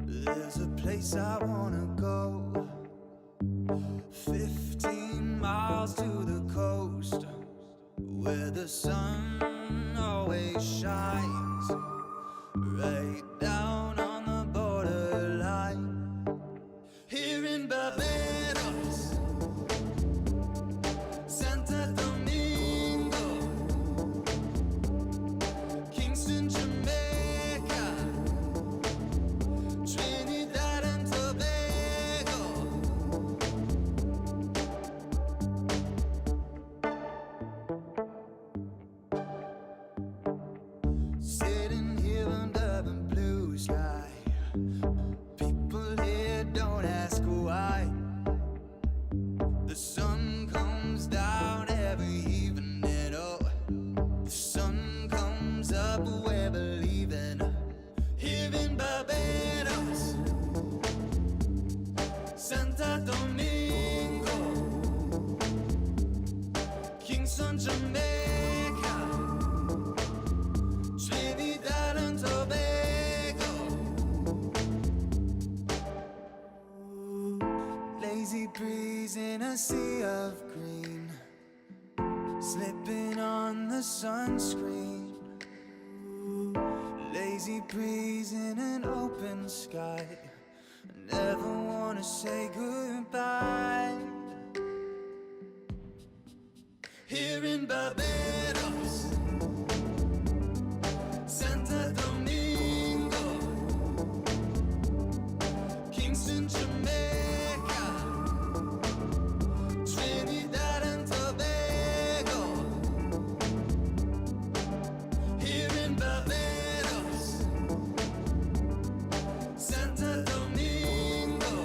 There's a place I wanna go, 15 miles to the coast, where the sun always shines, right down on the borderline. Here in Barbados, Santo Domingo, Kingston, Jamaica, Trinidad and Tobago. Sitting here under the blue sky, people here don't ask why. The sun comes down every evening, oh, the sun comes up, we're believing. Here in Barbados, Santo Domingo, Kingston, Jamaica, Trinidad and Tobago. Lazy breeze in a sea of green, slipping on the sunscreen. Lazy breeze in an open sky, never wanna say goodbye. Here in Barbados, Santo Domingo, Kingston, Jamaica, Trinidad and Tobago. Here in Barbados, Santo Domingo,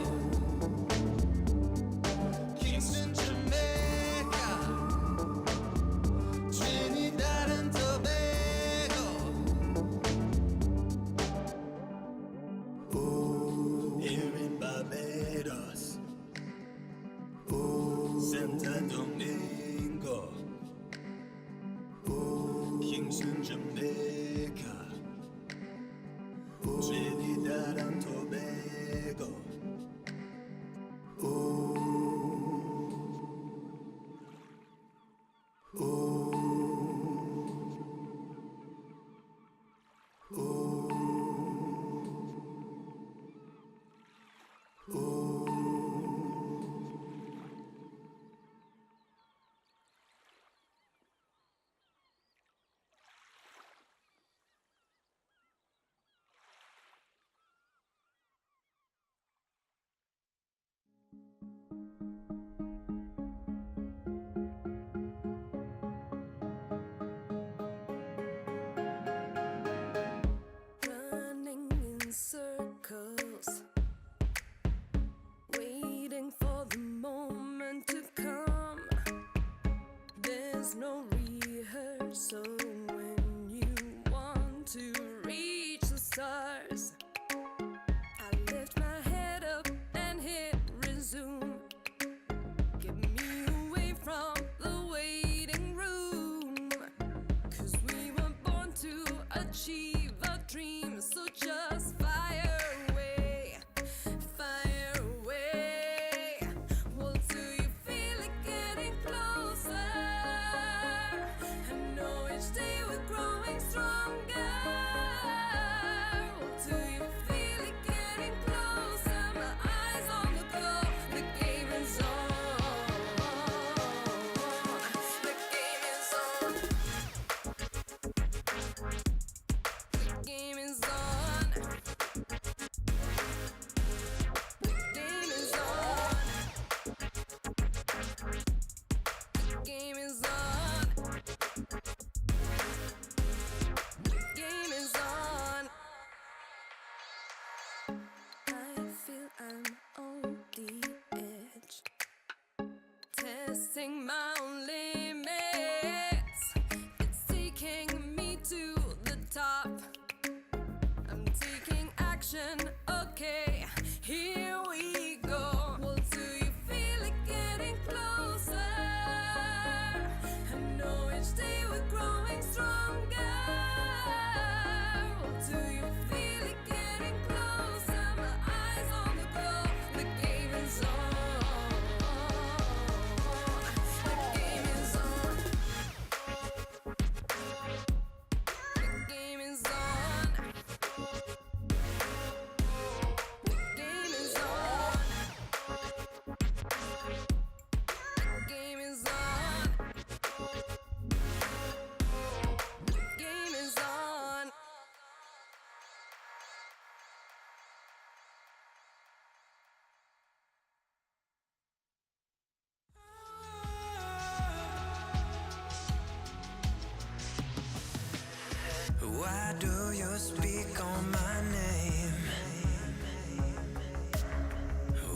Kingston, Jamaica, Trinidad and Tobago. Oh, here in Barbados, oh, Santo Domingo, oh, Kingston, Jamaica, Trinidad and Tobago. Oh, oh, oh, oh. Running in circles, waiting for the moment to come. There's no rehearsal when you want to reach the stars. I lift my head up and hit resume. Get me away from the waiting room, 'cause we were born to achieve a dream. So just fire away, fire away. Well, do you feel it getting closer? I know each day we're growing stronger. Well, do you feel it getting closer? My eyes on the clock, the game is on. The game is on. The game is on. The game is on. The game is on. The game is on. I feel I'm on the edge, testing my own limits. It's taking me to the top. I'm taking action, okay, here we go. Well, do you feel it getting closer? Why do you speak on my name?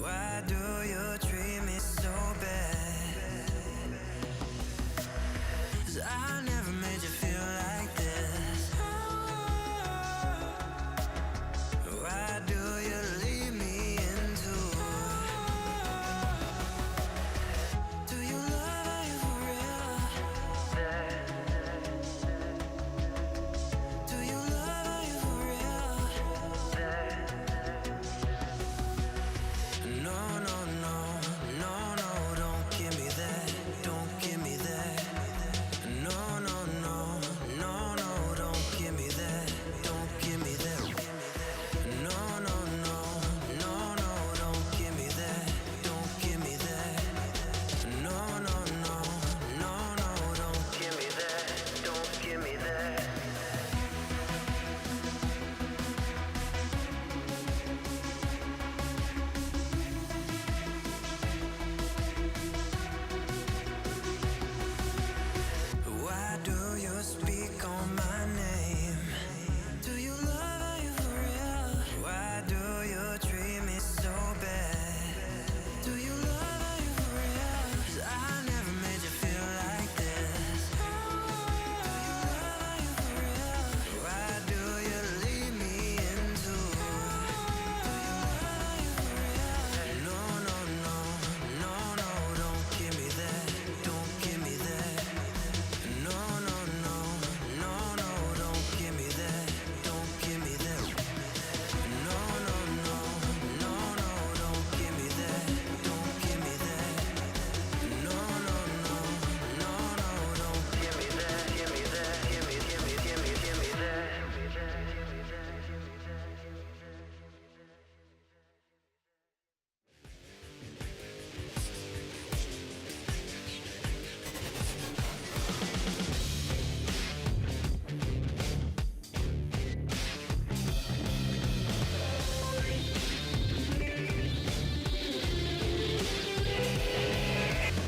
Why do you treat me so bad? 'Cause I never made you feel like this. Why do you leave me into? Do you love me for real? Do you love me for real? No, no, no, no, no, don't give me that, don't give me that. No, no, no, no, no, don't give me that, don't give me that. No, no, no, no, no, don't give me that, don't give me that. No, no, no, no, no, don't give me that, don't give me that. Why do you speak on my name? Do you love me for real? Why do you treat me so bad? Do you love me for real? 'Cause I never made you feel like this. Do you love me for real? Why do you leave me into? Do you love me for real? No, no, no, no, no, don't give me that, don't give me that. No, no, no, no, no, don't give me that, don't give me that. No, no, no, no, no, don't give me that, don't give me that. No, no, no, no, no, don't give me that, give me that, give me, give me, give me, give me that.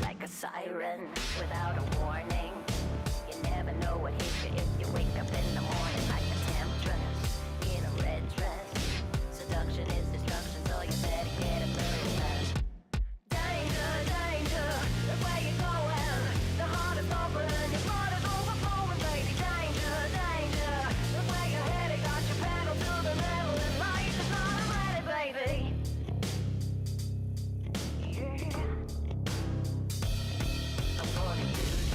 Like a siren without a warning. You never know what hits you if you wake up in the morning like a temptress in a red dress. Seduction is destruction, so you better get a move. Danger, danger, look where you're going. The heart is open, your blood is overflowing, baby. Danger, danger, look where you're headed. Got your pedal to the metal and life is not ready, baby. Yeah. I'm gonna use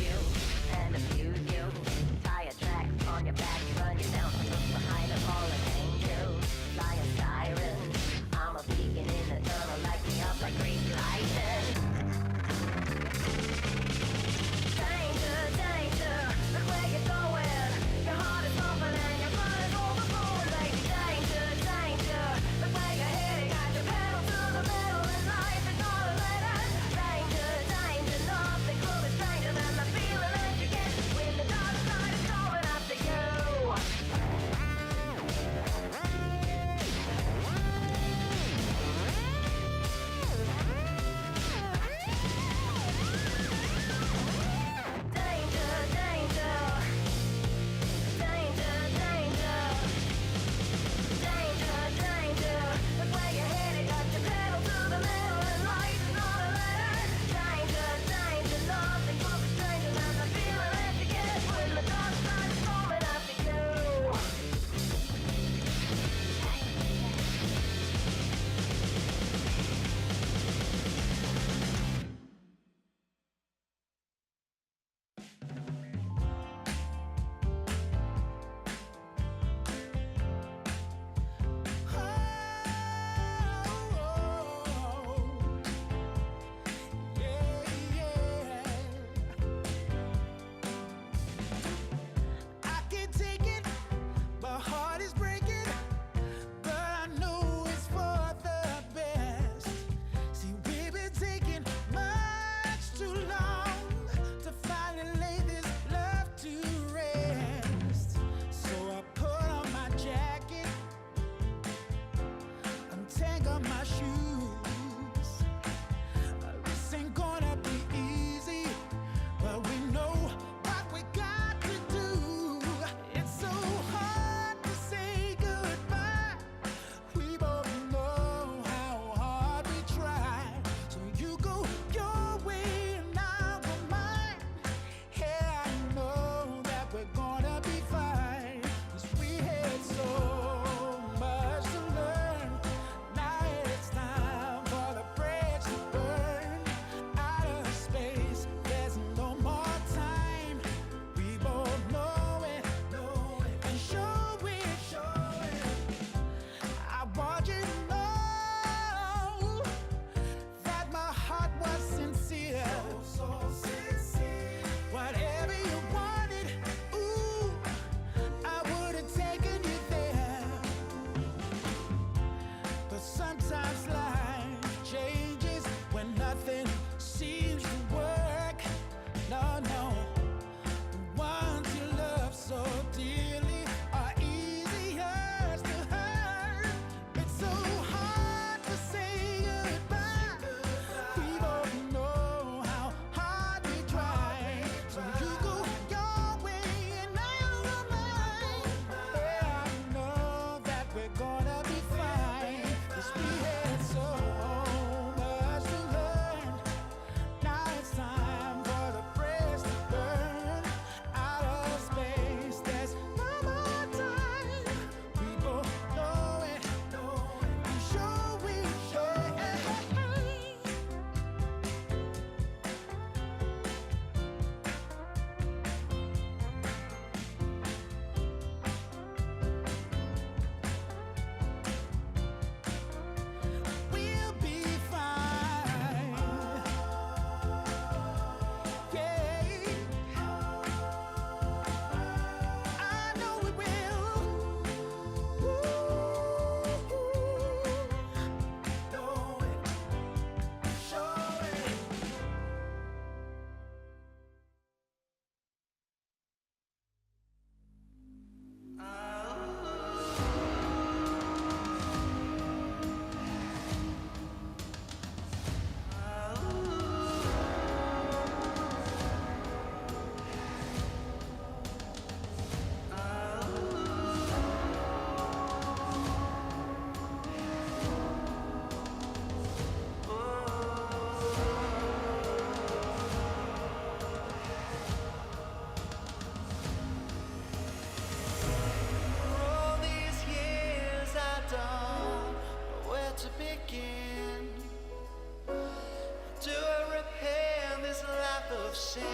ocean.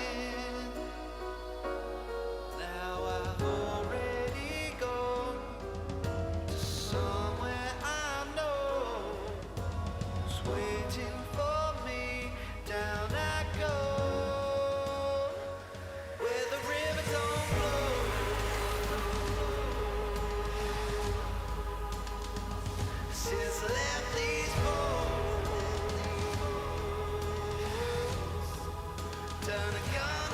Now I've already gone to somewhere I know is waiting for me. Down I go, where the river don't flow. Since I left these bones, done a gun.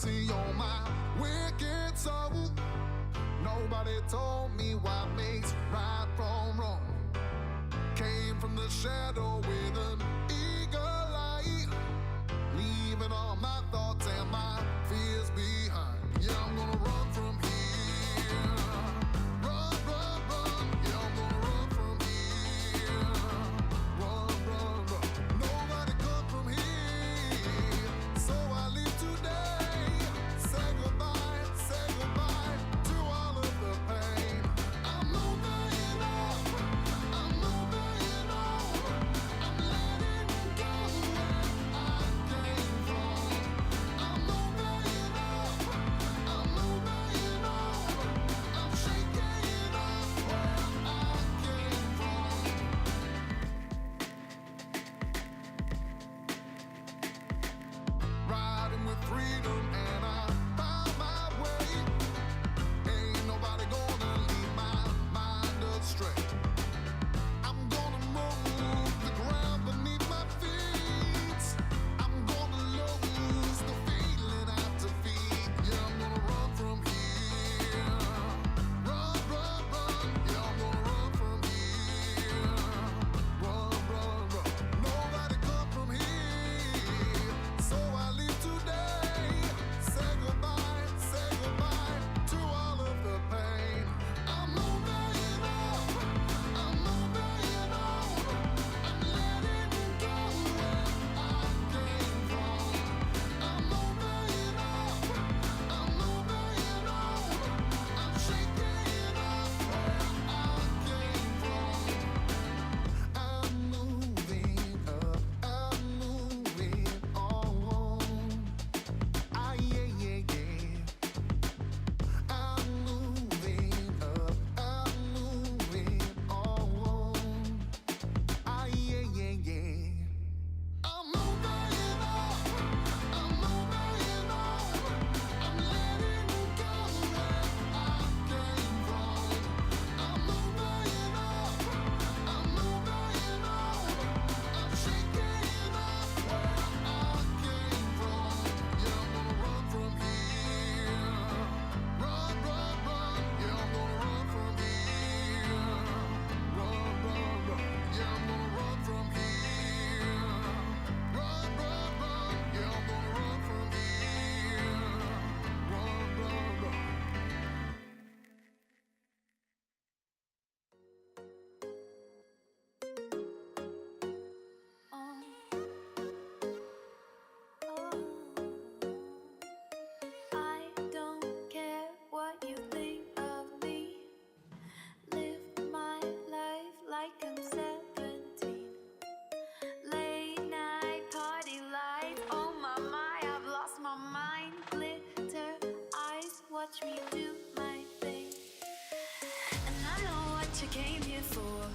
mercy on my wicked soul. Nobody told me what makes right from wrong. Came from the shadow with an eagle eye, leaving all my thoughts and my fears behind. Yeah, I'm gonna run from here. Run, run, run. Yeah, I'm gonna run from here. Run, run, run. Nobody come from here. So I leave today. Say goodbye to all of the pain. I'm moving on. I'm moving on. I'm letting go where I came from. I'm moving on. I'm moving on. I'm shaking off where I came from. Riding with freedom and I found my way. Ain't nobody gonna lead my mind astray. I'm gonna move the ground beneath my feet. I'm gonna lose the feeling at defeat. Yeah, I'm gonna run from here. Run, run, run. Yeah, I'm gonna run from here. Run, run, run. Nobody come from here. So I leave today. Say goodbye to all of the pain. I'm moving on. I'm moving on. I'm letting go where I came from. I'm moving on. I'm moving on. I'm shaking off where I came from. I'm moving up. I'm moving on. Yeah, yeah, yeah. I'm moving up. I'm moving on. Yeah, yeah, yeah. I'm moving on. I'm moving on. I'm letting go where I came from. I'm moving on. I'm moving on. I'm shaking off where I came from. Yeah, I'm gonna run from here. Run, run, run. Yeah, I'm gonna run from here. Run, run, run. Yeah, I'm gonna run from here. Run, run, run. Yeah, I'm gonna run from here. Run, run, run. I don't care what you think of me. Live my life like I'm 17. Late night party lights. Oh my, I've lost my mind. Glitter eyes, watch me do my thing. And I know what you came here for.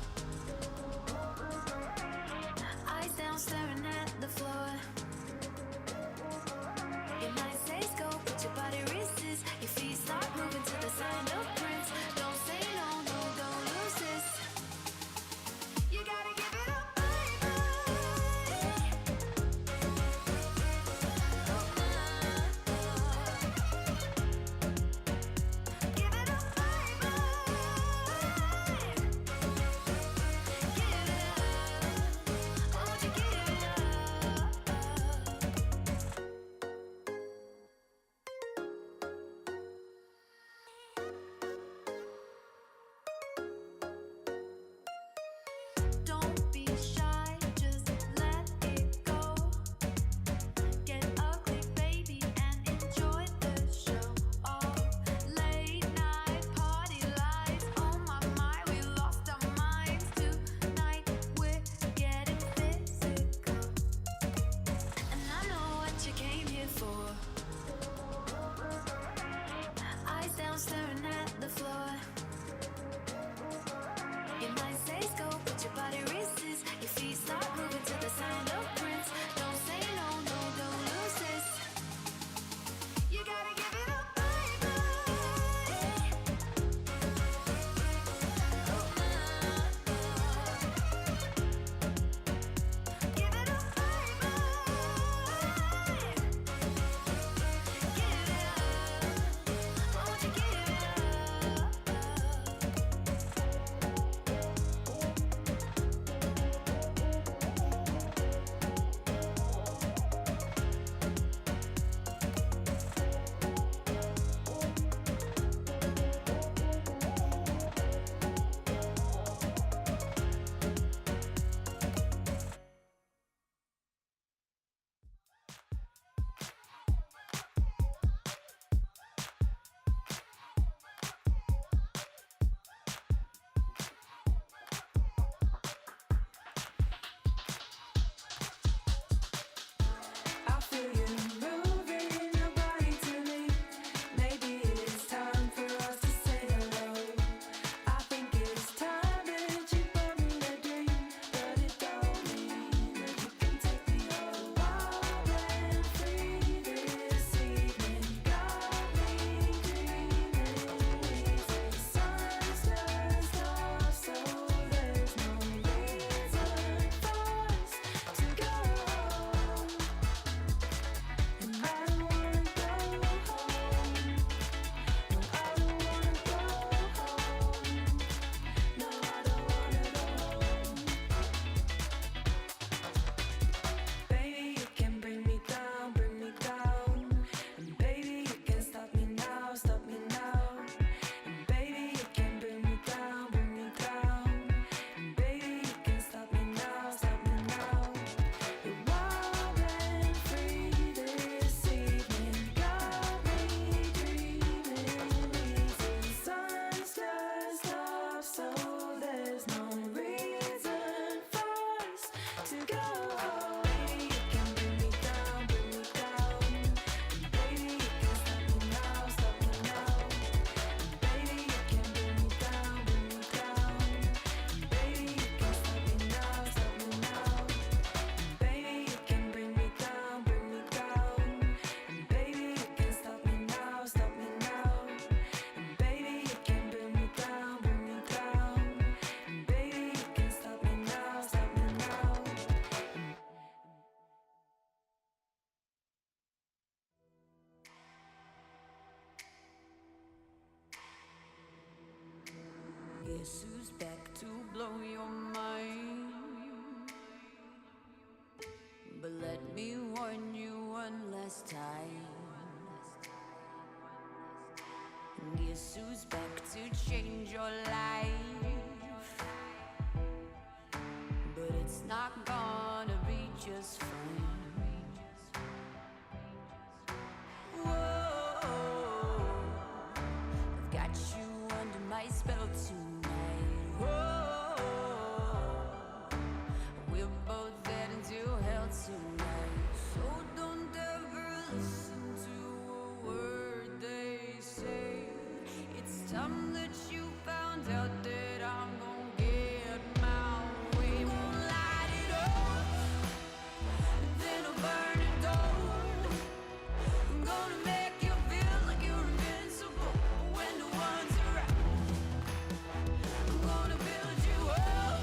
Eyes down, staring at the floor. You might say go, but your body resists. Your feet start moving to the sound of Prince. Don't say no, no, don't lose this. You gotta give it up, baby. Give it up, baby. Give it up. Won't you give it up? Don't be shy, just let it go. Get ugly, baby, and enjoy the show. Oh, late night party lights. Oh my, we lost our minds tonight. We're getting physical, and I know what you came here for. Eyes down, staring at the floor. You might say go, but your body resists. Your feet start moving to the sound of Prince. Don't say no, no, don't lose this. You gotta give it up, baby. Give it up, baby. Give it Guess who's back to blow your mind? But let me warn you one last time. Guess who's back to change your life? But it's not gonna be just fine. Whoa, I've got you under my spell tonight. Whoa, we're both heading to hell tonight. So don't ever listen to a word they say. It's time that you found out that I'm gonna get my way. Gonna light it up, then I'll burn it down. I'm gonna make you feel like you're invincible when no one's around. I'm gonna build you up,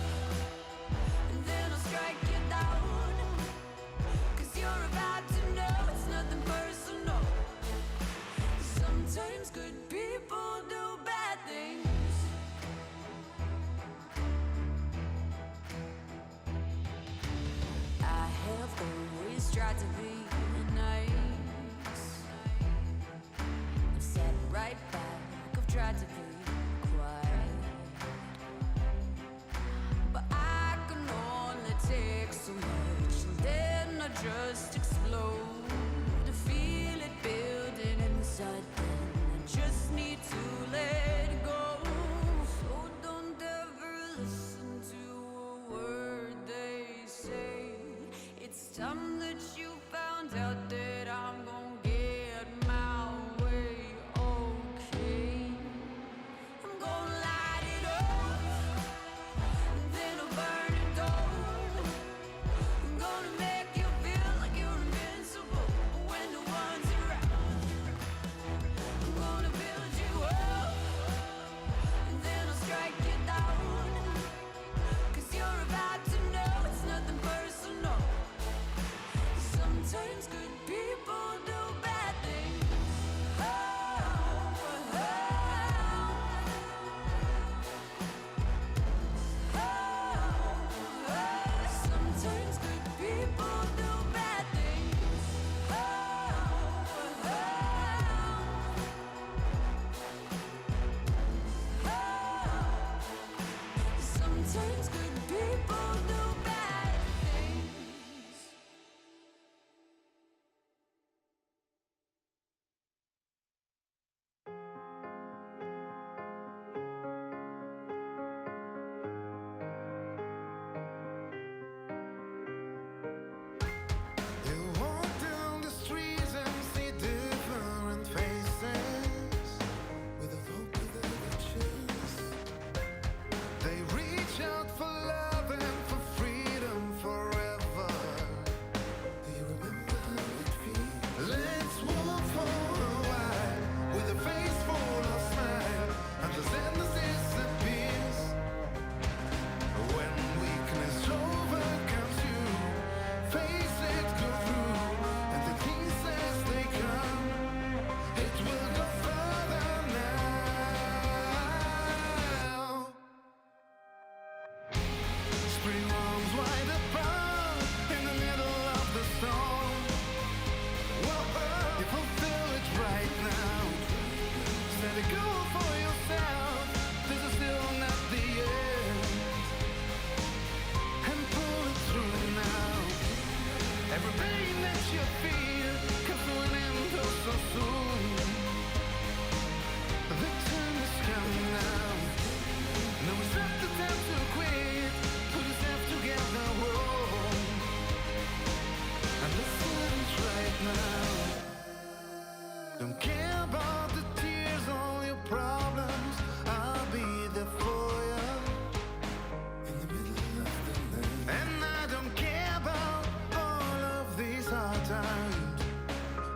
and then I'll strike you down. 'Cause you're about to know it's nothing personal. Sometimes good people do bad things. I have always tried to be nice. I've sat right back, I've tried to be quiet. But I can only take so much, and then I just explode. To feel it building inside, then I just need to let go. So don't ever listen to a word they say. It's time that you found out that I'm gonna get my way. Okay, I'm gonna light it up, then I'll burn it down. I'm gonna make you feel like you're invincible when no one's around. I'm gonna build you up, and then I'll strike you down. 'Cause you're about to know it's nothing personal. Sometimes good people do bad things. Oh, oh, oh. Sometimes good people do bad things. Oh, oh, oh. Sometimes good people do bad things. You walk down the streets and see different faces with a hope within the chase. They reach out for love and for freedom forever. Do you remember how it feels? Let's walk for a while with a face full of smile and the sadness disappears. When weakness overcomes you, face it, go through, and the things as they come, it will go further now. Spring arms wide apart in the middle of the storm. Whoa, you fulfill it right now. Set a goal for yourself. This is still not the end. And pull it through now. Every pain that you feel comes to an end oh so soon. The time has come now. Now it's not the time to quit. Put yourself together, whoa. And let's do it right now. Don't care about the tears, all your problems. I'll be there for you in the middle of the night. And I don't care about all of these hard times.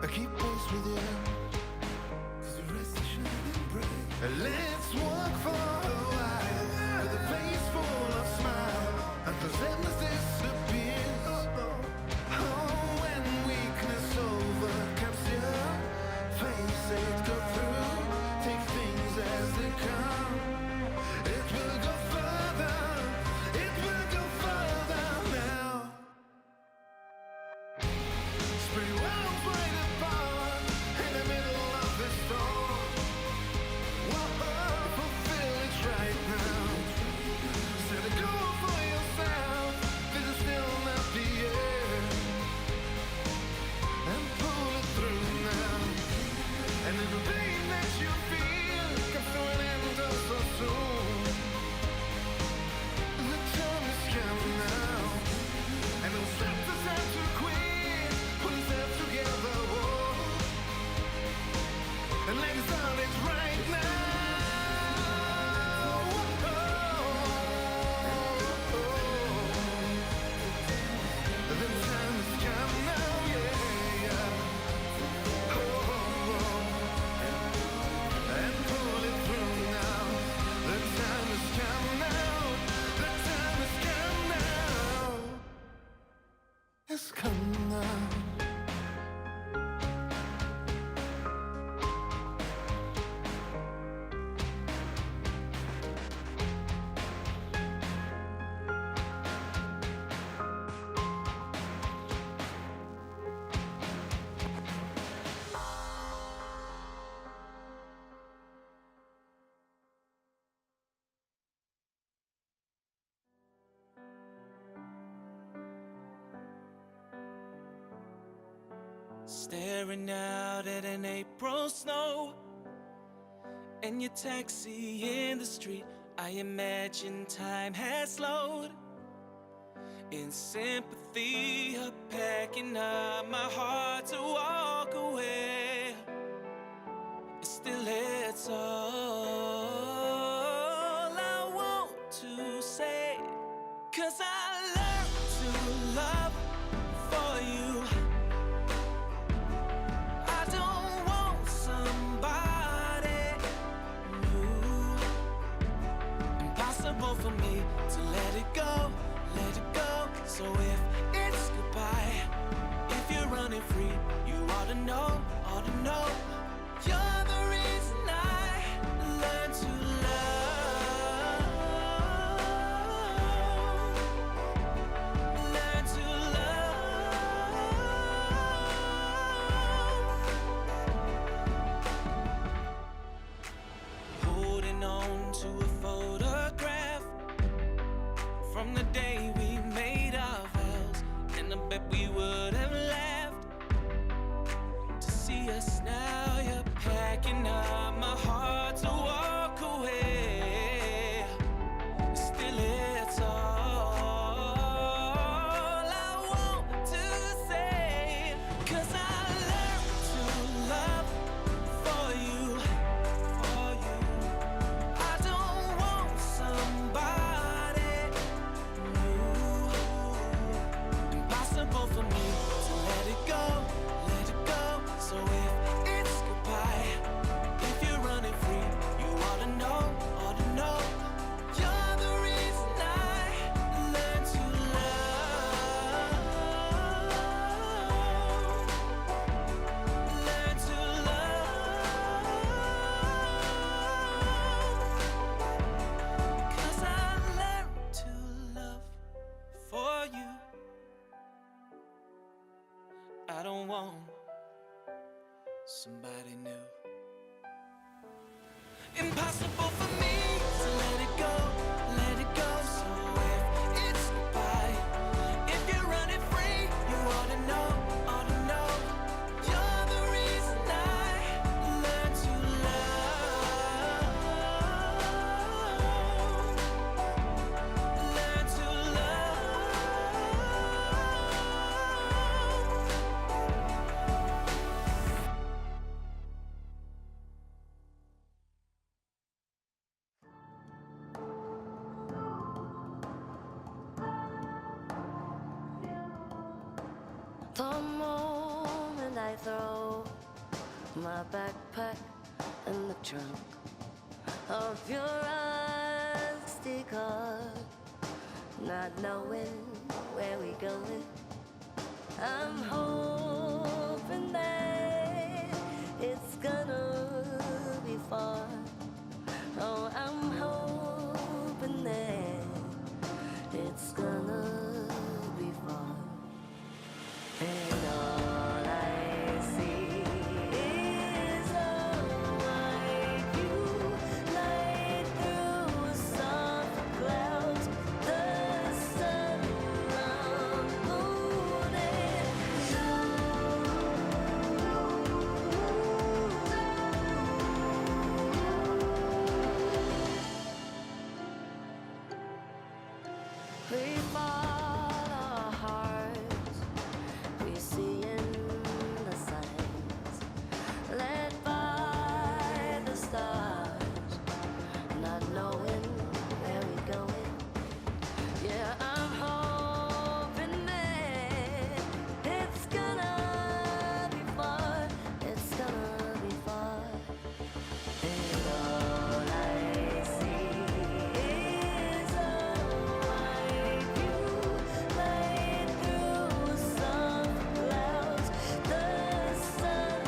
I keep pace with you, 'cause the rest is shining bright. Let's walk for a while with a face full of smile and the sadness disappears. Oh, when weakness overcomes you, face Staring out at an April snow and your taxi in the street. I imagine time has slowed. In sympathy, of packing up my heart to walk away. Still, it's all I want to say. 'Cause I learned to love for you. I don't want somebody new. Impossible for me to let it go, let it go. So if it's goodbye, if you're running free, you ought to know, ought to know. You're the reason I learned to love. Learn to love. Holding on to a photograph from the day we made our vows, and I bet we would have laughed to see us now. You're packing up my heart to walk away. Still, it's all I want to say. 'Cause I learned to love for you, for you. I don't want somebody new. Impossible for me to let it go, let it go. So if it's goodbye, if you're running free, you ought to know, ought to know. You're the reason I learned to love. Learn to love. 'Cause I learned to love for you. I don't want somebody new. Impossible for me to let it go, let it go. So if it's goodbye, if you're running free, you ought to know, ought to know. You're the reason I learned to love. Learn to The moment I throw my backpack in the trunk of your rusty car, not knowing where we going, I'm hoping that it's gonna be far. Oh, I'm hoping that it's gonna be far. And all I see is a white view light through soft clouds, the sun, moon, and we follow our hearts. We see in the signs, led by the stars, not knowing where we're going. Yeah, I'm hoping that it's gonna be far, it's gonna be far. And all I see is a white view light through soft clouds, the sun,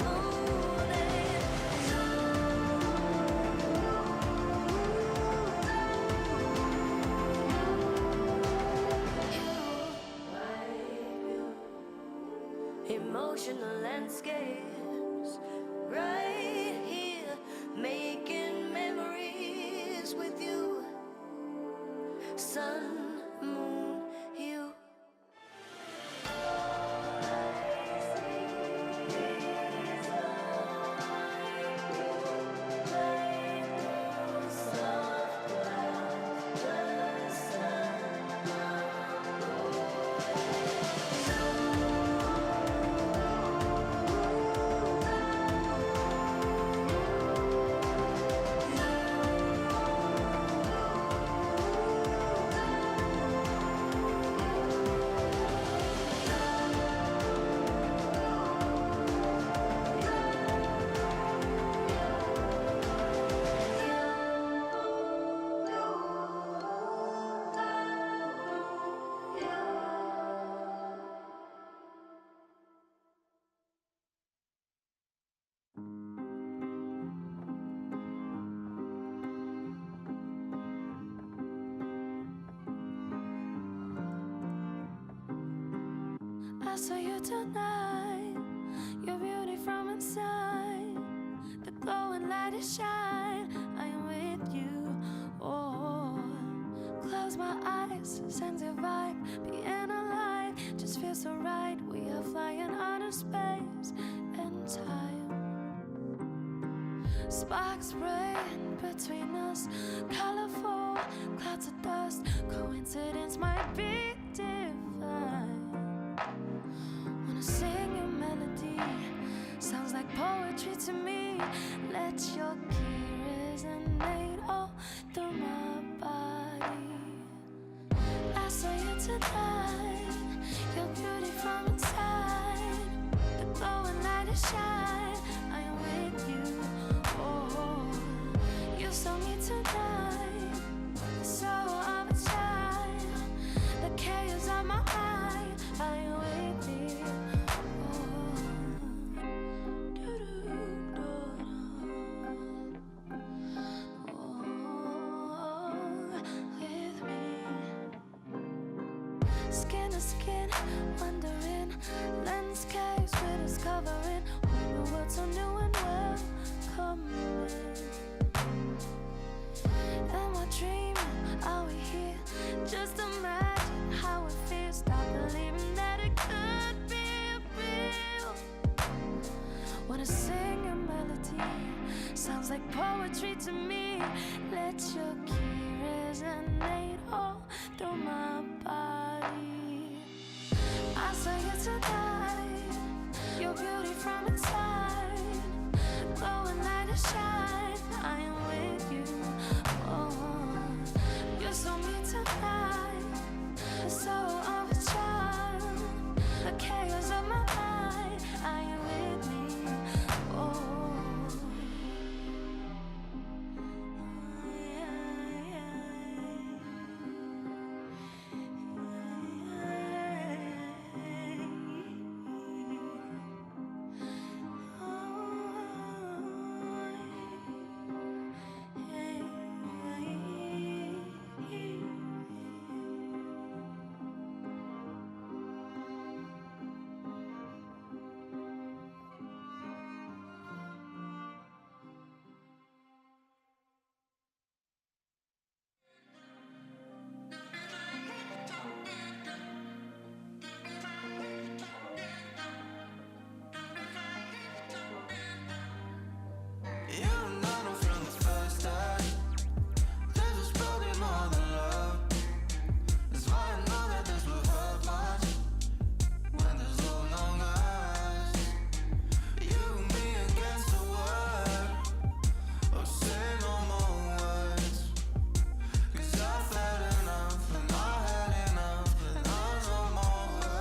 moon, and emotional landscapes right here, making memories with you. Sun, moon, you. I saw you tonight, your beauty from inside, the glowing light is shine. I am with you. Oh, close my eyes, sense your vibe, being alive just feels so right. We are flying out of space and time. Sparks spraying between us, colorful clouds of dust. Coincidence might be divine. Wanna sing your melody, sounds like poetry to me. Let your key resonate all through my body. I saw you tonight, your beauty from inside, the glowing light is shine. I am with you. Oh, you saw me tonight, the soul of a child, the chaos of my mind. I am with you. With me, skin to skin, wondering landscapes we're discovering. All the words are new and welcoming. Am I dreaming? Are we here? Just imagine how it feels. Stop believing that it could be real. Wanna sing a melody, sounds like poetry to me. Let your key resonate all through my body. I saw you tonight, your beauty from inside, glowing light is shine. I am with you. Oh, you saw me tonight, the soul of a child, the chaos of my mind. I am with me. Oh, You and I don't feel the first time. There's a spoken more than love. That's why I know that this will hurt much when there's no longer us. You and me against the world. Oh, say no more words. 'Cause I've had enough and I had enough and I no more words.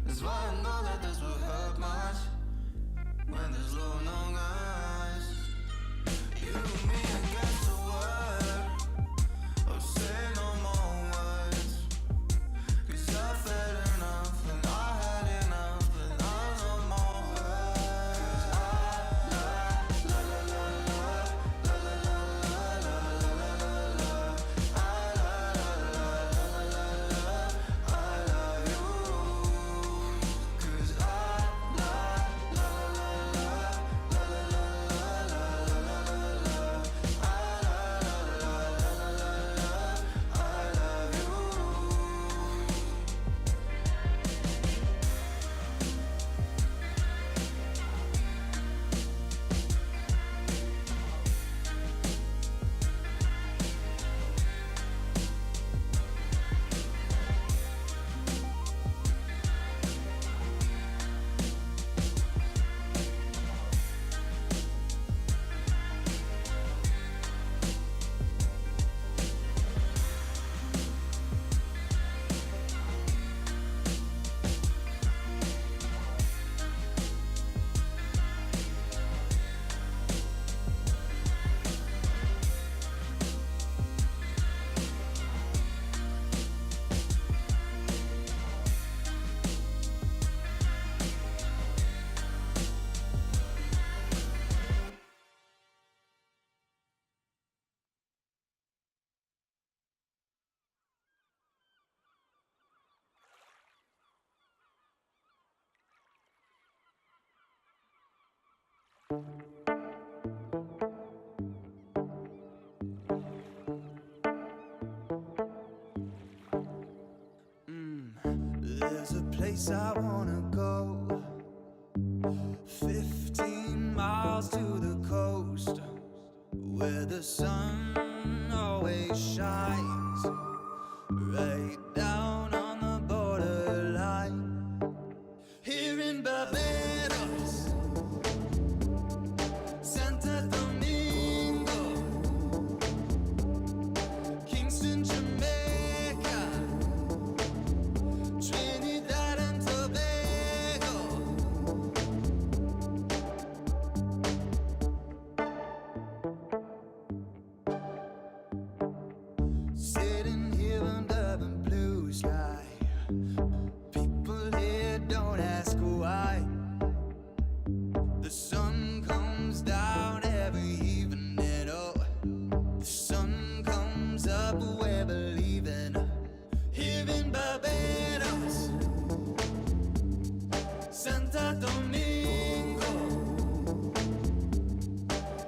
That's why I know that this will hurt much when there's no longer us. You and me against the world. Oh, say no more words. 'Cause I've had enough and I had enough and I no more words. I love you. 'Cause There's a place I wanna go, 15 miles to the coast, where the sun always shines, right down on the borderline. Here in Barbados, Santa Domingo, Kingston, Jamaica, Trinidad and Tobago. Sitting here under the blue sky, people here don't ask why. The sun comes down every evening, oh, the sun comes up, we're believing. Here in Barbados, Santa Domingo,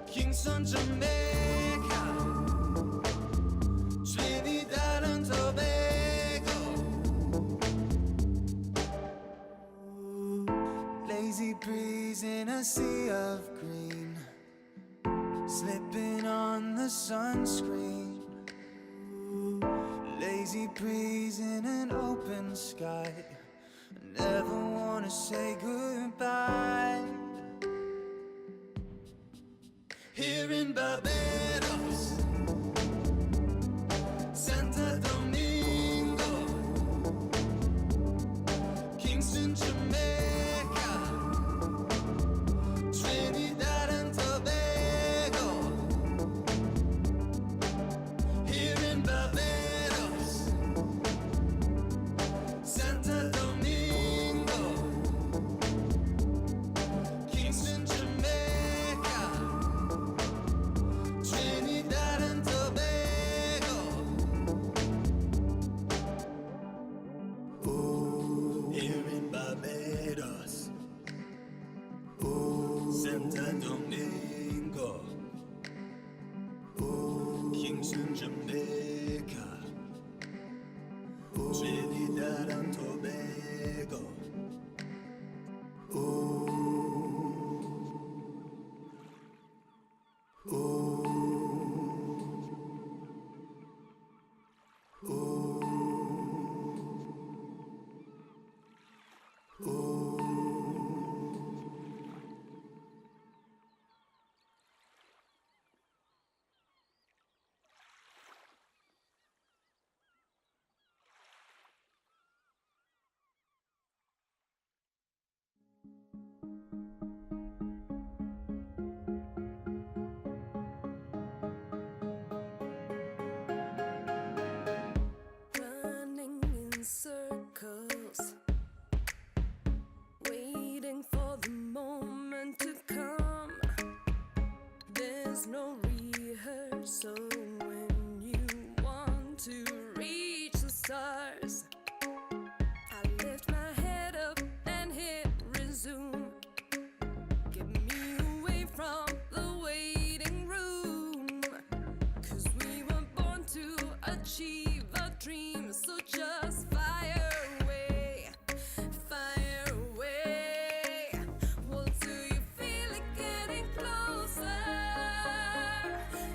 Kingston, Jamaica, Trinidad and Tobago. Lazy breeze in a sea of green, slipping on the sunscreen. Lazy breeze in an open sky, never wanna say goodbye. Here in Barbados, Santa Domingo, Kingston, Jamaica, Trinidad and Tobago. Here in Barbados, Santa Domingo, Kingston, Jamaica, Trinidad and Tobago. Oh, here in Barbados, oh, Santa Domingo, oh, Kingston, Jamaica, Trinidad and Tobago. Running in circles, waiting for the moment to come. There's no rehearsal when you want to reach the stars. I lift my head up and hit resume. Get me away from the waiting room, 'cause we were born to achieve a dream. So just fire away, fire away. Well, do you feel it getting closer?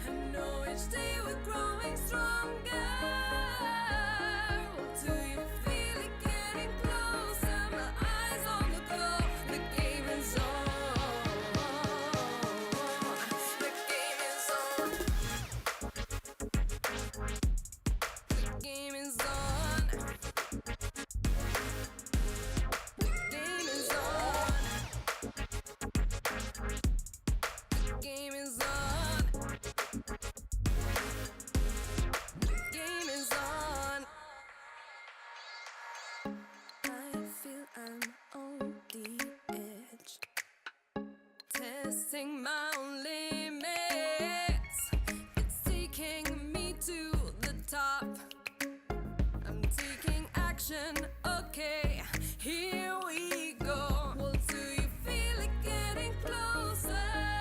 I know each day we're growing stronger. Well, do you feel it getting closer? My eyes on the clock, the game is on. The game is on. The game is on. The game is on. The game is on. The game is on. I feel I'm on the edge, testing my own limits. It's taking me to the top. I'm taking action, okay, here we go. Well, do you feel it getting closer?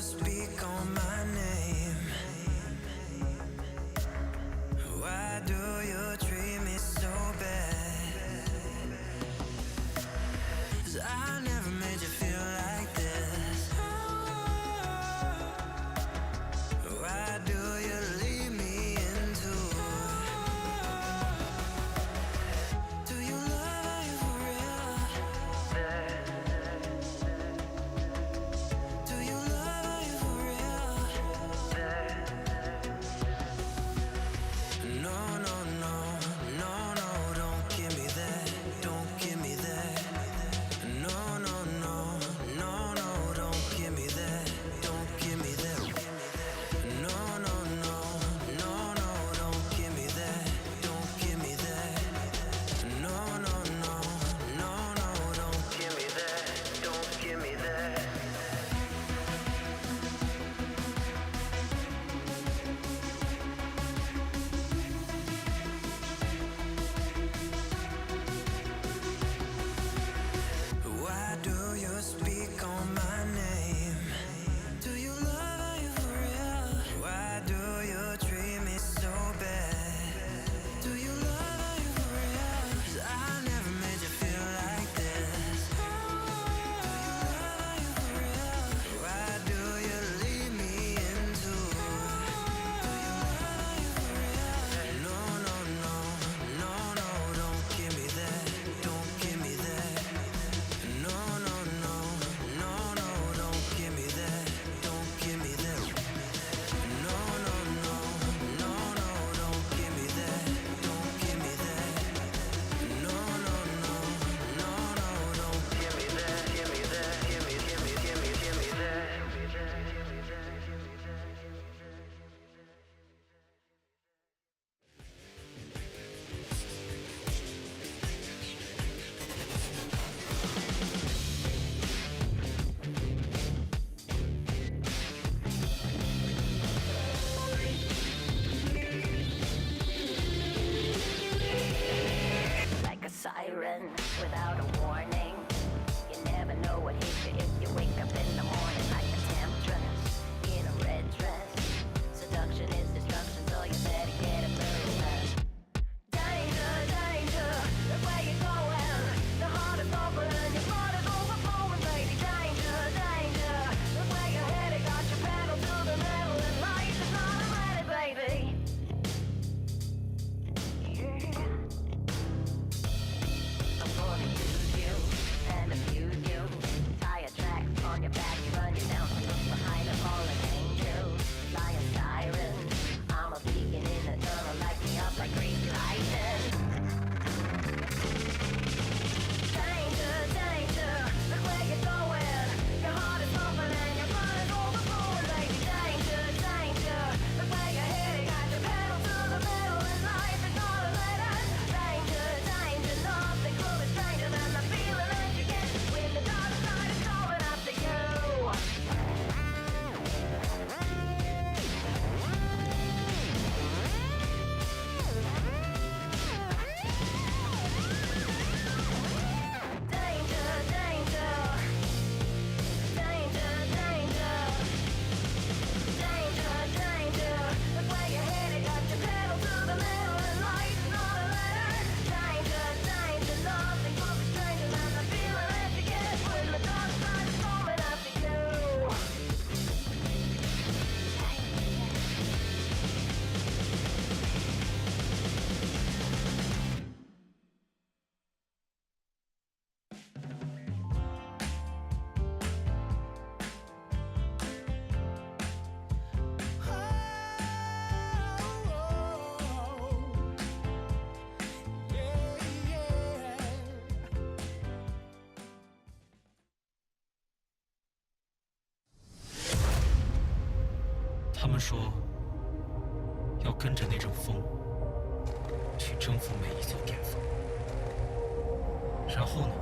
speak on my name? Why do you treat me so bad? 'Cause I never made you feel like this. Why do you leave me into? Do you love, are you for real? Do you love, are you for real? No, no, no, no, no, don't give me that, don't give me that. No, no, no, no, no, don't give me that, don't give me that. No, no, no, no, no, don't give me that, don't give me that. No, no, no, no, no, don't give me that, don't give me that. Why do you speak on my name? Do you love, are you for real? Why do you treat me so bad? Do you love, are you for real? 'Cause I never made you feel like this. Do you love, are you for real? Why do you leave me into? Do you love, are you for real? No, no, no, no, no, don't give me that, don't give me that. No, no, no, no, no, don't give me that, don't give me that. No, no, no, no, no, don't give me that, don't give me that. No, no, no, no, no, don't give me that, give me that, give me that. Like a siren without a warning. You never know what hits you if you wake up in the morning like a temptress in a red dress. Seduction is destruction, so you better get a move. Danger, danger, look where you're going. The heart is open, your blood is overflowing, baby. Danger, danger, look where you're headed. Got your pedal to the metal and life is not ready, baby. Yeah. I'm gonna use you and abuse you. Tie a track on your back, run you down, look behind a fallen angel. Fly a siren, I'm a beacon in the tunnel, light me up like green lightning. Danger, danger, look where you're going. Your heart is pumping and your blood is overflowing, baby. Danger, danger, look where you're headed. Got your pedal to the metal and life is not a letter. Danger, danger, nothing could be stranger than the feeling that you get when the dark side is coming after you. Danger, danger, danger, danger. Danger, danger, look where you're headed. Got your pedal to the metal and life is not a letter. Danger, danger, nothing could be stranger than the feeling that you get when the dark side is coming after you.他们说要跟着那阵风去征服每一座巅峰，然后呢？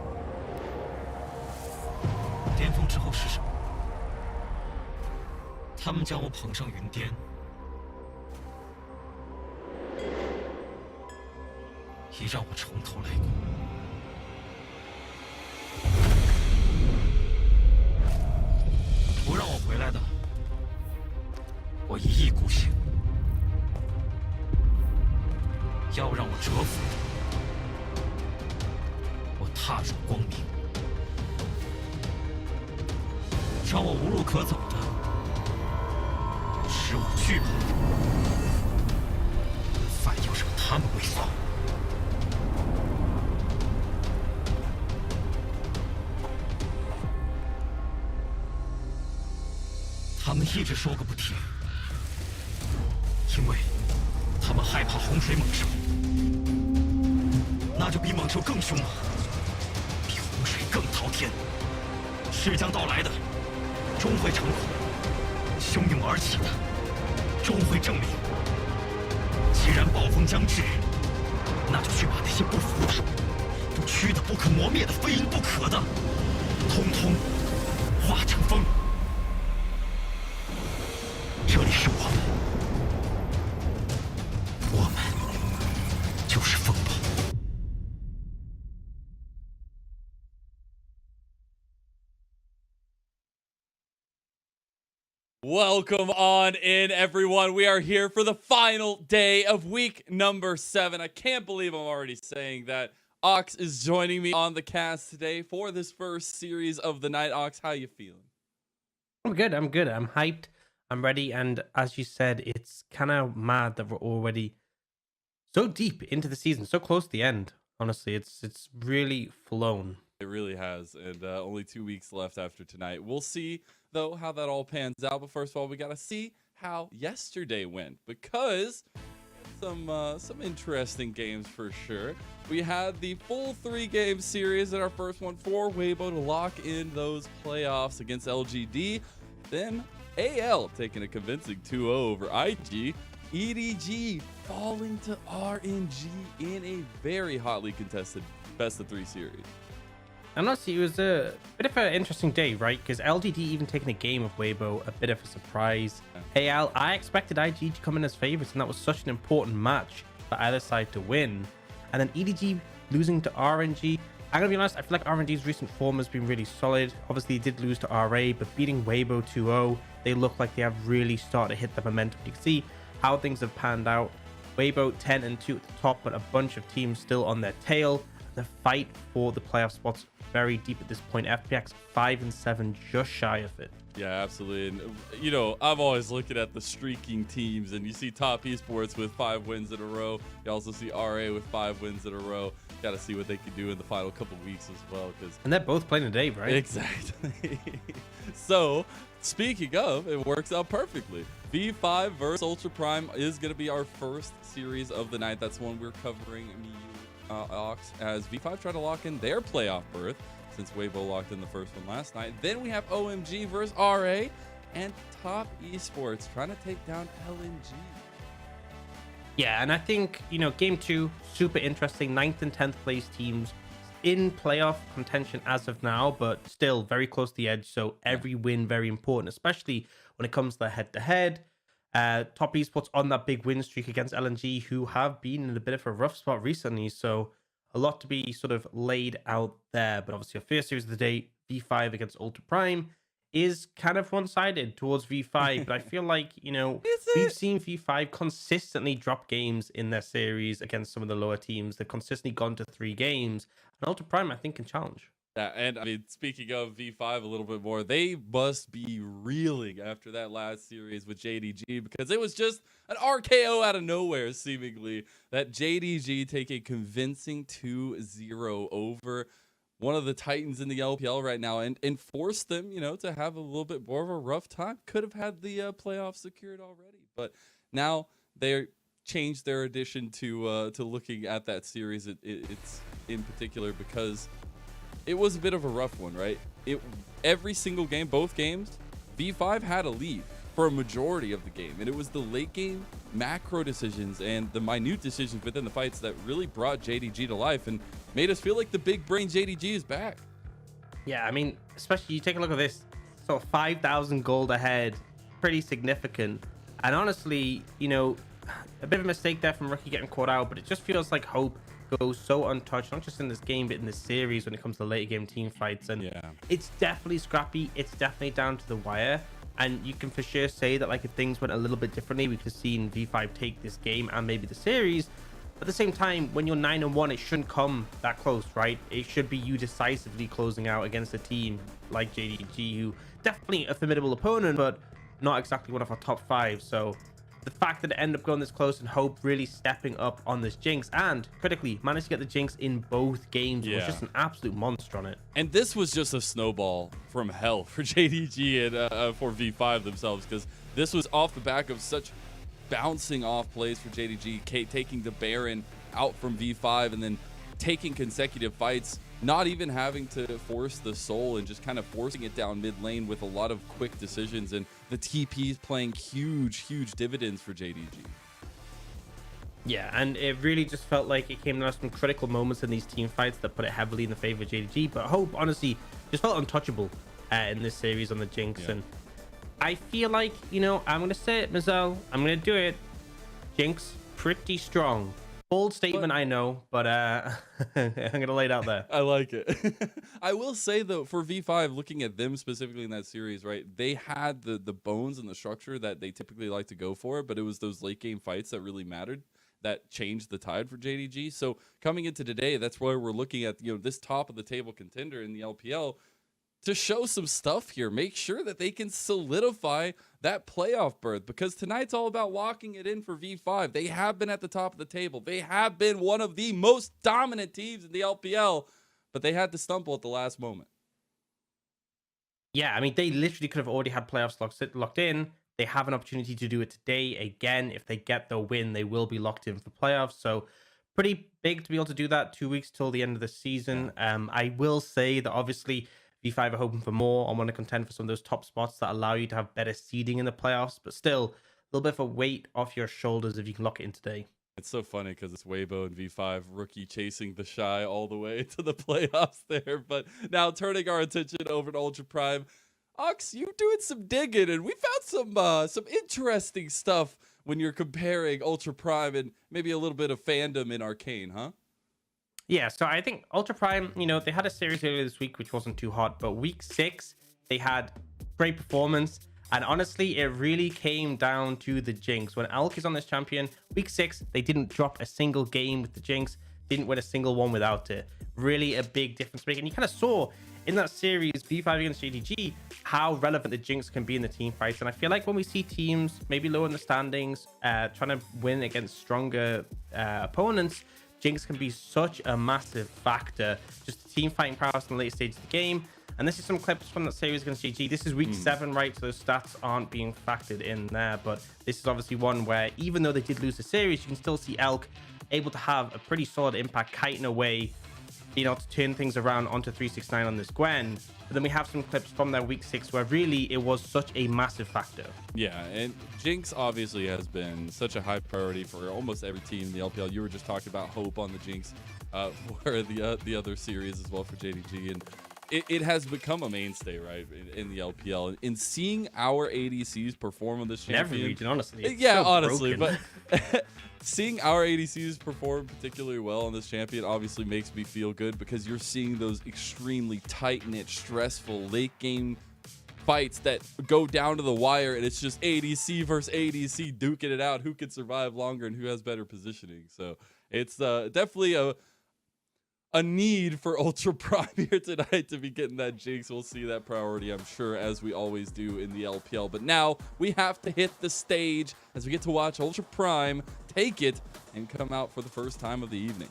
巅峰之后是什么？他们将我捧上云巅，也让我从头来过。不让我回来的要让我折服的，我踏入光明；让我无路可走的，使我去路。反要让他们为所。他们一直说个不停，因为他们害怕洪水猛兽，那就比猛兽更凶猛，比洪水更滔天。是将到来的，终会成苦；汹涌而起的，终会证明。既然暴风将至，那就去把那些不服的、不屈的、不可磨灭的、非赢不可的，通通化成风。这里是我们，我们就是风暴。Welcome on in, everyone. We are here for the final day of week number 7. I can't believe I'm already saying that. Ox is joining me on the cast today for this first series of the night. Ox, how you feeling? I'm good. I'm hyped. I'm ready. And as you said, it's kind of mad that we're already so deep into the season, so close to the end. Honestly, it's really flown. It really has, and only 2 weeks left after tonight. We'll see, though, how that all pans out. But first of all, we got to see how yesterday went, because some interesting games for sure. We had the full 3-game series in our first one for Weibo to lock in those playoffs against LGD. Then AL taking a convincing 2-0 over IG. EDG falling to RNG in a very hotly contested best-of-3 series. And honestly, it was a bit of an interesting day, right? Because LGD even taking a game of Weibo, a bit of a surprise. AL, I expected IG to come in as favorites, and that was such an important match for either side to win. And then EDG losing to RNG. I'm gonna be honest, I feel like RNG's recent form has been really solid. Obviously, they did lose to RA, but beating Weibo 2-0, they look like they have really started to hit the momentum. You can see how things have panned out. Weibo 10-2 at the top, but a bunch of teams still on their tail. The fight for the playoff spots very deep at this point. FPX 5-7, just shy of it. Yeah, absolutely. And, you know, I'm always looking at the streaking teams, and you see Top Esports with 5 wins in a row. You also see RA with 5 wins in a row. Got to see what they can do in the final couple weeks as well. And they're both playing today, right? Exactly. So, speaking of, it works out perfectly. V5 versus Ultra Prime is going to be our first series of the night. That's one we're covering, me, Ox, as V5 try to lock in their playoff berth, since Weibo locked in the first one last night. Then we have OMG versus RA, and Top Esports trying to take down LNG. Yeah, and I think, you know, game 2, super interesting. 9th and 10th place teams in playoff contention as of now, but still very close to the edge. So every win very important, especially when it comes to the head-to-head. Top Esports on that big win streak against LNG, who have been in a bit of a rough spot recently. So a lot to be sort of laid out there. But obviously, our first series of the day, V5 against Ultra Prime, is kind of one-sided towards V5. But I feel like, you know, we've seen V5 consistently drop games in their series against some of the lower teams. They've consistently gone to 3 games. And Ultra Prime, I think, can challenge. Yeah, and I mean, speaking of V5 a little bit more, they must be reeling after that last series with JDG, because it was just an RKO out of nowhere, seemingly, that JDG take a convincing 2-0 over one of the Titans in the LPL right now, and force them, you know, to have a little bit more of a rough time. Could have had the playoffs secured already, but now they changed their addition to looking at that series. It's in particular because it was a bit of a rough one, right? Every single game, both games, V5 had a lead for a majority of the game, and it was the late game macro decisions and the minute decisions within the fights that really brought JDG to life and made us feel like the big brain JDG is back. Yeah, I mean, especially you take a look at this, so 5,000 gold ahead, pretty significant. And honestly, you know, a bit of a mistake there from Rookie getting caught out, but it just feels like hope goes so untouched, not just in this game, but in this series when it comes to later game team fights. And yeah, it's definitely scrappy. It's definitely down to the wire. And you can for sure say that, like, if things went a little bit differently, we could have seen V5 take this game and maybe the series. At the same time, when you're 9-1, it shouldn't come that close, right? It should be you decisively closing out against a team like JDG, who definitely a formidable opponent, but not exactly one of our top 5. So the fact that it ended up going this close and Hope really stepping up on this Jinx and critically managed to get the Jinx in both games was just an absolute monster on it. And this was just a snowball from hell for JDG and for V5 themselves, because this was off the back of such bouncing off plays for JDG, taking the Baron out from V5 and then taking consecutive fights, not even having to force the soul and just kind of forcing it down mid lane with a lot of quick decisions, and the TPs playing huge dividends for JDG. Yeah, and it really just felt like it came down to some critical moments in these team fights that put it heavily in the favor of JDG, but Hope honestly just felt untouchable in this series on the Jinx. And I feel like, you know, I'm going to say it, Mazel. I'm going to do it. Jinx, pretty strong. Bold statement, I know, but I'm going to lay it out there. I like it. I will say, though, for V5, looking at them specifically in that series, right, they had the bones and the structure that they typically like to go for, but it was those late game fights that really mattered, that changed the tide for JDG. So coming into today, that's why we're looking at, you know, this top of the table contender in the LPL to show some stuff here. Make sure that they can solidify that playoff berth, because tonight's all about locking it in for V5. They have been at the top of the table. They have been one of the most dominant teams in the LPL, but they had to stumble at the last moment. Yeah, I mean, they literally could have already had playoffs locked in. They have an opportunity to do it today. Again, if they get the win, they will be locked in for playoffs. So pretty big to be able to do that 2 weeks till the end of the season. I will say that obviously V5 are hoping for more. I want to contend for some of those top spots that allow you to have better seeding in the playoffs, but still a little bit of a weight off your shoulders if you can lock it in today. It's so funny because it's Weibo and V5 rookie chasing the Shy all the way to the playoffs there. But now turning our attention over to Ultra Prime. Ox, you doing some digging, and we found some interesting stuff when you're comparing Ultra Prime and maybe a little bit of fandom in Arcane, huh? Yeah, so I think Ultra Prime, you know, they had a series earlier this week, which wasn't too hot, but week 6, they had great performance. And honestly, it really came down to the Jinx. When Alk is on this champion, week 6, they didn't drop a single game with the Jinx, didn't win a single one without it. Really a big difference maker. And you kind of saw in that series, V5 against JDG, how relevant the Jinx can be in the team fights. And I feel like when we see teams maybe lower in the standings, trying to win against stronger opponents, Jinx can be such a massive factor. Just the team fighting prowess in the late stage of the game. And this is some clips from that series against GG. This is week 7, right? So those stats aren't being factored in there. But this is obviously one where even though they did lose the series, you can still see Elk able to have a pretty solid impact, kiting away, you know, to turn things around onto 369 on this Gwen. But then we have some clips from their week 6 where really it was such a massive factor. Yeah, and Jinx obviously has been such a high priority for almost every team in the LPL. You were just talking about Hope on the Jinx for the other series as well for JDG. And it has become a mainstay, right, in the LPL. And seeing our ADCs perform on this champion... In every region, honestly. It's yeah, so honestly. broken. But seeing our ADCs perform particularly well on this champion obviously makes me feel good, because you're seeing those extremely tight-knit, stressful, late-game fights that go down to the wire, and it's just ADC versus ADC duking it out. Who can survive longer and who has better positioning? So it's definitely a need for Ultra Prime here tonight to be getting that Jinx. We'll see that priority, I'm sure, as we always do in the LPL. But now we have to hit the stage as we get to watch Ultra Prime take it and come out for the first time of the evening.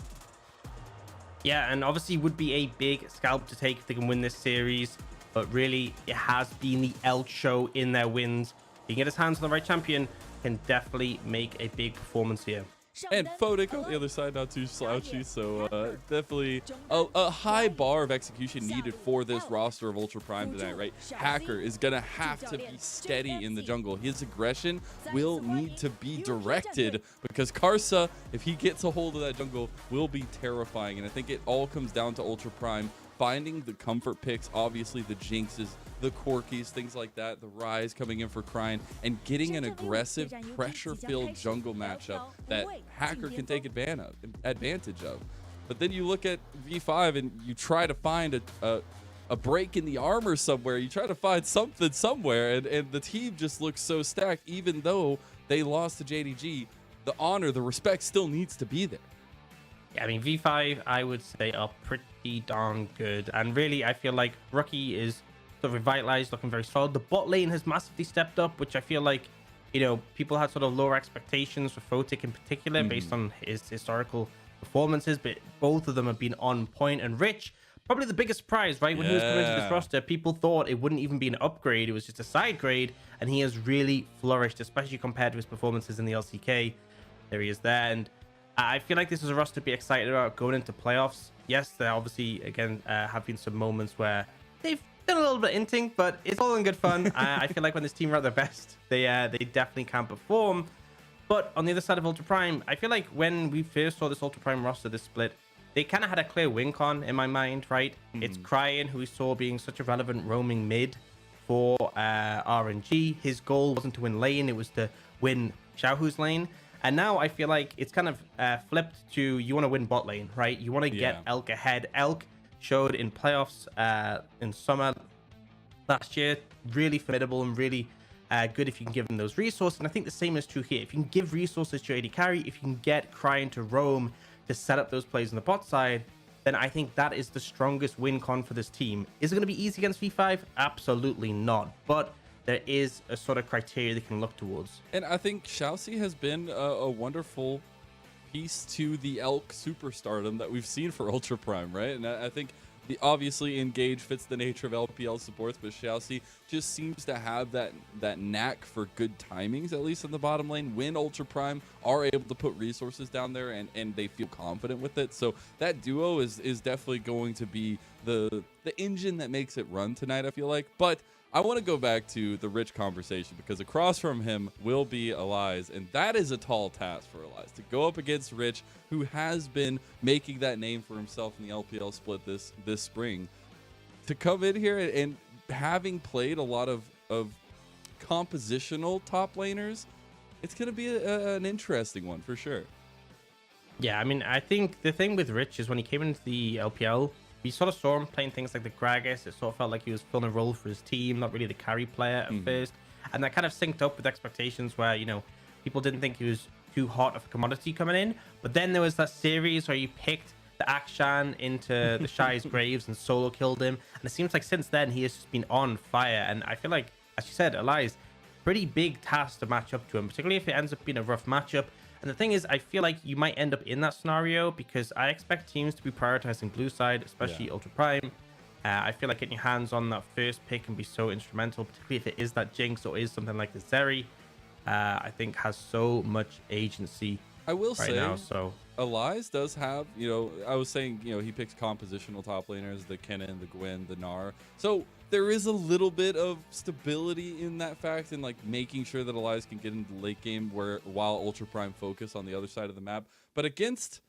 Yeah, and obviously would be a big scalp to take if they can win this series. But really, it has been the Elk show in their wins. If he can get his hands on the right champion, can definitely make a big performance here. And Photic on the other side, not too slouchy, so definitely a high bar of execution needed for this roster of Ultra Prime tonight, right? Hacker is going to have to be steady in the jungle. His aggression will need to be directed, because Karsa, if he gets a hold of that jungle, will be terrifying. And I think it all comes down to Ultra Prime finding the comfort picks, obviously the Jinxes, the Corkies, things like that, the Rise coming in for Crying, and getting an aggressive, pressure-filled jungle matchup that Hacker can take advantage of. But then you look at V5 and you try to find a break in the armor somewhere. You try to find something somewhere, and the team just looks so stacked. Even though they lost to JDG, the honor, the respect still needs to be there. Yeah, I mean, V5, I would say, are pretty darn good. And really, I feel like Rookie is sort of revitalized, looking very solid. The bot lane has massively stepped up, which I feel like, people had sort of lower expectations for Photic in particular based on his historical performances, but both of them have been on point. And Rich, probably the biggest surprise, right? When he was coming into this Yeah. roster, people thought it wouldn't even be an upgrade. It was just a side grade, and he has really flourished, especially compared to his performances in the LCK. There he is there. And I feel like this is a roster to be excited about going into playoffs. Yes, there obviously, again, have been some moments where they've done a little bit of inting, but it's all in good fun. I feel like when this team are at their best, they definitely can perform. But on the other side of Ultra Prime, I feel like when we first saw this Ultra Prime roster, this split, they kind of had a clear win con in my mind, right? It's Cryan, who we saw being such a relevant roaming mid for RNG. His goal wasn't to win lane, it was to win Xiaohu's lane. And now I feel like it's kind of flipped to you want to win bot lane, right? You want to get Elk ahead. Elk showed in playoffs in summer last year, really formidable and really good if you can give them those resources. And I think the same is true here. If you can give resources to AD carry, if you can get Cryan to roam to set up those plays on the bot side, then I think that is the strongest win con for this team. Is it going to be easy against V5? Absolutely not. But there is a sort of criteria they can look towards. And I think Xiaoxi has been a wonderful piece to the Elk superstardom that we've seen for Ultra Prime, right? And I think obviously Engage fits the nature of LPL supports, but Xiaoxi just seems to have that knack for good timings, at least in the bottom lane, when Ultra Prime are able to put resources down there and they feel confident with it. So that duo is definitely going to be the engine that makes it run tonight, I feel like. But I want to go back to the Rich conversation, because across from him will be Elias, and that is a tall task for Elias to go up against Rich, who has been making that name for himself in the LPL split this spring. To come in here and having played a lot of compositional top laners, it's going to be an interesting one for sure. Yeah, I mean, I think the thing with Rich is when he came into the LPL, we sort of saw him playing things like the Gragas. It sort of felt like he was filling a role for his team, not really the carry player at first. And that kind of synced up with expectations where, people didn't think he was too hot of a commodity coming in. But then there was that series where you picked the Akshan into the Shy's Graves and solo killed him. And it seems like since then he has just been on fire. And I feel like, as you said, Elias, pretty big task to match up to him, particularly if it ends up being a rough matchup. And the thing is, I feel like you might end up in that scenario because I expect teams to be prioritizing blue side, especially Ultra Prime. I feel like getting your hands on that first pick can be so instrumental, particularly if it is that Jinx or is something like the Zeri. I think has so much agency. I will right say now, so Elias does have, I was saying, he picks compositional top laners, the Kennen, the Gwen, the Gnar. So there is a little bit of stability in that fact, and like making sure that Elias can get into the late game while Ultra Prime focus on the other side of the map. But against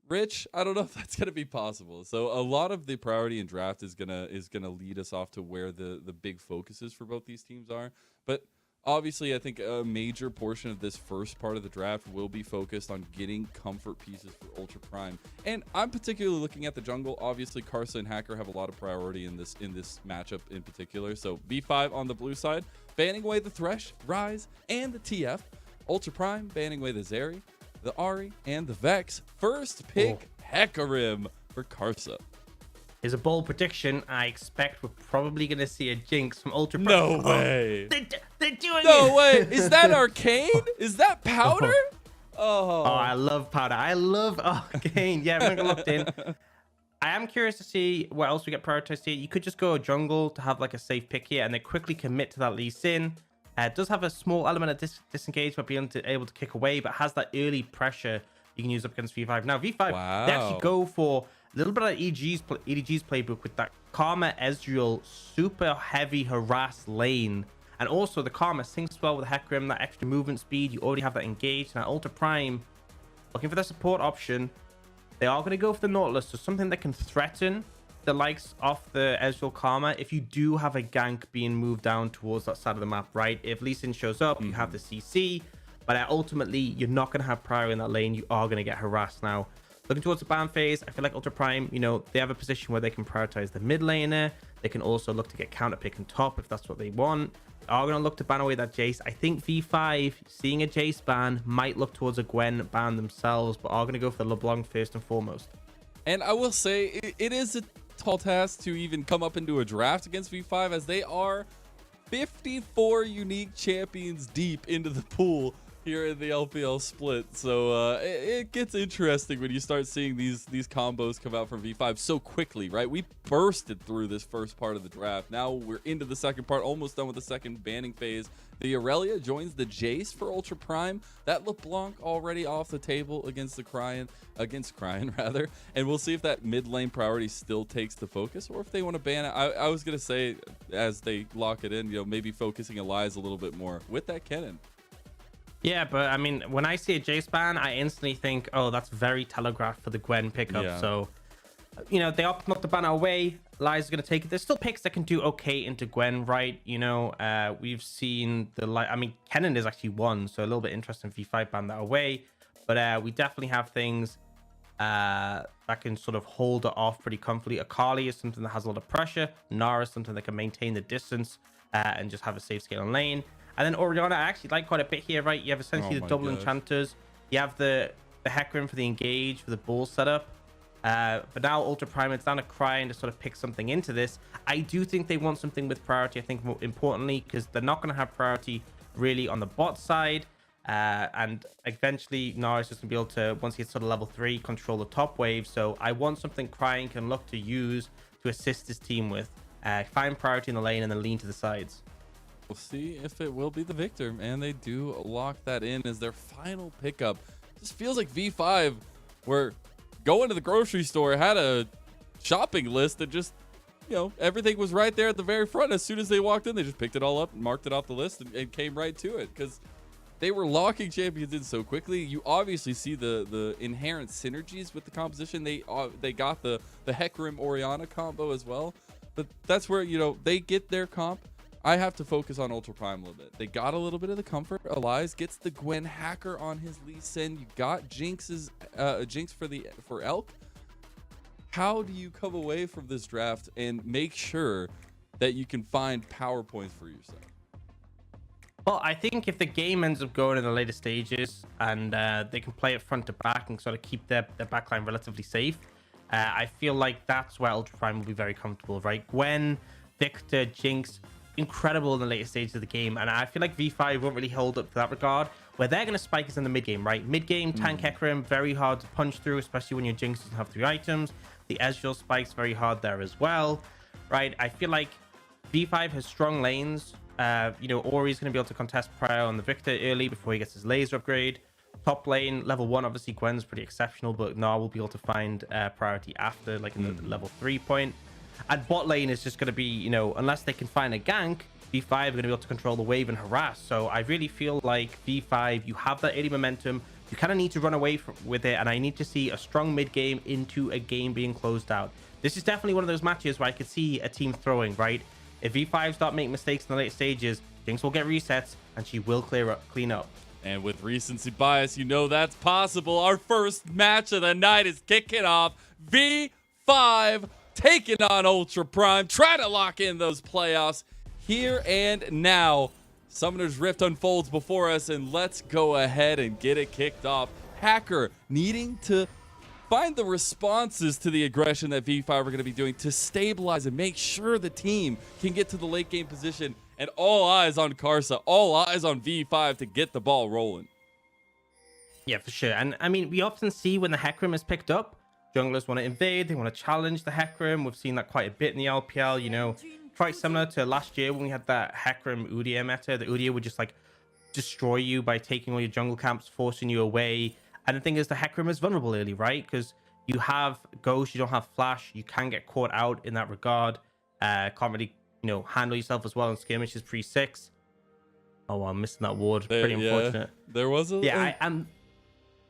Rich, I don't know if that's gonna be possible. So a lot of the priority in draft is gonna lead us off to where the big focuses for both these teams are. But obviously, I think a major portion of this first part of the draft will be focused on getting comfort pieces for Ultra Prime. And I'm particularly looking at the jungle. Obviously, Karsa and Hacker have a lot of priority in this matchup in particular. So V5 on the blue side, banning away the Thresh, Rise, and the TF. Ultra Prime banning away the Zeri, the Ahri, and the Vex. First pick, Hecarim for Karsa. is a bold prediction. I expect we're probably going to see a Jinx from Ultra Prime. No way. They're doing it. No way. Is that Arcane? Is that Powder? Oh, I love Powder. I love Arcane. Yeah, I'm locked in. I am curious to see what else we get prioritized here. You could just go jungle to have like a safe pick here and then quickly commit to that Lee Sin. It does have a small element of disengage, but being able to kick away, but has that early pressure you can use up against V5. Now, V5, they actually go for a little bit of EDG's playbook with that Karma Ezreal super heavy harass lane. And also the Karma syncs well with Hecarim, that extra movement speed. You already have that engaged. Now, Ultra Prime, looking for the support option. They are going to go for the Nautilus, so something that can threaten the likes of the Ezreal Karma if you do have a gank being moved down towards that side of the map, right? If Lee Sin shows up, you have the CC, but ultimately, you're not going to have prior in that lane. You are going to get harassed now. Looking towards the ban phase, I feel like Ultra Prime, you know, they have a position where they can prioritize the mid laner. They can also look to get counter pick and top if that's what they want. They are going to look to ban away that Jace. I think V5, seeing a Jace ban, might look towards a Gwen ban themselves, but are going to go for the LeBlanc first and foremost. And I will say, it is a tall task to even come up into a draft against V5, as they are 54 unique champions deep into the pool here in the LPL split. So it gets interesting when you start seeing these combos come out from V5 so quickly, right? We bursted through this first part of the draft. Now we're into the second part, almost done with the second banning phase. The Aurelia joins the Jace for Ultra Prime. That LeBlanc already off the table against Cryan, rather. And we'll see if that mid lane priority still takes the focus, or if they want to ban it. I was gonna say, as they lock it in, maybe focusing Elias a little bit more with that Kennen. Yeah, but I mean, when I see a Jace ban, I instantly think, oh, that's very telegraphed for the Gwen pickup. Yeah. So, they opt not to ban away. Elias is going to take it. There's still picks that can do okay into Gwen, right? We've seen Kennen is actually one, so a little bit interesting V5 ban that away. But we definitely have things that can sort of hold it off pretty comfortably. Akali is something that has a lot of pressure. Nara is something that can maintain the distance and just have a safe scale in lane. And then Orianna, I actually like quite a bit here, right? You have essentially the double enchanters. You have the Hecarim for the engage, for the ball setup. But now Ultra Prime, it's down to Cryan to sort of pick something into this. I do think they want something with priority, I think more importantly, because they're not going to have priority really on the bot side. And eventually Nara's just going to be able to, once he gets sort of level 3, control the top wave. So I want something Cryan can look to use to assist his team with. Find priority in the lane and then lean to the sides. We'll see if it will be the victor, and they do lock that in as their final pickup. Just feels like V5 were going to the grocery store, had a shopping list that just, everything was right there at the very front. As soon as they walked in, they just picked it all up and marked it off the list and came right to it, because they were locking champions in so quickly. You obviously see the inherent synergies with the composition. They got the Hecarim Orianna combo as well, but that's where they get their comp. I have to focus on Ultra Prime a little bit. They got a little bit of the comfort. Elias gets the Gwen hacker on his Lee Sin. You got Jinx for Elk. How do you come away from this draft and make sure that you can find power points for yourself? Well, I think if the game ends up going in the later stages and they can play it front to back and sort of keep their backline relatively safe, I feel like that's where Ultra Prime will be very comfortable, right? Gwen, Victor, Jinx, incredible in the later stages of the game, and I feel like V5 won't really hold up to that regard. Where they're going to spike is in the mid game, right? Mid game, tank Hecarim, very hard to punch through, especially when your Jinx doesn't have 3 items. The Ezreal spikes very hard there as well, right? I feel like V5 has strong lanes. Ori's going to be able to contest prior on the Victor early before he gets his laser upgrade. Top lane, level 1, obviously Gwen's pretty exceptional, but Gnar will be able to find priority after, like in the level 3 point. And bot lane is just going to be, unless they can find a gank, V5 are going to be able to control the wave and harass. So I really feel like V5, you have that early momentum. You kind of need to run away with it. And I need to see a strong mid game into a game being closed out. This is definitely one of those matches where I could see a team throwing, right? If V5 start making mistakes in the late stages, Jinx will get resets and she will clean up. And with recency bias, that's possible. Our first match of the night is kicking off. V5 taking on Ultra Prime, try to lock in those playoffs here and now. Summoner's Rift unfolds before us, and let's go ahead and get it kicked off. Hacker needing to find the responses to the aggression that V5 are going to be doing to stabilize and make sure the team can get to the late game position. And all eyes on Karsa, all eyes on V5 to get the ball rolling. Yeah, for sure. And I mean, we often see when the Hecarim is picked up, junglers want to invade, they want to challenge the Hecarim. We've seen that quite a bit in the LPL, quite similar to last year when we had that Hecarim Udyr meta. The Udyr would just like destroy you by taking all your jungle camps, forcing you away. And the thing is, the Hecarim is vulnerable early, right? Because you have Ghost, you don't have Flash, you can get caught out in that regard. Can't really, handle yourself as well in skirmishes pre-6. Oh, well, I'm missing that ward. Pretty unfortunate. There was a... Yeah,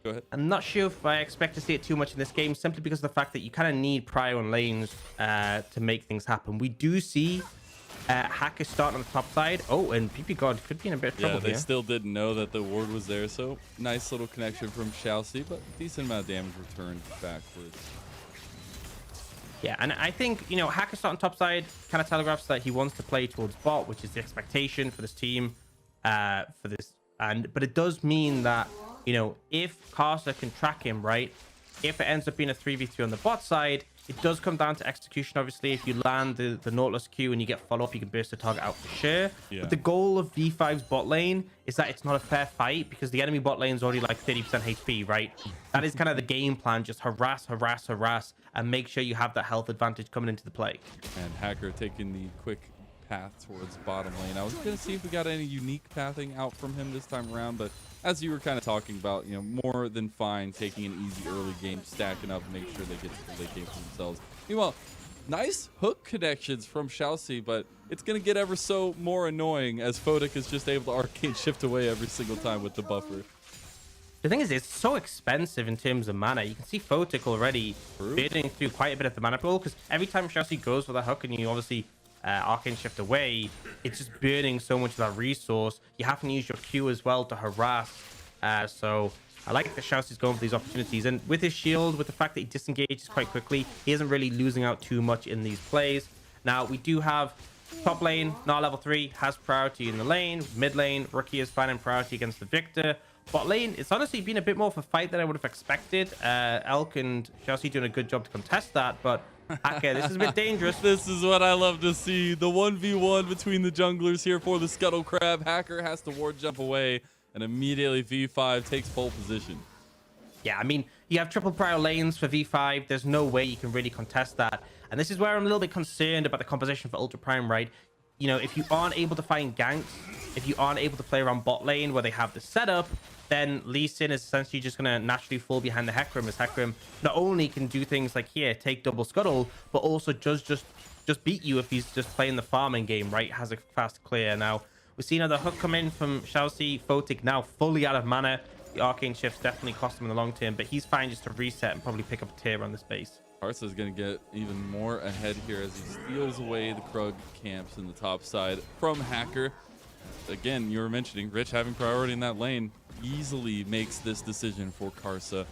Go ahead. I'm not sure if I expect to see it too much in this game, simply because of the fact that you kind of need prior on lanes to make things happen. We do see Hacker starting on the top side. Oh, and PP God could be in a bit of trouble here. Yeah, they here. still didn't know that the ward was there, so nice little connection from Chelsea, but decent amount of damage returned backwards. Yeah, and I think, you know, Hacker starting top side kind of telegraphs that he wants to play towards bot, which is the expectation for this team, for this. But it does mean that, you know, if Karsa can track him, right, if it ends up being a 3v3 on the bot side, it does come down to execution, obviously. If you land the Nautilus Q and you get follow-up, you can burst the target out for sure. Yeah. But the goal of V5's bot lane is that it's not a fair fight because the enemy bot lane is already like 30% HP, right? That is kind of the game plan. Just harass, harass, harass, and make sure you have that health advantage coming into the play. And Hacker taking the quick path towards bottom lane. I was going to see if we got any unique pathing out from him this time around, but as you were kind of talking about, you know, more than fine taking an easy early game, stacking up, make sure they get to the late game for themselves. Meanwhile, nice hook connections from Shalsi, but it's going to get ever so more annoying as Photic is just able to arcane shift away every single time with the buffer. The thing is, it's so expensive in terms of mana. You can see Photic already bidding through quite a bit of the mana pool because every time Shalsi goes for the hook and you obviously arcane shift away, it's just burning so much of that resource. You have to use your Q as well to harass. So I like that Shalsi's going for these opportunities, and with his shield, with the fact that he disengages quite quickly, he isn't really losing out too much in these plays. Now we do have top lane, not level 3, has priority in the lane. Mid lane, Rookie is finding priority against the Victor. Bot lane, it's honestly been a bit more of a fight than I would have expected. Elk and Shalsi doing a good job to contest that, but Hacker, this is a bit dangerous. This is what I love to see. The 1v1 between the junglers here for the Scuttle Crab. Hacker has to ward jump away, and immediately V5 takes pole position. Yeah, I mean, you have triple prior lanes for V5. There's no way you can really contest that. And this is where I'm a little bit concerned about the composition for Ultra Prime, right? You know, if you aren't able to find ganks, if you aren't able to play around bot lane where they have the setup, then Lee Sin is essentially just going to naturally fall behind the Hecarim, as Hecarim not only can do things like here, take double scuttle, but also just beat you if he's just playing the farming game, right? Has a fast clear. Now, we've seen another hook come in from Shalsi. Photic now fully out of mana. The arcane shifts definitely cost him in the long term, but he's fine just to reset and probably pick up a tier on this base. Karsa is going to get even more ahead here as he steals away the Krug camps in the top side from Hacker. Again, you were mentioning Rich having priority in that lane easily makes this decision for Karsa.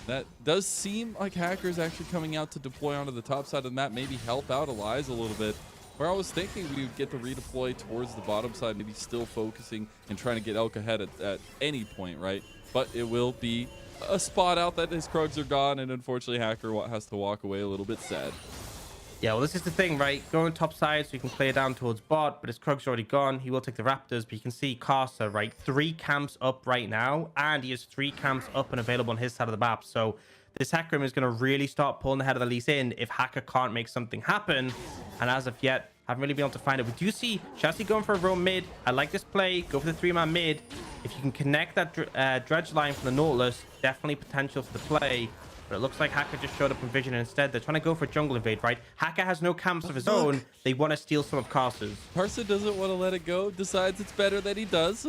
That does seem like Hacker is actually coming out to deploy onto the top side of the map, maybe help out Elias a little bit. Where I was thinking we would get the redeploy towards the bottom side, maybe still focusing and trying to get Elk ahead at any point, right? But it will be a spot out that his Krugs are gone, and unfortunately Hacker has to walk away a little bit sad. Yeah, well, this is the thing, right? Going top side so you can clear down towards bot, but his Krug's already gone. He will take the Raptors, but you can see Karsa, right? 3 camps up right now, and he has 3 camps up and available on his side of the map. So this Hecarim is going to really start pulling the head of the Lee Sin if Hacker can't make something happen. And as of yet, haven't really been able to find it. We do see Shalsi going for a roam mid. I like this play. Go for the 3-man mid. If you can connect that dredge line from the Nautilus, definitely potential for the play. But it looks like Hacker just showed up in vision instead. They're trying to go for a jungle invade, right? Hacker has no camps of his own. They want to steal some of Karsa's. Karsa doesn't want to let it go. Decides it's better that he does.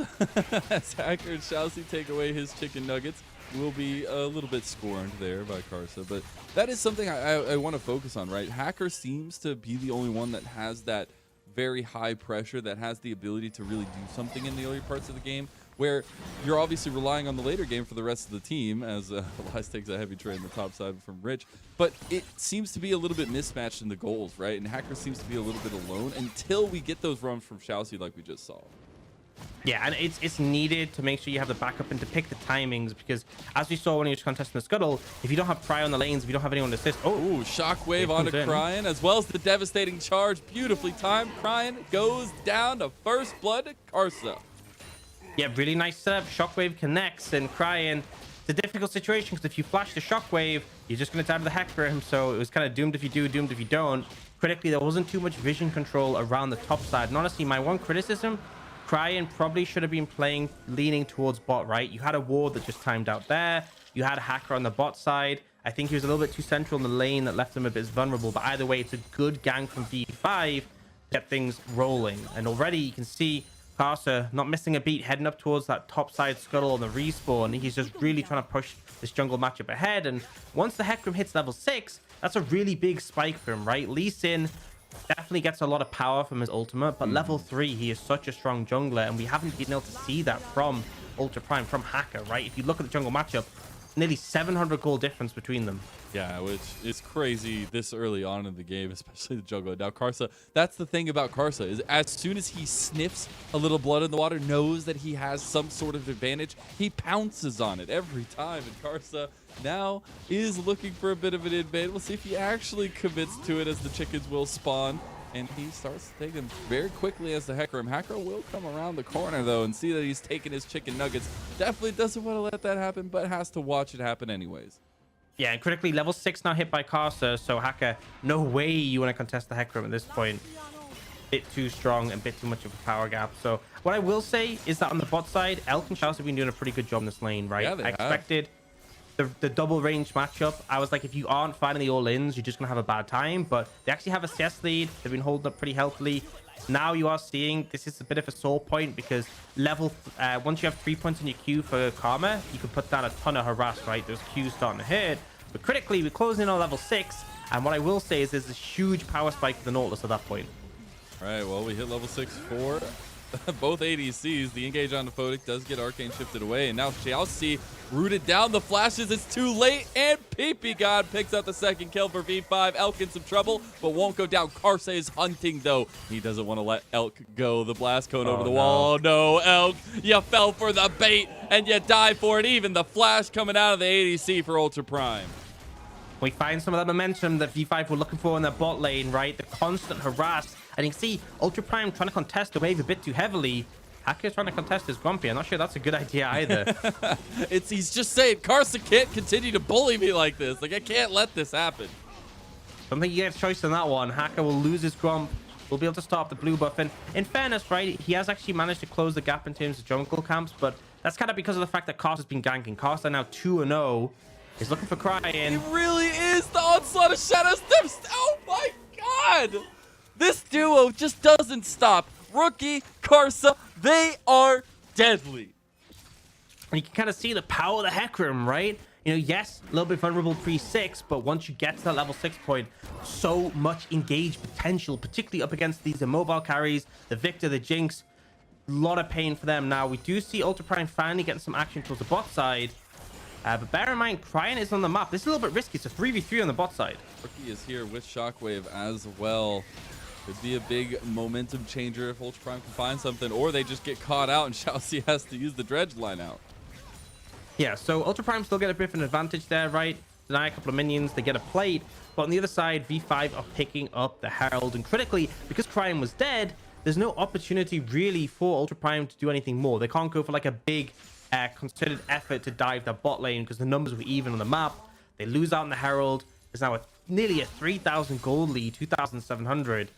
As Hacker and Shalsi take away his chicken nuggets, will be a little bit scorned there by Karsa. But that is something I want to focus on, right? Hacker seems to be the only one that has that very high pressure, that has the ability to really do something in the early parts of the game, where you're obviously relying on the later game for the rest of the team, as Elias takes a heavy trade in the top side from Rich. But it seems to be a little bit mismatched in the goals, right? And Hacker seems to be a little bit alone until we get those runs from Shalsi like we just saw. Yeah, and it's needed to make sure you have the backup and to pick the timings, because as we saw when he was contesting the scuttle, if you don't have Pry on the lanes, if you don't have anyone to assist, ooh, shockwave onto Cryan, as well as the devastating charge, beautifully timed. Cryan goes down to first blood to Karsa. Yeah, really nice setup. Shockwave connects, and Cryan, it's a difficult situation because if you flash the Shockwave, you're just going to die to the Hecarim, so it was kind of doomed if you do, doomed if you don't. Critically, there wasn't too much vision control around the top side. And honestly, my one criticism, Cryan probably should have been leaning towards bot, right? You had a ward that just timed out there. You had a Hacker on the bot side. I think he was a little bit too central in the lane that left him a bit vulnerable. But either way, it's a good gank from V5 to get things rolling. And already you can see Karsa not missing a beat, heading up towards that top side scuttle on the respawn. He's just really trying to push this jungle matchup ahead. And once the Hecarim hits level 6, that's a really big spike for him, right? Lee Sin definitely gets a lot of power from his ultimate, but level 3, he is such a strong jungler, and we haven't been able to see that from Ultra Prime, from Hacker, right? If you look at the jungle matchup, nearly 700 gold difference between them. Yeah, which is crazy this early on in the game, especially the jungler. Now, Karsa, that's the thing about Karsa, is as soon as he sniffs a little blood in the water, knows that he has some sort of advantage, he pounces on it every time. And Karsa now is looking for a bit of an advantage. We'll see if he actually commits to it, as the chickens will spawn. And he starts taking very quickly as the Hecarim. Hecarim will come around the corner, though, and see that he's taking his chicken nuggets. Definitely doesn't want to let that happen, but has to watch it happen anyways. Yeah, and critically, level 6 now hit by Karsa, so Haka, no way you want to contest the Hecarim at this point. Bit too strong and bit too much of a power gap. So what I will say is that on the bot side, Elk and Shouse have been doing a pretty good job in this lane, right? Yeah, they I expected the double range matchup. I was like, if you aren't finding the all-ins, you're just going to have a bad time. But they actually have a CS lead. They've been holding up pretty healthily. Now you are seeing this is a bit of a sore point, because once you have 3 points in your queue for Karma, you can put down a ton of harass, right? Those queues starting to hit. But critically, we're closing in on level 6. And what I will say is there's a huge power spike for the Nautilus at that point. All right, well, we hit level 6 for both ADCs. The engage on the Photic does get Arcane shifted away. And now Xiaoxi rooted down the flashes. It's too late. And PP God picks up the second kill for V5. Elk in some trouble, but won't go down. Karsa is hunting, though. He doesn't want to let Elk go. The blast cone over the wall. No, Elk, you fell for the bait, and you die for it. Even the flash coming out of the ADC for Ultra Prime. We find some of that momentum that V5 were looking for in their bot lane, right? The constant harass. And you can see Ultra Prime trying to contest the wave a bit too heavily. Hacker's trying to contest his Grumpy. I'm not sure that's a good idea either. He's just saying, Karsa can't continue to bully me like this. Like, I can't let this happen. Don't think he gets choice on that one. Hacker will lose his Grump. We'll be able to stop the blue buff. And in fairness, right, he has actually managed to close the gap in terms of jungle camps, but that's kind of because of the fact that Karsa's been ganking. Karsa now 2-0. He's looking for crying. It really is the onslaught of Shadow Steps. Oh my god! This duo just doesn't stop. Rookie, Karsa, they are deadly. And you can kind of see the power of the Hecarim, right? You know, yes, a little bit vulnerable pre-6, but once you get to that level 6 point, so much engaged potential, particularly up against these immobile carries, the Victor, the Jinx. A lot of pain for them now. We do see Ultra Prime finally getting some action towards the bot side. But bear in mind, Cryan is on the map. This is a little bit risky. It's a 3v3 on the bot side. Rookie is here with Shockwave as well. Could be a big momentum changer if Ultra Prime can find something, or they just get caught out and Xiaoxi has to use the dredge line out. Yeah, so Ultra Prime still get a bit of an advantage there, right? Deny a couple of minions, they get a plate. But on the other side, V5 are picking up the Herald. And critically, because Cryan was dead, there's no opportunity really for Ultra Prime to do anything more. They can't go for like a big considered effort to dive their bot lane because the numbers were even on the map. They lose out on the Herald. There's now nearly a 3,000 gold lead, 2,700.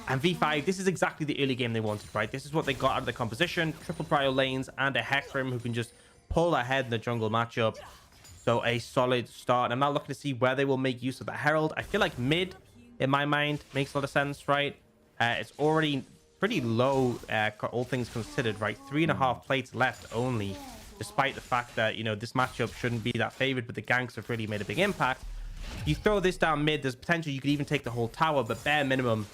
And V5, this is exactly the early game they wanted, right? This is what they got out of the composition. Triple prio lanes and a Hecarim who can just pull ahead in the jungle matchup. So a solid start. I'm now looking to see where they will make use of the Herald. I feel like mid, in my mind, makes a lot of sense, right? It's already pretty low, all things considered, right? 3.5 plates left only, despite the fact that, you know, this matchup shouldn't be that favored, but the ganks have really made a big impact. You throw this down mid, there's potential you could even take the whole tower, but bare minimum,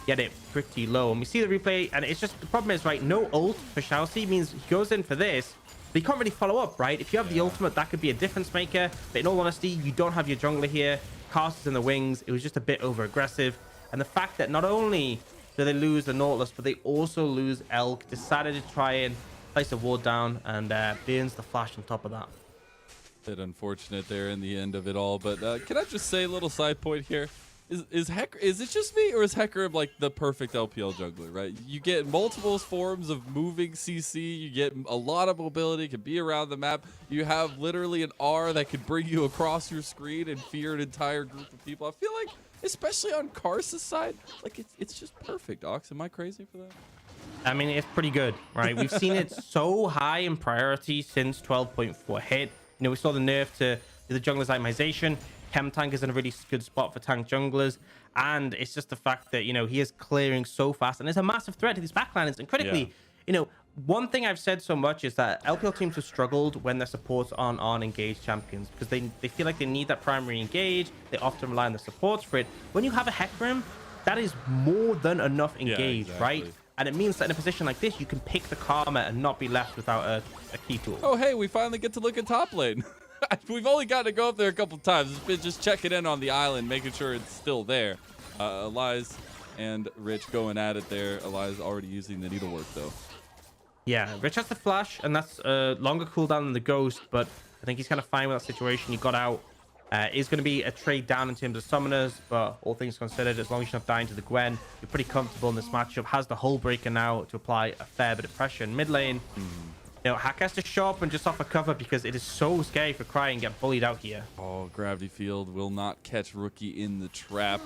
get it pretty low. And we see the replay, and it's just, the problem is, right, no ult for Xiaoxi means he goes in for this, but he can't really follow up, right? If you have the ultimate, that could be a difference maker, but in all honesty, you don't have your jungler here. Cast is in the wings. It was just a bit over aggressive. And the fact that not only do they lose the Nautilus, but they also lose Elk, decided to try and place a ward down, and burns the flash on top of that. Bit unfortunate there in the end of it all, but can I just say a little side point here? Is it just me, or is Hecarim like the perfect LPL jungler, right? You get multiple forms of moving CC, you get a lot of mobility, can be around the map. You have literally an R that could bring you across your screen and fear an entire group of people. I feel like, especially on Karsa's side, like it's just perfect. Ox, am I crazy for that? I mean, it's pretty good, right? We've seen it so high in priority since 12.4 hit. You know, we saw the nerf to the jungler's itemization. Chem Tank is in a really good spot for tank junglers. And it's just the fact that, you know, he is clearing so fast. And it's a massive threat to these backlines. And critically, you know, one thing I've said so much is that LPL teams have struggled when their supports aren't on engaged champions. Because they feel like they need that primary engage. They often rely on the supports for it. When you have a Hecarim, that is more than enough engage, right? And it means that in a position like this, you can pick the Karma and not be left without a key tool. Oh, hey, we finally get to look at top lane. We've only got to go up there a couple times. It's been just checking in on the island, making sure it's still there. Elias and Rich going at it there. Elias already using the needlework, though. Yeah, Rich has the flash, and that's a longer cooldown than the ghost, but I think he's kind of fine with that situation. He got out. Is going to be a trade down in terms of summoners, but all things considered, as long as you're not dying to the Gwen, you're pretty comfortable in this matchup. Has the Hull Breaker now to apply a fair bit of pressure in mid lane. You know, Hack has to show up and just offer cover because it is so scary for Cry and get bullied out here. Oh, Gravity Field will not catch Rookie in the trap.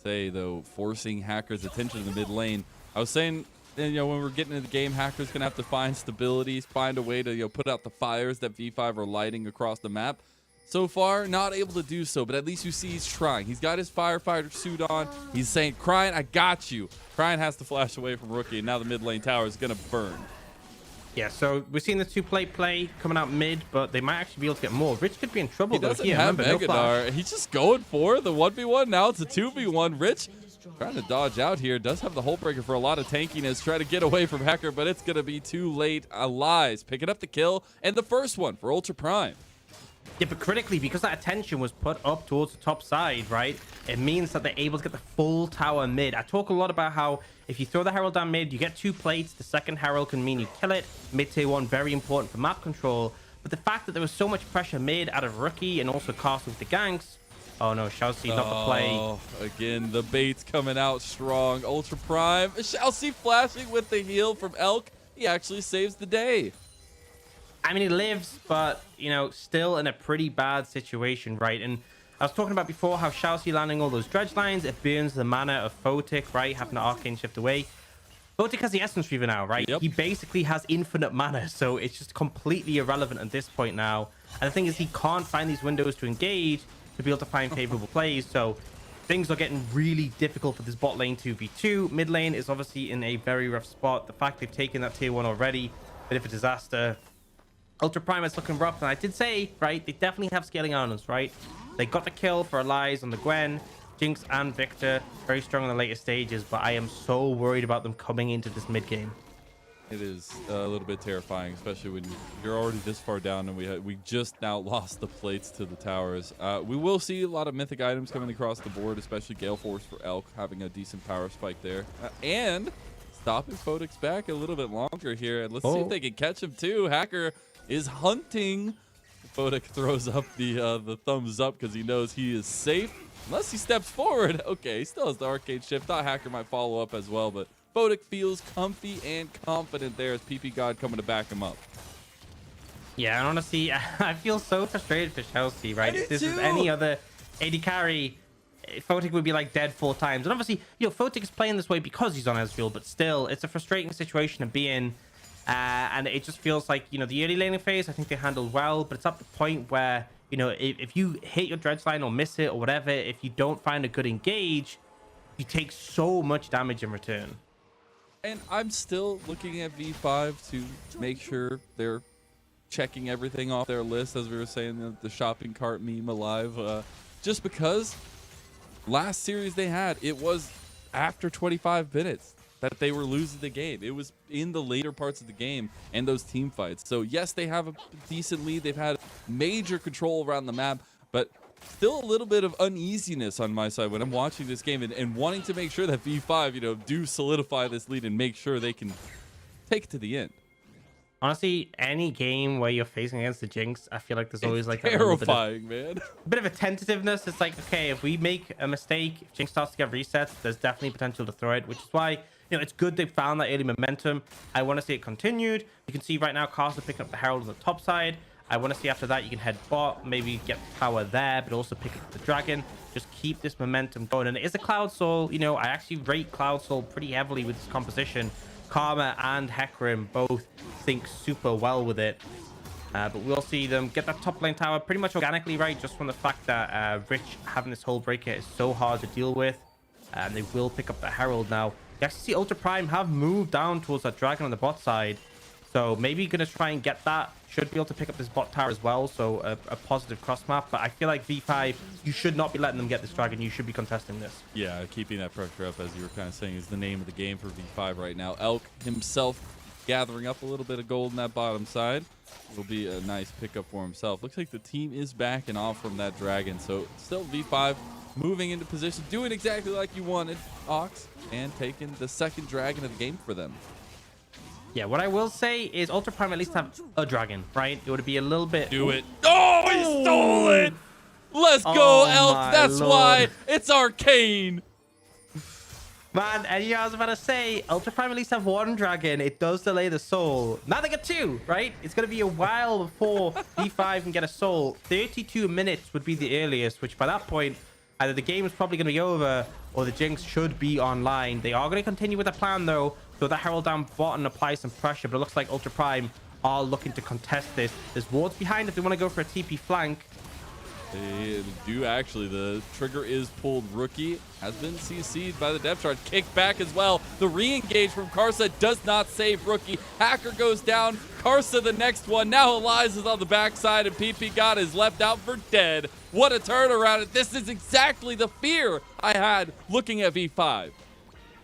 Say, though, forcing Hacker's attention to the mid lane. I was saying, you know, when we're getting into the game, Hacker's going to have to find stability, find a way to, you know, put out the fires that V5 are lighting across the map. So far, not able to do so, but at least you see he's trying. He's got his firefighter suit on. He's saying, Crying, I got you. Crying has to flash away from Rookie, and now the mid lane tower is going to burn. Yeah, so we're seeing the two-play play coming out mid, but they might actually be able to get more. Rich could be in trouble, He though. doesn't Here, have remember, no flash. Megadar. He's just going for the 1v1. Now it's a 2v1. Rich trying to dodge out here. Does have the Hull Breaker for a lot of tankiness. Try to get away from Hacker, but it's going to be too late. Elias picking up the kill, and the first one for Ultra Prime. Yeah, but critically, because that attention was put up towards the top side, right, it means that they're able to get the full tower mid. I talk a lot about how if you throw the Herald down mid, you get 2 plates. The second Herald can mean you kill it. Mid tier 1, very important for map control. But the fact that there was so much pressure mid out of Rookie and also Castle with the ganks. Oh no, Chelsea not the play. Oh, again, the bait's coming out strong. Ultra Prime. Chelsea flashing with the heal from Elk. He actually saves the day. I mean, he lives, but, you know, still in a pretty bad situation, right? And I was talking about before how Chelsea landing all those dredge lines, it burns the mana of Photic, right? Having an arcane shift away. Photic has the Essence Reaver now, right? Yep. He basically has infinite mana, so it's just completely irrelevant at this point now. And the thing is, he can't find these windows to engage to be able to find favorable plays, so things are getting really difficult for this bot lane 2v2. Mid lane is obviously in a very rough spot. The fact they've taken that tier 1 already, bit of a disaster. Ultra Prime is looking rough, and I did say, right, they definitely have scaling elements, right? They got the kill for Elias on the Gwen, Jinx and Victor, very strong in the later stages, but I am so worried about them coming into this mid game. It is a little bit terrifying, especially when you're already this far down and we just now lost the plates to the towers. We will see a lot of mythic items coming across the board, especially Gale Force for Elk, having a decent power spike there. And stopping Photic's back a little bit longer here. And let's see if they can catch him too. Hacker is hunting. Photic throws up the thumbs up because he knows he is safe. Unless he steps forward. Okay, he still has the arcade shift. Thought Hacker might follow up as well, but Photic feels comfy and confident there as PP God coming to back him up. Yeah, and honestly, I feel so frustrated for Chelsea, right? If this is too. any other AD carry, Photic would be like dead 4 times. And obviously, you know, Photic is playing this way because he's on Ezreal, but still, it's a frustrating situation to be in. And it just feels like, you know, the early laning phase, I think they handled well, but it's at the point where, you know, if you hit your dredge line or miss it or whatever, if you don't find a good engage, you take so much damage in return. And I'm still looking at V5 to make sure they're checking everything off their list, as we were saying, the shopping cart meme alive. Just because last series they had, it was after 25 minutes that they were losing the game. It was in the later parts of the game and those team fights. So yes, they have a decent lead. They've had major control around the map, but still a little bit of uneasiness on my side when I'm watching this game and wanting to make sure that V5, you know, do solidify this lead and make sure they can take it to the end. Honestly, any game where you're facing against the Jinx, I feel like there's always like terrifying, man. A bit of a tentativeness. It's like, okay, if we make a mistake, if Jinx starts to get resets, there's definitely potential to throw it, which is why, you know, it's good they found that early momentum. I want to see it continued. You can see right now Castle picking up the Herald on the top side. I want to see after that you can head bot, maybe get power there, but also pick up the dragon. Just keep this momentum going. And it is a Cloud Soul. You know, I actually rate Cloud Soul pretty heavily with this composition. Karma and Hecarim both think super well with it. But we'll see them get that top lane tower pretty much organically, right? Just from the fact that Rich having this Hull Breaker is so hard to deal with. And they will pick up the Herald now. You actually see Ultra Prime have moved down towards that dragon on the bot side. So maybe going to try and get that. Should be able to pick up this bot tower as well. So a positive cross map. But I feel like V5, you should not be letting them get this dragon. You should be contesting this. Yeah, keeping that pressure up, as you were kind of saying, is the name of the game for V5 right now. Elk himself gathering up a little bit of gold in that bottom side. It'll be a nice pickup for himself. Looks like the team is backing off from that dragon. So still V5 moving into position, doing exactly like you wanted, Ox, and taking the second dragon of the game for them. Yeah, what I will say is Ultra Prime at least have a dragon, right? It would be a little bit... Do it. Oh, he stole it. Let's go, Oh, Elk. my That's Lord. why it's arcane. Man, and yeah, I was about to say, Ultra Prime at least have one dragon. It does delay the soul. Now they get two, right? It's going to be a while before V5 can get a soul. 32 minutes would be the earliest, which by that point, either the game is probably going to be over or the Jinx should be online. They are going to continue with the plan, though. Throw the Herald down bot and apply some pressure, but it looks like Ultra Prime are looking to contest this. There's wards behind if they want to go for a TP flank. They do actually. The trigger is pulled. Rookie has been CC'd by the depth charge. Kicked back as well. The re-engage from Karsa does not save Rookie. Hacker goes down. Karsa the next one. Now Elias is on the backside and PP God is left out for dead. What a turnaround. This is exactly the fear I had looking at V5.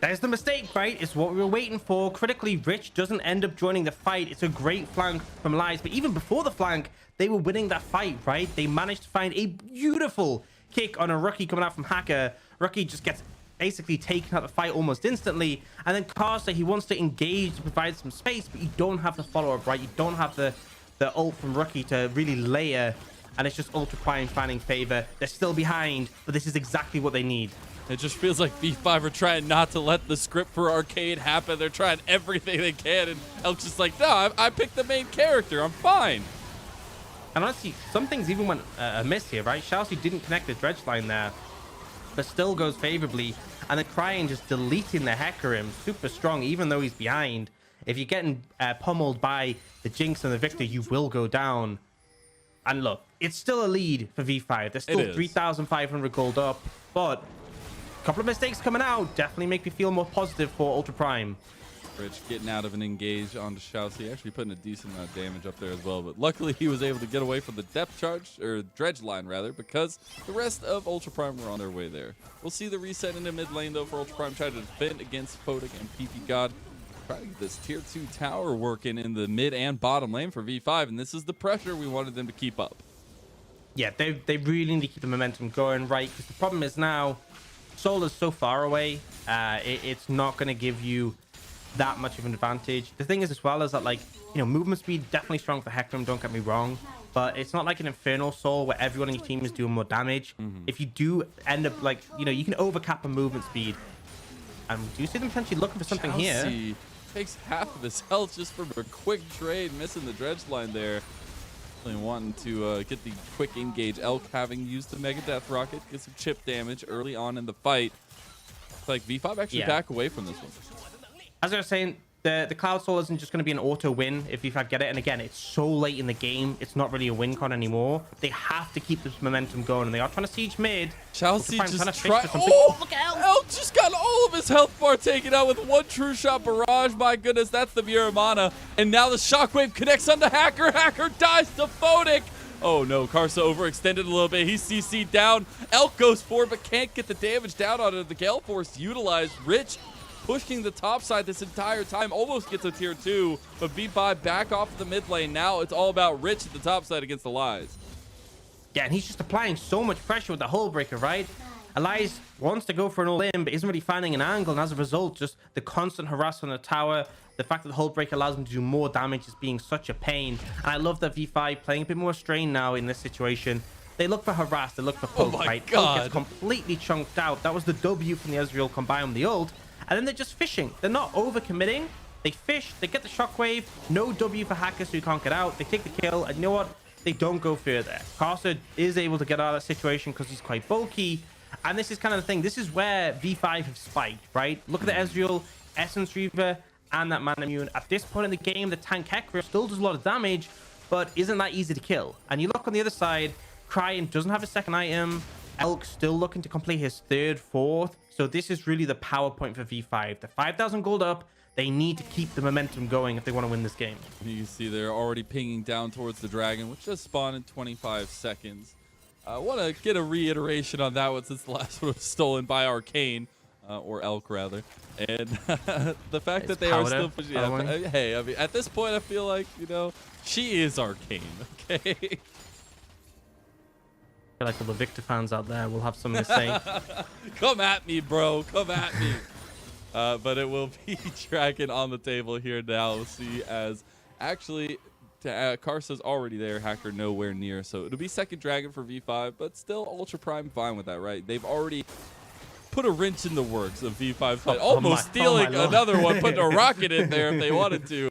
There's the mistake, right? It's what we were waiting for. Critically, Rich doesn't end up joining the fight. It's a great flank from Elias, but even before the flank, they were winning that fight, right? They managed to find a beautiful kick on a Rookie coming out from Hacker. Rookie just gets basically taken out the fight almost instantly. And then Karsa, he wants to engage to provide some space, but you don't have the follow-up, right? You don't have the ult from Rookie to really layer. And it's just Ultra Prime finding favor. They're still behind, but this is exactly what they need. It just feels like V5 are trying not to let the script for Arcade happen. They're trying everything they can, and Elk's just like, no, I picked the main character. I'm fine. And honestly, some things even went amiss here, right? Shalsi didn't connect the dredge line there, but still goes favorably. And then Crying just deleting the Hecarim, super strong, even though he's behind. If you're getting pummeled by the Jinx and the Victor, you will go down. And look, it's still a lead for V5. They're still 3,500 gold up, but a couple of mistakes coming out definitely make me feel more positive for Ultra Prime. Rich getting out of an engage onto Shalsi, actually putting a decent amount of damage up there as well. But luckily, he was able to get away from the depth charge, or dredge line rather, because the rest of Ultra Prime were on their way there. We'll see the reset in the mid lane though for Ultra Prime, trying to defend against Photic and PP God. Trying to get this tier 2 tower working in the mid and bottom lane for V5, and this is the pressure we wanted them to keep up. Yeah, they really need to keep the momentum going, right? Because the problem is now, Soul is so far away, it's not going to give you that much of an advantage. The thing is as well is that, like, you know, movement speed definitely strong for Hecarim, don't get me wrong, but it's not like an Infernal Soul where everyone on your team is doing more damage. If you do end up, like, you know, you can overcap a movement speed. And do you see them potentially looking for something here? Takes half of his health just from a quick trade, missing the dredge line there. Really wanting to get the quick engage. Elk having used the Mega Death Rocket, get some chip damage early on in the fight. It's like V5 actually back away from this one. As I was saying, the Cloud Soul isn't just going to be an auto win if V5 get it. And again, it's so late in the game, it's not really a win con anymore. They have to keep this momentum going, and they are trying to siege mid. Chelsea just tried. Oh, look out! Elk just got all of his health bar taken out with one true shot barrage. My goodness, that's the Muramana. And now the shockwave connects onto Hacker. Hacker dies to Photic. Oh no, Karsa overextended a little bit. He's CC'd down. Elk goes forward, but can't get the damage down onto the Gale Force utilized. Rich pushing the top side this entire time, almost gets a tier 2, but V5 back off the mid lane. Now it's all about Rich at the top side against Elias. Yeah, and he's just applying so much pressure with the Hull Breaker, right? Elias wants to go for an all-in, but isn't really finding an angle, and as a result, just the constant harassment on the tower, the fact that the Hull Breaker allows him to do more damage is being such a pain. And I love that V5 playing a bit more strain now in this situation. They look for harass, they look for poke, right? God. Gets completely chunked out. That was the W from the Ezreal combined with the ult. And then they're just fishing. They're not overcommitting. They fish, they get the shockwave, no W for Hacker, so you can't get out. They take the kill, and you know what? They don't go further. Karsa is able to get out of that situation because he's quite bulky. And this is kind of the thing. This is where V5 have spiked, right? Look at the Ezreal, Essence Reaver, and that Man Immune. At this point in the game, the tank Hecarim still does a lot of damage, but isn't that easy to kill. And you look on the other side, Crying doesn't have a second item. Elk still looking to complete his third, fourth. So this is really the power point for V5. The 5,000 gold up. They need to keep the momentum going if they want to win this game. You can see they're already pinging down towards the dragon, which just spawned in 25 seconds. I want to get a reiteration on that one since the last one was stolen by Arcane. or elk rather. And the fact It's that they are powder, still pushing. Yeah, probably. hey, I mean, at this point, I feel like, you know, she is arcane. Okay. I feel like all the Victor fans out there will have something to say. Come at me, bro. Come at me. But it will be Dragon on the table here now. We'll see as actually Karsa's already there. Hacker nowhere near. So it'll be second Dragon for V5, but still Ultra Prime fine with that, right? They've already put a wrench in the works of V5 play, almost stealing another one, putting a rocket in there if they wanted to.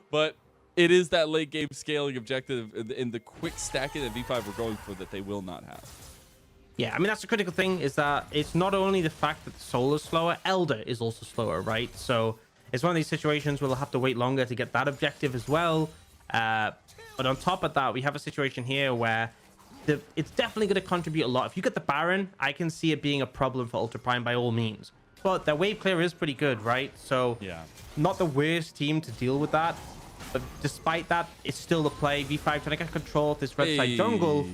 But it is that late game scaling objective in the quick stacking that V5 were going for that they will not have. Yeah, I mean, that's the critical thing, is that it's not only the fact that the Soul is slower, Elder is also slower, right? So it's one of these situations where they'll have to wait longer to get that objective as well. But on top of that, we have a situation here where it's definitely going to contribute a lot. If you get the Baron, I can see it being a problem for Ultra Prime by all means. But their wave clear is pretty good, right? So yeah, not the worst team to deal with that. But despite that, it's still the play. V5 trying to get control of this red side jungle.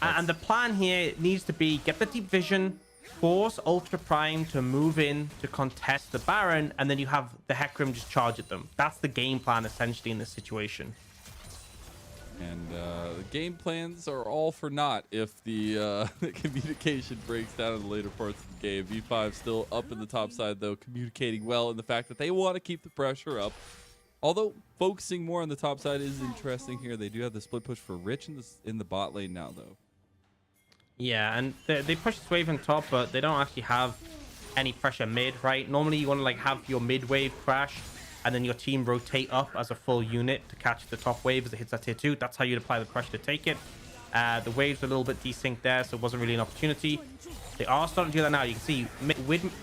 And the plan here needs to be get the deep vision, force Ultra Prime to move in to contest the Baron, and then you have the Hecarim just charge at them. That's the game plan essentially in this situation. And the game plans are all for naught if the communication breaks down in the later parts of the game. V5 still up in the top side, though, communicating well in the fact that they want to keep the pressure up. Although focusing more on the top side is interesting here. They do have the split push for Rich in the bot lane now, though. Yeah, and they push this wave on top, but they don't actually have any pressure mid, right? Normally, you want to like have your mid wave crash, and then your team rotate up as a full unit to catch the top wave as it hits that tier 2. That's how you'd apply the pressure to take it. The waves are a little bit desynced there, so it wasn't really an opportunity. They are starting to do that now. You can see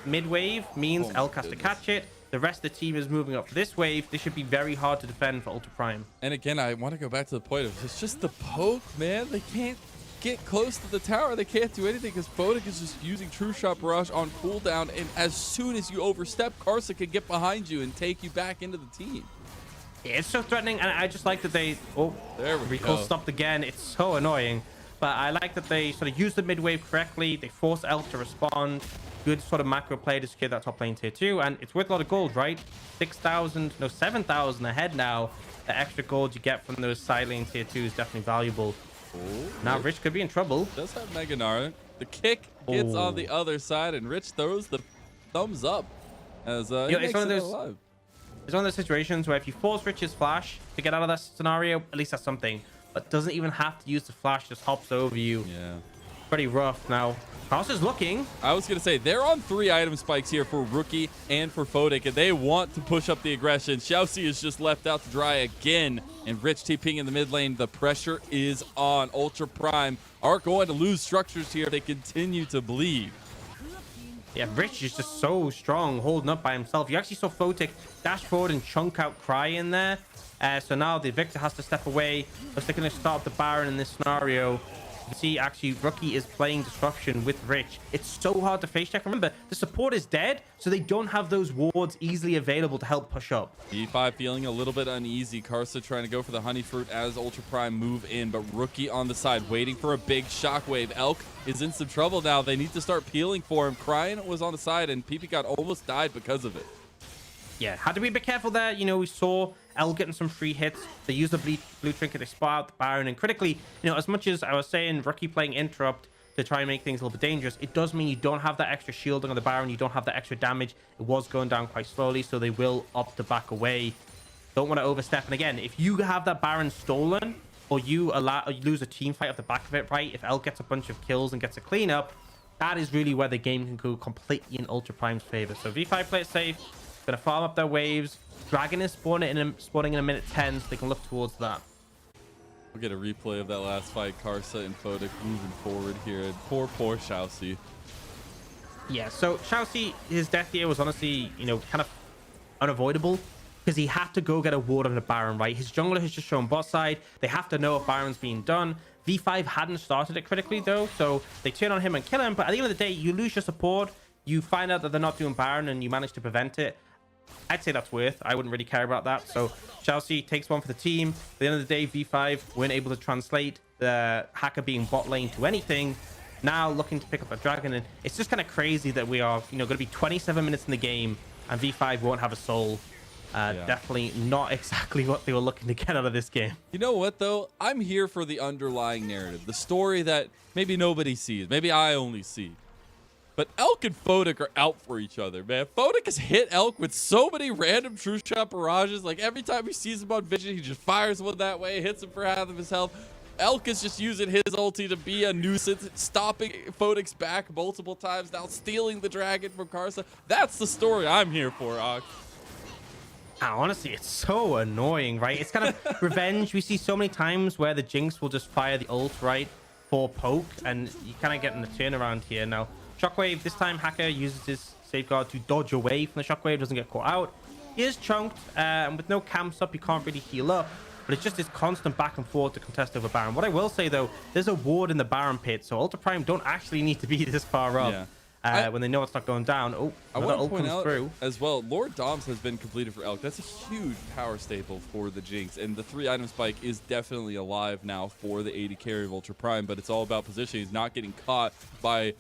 mid wave means Elk has to catch it. The rest of the team is moving up for this wave. This should be very hard to defend for Ultra Prime. And again, I want to go back to the point of it's just the poke, man. They can't get close to the tower. They can't do anything because Photic is just using True Shot Barrage on cooldown, and as soon as you overstep, Karsa can get behind you and take you back into the team. Yeah, it's so threatening, and I just like that they... Oh, there we recall go. Stopped again. It's so annoying. But I like that they sort of use the mid wave correctly. They force Elk to respond. Good sort of macro play to secure that top lane tier 2, and it's worth a lot of gold, right? 6,000, no, 7,000 ahead now. The extra gold you get from those side lane tier 2 is definitely valuable. Now Rich could be in trouble. Does have Mega Gnar. The kick gets on the other side, and Rich throws the thumbs up as he makes it's one of it those. alive. It's one of those situations where if you force Rich's flash to get out of that scenario, at least that's something. But doesn't even have to use the flash; just hops over you. Yeah. Pretty rough now. House is looking. I was going to say, they're on 3 item spikes here for Rookie and for Photic, and they want to push up the aggression. Xiaoxi is just left out to dry again, and Rich TPing in the mid lane. The pressure is on. Ultra Prime are going to lose structures here if they continue to bleed. Yeah, Rich is just so strong, holding up by himself. You actually saw Photic dash forward and chunk out Cry in there. So now the Victor has to step away. Looks like they're going to start the Baron in this scenario. You see, actually, Rookie is playing Disruption with Rich. It's so hard to face check. Remember, the support is dead, so they don't have those wards easily available to help push up. V5 feeling a little bit uneasy. Karsa trying to go for the Honey Fruit as Ultra Prime move in, but Rookie on the side waiting for a big shockwave. Elk is in some trouble now. They need to start peeling for him. Crying was on the side, and PP got almost died because of it. Yeah, had to be a bit careful there. You know, we saw L getting some free hits. They used the blue trinket, they spot out the Baron, and critically, you know, as much as I was saying Rookie playing Interrupt to try and make things a little bit dangerous, it does mean you don't have that extra shielding on the Baron, you don't have that extra damage. It was going down quite slowly, so they will opt to back away. Don't want to overstep. And again, if you have that Baron stolen, or you lose a team fight off the back of it, right? If L gets a bunch of kills and gets a cleanup, that is really where the game can go completely in Ultra Prime's favor. So V5 play it safe. Gonna farm up their waves. Dragon is spawning in a minute 10, so they can look towards that. We'll get a replay of that last fight. Karsa and Photic moving forward here. And poor Xiaoxi. Yeah, so Xiaoxi, his death here was honestly, you know, kind of unavoidable because he had to go get a ward on the Baron, right? His jungler has just shown bot side. They have to know if Baron's being done. V5 hadn't started it critically though, so they turn on him and kill him. But at the end of the day, you lose your support. You find out that they're not doing Baron and you manage to prevent it. I'd say that's worth. I wouldn't really care about that. So Xiaoxi takes one for the team. At the end of the day, V5 weren't able to translate the Hacker being bot lane to anything. now looking to pick up a dragon. And it's just kind of crazy that we are, going to be 27 minutes in the game and V5 won't have a soul. Definitely not exactly what they were looking to get out of this game. You know what, though? I'm here for the underlying narrative, the story that maybe nobody sees, maybe I only see. But Elk and Photic are out for each other, man. Photic has hit Elk with so many random true shot barrages. Like, every time he sees him on vision, he just fires one that way, hits him for half of his health. Elk is just using his ulti to be a nuisance, stopping Photic's back multiple times, now stealing the dragon from Karsa. That's the story I'm here for, Ox. Honestly, it's so annoying, right? It's kind of revenge. We see so many times where the Jinx will just fire the ult, right, for poke, and you kind of get in the turnaround here. Now, Shockwave, this time Hacker uses his safeguard to dodge away from the Shockwave, doesn't get caught out. He is chunked, and with no camps up, you can't really heal up, but it's just this constant back and forth to contest over Baron. What I will say, though, there's a ward in the Baron pit, so Ultra Prime don't actually need to be this far up. Yeah. When they know it's not going down. Oh, I want to point comes out through as well, Lord Doms has been completed for Elk. That's a huge power staple for the Jinx, and the 3-item spike is definitely alive now for the 80 carry of Ultra Prime, but it's all about positioning. He's not getting caught by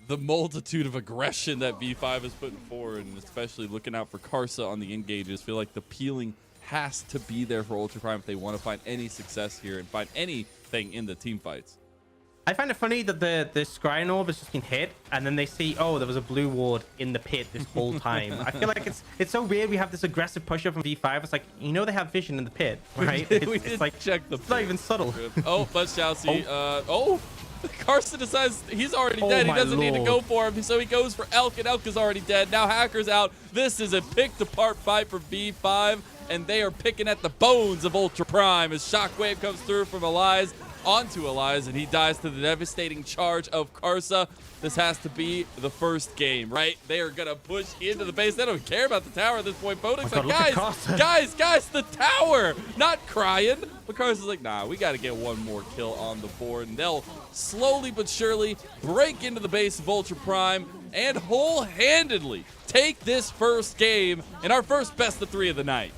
the multitude of aggression that V5 is putting forward, and especially looking out for Karsa on the engages. Feel like the peeling has to be there for Ultra Prime if they want to find any success here and find anything in the team fights. I find it funny that the Scrying Orb has just been hit, and then they see, oh, there was a blue ward in the pit this whole time. I feel like it's so weird. We have this aggressive push-up from V5. It's like, they have vision in the pit, right? It's like, check the it's not even subtle. Oh, but Chelsea, Carson decides he's already dead. He doesn't need to go for him, so he goes for Elk, and Elk is already dead. Now Hacker's out. This is a picked-apart fight for V5, and they are picking at the bones of Ultra Prime as Shockwave comes through from Elias onto Elias, and he dies to the devastating charge of Karsa. This has to be the first game, right? They are going to push into the base. They don't care about the tower at this point. Photic's like, guys, the tower! Not crying. But Karsa's like, nah, we got to get one more kill on the board. And they'll slowly but surely break into the base of Ultra Prime and whole-handedly take this first game in our first best of 3 of the night.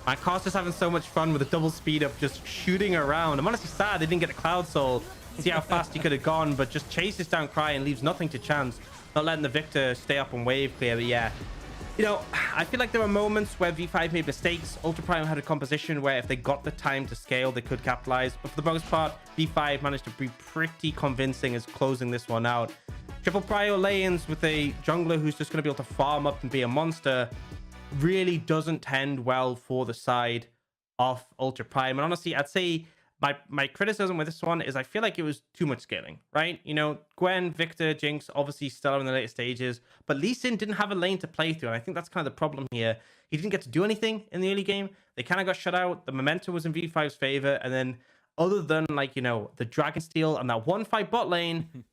My Costa's having so much fun with a double speed up, just shooting around. I'm honestly sad they didn't get a Cloud Soul. See how fast he could have gone, but just chases down Cry and leaves nothing to chance. Not letting the Victor stay up and wave clear. But yeah, I feel like there were moments where V5 made mistakes. Ultra Prime had a composition where if they got the time to scale, they could capitalize. But for the most part, V5 managed to be pretty convincing as closing this one out. Triple prio lay-ins with a jungler who's just going to be able to farm up and be a monster really doesn't tend well for the side of Ultra Prime. And honestly, I'd say my criticism with this one is I feel like it was too much scaling, right? Gwen, Victor, Jinx, obviously still in the later stages, but Lee Sin didn't have a lane to play through, and I think that's kind of the problem here. He didn't get to do anything in the early game. They kind of got shut out. The momentum was in V5's favor, and then other than the Dragon Steel and that 1-5 bot lane,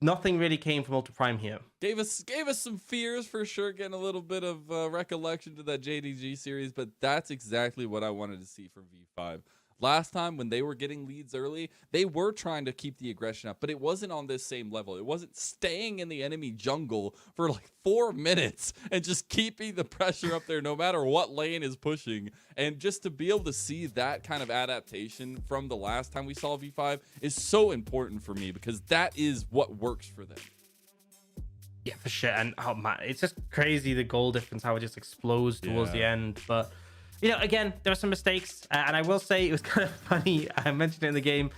nothing really came from Ultra Prime here. Gave us some fears for sure, getting a little bit of recollection to that JDG series, but that's exactly what I wanted to see from V5. Last time when they were getting leads early, they were trying to keep the aggression up, but it wasn't on this same level. It wasn't staying in the enemy jungle for like 4 minutes and just keeping the pressure up there no matter what lane is pushing. And just to be able to see that kind of adaptation from the last time we saw V5 is so important for me because that is what works for them. Yeah, for sure. And oh man, it's just crazy the goal difference, how it just explodes towards the end. But again, there were some mistakes, and I will say it was kind of funny. I mentioned it in the game.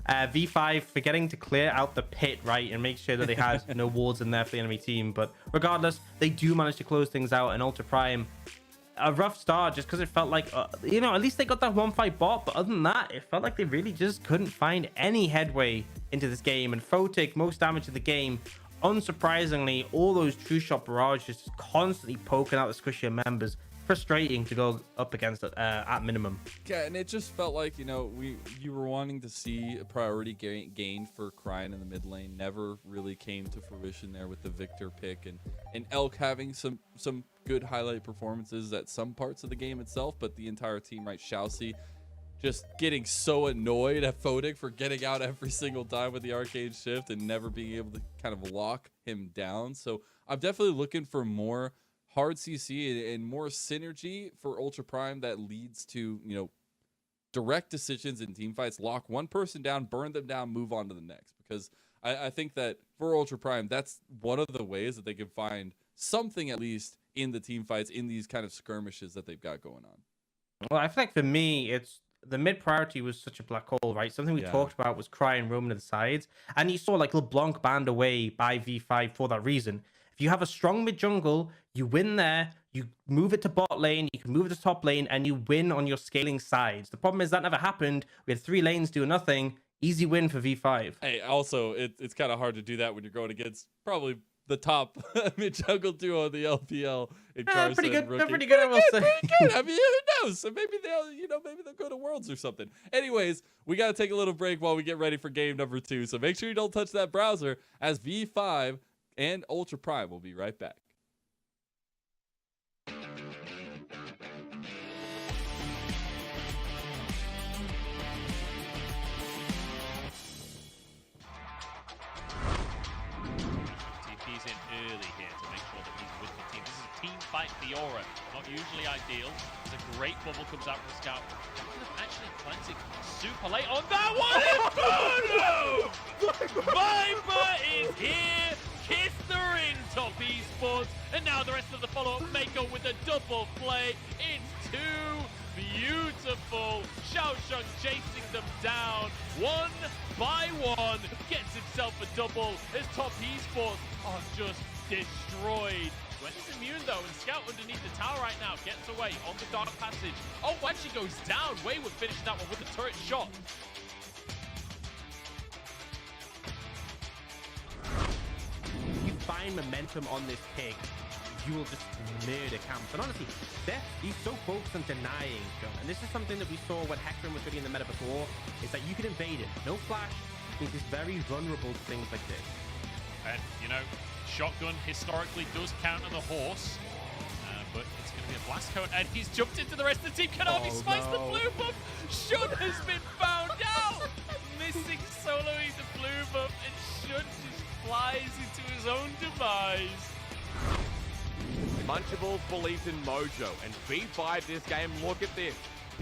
V5 forgetting to clear out the pit, right, and make sure that they had no wards in there for the enemy team. But regardless, they do manage to close things out. And Ultra Prime, a rough start just because it felt like, at least they got that 1-5 bot. But other than that, it felt like they really just couldn't find any headway into this game. And Photic, most damage in the game. Unsurprisingly, all those true shot barrages just constantly poking out the squishier members. Frustrating to go up against it at minimum. Yeah, and it just felt like you were wanting to see a priority gain for Cryin in the mid lane. Never really came to fruition there with the Victor pick and Elk having some good highlight performances at some parts of the game itself, but the entire team, right? Shousey just getting so annoyed at Photic for getting out every single time with the arcade shift and never being able to kind of lock him down. So I'm definitely looking for more hard CC and more synergy for Ultra Prime that leads to, direct decisions in team fights, lock one person down, burn them down, move on to the next. Because I think that for Ultra Prime, that's one of the ways that they can find something at least in the team fights, in these kind of skirmishes that they've got going on. Well, I feel like for me, it's the mid priority was such a black hole, right? Something we talked about was Cry and Roman to the sides, and you saw like LeBlanc banned away by V5 for that reason. If you have a strong mid jungle, you win there, you move it to bot lane, you can move it to top lane, and you win on your scaling sides. The problem is that never happened. We had 3 lanes doing nothing. Easy win for V5. Hey, also, it's kind of hard to do that when you're going against probably the top mid jungle duo of the LPL. Pretty good. They're pretty good, I will say. Pretty good. I mean, who knows? So maybe they'll go to Worlds or something. Anyways, we got to take a little break while we get ready for game number 2. So make sure you don't touch that browser, as V5 and Ultra Prime will be right back. He's in early here to make sure that he's with the team. This is a team fight Fiora. Not usually ideal. There's a great bubble comes out for Scout. Actually cleansing super late on that one. Inferno! Viper is here. Kiss the ring, top esports. And now the rest of the follow-up Mako with a double play. It's too beautiful. Xiaosheng chasing them down one by one. Gets himself a double as top esports are just destroyed. Gwen is immune though, and Scout underneath the tower right now gets away on the dark passage. Oh, actually goes down. Wayward finishes that one with a turret shot. If you find momentum on this pick, you will just murder camps. And honestly, he's so focused on denying John. And this is something that we saw when Hecarim was really in the meta before, is that you can invade it. No flash. He's just very vulnerable to things like this. And, you know, shotgun historically does counter the horse. But it's going to be a blast cone, and he's jumped into the rest of the team. Can Arby spice the blue buff? Shun has been found out! Missing soloing the blue buff, and Shun just flies into his own demise. Munchables believes in Mojo, and V5 this game, look at this.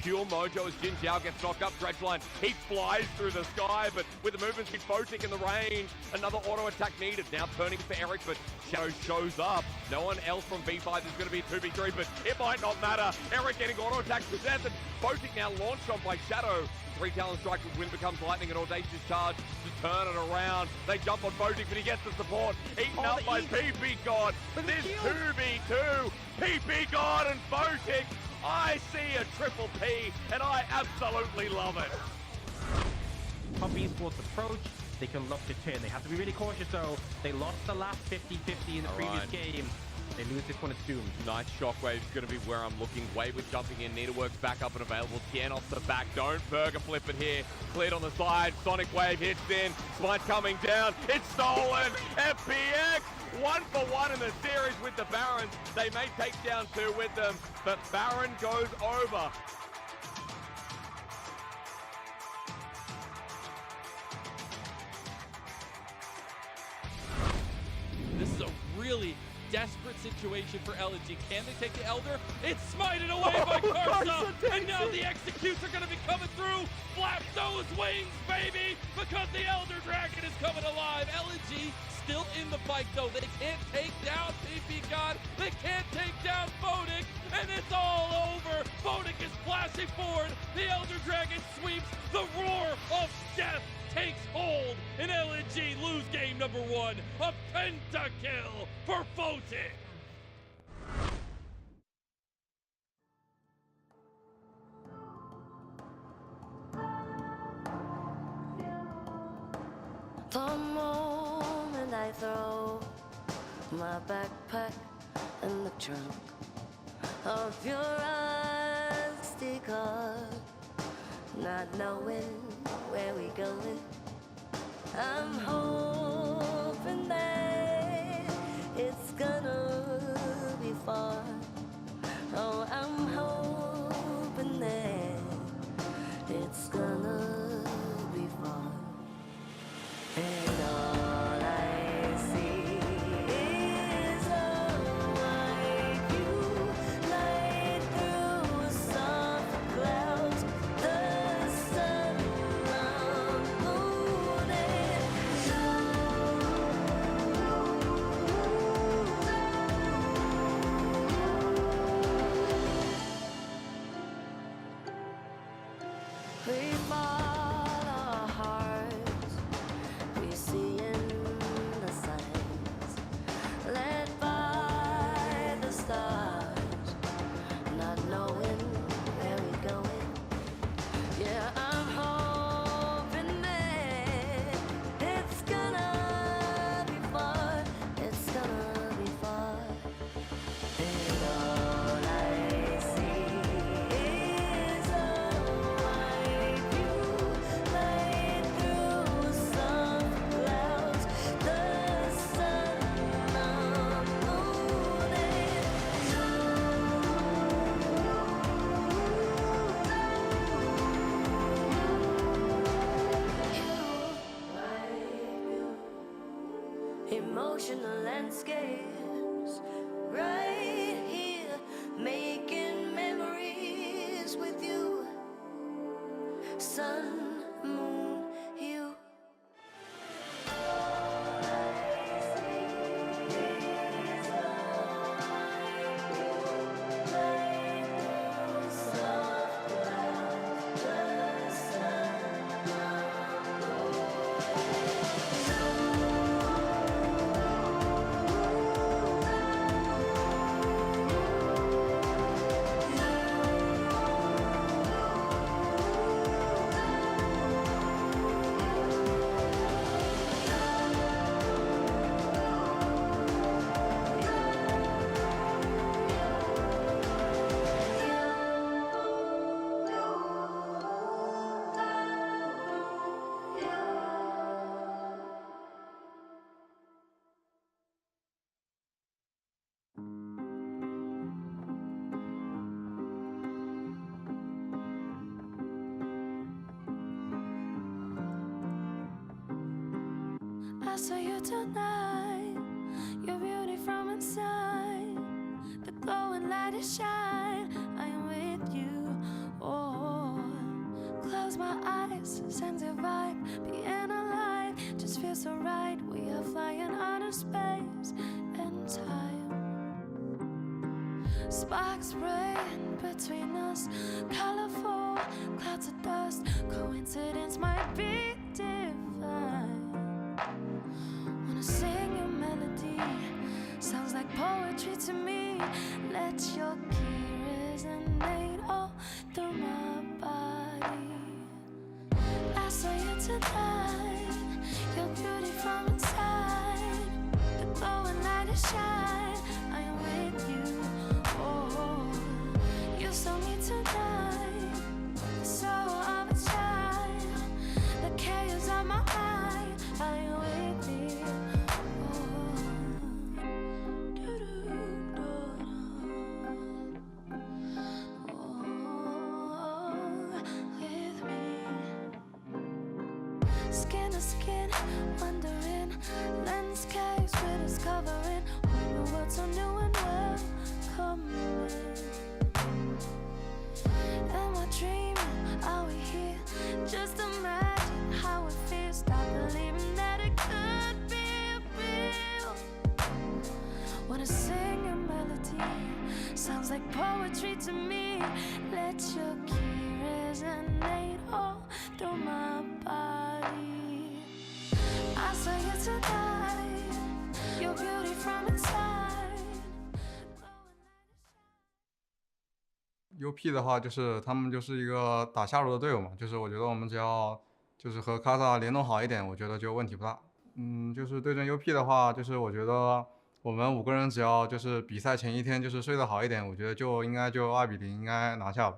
Pure Mojo as Jin Jiao gets knocked up, Dredgeline. He flies through the sky, but with the movement speed, Photic in the range. Another auto attack needed. Now turning for Eric, but Shadow shows up. No one else from V5 is going to be 2v3, but it might not matter. Eric getting auto attack possessed, and Photic now launched on by Shadow. 3 talent strike with Wind becomes lightning, and Audacious charge to turn it around. They jump on Photic, but he gets the support. Eaten up by PP God. This 2v2. PP God and Photic. I see a triple P, and I absolutely love it. Top esports approach, they can look to turn. They have to be really cautious though. They lost the last 50-50 in the previous game. They lose this one, it's doomed. Nice shockwave's going to be where I'm looking. Wayward jumping in. Needleworks back up and available. Tien off the back. Don't burger flip it here. Cleared on the side. Sonic Wave hits in. Smite coming down. It's stolen. FPX 1-for-1 in the series with the Barons. They may take down 2 with them, but Baron goes over. This is a really desperate situation for LNG. Can they take the Elder? It's smited away by Karsa, and now the executes are going to be coming through. Flap those wings, baby, because the Elder Dragon is coming alive. LNG still in the fight, though. They can't take down PP God. They can't take down Photic, and it's all over. Photic is flashing forward. The Elder Dragon sweeps. The roar of death takes hold, and LNG lose game number 1. A pentakill for Photic. The moment I throw my backpack in the trunk of your rusty car, not knowing where we going, I'm hoping that it's gonna be far. Oh, I'm hoping that it's gonna be far. And all I see is a white view light through soft clouds. The emotional landscapes right here, making memories with you. Sun, moon, you. I saw you tonight, your beauty from inside, the glowing light is shine. I am with you. Oh, close my eyes, sense your vibe, being alive just feels so right. We are flying out of space and time. Sparks spraying between us, colorful clouds of dust. Coincidence might be divine. Wanna sing your melody, sounds like poetry to me. Let your key resonate all through my body. I saw you tonight, your beauty from inside, the glowing light is shine. I am with you. Oh, you saw me tonight, the soul of a child, the chaos of my mind. I am with you. With me, skin to skin, wondering landscapes we're discovering. Wonder what's so new and welcoming. Am I dreaming? Are we here? Just imagine how it feels. Stop believing that it could be real. Wanna sing a melody, sounds like poetry to me. Let your key resonate all through my body. I saw you tonight, your beauty from inside. UP 的话，就是他们就是一个打下路的队友嘛，就是我觉得我们只要就是和卡萨联动好一点，我觉得就问题不大。就是对阵 UP 的话，就是我觉得我们5个人只要就是比赛前一天就是睡得好一点，我觉得就应该就2-0应该拿下了。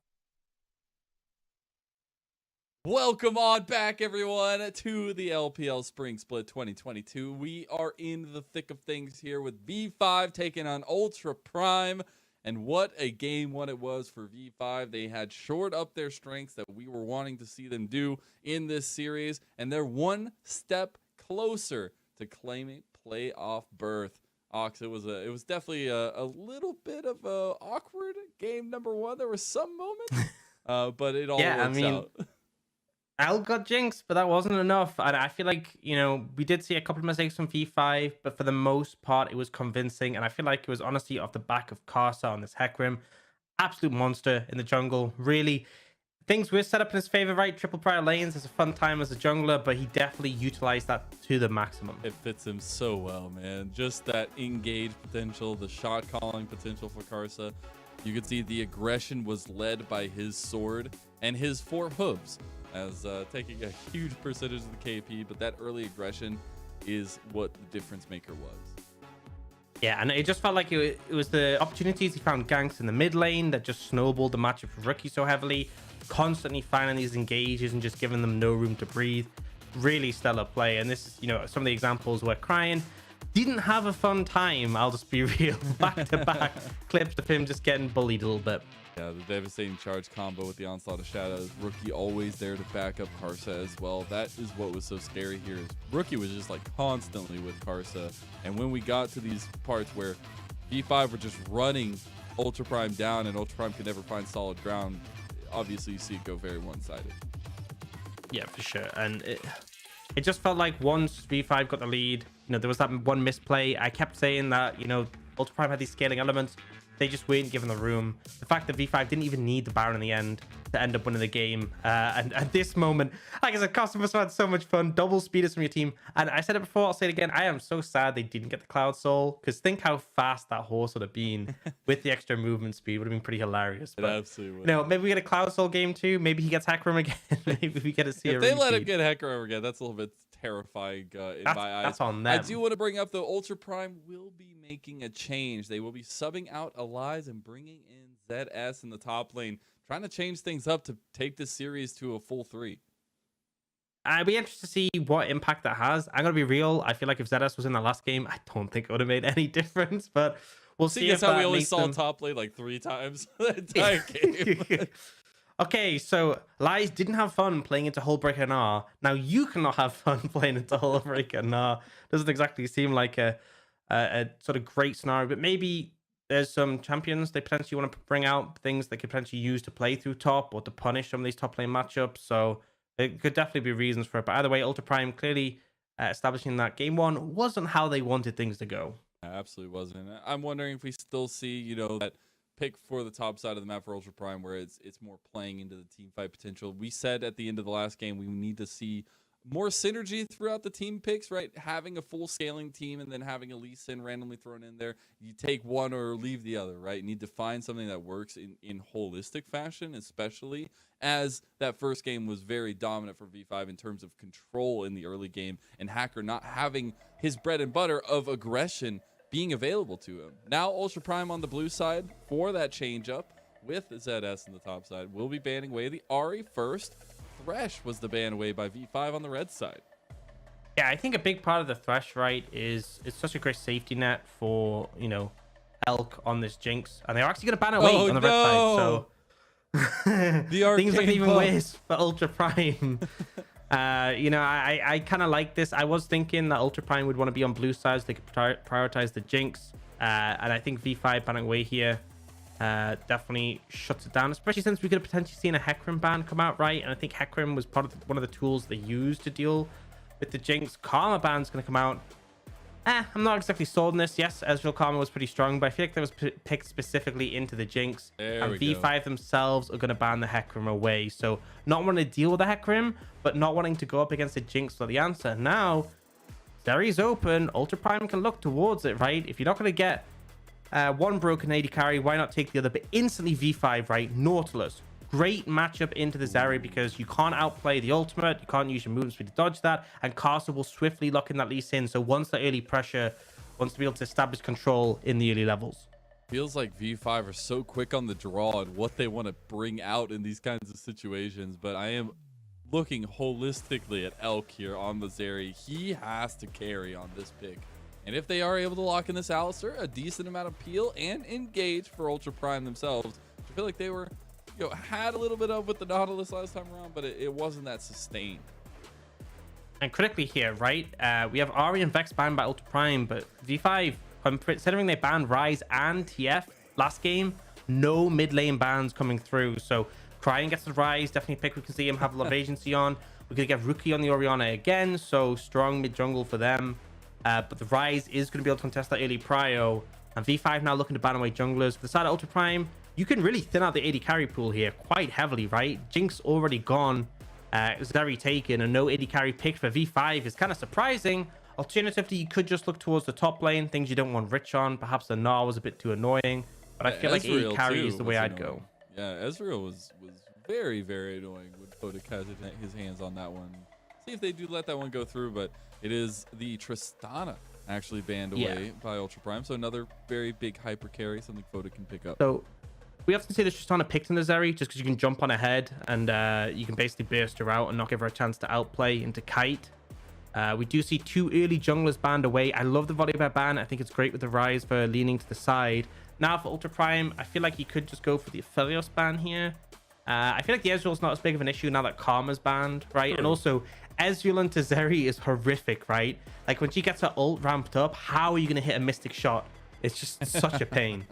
Welcome on back, everyone, to the LPL Spring Split 2022. We are in the thick of things here with V5 taking on Ultra Prime. And what a game one it was for V5. They had shored up their strengths that we were wanting to see them do in this series. And they're one step closer to claiming playoff berth. Ox, it was definitely a little bit of a awkward game number one. There were some moments, but it all works out. L got jinxed, but that wasn't enough. And I feel like, we did see a couple of mistakes from V5, but for the most part, it was convincing. And I feel like it was honestly off the back of Karsa on this Hecarim. Absolute monster in the jungle. Really, things were set up in his favor, right? Triple prior lanes is a fun time as a jungler, but he definitely utilized that to the maximum. It fits him so well, man. Just that engage potential, the shot calling potential for Karsa. You could see the aggression was led by his sword and his 4 hooves, as taking a huge percentage of the KP, but that early aggression is what the difference maker was. Yeah, and it just felt like it was the opportunities he found ganks in the mid lane that just snowballed the matchup for Rookie so heavily, constantly finding these engages and just giving them no room to breathe. Really stellar play. And this, some of the examples were Crying didn't have a fun time. I'll just be real. Back to back clips of him just getting bullied a little bit. Yeah, the devastating charge combo with the onslaught of shadows. Rookie always there to back up Karsa as well. That is what was so scary here. Is Rookie was just like constantly with Karsa, and when we got to these parts where V5 were just running Ultra Prime down and Ultra Prime could never find solid ground, obviously you see it go very one-sided. Yeah, for sure. And it just felt like once V5 got the lead, there was that one misplay. I kept saying that, Ultra Prime had these scaling elements. They just weren't given the room. The fact that V5 didn't even need the Baron in the end to end up winning the game. And at this moment, like I said, Costa must have had so much fun. Double speeders from your team. And I said it before, I'll say it again. I am so sad they didn't get the Cloud Soul. Because think how fast that horse would have been with the extra movement speed. Would have been pretty hilarious. But, absolutely would. Maybe we get a Cloud Soul game too. Maybe he gets Hecarim again. Maybe we get to see if they let him get Hecarim again, that's a little bit terrifying in my eyes. That's on them. I do want to bring up, though, Ultra Prime will be making a change. They will be subbing out Elias and bringing in ZS in the top lane, trying to change things up to take this series to a full 3. I'd be interested to see what impact that has. I'm going to be real. I feel like if ZS was in the last game, I don't think it would have made any difference, but we'll see. That's if how we only makes saw them... top lane like 3 times the entire game. Okay, so Lies didn't have fun playing into Hullbreaker Gnar. Now you cannot have fun playing into Hullbreaker Gnar. Doesn't exactly seem like a sort of great scenario, but maybe there's some champions they potentially want to bring out, things they could potentially use to play through top or to punish some of these top lane matchups. So it could definitely be reasons for it. But either way, Ultra Prime clearly establishing that game 1 wasn't how they wanted things to go. Absolutely wasn't. I'm wondering if we still see, that pick for the top side of the map for Ultra Prime where it's more playing into the team fight potential. We said at the end of the last game we need to see more synergy throughout the team picks, right? Having a full scaling team and then having a Lee Sin randomly thrown in there. You take one or leave the other, right? You need to find something that works in holistic fashion, especially as that first game was very dominant for V5 in terms of control in the early game and Hacker not having his bread and butter of aggression being available to him. Now Ultra Prime on the blue side for that change up with ZS on the top side will be banning away the Ahri first. Thresh was the ban away by V5 on the red side. Yeah, I think a big part of the Thresh, right, is it's such a great safety net for, Elk on this Jinx. And they're actually going to ban away on the red side. So things look even worse for Ultra Prime. I kind of like this. I was thinking that Ultra Prime would want to be on blue sides. They could prioritize the Jinx. And I think V5 banning away here definitely shuts it down, especially since we could have potentially seen a Hecarim ban come out, right? And I think Hecarim was part of one of the tools they used to deal with the Jinx. Karma ban's going to come out. I'm not exactly sold on this. Yes, Ezreal Karma was pretty strong, but I feel like that was picked specifically into the Jinx. And V5 themselves are going to ban the Hecarim away. So not wanting to deal with the Hecarim, but not wanting to go up against the Jinx for the answer. Now, Zeri's open. Ultra Prime can look towards it, right? If you're not going to get one broken AD carry, why not take the other? But instantly V5, right? Nautilus. Great matchup into the Zeri because you can't outplay the ultimate. You can't use your movement speed to dodge that. And Castle will swiftly lock in that Lee Sin. So once the early pressure, wants to be able to establish control in the early levels. Feels like V5 are so quick on the draw and what they want to bring out in these kinds of situations. But I am looking holistically at Elk here on the Zeri. He has to carry on this pick. And if they are able to lock in this Alistar, a decent amount of peel and engage for Ultra Prime themselves. I feel like they were, had a little bit of with the Nautilus last time around, but it wasn't that sustained. And critically here, right? We have Ahri and Vex banned by Ultra Prime, but V5, considering they banned Ryze and TF last game, no mid lane bans coming through. So Crying gets the Ryze, definitely pick. We can see him have a lot of agency on. We're going to get Rookie on the Orianna again, so strong mid jungle for them. But the Ryze is going to be able to contest that early prio. And V5 now looking to ban away junglers. For the side of Ultra Prime, you can really thin out the AD carry pool here quite heavily, right? Jinx already gone. Zeri taken, and no AD carry picked for V5 is kind of surprising. Alternatively, you could just look towards the top lane, things you don't want Rich on. Perhaps the Gnar was a bit too annoying. But I feel like AD carry is the way I'd go. Yeah, Ezreal was very, very annoying when Kodak has his hands on that one. See if they do let that one go through, but it is the Tristana actually banned away by Ultra Prime. So another very big hyper carry, something Foda can pick up. So we often see the Tristana picked in the Zeri just because you can jump on ahead and you can basically burst her out and not give her a chance to outplay into Kite. We do see 2 early junglers banned away. I love the Volibear ban. I think it's great with the Rise for leaning to the side. Now for Ultra Prime, I feel like he could just go for the Aphelios ban here. I feel like the Ezreal's not as big of an issue now that Karma's banned, right? And also, Ezreal and Tazeri is horrific, right? Like, when she gets her ult ramped up, how are you going to hit a Mystic shot? It's just such a pain.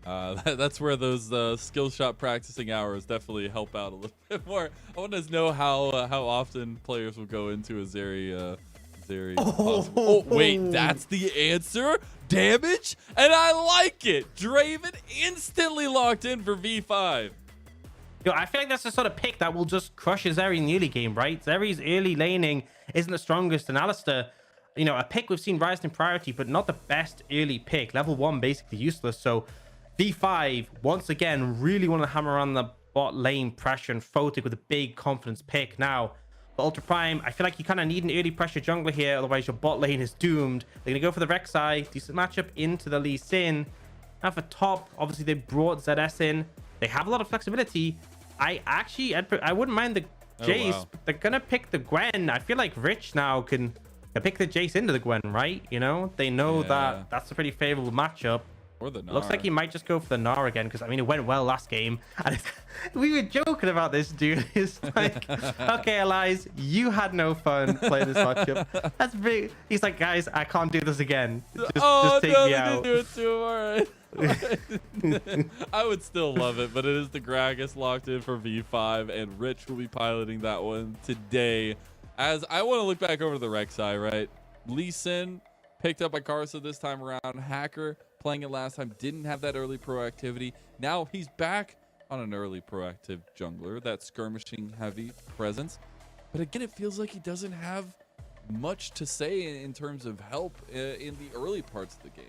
That's where those skill shot practicing hours definitely help out a little bit more. I want to know how often players will go into a Zeri. Oh, wait, that's the answer? Damage? And I like it. Draven instantly locked in for V5. Yo, I feel like that's the sort of pick that will just crush a Zeri in the early game, right? Zeri's early laning isn't the strongest, and Alistair, you know, a pick we've seen rise in priority, but not the best early pick. Level 1 basically useless. So V5 once again really want to hammer on the bot lane pressure, and Photic with a big confidence pick. Now for Ultra Prime, I feel like you kind of need an early pressure jungler here, otherwise your bot lane is doomed. They're gonna go for the Rek'Sai, decent matchup into the Lee Sin. Now for top, obviously they brought ZS in. They have a lot of flexibility. I wouldn't mind the Jace. Wow. But they're gonna pick the Gwen. I feel like Rich now can pick the Jace into the Gwen, right? You know, they know that that's a pretty favorable matchup. Or the Gnar. Looks like he might just go for the Gnar again, because I mean it went well last game. And we were joking about this, dude. It's like, okay, Elias, you had no fun playing this matchup. That's big. He's like, guys, I can't do this again. Just take me out. Do it to him. All right. I would still love it, but it is the Gragas locked in for V5, and Rich will be piloting that one today. As I want to look back over the Rek'Sai, right? Lee Sin picked up by Karsa this time around. Hacker playing it last time didn't have that early proactivity. Now he's back on an early proactive jungler, that skirmishing heavy presence. But again, it feels like he doesn't have much to say in terms of help in the early parts of the game.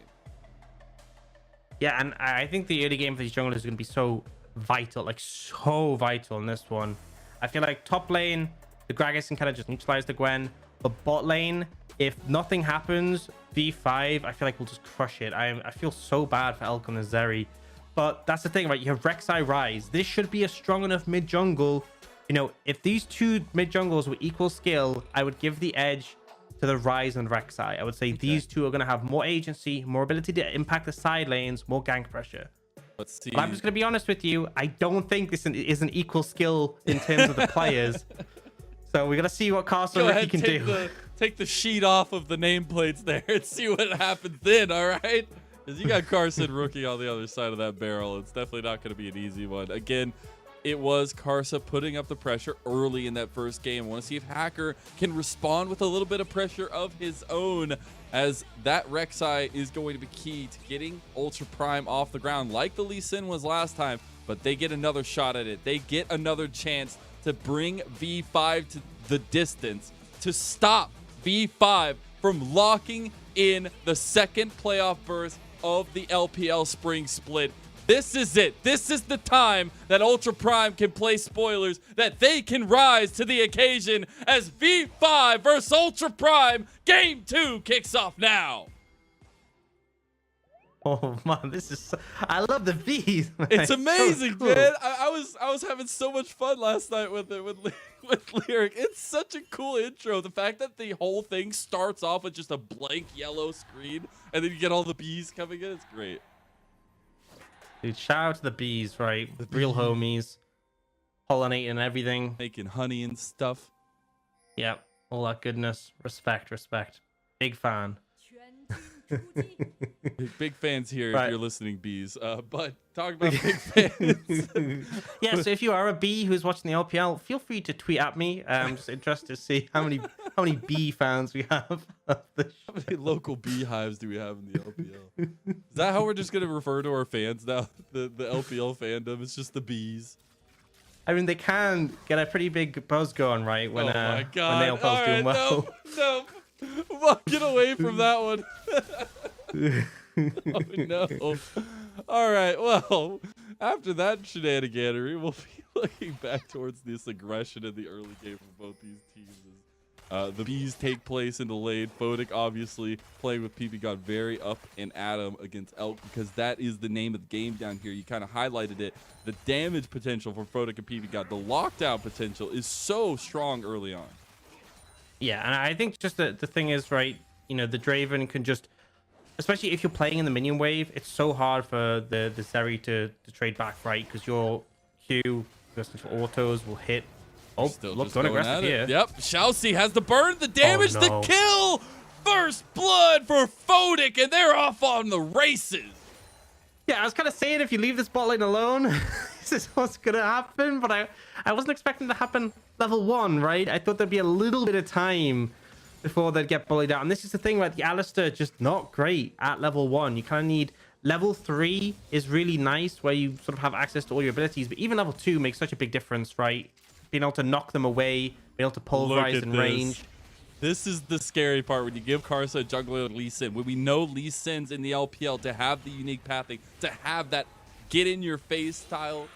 Yeah, and I think the early game for these junglers is going to be so vital, like so vital in this one. I feel like top lane, the Gragas can kind of just neutralize the Gwen. But bot lane, if nothing happens, V5, I feel like we'll just crush it. I feel so bad for Elkon and Zeri. But that's the thing, right? You have Rek'Sai Rise. This should be a strong enough mid jungle. You know, if these two mid jungles were equal skill, I would give the edge to the Rise and Rek'Sai. I would say these two are going to have more agency, more ability to impact the side lanes, more gank pressure. Let's see. But I'm just going to be honest with you. I don't think this is an equal skill in terms of the players. So we're going to see what Castle Ricky can do. Take the sheet off of the nameplates there and see what happens then, all right? Because you got Carson Rookie on the other side of that barrel. It's definitely not going to be an easy one. Again, it was Karsa putting up the pressure early in that first game. I want to see if Hacker can respond with a little bit of pressure of his own, as that Rek'Sai is going to be key to getting Ultra Prime off the ground like the Lee Sin was last time, but they get another shot at it. They get another chance to bring V5 to the distance, to stop V5 from locking in the second playoff berth of the LPL Spring Split. This is it. This is the time that Ultra Prime can play spoilers, that they can rise to the occasion as V5 versus Ultra Prime Game 2 kicks off now. Oh man, this is so, I love the V's, man. It's amazing, so cool. man. I was having so much fun last night with it with Lyric. It's such a cool intro. The fact that the whole thing starts off with just a blank yellow screen and then you get all the bees coming in. It's great. Dude, shout out to the bees, right? The real homies, pollinating and everything, making honey and stuff. Yep, all that goodness. Respect. Big fan. Big fans here Right. if you're listening, bees. But talk about big fans. Yeah, so if you are a bee who's watching the LPL, feel free to tweet at me. I'm just interested to see how many bee fans we have. Of the How many local beehives do we have in the LPL? Is that how we're just gonna refer to our fans now? The LPL fandom. It's just the bees. I mean, they can get a pretty big buzz going, right? When Oh my when god! the LPL's doing well. No. Get away from that one. Oh no. All right. Well, after that shenaniganery, we'll be looking back towards this aggression in the early game for both these teams. The bees take place in the lane. Photic obviously playing with PP got very up and at him against Elk, because that is the name of the game down here. You kind of highlighted it. The damage potential for Photic and PP got, the lockdown potential is so strong early on. Yeah, and I think just the thing is, right, you know, the Draven can just, especially if you're playing in the minion wave, it's so hard for the Zeri to trade back, right? Because your Q, for autos will hit. Oh, Still look, just going going aggressive at here. it. Yep, Chelsea has the burn, the damage, no. the kill. First blood for Fodic, and they're off on the races. Yeah, I was kind of saying if you leave this bot lane alone, this is what's going to happen. But I wasn't expecting it to happen level 1, right? I thought there'd be a little bit of time before they'd get bullied out. And this is the thing, right? The Alistair just not great at level 1. You kind of need level 3 is really nice where you sort of have access to all your abilities. But even level 2 makes such a big difference, right? Being able to knock them away, being able to pulverize in range. This is the scary part when you give Karsa a jungler and Lee Sin. When we know Lee Sin's in the LPL to have the unique pathing, to have that get in your face style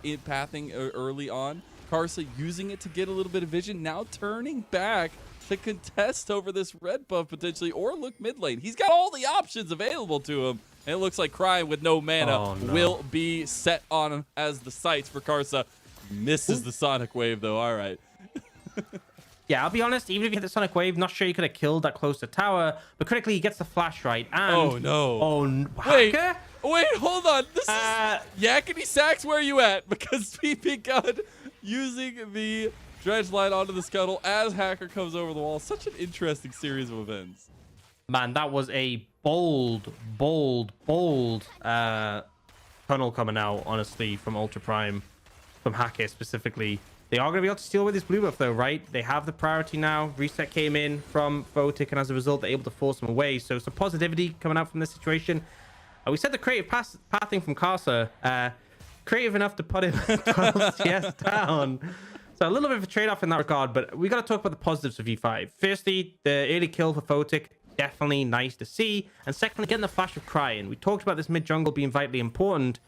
in pathing early on. Karsa using it to get a little bit of vision, now turning back to contest over this red buff potentially, or look mid lane. He's got all the options available to him. And it looks like Crying with no mana will be set on as the sights for Karsa. Misses the Sonic Wave though, all right. Yeah, I'll be honest, even if you hit the Sonic Wave, not sure you could have killed that close to tower, but critically he gets the flash right. And oh no. Wait, hold on. This is Yakety Sax, where are you at? Because PP God using the dredge line onto the scuttle as Hacker comes over the wall. Such an interesting series of events. Man, that was a bold tunnel coming out, honestly, from Ultra Prime, from Hacker specifically. They are going to be able to steal with this blue buff, though, right? They have the priority now. Reset came in from Photic, and as a result, they're able to force them away. So some positivity coming out from this situation. We said the creative pathing from Karsa, creative enough to put him 12 CS down. So a little bit of a trade-off in that regard, but we got to talk about the positives of V5. Firstly, the early kill for Photic, definitely nice to see. And secondly, getting the flash of Crying. We talked about this mid-jungle being vitally important.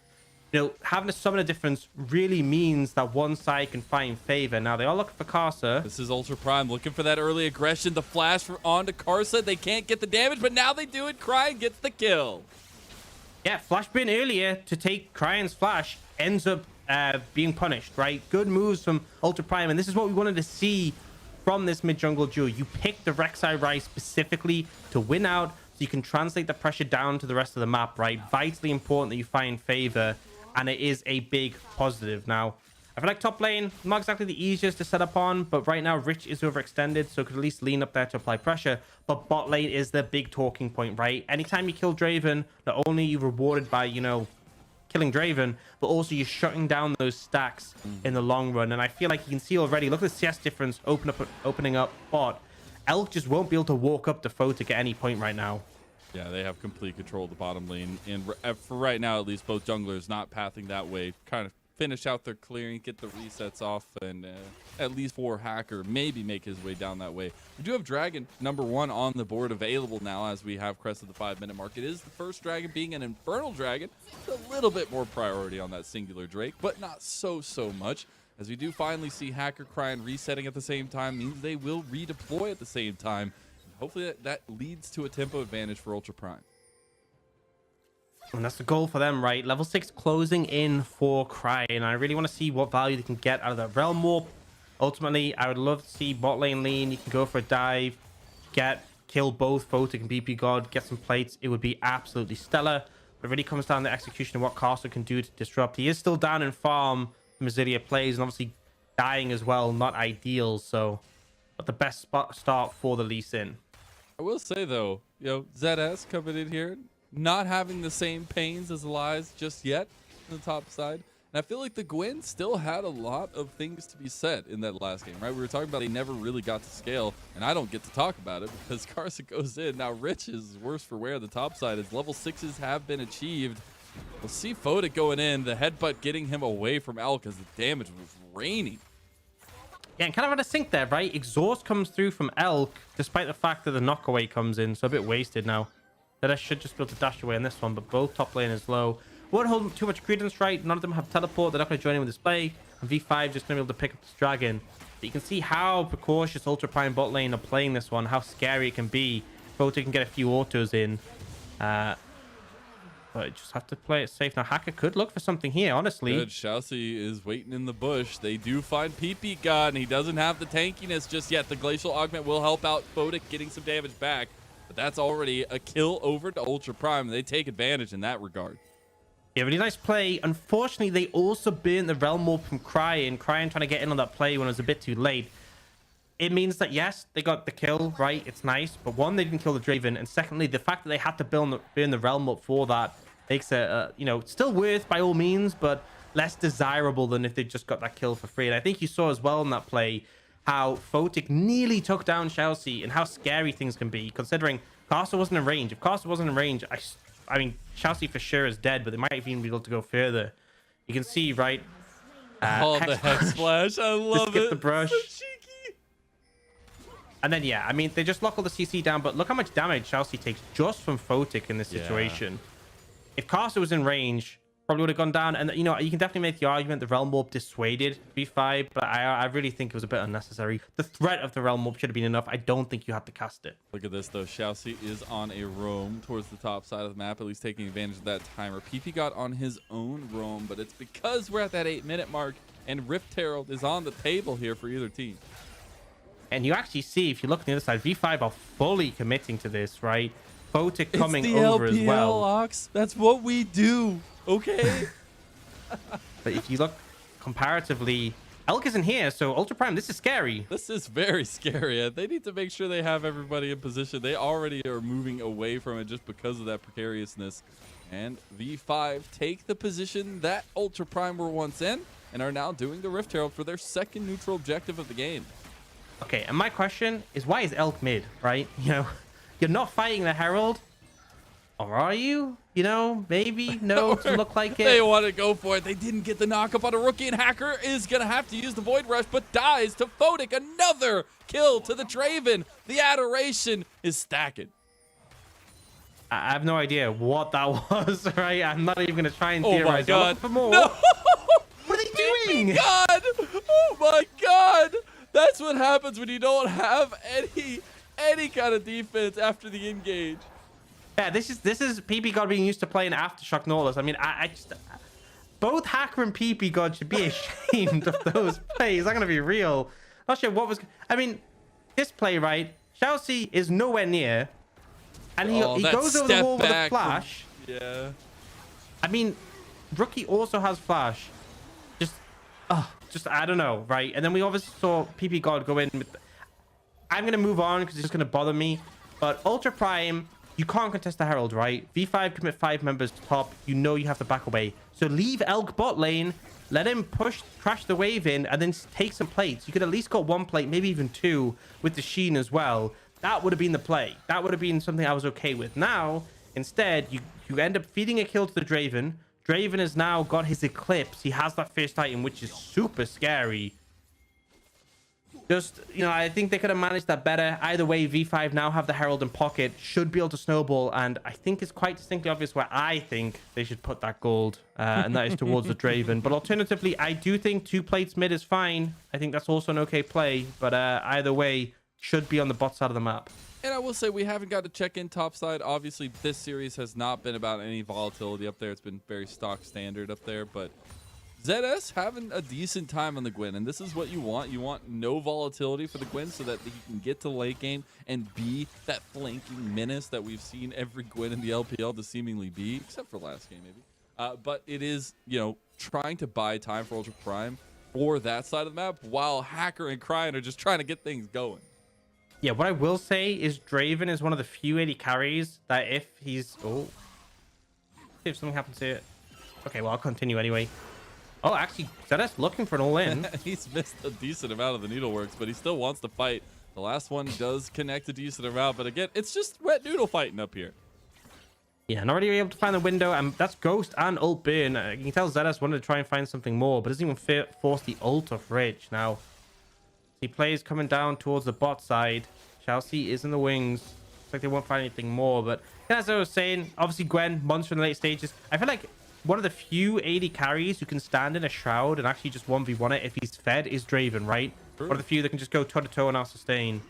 You know, having a summoner difference really means that one side can find favor. Now, they are looking for Karsa. This is Ultra Prime looking for that early aggression. The flash onto Karsa. They can't get the damage, but now they do it. Crying gets the kill. Yeah, flash bin earlier to take Crying's flash ends up being punished, right? Good moves from Ultra Prime, and this is what we wanted to see from this mid-jungle duel. You pick the Rek'Sai Rai specifically to win out, so you can translate the pressure down to the rest of the map, right? Vitally important that you find favor, and it is a big positive. Now, I feel like top lane, not exactly the easiest to set up on, but right now Rich is overextended, so could at least lean up there to apply pressure. But bot lane is the big talking point, right? Anytime you kill Draven, not only are you rewarded by, you know, killing Draven, but also you're shutting down those stacks in the long run. And I feel like you can see already, look at the CS difference opening up bot. Elk just won't be able to walk up to Photic at any point right now. Yeah, they have complete control of the bottom lane. And for right now, at least, both junglers not pathing that way. Kind of finish out their clearing, get the resets off, and at least for Hacker, maybe make his way down that way. We do have Dragon #1 on the board available now as we have crested the 5-minute mark. It is the first Dragon being an Infernal Dragon. A little bit more priority on that singular Drake, but not so much. As we do finally see Hacker, Crying resetting at the same time, means they will redeploy at the same time. Hopefully that leads to a tempo advantage for Ultra Prime. And that's the goal for them, right? Level 6 closing in for Crying. I really want to see what value they can get out of that Realm Warp. Ultimately, I would love to see bot lane lean. You can go for a dive, kill both Photic and BP God, get some plates. It would be absolutely stellar. But it really comes down to execution of what Castle can do to disrupt. He is still down in farm. Mazilia plays, and obviously dying as well. Not ideal, so but the best start for the Lee Sin. I will say though, you know, ZS coming in here, not having the same pains as Elias just yet on the top side. And I feel like the Gwen still had a lot of things to be said in that last game, right? We were talking about they never really got to scale, and I don't get to talk about it because Karsa goes in. Now Rich is worse for wear the top side as level 6s have been achieved. We'll see Photic going in, the headbutt getting him away from Elk as the damage was raining. Yeah, and kind of out of sync there, right? Exhaust comes through from Elk, despite the fact that the knockaway comes in, so a bit wasted now. That I should just be able to dash away on this one, but both top lane is low. Won't hold too much credence, right? None of them have teleport. They're not going to join in with this play. And V5 just going to be able to pick up this dragon. But you can see how precautious Ultra Prime bot lane are playing this one, how scary it can be. Photic can get a few autos in. But but just have to play it safe. Now, Hacker could look for something here, honestly. Good. Xiaoxi is waiting in the bush. They do find PP God, and he doesn't have the tankiness just yet. The Glacial Augment will help out Photic getting some damage back, but that's already a kill over to Ultra Prime. They take advantage in that regard. Yeah, really nice play. Unfortunately, they also burned the Realm Orb from Cryin trying to get in on that play when it was a bit too late. It means that, yes, they got the kill, right? It's nice. But one, they didn't kill the Draven. And secondly, the fact that they had to burn the Realm Orb for that makes it, you know, still worth by all means, but less desirable than if they just got that kill for free. And I think you saw as well in that play how Photic nearly took down Xiaoxi and how scary things can be, considering Castle wasn't in range. If Castle wasn't in range, I mean, Xiaoxi for sure is dead, but they might even be able to go further. You can see, right? The Hex Splash. I love it. The brush. So cheeky. And then, yeah, I mean, they just lock all the CC down, but look how much damage Xiaoxi takes just from Photic in this situation. If Castle was in range, probably would have gone down. And, you know, you can definitely make the argument the Realm Orb dissuaded V5, but I really think it was a bit unnecessary. The threat of the Realm Orb should have been enough. I don't think you had to cast it. Look at this, though. Xiaoxi is on a roam towards the top side of the map, at least taking advantage of that timer. PP got on his own roam, but it's because we're at that 8-minute mark, and Rift Herald is on the table here for either team. And you actually see, if you look on the other side, V5 are fully committing to this, right? Photic coming over as well. Ox. That's what we do, okay? But if you look comparatively, Elk isn't here, so Ultra Prime, this is scary. This is very scary. They need to make sure they have everybody in position. They already are moving away from it just because of that precariousness. And V5 take the position that Ultra Prime were once in and are now doing the Rift Herald for their second neutral objective of the game. Okay, and my question is, why is Elk mid, right? You know, you're not fighting the Herald, or are you? You know, maybe, no, to look like it. They want to go for it. They didn't get the knockup on a rookie, and Hacker is going to have to use the Void Rush, but dies to Photic. Another kill to the Draven. The Adoration is stacking. I have no idea what that was, right? I'm not even going to try and theorize. Oh my god. I'm looking for more. No! What are they doing? God! Oh my god! That's what happens when you don't have any kind of defense after the engage. Yeah, this is PP God being used to playing Aftershock Nautilus. I mean, I just both Hacker and PP God should be ashamed of those plays. I'm gonna be real. Not sure what was. I mean, this play, right? Xiaoxi is nowhere near, and he goes over the wall with a flash. Yeah. I mean, Rookie also has flash. Just I don't know, right? And then we obviously saw PP God go in with. I'm gonna move on because it's just gonna bother me. But Ultra Prime, you can't contest the Herald, right? V5 commit 5 members to top. You know you have to back away. So leave Elk bot lane, let him crash the wave in, and then take some plates. You could at least got 1 plate, maybe even 2 with the Sheen as well. That would have been the play. That would have been something I was okay with. Now, instead, you end up feeding a kill to the Draven. Draven has now got his Eclipse. He has that first item, which is super scary. Just, you know, I think they could have managed that better. Either way, V5 now have the Herald in pocket, should be able to snowball, and I think it's quite distinctly obvious where I think they should put that gold, and that is towards the Draven. But alternatively, I do think 2 plates mid is fine. I think that's also an okay play, but either way, should be on the bot side of the map. And I will say we haven't got to check in topside. Obviously, this series has not been about any volatility up there. It's been very stock standard up there, but ZS having a decent time on the Gwyn, and this is what you want. You want no volatility for the Gwyn so that he can get to late game and be that flanking menace that we've seen every Gwyn in the LPL to seemingly be, except for last game maybe. But it is, you know, trying to buy time for Ultra Prime for that side of the map while Hacker and Cryin are just trying to get things going. Yeah, what I will say is Draven is one of the few AD carries that if he's... Oh. If something happens to it. Okay, well, I'll continue anyway. Oh, actually, ZS looking for an all-in. He's missed a decent amount of the needleworks, but he still wants to fight. The last one does connect a decent amount, but again, it's just wet noodle fighting up here. Yeah, not really able to find the window, and that's Ghost and ult burn. You can tell ZS wanted to try and find something more, but doesn't even force the ult of Rich. Now, he plays coming down towards the bot side. Xiaoxi is in the wings. Looks like they won't find anything more, but as I was saying, obviously Gwen, monster in the late stages. I feel like one of the few AD carries who can stand in a shroud and actually just 1v1 it if he's fed is Draven, right? One of the few that can just go toe-to-toe and out sustain.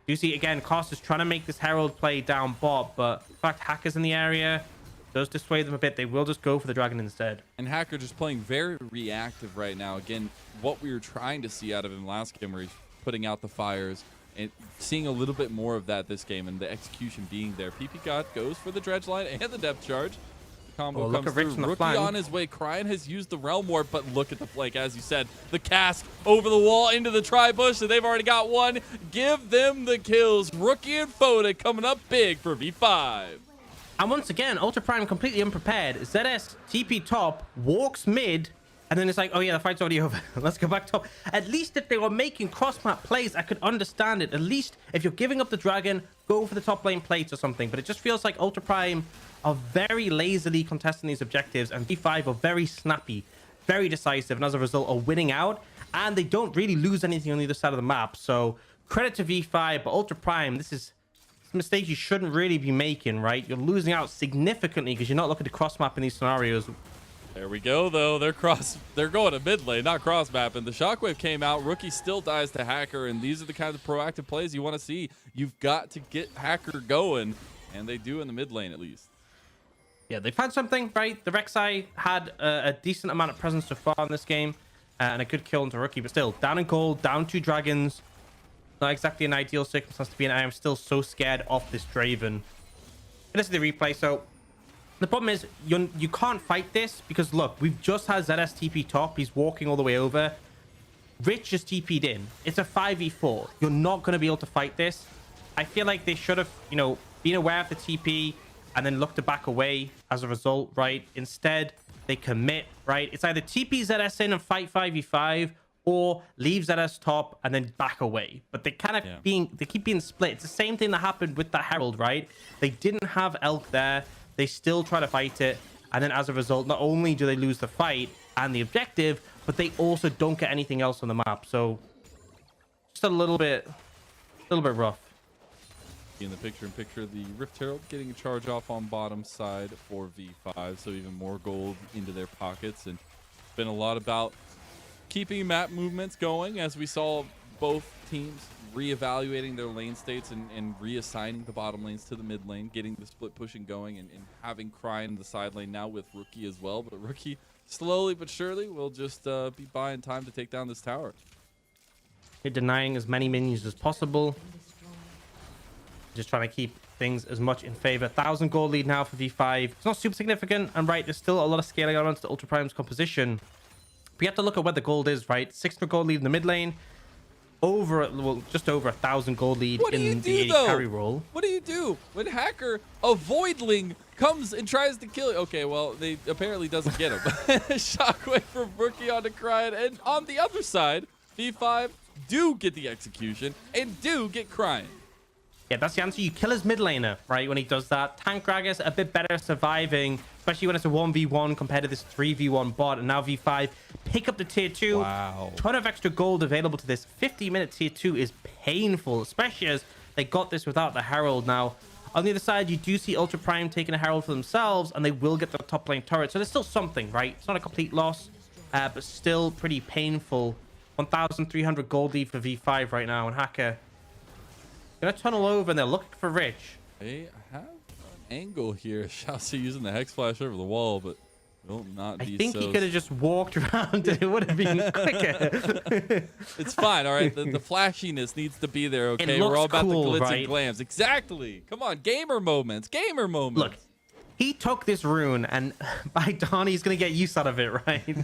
You see, again, Cost is trying to make this Herald play down bot, but in fact, Hacker's in the area. does dissuade them a bit, they will just go for the dragon instead. And Hacker just playing very reactive right now. Again, what we were trying to see out of him last game where he's putting out the fires and seeing a little bit more of that this game and the execution being there. PP God goes for the dredge line and the depth charge. The combo comes through. Rookie on his way. Cryan has used the Realm Warp, but look at the flank. As you said, the cask over the wall into the tri-bush, and they've already got one. Give them the kills. Rookie and Foda coming up big for V5. And once again, Ultra Prime completely unprepared. ZS TP top, walks mid, and then it's like, oh yeah, the fight's already over. Let's go back top. At least if they were making cross-map plays, I could understand it. At least if you're giving up the dragon, go for the top lane plates or something. But it just feels like Ultra Prime are very lazily contesting these objectives, and V5 are very snappy, very decisive, and as a result are winning out. And they don't really lose anything on either side of the map. So credit to V5, but Ultra Prime, this is mistake you shouldn't really be making, right? You're losing out significantly because you're not looking to cross map in these scenarios. There we go, though. They're going to mid lane, not cross mapping. The shockwave came out. Rookie still dies to Hacker, and these are the kinds of proactive plays you want to see. You've got to get Hacker going, and they do in the mid lane at least. Yeah, they've had something, right? The Rek'Sai had a decent amount of presence so far in this game, and a good kill into Rookie, but still down in gold, down 2 dragons. Not exactly an ideal circumstance to be in. I am still so scared of this Draven. This is the replay. So the problem is you can't fight this because look, we've just had ZS TP top. He's walking all the way over. Rich just TP'd in. It's a 5v4. You're not going to be able to fight this. I feel like they should have, been aware of the TP and then looked to back away as a result, right? Instead, they commit, right? It's either TP ZS in and fight 5v5 or leave ZS top and then back away. But they kind of they keep being split. It's the same thing that happened with the Herald, right? They didn't have Elk there. They still try to fight it. And then as a result, not only do they lose the fight and the objective, but they also don't get anything else on the map. So just a little bit rough. In the picture, the Rift Herald getting a charge off on bottom side for V5. So even more gold into their pockets. And it's been a lot about keeping map movements going as we saw both teams reevaluating their lane states and reassigning the bottom lanes to the mid lane, getting the split pushing going and having Cryan in the side lane now with Rookie as well. But Rookie slowly but surely will just be buying time to take down this tower. They're denying as many minions as possible. Just trying to keep things as much in favor. 1,000 gold lead now for V5. It's not super significant. And right, there's still a lot of scaling on to the Ultra Prime's composition. We have to look at where the gold is, right? 600 gold lead in the mid lane. Just over 1,000 gold lead in the AD carry role. What do you do when Hacker, a Voidling, comes and tries to kill you? Okay, well, they apparently doesn't get him. Shockwave from Rookie onto Cryan. And on the other side, V5 do get the execution and do get Cryan. Yeah, that's the answer. You kill his mid laner, right, when he does that. Tank Gragas a bit better surviving, especially when it's a 1v1 compared to this 3v1 bot. And now V5 pick up the tier 2. Wow. Ton of extra gold available to this. 50-minute tier 2 is painful, especially as they got this without the Herald. Now, on the other side, you do see Ultra Prime taking a Herald for themselves, and they will get the top lane turret. So there's still something, right? It's not a complete loss, but still pretty painful. 1,300 gold lead for V5 right now, and Hacker gonna tunnel over, and they're looking for Rich. They have an angle here. Shouts using the Hex Flash over the wall, but will not be. I think he could have just walked around and it would have been quicker. It's fine, all right? The flashiness needs to be there, okay? We're all about cool, the glitz right? and glams. Exactly. Come on, gamer moments. Gamer moments. Look, he took this rune, and by dawn, he's gonna get use out of it, right?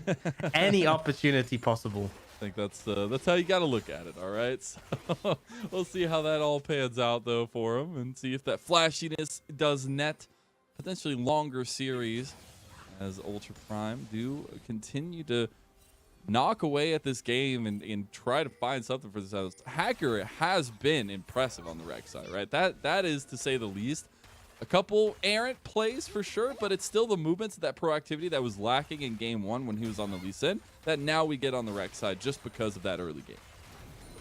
Any opportunity possible. I think that's how you got to look at it, all right? So we'll see how that all pans out, though, for him, and see if that flashiness does net potentially longer series as Ultra Prime do continue to knock away at this game and try to find something for this house. Hacker has been impressive on the rec side, right? That is, to say the least. A couple errant plays for sure, but it's still the movements, that proactivity that was lacking in game 1 when he was on the Lee Sin that now we get on the rec side just because of that early game.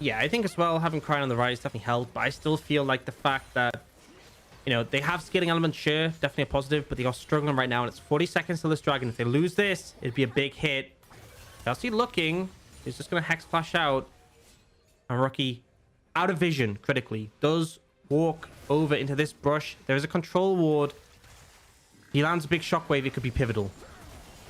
Yeah, I think as well, having Cryan on the rise definitely helped, but I still feel like the fact that, they have scaling elements, sure, definitely a positive, but they are struggling right now, and it's 40 seconds till this dragon. If they lose this, it'd be a big hit. Kelsey looking, he's just going to Hex Flash out, and Rookie out of vision, critically, does walk over into this brush. There is a control ward. he lands a big shockwave, it could be pivotal.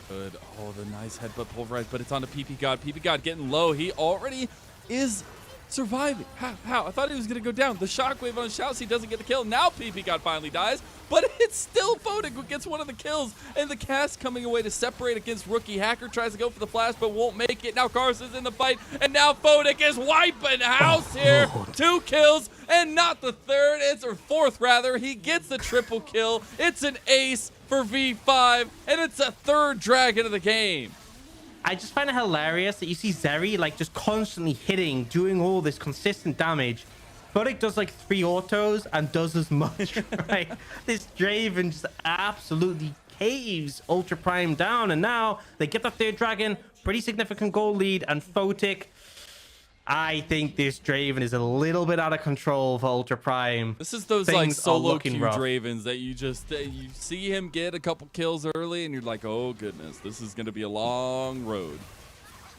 Good. Oh, the nice headbutt pulverize, but it's on to PP God. PP God getting low. He already is surviving. How? I thought he was going to go down. The shockwave on Shousey doesn't get the kill. Now PP God finally dies, but it's still Photic who gets one of the kills. And the cast coming away to separate against Rookie. Hacker tries to go for the flash, but won't make it. Now Carson's in the fight, and now Photic is wiping house here. 2 kills, and not the third. It's or fourth, rather. He gets the triple kill. It's an ace for V5, and it's a 3rd dragon of the game. I just find it hilarious that you see Zeri like just constantly hitting, doing all this consistent damage. Photic does like 3 autos and does as much, right? This Draven just absolutely caves Ultra Prime down, and now they get the 3rd dragon, pretty significant goal lead, and Photic, I think this Draven is a little bit out of control for Ultra Prime. This is those Things like are solo looking queue rough. Dravens that you just you see him get a couple kills early, and you're like, oh goodness, this is going to be a long road.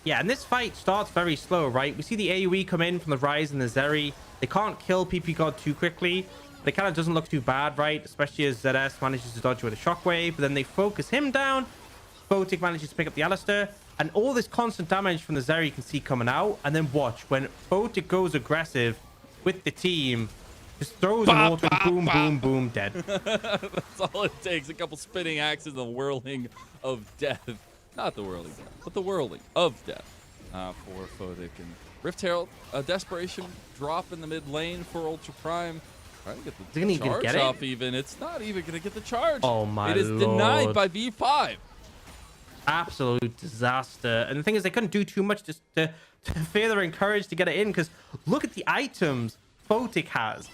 Yeah, and this fight starts very slow, right? We see the AoE come in from the Ryze and the Zeri. They can't kill PP God too quickly, but it kind of doesn't look too bad, right? Especially as ZS manages to dodge with a shockwave, but then they focus him down. Photic manages to pick up the Alistair, and all this constant damage from the Zeri you can see coming out. And then watch, when Photic goes aggressive with the team, just throws an auto, boom, boom, boom, dead. That's all it takes. A couple spinning axes and the whirling of death. Not the whirling death, but the whirling of death for Photic. And Rift Herald, a desperation drop in the mid lane for Ultra Prime. Trying to get the Is it gonna charge get it? off even. It's not even going to get the charge. Oh my It is denied lord. by V5. Absolute disaster. And the thing is, they couldn't do too much just to further encourage to get it in, because look at the items Photic has.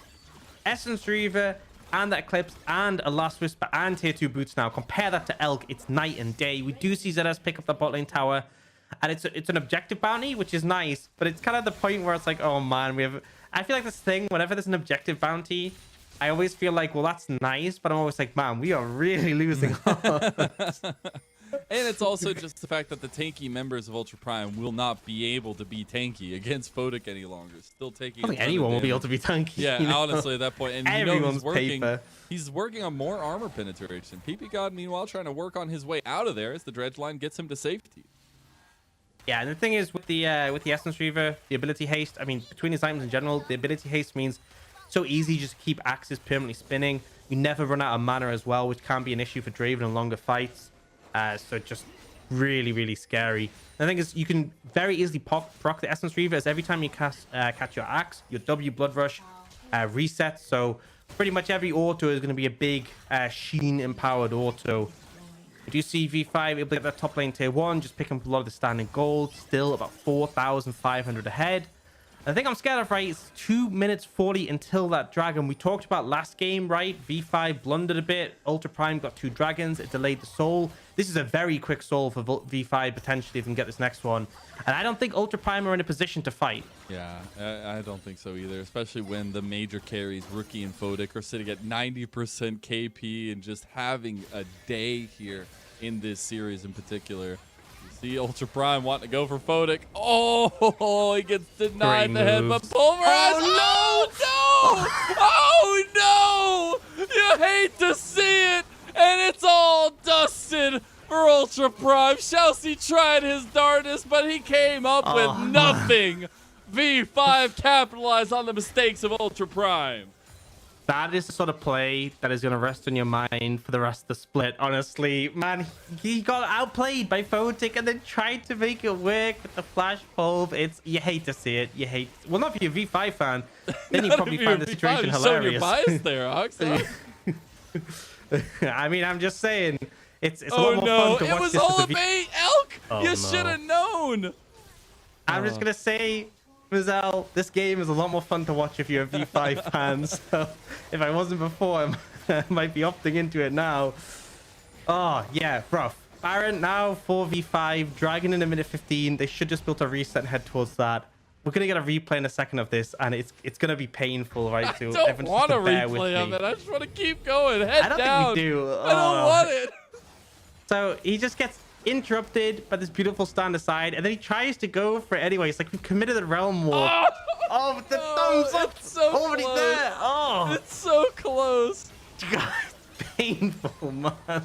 Essence Reaver and that Eclipse and a Last Whisper and tier 2 boots now. Compare that to Elk, it's night and day. We do see ZS pick up the bot lane tower, and it's an objective bounty, which is nice, but it's kind of the point where it's like, oh man, I feel like this thing, whenever there's an objective bounty, I always feel like, well, that's nice, but I'm always like, man, we are really losing. And it's also just the fact that the tanky members of Ultra Prime will not be able to be tanky against Photic any longer. Still taking. I don't think anyone will be able to be tanky. Yeah, you know? honestly, at that point, and Everyone's paper. He's working on more armor penetration. PP God, meanwhile, trying to work on his way out of there as the dredge line gets him to safety. Yeah, and the thing is with the Essence Reaver, the ability haste. I mean, between his items in general, the ability haste means so easy just to keep axes permanently spinning. You never run out of mana as well, which can be an issue for Draven in longer fights. So just really, really scary. And the thing is, you can very easily proc the Essence Reaver, as every time you catch your axe, your W Blood Rush resets. So pretty much every auto is going to be a big Sheen empowered auto. We do see V5 able to get that top lane tier 1, just picking up a lot of the standing gold, still about 4,500 ahead. The thing I'm scared of, right, is 2 minutes 40 until that dragon. We talked about last game, right? V5 blundered a bit. Ultra Prime got 2 dragons. It delayed the soul. This is a very quick soul for V5, potentially, if we can get this next one. And I don't think Ultra Prime are in a position to fight. Yeah, I don't think so either, especially when the major carries, Rookie and Photic, are sitting at 90% KP and just having a day here in this series in particular. See Ultra Prime wanting to go for Photic. Oh, he gets denied Great the head, moves. but pulverized. Oh, no! Oh, no! You hate to see it, and it's all dusted for Ultra Prime. Shousey tried his darndest, but he came up with nothing. V5 capitalized on the mistakes of Ultra Prime. That is the sort of play that is going to rest on your mind for the rest of the split. Honestly, man, he got outplayed by Photic and then tried to make it work with the flash pulve. You hate to see it. You hate. Well, not if you're a V5 fan. Then you probably find the situation hilarious. You're bias there, Ox. I mean, I'm just saying, it's a lot more fun to watch. It was this all as a bait, Elk. You no. should have known. I'm just gonna say, Mazel, this game is a lot more fun to watch if you're a V5 fan. So if I wasn't before, I might be opting into it now. Oh yeah, rough. Baron now 4v5, Dragon in a minute 15. They should just be able to reset and head towards that. We're gonna get a replay in a second of this, and it's gonna be painful, right? I So don't want a replay of me. it. I just want to keep going. Head I don't down. think we do. I don't want it. So he just gets interrupted by this beautiful stand aside, and then he tries to go for it anyway. It's like we've committed a realm war. Oh, with the thumbs up, it's so already close. there. Oh, It's so close. painful, man.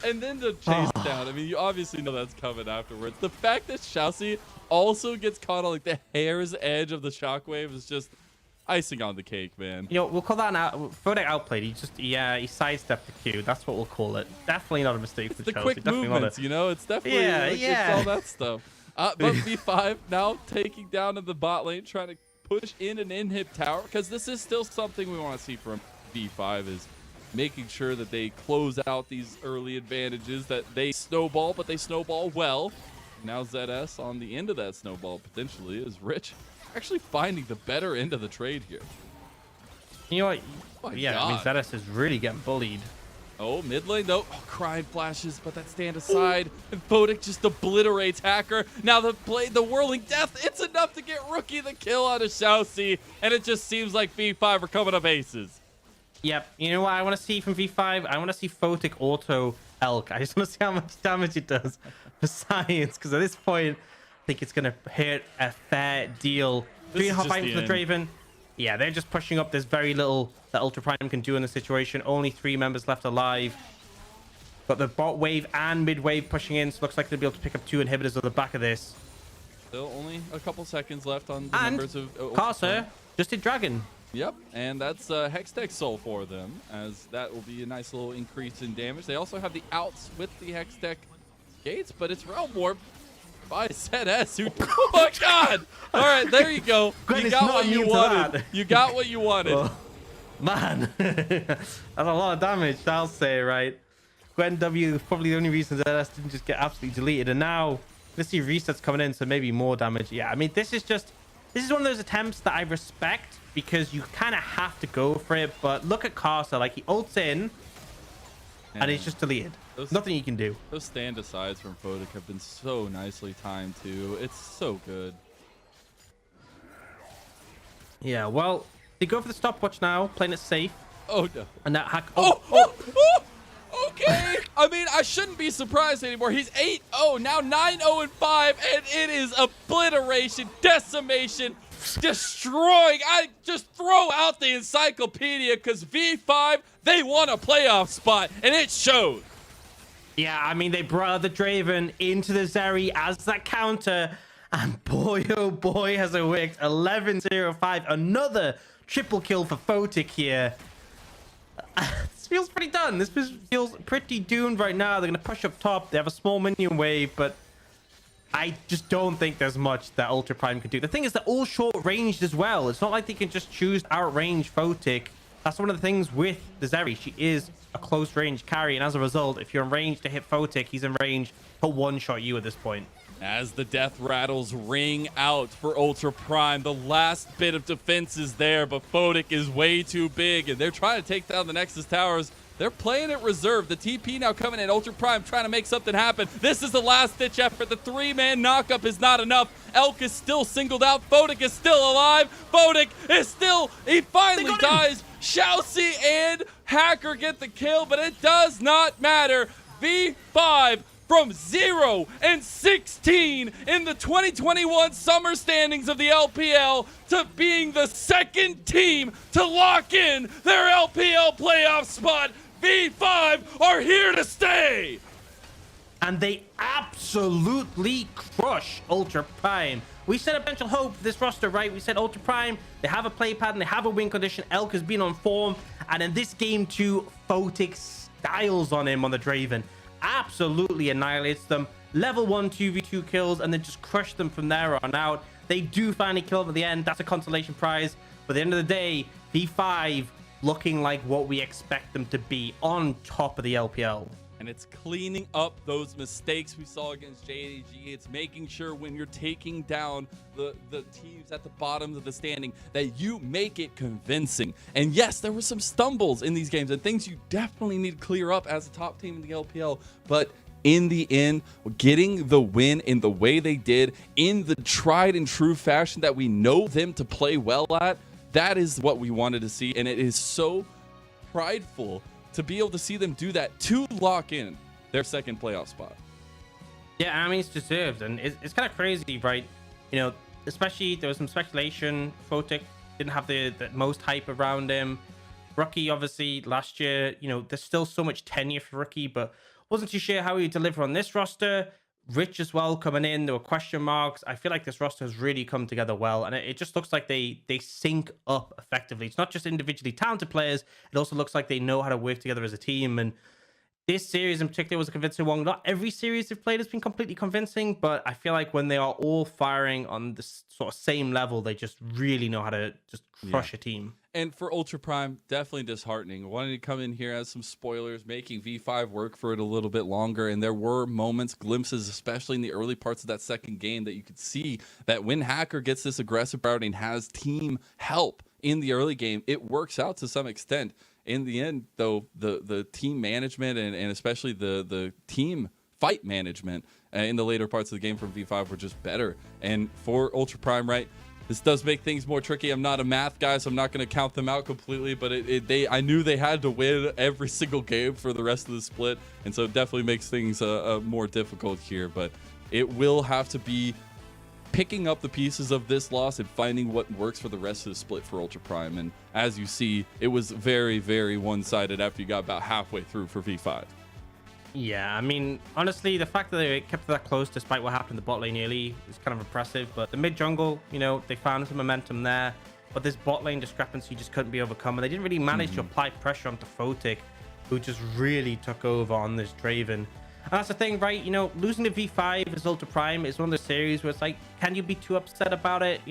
And then to chase it down, I mean, you obviously know that's coming afterwards. The fact that Xiaoxi also gets caught on like the hair's edge of the shockwave is just icing on the cake, man. You know, we'll call that an Fodek outplayed. He sidestepped the Q. That's what we'll call it. Definitely not a mistake for The Chelsea. quick Definitely movements, not you know, it's definitely it's all that stuff. But V5 now taking down in the bot lane, trying to push in an inhib tower, because this is still something we want to see from V5 is making sure that they close out these early advantages, that they snowball, but they snowball well. Now ZS on the end of that snowball potentially is Rich actually finding the better end of the trade here. You know what? Oh my Yeah, I mean, God. ZS is really getting bullied. Oh, mid lane though. Oh, crying flashes, but that stand aside. And Fodek just obliterates Hacker. Now the whirling death, it's enough to get Rookie the kill out of Xiaoxi. And it just seems like V5 are coming up aces. Yep. You know what I want to see from V5? I want to see Photic auto Elk. I just want to see how much damage it does for Science, because at this point, I think it's going to hit a fair deal. This is 3.5 just items the for the end. Draven. Yeah, they're just pushing up. There's very little that Ultra Prime can do in the situation. Only 3 members left alive. Got the bot wave and mid wave pushing in, so looks like they'll be able to pick up 2 inhibitors at the back of this. Still only a couple seconds left on the And members of Carcer just did Dragon. Yep, and that's Hextech Soul for them, as that will be a nice little increase in damage. They also have the outs with the Hextech gates, but it's Realm Warp by ZS, who, oh my God! All right, there you go. Gwen You is got not what you immune to wanted. that. You got what you wanted. Oh, man, that's a lot of damage, I'll say, right? Gwen W is probably the only reason that ZS didn't just get absolutely deleted, and now let's see resets coming in, so maybe more damage. Yeah, I mean, this is one of those attempts that I respect, because you kind of have to go for it. But look at Carcer, like he ults in and he's just deleted. Nothing you can do. Those stand asides from Fodek have been so nicely timed too. It's so good. Yeah, well, they go for the stopwatch now, playing it safe. Oh no. And that hack. Okay. I mean, I shouldn't be surprised anymore. He's 8-0, now 9-0-5, and it is obliteration, decimation, destroying. I just throw out the encyclopedia, because V5, they won a playoff spot, and it showed. Yeah, I mean, they brought the Draven into the Zeri as that counter, and boy, oh boy, has it worked. 11-0-5, another triple kill for Photic here. This feels pretty done. This feels pretty doomed right now. They're going to push up top. They have a small minion wave, but I just don't think there's much that Ultra Prime can do. The thing is, they're all short-ranged as well. It's not like they can just choose to outrange Photic. That's one of the things with the Zeri. She is a close-range carry, and as a result, if you're in range to hit Photic, he's in range to one-shot you at this point. As the death rattles ring out for Ultra Prime, the last bit of defense is there, but Photic is way too big, and they're trying to take down the Nexus towers. They're playing it reserved. The TP now coming in. Ultra Prime trying to make something happen. This is the last-ditch effort. The 3-man knockup is not enough. Elk is still singled out. Photic is still alive. Photic is still... He finally dies. Xiaoxi and Hacker get the kill, but it does not matter. V5 from 0-16 in the 2021 summer standings of the LPL to being the second team to lock in their LPL playoff spot. V5 are here to stay. And they absolutely crush Ultra Prime. We said a potential hope for this roster, right? We said Ultra Prime, they have a play pattern, they have a win condition. Elk has been on form. And in this game too, Photic styles on him on the Draven. Absolutely annihilates them. Level 1 2v2 kills, and then just crush them from there on out. They do finally kill them at the end. That's a consolation prize. But at the end of the day, V5 looking like what we expect them to be, on top of the LPL. And it's cleaning up those mistakes we saw against JDG. It's making sure when you're taking down the teams at the bottom of the standing that you make it convincing. And yes, there were some stumbles in these games and things you definitely need to clear up as a top team in the LPL. But in the end, getting the win in the way they did, in the tried and true fashion that we know them to play well at, that is what we wanted to see. And it is so prideful to be able to see them do that to lock in their second playoff spot. Yeah, I mean, it's deserved, and it's kind of crazy, right? You know, especially there was some speculation. Photic didn't have the most hype around him. Rookie, obviously, last year, there's still so much tenure for Rookie, but wasn't too sure how he'd deliver on this roster. Rich as well coming in. There were question marks. I feel like this roster has really come together well, and it just looks like they sync up effectively. It's not just individually talented players. It also looks like they know how to work together as a team. And this series in particular was a convincing one. Not every series they've played has been completely convincing, but I feel like when they are all firing on this sort of same level, they just really know how to just crush a team. And for Ultra Prime, definitely disheartening. Wanted to come in here as some spoilers, making V5 work for it a little bit longer. And there were moments, glimpses, especially in the early parts of that second game, that you could see that when Hacker gets this aggressive routing, has team help in the early game, it works out to some extent. In the end, though, the team management and especially the team fight management in the later parts of the game from V5 were just better. And for Ultra Prime, right, this does make things more tricky. I'm not a math guy, so I'm not going to count them out completely, but I knew they had to win every single game for the rest of the split, and so it definitely makes things more difficult here. But it will have to be picking up the pieces of this loss and finding what works for the rest of the split for Ultra Prime. And as you see, it was very, very one-sided after you got about halfway through for V5. Yeah, I mean, honestly, the fact that they kept that close despite what happened in the bot lane early is kind of impressive. But the mid jungle, they found some momentum there, but this bot lane discrepancy just couldn't be overcome. And they didn't really manage to apply pressure onto Photic, who just really took over on this Draven. And that's the thing, right? Losing to V5 as Ultra Prime is one of the series where it's like, can you be too upset about it?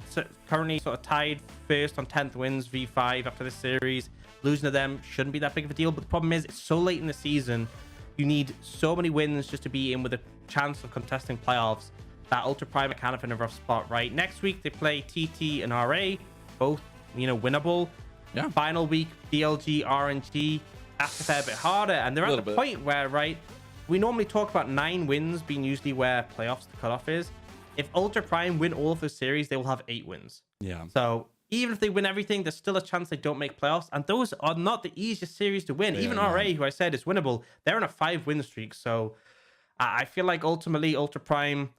So currently sort of tied first on 10th wins, V5 after this series. Losing to them shouldn't be that big of a deal. But the problem is, it's so late in the season. You need so many wins just to be in with a chance of contesting playoffs. That Ultra Prime are kind of in a rough spot, right? Next week, they play TT and RA, both, winnable. Yeah. Final week, BLG, RNG. That's a fair bit harder. And they're at the point where, right, we normally talk about 9 wins being usually where playoffs the cutoff is. If Ultra Prime win all of the series, they will have 8 wins. Yeah. So even if they win everything, there's still a chance they don't make playoffs. And those are not the easiest series to win. Even RA, who I said is winnable, they're on a 5-win streak. So I feel like ultimately Ultra Prime,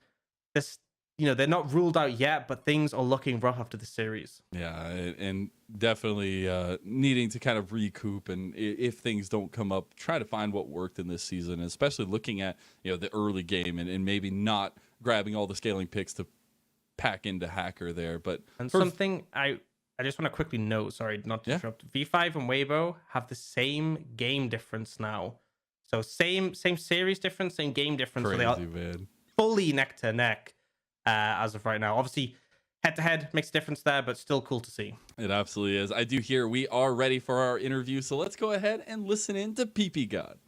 they're not ruled out yet, but things are looking rough after the series. Yeah, and definitely needing to kind of recoup, and if things don't come up, try to find what worked in this season, especially looking at the early game and maybe not grabbing all the scaling picks to pack into Hacker there. But something I just want to quickly note, sorry, not to interrupt. V5 and Weibo have the same game difference now. So same series difference, same game difference. Crazy, so they are man. Fully neck to neck as of right now. Obviously, head to head makes a difference there, but still cool to see. It absolutely is. I do hear we are ready for our interview, so let's go ahead and listen in to PP God.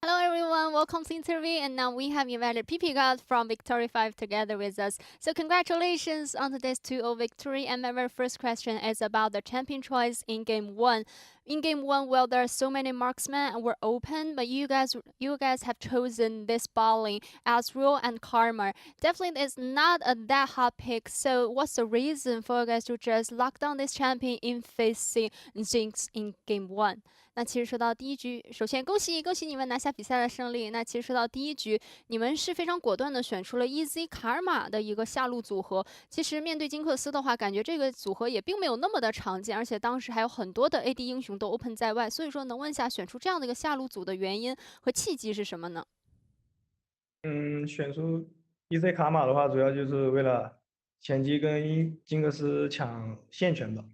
Hello everyone, welcome to the interview, and now we have invited PP God from Victory 5 together with us. So congratulations on today's 2-0 victory, and my very first question is about the champion choice in Game 1. In Game 1, well, there are so many marksmen and were open, but you guys have chosen this bowling, Azrael and Karma. Definitely it's not a that hot pick, so what's the reason for you guys to just lock down this champion in facing Jinx in Game 1? 那其实说到第一局，首先恭喜你们拿下比赛的胜利。那其实说到第一局，你们是非常果断的选出了 EZ 卡尔玛的一个下路组合。其实面对金克斯的话，感觉这个组合也并没有那么的常见，而且当时还有很多的 AD 英雄都 open 在外，所以说能问一下选出这样的一个下路组的原因和契机是什么呢？选出 EZ 卡玛的话，主要就是为了前期跟金克斯抢线权吧。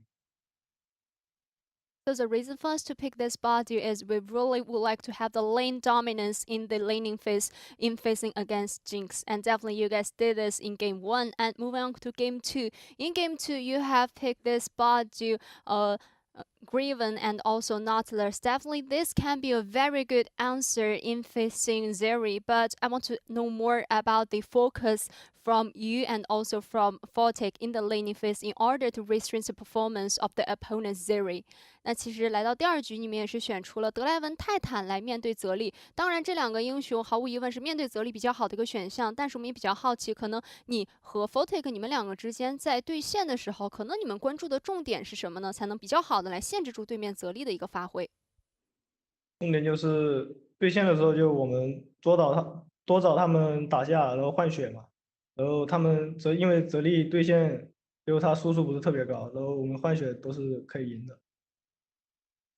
So the reason for us to pick this body is we really would like to have the lane dominance in the laning phase in facing against Jinx. And definitely you guys did this in Game 1. And moving on to Game 2. In Game 2, you have picked this body, Graven and also Nautilus. Definitely this can be a very good answer in facing Zeri. But I want to know more about the focus from you and also from Photic in the laning phase in order to restrain the performance of the opponent Zeri. 那其实来到第2局，你们也是选出了德莱文、泰坦来面对泽利。当然，这2个英雄毫无疑问是面对泽利比较好的一个选项。但是我们也比较好奇，可能你和 Photic 你们2个之间在对线的时候，可能你们关注的重点是什么呢？才能比较好的来限制住对面泽利的一个发挥。重点就是对线的时候，就我们多找他们打下，然后换血嘛。然后他们因为泽利对线最后他输出不是特别高，然后我们换血都是可以赢的。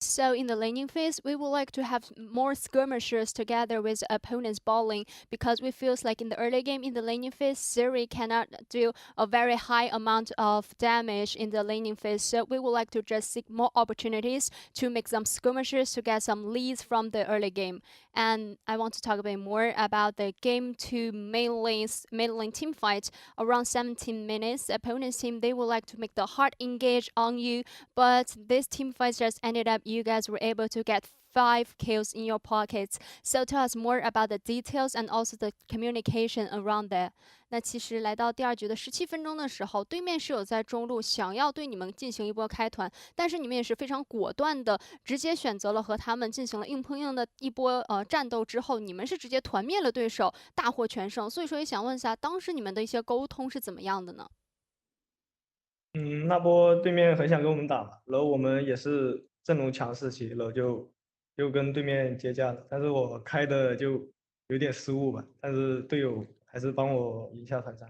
So in the laning phase, we would like to have more skirmishers together with opponents balling because we feels like in the early game in the laning phase, Siri cannot do a very high amount of damage in the laning phase. So we would like to just seek more opportunities to make some skirmishers to get some leads from the early game. And I want to talk a bit more about the game 2 main lane team fight. Around 17 minutes, the opponent's team, they would like to make the hard engage on you, but this team fight just ended up you guys were able to get 5 kills in your pockets. So tell us more about the details and also the communication around that. 那其实来到第二局的17分钟的时候，对面是有在中路想要对你们进行一波开团，但是你们也是非常果断的，直接选择了和他们进行了硬碰硬的一波战斗之后，你们是直接团灭了对手，大获全胜。所以说也想问一下，当时你们的一些沟通是怎么样的呢？那波对面很想跟我们打嘛，然后我们也是阵容强势期，然后就跟对面接驾了，但是我开的就有点失误吧，但是队友还是帮我赢下团战。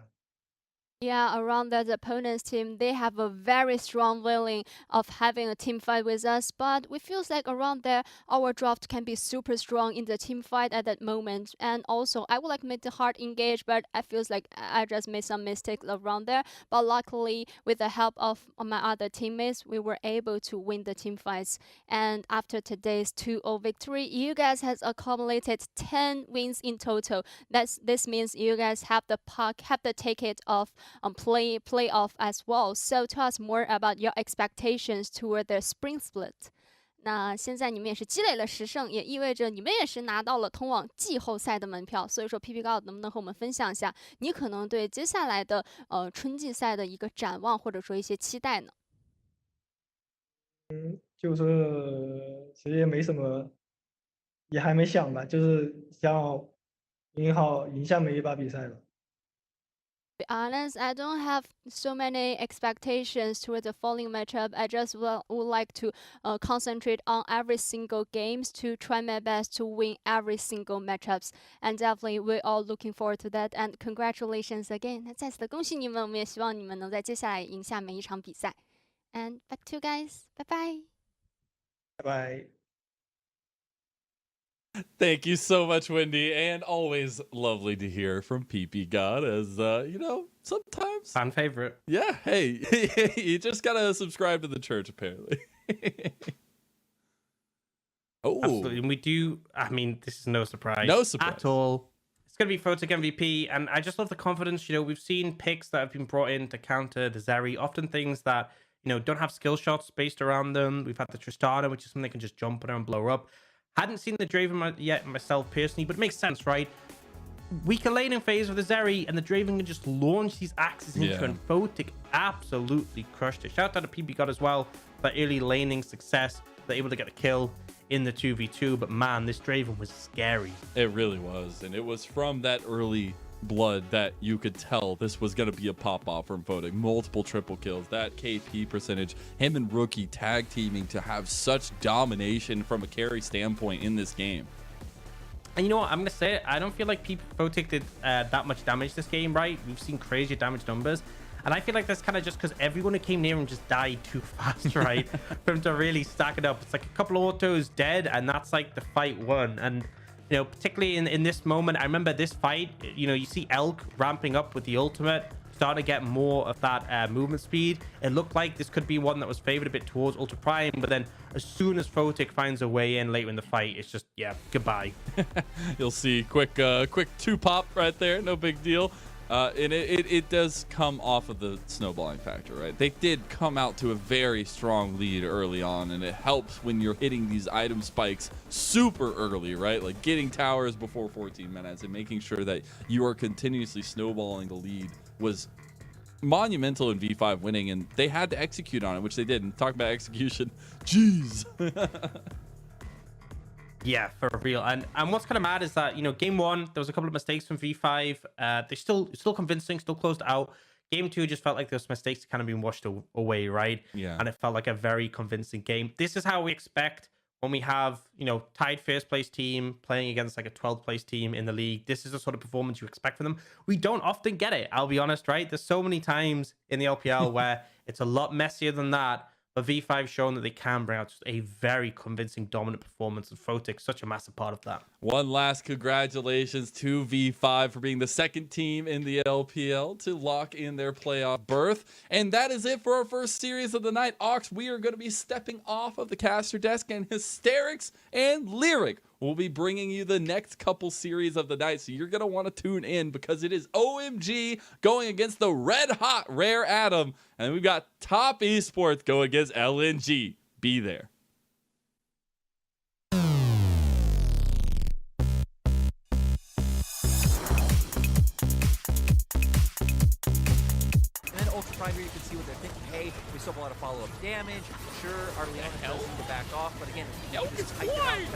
Yeah, around that opponent's team, they have a very strong willing of having a team fight with us, but it feels like around there, our draft can be super strong in the team fight at that moment. And also, I would like to make the hard engage, but I feels like I just made some mistakes around there. But luckily, with the help of my other teammates, we were able to win the team fights. And after today's 2-0 victory, you guys has accumulated 10 wins in total. This means you guys have the ticket of playoff as well. So tell us more about your expectations toward the spring split. 那现在你们也是积累了10胜，也意味着你们也是拿到了通往季后赛的门票。所以说，PP 高能不能和我们分享一下你可能对接下来的春季赛的一个展望，或者说一些期待呢？就是其实也没什么，也还没想吧，就是想赢下每一把比赛吧。Be honest, I don't have so many expectations toward the following matchup. I just would like to concentrate on every single games to try my best to win every single matchups. And definitely, we're all looking forward to that. And congratulations again. 那再次的恭喜你们，我们也希望你们能在接下来赢下每一场比赛。And back to you guys. Bye bye. 拜拜。Thank you so much, Wendy, and always lovely to hear from PP God. As sometimes fan favorite. Yeah, hey, you just gotta subscribe to the church, apparently. Oh, absolutely, and we do. I mean, this is no surprise, at all. It's gonna be Photic MVP, and I just love the confidence. We've seen picks that have been brought in to counter the Zeri, often things that don't have skill shots based around them. We've had the Tristana, which is something that can just jump on and blow up. Hadn't seen the Draven yet myself personally, but it makes sense, right? Weaker laning phase with the Zeri, and the Draven can just launch these axes into and Photic absolutely crushed it. Shout out to PP God as well for early laning success. They're able to get a kill in the 2v2, but man, this Draven was scary. It really was, and it was from that early blood that you could tell this was going to be a pop-off from Photic. Multiple triple kills, that KP percentage, him and Rookie tag teaming to have such domination from a carry standpoint in this game. And you know what, I'm gonna say it, I don't feel like Photic did that much damage this game, right? We've seen crazy damage numbers, and I feel like that's kind of just because everyone who came near him just died too fast, right? For him to really stack it up. It's like a couple of autos dead, and that's like the fight won. And particularly in this moment, I remember this fight, you see Elk ramping up with the ultimate, starting to get more of that movement speed. It looked like this could be one that was favored a bit towards Ultra Prime, but then as soon as Photic finds a way in later in the fight, it's just, goodbye. You'll see quick 2-pop right there, no big deal. And it does come off of the snowballing factor, right? They did come out to a very strong lead early on, and it helps when you're hitting these item spikes super early, right? Like getting towers before 14 minutes and making sure that you are continuously snowballing the lead was monumental in V5 winning, and they had to execute on it, which they did. And talk about execution, jeez. Yeah, for real. And what's kind of mad is that, game 1, there was a couple of mistakes from V5. They're still convincing, still closed out. Game 2 just felt like those mistakes kind of been washed away, right? Yeah. And it felt like a very convincing game. This is how we expect when we have, tied first place team playing against like a 12th place team in the league, this is the sort of performance you expect from them. We don't often get it, I'll be honest, right? There's so many times in the LPL where it's a lot messier than that. But V5 shown that they can bring out just a very convincing, dominant performance, and Photic such a massive part of that. One last congratulations to V5 for being the second team in the LPL to lock in their playoff berth. And that is it for our first series of the night. Ox, we are going to be stepping off of the caster desk, and Hysterics and Lyric will be bringing you the next couple series of the night. So you're going to want to tune in because it is OMG going against the red hot Rare Atom. And we've got Top Esports go against LNG. Be there. And then Ultra Prime here, you can see what they're thinking. Hey, we still have a lot of follow-up damage. Sure, our Leon does need to back off, but again, Elk is flying!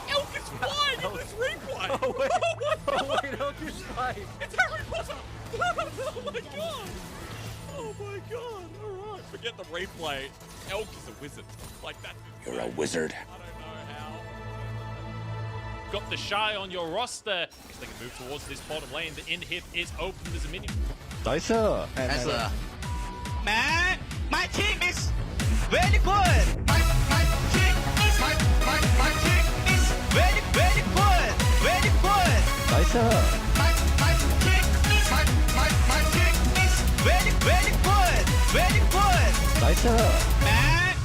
Elk is flying in this replay! Oh wait, Elk is flying! It's Harry Potter! Oh my god! Oh my god! Alright, forget the replay. Elk is a wizard. Like that. You're a wizard. I don't know how. Got the Shy on your roster. Guess they can move towards this bottom lane. The inhib is open. There's a minion. Nice. Man, my team is very good. My team is very good. Very good. Nice. My team is very good. Very good. Nice. Man.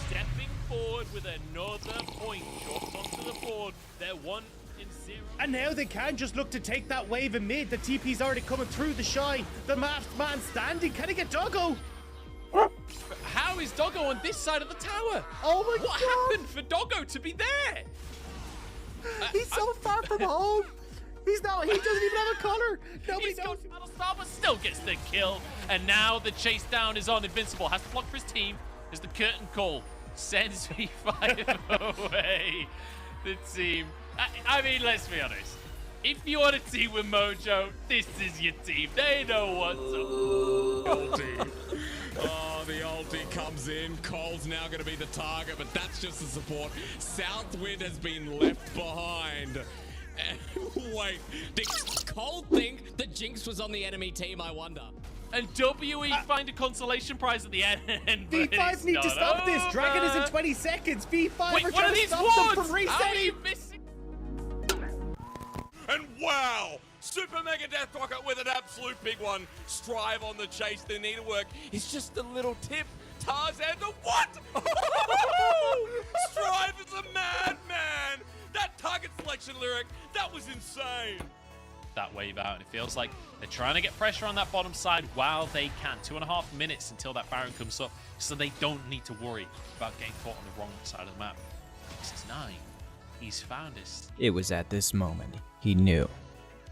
Stepping forward with another point. Short onto the board. They're 1-0. And now they can just look to take that wave in mid. The TP's already coming through the Shy. The masked man standing. Can he get Doggo? How is Doggo on this side of the tower? Oh my What god! happened for Doggo to be there? He's so far from home. He doesn't even have a collar. Nobody He's knows. got Battlestar, but still gets the kill. And now the chase down is on Invincible. Has to block for his team as the curtain call sends V5 away. The team. I mean, let's be honest. If you want a team with Mojo, this is your team. They know what's up. Oh, the ulti comes in. Cole's now going to be the target, but that's just the support. Southwind has been left behind. Wait, did Cole think the Jinx was on the enemy team, I wonder? And WE find a consolation prize at the end. V5 need to stop this. Dragon is in 20 seconds. V5 Wait, are what trying are to these stop them wards? from How are resetting. you missing? And wow, Super Mega Death Rocket with an absolute big one. Strive on the chase, the needlework is just a little tip. Tarzan the what? Strive is a madman. That target selection lyric, that was insane. That wave out, and it feels like they're trying to get pressure on that bottom side while they can. 2.5 minutes until that Baron comes up, so they don't need to worry about getting caught on the wrong side of the map. This is 9. He's found us. It was at this moment he knew.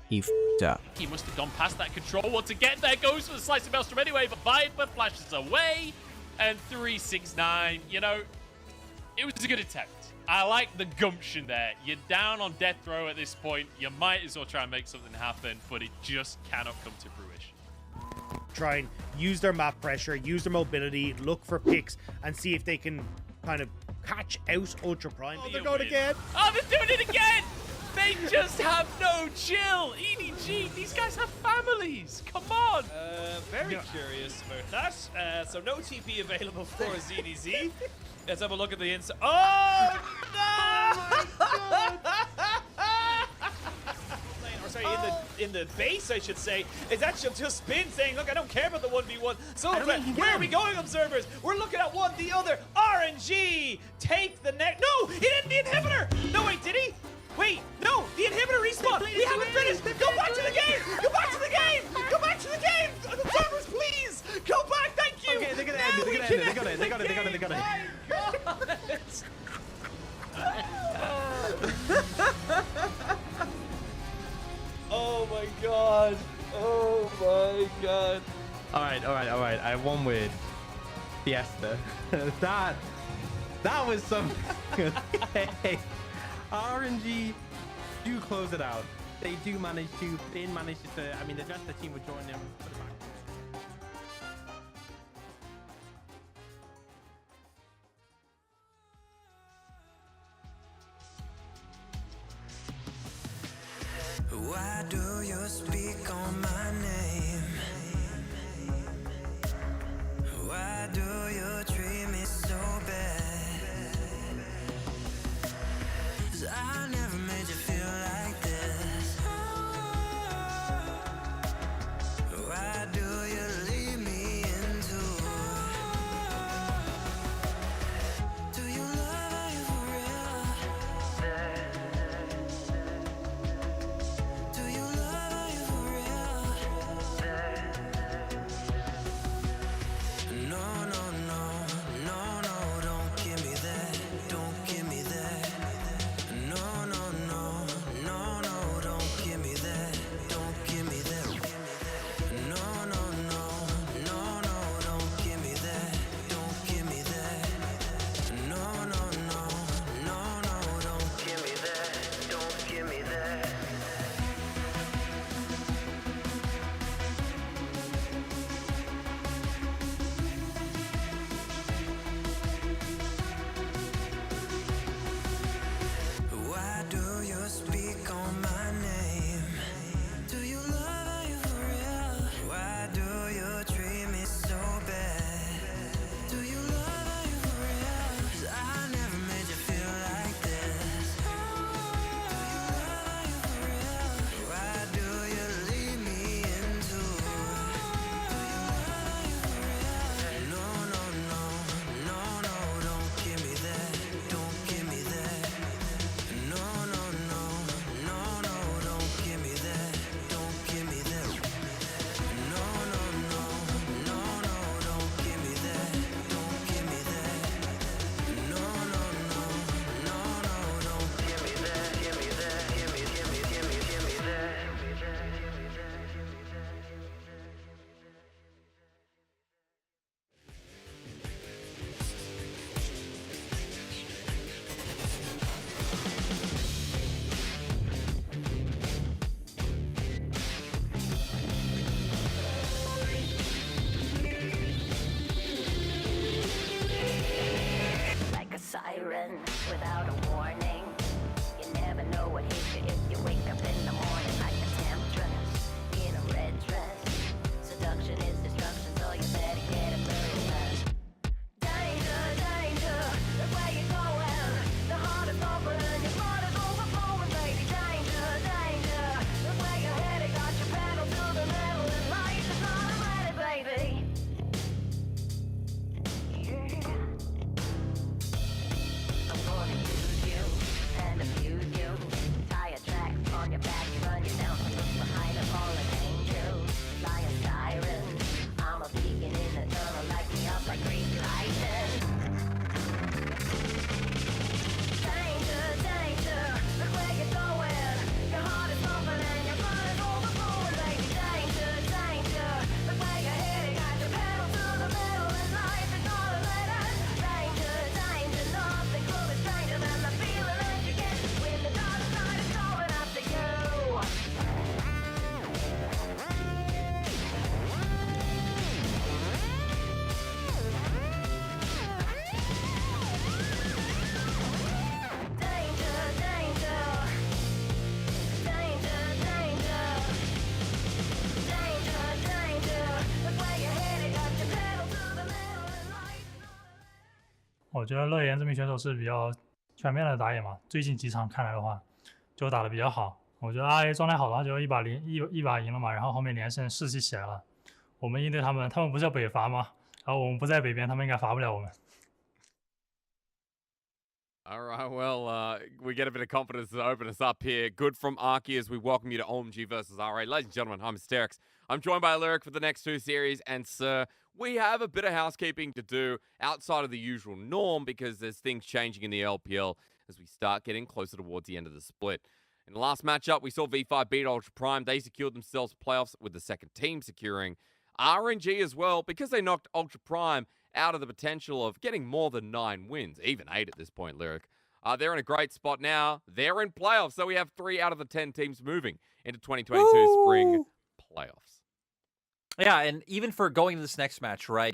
He f***ed up. He must have gone past that control wall to get there. Goes for the slice of Maelstrom anyway, but Viper flashes away. And 369, it was a good attempt. I like the gumption there. You're down on death row at this point. You might as well try and make something happen, but it just cannot come to fruition. Try and use their map pressure, use their mobility, look for picks, and see if they can kind of catch out Ultra Prime. Oh, they're going again. Oh, they're doing it again! They just have no chill. EDG, these guys have families. Come on. Very curious about that. So no TP available for ZDZ. Let's have a look at the inside. Oh, no! Or sorry, in the base, I should say. It's actually just been saying, look, I don't care about the 1v1. So where are we going, observers? We're looking at one, the other. RNG, take the next. No, he didn't the inhibitor. No, wait, did he? Wait, no, the inhibitor respawn. We haven't finished. Go back to the game. Go back to the game. Go back to the game. Observers, please. Go back. Thank you. Okay, they're gonna end it. They're gonna end it. They got it. My God. Oh my God. Oh my God. All right. I have one word. Fiesta. that was some. Okay. RNG do close it out. They do manage to. They manage to. I mean, the rest of the team would join them. Why do you speak on my name? Why do you treat me so bad? 'Cause I never made you feel like this. Why do you leave me into? Do you love you for real? Do you love you for real? No, no, no, no, no, don't give me that, don't give me that. No, no, no, no, no, don't give me that, don't give me that. No, no, no, no, no, don't give me that, don't give me that. No, no, no, no, no, don't give me that, don't give me that. Why do you speak on my name? Do you love you for real? Why do you treat me so bad? Do you love you for real? 'Cause I never made you feel like this. Do you love you for real? Why do you leave me into? Do you love you for real? No, no, no, no, no, don't give me that, don't give me that. No, no, no, no, no, don't give me that, don't give me that. No, no, no, no, no, don't give me that, don't give me that. No, no, no, no, no, don't give me that, give me that, give me, give me, give me, give me that. Like a siren without a warning. You never know what hits you if you wake up in the morning like a temptress in a red dress. Seduction is destruction, so you better get a move. Danger, danger, that's where you're going. The heart is open and your blood is overflowing, baby. Danger, danger, that's where you're headed. Got your pedal to the metal and life is not ready, baby. I'm gonna use you and abuse you. Tie a track on your back, run you down, look behind a fallen angel. Like a siren, I'm a beacon in the tunnel, light me up like Greek lightning. Danger, danger, look where you're going. Your heart is pumping and your blood is overflowing, baby. Danger, danger, look where you're headed. Got your pedal to the metal and life is all a letter. Danger, danger, nothing could be stranger than the feeling that you get when the dark side is going after you. Danger, danger, danger, danger, danger, danger. Look where you're headed, got your pedal to the metal and life. 我觉得乐言这名选手是比较全面的打野嘛，最近几场看来的话，就打得比较好。我觉得 RA 状态好的话，就一把赢了嘛，然后后面连胜士气起来了。我们应对他们，他们不是要北伐吗？然后我们不在北边，他们应该伐不了我们。All right, well, we get a bit of confidence to open us up here. Good from Arky as we welcome you to OMG versus RA. Ladies and gentlemen, I'm Mysterix. I'm joined by Lyric for the next two series. And, sir, we have a bit of housekeeping to do outside of the usual norm because there's things changing in the LPL as we start getting closer towards the end of the split. In the last matchup, we saw V5 beat Ultra Prime. They secured themselves playoffs with the second team securing RNG as well because they knocked Ultra Prime out of the potential of getting more than 9 wins, even 8 at this point, Lyric. They're in a great spot now. They're in playoffs, so we have 3 out of the 10 teams moving into 2022 spring playoffs. Yeah, and even for going to this next match, right?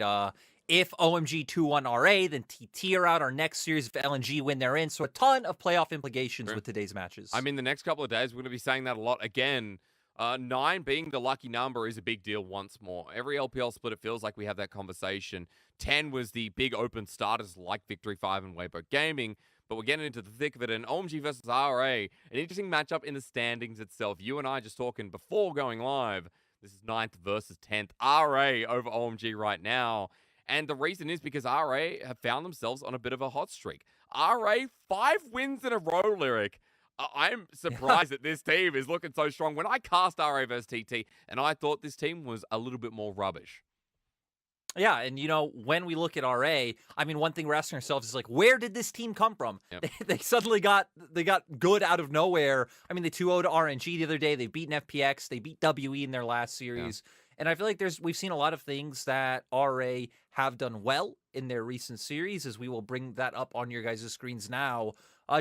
If OMG 2-1 RA, then TT are out. Our next series, if LNG win, they're in. So a ton of playoff implications with today's matches. I mean, the next couple of days, we're going to be saying that a lot again. 9 being the lucky number is a big deal once more. Every LPL split, it feels like we have that conversation. 10 was the big open starters like Victory 5 and Weibo Gaming, but we're getting into the thick of it. And OMG versus RA, an interesting matchup in the standings itself. You and I just talking before going live. This is 9th versus 10th. RA over OMG right now. And the reason is because RA have found themselves on a bit of a hot streak. RA, 5 wins in a row, Lyric. I'm surprised that this team is looking so strong. When I cast RA versus TT, and I thought this team was a little bit more rubbish. Yeah, and when we look at RA, I mean, one thing we're asking ourselves is like, where did this team come from? Yep. They suddenly got good out of nowhere. I mean, they 2-0 to RNG the other day. They've beaten FPX. They beat WE in their last series. Yeah. And I feel like we've seen a lot of things that RA have done well in their recent series, as we will bring that up on your guys' screens now.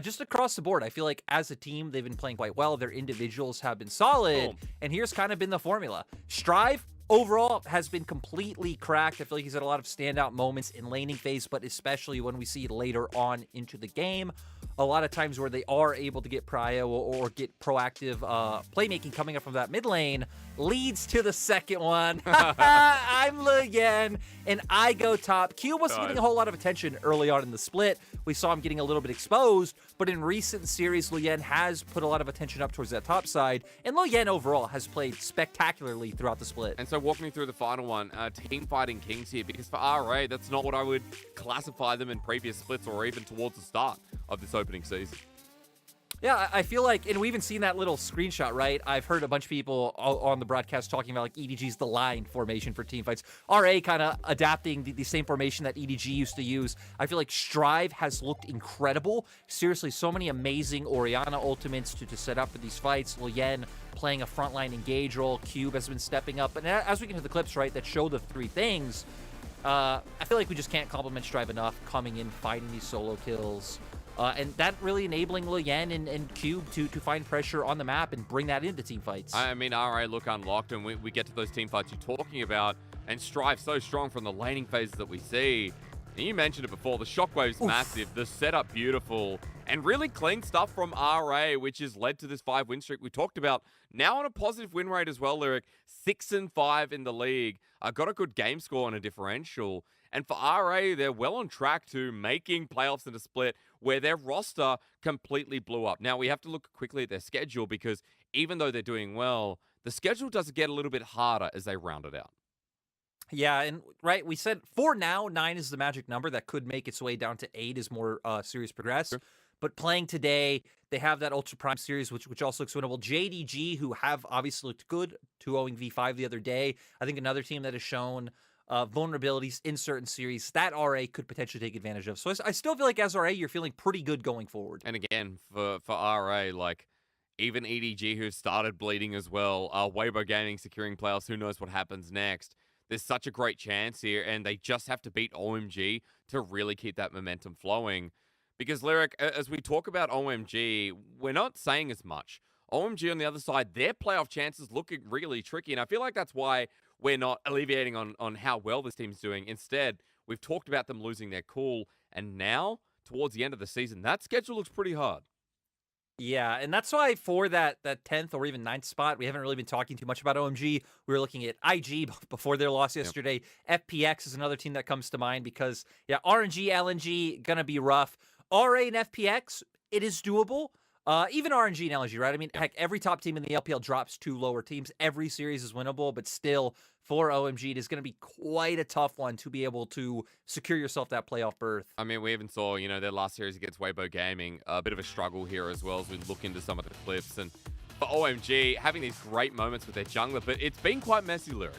Just across the board, I feel like as a team, they've been playing quite well. Their individuals have been solid. Boom. And here's kind of been the formula. Strive, overall, has been completely cracked. I feel like he's had a lot of standout moments in laning phase, but especially when we see later on into the game. A lot of times where they are able to get prio or get proactive playmaking coming up from that mid lane leads to the second one. I'm Luyen, and I go top. Q wasn't getting a whole lot of attention early on in the split. We saw him getting a little bit exposed, but in recent series, Luyen has put a lot of attention up towards that top side, and Luyen overall has played spectacularly throughout the split. And so walk me through the final one, team fighting kings here, because for RA, that's not what I would classify them in previous splits or even towards the start of this opening season. Yeah, I feel like, and we even seen that little screenshot, right? I've heard a bunch of people on the broadcast talking about like EDG's the line formation for team fights. RA kind of adapting the same formation that EDG used to use. I feel like Strive has looked incredible. Seriously, so many amazing Orianna ultimates to set up for these fights. Luyen playing a frontline engage role. Cube has been stepping up. And as we get to the clips, right, that show the 3 things, I feel like we just can't compliment Strive enough coming in, fighting these solo kills. And that really enabling Luyen and Cube to find pressure on the map and bring that into team fights. I mean, RA look unlocked, and we get to those team fights you're talking about, and Strive so strong from the laning phases that we see. And you mentioned it before, the shockwave's massive, the setup beautiful, and really clean stuff from RA, which has led to this 5-win streak we talked about. Now on a positive win rate as well, Lyric, 6-5 in the league. Got a good game score and a differential. And for RA, they're well on track to making playoffs in a split where their roster completely blew up. Now, we have to look quickly at their schedule because even though they're doing well, the schedule does get a little bit harder as they round it out. Yeah, and right, we said for now, 9 is the magic number that could make its way down to 8 as more series progress. Sure. But playing today, they have that Ultra Prime series, which also looks winnable. JDG, who have obviously looked good, 2-0ing V5 the other day. I think another team that has shown vulnerabilities in certain series that RA could potentially take advantage of. So I still feel like as RA, you're feeling pretty good going forward. And again, for RA, like even EDG, who started bleeding as well, Weibo Gaming securing playoffs, who knows what happens next. There's such a great chance here, and they just have to beat OMG to really keep that momentum flowing. Because, Lyric, as we talk about OMG, we're not saying as much. OMG on the other side, their playoff chances looking really tricky, and I feel like that's why we're not alleviating on how well this team's doing. Instead, we've talked about them losing their cool, and now, towards the end of the season, that schedule looks pretty hard. Yeah, and that's why for that 10th or even 9th spot, we haven't really been talking too much about OMG. We were looking at IG before their loss yesterday. Yep. FPX is another team that comes to mind because, yeah, RNG, LNG, gonna be rough. RA and FPX, it is doable. Even RNG and LNG, right? I mean, heck, every top team in the LPL drops 2 lower teams. Every series is winnable, but still, for OMG, it is going to be quite a tough one to be able to secure yourself that playoff berth. I mean, we even saw, their last series against Weibo Gaming, a bit of a struggle here as well as we look into some of the clips. And for OMG, having these great moments with their jungler, but it's been quite messy, Lyric.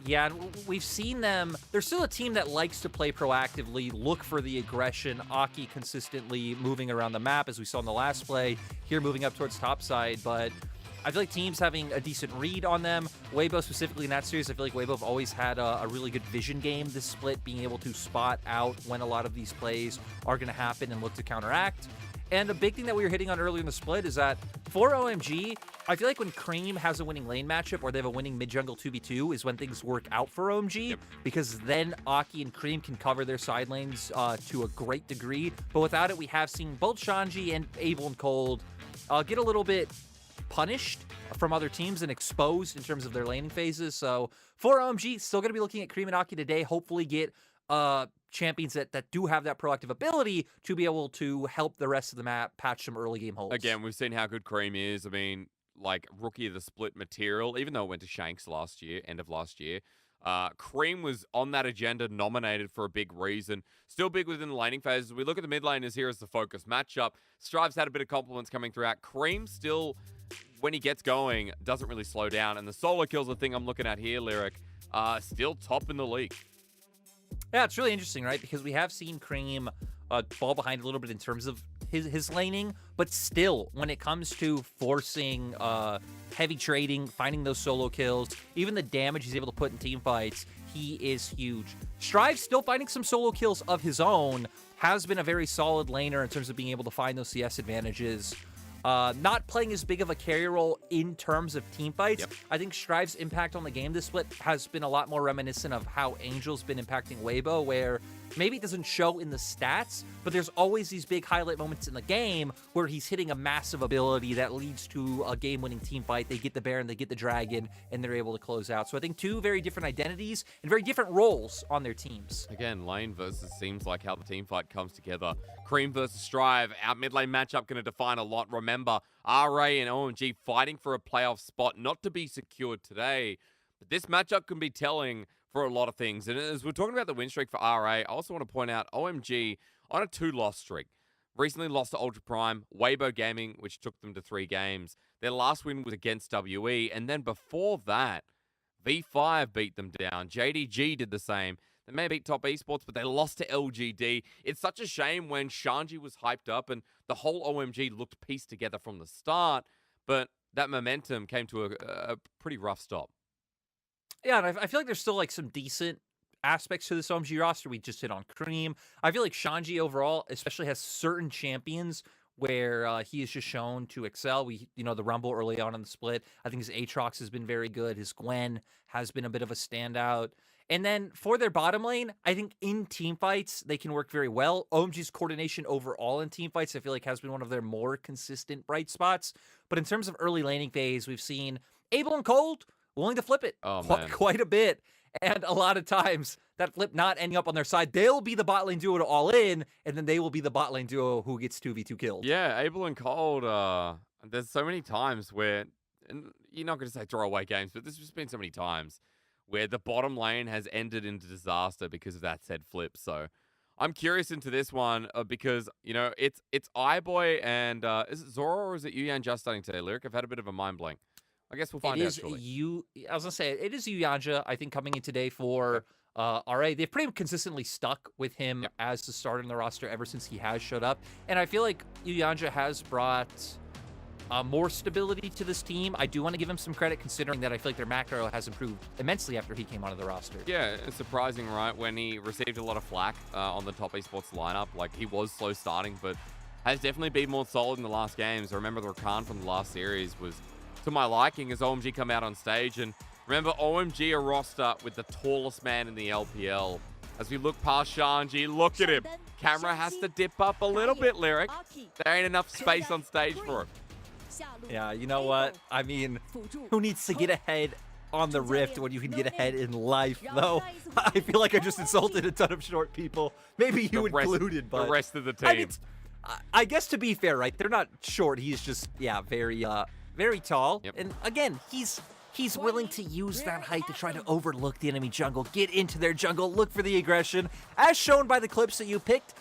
Yeah, and we've seen them. They're still a team that likes to play proactively, look for the aggression. Aki consistently moving around the map, as we saw in the last play. Here, moving up towards top side. But I feel like teams having a decent read on them. Weibo specifically in that series, I feel like Weibo have always had a really good vision game this split, being able to spot out when a lot of these plays are going to happen and look to counteract. And a big thing that we were hitting on earlier in the split is that for OMG, I feel like when Cream has a winning lane matchup or they have a winning mid-jungle 2v2 is when things work out for OMG, because then Aki and Cream can cover their side lanes to a great degree. But without it, we have seen both Shanji and Abel and Cold get a little bit punished from other teams and exposed in terms of their laning phases. So for OMG, still going to be looking at Cream and Aki today, hopefully get champions that do have that proactive ability to be able to help the rest of the map patch some early game holes. Again, we've seen how good Cream is. I mean, like, rookie of the split material, even though it went to Shanks last year, end of last year. Cream was on that agenda, nominated for a big reason. Still big within the laning phases. We look at the mid laners here as the focus matchup. Strive's had a bit of compliments coming throughout. Cream still, when he gets going, doesn't really slow down. And the solo kills, the thing I'm looking at here, Lyric, still top in the league. Yeah, it's really interesting, right? Because we have seen Cream fall behind a little bit in terms of his laning, but still, when it comes to forcing heavy trading, finding those solo kills, even the damage he's able to put in team fights, he is huge. Strive still finding some solo kills of his own, has been a very solid laner in terms of being able to find those CS advantages. Not playing as big of a carrier role in terms of team fights. Yep. I think Strive's impact on the game this split has been a lot more reminiscent of how Angel's been impacting Weibo, where maybe it doesn't show in the stats, but there's always these big highlight moments in the game where he's hitting a massive ability that leads to a game-winning team fight. They get the Baron, they get the Dragon, and they're able to close out. So I think two very different identities and very different roles on their teams. Again, lane versus seems like how the team fight comes together. Cream versus Strive, our mid lane matchup going to define a lot. Remember, RA and OMG fighting for a playoff spot, not to be secured today, but this matchup can be telling for a lot of things. And as we're talking about the win streak for RA, I also want to point out OMG on a 2-loss streak. Recently lost to Ultra Prime, Weibo Gaming, which took them to 3 games. Their last win was against WE. And then before that, V5 beat them down. JDG did the same. They may beat Top Esports, but they lost to LGD. It's such a shame when Shanji was hyped up and the whole OMG looked pieced together from the start. But that momentum came to a pretty rough stop. Yeah, and I feel like there's still like some decent aspects to this OMG roster. We just hit on Cream. I feel like Shanji overall especially has certain champions where he is just shown to excel. The Rumble early on in the split, I think his Aatrox has been very good. His Gwen has been a bit of a standout. And then for their bottom lane, I think in team fights, they can work very well. OMG's coordination overall in team fights, I feel like has been one of their more consistent bright spots. But in terms of early laning phase, we've seen Abel and Cold willing to flip it quite a bit. And a lot of times, that flip not ending up on their side. They'll be the bot lane duo to all in, and then they will be the bot lane duo who gets 2v2 kills. Yeah, Abel and Cold, there's so many times where, and you're not going to say throwaway games, but there's just been so many times where the bottom lane has ended into disaster because of that said flip. So I'm curious into this one because, it's iBoy and is it Zoro or is it Yuyan just starting today, Lyric? I've had a bit of a mind blank. I guess we'll find out shortly. I was going to say, it is Yuyanja, I think, coming in today for RA. They've pretty consistently stuck with him as the starter in the roster ever since he has showed up. And I feel like Yuyanja has brought more stability to this team. I do want to give him some credit considering that I feel like their macro has improved immensely after he came onto the roster. Yeah, it's surprising, right? When he received a lot of flack on the Top Esports lineup, like he was slow starting, but has definitely been more solid in the last games. I remember the Rakan from the last series was to my liking as OMG come out on stage. And remember, OMG a roster with the tallest man in the LPL. As we look past Shanji, look at him. Camera has to dip up a little bit, Lyric. There ain't enough space on stage for him. Yeah, you know what? I mean, who needs to get ahead on the Rift when you can get ahead in life, though? I feel like I just insulted a ton of short people. Maybe you included, but the rest of the team. I guess to be fair, right? They're not short. He's just, very tall. Yep. And again, he's willing to use that height to try to overlook the enemy jungle, get into their jungle, look for the aggression. As shown by the clips that you picked,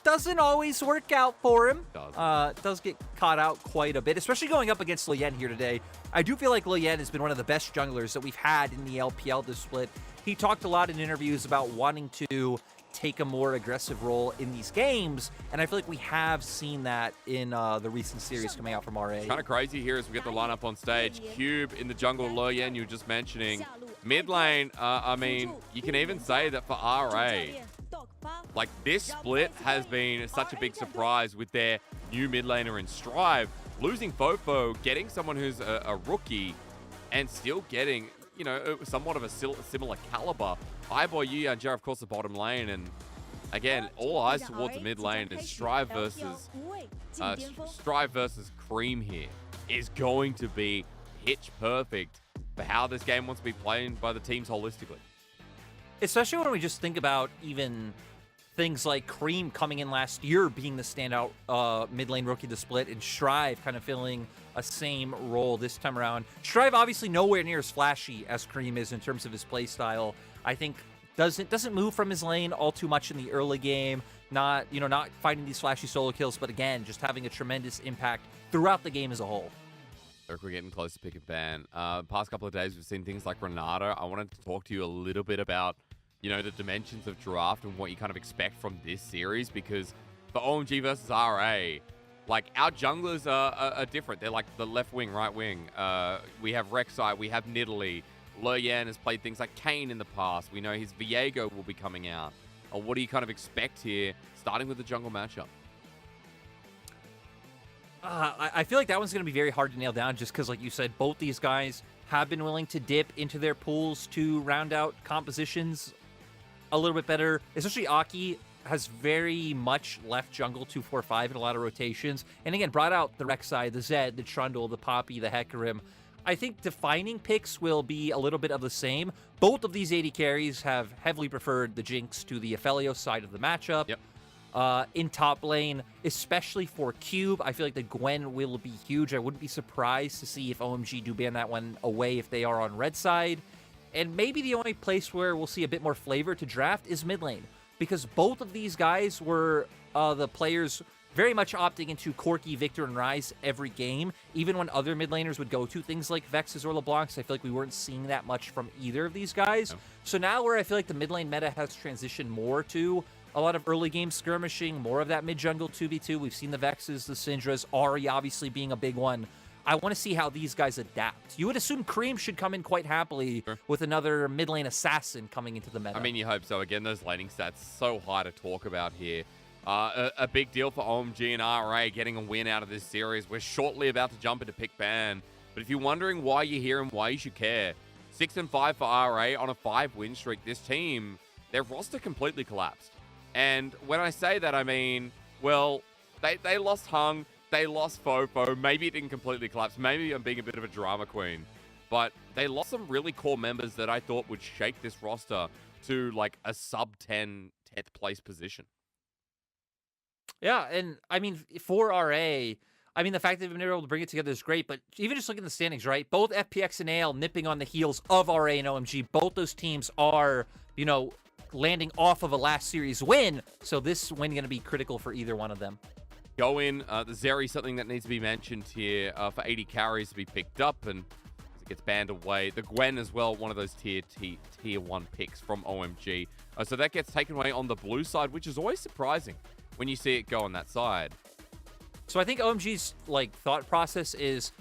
doesn't always work out for him. Does get caught out quite a bit, especially going up against Lian here today. I do feel like Lian has been one of the best junglers that we've had in the LPL this split. He talked a lot in interviews about wanting to take a more aggressive role in these games. And I feel like we have seen that in the recent series coming out from RA. Kind of crazy here as we get the lineup on stage. Cube in the jungle, Luoyan, you were just mentioning. Mid lane, I mean, you can even say that for RA, like this split has been such a big surprise with their new mid laner in Strive. Losing Fofo, getting someone who's a rookie, and still getting, you know, somewhat of a similar caliber. iBoy, Yu Yanjia, of course, the bottom lane, and again, all eyes towards the mid lane is Strive versus Cream here is going to be pitch perfect for how this game wants to be played by the teams holistically. Especially when we just think about even things like Cream coming in last year being the standout mid lane rookie to split, and Strive kind of filling a same role this time around. Strive obviously nowhere near as flashy as Cream is in terms of his play style. I think doesn't move from his lane all too much in the early game. Not finding these flashy solo kills, but again, just having a tremendous impact throughout the game as a whole. Look, we're getting close to pick and ban. Past couple of days, we've seen things like Renata. I wanted to talk to you a little bit about, you know, the dimensions of draft and what you kind of expect from this series, because for OMG versus RA, like, our junglers are different. They're like the left wing, right wing. We have Rek'Sai, we have Nidalee. Luoyan has played things like Kane in the past. We know his Viego will be coming out. What do you kind of expect here, starting with the jungle matchup? I feel like that one's going to be very hard to nail down just because, like you said, both these guys have been willing to dip into their pools to round out compositions a little bit better. Especially Aki has very much left jungle 2-4-5 in a lot of rotations. And again, brought out the Rek'Sai, the Zed, the Trundle, the Poppy, the Hecarim. I think defining picks will be a little bit of the same. Both of these AD carries have heavily preferred the Jinx to the Aphelios side of the matchup. Yep. In top lane, especially for Cube, I feel like the Gwen will be huge. I wouldn't be surprised to see if OMG do ban that one away if they are on red side. And maybe the only place where we'll see a bit more flavor to draft is mid lane, because both of these guys were the players very much opting into Corki, Victor, and Ryze every game. Even when other mid laners would go to things like Vexes or LeBlancs, I feel like we weren't seeing that much from either of these guys. No. So now where I feel like the mid lane meta has transitioned more to a lot of early game skirmishing, more of that mid-jungle 2v2. We've seen the Vexes, the Syndras, Ahri obviously being a big one. I want to see how these guys adapt. You would assume Cream should come in quite happily with another mid lane assassin coming into the meta. I mean, you hope so. Again, those laning stats so high to talk about here. A big deal for OMG and RA getting a win out of this series. We're shortly about to jump into pick ban. But if you're wondering why you're here and why you should care, 6-5 for RA on a 5-win streak. This team, their roster completely collapsed. And when I say that, I mean, well, they lost Hung, they lost Fofo. Maybe it didn't completely collapse. Maybe I'm being a bit of a drama queen. But they lost some really core members that I thought would shake this roster to like a sub-10, 10th place position. Yeah, and I mean, for RA, I mean, the fact that they've been able to bring it together is great, but even just looking at the standings, right? Both FPX and AL nipping on the heels of RA and OMG. Both those teams are, you know, landing off of a last series win, so this win going to be critical for either one of them. Go in, the Zeri, something that needs to be mentioned here for 80 carries to be picked up, and as it gets banned away. The Gwen as well, one of those tier 1 picks from OMG. So that gets taken away on the blue side, which is always surprising when you see it go on that side. So I think OMG's like thought process is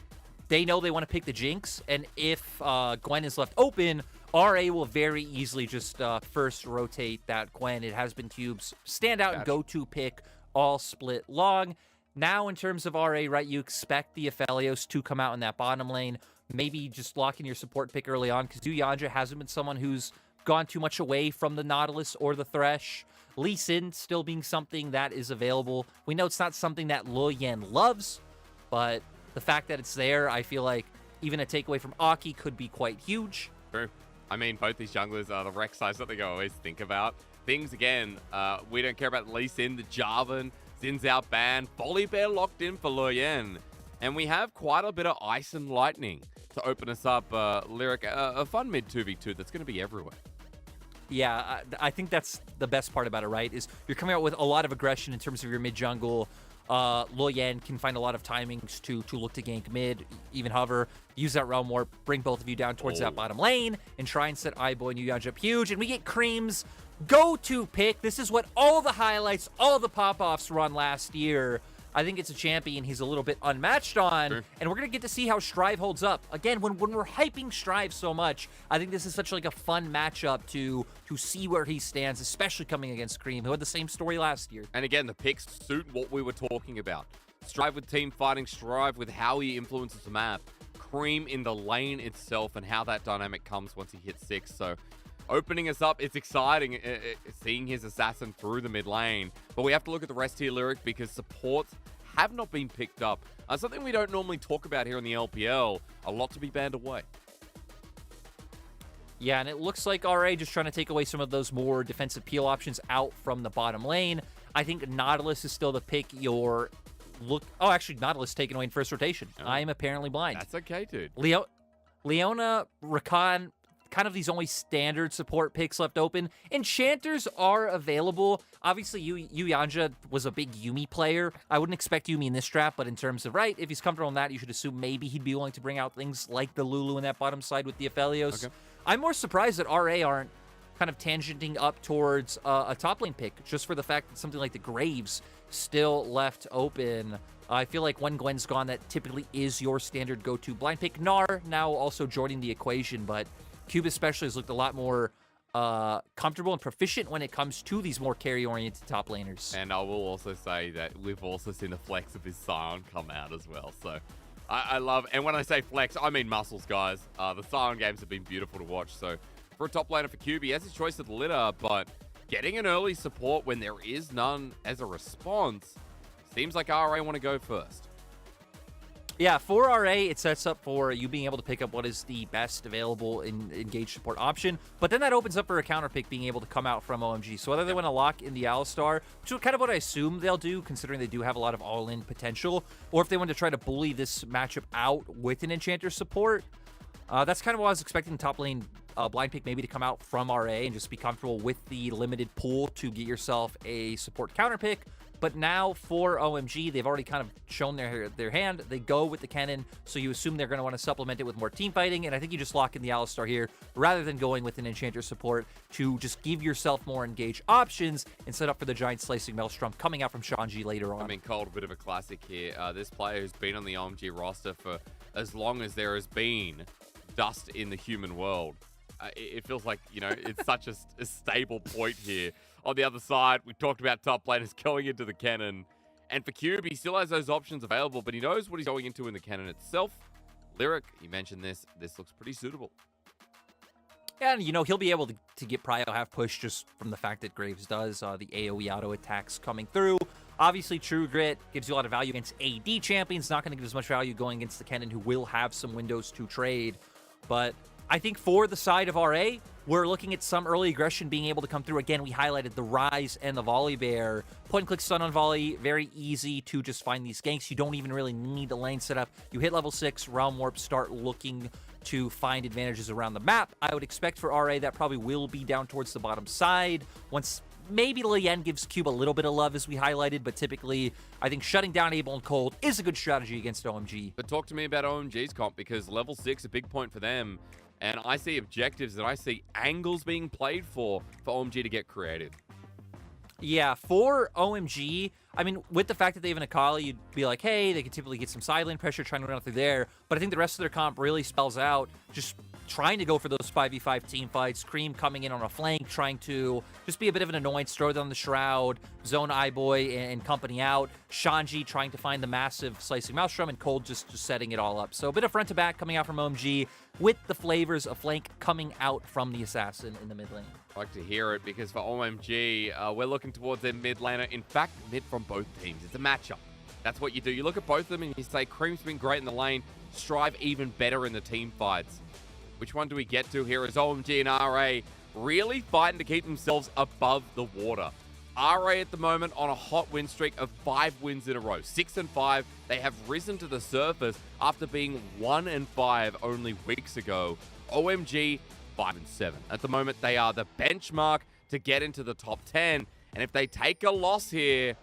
they know they want to pick the Jinx, and if Gwen is left open, RA will very easily just first rotate that Gwen. It has been Cube's standout and go-to pick all split long. Now, in terms of RA, right, you expect the Aphelios to come out in that bottom lane. Maybe just lock in your support pick early on, because Yu Yanjia hasn't been someone who's gone too much away from the Nautilus or the Thresh. Lee Sin still being something that is available. We know it's not something that Luoyan loves, but the fact that it's there, I feel like even a takeaway from Aki could be quite huge. True. I mean, both these junglers are the Rek'Sai, something I always think about. Things, again, we don't care about Lee Sin, the Jarvan, Zin's out banned, Volibear locked in for Luoyan. And we have quite a bit of ice and lightning to open us up, Lyric, a fun mid 2v2 that's going to be everywhere. Yeah, I think that's the best part about it, right? Is you're coming out with a lot of aggression in terms of your mid jungle. Luoyan can find a lot of timings to look to gank mid, even hover, use that realm warp, bring both of you down towards that bottom lane, and try and set iBoy and Yu Yanjia up huge. And we get Cream's go-to pick. This is what all the highlights, all the pop-offs run last year. I think it's a champion he's a little bit unmatched on, and we're going to get to see how Strive holds up. Again, when we're hyping Strive so much, I think this is such like a fun matchup to see where he stands, especially coming against Cream, who had the same story last year. And again, the picks suit what we were talking about. Strive with team fighting, Strive with how he influences the map, Cream in the lane itself, and how that dynamic comes once he hits 6. So opening us up, it's exciting seeing his assassin through the mid lane. But we have to look at the rest here, Lyric, because supports have not been picked up. Something we don't normally talk about here in the LPL. A lot to be banned away. Yeah, and it looks like RA just trying to take away some of those more defensive peel options out from the bottom lane. I think Nautilus is still the pick your look. Oh, actually, Nautilus taken away in first rotation. I am apparently blind. That's okay, dude. Leona, Rakan, kind of these only standard support picks left open. Enchanters are available. Obviously, Yanja was a big Yuumi player. I wouldn't expect Yuumi in this draft, but in terms of, if he's comfortable in that, you should assume maybe he'd be willing to bring out things like the Lulu in that bottom side with the Aphelios. Okay. I'm more surprised that RA aren't kind of tangenting up towards a top lane pick, just for the fact that something like the Graves still left open. I feel like when Gwen's gone, that typically is your standard go-to blind pick. Gnar now also joining the equation, but Cube especially has looked a lot more comfortable and proficient when it comes to these more carry-oriented top laners. And I will also say that we've also seen the flex of his Scion come out as well. So I love, and when I say flex, I mean muscles, guys. The Scion games have been beautiful to watch. So for a top laner for Cube, he has his choice of the litter, but getting an early support when there is none as a response, seems like RA want to go first. Yeah, for RA, it sets up for you being able to pick up what is the best available in engaged support option, but then that opens up for a counter pick being able to come out from OMG. So whether they want to lock in the Alistar, which is kind of what I assume they'll do, considering they do have a lot of all-in potential, or if they want to try to bully this matchup out with an Enchanter support, that's kind of what I was expecting top lane blind pick maybe to come out from RA and just be comfortable with the limited pool to get yourself a support counter pick. But now for OMG, they've already kind of shown their hand. They go with the Kennen, so you assume they're going to want to supplement it with more team fighting, and I think you just lock in the Alistar here rather than going with an Enchanter support to just give yourself more engage options and set up for the giant slicing Maelstrom coming out from Shanji later on. I mean, Cold, a bit of a classic here. This player who's been on the OMG roster for as long as there has been dust in the human world. It feels like, it's such a stable point here. On the other side, we talked about top laners going into the Kennen. And for Cube, he still has those options available, but he knows what he's going into in the Kennen itself. Lyric, he mentioned this. This looks pretty suitable. And, he'll be able to get Prio half push just from the fact that Graves does. The AoE auto attacks coming through. Obviously, True Grit gives you a lot of value against AD champions. Not going to give as much value going against the Kennen, who will have some windows to trade. But I think for the side of RA, we're looking at some early aggression being able to come through. Again, we highlighted the Rise and the Volley Bear. Point-and-click stun on Volley, very easy to just find these ganks. You don't even really need the lane setup. You hit level 6, Realm Warp, start looking to find advantages around the map. I would expect for RA that probably will be down towards the bottom side. Once maybe Lien gives Cube a little bit of love, as we highlighted, but typically I think shutting down Able and Cold is a good strategy against OMG. But talk to me about OMG's comp, because level 6, a big point for them. And I see objectives and I see angles being played for OMG to get creative. Yeah, for OMG, I mean, with the fact that they have an Akali, you'd be like, hey, they could typically get some side lane pressure trying to run through there. But I think the rest of their comp really spells out just trying to go for those 5v5 team fights. Cream coming in on a flank, trying to just be a bit of an annoyance, throw down the Shroud, zone Eyeboy and company out. Shanji trying to find the massive slicing Maelstrom, and Cold just setting it all up. So a bit of front to back coming out from OMG with the flavors of flank coming out from the Assassin in the mid lane. I like to hear it, because for OMG, we're looking towards their mid laner. In fact, mid from both teams. It's a matchup. That's what you do. You look at both of them and you say, Cream's been great in the lane, Strive even better in the team fights. Which one do we get to here? Is OMG and RA really fighting to keep themselves above the water? RA at the moment on a hot win streak of 5 wins in a row. 6 and 5. They have risen to the surface after being 1 and 5 only weeks ago. OMG 5 and 7. At the moment, they are the benchmark to get into the top 10. And if they take a loss here,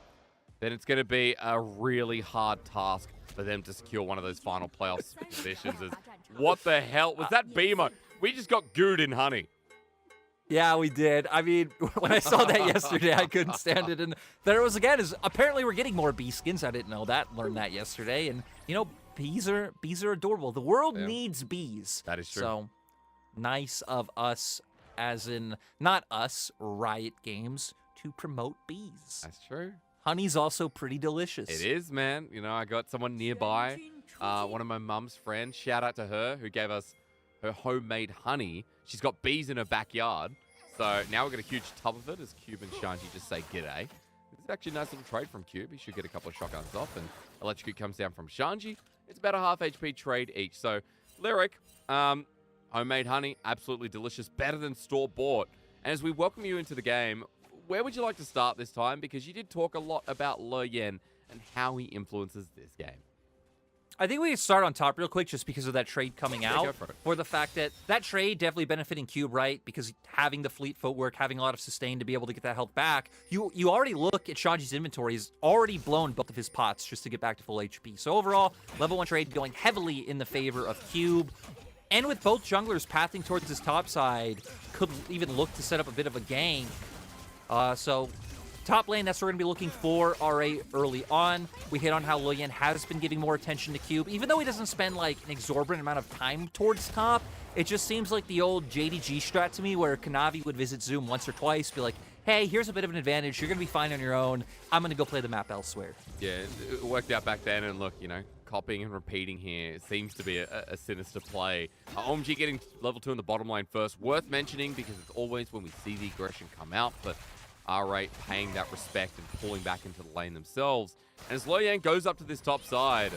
then it's going to be a really hard task for them to secure one of those final playoff positions. What the hell? Was that BMO? We just got gooed in honey. Yeah, we did. I mean, when I saw that yesterday, I couldn't stand it. And there it was again. Is apparently we're getting more bee skins. I didn't know that. Learned that yesterday. And you know, bees are adorable. The world needs bees. That is true. So nice of us, as in not us, Riot Games, to promote bees. That's true. Honey's also pretty delicious. It is, man. You know, I got someone nearby, one of my mum's friends. Shout out to her who gave us her homemade honey. She's got bees in her backyard. So now we've got a huge tub of it as Cube and Shanji just say g'day. It's actually a nice little trade from Cube. He should get a couple of shotguns off, and Electrocute comes down from Shanji. It's about a half HP trade each. So, Lyric, homemade honey, absolutely delicious, better than store-bought. And as we welcome you into the game, where would you like to start this time? Because you did talk a lot about Le Yen and how he influences this game. I think we can start on top real quick just because of that trade coming out. Go for it. For the fact that trade definitely benefiting Cube, right? Because having the fleet footwork, having a lot of sustain to be able to get that health back. You already look at Shanji's inventory. He's already blown both of his pots just to get back to full HP. So overall, level 1 trade going heavily in the favor of Cube. And with both junglers pathing towards his top side, could even look to set up a bit of a gank. So top lane, that's what we're going to be looking for RA early on. We hit on how Le Yen has been giving more attention to Cube. Even though he doesn't spend like an exorbitant amount of time towards top, it just seems like the old JDG strat to me where Kanavi would visit Zoom once or twice, be like, hey, here's a bit of an advantage. You're going to be fine on your own. I'm going to go play the map elsewhere. Yeah, it worked out back then, and look, you know, copying and repeating here seems to be a sinister play. OMG getting level 2 in the bottom lane first. Worth mentioning because it's always when we see the aggression come out, but R8 paying that respect and pulling back into the lane themselves. And as Le Yen goes up to this top side,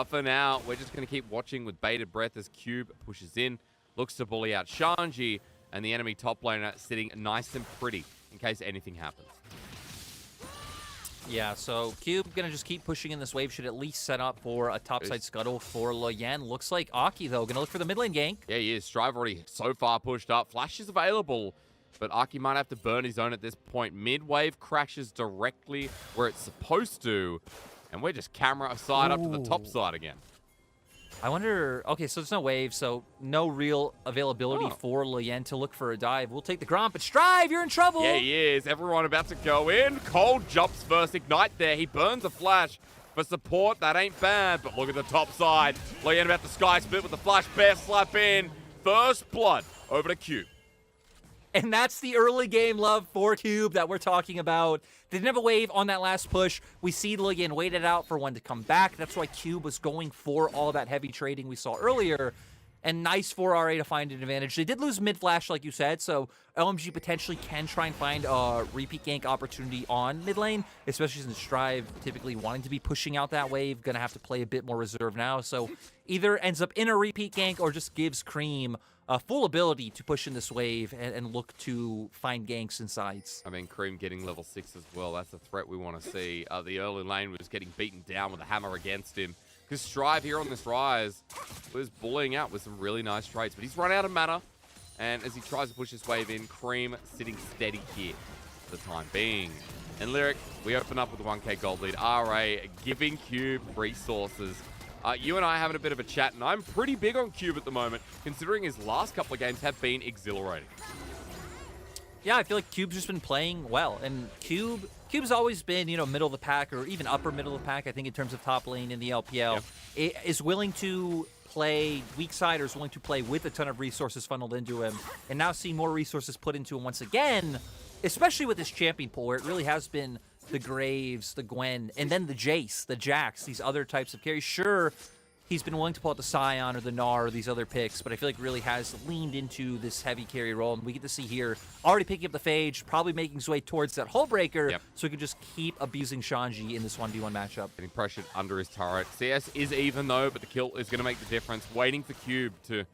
for now, we're just going to keep watching with bated breath as Cube pushes in, looks to bully out Shanji, and the enemy top laner sitting nice and pretty in case anything happens. Yeah, so Cube going to just keep pushing in this wave. Should at least set up for a topside scuttle for Le Yen. Looks like Aki, though, going to look for the mid lane gank. Yeah, he is. Strive already so far pushed up. Flash is available, but Aki might have to burn his own at this point. Mid wave crashes directly where it's supposed to, and we're just camera side up to the top side again. I wonder, okay, so there's no wave, so no real availability for Le Yen to look for a dive. We'll take the Gromp, but Strive, you're in trouble! Yeah, he is. Everyone about to go in. Cold jumps first, Ignite there. He burns a flash for support. That ain't bad, but look at the top side. Le Yen about the sky split with the flash bear slap in. First blood over to Cube. And that's the early game love for Cube that we're talking about. They didn't have a wave on that last push. We see Le Yen waited out for one to come back. That's why Cube was going for all that heavy trading we saw earlier. And nice for RA to find an advantage. They did lose mid-flash, like you said, so LMG potentially can try and find a repeat gank opportunity on mid lane, especially since Strive typically wanting to be pushing out that wave, gonna have to play a bit more reserve now. So either ends up in a repeat gank or just gives Cream full ability to push in this wave and look to find ganks and sides. I mean, Cream getting level 6 as well. That's a threat we want to see. The early lane was getting beaten down with a hammer against him. Because Strive here on this rise was bullying out with some really nice trades. But he's run out of mana. And as he tries to push this wave in, Cream sitting steady here for the time being. And Lyric, we open up with a 1k gold lead. RA giving Cube resources. You and I having a bit of a chat, and I'm pretty big on Cube at the moment, considering his last couple of games have been exhilarating. Yeah, I feel like Cube's just been playing well, and Cube's always been, you know, middle of the pack or even upper middle of the pack, I think, in terms of top lane in the LPL. It is willing to play weak side or is willing to play with a ton of resources funneled into him, and now seeing more resources put into him once again, especially with this champion pool where it really has been the Graves, the Gwen, and then the Jace, the Jax, these other types of carries. Sure, he's been willing to pull out the Scion or the Gnar or these other picks, but I feel like really has leaned into this heavy carry role. And we get to see here, already picking up the Phage, probably making his way towards that Hullbreaker, so he can just keep abusing Shanji in this 1v1 matchup. Getting pressured under his turret. CS is even though, but the kill is going to make the difference. Waiting for Cube to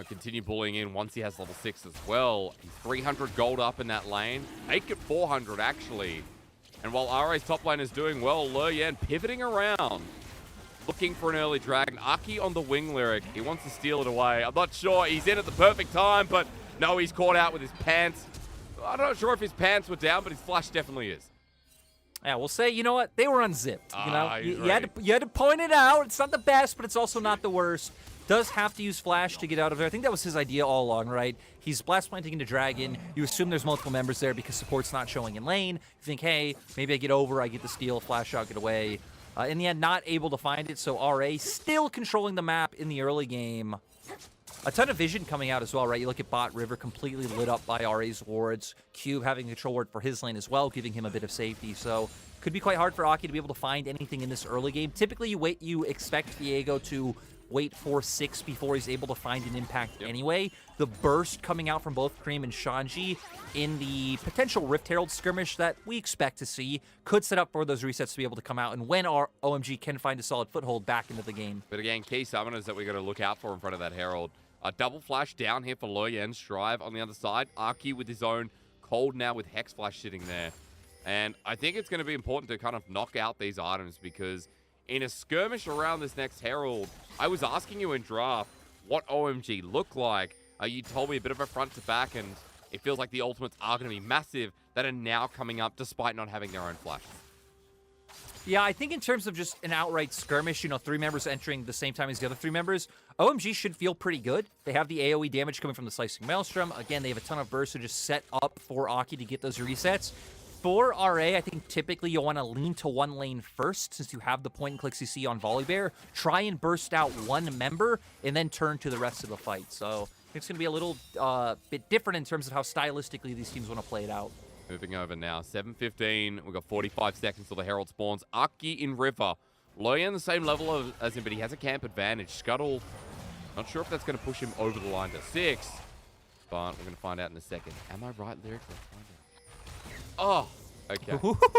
continue bullying in once he has level 6 as well. He's 300 gold up in that lane. Make it 400 actually. And while RA's top lane is doing well, Le Yen pivoting around, looking for an early dragon. Aki on the wing, Lyric. He wants to steal it away. I'm not sure he's in at the perfect time, but no, he's caught out with his pants. I'm not sure if his pants were down, but his flash definitely is. Yeah, we'll say, you know what? They were unzipped. You know, you had to point it out. It's not the best, but it's also not the worst. does have to use Flash to get out of there. I think that was his idea all along, right? He's blast planting into Dragon. You assume there's multiple members there because support's not showing in lane. You think, hey, maybe I get over, I get the steal, Flash out, get away. In the end, not able to find it, so RA still controlling the map in the early game. A ton of vision coming out as well, right? You look at bot River completely lit up by RA's wards. Cube having a control ward for his lane as well, giving him a bit of safety. So could be quite hard for Aki to be able to find anything in this early game. Typically, you expect Diego to wait for 6 before he's able to find an impact anyway. The burst coming out from both Cream and Shanji in the potential Rift Herald skirmish that we expect to see could set up for those resets to be able to come out, and when our OMG can find a solid foothold back into the game. But again, key summoners that we got to look out for in front of that Herald. A double flash down here for Loyen. Strive on the other side. Aki with his own Cold now with Hex Flash sitting there. And I think it's going to be important to kind of knock out these items, because in a skirmish around this next Herald, I was asking you in draft what OMG looked like. You told me a bit of a front to back, and it feels like the ultimates are going to be massive that are now coming up despite not having their own flashes. Yeah, I think in terms of just an outright skirmish, 3 members entering the same time as the other 3 members, OMG should feel pretty good. They have the AoE damage coming from the Slicing Maelstrom. Again, they have a ton of bursts to just set up for Aki to get those resets. For RA, I think typically you'll want to lean to one lane first, since you have the point and clicks you see on Volibear. Try and burst out one member, and then turn to the rest of the fight. So it's going to be a little bit different in terms of how stylistically these teams want to play it out. Moving over now, 7:15. We've got 45 seconds till the Herald spawns. Aki in River. Loyen the same level as him, but he has a camp advantage. Scuttle, not sure if that's going to push him over the line to 6, but we're going to find out in a second. Am I right lyrically? Oh, okay.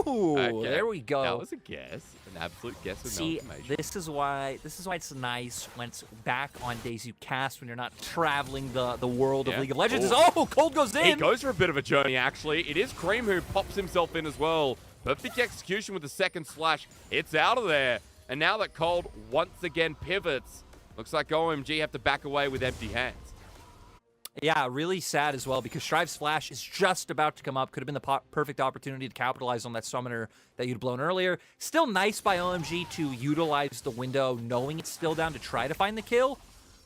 Ooh, Okay. there we go. That was a guess, an absolute guess with no See, information. this is why it's nice when it's back on days you cast, when you're not traveling the world of League of Legends. Ooh. Cold goes in. He goes for a bit of a journey, actually. It is Cream who pops himself in as well. Perfect execution with the second slash. It's out of there. And now that Cold once again pivots, looks like OMG have to back away with empty hands. Yeah, really sad as well, because Strive's flash is just about to come up. Could have been the perfect opportunity to capitalize on that summoner that you'd blown earlier. Still nice by OMG to utilize the window, knowing it's still down to try to find the kill.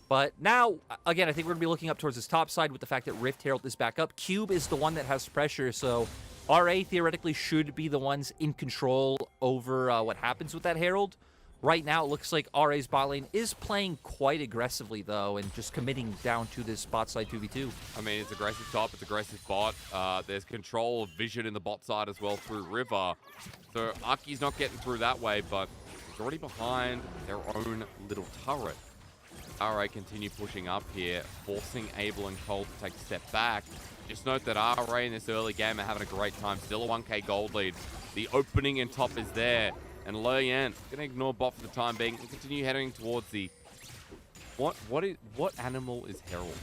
But now, again, I think we're going to be looking up towards this top side with the fact that Rift Herald is back up. Cube is the one that has pressure, so RA theoretically should be the ones in control over what happens with that Herald. Right now, it looks like RA's bot lane is playing quite aggressively, though, and just committing down to this bot side 2v2. I mean, it's aggressive top, it's aggressive bot. There's control of vision in the bot side as well through River. So Aki's not getting through that way, but he's already behind their own little turret. RA continue pushing up here, forcing Abel and Cole to take a step back. Just note that RA in this early game are having a great time. Still a 1k gold lead. The opening in top is there. And Loyen going to ignore bot for the time being and continue heading towards the... What animal is Herald?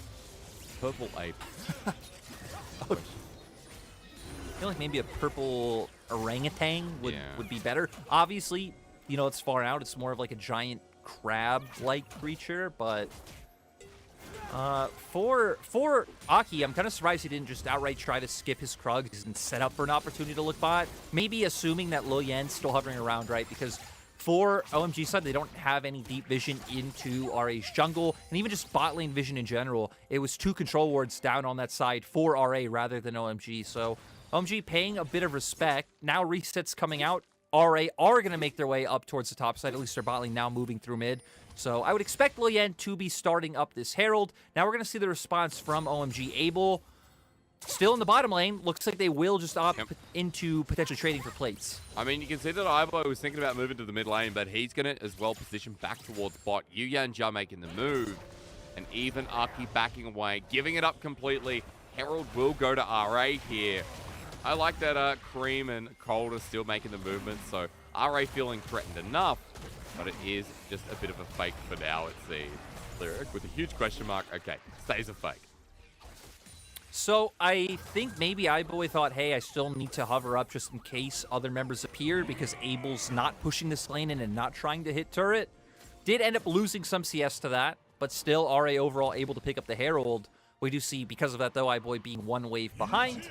Purple ape. I feel like maybe a purple orangutan would be better. Obviously, it's far out. It's more of like a giant crab-like creature, but... For Aki, I'm kind of surprised he didn't just outright try to skip his Krugs and set up for an opportunity to look bot. Maybe assuming that Loyen's still hovering around, right? Because for OMG side, they don't have any deep vision into RA's jungle, and even just bot lane vision in general. It was 2 control wards down on that side for RA rather than OMG. So OMG paying a bit of respect. Now resets coming out. RA are going to make their way up towards the top side. At least their bot lane now moving through mid. So I would expect Loyen to be starting up this Herald. Now we're going to see the response from OMG. Abel still in the bottom lane. Looks like they will just opt into potentially trading for plates. I mean, you can see that Ivo was thinking about moving to the mid lane, but he's going to as well position back towards bot. Yuyanjia making the move, and even Aki backing away, giving it up completely. Herald will go to RA here. I like that Cream and Cold are still making the movement, so RA feeling threatened enough, but it is just a bit of a fake for now, it seems. Lyric with a huge question mark. Okay, stays a fake. So I think maybe iBoy thought, hey, I still need to hover up just in case other members appear, because Abel's not pushing this lane in and not trying to hit turret. Did end up losing some CS to that, but still RA overall able to pick up the Herald. We do see, because of that though, iBoy being 1 wave behind.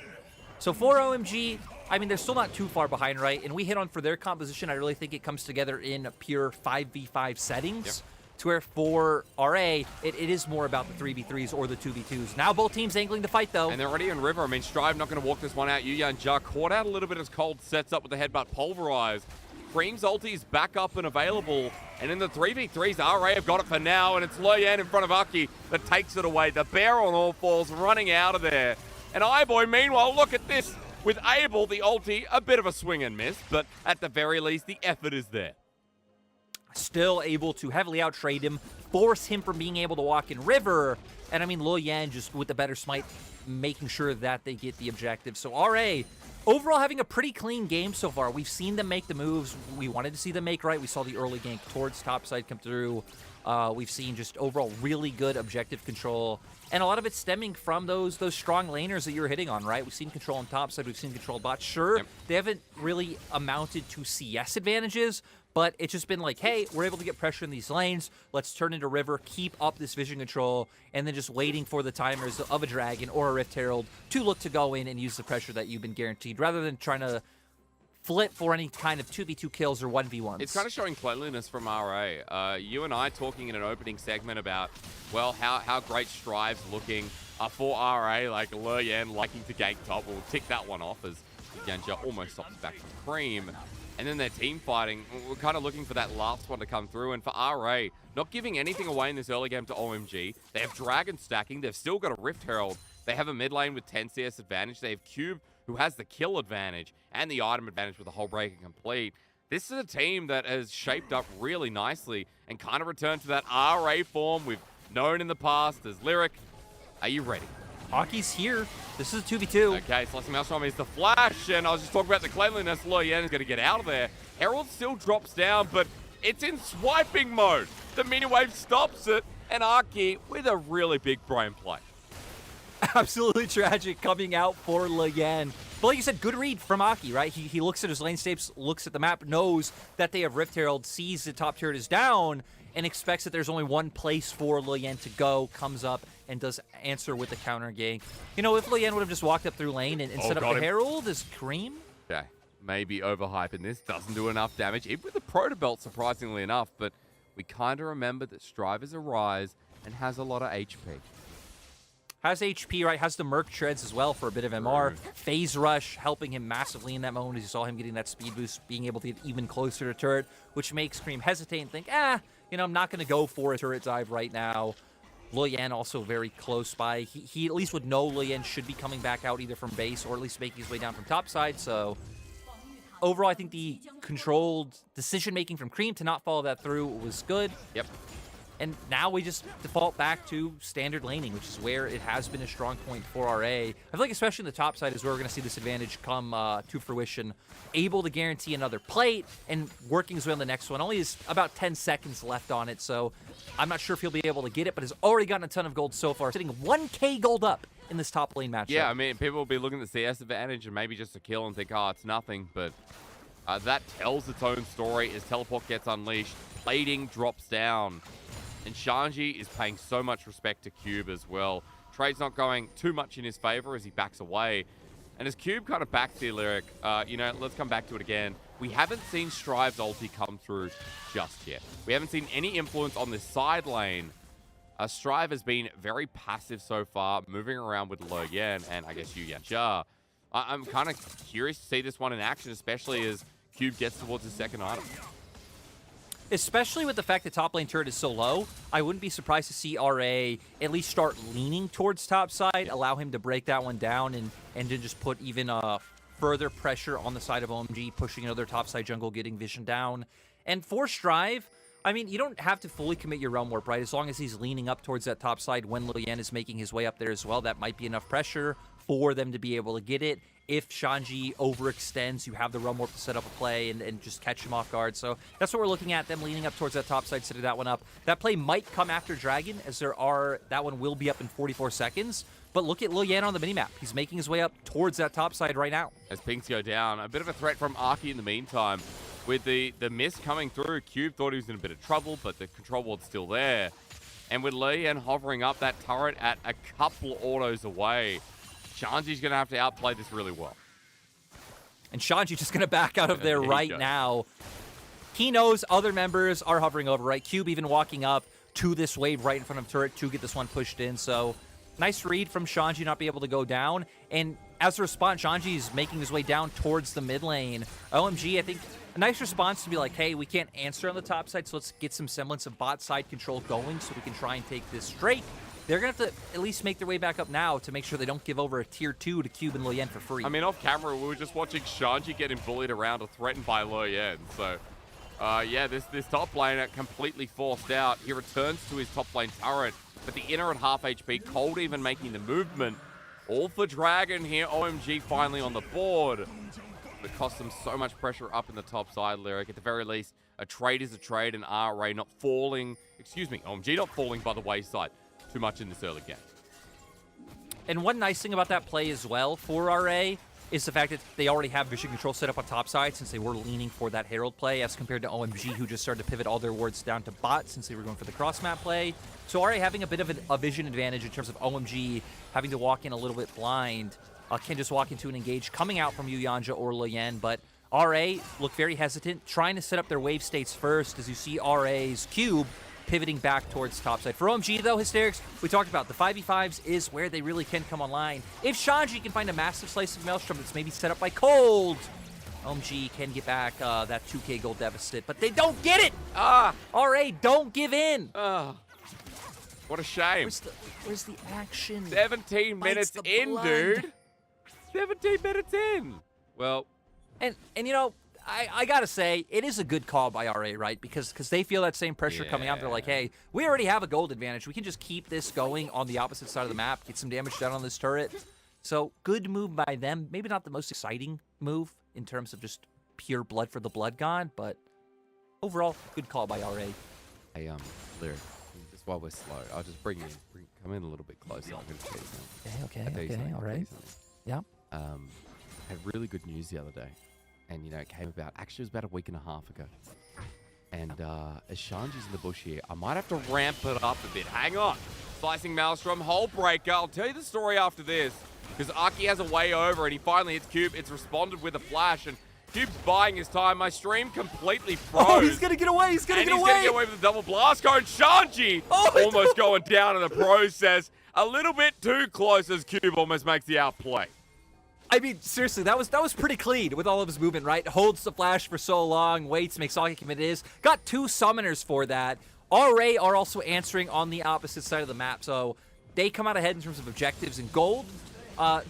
So for OMG, I mean, they're still not too far behind, right? And we hit on for their composition, I really think it comes together in pure 5v5 settings. to where for RA, it is more about the 3v3s or the 2v2s. Now both teams angling to fight, though. And they're already in River. I mean, Strive not going to walk this one out. Yuya and Ja caught out a little bit as Cold sets up with the headbutt pulverized. Cream's ulti's back up and available. And in the 3v3s, RA have got it for now. And it's Loyan in front of Aki that takes it away. The bear on all fours running out of there. And iBoy, meanwhile, look at this. With Abel, the ulti, a bit of a swing and miss. But at the very least, the effort is there. Still able to heavily outtrade him, force him from being able to walk in River. And I mean, Loyan just with the better smite, making sure that they get the objective. So RA, overall having a pretty clean game so far. We've seen them make the moves we wanted to see them make, right? We saw the early gank towards topside come through. We've seen just overall really good objective control. And a lot of it stemming from those strong laners that you're hitting on, right? We've seen control on topside, we've seen control bot. Sure, they haven't really amounted to CS advantages, but it's just been like, hey, we're able to get pressure in these lanes. Let's turn into River, keep up this vision control, and then just waiting for the timers of a Dragon or a Rift Herald to look to go in and use the pressure that you've been guaranteed, rather than trying to flip for any kind of 2v2 kills or 1v1s. It's kind of showing cleanliness from RA. You and I talking in an opening segment about, well, how great Strive's looking for RA, like Loyan liking to gank top. We'll tick that one off as Yanja almost stops back from Cream. And then their team fighting, we're kind of looking for that last one to come through. And for RA, not giving anything away in this early game to OMG. They have Dragon stacking. They've still got a Rift Herald. They have a mid lane with 10 CS advantage. They have Cube, who has the kill advantage and the item advantage with the whole breaking complete. This is a team that has shaped up really nicely and kind of returned to that RA form we've known in the past as Lyric. Are you ready? Hockey's here. This is a 2v2. Okay, Celeste Maelstrom is the flash, and I was just talking about the cleanliness. Loyan is going to get out of there. Herald still drops down, but it's in swiping mode. The mini wave stops it, and Aki with a really big brain play. Absolutely tragic coming out for Loyan. But like you said, good read from Aki, right? He looks at his lane states, looks at the map, knows that they have Rift Herald, sees the top turret is down, and expects that there's only one place for Loyan to go, comes up, and does answer with the counter gank. You know, if Loyan would have just walked up through lane and set up the Herald as Cream. Okay, maybe overhyping this. Doesn't do enough damage, even with the Proto Belt, surprisingly enough. But we kind of remember that Strive is a Rise and has a lot of HP. Has HP, right? Has the Merc Treads as well for a bit of MR. Phase Rush helping him massively in that moment as you saw him getting that speed boost, being able to get even closer to turret, which makes Cream hesitate and think, you know, I'm not going to go for a turret dive right now. Loyan also very close by. He at least would know Loyan should be coming back out either from base or at least making his way down from topside. So overall, I think the controlled decision-making from Cream to not follow that through was good. Yep. And now we just default back to standard laning, which is where it has been a strong point for RA. I feel like especially in the top side is where we're going to see this advantage come to fruition. Able to guarantee another plate and working his way on the next one. Only is about 10 seconds left on it, so I'm not sure if he'll be able to get it, but has already gotten a ton of gold so far, sitting 1k gold up in this top lane matchup. Yeah, I mean, people will be looking at the CS advantage and maybe just a kill and think, oh, it's nothing, but that tells its own story as Teleport gets unleashed. Plating drops down. And Shanji is paying so much respect to Cube as well. Trade's not going too much in his favor as he backs away. And as Cube kind of backs the Lyric, you know, let's come back to it again. We haven't seen Strive's ulti come through just yet. We haven't seen any influence on this side lane. Strive has been very passive so far, moving around with Loyan and I guess Yuya. I'm kind of curious to see this one in action, especially as Cube gets towards his second item. Especially with the fact that top lane turret is so low, I wouldn't be surprised to see RA at least start leaning towards top side, allow him to break that one down, and to just put even further pressure on the side of OMG, pushing another top side jungle, getting vision down. And for Strive, I mean, you don't have to fully commit your Realm Warp, right? As long as he's leaning up towards that top side when Loyan is making his way up there as well, that might be enough pressure for them to be able to get it. If Shanji overextends, you have the Realm Warp to set up a play and just catch him off guard. So that's what we're looking at, them leaning up towards that top side, setting that one up. That play might come after Dragon, as that one will be up in 44 seconds. But look at Loyan on the minimap. He's making his way up towards that top side right now. As pings go down, a bit of a threat from Aki in the meantime. With the miss coming through, Cube thought he was in a bit of trouble, but the control ward's still there. And with Loyan hovering up that turret at a couple autos away, Shanji's going to have to outplay this really well. And Shanji just going to back out of there right now. he knows other members are hovering over, right? Cube even walking up to this wave right in front of turret to get this one pushed in. So nice read from Shanji not be able to go down. And as a response, Shanji is making his way down towards the mid lane. OMG, I think, a nice response to be like, hey, we can't answer on the top side, so let's get some semblance of bot side control going so we can try and take this straight. They're going to have to at least make their way back up now to make sure they don't give over a tier 2 to Cube and Luyen for free. I mean, off camera, we were just watching Shanji getting bullied around or threatened by Luyen. So, yeah, this top laner completely forced out. He returns to his top lane turret, but the inner at half HP, Cold even making the movement. All for Dragon here. OMG finally on the board. It cost them so much pressure up in the top side, Lyric. At the very least, a trade is a trade, and RA not falling, OMG not falling by the wayside too much in this early game. And one nice thing about that play as well for RA is the fact that they already have vision control set up on top side since they were leaning for that Herald play as compared to OMG, who just started to pivot all their wards down to bot since they were going for the cross map play. So RA having a bit of a vision advantage in terms of OMG having to walk in a little bit blind. Can just walk into an engage coming out from Yuyanja or Luyen, but RA look very hesitant, trying to set up their wave states first as you see RA's Cube pivoting back towards topside. For OMG, though, Hysterics, we talked about the 5v5s is where they really can come online. If Shanji can find a massive slice of Maelstrom that's maybe set up by Cold, OMG can get back that 2k gold deficit, but they don't get it! RA, don't give in! What a shame. Where's the action? 17 minutes in, dude. 17 minutes in. Well. And you know, I gotta say, it is a good call by RA, right? Because they feel that same pressure coming out. They're like, hey, we already have a gold advantage. We can just keep this going on the opposite side of the map, get some damage done on this turret. So, good move by them. Maybe not the most exciting move in terms of just pure blood for the blood god, but overall, good call by RA. Hey, Lyric, just while we're slow, I'll just come in a little bit closer. I'm gonna tell you something. Okay, all right. Yeah. I had really good news the other day. And, you know, it came about, actually it was about a week and a half ago. And as Shanji's in the bush here, I might have to ramp it up a bit. Hang on. Slicing Maelstrom, hole breaker. I'll tell you the story after this. Because Aki has a way over and he finally hits Cube. It's responded with a flash and Cube's buying his time. My stream completely froze. Oh, he's going to get away. He's going to get away. And he's going to get away with a double blast cone. Shanji almost going down in the process. A little bit too close as Cube almost makes the outplay. I mean, seriously, that was pretty clean with all of his movement, right? Holds the flash for so long, waits, makes Saki commit is. Got 2 summoners for that. RA are also answering on the opposite side of the map, so they come out ahead in terms of objectives and gold.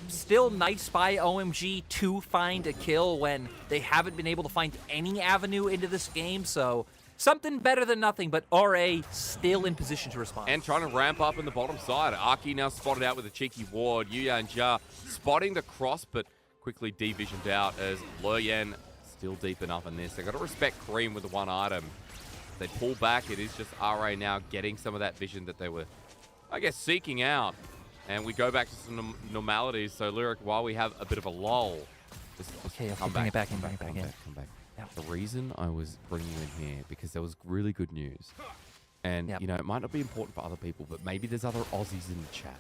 Still nice by OMG to find a kill when they haven't been able to find any avenue into this game, so something better than nothing, but RA still in position to respond. And trying to ramp up in the bottom side. Aki now spotted out with a cheeky ward. Yuyanja spotting the cross, but quickly de-visioned out as Luyen still deep enough in this. They got to respect Cream with the one item. They pull back. It is just RA now getting some of that vision that they were, I guess, seeking out. And we go back to some normalities. So, Lyric, while we have a bit of a lull, Okay, bring it back in. Come back. The reason I was bringing you in here, because there was really good news. And, you know, it might not be important for other people, but maybe there's other Aussies in the chat.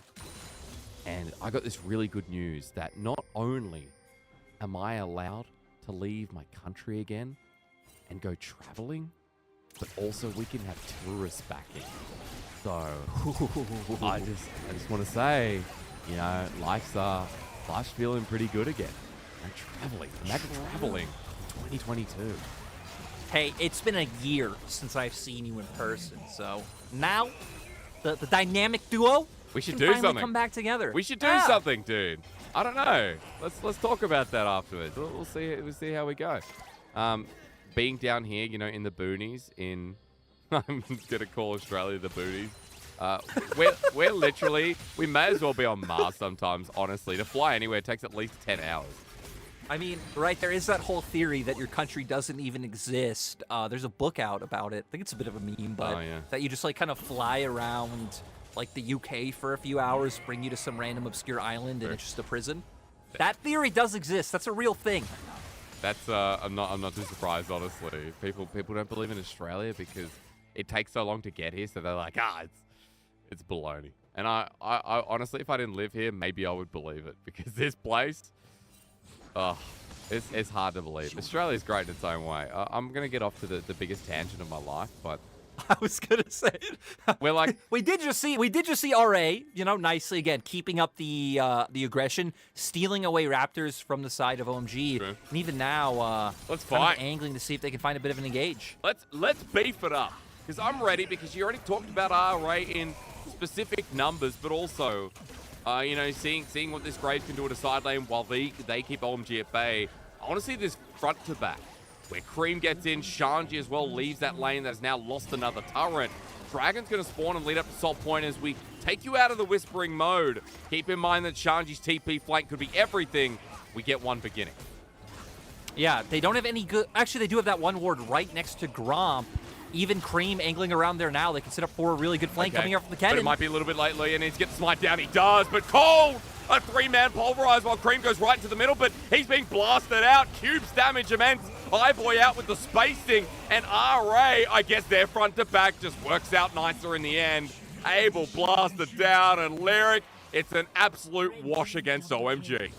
And I got this really good news that not only am I allowed to leave my country again and go traveling, but also we can have tourists back in. So, I just want to say, you know, life's feeling pretty good again. I'm traveling. Imagine traveling. 2022. Hey, it's been a year since I've seen you in person, so now the dynamic duo. We should can do finally something. Come back together. We should do something, dude. I don't know. Let's talk about that afterwards. We'll see how we go. Being down here, you know, in the boonies, I'm gonna call Australia the boonies. We're literally, we may as well be on Mars sometimes. Honestly, to fly anywhere takes at least 10 hours. I mean, right, there is that whole theory that your country doesn't even exist. There's a book out about it. I think it's a bit of a meme, but that you just like kind of fly around like the UK for a few hours, bring you to some random obscure island, and it's just a prison. That theory does exist. That's a real thing. That's I'm not too surprised, honestly. People don't believe in Australia because it takes so long to get here, so they're like, it's baloney. And I honestly, if I didn't live here, maybe I would believe it because this place. It's hard to believe. Australia's great in its own way. I'm going to get off to the biggest tangent of my life, but I was gonna say we're like we did just see RA, nicely again keeping up the aggression, stealing away Raptors from the side of OMG, and even now let's kind fight, of angling to see if they can find a bit of an engage. Let's beef it up because I'm ready because you already talked about RA in specific numbers, but also seeing what this Graves can do at a side lane while they keep OMG at bay. I want to see this front to back, where Cream gets in, Shanji as well leaves that lane that has now lost another turret. Dragon's going to spawn and lead up to Salt Point as we take you out of the Whispering mode. Keep in mind that Shanji's TP flank could be everything. We get one beginning. Yeah, they don't have any good... Actually, they do have that one ward right next to Gromp. Even Cream angling around there now. They can set up for a really good flank coming up from the cannon. But it might be a little bit late. Loya needs to get the smite down. He does, but Cold! A three-man pulverize while Cream goes right into the middle, but he's being blasted out. Cube's damage immense. Boy out with the spacing, and RA, I guess their front to back just works out nicer in the end. Abel blasted down, and Lyric, it's an absolute wash against OMG.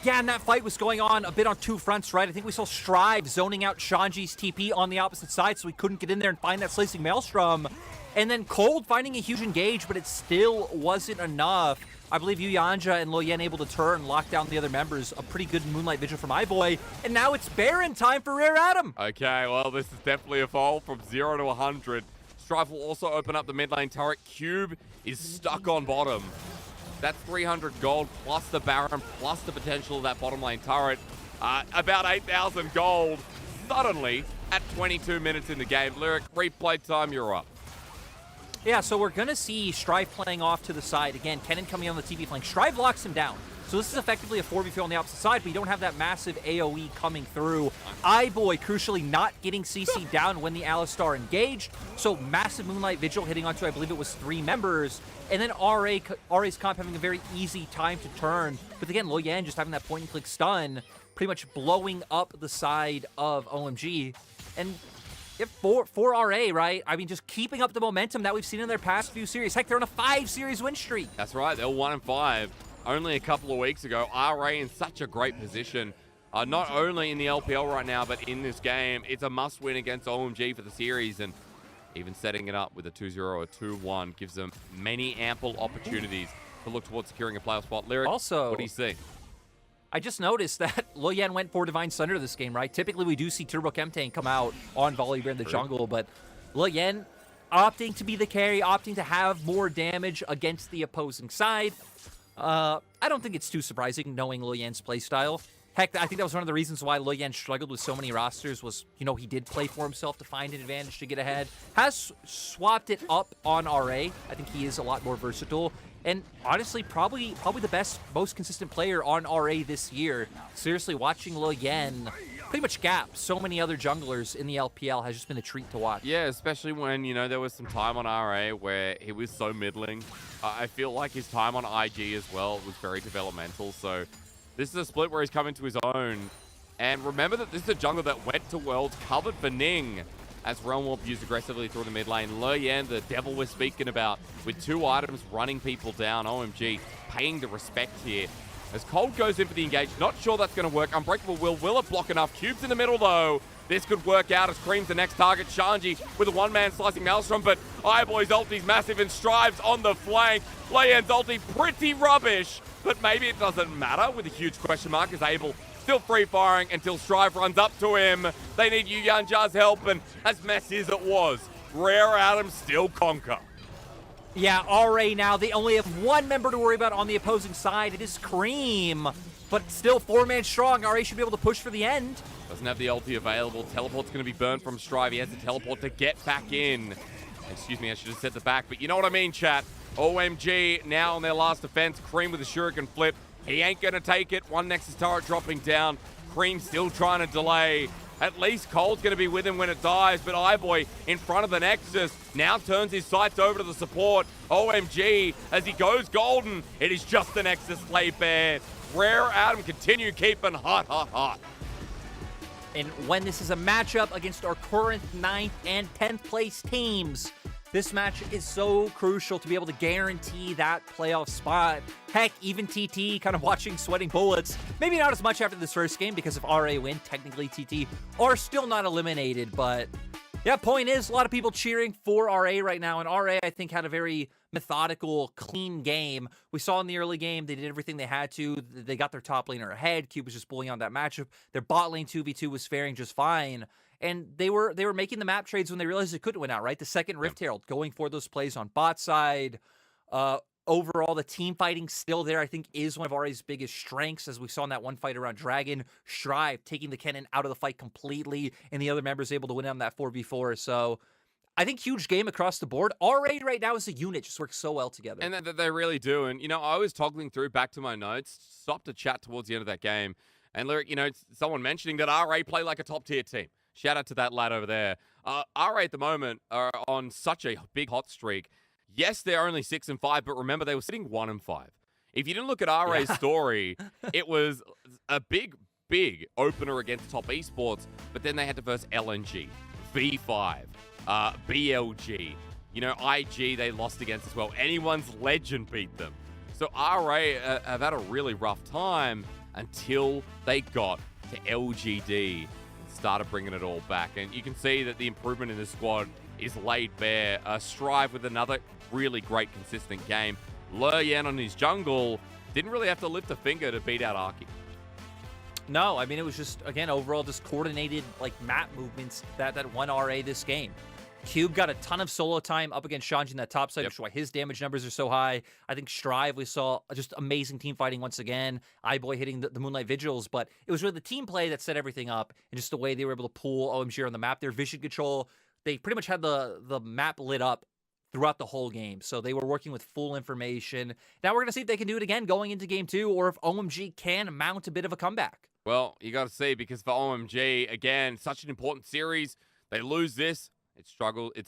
Yeah, and that fight was going on a bit on two fronts, right? I think we saw Strive zoning out Shanji's TP on the opposite side, so he couldn't get in there and find that slicing Maelstrom. And then Cold finding a huge engage, but it still wasn't enough. I believe Yuyanja and Loyen able to turn, lock down the other members. A pretty good Moonlight Vigil from iBoy. And now it's Baron time for Rare Adam. Okay, well, this is definitely a fall from 0 to 100. Strive will also open up the mid lane turret. Cube is stuck on bottom. That's 300 gold plus the Baron plus the potential of that bottom lane turret. About 8,000 gold suddenly at 22 minutes in the game. Lyric, replay time, you're up. Yeah, so we're going to see Strive playing off to the side. Again, Kennen coming on the TP flank. Strive locks him down. So this is effectively a 4v4 on the opposite side, but you don't have that massive AoE coming through. iBoy, crucially, not getting CC down when the Alistar engaged. So massive Moonlight Vigil hitting onto, I believe it was 3 members. And then RA's comp having a very easy time to turn. But again, Loyan just having that point-and-click stun, pretty much blowing up the side of OMG. And for RA, right? I mean, just keeping up the momentum that we've seen in their past few series. Heck, they're on a 5-series win streak. That's right. They're 1-5. Only a couple of weeks ago. RA in such a great position. Not only in the LPL right now, but in this game. It's a must-win against OMG for the series. And even setting it up with a 2-0 or 2-1 gives them many ample opportunities to look towards securing a playoff spot. Lyric, also, what do you see? I just noticed that Loyan went for Divine Sunder this game, right? Typically, we do see Turbo Chemtang come out on Volibear in the jungle, but Loyan opting to be the carry, opting to have more damage against the opposing side. I don't think it's too surprising knowing Loyan's playstyle. Heck, I think that was one of the reasons why Loyan struggled with so many rosters was, he did play for himself to find an advantage to get ahead. Has swapped it up on RA. I think he is a lot more versatile. And honestly, probably the best, most consistent player on RA this year. Seriously, watching Loyan pretty much gap so many other junglers in the LPL has just been a treat to watch. Yeah, especially when, there was some time on RA where he was so middling. I feel like his time on IG as well was very developmental. So this is a split where he's coming to his own. And remember that this is a jungler that went to Worlds covered for Ning as Realm Warp used aggressively through the mid lane. Loyan, the devil we're speaking about, with 2 items running people down. OMG paying the respect here. As Cold goes in for the engage, not sure that's going to work. Unbreakable will it block enough? Cube's in the middle though. This could work out as Cream's the next target. Shanji with a one-man slicing Maelstrom, but iBoy's ulti's massive and Strive's on the flank. Loyan's ulti pretty rubbish, but maybe it doesn't matter with a huge question mark as Abel still free-firing until Strive runs up to him. They need Yuyanja's help, and as messy as it was, Rare Adam still conquer. Yeah, RA now, they only have 1 member to worry about on the opposing side. It is Cream, but still 4-man strong. RA should be able to push for the end. Doesn't have the ulti available. Teleport's going to be burned from Strive. He has to teleport to get back in. Excuse me, I should have said the back, but you know what I mean, chat. OMG now on their last defense. Cream with a shuriken flip. He ain't going to take it. One Nexus turret dropping down. Cream still trying to delay. At least Cole's going to be with him when it dies, but iBoy in front of the Nexus now turns his sights over to the support. OMG, as he goes golden, it is just the Nexus play fair. Rare Adam continue keeping hot. And when this is a matchup against our current 9th and 10th place teams, This match is so crucial to be able to guarantee that playoff spot. Heck, even TT kind of watching sweating bullets. Maybe not as much after this first game because if RA win, technically TT are still not eliminated. But yeah, point is, a lot of people cheering for RA right now. And RA, I think, had a very methodical, clean game. We saw in the early game, they did everything they had to. They got their top laner ahead. Cube was just bullying on that matchup. Their bot lane 2v2 was faring just fine. And they were making the map trades when they realized they couldn't win out, right? The second Rift Herald going for those plays on bot side. Overall, the team fighting still there, I think, is one of RA's biggest strengths, as we saw in that one fight around Dragon. Strive taking the Kennen out of the fight completely, and the other members able to win on that 4v4. So I think huge game across the board. RA right now as a unit just works so well together. And they really do. And, I was toggling through back to my notes, stopped to chat towards the end of that game. And, Lyric, someone mentioning that RA play like a top-tier team. Shout out to that lad over there. RA at the moment are on such a big hot streak. Yes, they're only 6-5, but remember they were sitting 1-5. If you didn't look at RA's story, it was a big opener against top esports, but then they had to verse LNG, V5, BLG, IG they lost against as well. Anyone's Legend beat them. So RA have had a really rough time until they got to LGD. Started bringing it all back, and you can see that the improvement in this squad is laid bare. Strive with another really great consistent game. Leryan on his jungle didn't really have to lift a finger to beat out Arky. No, I mean, it was just, again, overall just coordinated map movements that won RA this game. Cube got a ton of solo time up against Shanji in that top side, which is why his damage numbers are so high. I think Strive, we saw just amazing team fighting once again. iBoy hitting the Moonlight Vigils, but it was really the team play that set everything up and just the way they were able to pull OMG on the map. Their vision control, they pretty much had the map lit up throughout the whole game. So they were working with full information. Now we're going to see if they can do it again going into game 2 or if OMG can mount a bit of a comeback. Well, you got to see, because for OMG, again, such an important series, they lose this. It's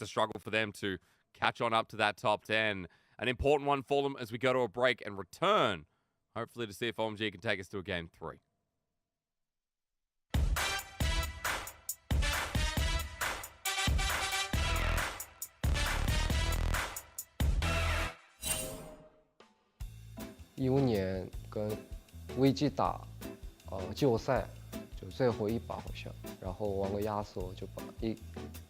a struggle for them to catch on up to that top 10. An important one for them as we go to a break and return, hopefully to see if OMG can take us to a game 3.2015年跟 VG 打季后赛，就最后一把好像，然后玩个压缩就把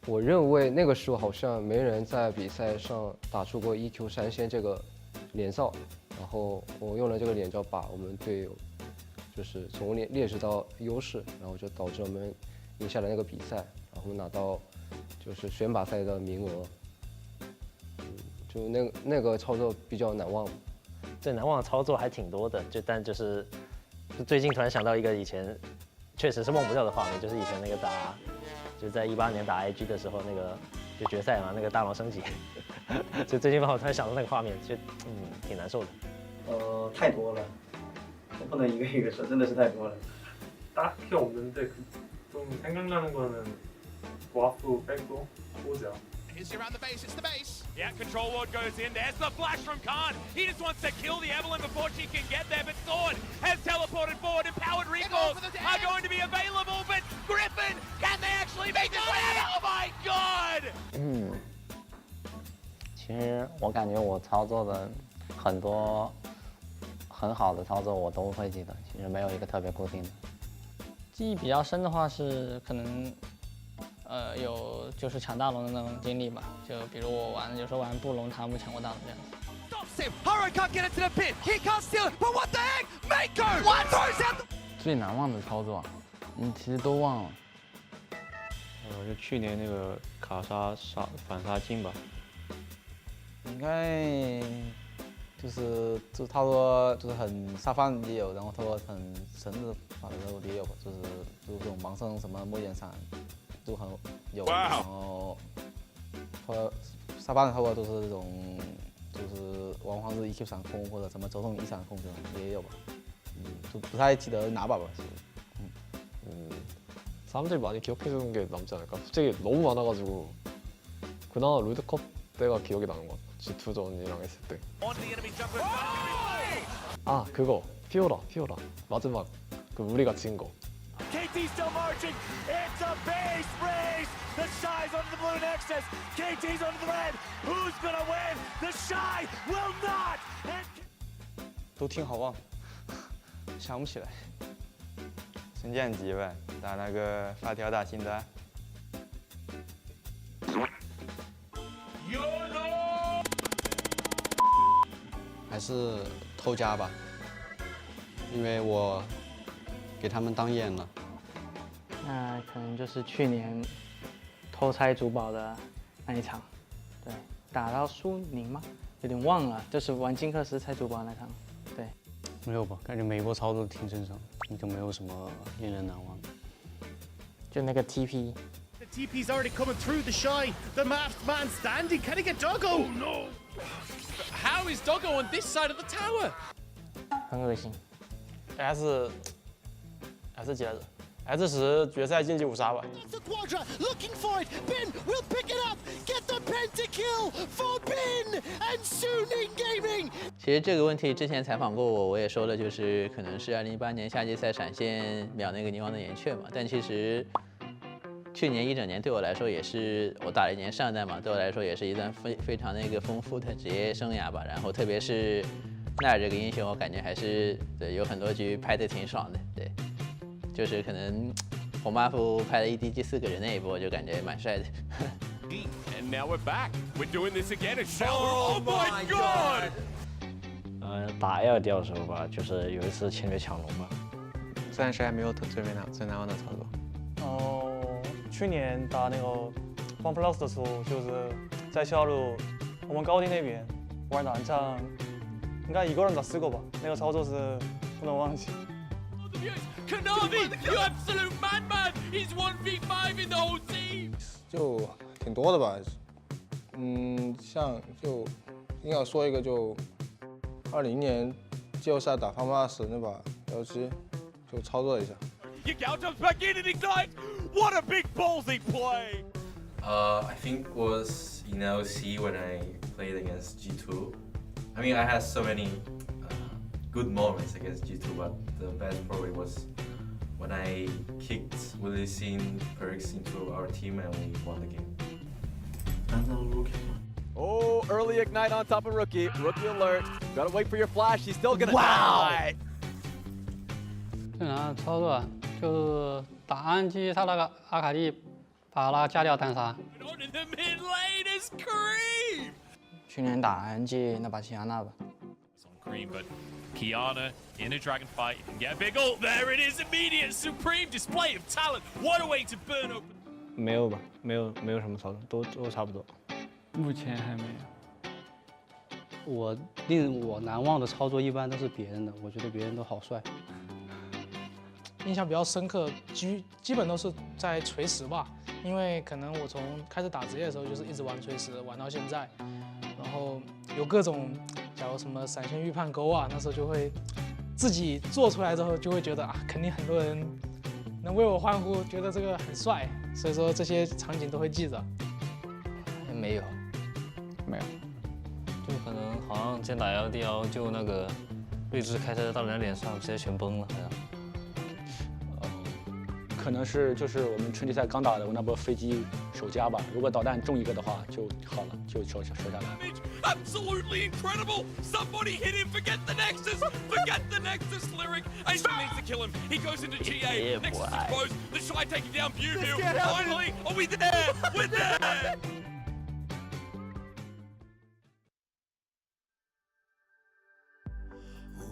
我认为那个时候好像没人在比赛上打出过 EQ 3仙这个连招，然后我用了这个连招把我们队友就是从劣势到优势，然后就导致我们赢下了那个比赛，然后拿到就是选拔赛的名额，就那个操作比较难忘。最难忘的操作还挺多的，但最近突然想到一个以前确实是忘不掉的画面，就是以前那个就在18年打 IG 的时候，那个就决赛嘛，那个大王升级，就最近把我突然想到那个画面，就挺难受的。太多了，我不能一个一个说，真的是太多了。 딱히 없는데 좀 생각나는 거는 와프 백도 호자. Here's around the base, it's the base. Yeah, Control Ward goes in. There's the flash from Khan. He just wants to kill the Evelyn before she can get there, but Sword has teleported forward. Empowered recalls are going to be available, but Griffin, can they actually make this win? Oh my god! 其实我感觉我操作的很多很好的操作我都会记得，其实没有一个特别固定的。记忆比较深的话是可能。 有就是抢大龙的那种经历吧，就比如我有时候玩布隆，他们抢过大龙这样子。Haro can't get into the pit. He can't steal it. But what the heck? Mako throws out. 最难忘的操作，其实都忘了。就去年那个卡反杀镜吧。应该就差不多就是很沙发也有，然后差不多很神的法的时候也有，就是这种盲僧什么莫言闪。 都很有，然后沙发差不多都是这种，就是往往是 EQ 闪控或者什么周通一闪控这种也有吧，就不太记得哪把吧。사람들이 많이 기억해주는 게 남지 않을까? 솔직히 너무 많아가지고 그나마 롤드컵 때가 기억이 나는 것 같아. G2전이랑 했을 때. 아 그거 피오라 마지막 그 우리가 진 거. KT still marching. It's a base race. The Shies on the blue blue Nexus. KT's on the red. Who's gonna win? The Shy will not. 都挺好忘，想不起来。孙建吉呗，打那个发条打新单。还是偷家吧，因为我给他们当眼了。那可能就是去年偷拆主堡的那一场，对，打到苏宁吗？有点忘了，就是玩金克斯拆主堡那场，对。没有吧？感觉每一波操作都挺正常，就没有什么令人难忘。就那个 TP。 The TP's already coming through the Shy. The masked man standing. Can he get Doggo? Oh no! How is Doggo on this side of the tower? 很恶心。S 几来着 ？S10决赛晋级5杀吧。 The Quadra looking for it. Bin will pick it up. Get the pentakill for Bin and Suning Gaming. 其实这个问题之前采访过我，我也说了，就是可能是2018年夏季赛闪现秒那个泥王的岩雀嘛。但其实去年一整年对我来说也是，我打了1年上单嘛，对我来说也是一段非常那个丰富的职业生涯吧。然后特别是奈尔这个英雄，我感觉还是对有很多局拍的挺爽的，对。 就是可能红 buff 拍了1DG 4个人那一波，就感觉蛮帅的。And now we're back. We're doing this again. It's Shower. Oh my god! 打 LPL 的时候吧，就是有一次侵略抢龙吧。暂时还没有最难忘的操作。去年打那个 OnePlus 的时候，就是在下路我们高地那边玩蓝仗，应该1个人打4个吧，那个操作是不能忘记。 Kanavi, you absolute madman! He's 1v5 in the whole team. 就挺多的吧，像就硬要说一个，就20年季后赛打 FAMAS 那把LG，就操作一下。 Yagao jumps back in and ignites. What a big ballsy play! I think was in LC when I played against G2. I mean, I had so many good moments against G2, but the best probably was when I kicked Willie Sin Perks into our team and we won the game. Oh, early ignite on top of Rookie. Rookie alert. Gotta wait for your flash. He's still gonna die. 正常操作就是打安基，他那个阿卡丽把那个加料单杀。 In the mid lane is Kareem. 去年打 NG 那把齐亚娜吧。 On Kareem, but Kiana in a dragon fight. You can get a big ult. There it is. Immediate supreme display of talent. What a way to burn open. 没有吧？没有什么操作，都差不多。目前还没有。令我难忘的操作一般都是别人的，我觉得别人都好帅。印象比较深刻，基本都是在锤石吧，因为可能我从开始打职业的时候就是一直玩锤石，玩到现在，然后有各种，假如什么闪现预判钩啊，那时候就会自己做出来之后就会觉得啊，肯定很多人能为我欢呼，觉得这个很帅，所以说这些场景都会记着。没有，就可能好像先打 LDL 就那个睿智开车到人家脸上，直接全崩了，好像。可能是就是我们春季赛刚打的那波飞机首加吧，如果导弹中1个的话就好了，就收下来。 Absolutely incredible! Somebody hit him. Forget the Nexus. Forget the Nexus lyric. Ace needs to kill him. He goes into GA. Yeah, Nexus boy. exposed. The Shy taking down View. get out. Finally, are we there? We're there.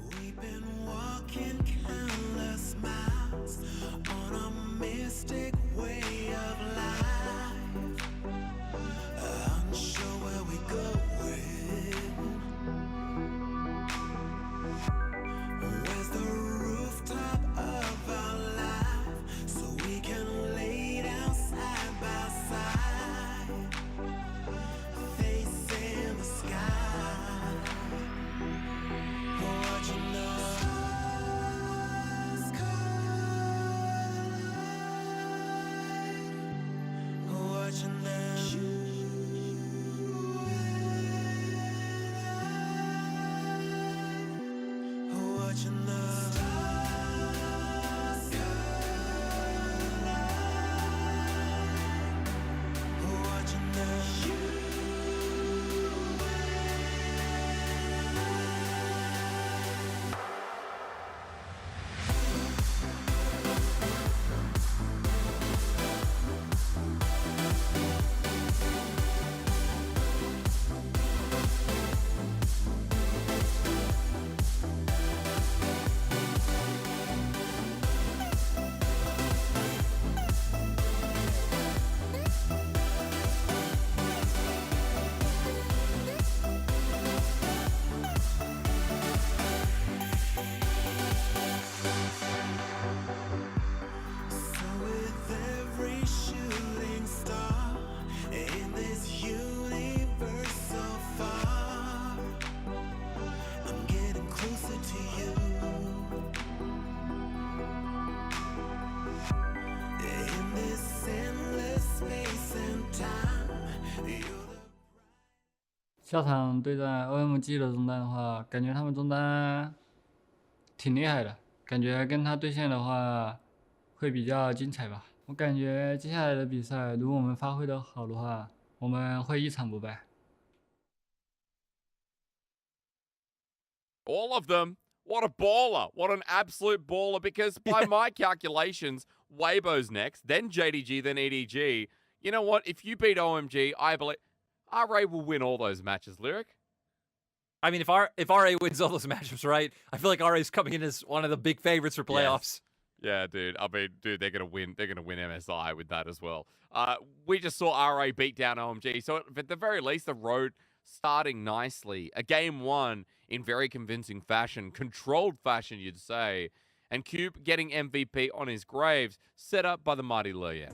We've been walking countless miles on a mystic way of life, unsure where we going. Where's the rooftop of our life so we can lay down side by side? 下场对战 OMG 的中单的话，感觉他们中单挺厉害的，感觉跟他对线的话会比较精彩吧。我感觉接下来的比赛，如果我们发挥的好的话，我们会一场不败。All of them. What a baller. What an absolute baller. Because by my calculations, Weibo's next, then JDG, then EDG. You know what? If you beat OMG, I believe RA will win all those matches, Lyric. I mean, if RA wins all those matchups, right, I feel like RA's coming in as one of the big favorites for playoffs. Yes. Yeah, dude. I mean, dude, they're gonna win. They're gonna win MSI with that as well. We just saw RA beat down OMG, so at the very least, the road starting nicely. A game one in very convincing fashion, controlled fashion, you'd say. And Cube getting MVP on his graves, set up by the mighty Luyan.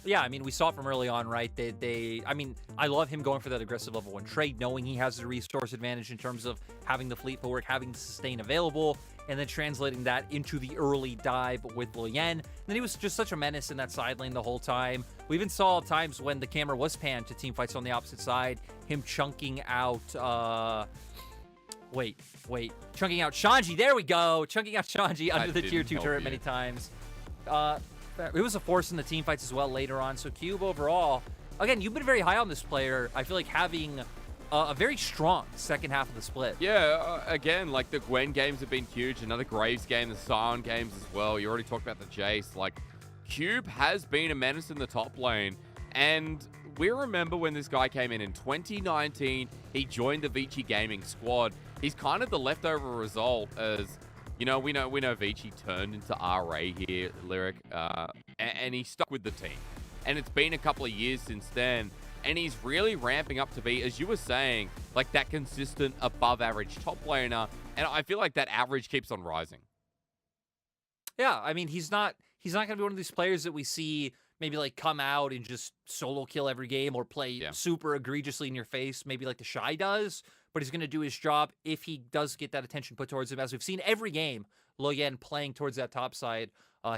Yeah, I mean, we saw it from early on, right? I mean, I love him going for that aggressive level 1 trade, knowing he has the resource advantage in terms of having the fleet forward, having the sustain available, and then translating that into the early dive with Luyan. And then he was just such a menace in that side lane the whole time. We even saw times when the camera was panned to team fights on the opposite side, him chunking out, chunking out Shanji. There we go. Chunking out Shanji under the tier 2 turret many times. It was a force in the team fights as well later on. So Cube overall, again, you've been very high on this player. I feel like having a very strong second half of the split. Yeah, again, like the Gwen games have been huge. Another Graves game, the Sion games as well. You already talked about the Jace. Like, Cube has been a menace in the top lane. And we remember when this guy came in 2019, he joined the Vici Gaming squad. He's kind of the leftover result as, you know, we know Vici turned into RA here, Lyric, and he stuck with the team. And it's been a couple of years since then. And he's really ramping up to be, as you were saying, like that consistent above average top laner. And I feel like that average keeps on rising. Yeah, I mean, he's not going to be one of these players that we see maybe like come out and just solo kill every game or play super egregiously in your face, maybe like the Shy does. But he's going to do his job if he does get that attention put towards him. As we've seen every game, Luyan playing towards that top side,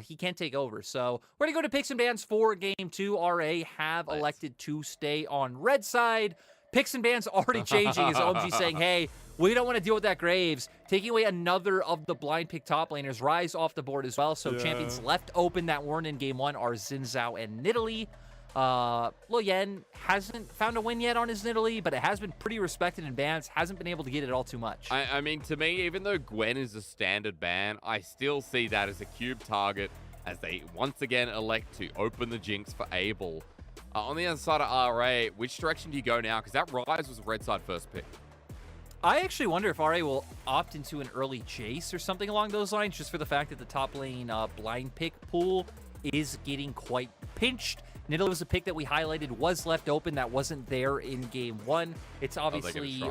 he can't take over. So we're going to go to Picks and Bans for Game 2. RA have elected to stay on red side. Picks and Bans already changing as OMG saying, hey, we don't want to deal with that Graves. Taking away another of the blind pick top laners. Rise off the board as well. So champions left open that weren't in Game 1 are Xin Zhao and Nidalee. Luyan hasn't found a win yet on his Nidalee, but it has been pretty respected in bans. Hasn't been able to get it all too much. I mean, to me, even though Gwen is a standard ban, I still see that as a Cube target as they once again elect to open the Jinx for Abel. On the other side of RA, which direction do you go now? Because that Rise was red side first pick. I actually wonder if RA will opt into an early Jace or something along those lines, just for the fact that the top lane blind pick pool is getting quite pinched. Nidalee was a pick that we highlighted, was left open, that wasn't there in Game 1. It's obviously,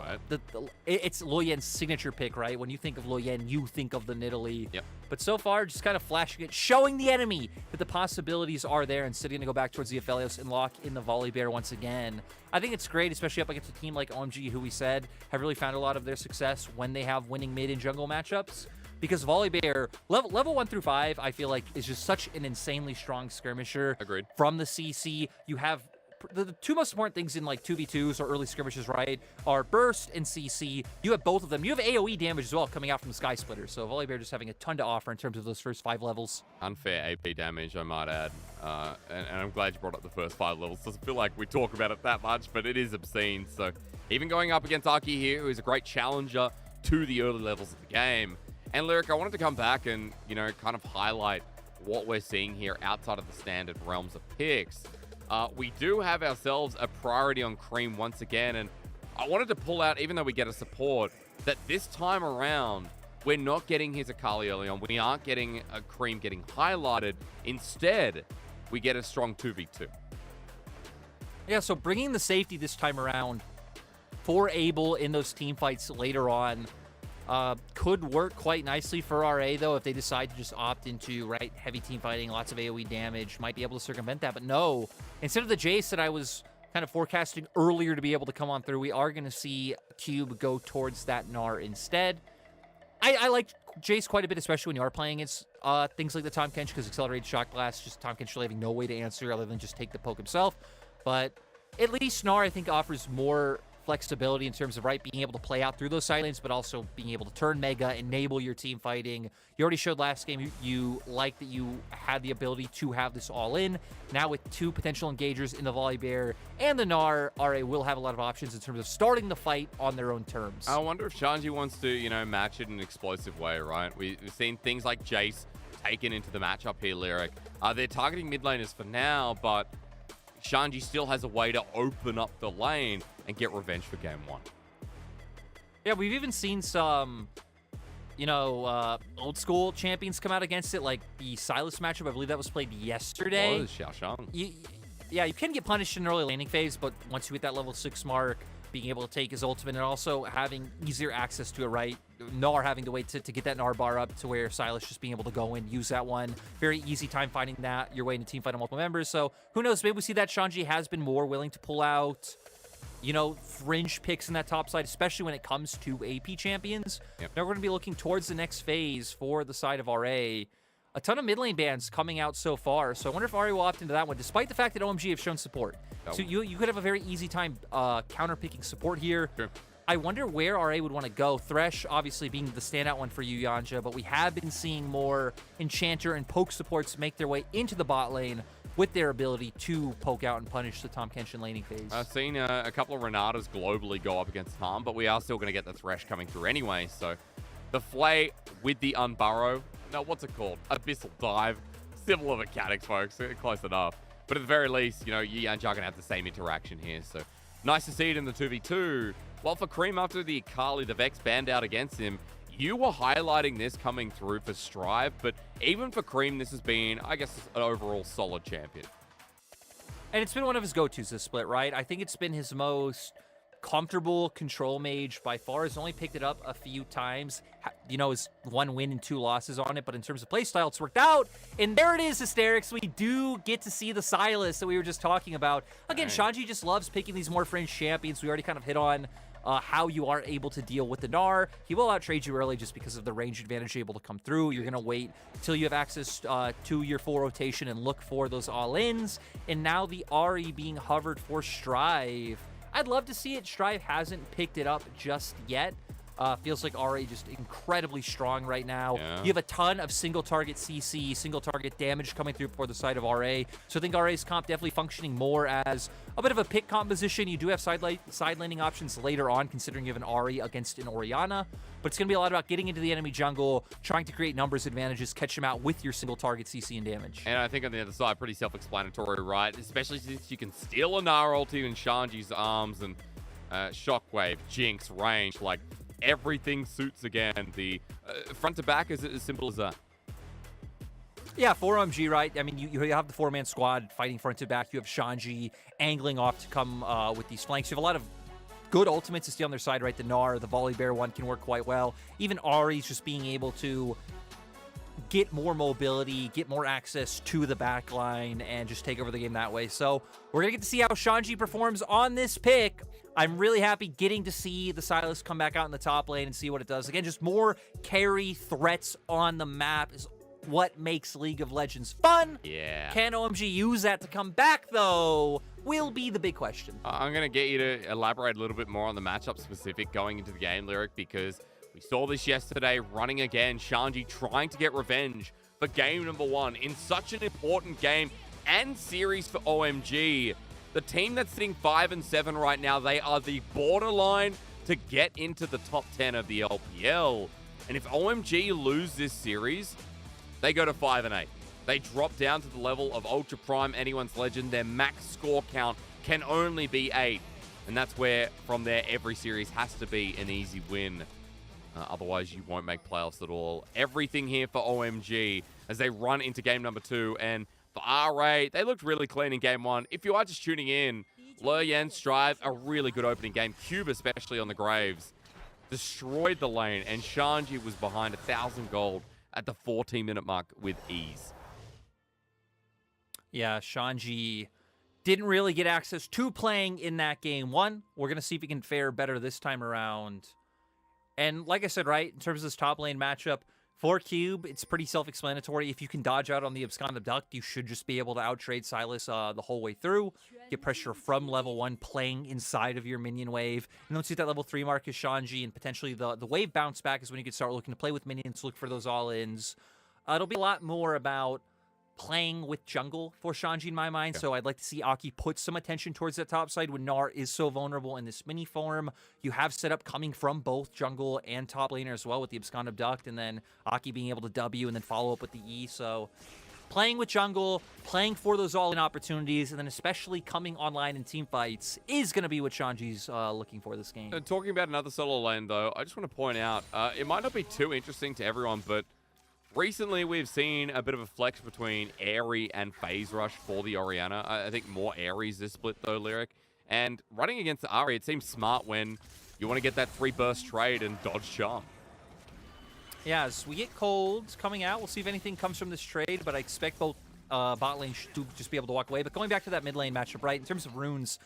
it's Luyan's signature pick, right? When you think of Luyan, you think of the Nidalee. Yep. But so far, just kind of flashing it, showing the enemy that the possibilities are there, instead of going to go back towards the Aphelios and lock in the Volley Bear once again. I think it's great, especially up against a team like OMG, who we said have really found a lot of their success when they have winning mid and jungle matchups. Because Volley Bear, level 1 through 5, I feel like is just such an insanely strong skirmisher. Agreed. From the CC, you have the two most important things in like 2v2s or early skirmishes, right, are burst and CC. You have both of them. You have AoE damage as well coming out from the Sky Splitter. So Volley Bear just having a ton to offer in terms of those first 5 levels. Unfair AP damage, I might add. And I'm glad you brought up the first 5 levels. Doesn't feel like we talk about it that much, but it is obscene. So even going up against Aki here, who is a great challenger to the early levels of the game. And Lyric, I wanted to come back and, you know, kind of highlight what we're seeing here outside of the standard realms of picks. We do have ourselves a priority on Cream once again, and I wanted to pull out, even though we get a support, that this time around, we're not getting his Akali early on. We aren't getting a Cream getting highlighted. Instead, we get a strong 2v2. Yeah, so bringing the safety this time around for Abel in those team fights later on could work quite nicely for RA, though, if they decide to just opt into, heavy team fighting, lots of AoE damage, might be able to circumvent that. But no, instead of the Jace that I was kind of forecasting earlier to be able to come on through, we are going to see Cube go towards that Gnar instead. I like Jace quite a bit, especially when you are playing against things like the Tahm Kench, because Accelerated Shock Blast, just Tahm Kench really having no way to answer other than just take the poke himself. But at least Gnar, I think, offers more flexibility in terms of, right, being able to play out through those side lanes, but also being able to turn mega, enable your team fighting. You already showed last game you like that you had the ability to have this all in. Now with 2 potential engagers in the Volibear and the Gnar, RA will have a lot of options in terms of starting the fight on their own terms. I wonder if Shanji wants to, you know, match it in an explosive way, right? We've seen things like Jace taken into the matchup here, Lyric. They're targeting mid laners for now, but Shanji still has a way to open up the lane and get revenge for game 1. Yeah, we've even seen some, you know, old school champions come out against it, like the Sylas matchup. I believe that was played yesterday. Oh, this is Xiaoshang. Yeah, you can get punished in an early laning phase, but once you hit that level 6 mark, being able to take his ultimate and also having easier access to it, right? Gnar having to wait to get that Gnar bar up to where Sylas just being able to go in, use that one. Very easy time finding that your way in a team fight on multiple members. So who knows? Maybe we see that Shanji has been more willing to pull out, you know, fringe picks in that top side, especially when it comes to AP champions. Yep. Now we're going to be looking towards the next phase for the side of RA. A ton of mid lane bans coming out so far, so I wonder if RA will opt into that one, despite the fact that OMG have shown support. So you could have a very easy time counter-picking support here. Sure. I wonder where RA would want to go. Thresh obviously being the standout one for you, Yanja, but we have been seeing more Enchanter and poke supports make their way into the bot lane with their ability to poke out and punish the Tahm Kenshin laning phase. I've seen a couple of Renatas globally go up against Tahm, but we are still going to get the Thresh coming through anyway, so the Flay with the Unburrow. No, what's it called? Abyssal Dive. Similar mechanics, folks. Close enough. But at the very least, you know, Yi and Jar are going to have the same interaction here. So nice to see it in the 2v2. While for Cream, after the Akali, the Vex banned out against him, you were highlighting this coming through for Strive. But even for Cream, this has been, I guess, an overall solid champion. And it's been one of his go-tos this split, right? I think it's been his most comfortable control mage by far. Has only picked it up a few times, you know, his 1 win and 2 losses on it, but in terms of playstyle, it's worked out. And there it is, Hysterics. We do get to see the Sylas that we were just talking about. Again, Shanji just loves picking these more fringe champions. We already kind of hit on how you are able to deal with the Gnar. He will out-trade you early just because of the range advantage you're able to come through. You're going to wait till you have access to your full rotation and look for those all-ins. And now the RE being hovered for Strive. I'd love to see it. Strive hasn't picked it up just yet. Feels like RA just incredibly strong right now. Yeah. You have a ton of single target CC, single target damage coming through for the side of RA. So I think RA's comp definitely functioning more as a bit of a pick composition. You do have side laning options later on, considering you have an Ahri against an Orianna. But it's going to be a lot about getting into the enemy jungle, trying to create numbers advantages, catch them out with your single target CC and damage. And I think on the other side, pretty self-explanatory, right? Especially since you can steal a Gnar ulti in Shanji's arms and Shockwave, Jinx, range, like everything suits again. The front to back is as simple as that. Yeah, for OMG, right? I mean, you have the 4-man squad fighting front to back. You have Shanji angling off to come with these flanks. You have a lot of good ultimates to stay on their side, right? The Gnar, the Volibear one can work quite well. Even Ahri's just being able to get more mobility, get more access to the back line, and just take over the game that way. So we're going to get to see how Shanji performs on this pick. I'm really happy getting to see the Sylas come back out in the top lane and see what it does. Again, just more carry threats on the map is what makes League of Legends fun. Yeah. Can OMG use that to come back, though? Will be the big question. I'm going to get you to elaborate a little bit more on the matchup specific going into the game, Lyric, because we saw this yesterday running again. Shanji trying to get revenge for game number 1 in such an important game and series for OMG. The team that's sitting 5 and 7 right now, they are the borderline to get into the top 10 of the LPL. And if OMG lose this series, they go to 5 and 8. They drop down to the level of Ultra Prime Anyone's Legend. Their max score count can only be 8. And that's where, from there, every series has to be an easy win. Otherwise, you won't make playoffs at all. Everything here for OMG as they run into game number 2. And for RA, they looked really clean in game 1. If you are just tuning in, Luryen, Strive, a really good opening game. Cube, especially on the Graves, destroyed the lane. And Shanji was behind 1,000 gold at the 14-minute mark with ease. Yeah, Shanji didn't really get access to playing in that game 1. We're going to see if he can fare better this time around. And like I said, right, in terms of this top lane matchup, For Cube, it's pretty self-explanatory. If you can dodge out on the Abscond Abduct, you should just be able to outtrade Silas the whole way through. Get pressure from level 1, playing inside of your minion wave. And once you hit that level 3 mark is Shanji, and potentially the wave bounce back is when you can start looking to play with minions, look for those all-ins. It'll be a lot more about playing with jungle for Shanji in my mind, so I'd like to see Aki put some attention towards that top side when Gnar is so vulnerable in this mini form. You have setup coming from both jungle and top laner as well with the Abscond Abduct, and then Aki being able to W and then follow up with the E, so playing with jungle, playing for those all-in opportunities, and then especially coming online in team fights is going to be what Shanji's looking for this game. Talking about another solo lane, though, I just want to point out, it might not be too interesting to everyone, but recently, we've seen a bit of a flex between Airy and Phase Rush for the Orianna. I think more Airy's this split, though, Lyric. And running against the Ahri, it seems smart when you want to get that 3-burst trade and dodge charm. Yeah, as we get colds coming out, we'll see if anything comes from this trade, but I expect both bot lane to just be able to walk away. But going back to that mid lane matchup, right, in terms of runes,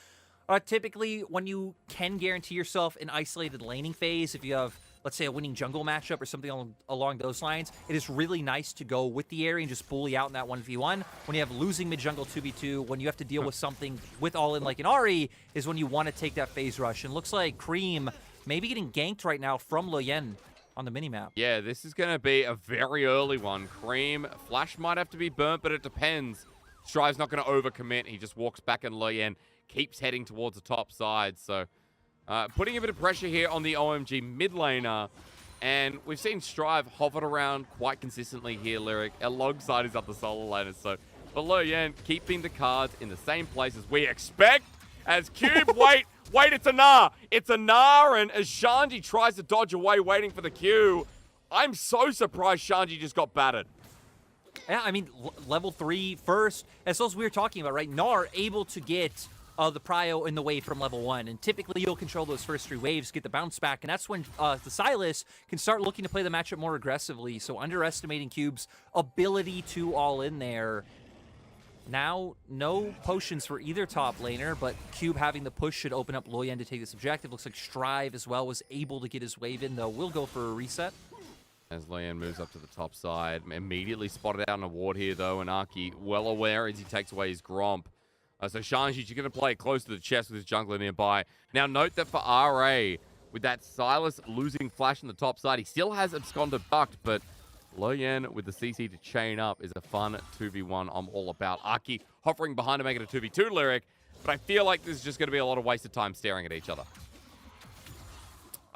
typically when you can guarantee yourself an isolated laning phase, if you have, let's say, a winning jungle matchup or something along those lines, it is really nice to go with the area and just bully out in that 1v1. When you have losing mid-jungle 2v2, when you have to deal with something with all-in like an Ahri, is when you want to take that phase rush. And looks like Cream maybe getting ganked right now from Loyen on the minimap. Yeah, this is going to be a very early one. Cream, Flash might have to be burnt, but it depends. Strive's not going to overcommit. He just walks back and Loyen keeps heading towards the top side, so putting a bit of pressure here on the OMG mid laner, and we've seen Strive hovered around quite consistently here, Lyric, alongside his other solo laners. So, but Loyen keeping the cards in the same place as we expect, as Cube, wait, it's a Gnar. It's a Gnar, and as Shanji tries to dodge away, waiting for the Q, I'm so surprised Shanji just got battered. Yeah, I mean, level 3 first, as we were talking about, right? Gnar able to get the prio in the wave from level 1, and typically you'll control those first 3 waves, get the bounce back, and that's when the Silas can start looking to play the matchup more aggressively, so underestimating Cube's ability to all in there. Now, no potions for either top laner, but Cube having the push should open up Loyen to take this objective. Looks like Strive as well was able to get his wave in, though. We'll go for a reset. As Loyen moves up to the top side, immediately spotted out an award here, though, and Aki well aware as he takes away his Gromp. So Shanji's going to play close to the chest with his jungler nearby. Now, note that for RA, with that Silas losing Flash on the top side, he still has Abscond Abduct, but Loyen with the CC to chain up is a fun 2v1 I'm all about. Aki hovering behind to make it a 2v2 Lyric, but I feel like this is just going to be a lot of wasted time staring at each other.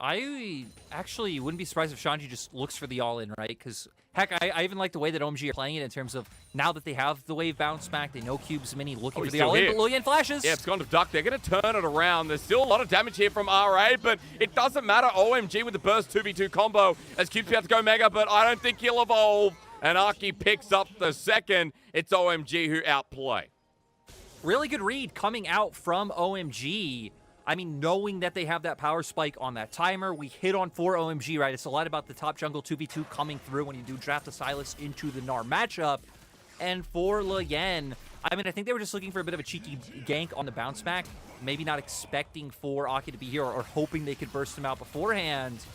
I actually wouldn't be surprised if Shanji just looks for the all-in, right? Because, heck, I even like the way that OMG are playing it in terms of now that they have the wave bounce back, they know Cube's mini looking for the all-in, but Loyen flashes. Yeah, it's gone to Duck. They're going to turn it around. There's still a lot of damage here from RA, but it doesn't matter. OMG with the burst 2v2 combo as Cube's about to go Mega, but I don't think he'll evolve. And Aki picks up the second. It's OMG who outplay. Really good read coming out from OMG. I mean, knowing that they have that power spike on that timer, we hit on 4 OMG, right? It's a lot about the top jungle 2v2 coming through when you do draft a Silas into the Gnar matchup. And for Loyen, I mean, I think they were just looking for a bit of a cheeky gank on the bounce back. Maybe not expecting for Aki to be here or hoping they could burst him out beforehand.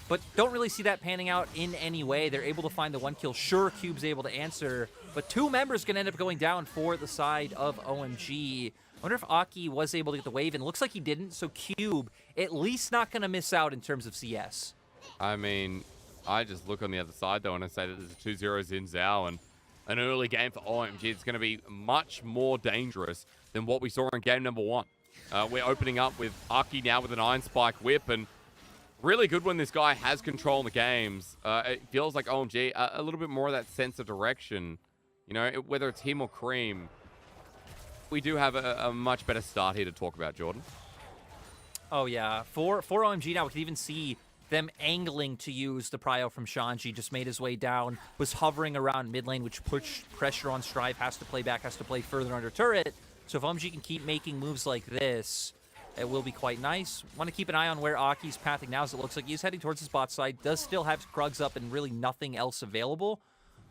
But don't really see that panning out in any way. They're able to find the 1 kill. Sure, Cube's able to answer, but 2 members can end up going down for the side of OMG. I wonder if Aki was able to get the wave, and it looks like he didn't, so Cube at least not going to miss out in terms of CS. I mean, I just look on the other side, though, and I say that there's a 2-0 Xin Zhao, and an early game for OMG. It's going to be much more dangerous than what we saw in game number 1. We're opening up with Aki now with an Iron Spike whip, and really good when this guy has control in the games. It feels like OMG, a little bit more of that sense of direction. You know, whether it's him or Cream, we do have a much better start here to talk about, Jordan. Oh, yeah. For OMG now, we can even see them angling to use the prio from Shanji. Just made his way down, was hovering around mid lane, which pushed pressure on Strive, has to play back, has to play further under turret. So if OMG can keep making moves like this, it will be quite nice. Want to keep an eye on where Aki's pathing now, as it looks like he's heading towards his bot side. Does still have Krugs up and really nothing else available.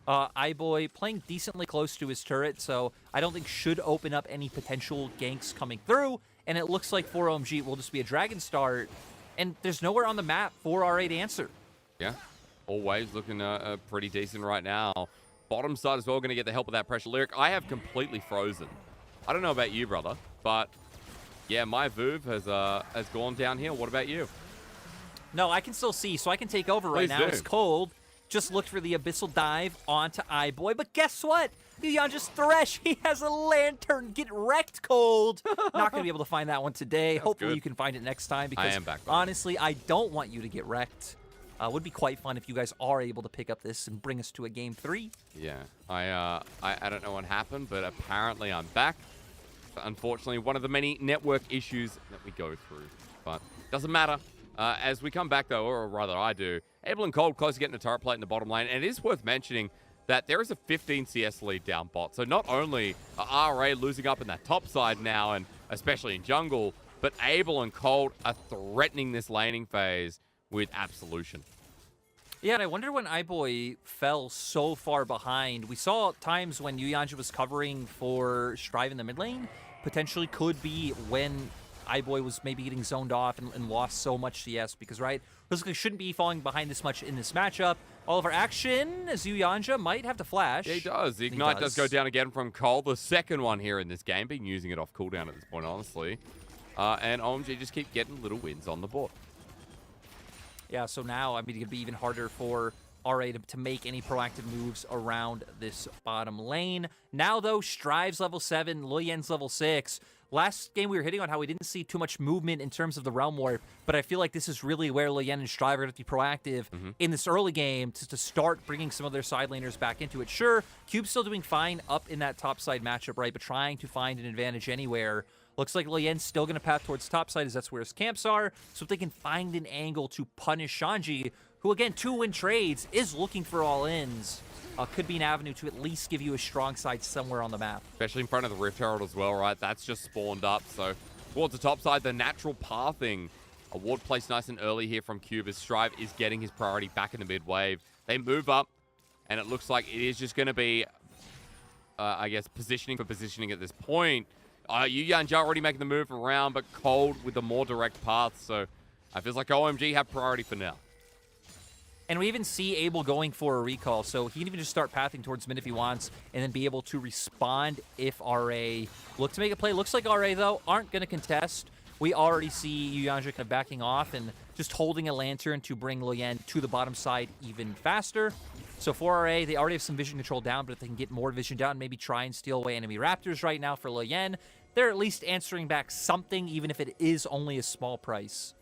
iBoy playing decently close to his turret, so I don't think should open up any potential ganks coming through. And it looks like for OMG it will just be a Dragon start, and there's nowhere on the map for RA to answer. Yeah. always looking pretty decent right now. Bottom side as well, going to get the help of that pressure. Lyric, I have completely frozen. I don't know about you, brother, but yeah, my Vuv has gone down here. What about you? No, I can still see, so I can take over right Please now. do. It's cold. Just looked for the abyssal dive onto iBoy, but guess what? Yuyanja's Thresh, he has a lantern. Get wrecked, Cold. Not going to be able to find that one today. Hopefully good. you can find it next time because am back, buddy. honestly, I don't want you to get wrecked. Would be quite fun if you guys are able to pick up this and bring us to a game 3. Yeah, I don't know what happened, but apparently I'm back. Unfortunately, one of the many network issues that we go through, but doesn't matter. As we come back, though, or rather I do, Abel and Cold close to getting a turret plate in the bottom lane, and it is worth mentioning that there is a 15 CS lead down bot. So not only are RA losing up in that top side now, and especially in jungle, but Abel and Cold are threatening this laning phase with Absolution. Yeah, and I wonder when iBoy fell so far behind. We saw times when Yuyanja was covering for Strive in the mid lane. Potentially could be when iBoy was maybe getting zoned off and lost so much CS because, right, basically shouldn't be falling behind this much in this matchup. All of our action as Yuyanja might have to flash. Yeah, he does. The Ignite does go down again from Cole. The second one here in this game. Been using it off cooldown at this point, honestly. And OMG just keep getting little wins on the board. Yeah, so now, I mean, it could be even harder for RA to make any proactive moves around this bottom lane. Now, though, Strive's level 7, Luyen's level 6. Last game we were hitting on how we didn't see too much movement in terms of the Realm Warp, but I feel like this is really where Luyen and Strive are going to be proactive in this early game to start bringing some of their side laners back into it. Sure, Cube's still doing fine up in that top side matchup, right, but trying to find an advantage anywhere. Looks like Luyen's still going to path towards top side as that's where his camps are, so if they can find an angle to punish Shanji, who, again, 2-win trades, is looking for all-ins, could be an avenue to at least give you a strong side somewhere on the map. Especially in front of the Rift Herald as well, right? That's just spawned up. So towards the top side, the natural pathing. A ward placed nice and early here from Cube as Strive is getting his priority back in the mid wave. They move up, and it looks like it is just going to be, I guess, positioning for positioning at this point. Yuyanja already making the move around, but Cold with the more direct path. So it feels like OMG have priority for now. And we even see Abel going for a recall, so he can even just start pathing towards mid if he wants, and then be able to respond if RA look to make a play. Looks like RA, though, aren't going to contest. We already see Yuyanja kind of backing off and just holding a lantern to bring Luyen to the bottom side even faster. So for RA, they already have some vision control down, but if they can get more vision down, maybe try and steal away enemy Raptors right now for Luyen, they're at least answering back something, even if it is only a small price.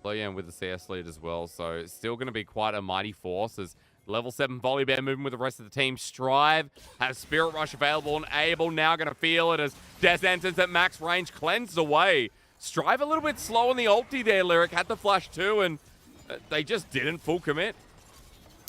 Luyen with the CS lead as well, so it's still going to be quite a mighty force as level 7 Volibear moving with the rest of the team. Strive has Spirit Rush available, and Abel now going to feel it as Des enters at max range, cleansed away. Strive a little bit slow on the ulti there, Lyric. Had the flash too, and they just didn't full commit.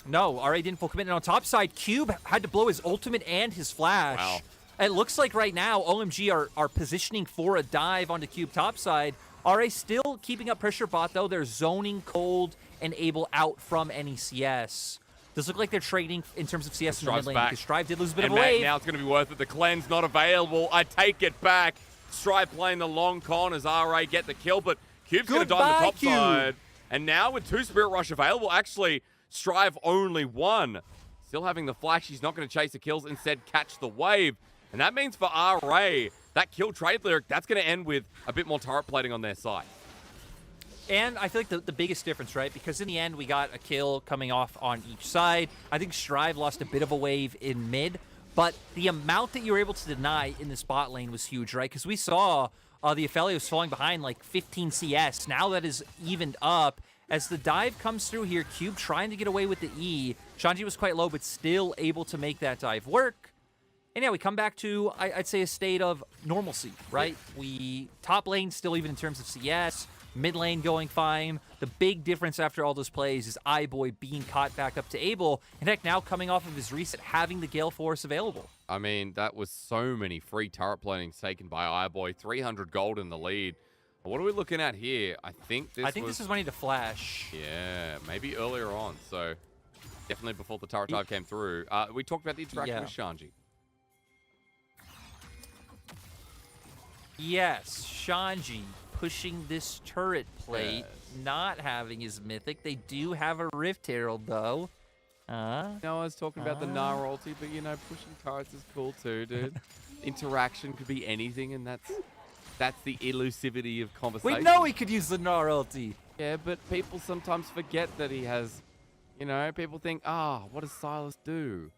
No, RA didn't full commit, and on top side, Cube had to blow his ultimate and his flash. Wow. It looks like right now, OMG are positioning for a dive onto Cube top side. RA still keeping up pressure bot, though. They're zoning Cold and Abel out from any CS. Does look like they're trading in terms of CS in the mid lane, because Strive did lose a bit of a wave. Now it's going to be worth it. The cleanse not available. I take it back. Strive playing the long con as RA get the kill, but Cube's going to die on the top side. And now with 2 Spirit Rush available, actually, Strive only 1. Still having the flash. He's not going to chase the kills, instead catch the wave. And that means for RA, that kill trade, Lyric, that's going to end with a bit more turret plating on their side. And I feel like the biggest difference, right? Because in the end, we got a kill coming off on each side. I think Strive lost a bit of a wave in mid, but the amount that you were able to deny in the spot lane was huge, right? Because we saw the Aphelios falling behind like 15 CS. Now that is evened up. As the dive comes through here, Cube trying to get away with the E. Shanji was quite low, but still able to make that dive work. And yeah, we come back to, I'd say, a state of normalcy, right? We top lane still even in terms of CS, mid lane going fine. The big difference after all those plays is iBoy being caught back up to Abel, and heck, now coming off of his reset, having the Gale Force available. I mean, that was so many free turret platings taken by iBoy. 300 gold in the lead. What are we looking at here? I think this is money to flash. Yeah, maybe earlier on. So definitely before the turret dive came through. We talked about the interaction with Shanji. Yes, Shanji pushing this turret plate, not having his mythic. They do have a Rift Herald, though. I was talking about the Nara ulti, but you know, pushing turrets is cool too, dude. Interaction could be anything, and that's the elusivity of conversation. We know he could use the Nara ulti. Yeah, but people sometimes forget that he has, you know, people think, what does Silas do?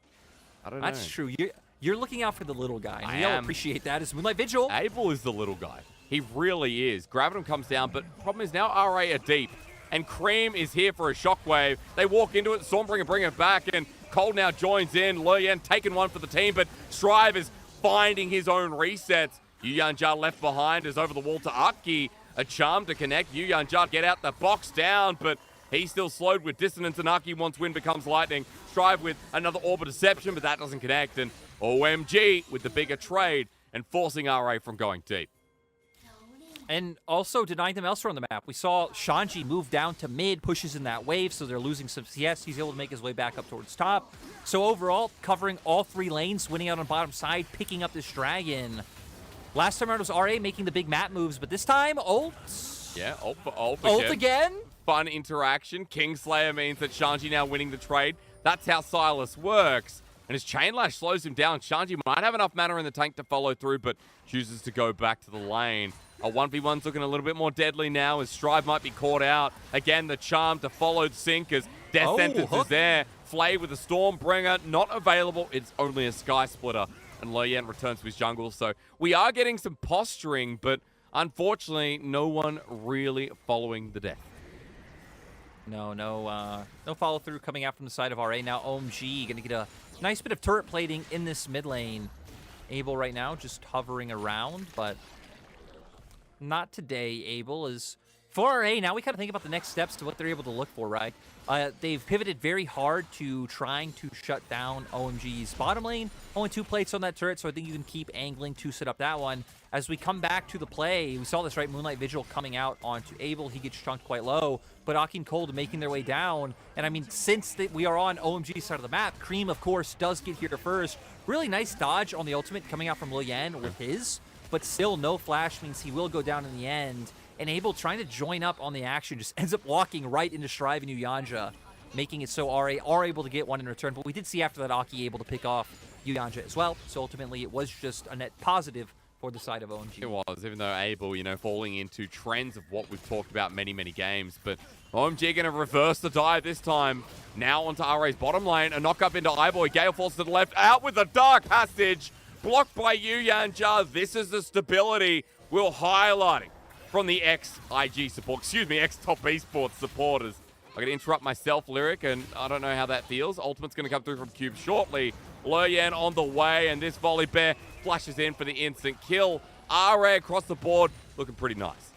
I don't know. That's true. You're looking out for the little guy. And I we all am. appreciate that as Moonlight Vigil. Abel is the little guy. He really is. Graviton comes down, but problem is now RA are deep. And Cream is here for a shockwave. They walk into it, Stormbringer bring it back, and Cole now joins in. Luyan taking one for the team, but Strive is finding his own resets. Yuyanjar left behind is over the wall to Aki. A charm to connect. Yuyanjar get out the box down, but he's still slowed with dissonance, and Aki once wind becomes lightning. Strive with another orb of deception, but that doesn't connect. And OMG with the bigger trade and forcing RA from going deep. And also denying them elsewhere on the map. We saw Shanji move down to mid, pushes in that wave, so they're losing some CS. He's able to make his way back up towards top. So overall, covering all 3 lanes, winning out on bottom side, picking up this dragon. Last time around was RA making the big map moves, but this time, ult. Yeah, ult for ult Ult again? Fun interaction. Kingslayer means that Shanji now winning the trade. That's how Silas works. And as Chainlash slows him down, Shanji might have enough mana in the tank to follow through, but chooses to go back to the lane. A 1v1's looking a little bit more deadly now as Strive might be caught out. Again, the charm to follow Sync as Death Sentence is there. Flay with the Stormbringer, not available. It's only a Sky Splitter. And Loyan returns to his jungle. So we are getting some posturing, but unfortunately, no one really following the death. No follow through coming out from the side of RA. Now OMG going to get a nice bit of turret plating in this mid lane. Abel right now just hovering around, but not today. Abel is for RA. Now we kind of think about the next steps to what they're able to look for, right? They've pivoted very hard to trying to shut down OMG's bottom lane. Only 2 plates on that turret, so I think you can keep angling to set up that one. As we come back to the play, we saw this, right? Moonlight Vigil coming out onto Abel. He gets chunked quite low, but Aki and Cold making their way down. And I mean, since we are on OMG's side of the map, Cream, of course, does get here first. Really nice dodge on the ultimate coming out from Luyan with his, but still no flash means he will go down in the end. And Abel trying to join up on the action just ends up walking right into Strive and Uyanja, making it so RA are able to get one in return. But we did see after that Aki able to pick off Uyanja as well. So ultimately it was just a net positive for the side of OMG. It was, even though Abel, you know, falling into trends of what we've talked about many games. But OMG going to reverse the dive this time. Now onto RA's bottom lane. A knock up into iBoy. Gale falls to the left. Out with the Dark Passage. Blocked by Uyanja. This is the stability we're highlighting from the ex-IG support, ex-Top Esports supporters. I'm going to interrupt myself, Lyric, and I don't know how that feels. Ultimate's going to come through from Cube shortly. Luyan on the way, and this volley bear flashes in for the instant kill. RA across the board, looking pretty nice.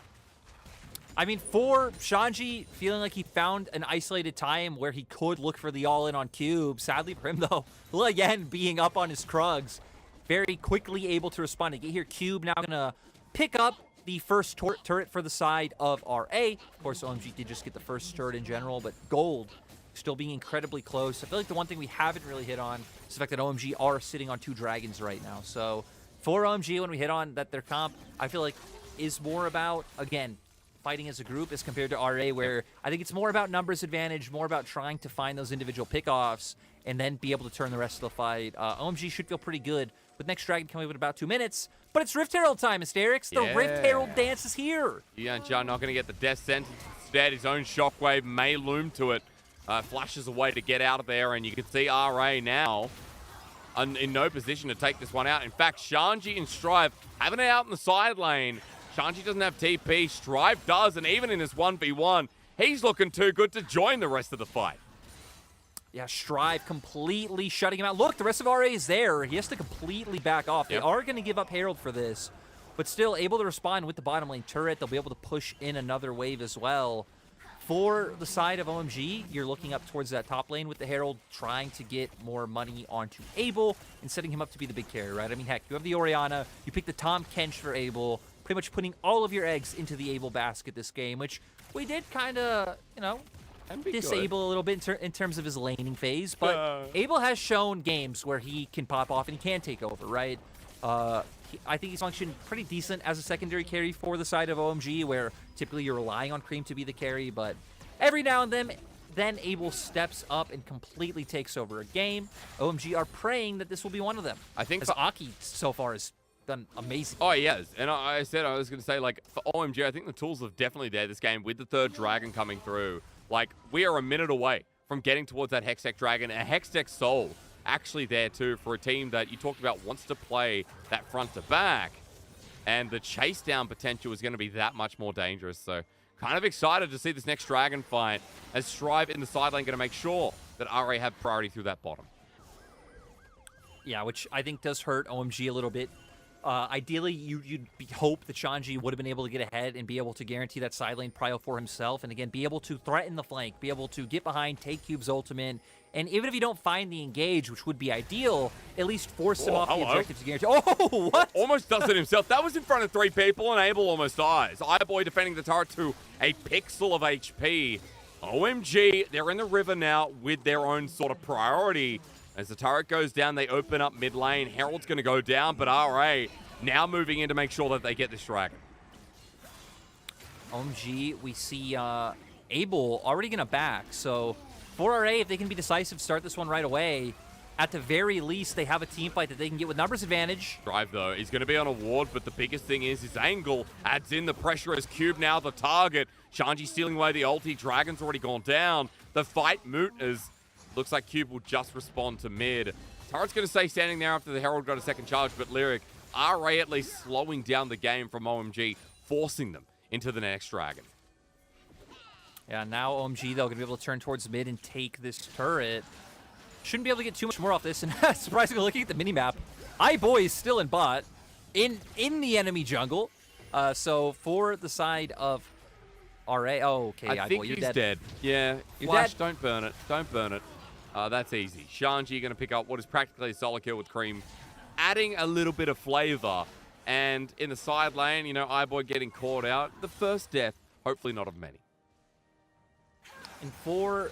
I mean, for Shanji, feeling like he found an isolated time where he could look for the all-in on Cube. Sadly for him, though, Luyan being up on his Krugs, very quickly able to respond to get here. Cube now going to pick up the first turret for the side of RA. Of course, OMG did just get the first turret in general, but Gold still being incredibly close. I feel like the one thing we haven't really hit on is the fact that OMG are sitting on 2 dragons right now. So for OMG, when we hit on that their comp, I feel like is more about, again, fighting as a group as compared to RA, where I think it's more about numbers advantage, more about trying to find those individual pickoffs and then be able to turn the rest of the fight. OMG should feel pretty good with next dragon coming up in about 2 minutes. But it's Rift Herald time, Asterix. The Rift Herald dance is here. Yuyanjar not going to get the death sentence. Instead, his own shockwave may loom to it. Flashes away to get out of there, and you can see RA now in no position to take this one out. In fact, Shanji and Strive having it out in the side lane. Shanji doesn't have TP. Strive does, and even in this 1v1, he's looking too good to join the rest of the fight. Yeah, Strive completely shutting him out. Look, the rest of RA is there. He has to completely back off. They are going to give up Herald for this, but still able to respond with the bottom lane turret. They'll be able to push in another wave as well. For the side of OMG, you're looking up towards that top lane with the Herald, trying to get more money onto Abel and setting him up to be the big carry, right? I mean, heck, you have the Orianna, you pick the Tahm Kench for Abel, pretty much putting all of your eggs into the Abel basket this game, which we did kind of, you know, disable a little bit in terms of his laning phase, but Abel has shown games where he can pop off and he can take over, right? I think he's functioned pretty decent as a secondary carry for the side of OMG, where typically you're relying on Cream to be the carry, but every now and then then Abel steps up and completely takes over a game. OMG are praying that this will be one of them. I think as Aki so far has done amazing. Oh, he has. And I said I was going to say, like, for OMG, I think the tools are definitely there this game with the third dragon coming through. Like, we are a minute away from getting towards that Hextech dragon. And a Hextech Soul actually there, too, for a team that you talked about wants to play that front to back. And the chase down potential is going to be that much more dangerous. So, kind of excited to see this next dragon fight as Strive in the side lane going to make sure that RA have priority through that bottom. Yeah, which I think does hurt OMG a little bit. Ideally, you'd hope that Shanji would have been able to get ahead and be able to guarantee that side lane prio for himself. And again, be able to threaten the flank, be able to get behind, take Cube's ultimate. And even if you don't find the engage, which would be ideal, at least force him off the objective to guarantee. Oh, what? Almost does it himself. That was in front of 3 people, and Abel almost dies. iBoy defending the turret to a pixel of HP. OMG, they're in the river now with their own sort of priority. As the turret goes down, they open up mid lane. Herald's going to go down, but RA now moving in to make sure that they get this dragon. OMG, we see Abel already going to back. So for RA, if they can be decisive, start this one right away, at the very least, they have a team fight that they can get with numbers advantage. Drive, though, is going to be on a ward, but the biggest thing is his angle adds in the pressure as Cube now the target. Shanji stealing away the ulti. Dragon's already gone down. The fight moot as looks like Cube will just respond to mid. Turret's going to stay standing there after the Herald got a second charge, but Lyric, RA at least slowing down the game from OMG, forcing them into the next dragon. Yeah, now OMG, though, going to be able to turn towards mid and take this turret. Shouldn't be able to get too much more off this. And surprisingly, looking at the minimap, iBoy is still in bot, in the enemy jungle. So for the side of RA, oh, okay, I think you're he's dead. Yeah, You're Flash, dead. don't burn it. Don't burn it. That's easy. Shanji going to pick up what is practically a solo kill with Cream, adding a little bit of flavor. And in the side lane, you know, iBoy getting caught out. The first death, hopefully not of many. And for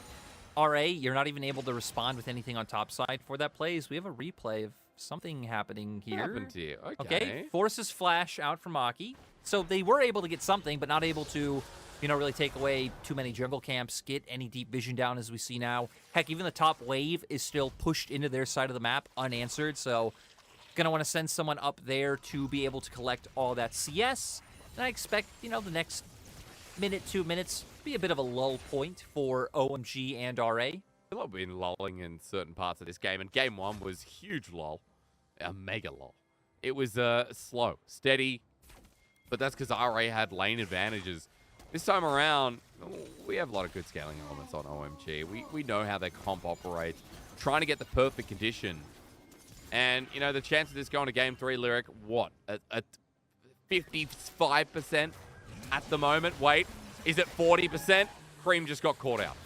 RA, you're not even able to respond with anything on top side for that plays. We have a replay of something happening here. What happened here? Okay. Forces Flash out from Aki. So they were able to get something, but not able to, you know, really take away too many jungle camps, get any deep vision down as we see now. Heck, even the top wave is still pushed into their side of the map unanswered. So gonna want to send someone up there to be able to collect all that CS. And I expect, you know, the next minute, 2 minutes, be a bit of a lull point for OMG and RA. People have been lulling in certain parts of this game, and game 1 was huge lull, a mega lull. It was slow, steady, but that's because RA had lane advantages. This time around, we have a lot of good scaling elements on OMG. We know how their comp operates, trying to get the perfect condition. And, you know, the chance of this going to game 3, Lyric, what? At 55% at the moment. Wait, is it 40%? Cream just got caught out.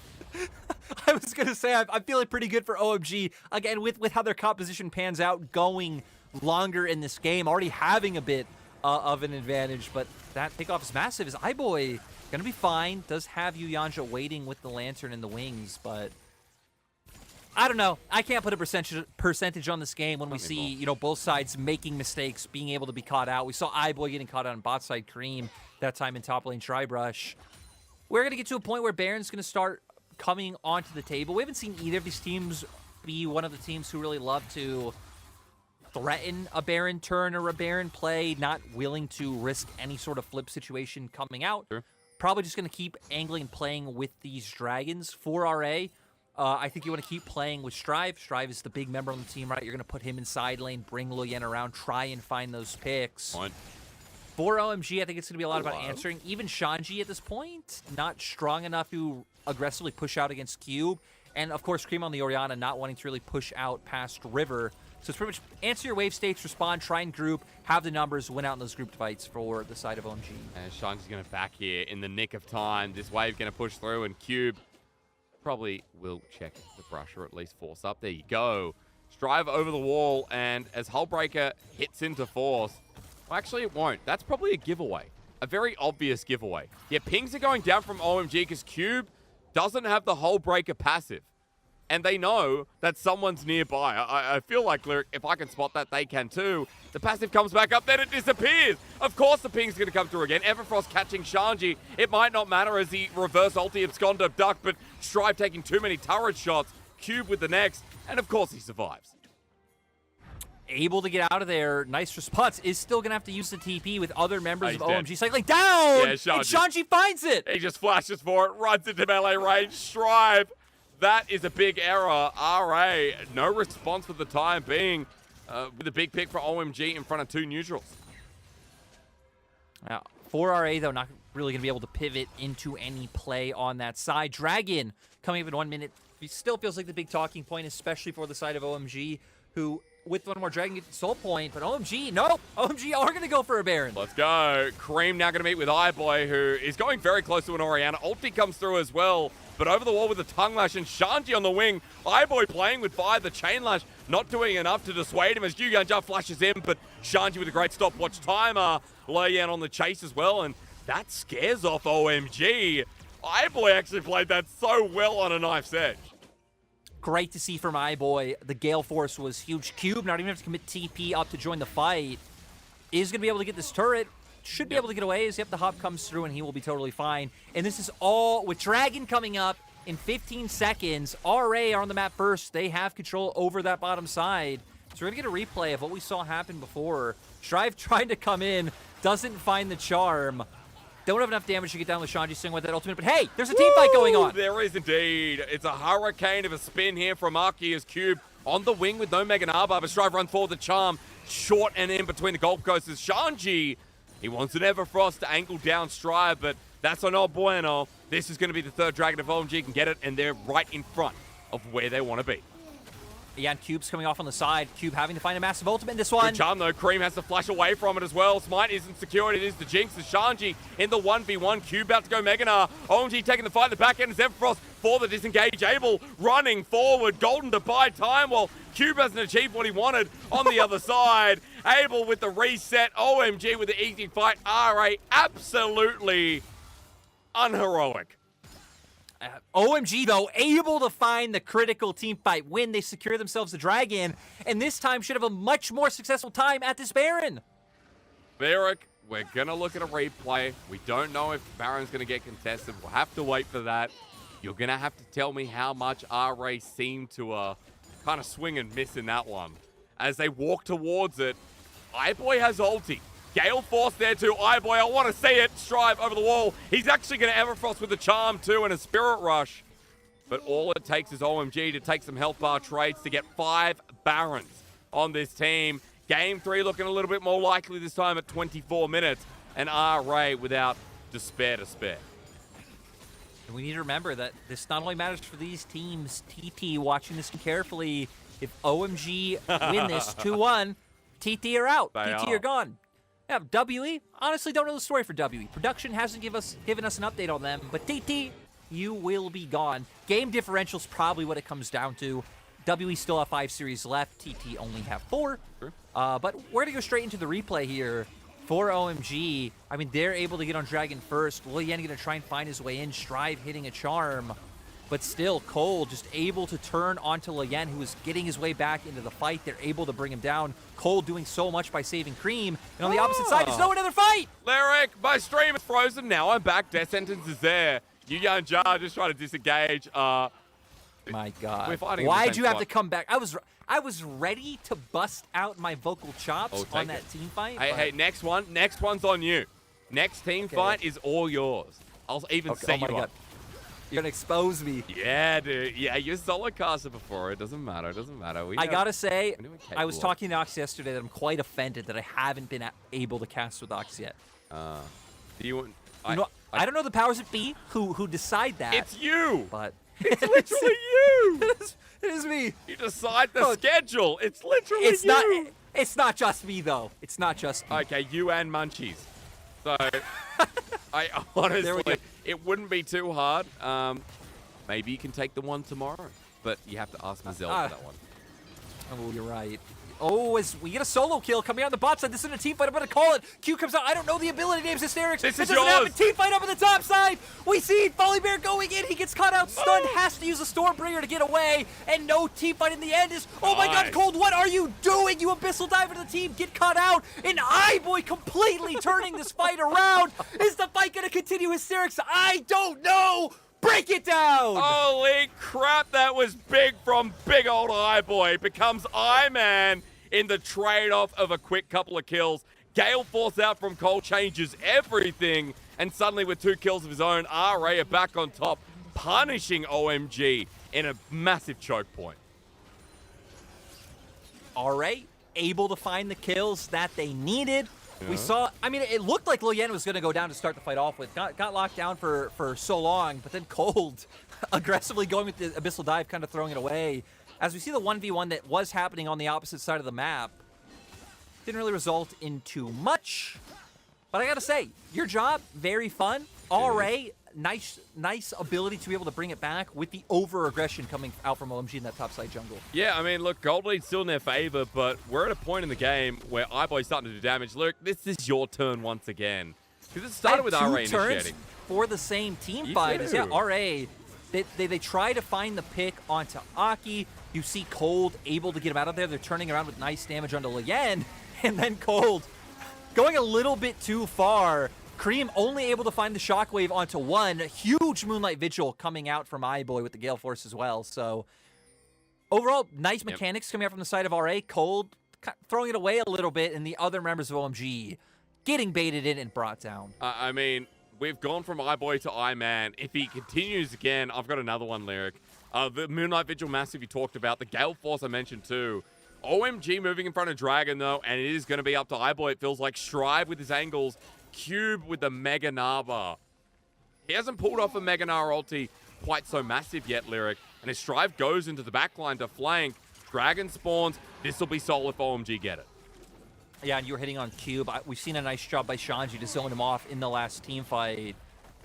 I was going to say, I'm feeling pretty good for OMG. Again, with how their composition pans out, going longer in this game, already having a bit of an advantage. But that takeoff is massive. Is iBoy going to be fine? Does have Yanja waiting with the lantern and the wings, but I don't know. I can't put a percentage on this game when we see, you know, both sides making mistakes, being able to be caught out. We saw iBoy getting caught out on bot side Cream that time in top lane Trybrush. We're going to get to a point where Baron's going to start coming onto the table. We haven't seen either of these teams be one of the teams who really love to threaten a Baron turn or a Baron play, not willing to risk any sort of flip situation coming out. Sure. Probably just going to keep angling and playing with these dragons for RA. I think you want to keep playing with Strive. Strive is the big member on the team, right? You're going to put him in side lane, bring Luyen around, try and find those picks. Fine. For OMG, I think it's going to be a lot about answering. Even Shanji at this point, not strong enough to aggressively push out against Cube. And, of course, Cream on the Orianna not wanting to really push out past River. So it's pretty much answer your wave states, respond, try and group, have the numbers, win out in those grouped fights for the side of OMG. And Shanji's going to back here in the nick of time. This wave going to push through, and Cube probably will check the brush or at least force up. There you go. Strive over the wall, and as Hullbreaker hits into force, well, actually it won't. That's probably a giveaway. A very obvious giveaway. Yeah, pings are going down from OMG because Cube doesn't have the Hullbreaker passive. and they know that someone's nearby. I feel like, Lyric, if I can spot that, they can too. The passive comes back up, then it disappears. Of course the ping's going to come through again. Everfrost catching Shanji. It might not matter as he reverse ulti abscond up duck, but Strive taking too many turret shots. Cube with the next, and of course he survives. Able to get out of there. Nice response. Is still going to have to use the TP with other members of OMG dead. cycling down. Yeah, And Shanji finds it. He just flashes for it, runs into melee range. Strive. That is a big error. RA, no response for the time being. With a big pick for OMG in front of 2 neutrals. Now, for RA, though, not really going to be able to pivot into any play on that side. Dragon coming up in 1 minute. It still feels like the big talking point, especially for the side of OMG, who, with one more Dragon, gets the soul point. But OMG, no. OMG are going to go for a Baron. Let's go. Cream now going to meet with iBoy, who is going very close to an Orianna. Ulti comes through as well. But over the wall with the tongue lash and Shanji on the wing. iBoy playing with fire, the chain lash, not doing enough to dissuade him as Yuganjar flashes in, but Shanji with a great stopwatch timer. Loyan on the chase as well, and that scares off OMG. iBoy actually played that so well on a knife's edge. Great to see from iBoy. The Gale Force was huge. Cube not even have to commit TP up to join the fight. Is going to be able to get this turret. Should be able to get away as the hop comes through and he will be totally fine. And this is all with Dragon coming up in 15 seconds. RA are on the map first. They have control over that bottom side. So we're going to get a replay of what we saw happen before. Strive trying to come in, doesn't find the charm. Don't have enough damage to get down with Shanji Singh with that ultimate, but hey, there's a team fight going on. There is indeed. It's a hurricane of a spin here from Aki as Cube on the wing with no Mega Narbar, but Strive runs forward the charm. Short and in between the Gold Coast is Shanji. He wants an Everfrost to angle down Strive, but that's no bueno. This is going to be the third Dragon if OMG can get it, and they're right in front of where they want to be. Yeah, and Cube's coming off on the side. Cube having to find a massive ultimate in this one. Good charm, though. Cream has to flash away from it as well. Smite isn't secured. It is the Jinx. The Shanji in the 1v1. Cube about to go Meganar. OMG taking the fight in the back end. Is Everfrost for the disengage. Abel running forward. Golden to buy time while Cube hasn't achieved what he wanted on the other side. Abel with the reset. OMG with the easy fight. RA absolutely unheroic. OMG, though, able to find the critical team fight win. They secure themselves the Dragon, and this time should have a much more successful time at this Baron. Varric, we're going to look at a replay. We don't know if Baron's going to get contested. We'll have to wait for that. You're going to have to tell me how much RA seemed to kind of swing and miss in that one. As they walk towards it, iBoy has ulti. Gale Force there too. iBoy, I want to see it. Strive over the wall. He's actually going to Everfrost with a charm too and a Spirit Rush. But all it takes is OMG to take some health bar trades to get 5 Barons on this team. Game 3 looking a little bit more likely this time at 24 minutes. And RA without despair to spare. And we need to remember that this not only matters for these teams, TT watching this carefully. If OMG win this 2-1, TT are out. TT are gone. Yeah, WE, honestly don't know the story for WE. Production hasn't given us an update on them, but TT, you will be gone. Game differential's probably what it comes down to. WE still have 5 series left. TT only have 4. But we're going to go straight into the replay here for OMG. I mean, they're able to get on Dragon first. Loyan going to try and find his way in. Strive hitting a charm. But still, Cole just able to turn onto Loyan, who is getting his way back into the fight. They're able to bring him down. Cole doing so much by saving Cream. And on the opposite side, there's no another fight! Lyric, my stream is frozen. Now I'm back. Death sentence is there. Yuyanjar just trying to disengage. My God. We're fighting Why'd you have to come back? I was ready to bust out my vocal chops on that team fight. Hey, next one. Next one's on you. Next team fight is all yours. I'll even set you up. You're going to expose me. Yeah, dude. Yeah, you're solo caster before. It doesn't matter. It doesn't matter. I got to say, I was talking to Ox yesterday that I'm quite offended that I haven't been able to cast with Ox yet. Do you I don't know the powers that be who decide that. It's you. But it's literally you. It is me. You decide the schedule. It's literally you. It's not just me, though. It's not just me. Okay, you and Munchies. So, I honestly, it wouldn't be too hard. Maybe you can take the one tomorrow, but you have to ask Mazel for that one. Oh, you're right. Oh, as we get a solo kill coming out on the bot side. This isn't a team fight. I'm going to call it. Q comes out. I don't know the ability names. Hysterics. This is doesn't yours. happen. Team fight up on the top side. We see Folly Bear going in. He gets caught out stunned. Has to use a Stormbringer to get away. And no team fight in the end is... Oh my god, Cold, what are you doing? You Abyssal Diver to the team. Get caught out. And iBoy completely turning this fight around. Is the fight going to continue? Hysterics? I don't know. Break it down! Holy crap, that was big from big old iBoy. Becomes I-Man in the trade-off of a quick couple of kills. Gale Force out from Cole changes everything. And suddenly with 2 kills of his own, RA are back on top, punishing OMG in a massive choke point. RA able to find the kills that they needed. Yeah. We saw, I mean, it looked like Lilian was going to go down to start the fight off with. Got locked down for so long, but then Cold aggressively going with the Abyssal Dive, kind of throwing it away. As we see the 1v1 that was happening on the opposite side of the map, didn't really result in too much. But I got to say, your job, very fun. RA, nice ability to be able to bring it back with the over-aggression coming out from OMG in that topside jungle. Yeah, I mean, look, Gold Lead's still in their favor, but we're at a point in the game where iBoy's starting to do damage. Look, this is your turn once again. Because it started with RA initiating. For the same team You fight. do. Yeah, RA, they try to find the pick onto Aki. You see Cold able to get him out of there. They're turning around with nice damage onto Lien. And then Cold going a little bit too far. Cream only able to find the shockwave onto one. A huge Moonlight Vigil coming out from iBoy with the Gale Force as well. So overall, nice mechanics coming out from the side of RA. Cold throwing it away a little bit, and the other members of OMG getting baited in and brought down. I mean, we've gone from iBoy to I-Man. If he continues again, I've got another one, Lyric. The Moonlight Vigil Massive you talked about. The Gale Force I mentioned too. OMG moving in front of Dragon though, and it is going to be up to iBoy. It feels like Strive with his angles. Cube with the Mega Nava. He hasn't pulled off a Mega Nara ulti quite so massive yet, Lyric. And as Strive goes into the backline to flank, Dragon spawns. This will be solid if OMG get it. Yeah, and you were hitting on Cube. We've seen a nice job by Shanji to zone him off in the last team fight.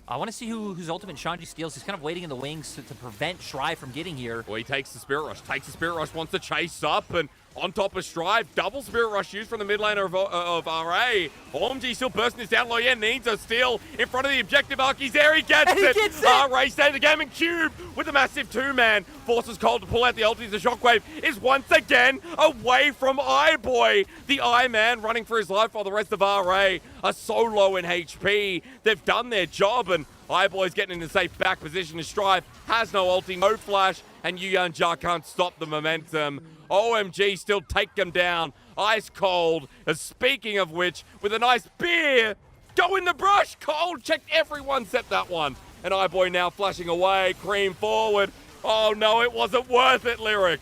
I want to see whose ultimate Shanji steals. He's kind of waiting in the wings to prevent Strive from getting here. Well, he takes the Spirit Rush, wants to chase up, and on top of Strive, double Spirit Rush used from the mid laner of RA. OMG still bursting this down. Loyen needs a steal in front of the objective arc. He's there, he gets it. RA stays the game, and Cube with a massive 2-man forces Cole to pull out the ulti. The Shockwave is once again away from iBoy. The I-Man running for his life while the rest of RA are so low in HP. They've done their job, and iBoy's getting in a safe back position. Strive has no ulti, no flash, and Yuyan Ja can't stop the momentum. OMG still take them down. Ice cold. Speaking of which, with a nice beer, go in the brush. Cold checked everyone except that one. And iBoy now flashing away. Cream forward. Oh no, it wasn't worth it, Lyric.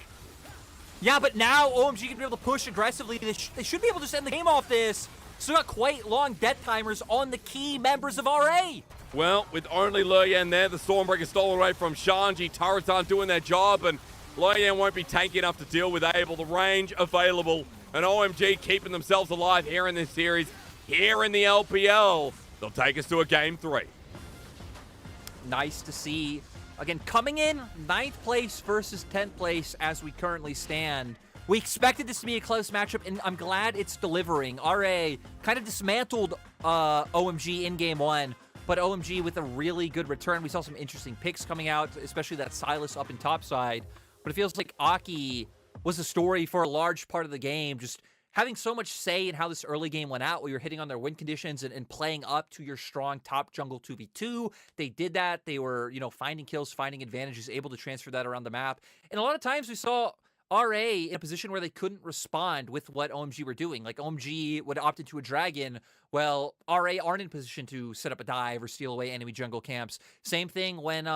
Yeah, but now OMG can be able to push aggressively. They should be able to just end the game off this. Still got quite long death timers on the key members of RA. Well, with only Lurian there, the Stormbreaker stolen away from Shanji. Turrets aren't doing their job, and Lurian won't be tanky enough to deal with Abel. The range available, and OMG keeping themselves alive here in this series, here in the LPL. They'll take us to a Game 3. Nice to see. Again, coming in 9th place versus 10th place as we currently stand. We expected this to be a close matchup, and I'm glad it's delivering. RA kind of dismantled OMG in Game 1, but OMG with a really good return. We saw some interesting picks coming out, especially that Silas up in topside. But it feels like Aki was the story for a large part of the game, just having so much say in how this early game went out, where you're hitting on their win conditions and playing up to your strong top jungle 2v2. They did that. They were, finding kills, finding advantages, able to transfer that around the map. And a lot of times we saw RA in a position where they couldn't respond with what OMG were doing. Like OMG would opt into a dragon. Well, RA aren't in position to set up a dive or steal away enemy jungle camps. Same thing when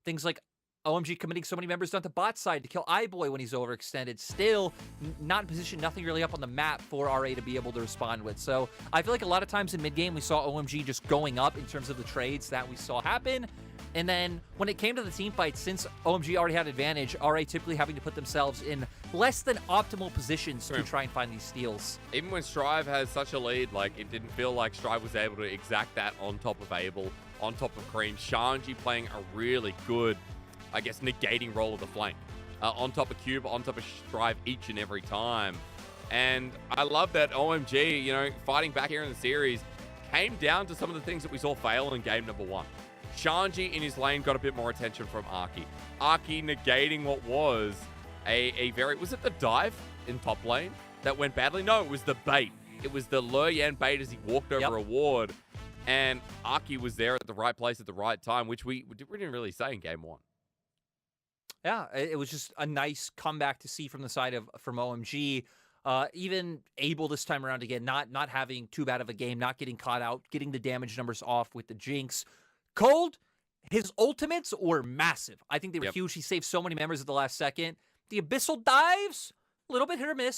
things like OMG committing so many members down to bot side to kill iBoy when he's overextended. Still not in position, nothing really up on the map for RA to be able to respond with. So I feel like a lot of times in mid-game we saw OMG just going up in terms of the trades that we saw happen. And then when it came to the team fight, since OMG already had advantage, RA typically having to put themselves in less than optimal positions to try and find these steals. Even when Strive has such a lead, it didn't feel like Strive was able to exact that on top of Abel, on top of Cream. Shanji playing a really good, negating role of the flank. On top of Cube, on top of Strive each and every time. And I love that OMG, you know, fighting back here in the series came down to some of the things that we saw fail in game number 1. Shanji in his lane got a bit more attention from Arky. Arky negating what was a very... Was it the dive in top lane that went badly? No, it was the bait. It was the Lure Yan bait as he walked over a ward. And Arky was there at the right place at the right time, which we didn't really say in game 1. Yeah, it was just a nice comeback to see from the side from OMG. Even able this time around again, not having too bad of a game, not getting caught out, getting the damage numbers off with the Jinx. Cold, his ultimates were massive. I think they were huge. He saved so many members at the last second. The Abyssal dives, a little bit hit or miss,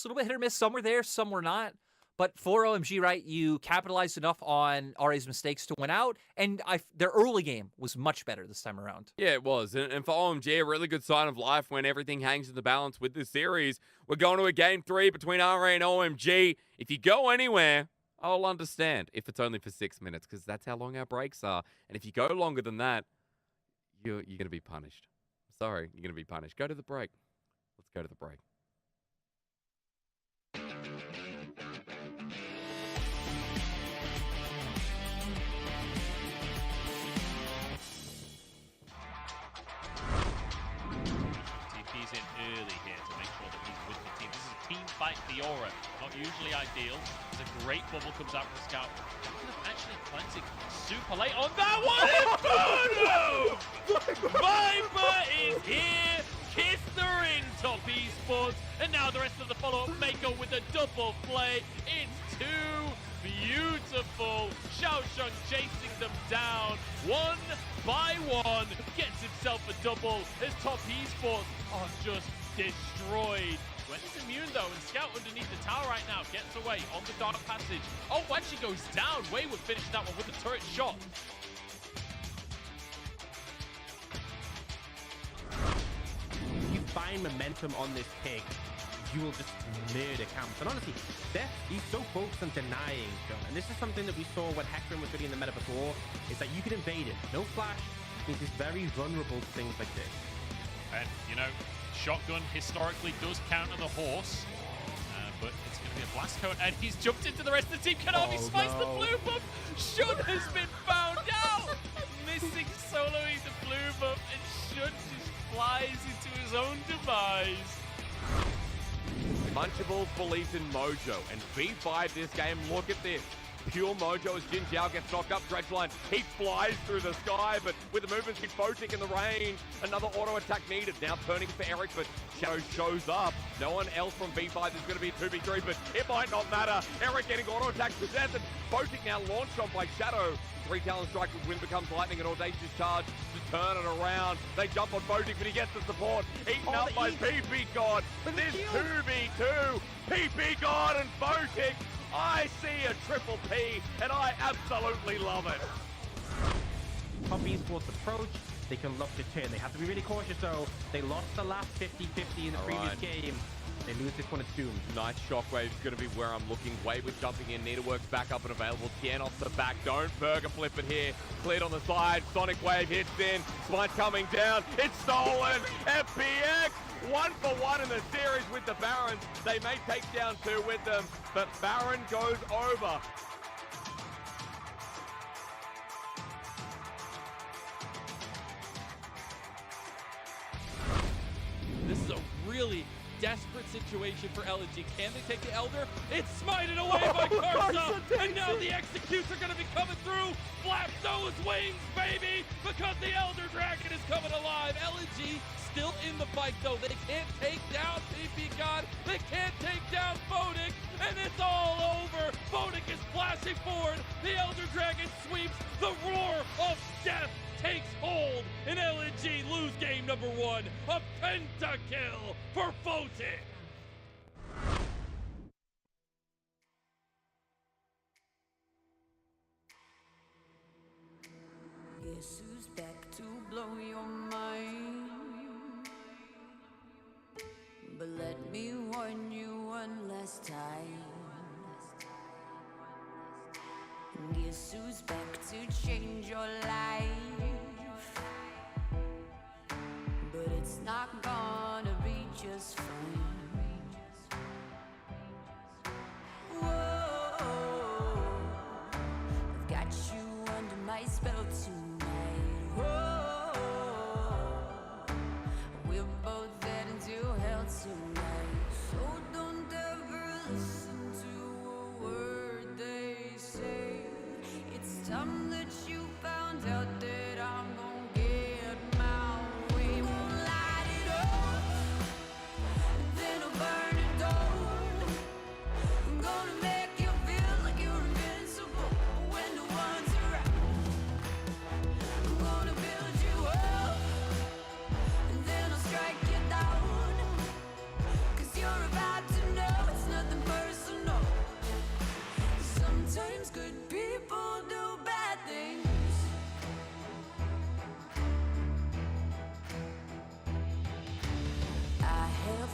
Some were there, some were not. But for OMG, right, you capitalized enough on RA's mistakes to win out, and their early game was much better this time around. Yeah, it was. And for OMG, a really good sign of life when everything hangs in the balance with this series. We're going to a game 3 between RA and OMG. If you go anywhere, I'll understand if it's only for 6 minutes, because that's how long our breaks are. And if you go longer than that, you're going to be punished. Sorry, you're going to be punished. Go to the break. Let's go to the break. TP's in early here to make sure that he's with the team. This is a team fight Fiora. Not usually ideal. There's a great bubble comes out from the scout. Actually cleansing super late on that one. Viper is here. Kiss the ring, top esports. And now the rest of the follow-up Mako with a double play. It's too beautiful. Xiaosheng chasing them down one by one. Gets himself a double as top esports are just destroyed. Gwen is immune though, and Scout underneath the tower right now gets away on the dark passage. Oh, actually goes down. Wayward finishes that one with a turret shot. If you find momentum on this pick, you will just murder camps. And honestly, he's so focused on denying them. And this is something that we saw when Hecarim was really in the meta before, is that you can invade it. No flash means he's very vulnerable to things like this. And, you know, shotgun historically does counter the horse, but it's going to be a blast cone, and he's jumped into the rest of the team. Can Army spice the blue buff? Shun has been found out! Missing soloing the blue buff, and Shun just flies into his own demise. Munchables believes in Mojo, and V5 this game, look at this. Pure Mojo as Jin Jiao gets knocked up, Dredgeline, he flies through the sky, but with the movement speed, Photic in the range, another auto attack needed, now turning for Eric, but Shadow shows up. No one else from V5 is going to be a 2v3, but it might not matter. Eric getting auto attack possessed, and Photic now launched on by Shadow. 3 Talon Strike with Wind becomes Lightning, and Audacious Charge to turn it around. They jump on Photic, but he gets the support. Eaten up by PP God. This 2v2, PP God and Photic. I see a triple P, and I absolutely love it. Top esports approach, they can look to turn. They have to be really cautious though. They lost the last 50-50 in the previous game. They lose this one, it's doomed. Nice shockwave's going to be where I'm looking. Wayward jumping in. Needleworks back up and available. Tien off the back. Don't burger flip it here. Cleared on the side. Sonic Wave hits in. Smite coming down. It's stolen. FPX 1-for-1 in the series with the Barons. They may take down 2 with them, but Baron goes over. This is a really desperate situation for LNG. Can they take the Elder? It's smited away by Karsa, and now the Executes are going to be coming through. Flap those wings, baby, because the Elder Dragon is coming alive. LNG still in the fight, though. They can't take down PP God. They can't take down Photic, and it's all over. Photic is flashing forward. The Elder Dragon sweeps. The roar of death takes hold, and LNG lose game number 1. A pentakill for Photic. Guess who's back to blow your mind? But let me warn you one last time. Guess who's back to change your life? But it's not gonna be just fine.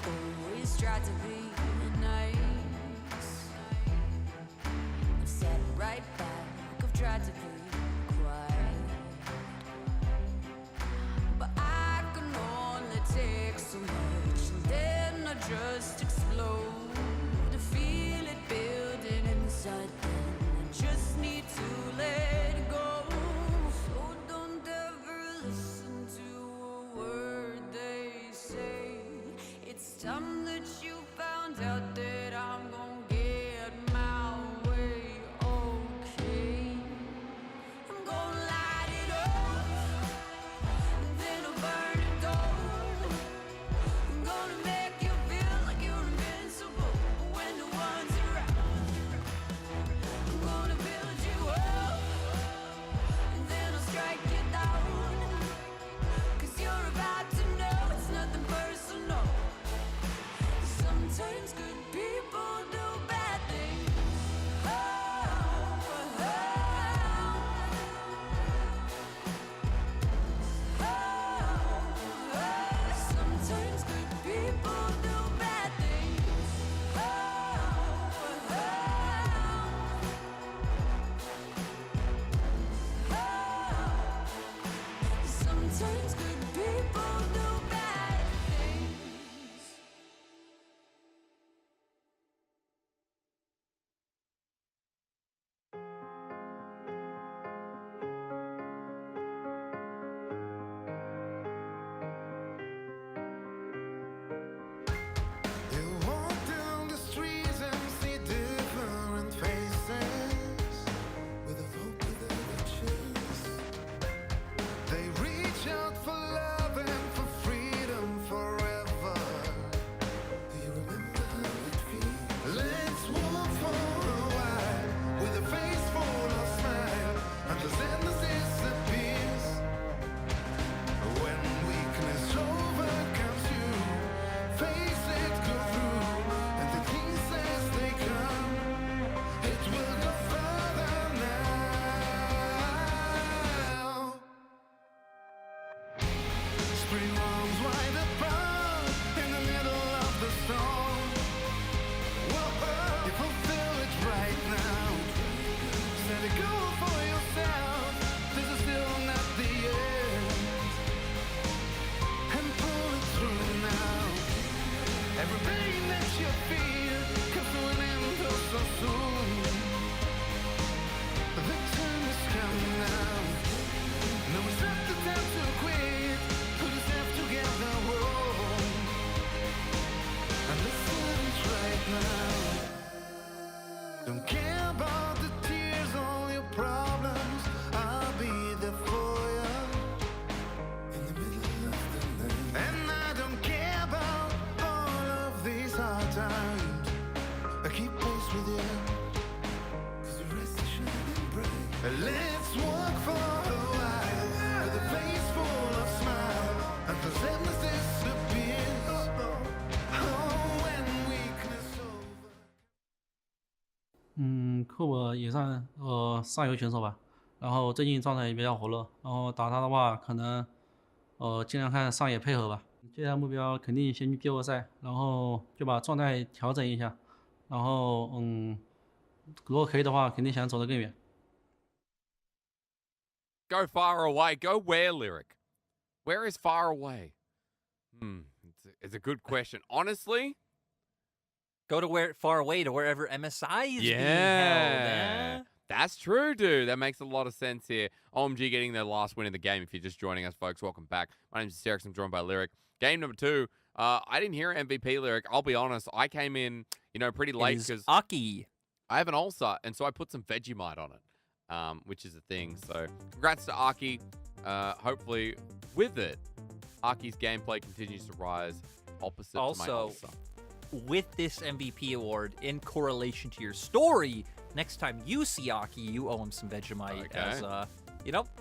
Always tried to be nice. I've said it right back. I've tried to be quiet, but I can only take so much, and then I just explode. To feel it building inside, then I just need to let it go. So don't ever listen to a word they say. It's time that you found out that I'm gonna get my way. Okay, I'm gonna light it up, and then I'll burn it down. I'm gonna make you feel like you're invincible when no one's around. I'm gonna build you up, and then I'll strike you down. 'Cause you're about to know it's nothing personal. Sometimes good people do bad things. Sometimes good people do bad things. Sometimes good people do bad things. You walk down the streets and see different faces with a hope with the riches. They reach out for love and for freedom forever. Do you remember how it feels? Let's walk for a while with a face full of smile until sadness disappears. When weakness overcomes you, face it, go through, and the things as they come, it will go further now. Spring arms wide apart in the middle of the storm. Whoa, you fulfill it right now. Set a goal for yourself. This is still not the end. And pull it through now. Every pain that you feel comes to an end oh so soon. The time has come now. No, it's not the time to quit. Put yourself together, whoa. And listen it right now. Don't care about the tears, all your problems. I'll be there for you in the middle of the night. And I don't care about all of these hard times. I keep pace with you, 'cause the rest is shining bright. Let's walk for a while with a face full of smile until sadness disappears. Oh, when weakness over. 库珀也算上游选手吧，然后最近状态也比较火热，然后打他的话可能尽量看上野配合吧。接下来目标肯定先去季后赛，然后就把状态调整一下，然后如果可以的话，肯定想走得更远。Go far away. Go where, Lyric? Where is far away? It's a good question. Honestly, Go to where far away to wherever MSI is being held. Eh? That's true, dude. That makes a lot of sense here. OMG getting their last win in the game. If you're just joining us, folks, welcome back. My name is Derek. I'm joined by Lyric. Game number 2. I didn't hear MVP Lyric. I'll be honest. I came in, pretty late because Aki. I have an ulcer, and so I put some Vegemite on it, which is a thing. So congrats to Aki. Hopefully, with it, Aki's gameplay continues to rise opposite to my Also, ulcer. with this MVP award, in correlation to your story, next time you see Aki, you owe him some Vegemite. Okay. As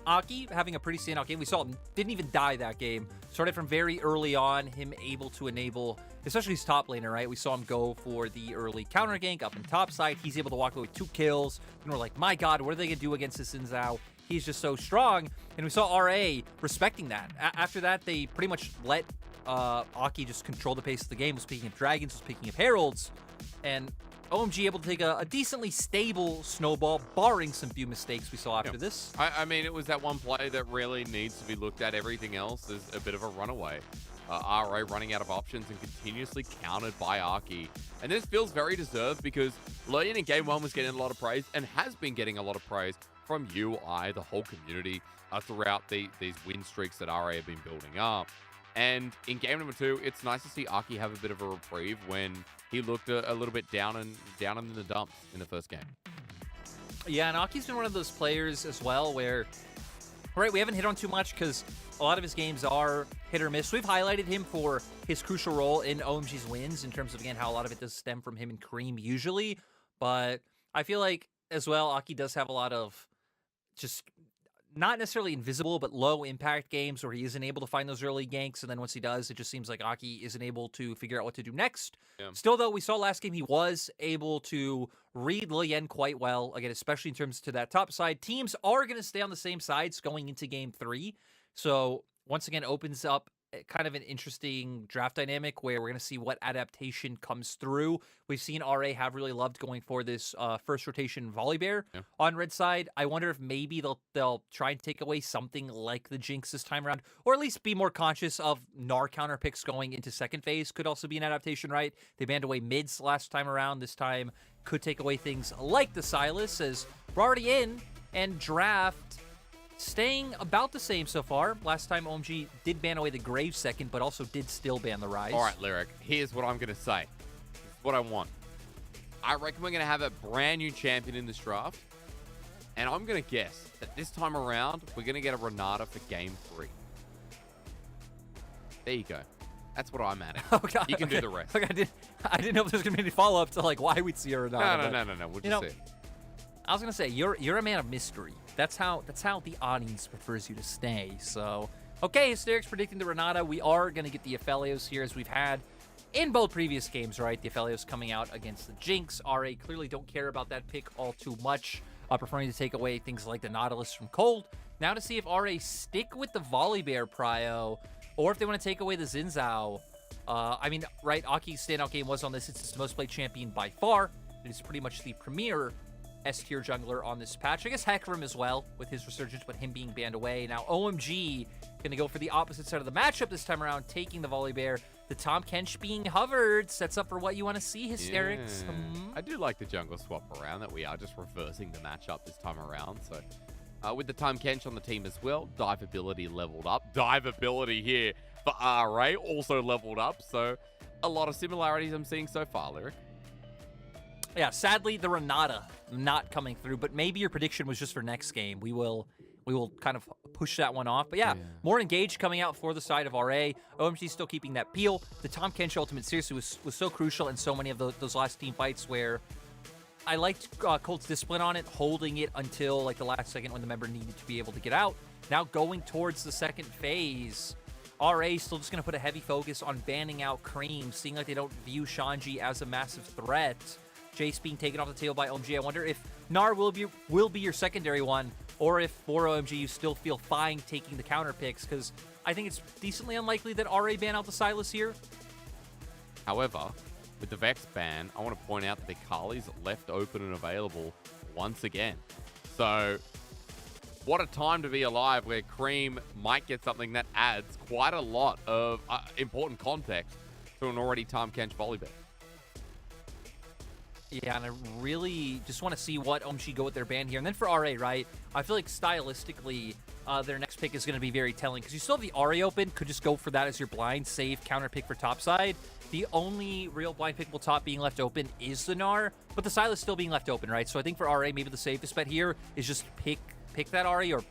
Aki having a pretty standout game. We saw him didn't even die that game. Started from very early on, him able to enable, especially his top laner, right? We saw him go for the early counter gank up in top side. He's able to walk away with 2 kills. And we're like, my God, what are they gonna do against this Xin Zhao? He's just so strong. And we saw RA respecting that. After that, they pretty much let Aki just controlled the pace of the game, was picking up Dragons, was picking up Heralds, and OMG able to take a decently stable snowball, barring some few mistakes we saw after this. I mean, it was that one play that really needs to be looked at. Everything else is a bit of a runaway. RA running out of options and continuously countered by Aki. And this feels very deserved because Lillian in Game 1 was getting a lot of praise and has been getting a lot of praise from you, the whole community, throughout these win streaks that RA have been building up. And in Game number 2, it's nice to see Aki have a bit of a reprieve when he looked a little bit down in the dumps in the first game. Yeah, and Aki's been one of those players as well where, right, we haven't hit on too much because a lot of his games are hit or miss. We've highlighted him for his crucial role in OMG's wins in terms of, again, how a lot of it does stem from him and Cream usually. But I feel like, as well, Aki does have a lot of just not necessarily invisible, but low impact games where he isn't able to find those early ganks. And then once he does, it just seems like Aki isn't able to figure out what to do next. Yeah. Still, though, we saw last game he was able to read Lillian quite well, again, especially in terms to that top side. Teams are going to stay on the same sides going into game 3. So once again, opens up kind of an interesting draft dynamic where we're going to see what adaptation comes through. We've seen RA have really loved going for this first rotation Volibear on red side. I wonder if maybe they'll try and take away something like the Jinx this time around, or at least be more conscious of Gnar counter picks going into second phase. Could also be an adaptation, right? They banned away mids last time around. This time could take away things like the Sylas, as we're already in, and draft staying about the same so far. Last time OMG did ban away the Grave second, but also did still ban the Rise. All right, Lyric, here's what I'm going to say. This is what I want. I reckon we're going to have a brand new champion in this draft, and I'm going to guess that this time around, we're going to get a Renata for game 3. There you go. That's what I'm at. Oh, God, you can do the rest. Okay, I didn't know if there was going to be any follow-up to like why we'd see a Renata. No. We'll just see. I was gonna say you're a man of mystery. That's how the audience prefers you to stay. So okay, Hysteric's predicting the Renata. We are gonna get the Aphelios here as we've had in both previous games, right? The Aphelios coming out against the Jinx. RA clearly don't care about that pick all too much, preferring to take away things like the Nautilus from Cold. Now to see if RA stick with the Volibear prio, or if they want to take away the Xin Zhao. I mean, right, Aki's standout game was on this. It's his most played champion by far. It is pretty much the premier S-tier jungler on this patch. I guess Hecarim as well with his resurgence, but him being banned away. Now OMG going to go for the opposite side of the matchup this time around, taking the Volibear. The Tahm Kench being hovered sets up for what you want to see, Hysterics. Yeah. I do like the jungle swap around, that we are just reversing the matchup this time around. So with the Tahm Kench on the team as well, dive ability leveled up. Dive ability here for RA also leveled up. So a lot of similarities I'm seeing so far, Lyric. Yeah, sadly, the Renata not coming through, but maybe your prediction was just for next game. We will kind of push that one off. But yeah, more engaged coming out for the side of RA. OMG still keeping that peel. The Tahm Kench ultimate seriously was so crucial in so many of those last team fights where I liked Colt's discipline on it, holding it until like the last second when the member needed to be able to get out. Now going towards the second phase, RA still just going to put a heavy focus on banning out Cream, seeing like they don't view Shanji as a massive threat. Jace being taken off the table by OMG. I wonder if Gnar will be your secondary one, or if for OMG you still feel fine taking the counter picks, because I think it's decently unlikely that RA ban out the Sylas here. However, with the Vex ban, I want to point out that the Akali's left open and available once again. So what a time to be alive where Cream might get something that adds quite a lot of important context to an already Tahm Kench Volibear. Yeah, and I really just want to see what OMG go with their ban here. And then for RA, right, I feel like stylistically, their next pick is going to be very telling, because you still have the RA open, could just go for that as your blind, save, counter pick for top side. The only real blind pickable top being left open is the Gnar, but the Sylas still being left open, right? So I think for RA, maybe the safest bet here is just pick that RA, or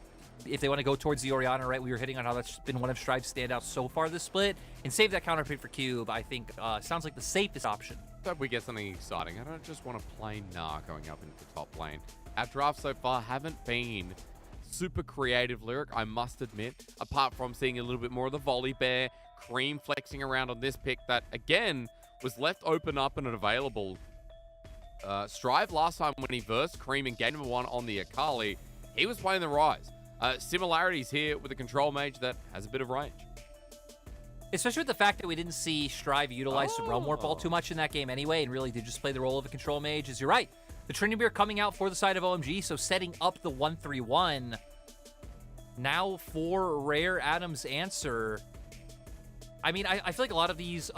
if they want to go towards the Orianna, right, we were hitting on how that's been one of Strive's standouts so far this split, and save that counter pick for Cube, I think sounds like the safest option. Hope we get something exciting. I don't just want to play Gnar going up into the top lane. Our drafts so far haven't been super creative, Lyric, I must admit, apart from seeing a little bit more of the Volibear, Cream flexing around on this pick that, again, was left open up and available. Strive last time when he versed Cream in game number 1 on the Akali, he was playing the Rise. Similarities here with a control mage that has a bit of range. Especially with the fact that we didn't see Strive utilize the Realm Warp all too much in that game anyway, and really did just play the role of a control mage. Is you're right. The Tryndamere coming out for the side of OMG, so setting up the 1-3-1. Now for Rare Adam's answer. I mean, I feel like a lot of these,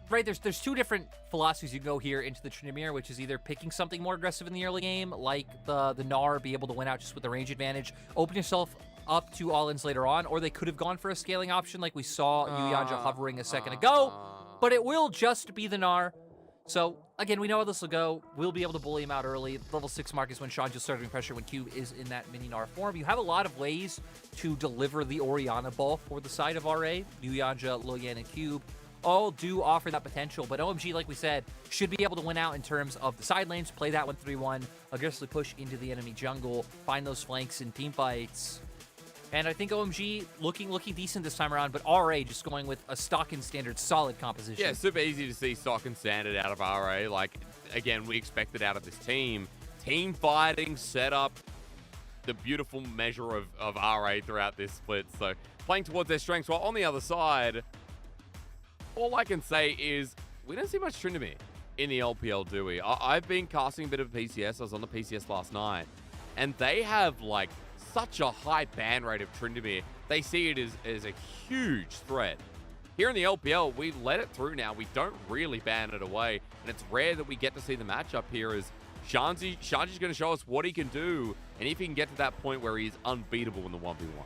right, there's two different philosophies you can go here into the Tryndamere, which is either picking something more aggressive in the early game, like the Gnar, be able to win out just with the range advantage, open yourself up to all-ins later on, or they could have gone for a scaling option like we saw Yuyanja hovering a second ago, but it will just be the Gnar. So, again, we know how this will go. We'll be able to bully him out early. Level 6 mark is when Sean just starts doing pressure when Cube is in that mini Gnar form. You have a lot of ways to deliver the Orianna ball for the side of RA. Yuyanja, Loyan, and Cube all do offer that potential, but OMG, like we said, should be able to win out in terms of the side lanes, play that 1-3-1, aggressively push into the enemy jungle, find those flanks in team fights. And I think OMG looking decent this time around, but RA just going with a stock and standard solid composition. Yeah, super easy to see stock and standard out of RA. Like, again, we expected out of this team. Team fighting, setup, the beautiful measure of RA throughout this split. So playing towards their strengths. While on the other side, all I can say is we don't see much Tryndamere in the LPL, do we? I've been casting a bit of PCS. I was on the PCS last night. And they have, like, such a high ban rate of Tryndamere. They see it as a huge threat. Here in the LPL, we let it through now. We don't really ban it away. And it's rare that we get to see the matchup here as Shanji's going to show us what he can do. And if he can get to that point where he's unbeatable in the 1v1.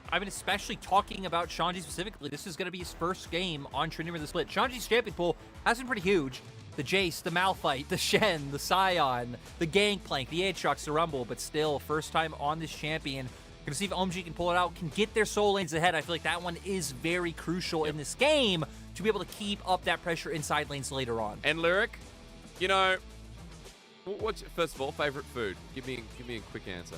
I mean, especially talking about Shanji specifically, this is going to be his first game on Tryndamere the Split. Shanji's champion pool has been pretty huge. The Jace, the Malphite, the Shen, the Scion, the Gangplank, the Aatrox, the Rumble, but still, first time on this champion. Gonna see if OMG can pull it out, can get their soul lanes ahead. I feel like that one is very crucial in this game to be able to keep up that pressure inside lanes later on. And Lyric, you know, what's first of all favorite food? Give me a quick answer.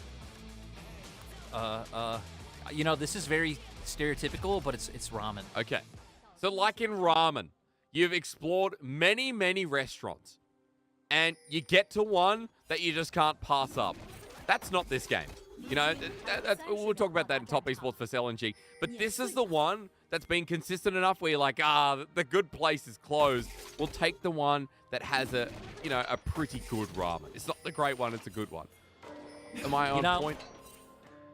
You know, this is very stereotypical, but it's ramen. Okay, so like in ramen, you've explored many, many restaurants, and you get to one that you just can't pass up. That's not this game. You know, we'll talk about that in Top Esports vs LNG. But this is the one that's been consistent enough where you're like, the good place is closed. We'll take the one that has a pretty good ramen. It's not the great one, it's a good one. Am I on point?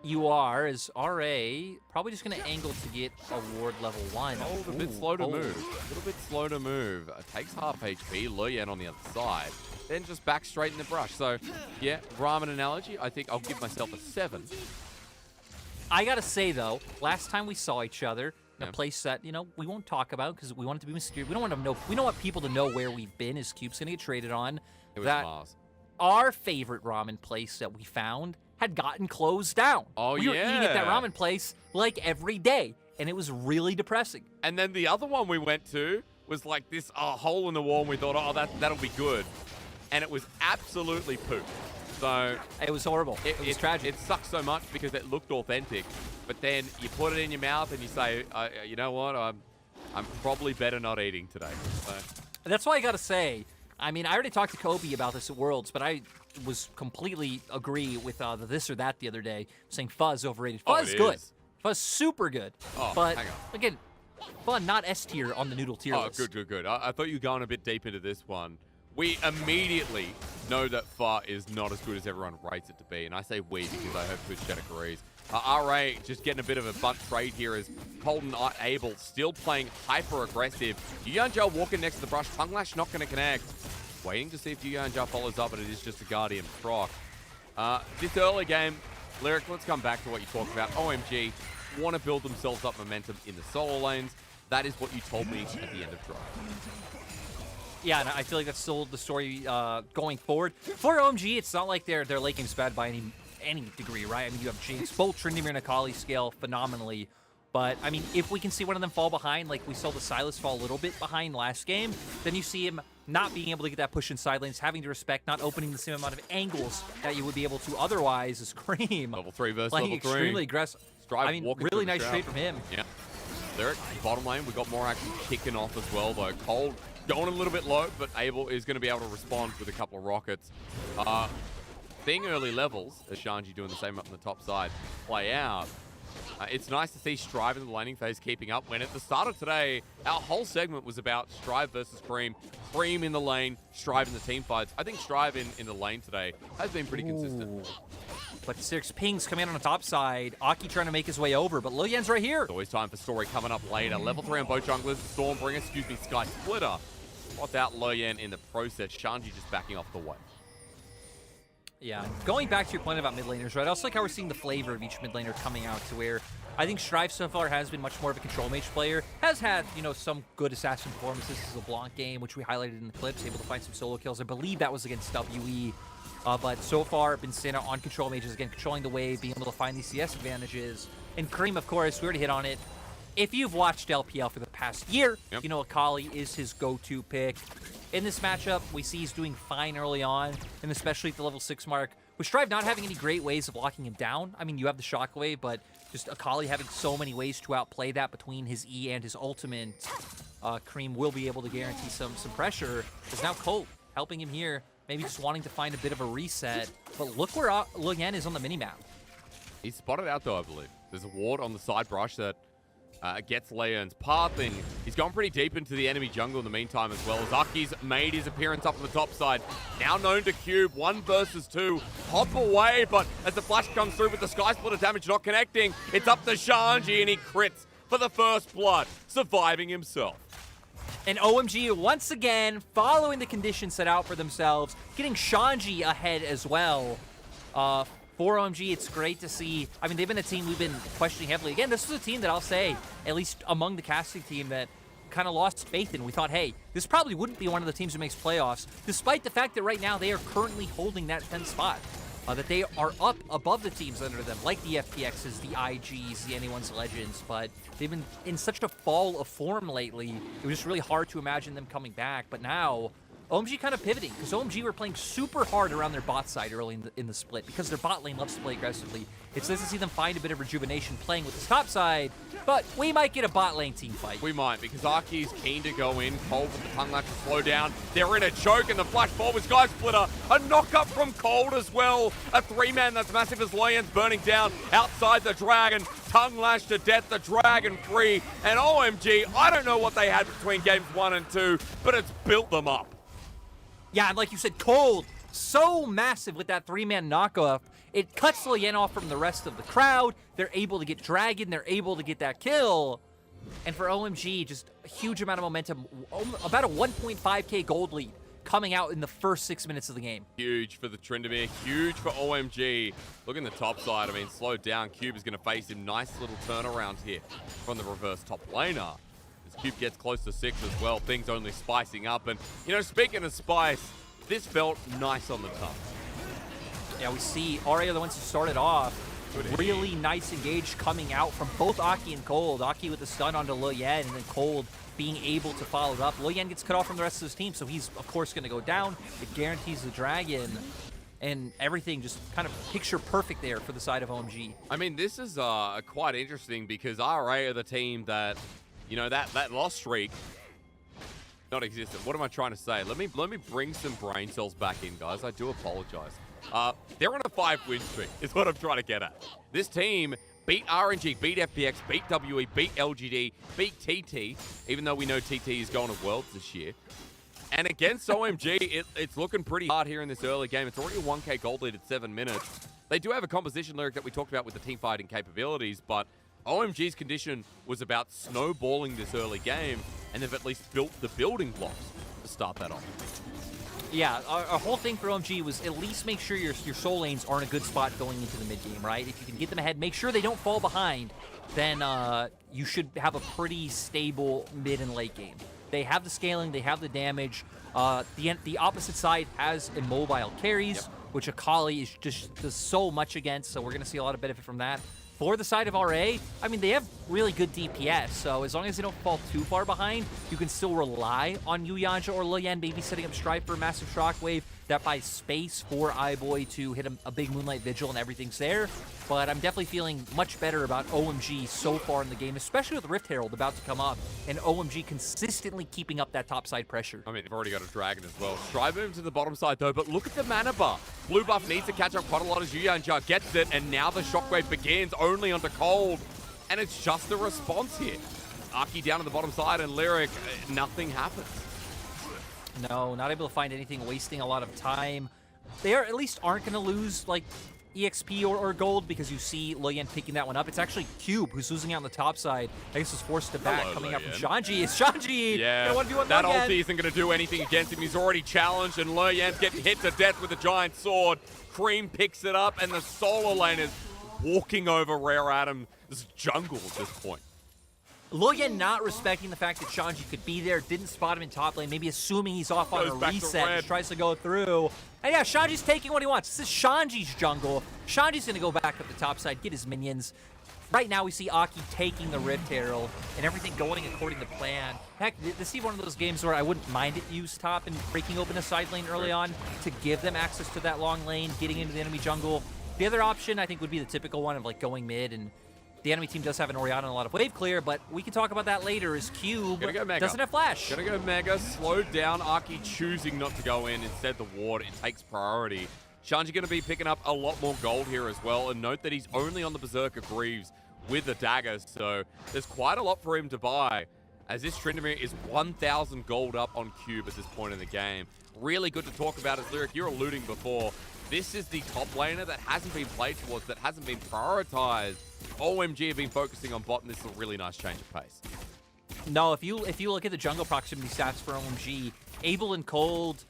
You are, as RA, probably just going to angle to get award level 1. A bit slow to move. A little bit slow to move. Takes half HP. Loyan on the other side. Then just back straight in the brush. So, yeah, ramen analogy, I think I'll give myself a 7. I got to say, though, last time we saw each other, in a place that, you know, we won't talk about because we want it to be mysterious. We don't want to know. We don't want people to know where we've been as Cube's going to get traded on. It was Mars. Our favorite ramen place that we found had gotten closed down. Oh, we were eating at that ramen place like every day, and it was really depressing. And then the other one we went to was like this hole in the wall, and we thought, oh, that'll be good. And it was absolutely poop. So it was horrible. It was tragic. It sucks so much because it looked authentic, but then you put it in your mouth and you say, you know what, I'm probably better not eating today. So that's why I gotta say, I mean, I already talked to Kobe about this at Worlds, but I was completely agree with the this or that the other day, saying Fuzz overrated. Fuzz good. Fuzz super good. Oh, but hang on. Again, fun, not S tier on the noodle tier list. Oh, good. I thought you were going a bit deep into this one. We immediately know that Fa is not as good as everyone rates it to be, and I say we because I hope Twitch chat agrees. RA just getting a bit of a butt trade here as Colton Abel still playing hyper-aggressive. Yuyanja walking next to the brush. Tongue Lash not going to connect. Waiting to see if Yuyanja follows up, but it is just a Guardian proc. This early game, Lyric, let's come back to what you talked about. OMG want to build themselves up momentum in the solo lanes. That is what you told me at the end of drive. Yeah, and I feel like that's still the story going forward. For OMG, it's not like their late game's bad by any degree, right? I mean, you have Jinx, both Tryndamere and Akali scale phenomenally. But, I mean, if we can see one of them fall behind, like we saw the Sylas fall a little bit behind last game, then you see him not being able to get that push in side lanes, having to respect, not opening the same amount of angles that you would be able to otherwise as Cream. Level 3 versus playing level 3. extremely aggressive. I mean, really nice trade from him. Yeah. Lyric, bottom lane, we got more action kicking off as well, though. Cold going a little bit low, but Abel is going to be able to respond with a couple of rockets. Seeing early levels, as Shanji doing the same up on the top side, play out. It's nice to see Strive in the laning phase keeping up, when at the start of today, our whole segment was about Strive versus Cream. Cream in the lane, Strive in the team fights. I think Strive in the lane today has been pretty consistent. But 6 pings coming in on the top side. Aki trying to make his way over, but Lil Yan's right here. Always time for Story coming up later. Level 3 on both junglers. Stormbringer, excuse me, Sky Splitter. Spots out Lo Yan in the process. Shanji just backing off the way. Yeah, going back to your point about mid laners, right? I also like how we're seeing the flavor of each mid laner coming out, to where I think Strive so far has been much more of a control mage player. Has had, you know, some good assassin performances. This is a Blanc game, which we highlighted in the clips, able to find some solo kills. I believe that was against WE. But so far, been sitting on control mages, again, controlling the wave, being able to find these CS advantages. And Cream, of course, we already hit on it. If you've watched LPL for the past year, you know Akali is his go-to pick. In this matchup, we see he's doing fine early on, and especially at the level 6 mark. With Strive not having any great ways of locking him down. I mean, you have the shockwave, but just Akali having so many ways to outplay that between his E and his ultimate. Cream will be able to guarantee some pressure. There's now Colt helping him here. Maybe just wanting to find a bit of a reset. But look where Lo Yan is on the minimap. He's spotted out, though, I believe. There's a ward on the side brush that gets Leon's pathing. He's gone pretty deep into the enemy jungle in the meantime as well, as Aki's made his appearance up on the top side. Now known to Cube, 1 versus 2. Hop away, but as the flash comes through with the Sky Splitter damage not connecting, it's up to Shanji, and he crits for the first blood, surviving himself. And OMG, once again, following the conditions set out for themselves, getting Shanji ahead as well. For OMG, it's great to see. I mean, they've been a team we've been questioning heavily. Again, this is a team that I'll say, at least among the casting team, that kind of lost faith in. We thought, hey, this probably wouldn't be one of the teams who makes playoffs, despite the fact that right now they are currently holding that 10th spot. That they are up above the teams under them, like the FPXs, the IGs, the Anyone's Legends, but they've been in such a fall of form lately, it was just really hard to imagine them coming back. But now, OMG kind of pivoting, because OMG were playing super hard around their bot side early in the split, because their bot lane loves to play aggressively. It's nice to see them find a bit of rejuvenation playing with this top side, but we might get a bot lane team fight. We might, because Aki's keen to go in. Cold with the tongue lash to slow down. They're in a choke, and the flash forward with Sky Splitter. A knock-up from Cold as well. A 3-man that's massive as Lo Yan's burning down outside the Dragon. Tongue lash to death, the Dragon free. And OMG, I don't know what they had between games 1 and 2, but it's built them up. Yeah, and like you said, Cold, so massive with that 3-man knockoff. It cuts Lo Yan off from the rest of the crowd. They're able to get Dragon. They're able to get that kill. And for OMG, just a huge amount of momentum. About a 1.5k gold lead coming out in the first 6 minutes of the game. Huge for the Tryndamere. Huge for OMG. Look in the top side. I mean, slowed down. Cube is going to face him. Nice little turnaround here from the reverse top laner. Cube gets close to 6 as well. Things only spicing up. And, you know, speaking of spice, this felt nice on the tongue. Yeah, we see Ari are the ones who started off. Really nice engage coming out from both Aki and Cold. Aki with the stun onto Lo Yan, and then Cold being able to follow it up. Lo Yan gets cut off from the rest of his team, so he's, of course, going to go down. It guarantees the Dragon. And everything just kind of picture perfect there for the side of OMG. I mean, this is quite interesting because RA are the team that, you know, that loss streak, not existent. What am I trying to say? Let me bring some brain cells back in, guys. I do apologize. They're on a 5-win streak, is what I'm trying to get at. This team beat RNG, beat FPX, beat WE, beat LGD, beat TT, even though we know TT is going to Worlds this year. And against OMG, it's looking pretty hard here in this early game. It's already a 1k gold lead at 7 minutes. They do have a composition lyric that we talked about with the team fighting capabilities, but OMG's condition was about snowballing this early game, and they've at least built the building blocks to start that off. Yeah, our whole thing for OMG was at least make sure your soul lanes are in a good spot going into the mid game, right? If you can get them ahead, make sure they don't fall behind, then you should have a pretty stable mid and late game. They have the scaling, they have the damage. The opposite side has immobile carries, which Akali is just does so much against, so we're going to see a lot of benefit from that. For the side of RA, I mean, they have really good DPS, so as long as they don't fall too far behind, you can still rely on Yu Yanja or Lo Yan maybe setting up Stripe for a massive shockwave. That buys space for iBoy to hit a big Moonlight Vigil and everything's there. But I'm definitely feeling much better about OMG so far in the game, especially with Rift Herald about to come up and OMG consistently keeping up that topside pressure. I mean, they've already got a Dragon as well. Strive moves to the bottom side though, but look at the mana buff. Blue buff needs to catch up quite a lot as Yuyanja gets it, and now the Shockwave begins only onto Cold, and it's just a response here. Aki down on the bottom side, and Lyric, nothing happens. No, not able to find anything, wasting a lot of time. They at least aren't going to lose, like, EXP or gold, because you see Loyan picking that one up. It's actually Cube who's losing out on the top side. I guess was forced to back. Coming up from Shanji. It's Shanji! Yeah, that ulti isn't going to do anything against him. He's already challenged, and Loyan's getting hit to death with a giant sword. Cream picks it up, and the solo lane is walking over Rare Adam's jungle at this point. Loyan not respecting the fact that Shanji could be there, didn't spot him in top lane, maybe assuming he's off on a reset, just tries to go through. And yeah, Shanji's taking what he wants. This is Shanji's jungle. Shanji's going to go back up the top side, get his minions. Right now we see Aki taking the Rift Herald and everything going according to plan. Heck, this is one of those games where I wouldn't mind it use top and breaking open a side lane early on to give them access to that long lane, getting into the enemy jungle. The other option I think would be the typical one of like going mid, and the enemy team does have an Orianna and a lot of wave clear, but we can talk about that later as Cube doesn't have flash. Gonna go Mega, slowed down. Aki choosing not to go in, instead the ward, it takes priority. Shanji gonna be picking up a lot more gold here as well, and note that he's only on the Berserker Greaves with the daggers, so there's quite a lot for him to buy, as this Tryndamere is 1,000 gold up on Cube at this point in the game. Really good to talk about as Lyric, you're alluding before. This is the top laner that hasn't been played towards, that hasn't been prioritized. OMG have been focusing on bot, and this is a really nice change of pace. No, if you look at the jungle proximity stats for OMG, Abel and Cold,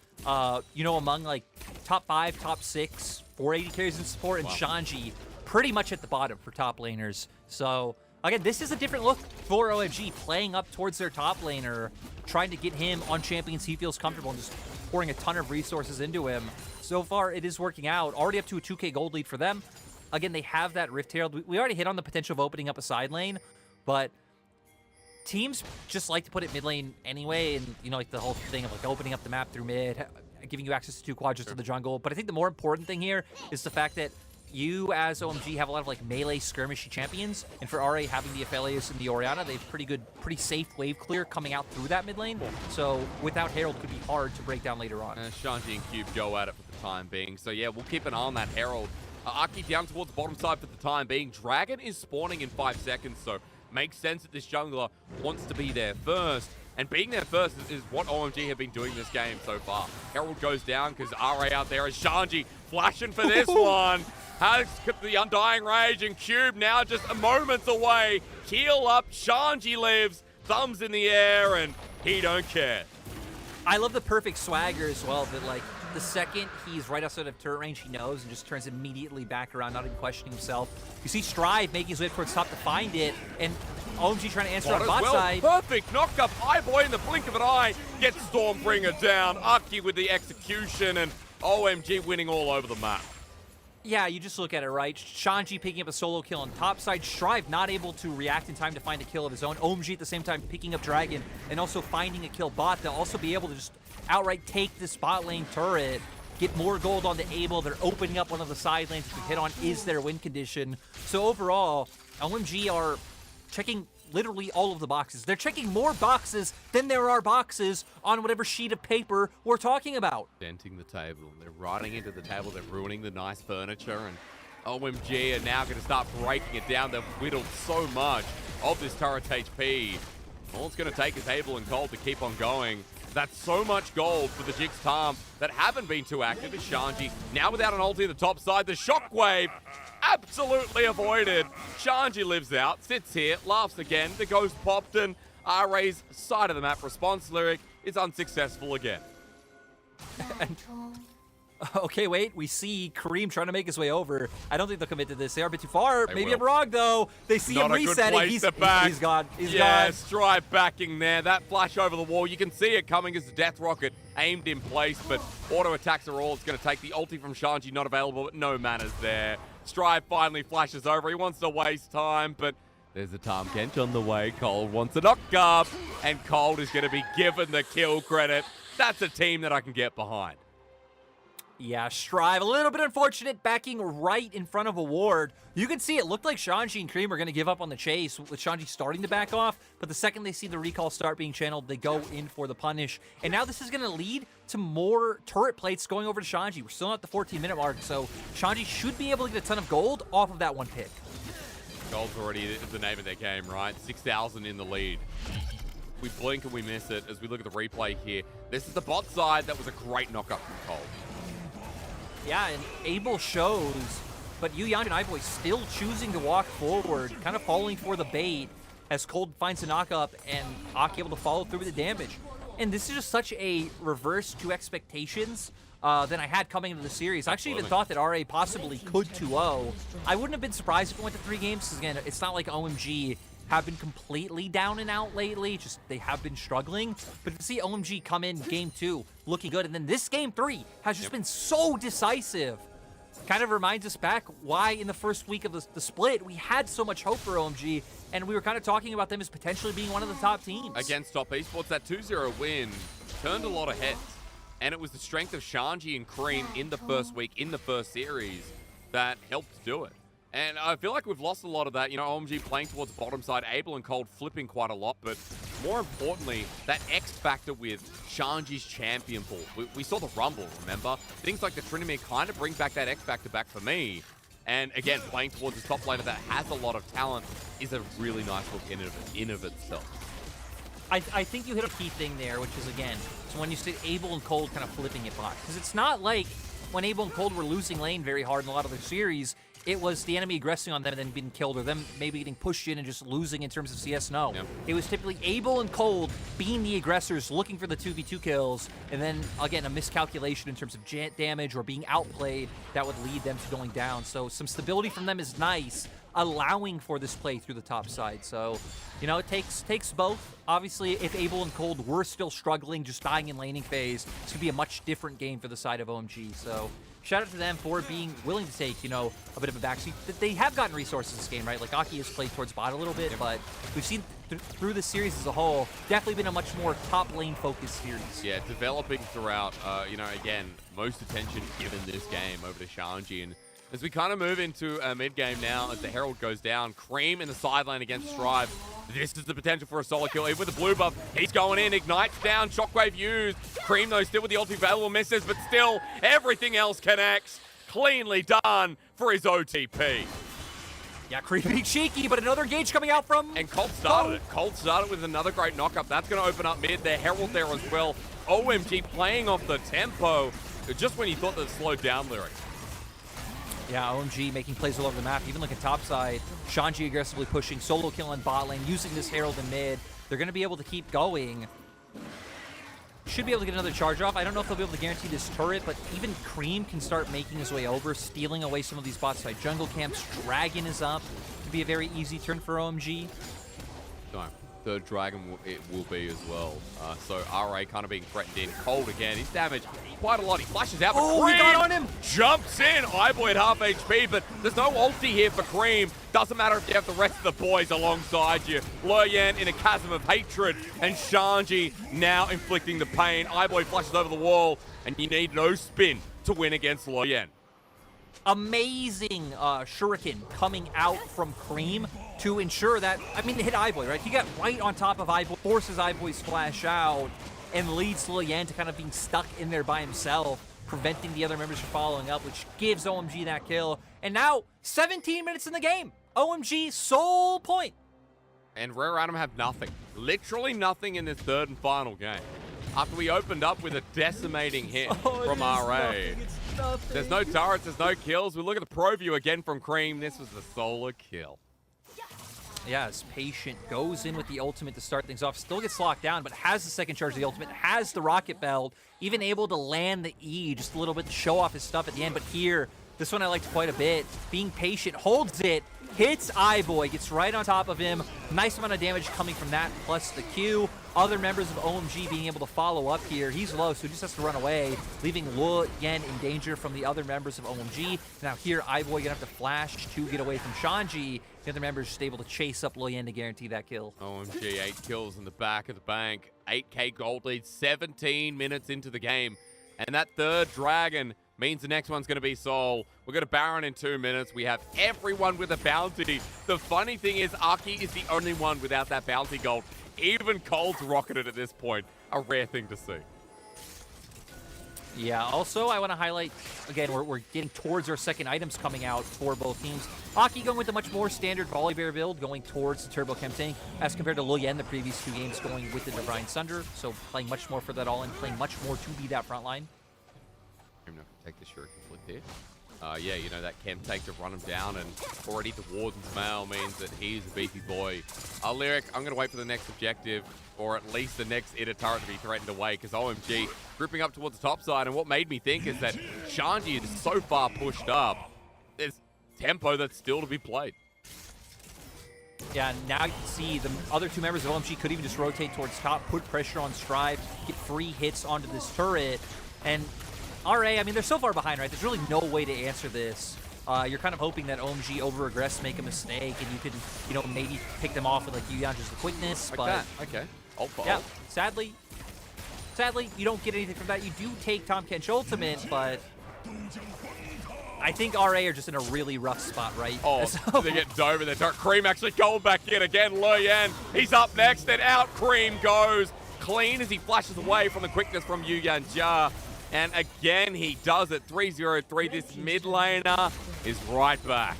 you know, among like top 5, top 6, 480 carries in support, and Shanji pretty much at the bottom for top laners. So again, this is a different look for OMG, playing up towards their top laner, trying to get him on champions he feels comfortable and just pouring a ton of resources into him. So far, it is working out. Already up to a 2K gold lead for them. Again, they have that Rift Herald. We already hit on the potential of opening up a side lane, but teams just like to put it mid lane anyway, and you know, like the whole thing of like opening up the map through mid, giving you access to 2 quadrants of the jungle. But I think the more important thing here is the fact that you, as OMG, have a lot of like melee skirmishy champions, and for RA having the Aphelios and the Orianna, they have pretty safe wave clear coming out through that mid lane. So without Herald, could be hard to break down later on. Shanji and Cube go at it for the time being. So yeah, we'll keep an eye on that Herald. Aki down towards the bottom side for the time being. Dragon is spawning in 5 seconds, so makes sense that this jungler wants to be there first. And being there first is what OMG have been doing this game so far. Herald goes down because RA out there is Shanji flashing for this one. Has the Undying Rage, and Cube now just a moments away. Heal up, Shanji lives, thumbs in the air, and he don't care. I love the perfect swagger as well, that like the second he's right outside of turret range, he knows and just turns immediately back around, not even questioning himself. You see Strive making his way towards top to find it, and OMG trying to answer on bot side. Perfect knock up, iBoy in the blink of an eye, gets Stormbringer down, Aki with the execution, and OMG winning all over the map. Yeah, you just look at it, right? Shanji picking up a solo kill on top side. Strive not able to react in time to find a kill of his own. OMG at the same time picking up Dragon and also finding a kill bot. They'll also be able to just outright take this bot lane turret, get more gold on the Abel. They're opening up one of the side lanes to hit on is their win condition. So overall, OMG are checking literally all of the boxes. They're checking more boxes than there are boxes on whatever sheet of paper we're talking about. Denting the table. They're riding into the table. They're ruining the nice furniture. And OMG are now going to start breaking it down. They've whittled so much of this turret's HP. All it's going to take is Abel and Cold to keep on going. That's so much gold for the Jig's Tarm that haven't been too active as Shanji. Now without an ulti on the top side, the Shockwave absolutely avoided. Shanji lives out, sits here, laughs again. The ghost popped, and RA's side of the map response lyric is unsuccessful again. Okay, wait, we see Kareem trying to make his way over. I don't think they'll commit to this. They are a bit too far. Maybe I'm wrong, though. They see him resetting. He's gone. He's gone. Strive backing there. That flash over the wall. You can see it coming as the Death Rocket aimed in place, but auto attacks are all it's going to take. The ulti from Shanji not available, but no mana's there. Strive finally flashes over. He wants to waste time, but there's a Tahm Kench on the way. Cold wants a knock up, and Cold is going to be given the kill credit. That's a team that I can get behind. Yeah, Strive, a little bit unfortunate, backing right in front of a ward. You can see it looked like Shanji and Cream are going to give up on the chase, with Shanji starting to back off, but the second they see the recall start being channeled, they go in for the punish. And now this is going to lead to more turret plates going over to Shanji. We're still not at the 14-minute mark, so Shanji should be able to get a ton of gold off of that one pick. Gold's already the name of their game, right? 6,000 in the lead. We blink and we miss it as we look at the replay here. This is the bot side. That was a great knockup from Cold. Yeah, and Abel shows, but Yu Yang and iBoy still choosing to walk forward, kind of falling for the bait as Cold finds a knockup and Aki able to follow through with the damage. And this is just such a reverse to expectations than I had coming into the series. I actually even thought that RA possibly could 2-0. I wouldn't have been surprised if it went to 3 games, because again, it's not like OMG have been completely down and out lately, just they have been struggling. But to see OMG come in game 2 looking good, and then this game 3 has just been so decisive, kind of reminds us back why in the first week of the split we had so much hope for OMG, and we were kind of talking about them as potentially being one of the top teams. Against Top Esports, that 2-0 win turned a lot of heads. And it was the strength of Shanji and Cream in the first week, in the first series, that helped do it. And I feel like we've lost a lot of that. You know, OMG playing towards the bottom side, Abel and Cold flipping quite a lot, but more importantly, that X factor with Shanji's champion pool. We saw the Rumble, remember? Things like the Trinity kind of bring back that X factor back for me. And again, playing towards the top laner that has a lot of talent is a really nice look in of itself. I think you hit a key thing there, which is, again, so when you see Abel and Cold kind of flipping it back. Because it's not like when Abel and Cold were losing lane very hard in a lot of their series, it was the enemy aggressing on them and then being killed, or them maybe getting pushed in and just losing in terms of CS. No. Yep. It was typically Abel and Cold being the aggressors, looking for the 2v2 kills, and then, again, a miscalculation in terms of damage or being outplayed that would lead them to going down. So some stability from them is nice, allowing for this play through the top side. So, you know, it takes both. Obviously, if Abel and Cold were still struggling, just dying in laning phase, this could be a much different game for the side of OMG. So shout out to them for being willing to take, you know, a bit of a backseat. They have gotten resources this game, right? Like, Aki has played towards bot a little bit, but we've seen through the series as a whole, definitely been a much more top lane focused series. Yeah, developing throughout, you know, again, most attention given this game over to Shanji. And as we kind of move into a mid-game now, as the Herald goes down, Cream in the sideline against Strive. This is the potential for a solo kill. Even with the blue buff, he's going in, ignites down, shockwave used. Cream, though, still with the ulti available, misses, but still, everything else connects. Cleanly done for his OTP. Yeah, Cream being cheeky, but another engage coming out from... And Colt started it. Colt started with another great knockup. That's going to open up mid. The Herald there as well. OMG playing off the tempo, just when he thought that slowed down Lyric. Yeah, OMG making plays all over the map. Even looking topside, Shanji aggressively pushing, solo kill on bot lane, using this Herald in mid. They're going to be able to keep going. Should be able to get another charge off. I don't know if they'll be able to guarantee this turret, but even Cream can start making his way over, stealing away some of these bot side jungle camps. Dragon is up. Could be a very easy turn for OMG. No, the Dragon it will be as well. So RA kind of being threatened in. Cold again. He's damaged quite a lot. He flashes out, but Cream he got on him. Jumps in. iBoy at half HP, but there's no ulti here for Cream. Doesn't matter if you have the rest of the boys alongside you. Luoyan in a chasm of hatred, and Shanji now inflicting the pain. iBoy flashes over the wall, and you need no spin to win against Luoyan. Amazing shuriken coming out from Cream to ensure that, I mean, they hit iBoy, right? He got right on top of iBoy, forces iBoy splash out, and leads Luoyan to kind of being stuck in there by himself, preventing the other members from following up, which gives OMG that kill. And now, 17 minutes in the game, OMG sole point. And Rare Atom have nothing. Literally nothing in this third and final game. After we opened up with a decimating hit from RA. There's no turrets, there's no kills. We look at the pro view again from Cream. This was the solo kill. Yeah, as Patient goes in with the ultimate to start things off. Still gets locked down, but has the second charge of the ultimate, has the rocket belt, even able to land the E just a little bit to show off his stuff at the end. But here, this one I liked quite a bit. Being patient, holds it, hits iBoy, gets right on top of him. Nice amount of damage coming from that, plus the Q. Other members of OMG being able to follow up here. He's low, so he just has to run away, leaving Luoyan in danger from the other members of OMG. Now here, iBoy gonna have to flash to get away from Shanji. The other members just able to chase up Luoyan to guarantee that kill. OMG, 8 kills in the back of the bank. 8k gold lead, 17 minutes into the game. And that third Dragon means the next one's going to be Sol. We've got a Baron in 2 minutes. We have everyone with a bounty. The funny thing is, Aki is the only one without that bounty gold. Even Cold's rocketed at this point. A rare thing to see. Yeah, also I want to highlight, again, we're getting towards our second items coming out for both teams. Aki going with a much more standard Volibear build, going towards the Turbo Chem tank, as compared to Luyen the previous 2 games going with the Divine Sunder. So playing much more for that all-in, playing much more to be that front line. I'm not going to take the Shuriken flick there. Yeah, you know, that Chem take to run him down, and already the Warden's Mail means that he's a beefy boy. Lyric, I'm going to wait for the next objective, or at least the next Ida turret to be threatened away, because OMG gripping up towards the top side, and what made me think is that Shanji is so far pushed up, there's tempo that's still to be played. Yeah, now you can see the other 2 members of OMG could even just rotate towards top, put pressure on Strive, get free hits onto this turret, and RA, I mean, they're so far behind, right? There's really no way to answer this. You're kind of hoping that OMG over-aggress, make a mistake, and you can, you know, maybe pick them off with, like, Yuyan, just the quickness. Like but that, okay. Ult for yeah, ult. sadly, you don't get anything from that. You do take Tahm Kench Ultimate, but I think RA are just in a really rough spot, right? Oh, they get over there. Cream actually going back in again. Luyen, he's up next, and out Cream goes. Clean as he flashes away from the quickness from Yuyan Jia. And again, he does it. 3-0-3. This mid laner is right back.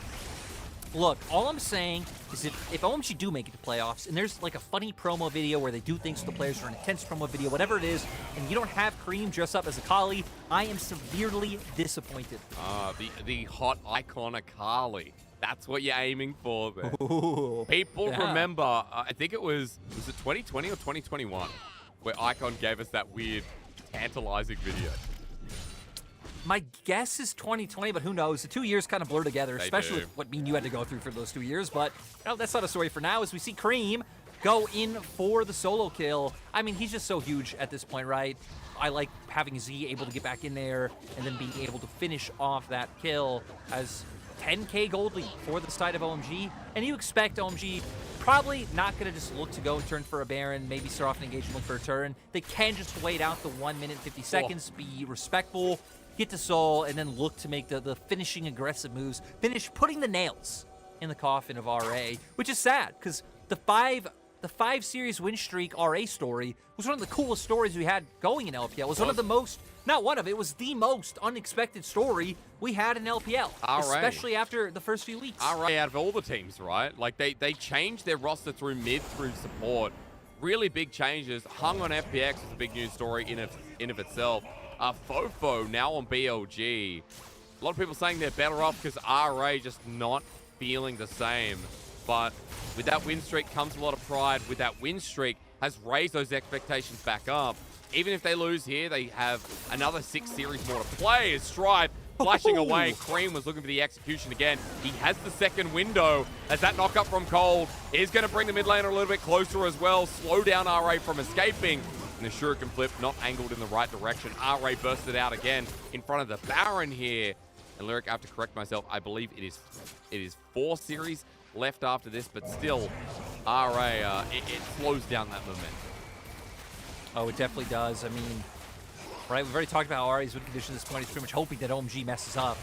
Look, all I'm saying is if OMG do make it to playoffs, and there's like a funny promo video where they do things to the players, or an intense promo video, whatever it is, and you don't have Cream dress up as Akali, I am severely disappointed. The hot icon Akali. That's what you're aiming for there. Ooh, People yeah. remember, I think it was it 2020 or 2021, where Icon gave us that weird, tantalizing video. My guess is 2020, but who knows? The 2 years kind of blur together, They especially do. with what me and you had to go through for those 2 years. But you know, that's not a story for now, as we see Cream go in for the solo kill. I mean, he's just so huge at this point, right? I like having Z able to get back in there and then being able to finish off that kill as 10k gold lead for the side of OMG. And you expect OMG probably not going to just look to go and turn for a Baron, maybe start off an engagement, look for a turn. They can just wait out the 1 minute 50 seconds, be respectful, get to Soul, and then look to make the finishing aggressive moves, finish putting the nails in the coffin of RA, which is sad because the five series win streak RA story was one of the coolest stories we had going in LPL. It was one of the most, not one of, it was the most unexpected story we had in LPL, especially after the first few weeks. RA out of all the teams, right? Like they changed their roster through mid, through support. Really big changes. Hung on FPX is a big news story in of itself. Fofo now on BLG. A lot of people saying they're better off because RA just not feeling the same. But with that win streak comes a lot of pride. With that win streak has raised those expectations back up. Even if they lose here, they have another 6 series more to play. As Strive flashing away. Cream was looking for the execution again. He has the second window as that knock-up from Cold is going to bring the mid laner a little bit closer as well. Slow down RA from escaping. And the Shuriken flip not angled in the right direction. RA bursted out again in front of the Baron here. And Lyric, I have to correct myself. I believe it is 4 series left after this, but still, RA, it slows down that momentum. Oh, it definitely does. I mean, right, we've already talked about how RA's win condition at this point. He's pretty much hoping that OMG messes up.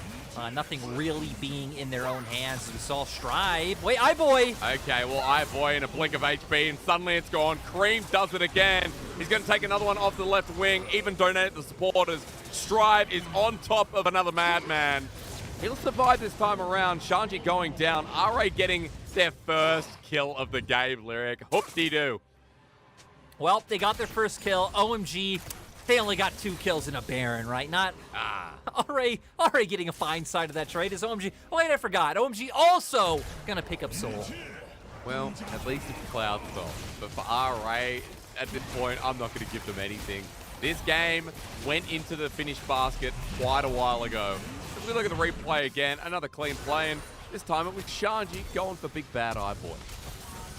Nothing really being in their own hands. As we saw Strive. Wait, iBoy! Okay, well, iBoy in a blink of HP, and suddenly it's gone. Cream does it again. He's going to take another one off the left wing, even donate the supporters. Strive is on top of another Madman. He'll survive this time around. Shanji going down. RA getting their first kill of the game, Lyric. Hoop-dee-doo. Well, they got their first kill. OMG, they only got 2 kills in a Baron, right? Not RA getting a fine side of that trade is OMG. Oh, wait, I forgot. OMG also gonna pick up Soul. Well, at least it's Cloud Storm. But for RA, at this point, I'm not going to give them anything. This game went into the finished basket quite a while ago. If we look at the replay again, another clean play, and this time it was Shanji going for big bad iBoy.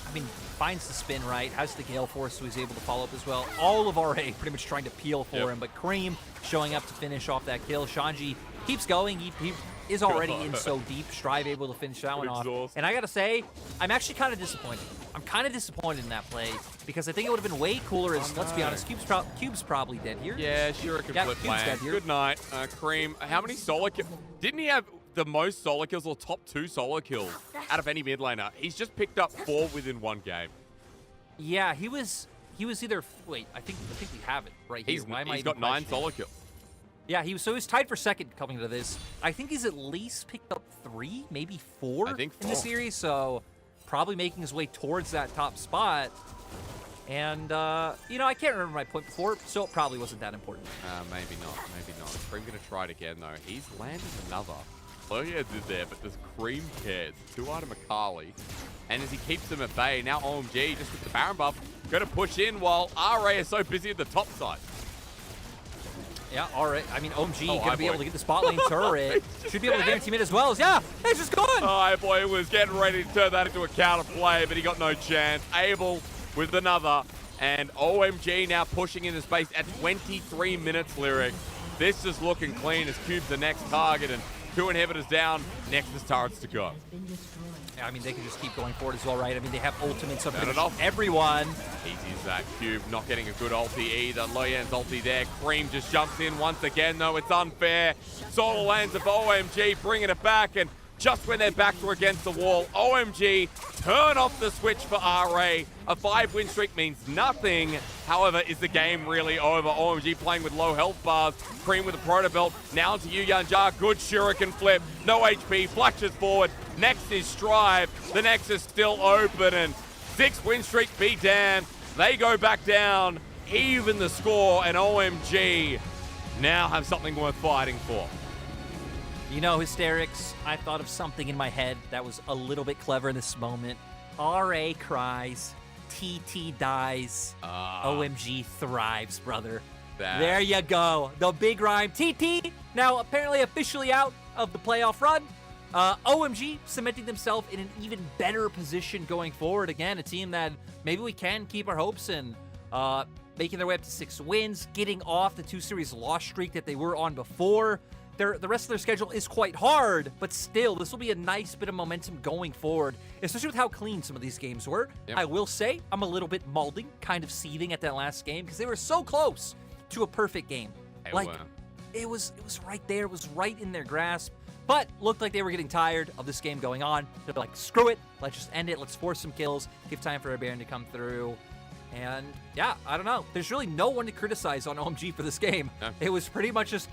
I mean, finds the spin right, has the Gale Force, so he's able to follow up as well. All of RA pretty much trying to peel for him, but Cream showing up to finish off that kill. Shanji keeps going. He is already in so deep. Strive able to finish that one off. And I gotta say, I'm actually kind of disappointed. I'm kind of disappointed in that play because I think it would have been way cooler. As let's be honest, Cube's probably dead here. Yeah, sure, flip Cube's land. dead here. Good night, Cream. How many solo kills? Didn't he have the most solo kills or top 2 solo kills out of any mid laner? He's just picked up 4 within 1 game. Yeah, he was either. Wait, I think we have it right here. He's got 9 solo kills. Yeah, he was tied for second coming into this. I think he's at least picked up 3, maybe 4 I think in the 4. series, so probably making his way towards that top spot. And, you know, I can't remember my point before, so it probably wasn't that important. Maybe not. Cream gonna try it again, though. He's landed another. Loyans is there, but does Cream cares? 2-item Akali. And as he keeps them at bay, now OMG just with the Baron buff, gonna push in while RA is so busy at the top side. Yeah, alright. I mean, OMG Oh, gonna be able to get the spot lane turret. Should be able to guarantee mid as well. Yeah, it's just gone. Oh, boy, was getting ready to turn that into a counter play, but he got no chance. Able with another, and OMG now pushing into space at 23 minutes, Lyric. This is looking clean as Cube's the next target, and 2 inhibitors down, Nexus turrets to go. Yeah, I mean, they can just keep going forward as well, right? I mean, they have ultimates of Turn it off. everyone. Easy as that. Cube not getting a good ulti either. Loyan's ulti there. Cream just jumps in once again, though. It's unfair. Solo lands of OMG, bringing it back, and just when their backs were against the wall, OMG turn off the switch for RA. A 5-win streak means nothing. However, is the game really over? OMG playing with low health bars. Cream with a proto belt. Now to Yuyanjar. Good shuriken flip. No HP. Flashes forward. Next is Strive. The Nexus still open, and 6-win streak be damned. They go back down. Even the score, and OMG now have something worth fighting for. You know, Hysterics, I thought of something in my head that was a little bit clever in this moment. RA cries, TT dies, OMG thrives, brother. There you go. The big rhyme. TT, now apparently officially out of the playoff run. OMG cementing themselves in an even better position going forward. Again, a team that maybe we can keep our hopes in. Making their way up to 6 wins, getting off the 2-series loss streak that they were on before. The rest of their schedule is quite hard, but still, this will be a nice bit of momentum going forward, especially with how clean some of these games were. Yep. I will say, I'm a little bit molding, kind of seething at that last game, because they were so close to a perfect game. It was right there. It was right in their grasp, but looked like they were getting tired of this game going on. They're like, screw it. Let's just end it. Let's force some kills. Give time for a Baron to come through. And yeah, I don't know. There's really no one to criticize on OMG for this game. Yeah. It was pretty much just...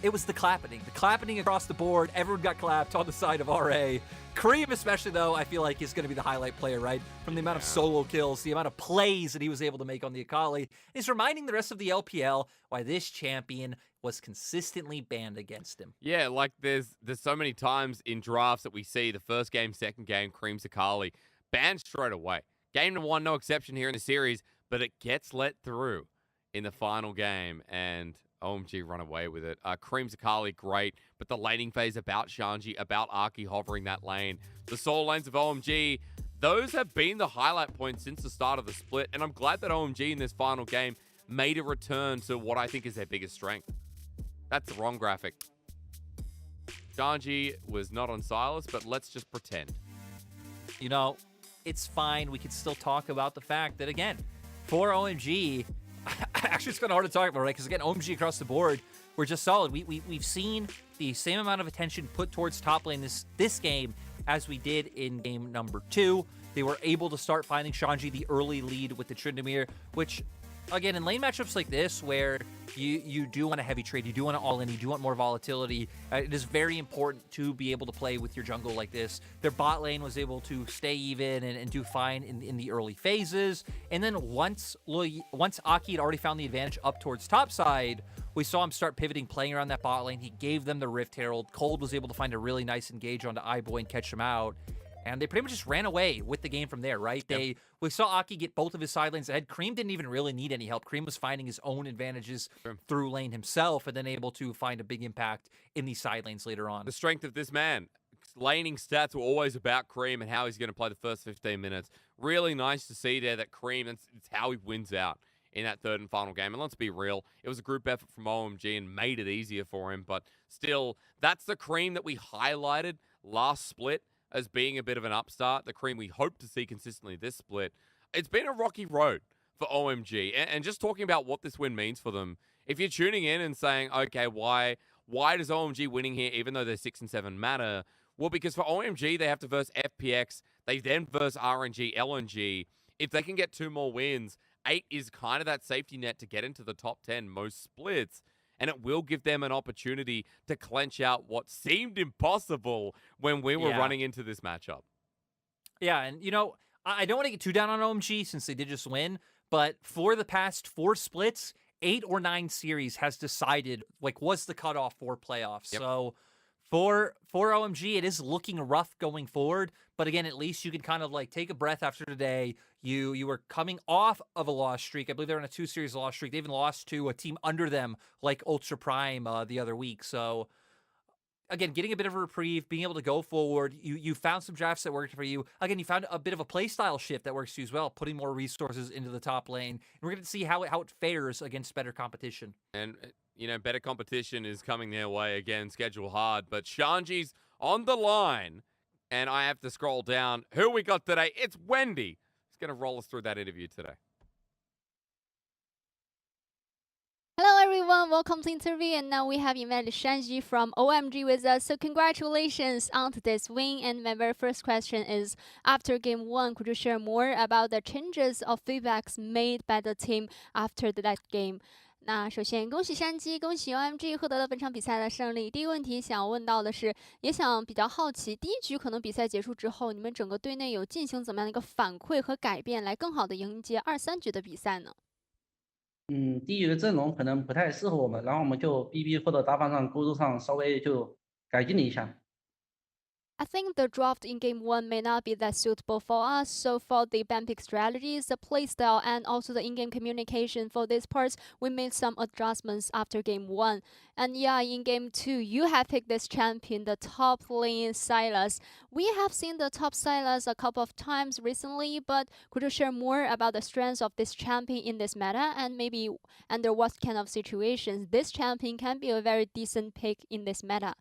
It was the clapping across the board. Everyone got clapped on the side of RA. Cream especially, though, I feel like is going to be the highlight player, right? From the amount of solo kills, the amount of plays that he was able to make on the Akali. He's reminding the rest of the LPL why this champion was consistently banned against him. Yeah, like there's so many times in drafts that we see the first game, second game, Cream's Akali, banned straight away. Game number 1, no exception here in the series, but it gets let through in the final game, and OMG run away with it. Cream's Akali, great, but the laning phase about Shanji, about Arki hovering that lane, the solo lanes of OMG, those have been the highlight points since the start of the split, and I'm glad that OMG in this final game made a return to what I think is their biggest strength. That's the wrong graphic. Shanji was not on Silas, but let's just pretend. You know, it's fine. We could still talk about the fact that, again, for OMG... Actually, it's kind of hard to talk about, right? Because, again, OMG across the board, we're just solid. We've seen the same amount of attention put towards top lane this game as we did in game number 2. They were able to start finding Shanji the early lead with the Tryndamere, which, again, in lane matchups like this, where you do want a heavy trade, you do want to all-in, you do want more volatility, it is very important to be able to play with your jungle like this. Their bot lane was able to stay even and do fine in the early phases. And then once Aki had already found the advantage up towards top side, we saw him start pivoting, playing around that bot lane. He gave them the Rift Herald. Cold was able to find a really nice engage onto iBoy and catch him out. And they pretty much just ran away with the game from there, right? Yep. We saw Aki get both of his side lanes ahead. Cream didn't even really need any help. Cream was finding his own advantages through lane himself and then able to find a big impact in these side lanes later on. The strength of this man. Laning stats were always about Cream and how he's going to play the first 15 minutes. Really nice to see there that Cream, it's how he wins out in that third and final game. And let's be real, it was a group effort from OMG and made it easier for him. But still, that's the cream that we highlighted last split as being a bit of an upstart, the cream we hope to see consistently this split. It's been a rocky road for OMG. And just talking about what this win means for them, if you're tuning in and saying, okay, why does OMG winning here, even though they're 6 and 7, matter? Well, because for OMG, they have to verse FPX, they then verse RNG, LNG. If they can get 2 more wins, 8 is kind of that safety net to get into the top 10 most splits. And it will give them an opportunity to clench out what seemed impossible when we were running into this matchup. Yeah, and I don't want to get too down on OMG since they did just win, but for the past 4 splits, 8 or 9 series has decided what's the cutoff for playoffs. Yep. So for OMG, it is looking rough going forward. But again, at least you can kind of take a breath after today. You were coming off of a loss streak. I believe they're on a 2-series loss streak. They even lost to a team under them like Ultra Prime the other week. So again, getting a bit of a reprieve, being able to go forward. You found some drafts that worked for you. Again, you found a bit of a play style shift that works for you as well, putting more resources into the top lane. And we're going to see how it fares against better competition. And, better competition is coming their way again, schedule hard. But Shanji's on the line, and I have to scroll down. Who we got today? It's Wendy. He's going to roll us through that interview today. Hello everyone, welcome to the interview, and now we have invited Shanji from OMG with us. So congratulations on today's win. And my very first question is, after game 1, could you share more about the changes or feedbacks made by the team after that game? 那首先恭喜山鸡，恭喜 OMG 获得了本场比赛的胜利。第一个问题想问到的是，也想比较好奇，第一局可能比赛结束之后，你们整个队内有进行怎么样的一个反馈和改变，来更好的迎接2、3局的比赛呢？第一局的阵容可能不太适合我们，然后我们就 BB 或者打法上、构筑上稍微就改进了一下。I think the draft in game 1 may not be that suitable for us, so for the ban pick strategies, the playstyle, and also the in-game communication for these parts, we made some adjustments after game 1. And yeah, in game 2, you have picked this champion, the top lane Sylas. We have seen the top Sylas a couple of times recently, but could you share more about the strengths of this champion in this meta, and maybe under what kind of situations this champion can be a very decent pick in this meta?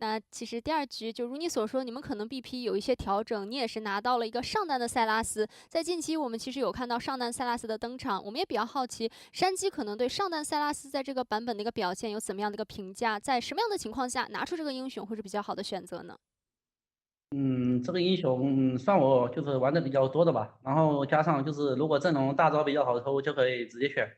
那其实第2局就如你所说，你们可能 BP 有一些调整，你也是拿到了一个上单的塞拉斯。在近期我们其实有看到上单塞拉斯的登场，我们也比较好奇，山鸡可能对上单塞拉斯在这个版本的一个表现有怎么样的一个评价？在什么样的情况下拿出这个英雄会是比较好的选择呢？这个英雄算我就是玩的比较多的吧，然后加上就是如果阵容大招比较好的时候，就可以直接选。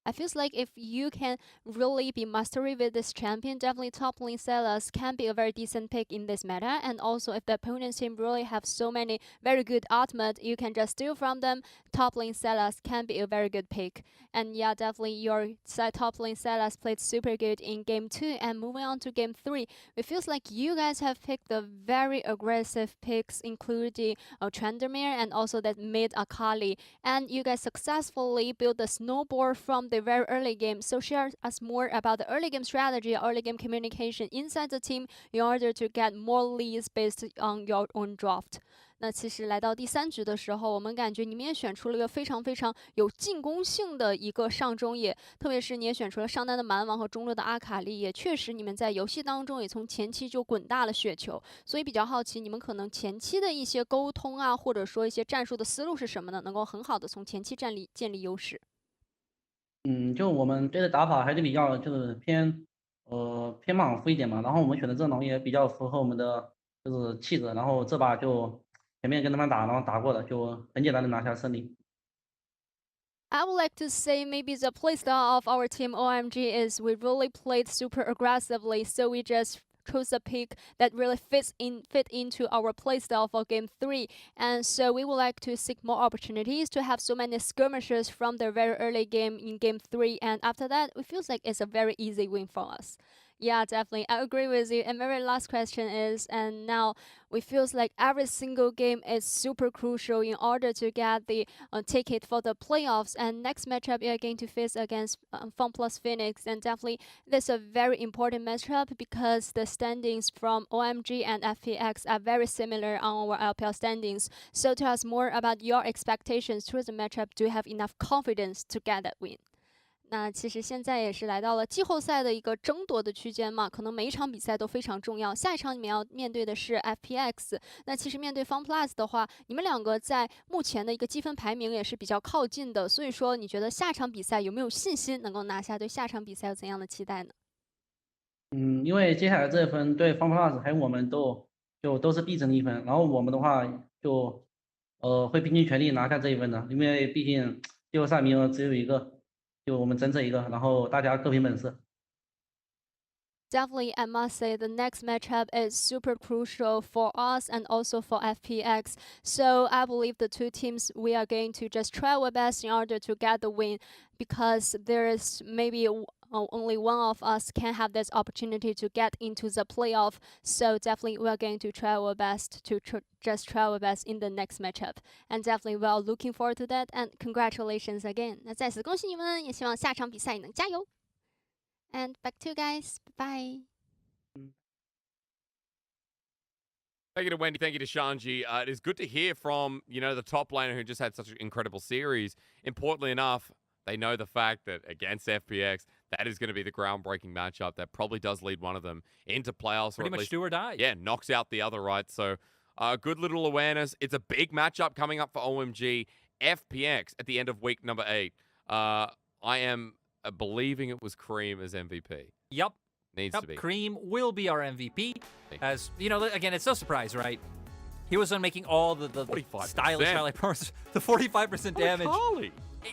I feels like if you can really be mastery with this champion, definitely top lane Sylas can be a very decent pick in this meta. And also if the opponent's team really have so many very good ultimate, you can just steal from them. Top lane Sylas can be a very good pick. And yeah, definitely your top lane Sylas played super good in game 2. And moving on to game 3, it feels like you guys have picked the very aggressive picks, including Trandamir and also that mid Akali. And you guys successfully built the snowball from the very early game. So share us more about the early game strategy, early game communication inside the team in order to get more leads based on your own draft. 那其实来到第3局的时候，我们感觉你们也选出了一个非常非常有进攻性的一个上中野，特别是你也选出了上单的蛮王和中路的阿卡丽，也确实你们在游戏当中也从前期就滚大了雪球，所以比较好奇你们可能前期的一些沟通啊，或者说一些战术的思路是什么呢？能够很好的从前期建立优势。就我们队的打法还是比较就是偏莽夫一点嘛，然后我们选的阵容也比较符合我们的就是气质，然后这把就前面跟他们打，然后打过了，就很简单的拿下胜利。I would like to say maybe the playstyle of our team OMG is we really played super aggressively, so we just chose a pick that really fit into our playstyle for game 3, and so we would like to seek more opportunities to have so many skirmishes from the very early game in game 3, and after that it feels like it's a very easy win for us. Yeah, definitely. I agree with you. And my very last question is, and now we feels like every single game is super crucial in order to get the ticket for the playoffs. And next matchup, you are going to face against FunPlus Phoenix. And definitely, this is a very important matchup because the standings from OMG and FPX are very similar on our LPL standings. So tell us more about your expectations towards the matchup. Do you have enough confidence to get that win? 那其实现在也是来到了季后赛的一个争夺的区间嘛，可能每一场比赛都非常重要。下一场你们要面对的是 FPX， 那其实面对 FunPlus 的话，你们两个在目前的一个积分排名也是比较靠近的，所以说你觉得下场比赛有没有信心能够拿下？对下场比赛有怎样的期待呢？因为接下来这分对 FunPlus 还有我们都是必争的一分，然后我们的话就会拼尽全力拿下这一分的，因为毕竟季后赛名额只有一个。就我们争这一个，然后大家各凭本事。Definitely, I must say the next matchup is super crucial for us and also for FPX. So I believe the two teams, we are going to just try our best in order to get the win because there is maybe only one of us can have this opportunity to get into the playoff. So definitely we are going to try our best to just try our best in the next matchup. And definitely we are looking forward to that. And congratulations again. 那再次恭喜你们，也希望下场比赛能加油。And back to you guys. Bye. Thank you to Wendy. Thank you to Shanji. It is good to hear from, the top laner who just had such an incredible series. Importantly enough, they know the fact that against FPX, that is going to be the groundbreaking matchup that probably does lead one of them into playoffs. Pretty much do or die. Yeah, knocks out the other, right? So good little awareness. It's a big matchup coming up for OMG. FPX at the end of week number 8. I am believing it was Cream as MVP. Yep. Needs to be. Cream will be our MVP. As, again, it's no surprise, right? He was on making all the stylish highlight parts, the 45% damage.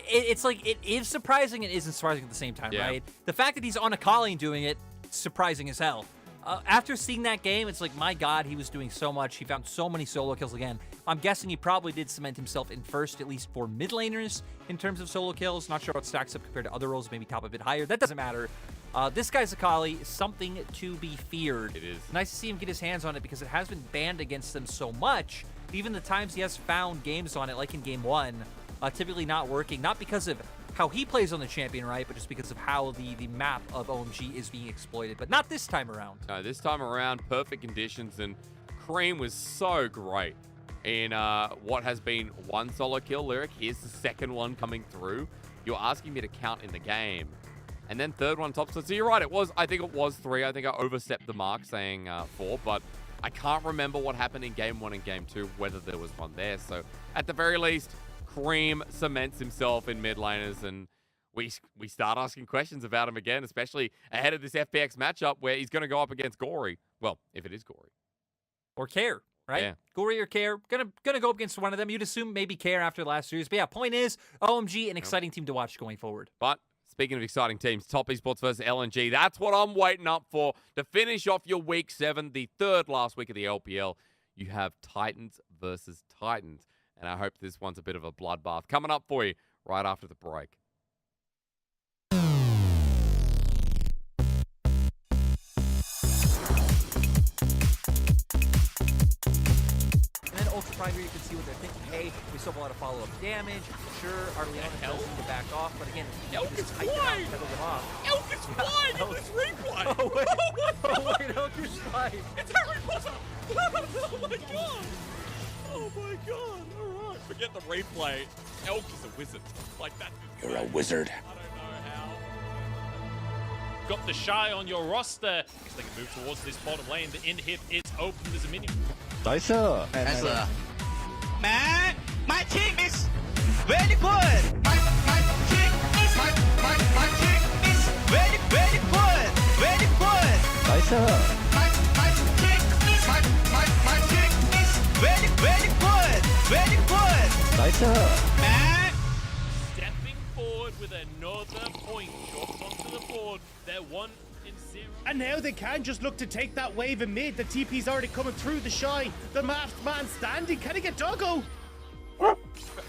It's like, it is surprising and isn't surprising at the same time, right? The fact that he's on Akali and doing it, surprising as hell. After seeing that game, it's like, my God, he was doing so much. He found so many solo kills again. I'm guessing he probably did cement himself in first, at least for mid laners, in terms of solo kills. Not sure what stacks up compared to other roles, maybe top a bit higher. That doesn't matter. This guy's Akali is something to be feared. It is. Nice to see him get his hands on it because it has been banned against them so much. Even the times he has found games on it, like in game 1, typically not working. Not because of how he plays on the champion, right? But just because of how the map of OMG is being exploited. But not this time around. No, this time around, perfect conditions. And Cream was so great in what has been one solo kill lyric. Here's the second one coming through. You're asking me to count in the game. And then third one top. So you're right, I think it was 3. I think I overstepped the mark saying 4. But I can't remember what happened in game 1 and game 2, whether there was one there. So at the very least, Cream cements himself in mid laners, and we start asking questions about him again, especially ahead of this FPX matchup where he's going to go up against Gory. Well, if it is Gory. Or Care, right? Yeah. Gory or Care, gonna go up against one of them. You'd assume maybe Care after the last series. But yeah, point is, OMG, an exciting team to watch going forward. But speaking of exciting teams, Top Esports versus LNG, that's what I'm waiting up for. To finish off your week 7, the third last week of the LPL, you have Titans versus Titans. And I hope this one's a bit of a bloodbath. Coming up for you right after the break. And then Ultra Prime here, you can see what they're thinking. Hey, we still have a lot of follow-up damage. Sure, Arleon does need to back off, but again, Elk is tighten out, flying! pedal them off. Elk is flying in this replay! Oh, wait, Elk is flying. It's Harry Potter! Oh my God! Oh my God! All right, forget the replay. Elk is a wizard. Like that. You're a wizard. I don't know how. Got the Shy on your roster. Guess they can move towards this bottom lane. The inhib is open. There's a minion. Nice. Man, my team is very good. My team is my team is very good. Very good. Nice. My team is my team is very good. Very good. Nice. Man. Stepping forward with another point. Dropped onto the board. They're 1-0. And now they can just look to take that wave in mid. The TP's already coming through the Shy. The masked man standing. Can he get Doggo?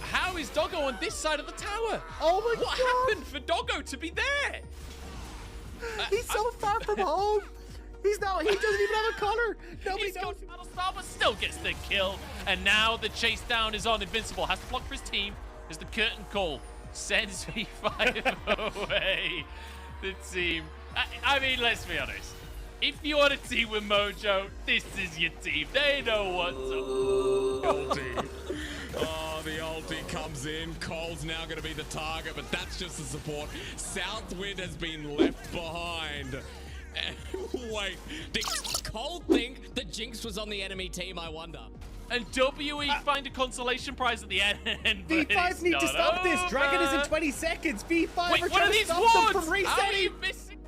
How is Doggo on this side of the tower? Oh my What God. happened for Doggo to be there? He's so far from home. He doesn't even have a collar. Nobody He's knows. going Battlestar, but still gets the kill. And now the chase down is on. Invincible has to block for his team as the curtain call sends V5 away. The team. I mean, let's be honest. If you want a team with Mojo, this is your team. They know what's up. Oh, the ulti comes in. Cole's now going to be the target, but that's just the support. Southwind has been left behind. Wait, did Cole think that Jinx was on the enemy team, I wonder? And WE find a consolation prize at the end. V5 need to stop this. Dragon is in 20 seconds. V5 Wait, are what trying are to these stop them wards? from How are you resetting. missing?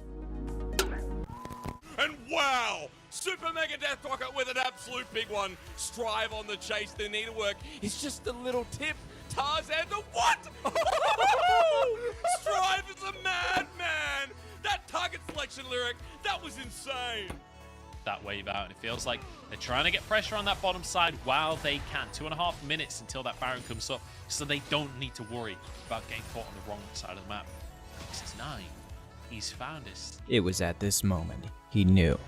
And wow, Super Mega Death Rocket with an absolute big one. Strive on the chase, the needlework. It's just a little tip. Tarzan, the what? Strive is a madman. That target selection lyric, that was insane. That wave out, and it feels like they're trying to get pressure on that bottom side while they can. 2.5 minutes until that Baron comes up, so they don't need to worry about getting caught on the wrong side of the map. This is 9. He's found us. It was at this moment he knew.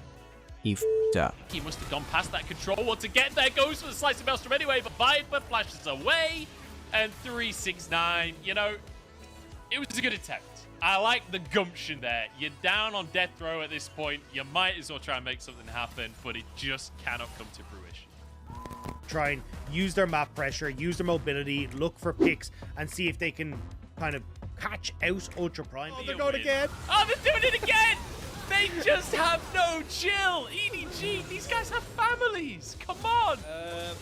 He f***ed up. He must have gone past that control wall to get there. Goes for the slice of Maelstrom anyway, but Viper flashes away. And 369, you know, it was a good attempt. I like the gumption there. You're down on death row at this point. You might as well try and make something happen, but it just cannot come to fruition. Try and use their map pressure, use their mobility, look for picks, and see if they can kind of catch out Ultra Prime. Oh, they're going again. Oh, they're doing it again! They just have no chill. EDG, these guys have families. Come on.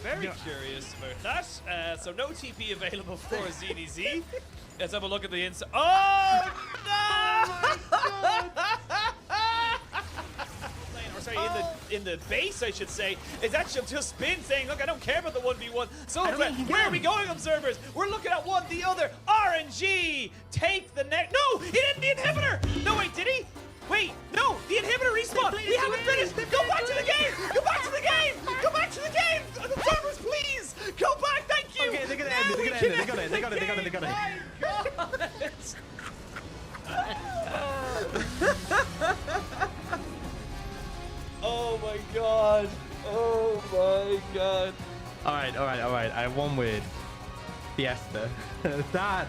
Very curious about that. So no TP available for ZDZ. Let's have a look at the inside. Oh, no! Or sorry, in the base, I should say, is actually just been saying, look, I don't care about the 1v1. So where are we going, observers? We're looking at one, the other. RNG, take the next. No, he didn't the inhibitor. No, wait, did he? Wait, no, the inhibitor respawn. We haven't finished. Go back to the game. Go back to the game. Go back to the game. Observers, please. Go back. Thank you. Okay, they're gonna end it. They're gonna end it. They got it. They got it. They got it. They got it. Oh my god. Oh my god. All right. I have one word. Fiesta. that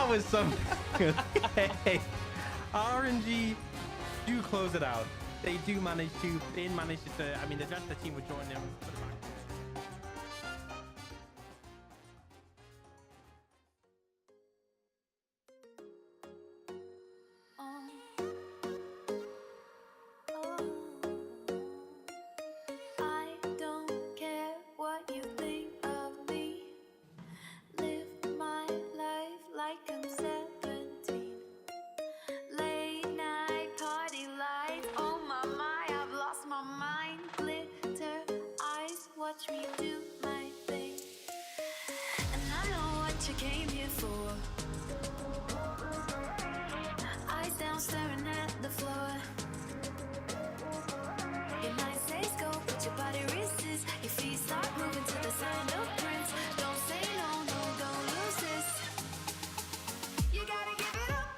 was some. Okay. RNG do close it out. They do manage to. They manage to. I mean, the rest of the team would join them. I don't care what you think of me. Live my life like I'm 17. Late night party lights. Oh my, I've lost my mind. Glitter eyes, watch me do my thing. And I know what you came here for. Eyes down, staring at the floor. Your mind says go, but your body resists. Your feet start moving to the sound of Prince. Don't say no, no, don't lose this. You gotta give it up,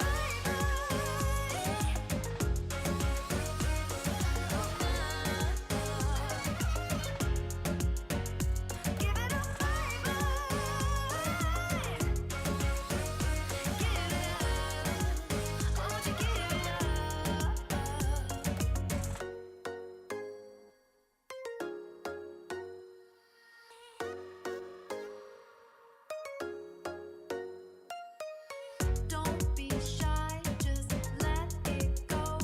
don't be shy, just let it go.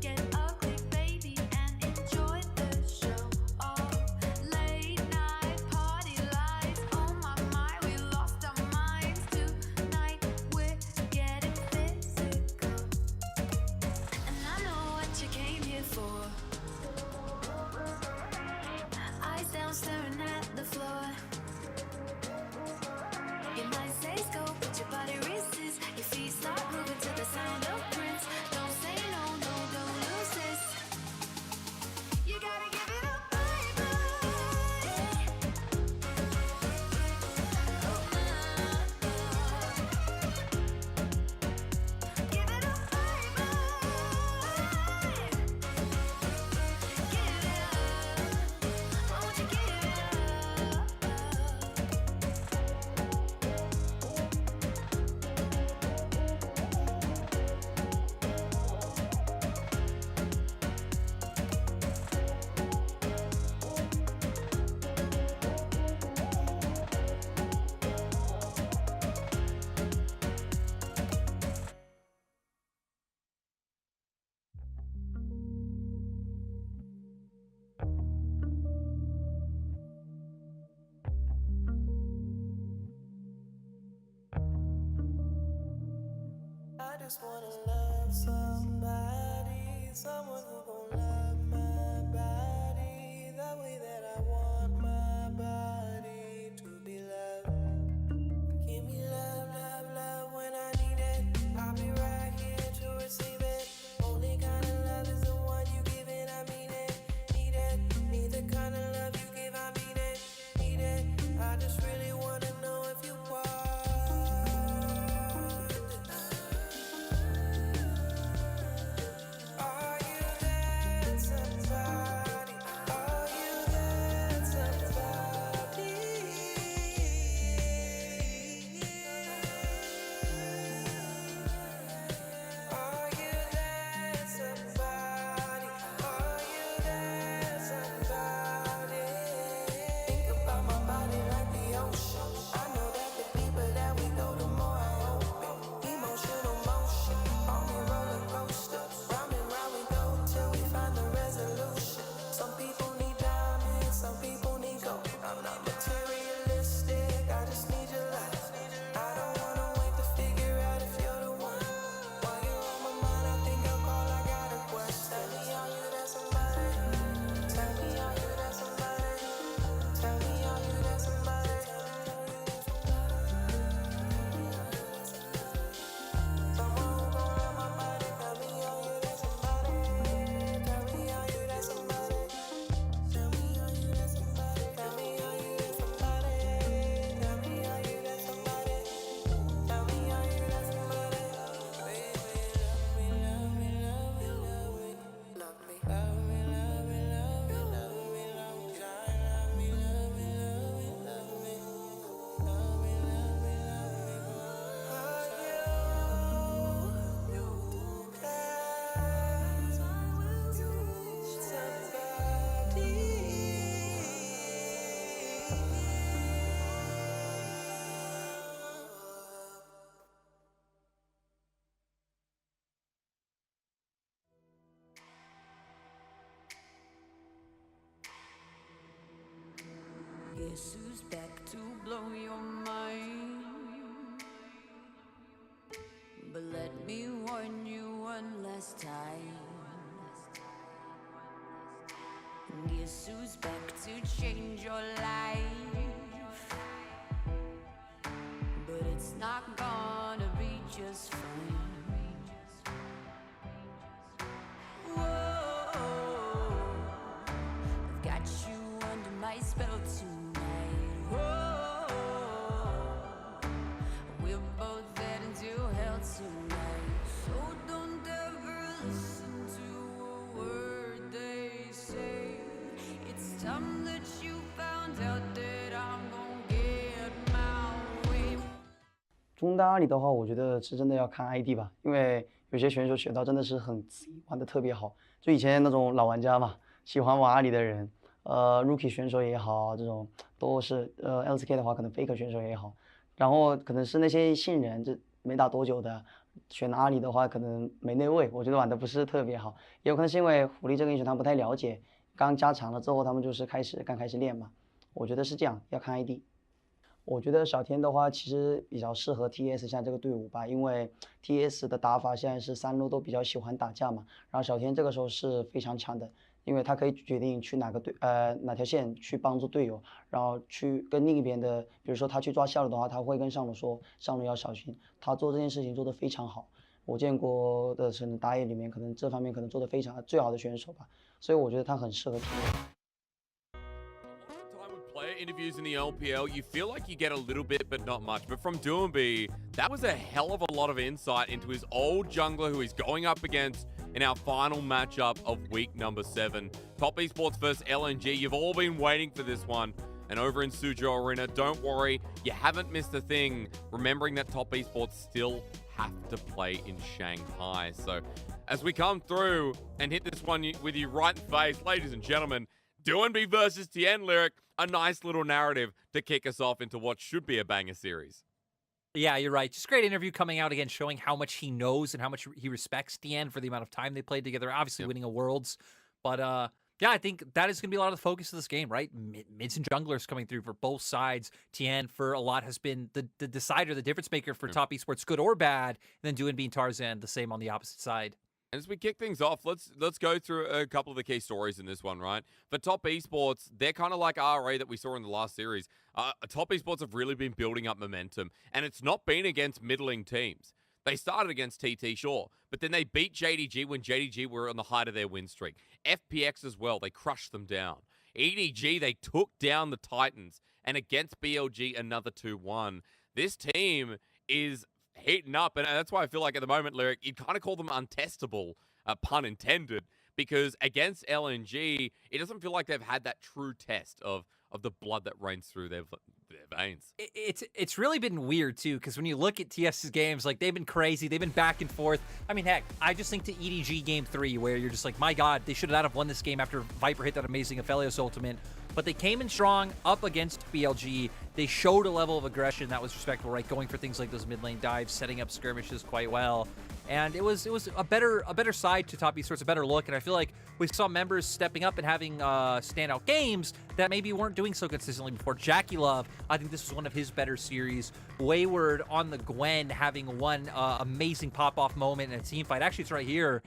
Get ugly, baby, and enjoy the show. Oh, late night party lights. Oh my, we lost our minds tonight. We're getting physical, and I know what you came here for. Eyes down, staring at the floor. Your mind says go, but your body resists. Your feet start moving to the sound of Prince. Don't say no, no, don't lose this. You gotta give it up, baby. Give it up, just wanna love somebody, someone who gon' love my body the way that I want my body to be loved. Give me love, love, love when I need it. I'll be right here to receive it. Only kind of love is the one you give and I mean it. Need it, need the kind of love you give, I mean it. Need it, I just really wanna know if you want. Are you that somebody? Are you that somebody? Are you that somebody? Are you that somebody? Think about my body like the ocean. I know that the deeper that we go, the more I open. Emotional motion on the roller coaster. Round and round we go till we find the resolution. Some people need diamonds, some people need gold. I'm not materialistic, I just need your life. I don't wanna wait to figure out if you're the one. While you're on my mind, I think I'll call, I got a question. Tell me, are you that somebody? Tell me, are you that somebody? Tell me, are you that somebody? Someone who gon' love my body. Tell me, are you that somebody? Tell me, are you that somebody? Tell me, are you that somebody? Tell me, are you that somebody? Tell me, are you that somebody? Tell me, are you that somebody? Baby, love me, love me, love me, love me, love me, love me, love me, love me, love me, love me, love me, love me, love me, love me, love me, love me, Guess who's back to blow your mind? But let me warn you one last time. Guess who's back to change your life? But it's not gonna be just fine. Whoa, I've got you under my spell tonight. Whoa, we're both heading to hell tonight. So don't ever listen to a word they say. It's time that you found out that I'm gonna get my way. 中单阿里的话，我觉得是真的要看 ID 吧，因为有些选手选到真的是很玩的特别好，就以前那种老玩家嘛，喜欢玩阿里的人，rookie 选手也好，这种都是LCK 的话，可能 faker 选手也好，然后可能是那些新人，这没打多久的，选阿里的话可能没内位，我觉得玩的不是特别好，也有可能是因为狐狸这个英雄他们不太了解，刚加强了之后他们就是刚开始练嘛，我觉得是这样，要看 ID。我觉得小天的话，其实比较适合 TES 现在这个队伍吧，因为 TES 的打法现在是3路都比较喜欢打架嘛，然后小天这个时候是非常强的，因为他可以决定去哪条线去帮助队友，然后去跟另一边的，比如说他去抓下路的话，他会跟上路说上路要小心，他做这件事情做得非常好，我见过的是打野里面可能这方面可能做得最好的选手吧，所以我觉得他很适合 TES。Player interviews in the LPL, you feel like you get a little bit, but not much. But from Doomby, that was a hell of a lot of insight into his old jungler who he's going up against in our final matchup of week number 7. Top Esports versus LNG. You've all been waiting for this one. And over in Suzhou Arena, don't worry, you haven't missed a thing. Remembering that Top Esports still have to play in Shanghai. So as we come through and hit this one with you right in the face, ladies and gentlemen, Doomby versus Tien Lyric, a nice little narrative to kick us off into what should be a banger series. Yeah, you're right. Just great interview coming out again, showing how much he knows and how much he respects Tien for the amount of time they played together. Obviously winning a Worlds, but Yeah, I think that is going to be a lot of the focus of this game, right? Mids and junglers coming through for both sides. Tien, for a lot, has been the decider, the difference maker for top esports, good or bad. And then Doinb and Tarzan, the same on the opposite side. As we kick things off, let's go through a couple of the key stories in this one, right? For top esports, they're kind of like RA that we saw in the last series. Top esports have really been building up momentum, and it's not been against middling teams. They started against TT, sure, but then they beat JDG when JDG were on the height of their win streak. FPX as well, they crushed them down. EDG, they took down the Titans, and against BLG, another 2-1. This team is heating up, and that's why I feel like at the moment, Lyric, you'd kind of call them untestable, pun intended, because against LNG, it doesn't feel like they've had that true test of the blood that rains through their veins. It's really been weird too, because when you look at TS's games, like they've been crazy, they've been back and forth. I mean, heck, I just think to EDG Game 3, where you're just like, my God, they should not have won this game after Viper hit that amazing Aphelios ultimate. But they came in strong up against BLG. They showed a level of aggression that was respectable, right? Going for things like those mid lane dives, setting up skirmishes quite well. And it was a better side to top esports, a better look. And I feel like we saw members stepping up and having standout games that maybe weren't doing so consistently before. Jackie Love, I think this was one of his better series. Wayward on the Gwen having one amazing pop-off moment in a team fight. Actually, it's right here.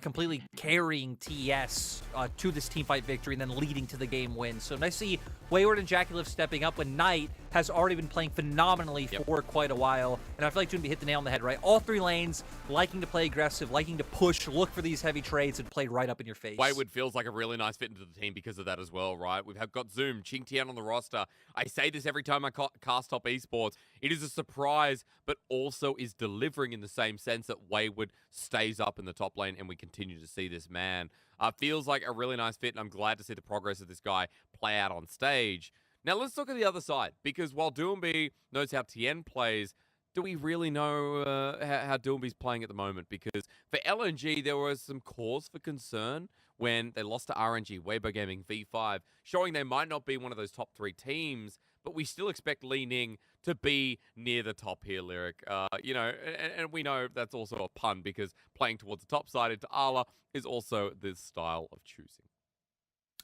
Completely carrying TES to this teamfight victory and then leading to the game win. So nice to see Wayward and Jackie Liv stepping up when Knight has already been playing phenomenally for quite a while. And I feel like Doinb hit the nail on the head, right? All three lanes, liking to play aggressive, liking to push, look for these heavy trades, and play right up in your face. Wayward feels like a really nice fit into the team because of that as well, right? We've got Zoom, Ching Tian on the roster. I say this every time I cast top esports. It is a surprise, but also is delivering in the same sense that Wayward stays up in the top lane and we continue to see this man. Feels like a really nice fit, and I'm glad to see the progress of this guy play out on stage. Now, let's look at the other side, because while Doinb knows how Tien plays, do we really know how Doinb's playing at the moment? Because for LNG, there was some cause for concern when they lost to RNG, Weibo Gaming V5, showing they might not be one of those top 3 teams, but we still expect Li Ning to be near the top here, Lyric. And we know that's also a pun, because playing towards the top side into Ala is also this style of choosing.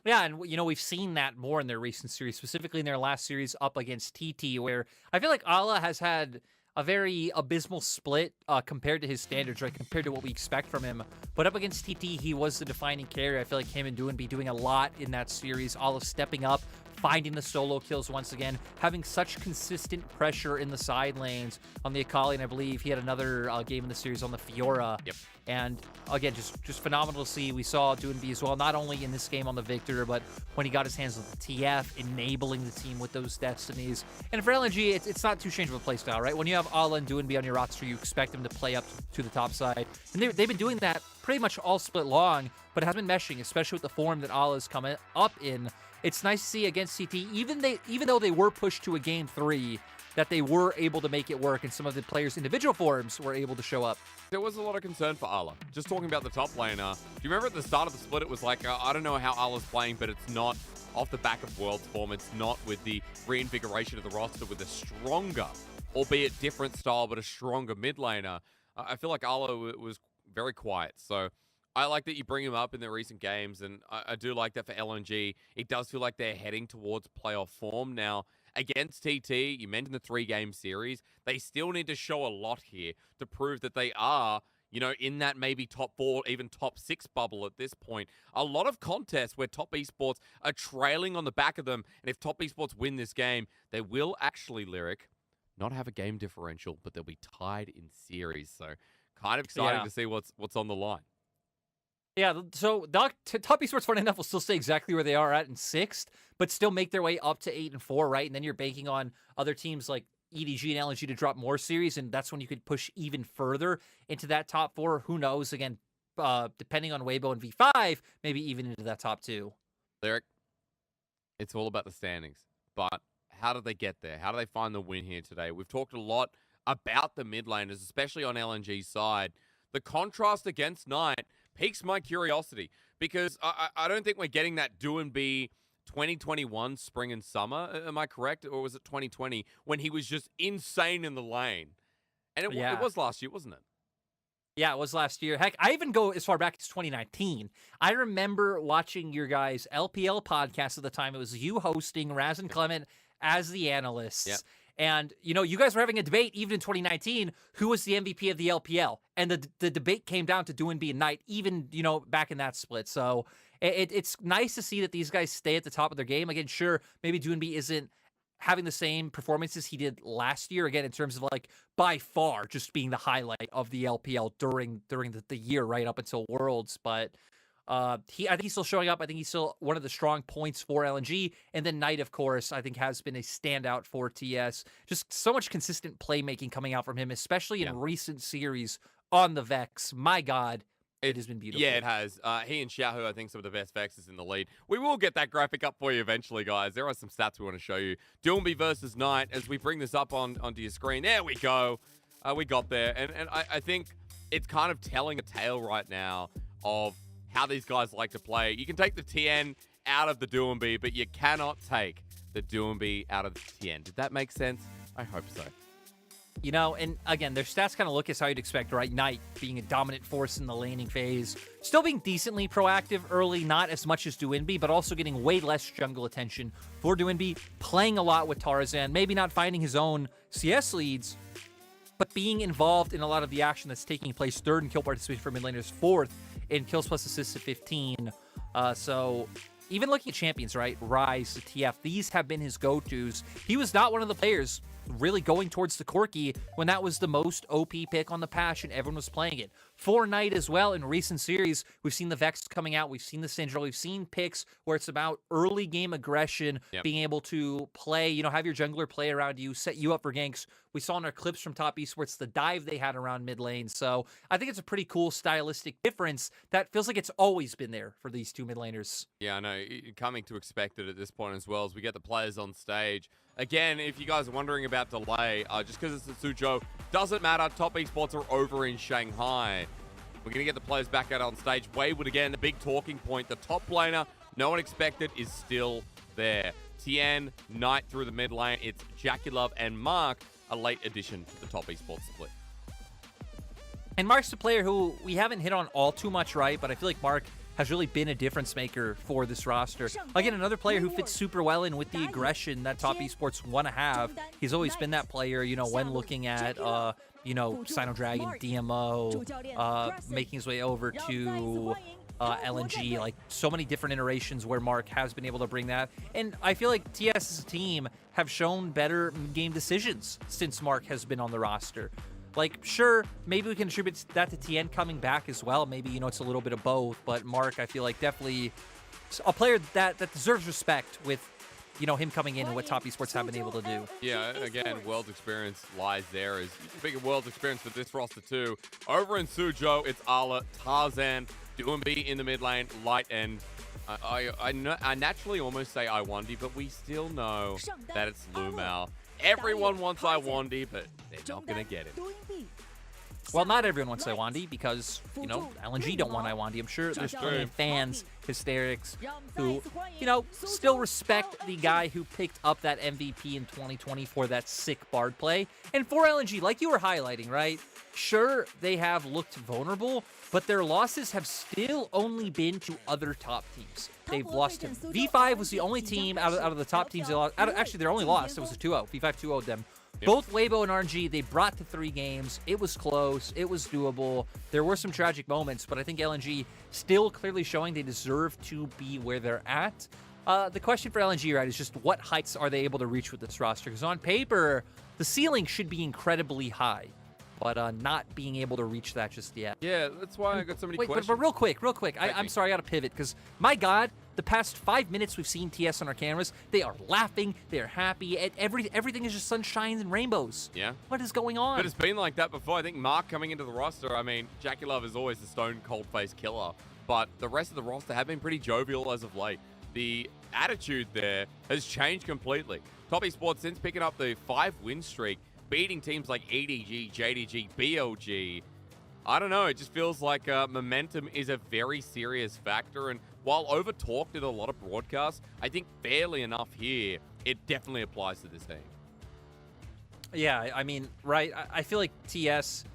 Yeah, and we've seen that more in their recent series, specifically in their last series up against TT, where I feel like Ala has had a very abysmal split compared to his standards, right? Compared to what we expect from him. But up against TT, he was the defining carrier. I feel like him and Doinb doing a lot in that series. Ala stepping up, finding the solo kills once again, having such consistent pressure in the side lanes on the Akali, and I believe he had another game in the series on the Fiora. Yep. And again, just phenomenal to see. We saw Doinb as well, not only in this game on the Victor, but when he got his hands on the TF, enabling the team with those destinies. And for LNG, it's not too strange of a playstyle, right? When you have Ala and Doinb on your roster, you expect them to play up to the top side. And they've been doing that pretty much all split long, but it has been meshing, especially with the form that Ala's coming up in. It's nice to see against CT, even though they were pushed to a game 3, that they were able to make it work, and some of the players' individual forms were able to show up. There was a lot of concern for Ala. Just talking about the top laner, do you remember at the start of the split, it was like, I don't know how Ala's playing, but it's not off the back of World's form. It's not with the reinvigoration of the roster with a stronger, albeit different style, but a stronger mid laner. I feel like Ala was very quiet. So I like that you bring him up in the recent games, and I do like that for LNG. It does feel like they're heading towards playoff form now. Against TT, you mentioned the 3-game series. They still need to show a lot here to prove that they are, in that maybe top 4, even top 6 bubble at this point. A lot of contests where top esports are trailing on the back of them, and if top esports win this game, they will actually, Lyric, not have a game differential, but they'll be tied in series. So kind of exciting to see what's on the line. Yeah, so top esports, funny enough, will still stay exactly where they are at in 6th, but still make their way up to 8 and 4, right? And then you're banking on other teams like EDG and LNG to drop more series, and that's when you could push even further into that top 4. Who knows? Again, depending on Weibo and V5, maybe even into that top 2. Lyric, it's all about the standings, but how did they get there? How do they find the win here today? We've talked a lot about the mid laners, especially on LNG's side. The contrast against Knight piques my curiosity, because I don't think we're getting that Doinb 2021 spring and summer. Am I correct? Or was it 2020 when he was just insane in the lane? And it was last year, wasn't it? Yeah, it was last year. Heck, I even go as far back as 2019. I remember watching your guys' LPL podcast at the time. It was you hosting, Raz and Clement as the analysts. Yep. And, you know, you guys were having a debate even in 2019, who was the MVP of the LPL. And the debate came down to Doinby and Knight, even, you know, back in that split. So it's nice to see that these guys stay at the top of their game. Again, sure, maybe Doinby isn't having the same performances he did last year, again, in terms of, like, by far just being the highlight of the LPL during the year right up until Worlds. But I think he's still showing up. I think he's still one of the strong points for LNG. And then Knight, of course, I think has been a standout for TS. Just so much consistent playmaking coming out from him, especially in recent series on the Vex. My God, it has been beautiful. Yeah, it has. He and Xiaohu, I think, some of the best Vexes in the lead. We will get that graphic up for you eventually, guys. There are some stats we want to show you. Doinby versus Knight, as we bring this up onto your screen. There we go. We got there. And I think it's kind of telling a tale right now of how these guys like to play. You can take the TN out of the Doinby, but you cannot take the Doinby out of the TN. Did that make sense? I hope so. You know, and again, their stats kind of look as how you'd expect, right? Knight being a dominant force in the laning phase, still being decently proactive early, not as much as Doinby, but also getting way less jungle attention for Doinby, playing a lot with Tarzan, maybe not finding his own CS leads, but being involved in a lot of the action that's taking place. Third in kill participation for mid laners, fourth in kills plus assists at 15. So even looking at champions, right? Ryze, the TF, these have been his go-tos. He was not one of the players really going towards the Corki when that was the most OP pick on the patch and everyone was playing it. For Knight as well, in recent series, we've seen the Vex coming out, we've seen the Syndra, we've seen picks where it's about early game aggression, being able to play, you know, have your jungler play around you, set you up for ganks. We saw in our clips from Top Esports the dive they had around mid lane. So I think it's a pretty cool stylistic difference that feels like it's always been there for these two mid laners. Yeah, I know. Coming to expect it at this point as well as we get the players on stage. Again, if you guys are wondering about delay, just because it's the Suzhou, doesn't matter. Top Esports are over in Shanghai. We're going to get the players back out on stage. Wayward again, the big talking point. The top laner, no one expected, is still there. Tien, Knight through the mid lane. It's Jackie-Love and Mark, a late addition to the Top Esports split. And Mark's a player who we haven't hit on all too much, right? But I feel like Mark has really been a difference maker for this roster. Again, another player who fits super well in with the aggression that Top Esports want to have. He's always been that player, you know, when looking at, you know, Sino Dragon, DMO, making his way over to LNG, like so many different iterations where Mark has been able to bring that. And I feel like TS as a team have shown better game decisions since Mark has been on the roster. Like, sure, maybe we can attribute that to Tien coming back as well. Maybe, you know, it's a little bit of both. But Mark, I feel like definitely a player that deserves respect with, you know, him coming in and what Top Esports have been able to do. Yeah, again, world experience lies there. Is big world experience for this roster too. Over in Suzhou, it's Ala, Tarzan, Doinby in the mid lane, Light End. I naturally almost say Iwandi, but we still know that it's Lumao. Everyone wants Iwandi, but they're not going to get it. Well, not everyone wants Iwandi because, you know, LNG don't want Iwandi. I'm sure there's plenty of fans, hysterics, who, you know, still respect the guy who picked up that MVP in 2020 for that sick Bard play. And for LNG, like you were highlighting, right? Sure, they have looked vulnerable, but their losses have still only been to other top teams. They've lost to V5 was the only team out of the top teams they lost. Actually, their only loss, it was a 2-0. V5 2-0'd them. Yep. Both Weibo and RNG, they brought to 3 games. It was close. It was doable. There were some tragic moments, but I think LNG still clearly showing they deserve to be where they're at. The question for LNG, right, is just what heights are they able to reach with this roster? Because on paper, the ceiling should be incredibly high, but not being able to reach that just yet. Yeah, that's why I got so many questions. But real quick, I'm sorry, I got to pivot, because my God, the past 5 minutes we've seen TS on our cameras, they are laughing, they're happy, and everything is just sunshine and rainbows. Yeah. What is going on? But it's been like that before. I think Mark coming into the roster, I mean, Jackie-Love is always the stone cold face killer, but the rest of the roster have been pretty jovial as of late. The attitude there has changed completely. Top Esports, since picking up the 5-win streak, beating teams like EDG, JDG, BLG. I don't know, it just feels like momentum is a very serious factor, and while over-talked in a lot of broadcasts, I think fairly enough here, it definitely applies to this team. Yeah, I mean, right, I feel like TS,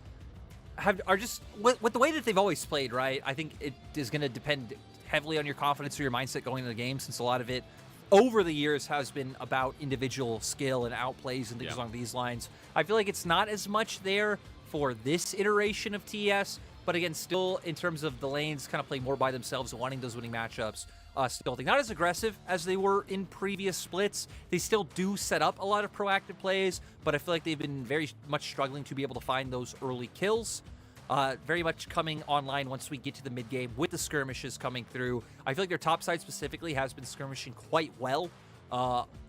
are just with the way that they've always played, right? I think it is going to depend heavily on your confidence or your mindset going into the game, since a lot of it over the years has been about individual skill and outplays and things along these lines. I feel like it's not as much there for this iteration of TES, but again, still in terms of the lanes kind of playing more by themselves, wanting those winning matchups. Still not as aggressive as they were in previous splits. They still do set up a lot of proactive plays, but I feel like they've been very much struggling to be able to find those early kills. Very much coming online once we get to the mid game with the skirmishes coming through. I feel like their top side specifically has been skirmishing quite well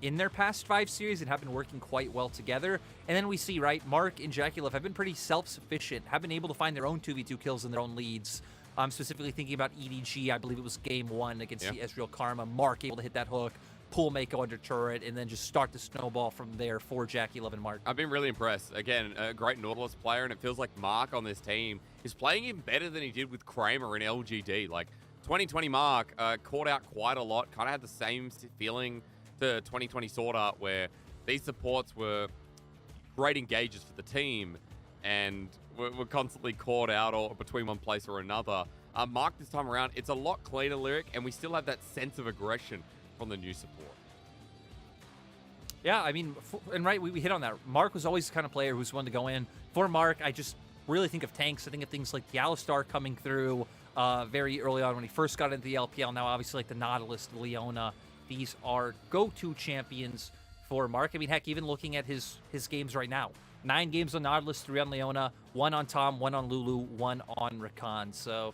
in their past 5 series and have been working quite well together. And then we see, right, Mark and Jackie have been pretty self-sufficient, have been able to find their own 2v2 kills in their own leads. I'm specifically thinking about EDG. I believe it was game 1 against the Ezreal Karma. Mark able to hit that hook, pull Mako under turret, and then just start the snowball from there for Jackie Love and Mark. I've been really impressed. Again, a great Nautilus player, and it feels like Mark on this team is playing him better than he did with Kramer in LGD. Like, 2020 Mark caught out quite a lot, kind of had the same feeling to 2020 Sword Art, where these supports were great engagers for the team, and we're constantly caught out or between one place or another. Mark this time around, it's a lot cleaner Lyric, and we still have that sense of aggression from the new support. Yeah, I mean, and right, we hit on that. Mark was always the kind of player who's one to go in. For Mark, I just really think of tanks. I think of things like the Alistar coming through very early on when he first got into the LPL. Now, obviously, like the Nautilus, the Leona, these are go-to champions for Mark. I mean, heck, even looking at his games right now. 9 games on Nautilus, 3 on Leona, 1 on Tom, 1 on Lulu, 1 on Rakan. So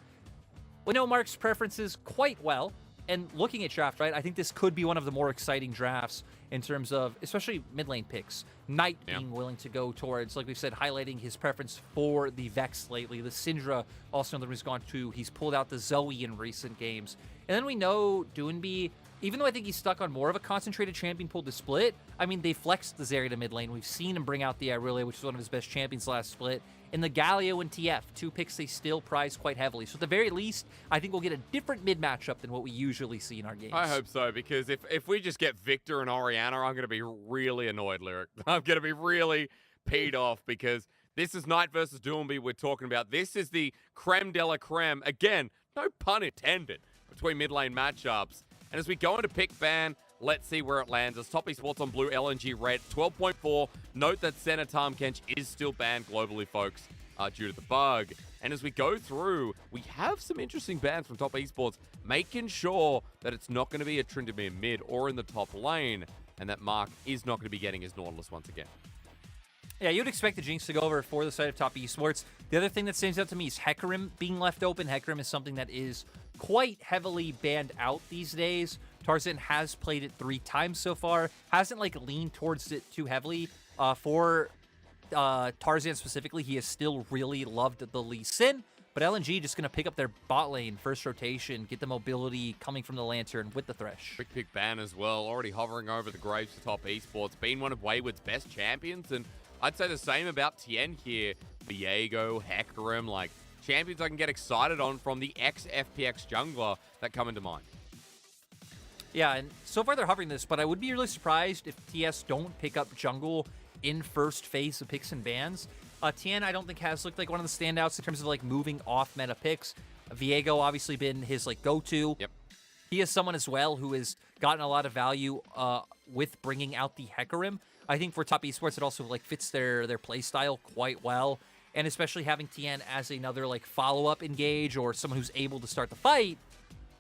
we know Mark's preferences quite well. And looking at draft, right, I think this could be one of the more exciting drafts in terms of, especially mid lane picks. Knight being willing to go towards, like we said, highlighting his preference for the Vex lately. The Syndra, also another one he's gone to. He's pulled out the Zoe in recent games. And then we know Doonby, even though I think he's stuck on more of a concentrated champion pool to split, I mean, they flexed the Zarya to mid lane. We've seen him bring out the Irelia, which is one of his best champions last split. And the Galio and TF, 2 picks they still prize quite heavily. So at the very least, I think we'll get a different mid matchup than what we usually see in our games. I hope so, because if we just get Victor and Orianna, I'm going to be really annoyed, Lyric. I'm going to be really peed off, because this is Knight versus Doomby we're talking about. This is the creme de la creme. Again, no pun intended, between mid lane matchups. And as we go into pick ban, let's see where it lands. As Top Esports on blue, LNG red, 12.4. Note that Senna Tahm Kench is still banned globally, folks, due to the bug. And as we go through, we have some interesting bans from Top Esports, making sure that it's not going to be a Tryndamere mid or in the top lane, and that Mark is not going to be getting his Nautilus once again. Yeah, you'd expect the Jinx to go over for the side of Top Esports. The other thing that stands out to me is Hecarim being left open. Hecarim is something that is quite heavily banned out these days. Tarzan has played it 3 times so far. Hasn't, like, leaned towards it too heavily. For Tarzan specifically, he has still really loved the Lee Sin. But LNG just going to pick up their bot lane, first rotation, get the mobility coming from the Lantern with the Thresh. Quick pick ban as well, already hovering over the graves of Top Esports. Been one of Wayward's best champions, and I'd say the same about Tien here. Viego, Hecarim, like, champions I can get excited on from the ex-FPX jungler that come into mind. Yeah, and so far they're hovering this, but I would be really surprised if TS don't pick up jungle in first phase of picks and bans. Tien, I don't think, has looked like one of the standouts in terms of, like, moving off meta picks. Viego obviously been his, like, go-to. Yep. He is someone as well who has gotten a lot of value with bringing out the Hecarim. I think for Top Esports, it also, like, fits their play style quite well. And especially having Tien as another, like, follow-up engage or someone who's able to start the fight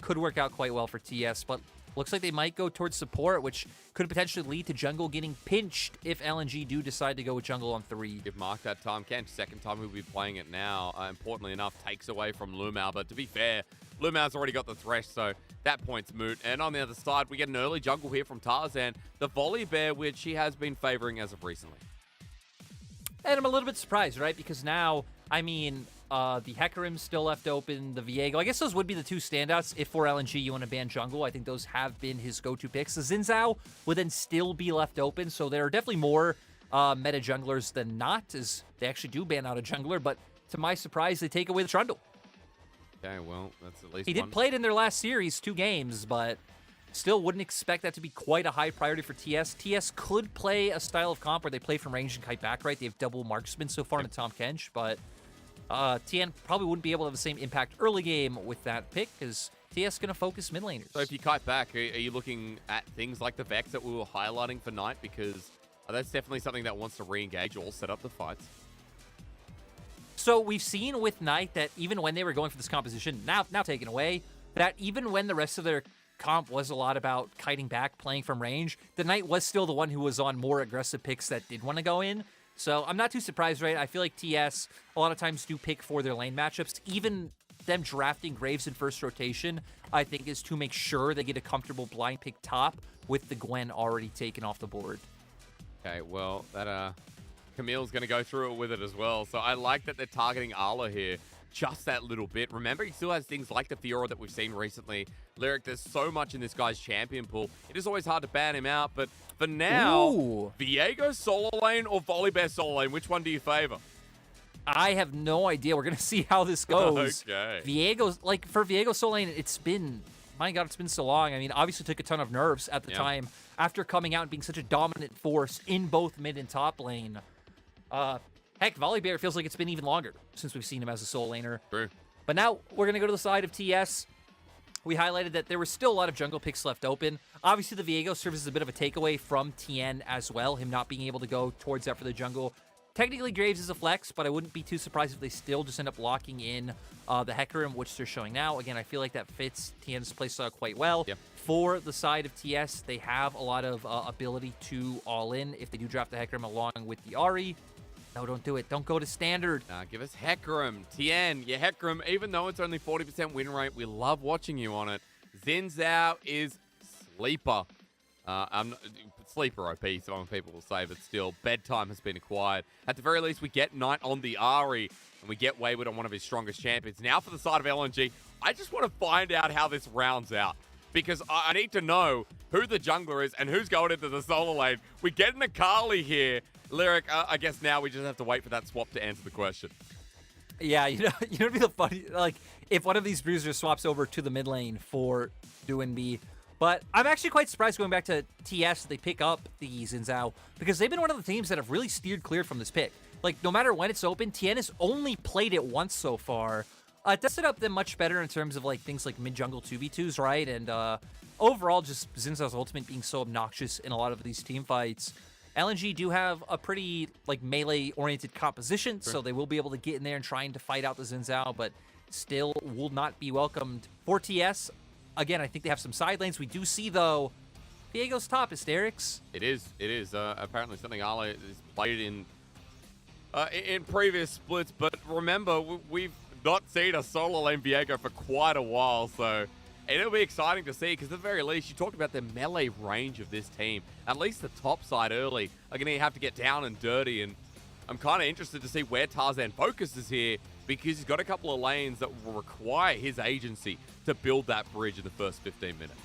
could work out quite well for TS. But looks like they might go towards support, which could potentially lead to jungle getting pinched if LNG do decide to go with jungle on 3. Give Mark that time, Ken. Second time we'll be playing it now. Importantly enough, takes away from Lumao. But to be fair, Lumao's already got the Thresh, so that point's moot. And on the other side, we get an early jungle here from Tarzan. The Volley Bear, which he has been favoring as of recently. And I'm a little bit surprised, right? Because now, I mean, the Hecarim's still left open, the Viego. I guess those would be the 2 standouts if for LNG you want to ban jungle. I think those have been his go-to picks. The Xin Zhao would then still be left open, so there are definitely more meta junglers than not, as they actually do ban out a jungler, but to my surprise, they take away the Trundle. Okay, well, that's at least He did play it in their last series, 2 games, but still wouldn't expect that to be quite a high priority for TS. TS could play a style of comp where they play from range and kite back, right? They have double marksman so far in the Tahm Kench, but TN probably wouldn't be able to have the same impact early game with that pick because TS going to focus mid laners. So if you kite back, are you looking at things like the Vex that we were highlighting for Knight? Because that's definitely something that wants to re-engage or set up the fights. So we've seen with Knight that even when they were going for this composition, now taken away, that even when the rest of their comp was a lot about kiting back, playing from range, the Knight was still the one who was on more aggressive picks that did want to go in. So I'm not too surprised, right? I feel like TS a lot of times do pick for their lane matchups. Even them drafting Graves in first rotation, I think, is to make sure they get a comfortable blind pick top with the Gwen already taken off the board. Okay, well, that Camille's going to go through it with it as well. So I like that they're targeting Arla here just that little bit. Remember, he still has things like the Fiora that we've seen recently. Lyric, there's so much in this guy's champion pool. It is always hard to ban him out, but for now, Viego solo lane or Volibear solo lane, which one do you favor? I have no idea. We're going to see how this goes. Okay. Viego's, like, for Viego solo lane, it's been, my God, it's been so long. I mean, obviously took a ton of nerfs at the time after coming out and being such a dominant force in both mid and top lane. Heck, Volibear feels like it's been even longer since we've seen him as a solo laner. True. But now we're going to go to the side of TS. We highlighted that there were still a lot of jungle picks left open. Obviously, the Viego serves as a bit of a takeaway from TN as well, him not being able to go towards that for the jungle. Technically, Graves is a flex, but I wouldn't be too surprised if they still just end up locking in the Hecarim, which they're showing now. Again, I feel like that fits TN's playstyle quite well. For the side of TS, they have a lot of ability to all in if they do draft the Hecarim along with the Ahri. No, don't do it. Don't go to standard. Give us Hecarim. TN, yeah, Hecarim, even though it's only 40% win rate, we love watching you on it. Xin Zhao is sleeper. Sleeper OP, some people will say, but still, bedtime has been acquired. At the very least, we get Knight on the Ahri, and we get Wayward on one of his strongest champions. Now for the side of LNG, I just want to find out how this rounds out, because I need to know who the jungler is and who's going into the solo lane. We're getting a Carly here. Lyric, I guess now we just have to wait for that swap to answer the question. Yeah, you know what'd be the funny, like, if one of these bruisers swaps over to the mid lane for doing B. But I'm actually quite surprised going back to TS that they pick up the Xin Zhao, because they've been one of the teams that have really steered clear from this pick. Like, no matter when it's open, TN has only played it once so far. It does set up them much better in terms of, like, things like mid-jungle 2v2s, right? And overall, just Xin Zhao's ultimate being so obnoxious in a lot of these team fights. LNG do have a pretty, like, melee-oriented composition, so they will be able to get in there and trying to fight out the Xin Zhao, but still will not be welcomed. For TS, again, I think they have some side lanes. We do see, though, Viego's top is Derrick's. It is. Apparently something Arla has played in previous splits, but remember, we've not seen a solo lane Viego for quite a while, so it'll be exciting to see, because at the very least, you talked about the melee range of this team. At least the top side early are going to have to get down and dirty, and I'm kind of interested to see where Tarzan focuses here, because he's got a couple of lanes that will require his agency to build that bridge in the first 15 minutes.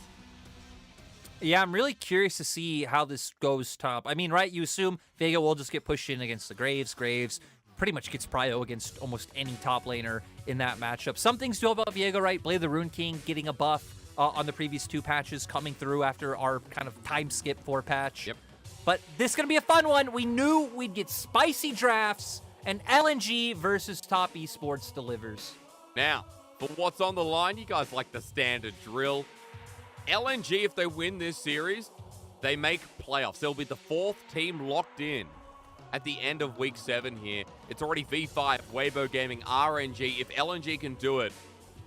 Yeah, I'm really curious to see how this goes top. I mean, right, you assume Viego will just get pushed in against the Graves. Graves pretty much gets prio against almost any top laner in that matchup. Some things to know about Viego, right? Blade the Rune King getting a buff on the previous 2 patches, coming through after our kind of time skip 4 patch. Yep. But this is going to be a fun one. We knew we'd get spicy drafts, and LNG versus Top Esports delivers. Now, for what's on the line, you guys like the standard drill. LNG, if they win this series, they make playoffs. They'll be the 4th team locked in at the end of week 7 here. It's already V5, Weibo Gaming, RNG. If LNG can do it,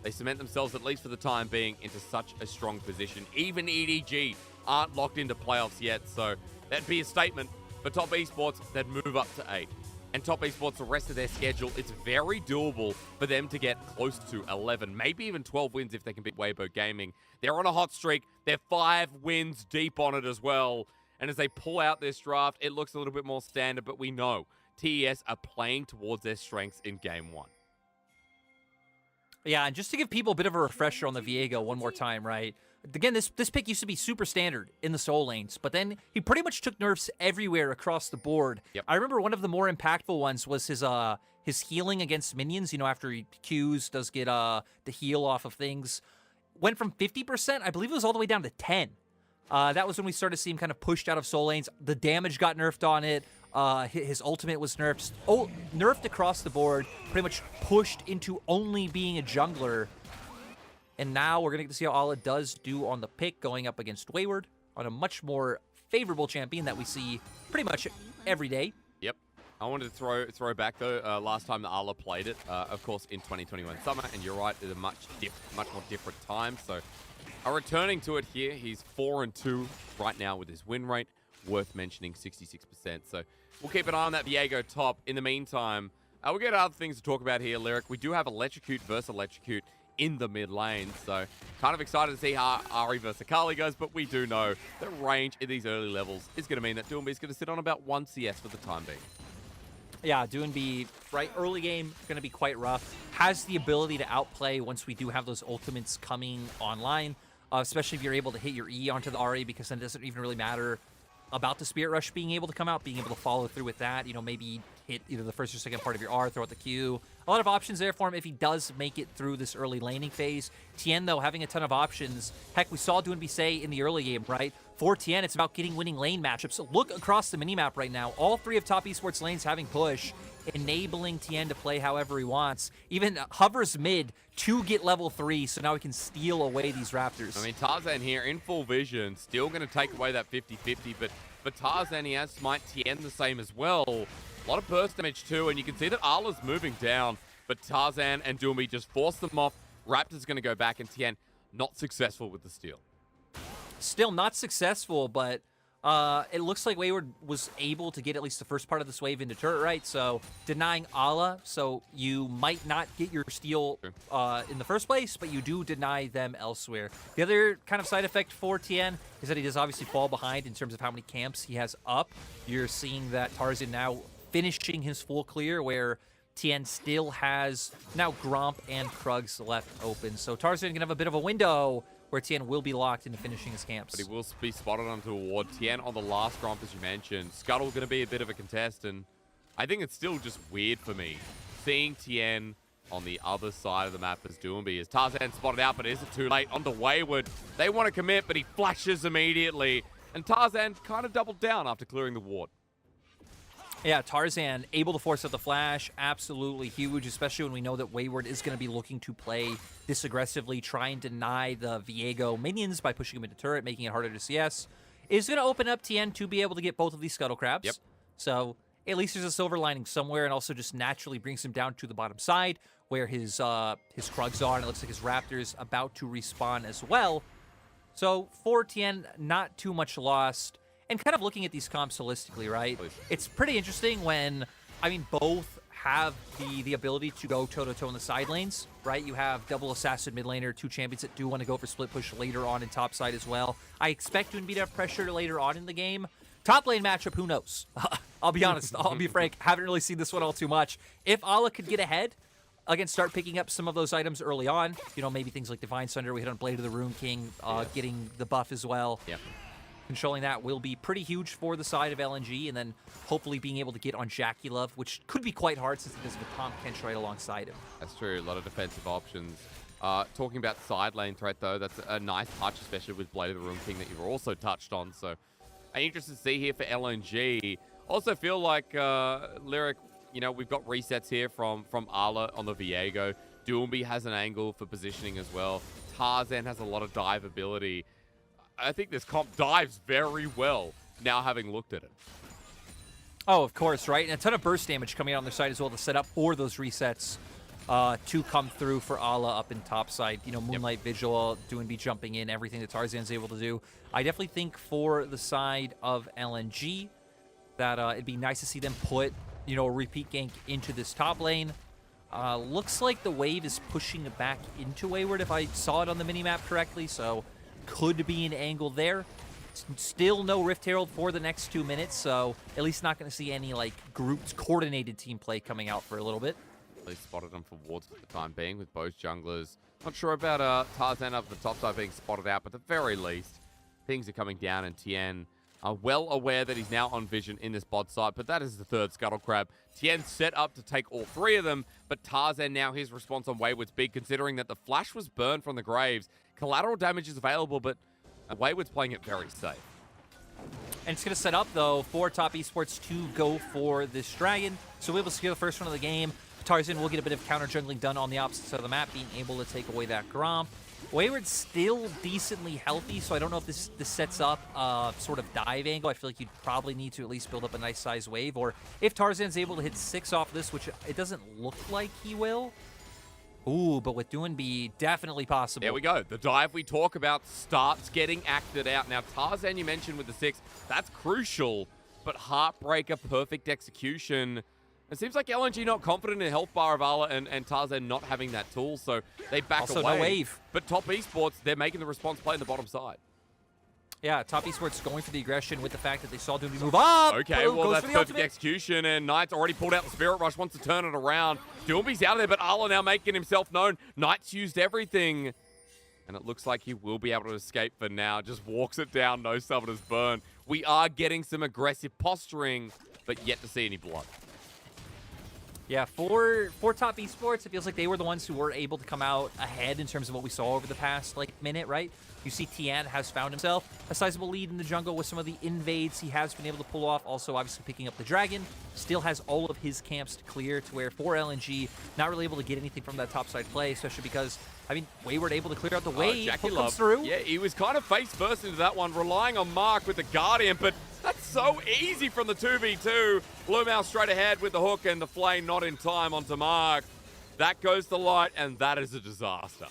they cement themselves, at least for the time being, into such a strong position. Even EDG aren't locked into playoffs yet, so that'd be a statement for Top Esports. They'd move up to 8. And Top Esports, the rest of their schedule, it's very doable for them to get close to 11, maybe even 12 wins if they can beat Weibo Gaming. They're on a hot streak. They're 5 wins deep on it as well. And as they pull out this draft, it looks a little bit more standard, but we know TES are playing towards their strengths in Game 1. Yeah, and just to give people a bit of a refresher on the Viego one more time, right? Again, this pick used to be super standard in the soul lanes, but then he pretty much took nerfs everywhere across the board. Yep. I remember one of the more impactful ones was his healing against minions. You know, after he Qs, does get the heal off of things. Went from 50%, I believe it was all the way down to 10. That was when we started seeing him kind of pushed out of soul lanes. The damage got nerfed on it. His ultimate was nerfed. Nerfed across the board. Pretty much pushed into only being a jungler. And now we're going to get to see how Ala does do on the pick going up against Wayward on a much more favorable champion that we see pretty much every day. Yep. I wanted to throw back though. Last time that Ala played it, of course, in 2021 summer, and you're right, it's a much more different time. So, returning to it here, he's 4-2 right now with his win rate. Worth mentioning, 66%. So we'll keep an eye on that Viego top. In the meantime, we'll get other things to talk about here, Lyric. We do have Electrocute versus Electrocute in the mid lane, so kind of excited to see how Ari versus Akali goes, but we do know the range in these early levels is going to mean that Doomby is going to sit on about 1 CS for the time being. Yeah, Doomby, right, early game, going to be quite rough. Has the ability to outplay once we do have those ultimates coming online, especially if you're able to hit your E onto the RA, because then it doesn't even really matter about the Spirit Rush being able to come out, being able to follow through with that, you know, maybe hit either the first or second part of your R, throw out the Q. A lot of options there for him if he does make it through this early laning phase. Tien, though, having a ton of options. Heck, we saw Doomby say in the early game, right? For Tien, it's about getting winning lane matchups. So look across the minimap right now. All 3 of top esports lanes having push, enabling Tien to play however he wants. Even hovers mid to get level 3, so now he can steal away these Raptors. I mean, Tarzan here in full vision, still going to take away that 50-50, but for Tarzan, he has Smite Tien the same as well. A lot of burst damage too, and you can see that Ala's moving down, but Tarzan and Doomby just force them off. Raptor's going to go back, and Tien not successful with the steal. Still not successful, but it looks like Wayward was able to get at least the first part of this wave into turret, right? So denying Ala, so you might not get your steal in the first place, but you do deny them elsewhere. The other kind of side effect for Tien is that he does obviously fall behind in terms of how many camps he has up. You're seeing that Tarzan now finishing his full clear, where Tien still has now Gromp and Krugs left open. So Tarzan can have a bit of a window where Tien will be locked into finishing his camps. But he will be spotted onto a ward. Tien on the last Gromp, as you mentioned. Scuttle going to be a bit of a contest, and I think it's still just weird for me seeing Tien on the other side of the map as Doomby. As Tarzan spotted out, but is it too late? Onto Wayward. They want to commit, but he flashes immediately. And Tarzan kind of doubled down after clearing the ward. Yeah, Tarzan able to force out the flash, absolutely huge, especially when we know that Wayward is going to be looking to play this aggressively, try and deny the Viego minions by pushing him into turret, making it harder to CS. Is going to open up Tien to be able to get both of these Scuttle Crabs. Yep. So at least there's a silver lining somewhere, and also just naturally brings him down to the bottom side where his Krugs are, and it looks like his Raptor's about to respawn as well. So for Tien, not too much lost. And kind of looking at these comps holistically, right? It's pretty interesting when, I mean, both have the ability to go toe-to-toe in the side lanes, right? You have double assassin mid laner, 2 champions that do want to go for split push later on in top side as well. I expect Doomby to have pressure later on in the game. Top lane matchup, who knows? I'll be honest, I'll be frank, haven't really seen this one all too much. If Ala could get ahead, again, start picking up some of those items early on, you know, maybe things like Divine Sunder, we hit on Blade of the Rune King, getting the buff as well. Yeah. Controlling that will be pretty huge for the side of LNG, and then hopefully being able to get on Jackie Love, which could be quite hard since he does have a Tom Kench right alongside him. That's true, a lot of defensive options. Talking about side lane threat, though, that's a nice touch, especially with Blade of the Rune King that you've also touched on. So I'm interested to see here for LNG. Also feel like, Lyric, you know, we've got resets here from Ala on the Viego. Doomby has an angle for positioning as well. Tarzan has a lot of dive ability. I think this comp dives very well now having looked at it. Oh, of course, right? And a ton of burst damage coming out on their side as well to set up for those resets to come through for Ala up in top side. You know, Moonlight Vigil, Doomby jumping in, everything that Tarzan's able to do. I definitely think for the side of LNG that it'd be nice to see them put, you know, a repeat gank into this top lane. Looks like the wave is pushing it back into Wayward if I saw it on the minimap correctly, so could be an angle there. Still no Rift Herald for the next 2 minutes, so at least not going to see any like grouped coordinated team play coming out for a little bit. They spotted them for wards for the time being with both junglers. Not sure about Tarzan up the top side being spotted out, but at the very least, things are coming down, and Tien are well aware that he's now on vision in this bot side, but that is the third Scuttle Crab. Tien set up to take all 3 of them, but Tarzan now, his response on Wayward's big, considering that the flash was burned from the Graves. Collateral damage is available, but Wayward's playing it very safe. And it's going to set up, though, for Top Esports to go for this Dragon. So we'll be able to secure the first one of the game. Tarzan will get a bit of counter jungling done on the opposite side of the map, being able to take away that Gromp. Wayward's still decently healthy, so I don't know if this sets up a sort of dive angle. I feel like you'd probably need to at least build up a nice size wave, or if Tarzan's able to hit 6 off this, which it doesn't look like he will. Ooh, but with Doinby, definitely possible. There we go. The dive we talk about starts getting acted out. Now, Tarzan, you mentioned with the 6, that's crucial, but Heartbreaker, perfect execution. It seems like LNG not confident in health bar of Ala and Tarzan not having that tool, so they back Also, away. no wave. But Top Esports, they're making the response play on the bottom side. Yeah, Top Esports going for the aggression with the fact that they saw Doinby move up. Okay, Goes well, for that's the perfect ultimate. execution, and Knight's already pulled out the Spirit Rush, wants to turn it around. Doinby's out of there, but Ala now making himself known. Knight's used everything, and it looks like he will be able to escape for now. Just walks it down, no summoners burn. We are getting some aggressive posturing, but yet to see any blood. Yeah, for Top Esports, it feels like they were the ones who were able to come out ahead in terms of what we saw over the past minute, right? You see Tian has found himself a sizable lead in the jungle with some of the invades he has been able to pull off. Also, obviously picking up the Dragon. Still has all of his camps to clear to where for LNG, not really able to get anything from that topside play, especially because, I mean, Wayward able to clear out the wave. Jackie Hook Love comes through. Yeah, he was kind of face first into that one, relying on Mark with the Guardian, but that's so easy from the 2v2. Blumau straight ahead with the hook and the flame not in time onto Mark. That goes to light, and that is a disaster.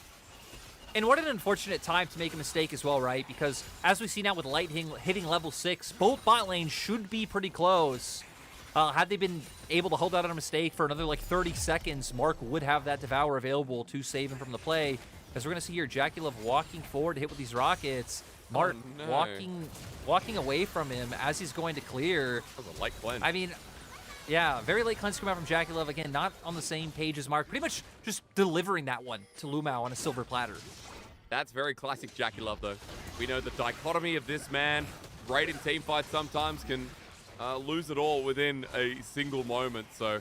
And what an unfortunate time to make a mistake as well, right? Because as we see now with Light hitting level 6, both bot lanes should be pretty close. Had they been able to hold out on a mistake for another 30 seconds, Mark would have that Devour available to save him from the play. As we're going to see here, Jackie Love walking forward to hit with these rockets. Mark walking away from him as he's going to clear. That was a light cleanse. I mean, yeah, very late cleanse coming out from Jackie Love. Again, not on the same page as Mark. Pretty much just delivering that one to Lumao on a silver platter. That's very classic Jackie Love, though. We know the dichotomy of this man, great in teamfights sometimes, can lose it all within a single moment. So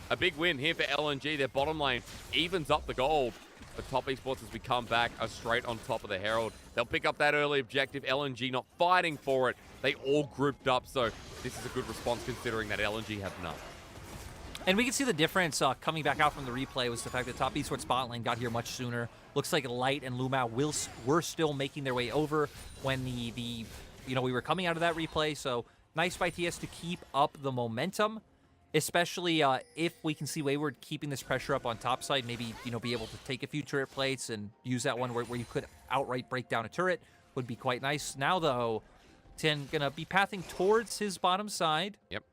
a big win here for LNG. Their bottom lane evens up the gold. But Top Esports, as we come back, are straight on top of the Herald. They'll pick up that early objective. LNG not fighting for it. They all grouped up, so this is a good response considering that LNG have none. And we can see the difference coming back out from the replay was the fact that Top Esports bot lane got here much sooner. Looks like Light and Lumao were still making their way over when we were coming out of that replay. So nice by TS to keep up the momentum, especially if we can see Wayward keeping this pressure up on top side, maybe be able to take a few turret plates and use that one where you could outright break down a turret would be quite nice. Now though, Tien gonna be pathing towards his bottom side. Yep.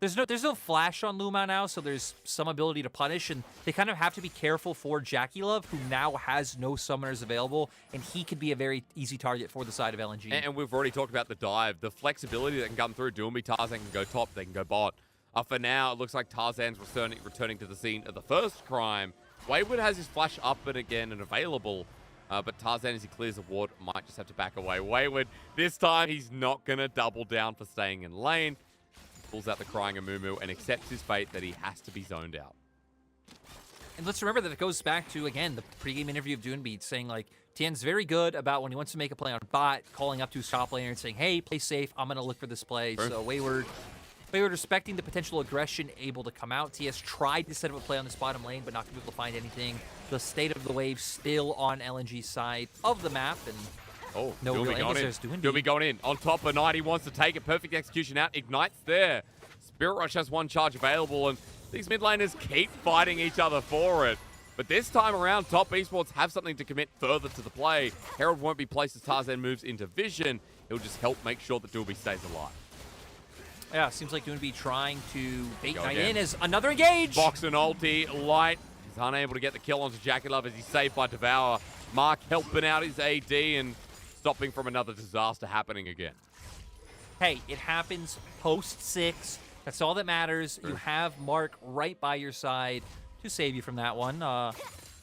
There's no flash on Lumao now, so there's some ability to punish, and they kind of have to be careful for Jackie Love, who now has no summoners available, and he could be a very easy target for the side of LNG. And we've already talked about the dive, the flexibility that can come through. Doinby, Tarzan can go top, they can go bot. For now, it looks like Tarzan's returning to the scene of the first crime. Wayward has his flash up and again and available, but Tarzan, as he clears the ward, might just have to back away. Wayward, this time, he's not going to double down for staying in lane. Pulls out the crying Amumu and accepts his fate that he has to be zoned out. And let's remember that it goes back to, again, the pregame interview of Doinby saying, Tien's very good about when he wants to make a play on bot, calling up to his top laner and saying, hey, play safe, I'm going to look for this play. Sure. So Wayward respecting the potential aggression, able to come out. TS tried to set up a play on this bottom lane, but not going to be able to find anything. The state of the wave still on LNG's side of the map, and no real answers. Doinby going in. On top of Knight, he wants to take it. Perfect execution out. Ignite's there. Spirit Rush has one charge available, and these mid laners keep fighting each other for it. But this time around, Top Esports have something to commit further to the play. Herald won't be placed as Tarzan moves into vision. He'll just help make sure that Doinby stays alive. Yeah, seems like Doinby trying to bait Knight in as another engage. Box and ulti. Light is unable to get the kill onto Jackie Love as he's saved by Devour. Mark helping out his AD and stopping from another disaster happening again. Hey, it happens post-6. That's all that matters. You have Mark right by your side to save you from that one.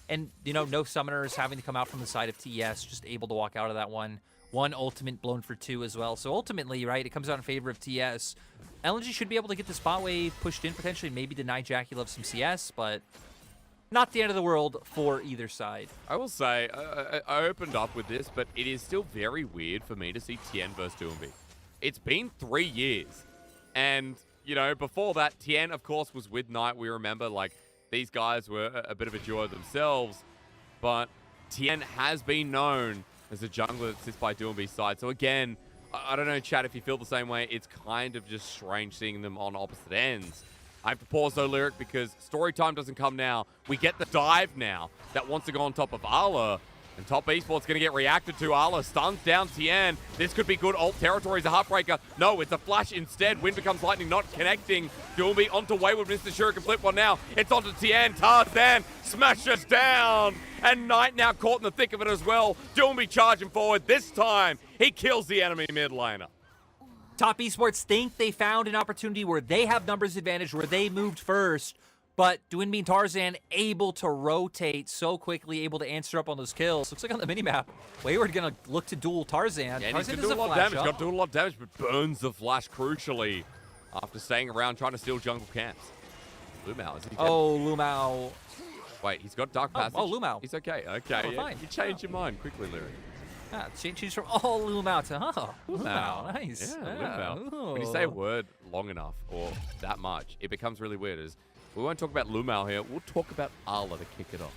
And, no summoners having to come out from the side of TES, just able to walk out of that one. One ultimate blown for 2 as well. So ultimately, right, it comes out in favor of TS. LNG should be able to get the spot wave pushed in, potentially maybe deny Jackie Love some CS, but not the end of the world for either side. I will say, I opened up with this, but it is still very weird for me to see Tien versus Doinby. It's been 3 years. And, you know, before that, Tien, of course, was with Knight. We remember, like, these guys were a bit of a duo themselves. But Tien has been known as a jungler that sits by Doombee's side. So, again, I don't know, chat, if you feel the same way. It's kind of just strange seeing them on opposite ends. I have to pause, though, Lyric, because story time doesn't come now. We get the dive now that wants to go on top of Ala. And Top Esports going to get reacted to. Ala stuns down Tien. This could be good. Alt territory is a Heartbreaker. No, it's a flash instead. Wind becomes lightning, not connecting. Doombe onto Wayward. Mr. Shura can flip one now. It's onto Tien. Tarzan smashes down. And Knight now caught in the thick of it as well. Doombe charging forward. This time, he kills the enemy mid laner. Top Esports think they found an opportunity where they have numbers advantage, where they moved first. But Doombe and Tarzan able to rotate so quickly, able to answer up on those kills. Looks like on the minimap, Wayward gonna look to duel Tarzan. Yeah, Tarzan he's does gonna do a lot of flash damage. Got to do a lot of damage, but burns the flash crucially after staying around trying to steal jungle camps. Lumao, is he dead? Oh, Lumao. Wait, he's got Dark Passage. Oh, Lumao. He's okay. Okay, Oh, yeah. fine. You changed your mind quickly, Lyric. Change from Lumao to Lumao. Nice. Yeah, Lumao. Ooh. When you say a word long enough or that much, it becomes really weird. We won't talk about Lumao here. We'll talk about Ala to kick it off.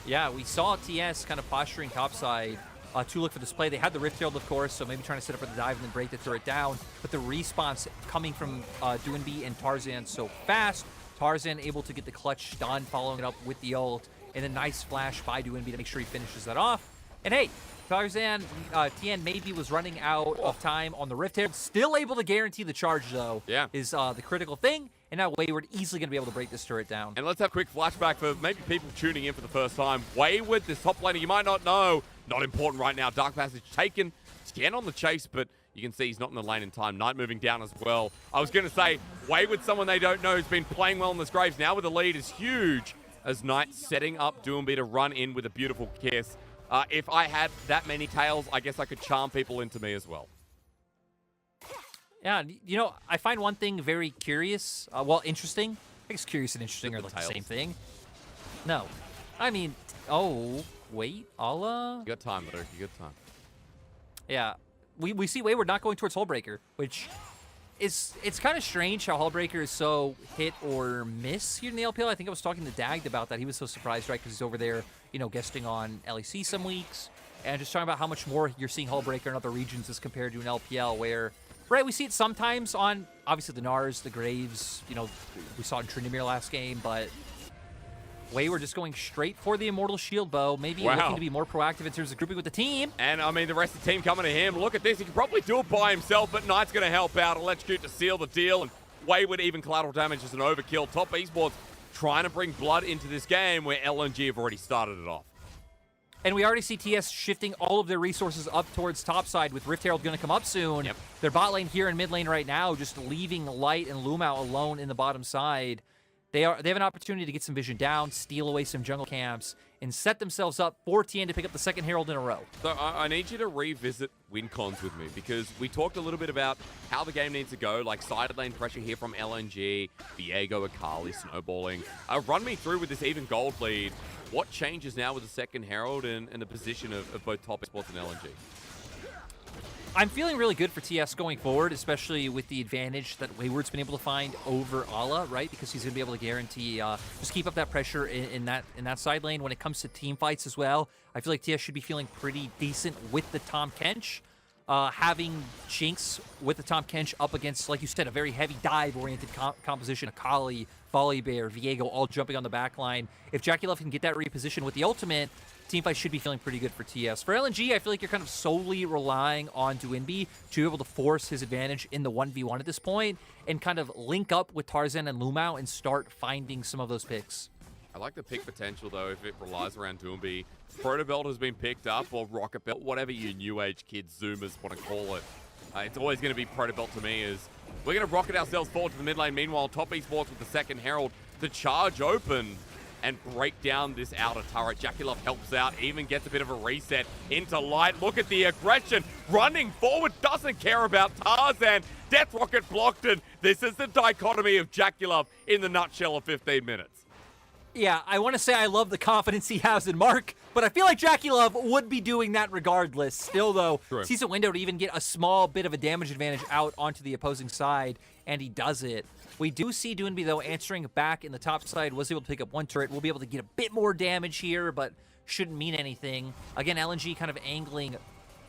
Yeah, we saw TS kind of posturing topside to look for this play. They had the Rift Herald, of course, so maybe trying to set up for the dive and then break the turret down. But the response coming from Doombe and Tarzan so fast. Tarzan able to get the clutch done, following it up with the ult. And a nice flash by Doombe to make sure he finishes that off. And hey, Tarzan, Tien maybe was running out of time on the Rift Herald. Still able to guarantee the charge, though, is the critical thing. And now Wayward easily going to be able to break this turret down. And let's have a quick flashback for maybe people tuning in for the first time. Wayward, this top laner you might not know. Not important right now. Dark Passage taken. Tien on the chase, but you can see he's not in the lane in time. Knight moving down as well. I was going to say, Wayward, someone they don't know, who's been playing well in this Graves. Now with the lead is huge. As Knight setting up Doombe to run in with a beautiful kiss. If I had that many tails, I guess I could charm people into me as well. Yeah, you know, I find one thing very curious. Well, interesting. I guess curious and interesting are like the same thing. No. I mean, oh, wait, Ala? You got time, Luke. You got time. Yeah. We see Wayward not going towards Hullbreaker, which is, it's kind of strange how Hullbreaker is so hit or miss here in the LPL. I think I was talking to Dagged about that. He was so surprised, right, because he's over there, you know, guesting on LEC some weeks. And just talking about how much more you're seeing Hullbreaker in other regions as compared to an LPL where... Right, we see it sometimes on, obviously, the Nars, the Graves. You know, we saw it in Tryndamere last game, but Wayward just going straight for the Immortal Shield Bow. Maybe looking to be more proactive in terms of grouping with the team. And, I mean, the rest of the team coming to him. Look at this. He can probably do it by himself, but Knight's going to help out. Electrocute to seal the deal. And Wayward, even collateral damage is an overkill. Top Esports trying to bring blood into this game where LNG have already started it off. And we already see TS shifting all of their resources up towards topside with Rift Herald going to come up soon. Yep. Their bot lane here in mid lane right now, just leaving Light and Lumao alone in the bottom side. They have an opportunity to get some vision down, steal away some jungle camps, and set themselves up for Tien to pick up the second Herald in a row. So I need you to revisit win cons with me because we talked a little bit about how the game needs to go, like side lane pressure here from LNG, Viego, Akali snowballing. Run me through with this even gold lead. What changes now with the second Herald and the position of both Top Esports and LNG? I'm feeling really good for TS going forward, especially with the advantage that Wayward's been able to find over Ala, right? Because he's going to be able to guarantee just keep up that pressure in that side lane. When it comes to team fights as well, I feel like TS should be feeling pretty decent with the Tahm Kench. Having Jinx with the Tahm Kench up against, like you said, a very heavy dive-oriented composition, Akali, Volibear, Viego, all jumping on the back line. If Jackie Love can get that reposition with the ultimate, teamfight should be feeling pretty good for TS. For LNG, I feel like you're kind of solely relying on Doombe to be able to force his advantage in the 1v1 at this point and kind of link up with Tarzan and Lumao and start finding some of those picks. I like the pick potential, though, if it relies around Doombe. Protobelt has been picked up, or Rocket Belt, whatever you new age kids, Zoomers want to call it. It's always going to be Protobelt to me. Is we're going to rocket ourselves forward to the mid lane. Meanwhile, Top Esports with the second Herald to charge open and break down this outer turret. Jackie Love helps out, even gets a bit of a reset into Light. Look at the aggression, running forward, doesn't care about Tarzan. Death Rocket blocked it. This is the dichotomy of Jackie Love in the nutshell of 15 minutes. Yeah, I want to say I love the confidence he has in Mark, But I feel like Jackie Love would be doing that regardless. Still, though, sees a window to even get a small bit of a damage advantage out onto the opposing side, and he does it. We do see Doonby, though, answering back in the top side. Was able to pick up one turret. We'll be able to get a bit more damage here, but shouldn't mean anything. Again, LNG kind of angling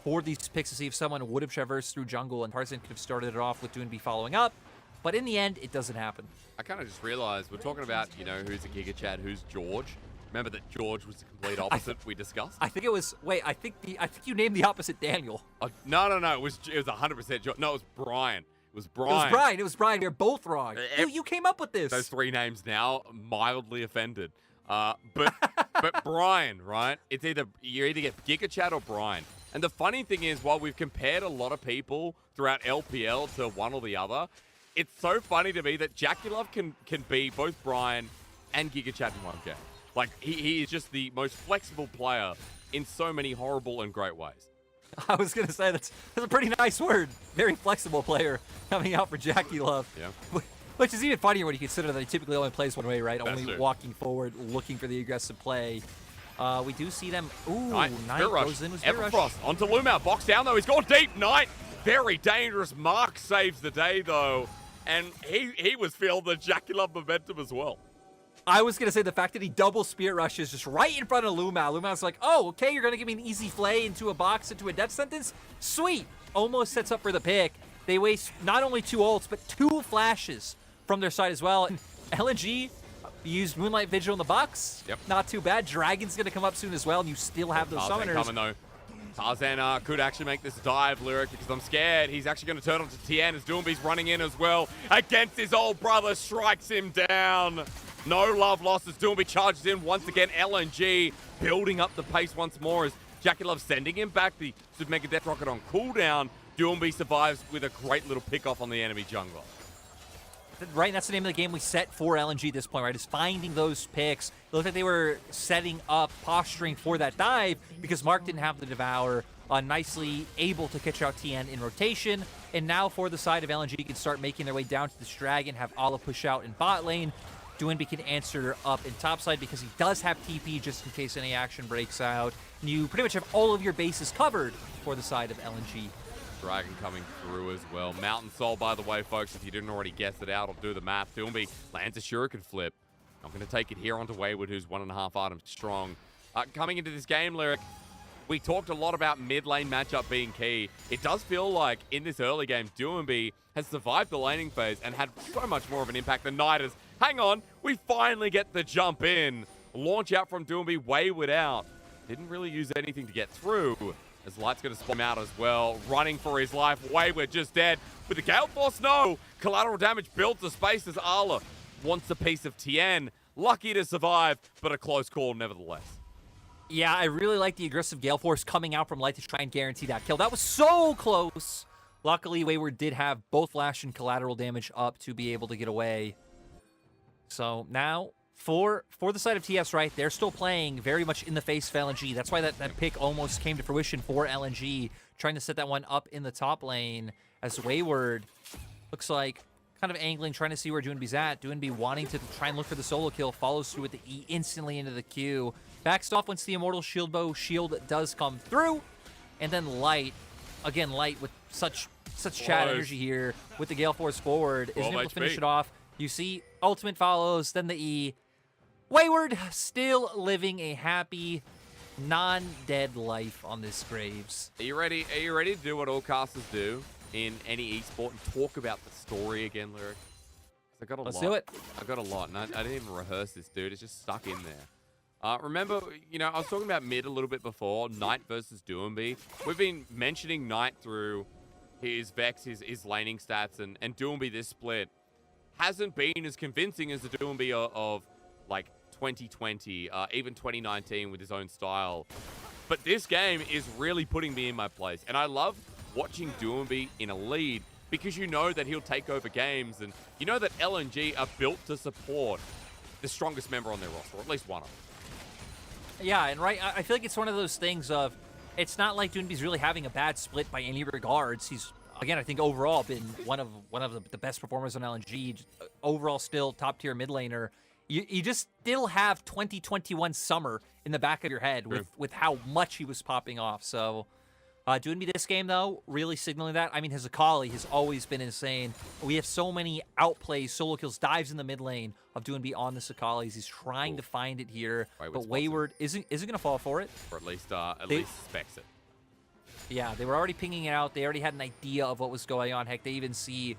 for these picks to see if someone would have traversed through jungle, and Tarzan could have started it off with Doonby following up. But in the end, it doesn't happen. I kind of just realized we're talking about, you know, who's a Giga Chad, who's George. Remember that George was the complete opposite we discussed? I think it was, wait, I think you named the opposite Daniel. No, it was 100% George. No, it was Brian. It was Brian. It was Brian. You're both wrong. You came up with this. Those three names now, mildly offended. But Brian, right? It's you either get Giga Chad or Brian. And the funny thing is, while we've compared a lot of people throughout LPL to one or the other, it's so funny to me that Jackie Love can be both Brian and Giga Chad in one game. Like, he is just the most flexible player in so many horrible and great ways. I was going to say, that's a pretty nice word. Very flexible player coming out for Jackie Love. Yeah. Which is even funnier when you consider that he typically only plays one way, right? That's only true. walking forward, looking for the aggressive play. We do see them. Ooh, Knight goes in with Spirit Rush. Everfrost onto Lumau. Box down, though. He's gone deep. Knight, very dangerous. Mark saves the day, though. And he was feeling the Jackie Love momentum as well. I was going to say the fact that he double Spirit Rushes just right in front of Lumau. Lumau's like, oh, okay, you're going to give me an easy flay into a box, into a death sentence? Sweet. Almost sets up for the pick. They waste not only 2 ults, but 2 flashes from their side as well. LNG used Moonlight Vigil in the box. Yep. Not too bad. Dragon's going to come up soon as well, and you still have those Tarzan summoners. coming, though. Tarzan could actually make this dive, Lyric, because I'm scared. He's actually going to turn onto Tien as Doomby's running in as well. Against his old brother, strikes him down. No love lost as Doomby charges in once again. LNG building up the pace once more as Jackie Love sending him back. The Super Mega Death Rocket on cooldown. Doomby survives with a great little pick-off on the enemy jungler. Right, that's the name of the game we set for LNG at this point, right, is finding those picks. It looked like they were setting up, posturing for that dive because Mark didn't have the Devour, nicely able to catch out TN in rotation. And now for the side of LNG, can start making their way down to this dragon, have Ala push out in bot lane. Doinby can answer up in top side because he does have TP just in case any action breaks out. And you pretty much have all of your bases covered for the side of LNG. Dragon coming through as well. Mountain Soul, by the way, folks, if you didn't already guess it out, I'll do the math. Doomby lands a Shuriken flip. I'm going to take it here onto Wayward, who's 1.5 items strong. Coming into this game, Lyric, we talked a lot about mid lane matchup being key. It does feel like in this early game, Doomby has survived the laning phase and had so much more of an impact than Knight has. Hang on, we finally get the jump in. Launch out from Doomby, Wayward out. Didn't really use anything to get through. As Light's going to spot him out as well. Running for his life. Wayward just dead. With the Gale Force, no. Collateral damage builds the space as Ala wants a piece of Tien. Lucky to survive, but a close call nevertheless. Yeah, I really like the aggressive Gale Force coming out from Light to try and guarantee that kill. That was so close. Luckily, Wayward did have both Lash and collateral damage up to be able to get away. So now, for the side of TS, right, they're still playing very much in the face of LNG. That's why that pick almost came to fruition for LNG, trying to set that one up in the top lane as Wayward looks like kind of angling, trying to see where Doonby's at. Doonby wanting to try and look for the solo kill, follows through with the E instantly into the Q. Backs off once the Immortal Shield Bow shield does come through. And then Light, again, Light with such chat energy here with the Gale Force forward, is able to finish it off. You see, ultimate follows, then the E. Wayward still living a happy, non-dead life on this Graves. Are you ready? Are you ready to do what all casters do in any esport and talk about the story again, Lyric? I got a lot. Let's do it. I got a lot, and I didn't even rehearse this, dude. It's just stuck in there. Remember, you know, I was talking about mid a little bit before, Knight versus Doomby. We've been mentioning Knight through his Vex, his laning stats, and Doomby this split hasn't been as convincing as the Doomby of like 2020, even 2019 with his own style. But this game is really putting me in my place. And I love watching Doomby in a lead because you know that he'll take over games, and you know that LNG are built to support the strongest member on their roster, or at least one of them. Yeah, and right, I feel like it's one of those things of, it's not like Doonby's really having a bad split by any regards. He's, again, I think overall been one of the best performers on LNG. Overall, still top tier mid laner. you just still have 2021 summer in the back of your head with how much he was popping off. So doing me this game, though, really signaling that. I mean, his Akali has always been insane. We have so many outplays, solo kills, dives in the mid lane of Doonby on the Akalis. He's trying to find it here, but Wayward isn't going to fall for it. Or at least suspects it. Yeah, they were already pinging it out. They already had an idea of what was going on. Heck, they even see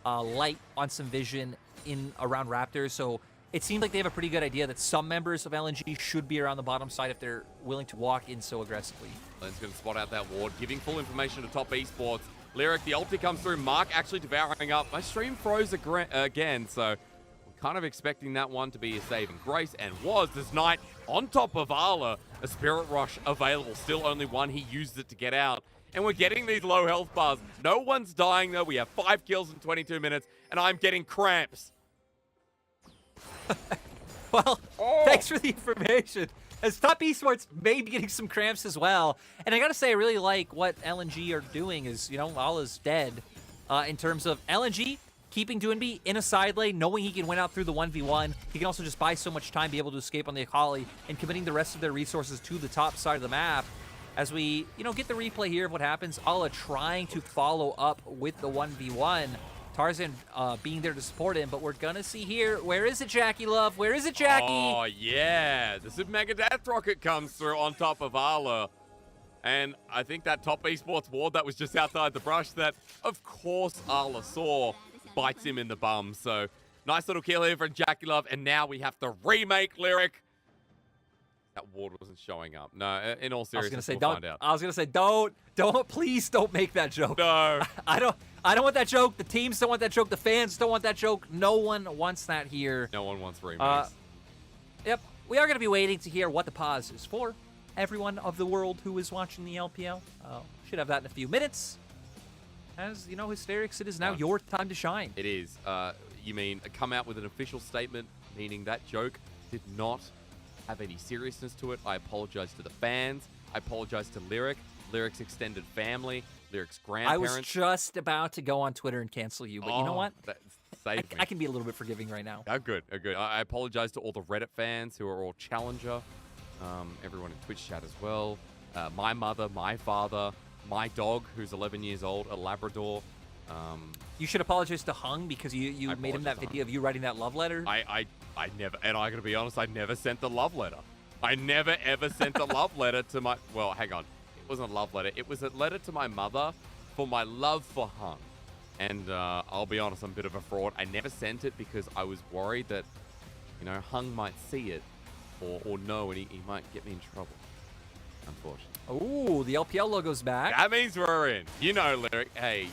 light on some vision in around Raptors. So it seems like they have a pretty good idea that some members of LNG should be around the bottom side if they're willing to walk in so aggressively. Len's going to spot out that ward, giving full information to top esports. Lyric, the ulti comes through. Mark actually devouring up. My stream froze again, so I'm kind of expecting that one to be a saving grace, and was. This Knight on top of Arla. A Spirit Rush available. Still only one. He used it to get out. And we're getting these low health bars. No one's dying, though. We have 5 kills in 22 minutes, and I'm getting cramps. Well, thanks for the information. As top esports may be getting some cramps as well. And I got to say, I really like what LNG are doing is, you know, Ala's dead in terms of LNG keeping Doonby in a side lane, knowing he can win out through the 1v1. He can also just buy so much time, be able to escape on the Akali, and committing the rest of their resources to the top side of the map. As we, you know, get the replay here of what happens, Ala trying to follow up with the 1v1. Tarzan being there to support him, but we're gonna see here. Where is it, Jackie Love? Where is it, Jackie? Oh, yeah. The Super Mega Death Rocket comes through on top of Ala. And I think that top esports ward that was just outside the brush that, of course, Ala saw, bites him in the bum. So nice little kill here for Jackie Love. And now we have to remake Lyric. That ward wasn't showing up. No, in all seriousness, we'll find out. I was gonna say, please don't make that joke. No. I don't want that joke. The teams don't want that joke. The fans don't want that joke. No one wants that here. No one wants remakes. Yep. We are gonna be waiting to hear what the pause is for. Everyone of the world who is watching the LPL should have that in a few minutes. As you know, Hysterics, it is now your time to shine. It is. You mean come out with an official statement, meaning that joke did not have any seriousness to it. I apologize to the fans. I apologize to Lyric, Lyric's extended family, Lyric's grandparents. I was just about to go on Twitter and cancel you, but you know what? Save me. I can be a little bit forgiving right now. Oh, good. Oh, good. I apologize to all the Reddit fans who are all Challenger, everyone in Twitch chat as well, my mother, my father, my dog, who's 11 years old, a Labrador. You should apologize to Hung because you made him that video of you writing that love letter. I never, and I gotta be honest, I never sent the love letter. I never ever sent the love letter to my, well, hang on. It wasn't a love letter. It was a letter to my mother for my love for Hung. And I'll be honest, I'm a bit of a fraud. I never sent it because I was worried that, you know, Hung might see it or know, and he might get me in trouble, unfortunately. Oh, the LPL logo's back. That means we're in. You know, Lyric, hey,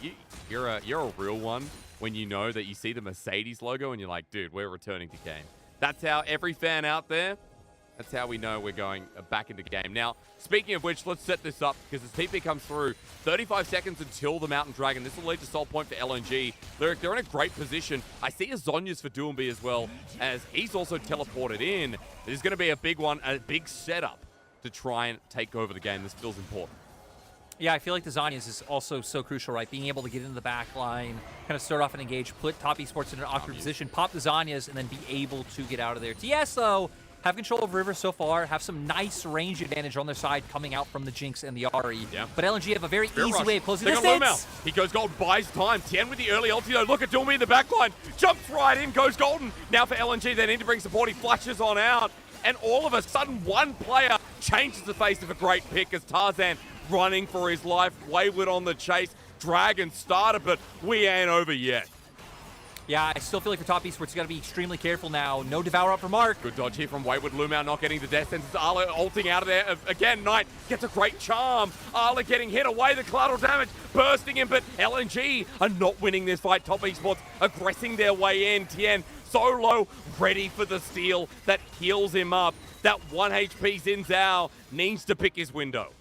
you're a real one when you know that you see the Mercedes logo and you're like, dude, we're returning to game. That's how every fan out there, that's how we know we're going back into game. Now, speaking of which, let's set this up because as TP comes through, 35 seconds until the Mountain Dragon. This will lead to Soul Point for LNG. Lyric, they're in a great position. I see a Zhonya's for Doonby as well, as he's also teleported in. This is going to be a big one, a big setup to try and take over the game. This feels important. Yeah, I feel like the Zhonya's is also so crucial, right? Being able to get into the back line, kind of start off and engage, put top esports in an awkward position, pop the Zhonya's, and then be able to get out of there. TES, though, have control of River so far, have some nice range advantage on their side coming out from the Jinx and the Ahri. Yeah. But LNG have a very easy way of closing the this. distance. He goes Golden, buys time. Tien with the early ulti, though. Look at Doonby in the back line. Jumps right in, goes Golden. Now for LNG, they need to bring support. He flashes on out. And all of a sudden, one player changes the face of a great pick as Tarzan running for his life. Wayward on the chase. Dragon started, but we ain't over yet. Yeah, I still feel like for top esports, you got to be extremely careful now. No Devour up for Mark. Good dodge here from Wayward. Lumao not getting the death sentence. Arla ulting out of there. Again, Knight gets a great charm. Arla getting hit away. The collateral damage bursting in, but LNG are not winning this fight. Top esports aggressing their way in. Tien solo, ready for the steal that heals him up. That 1 HP Xin Zhao needs to pick his window.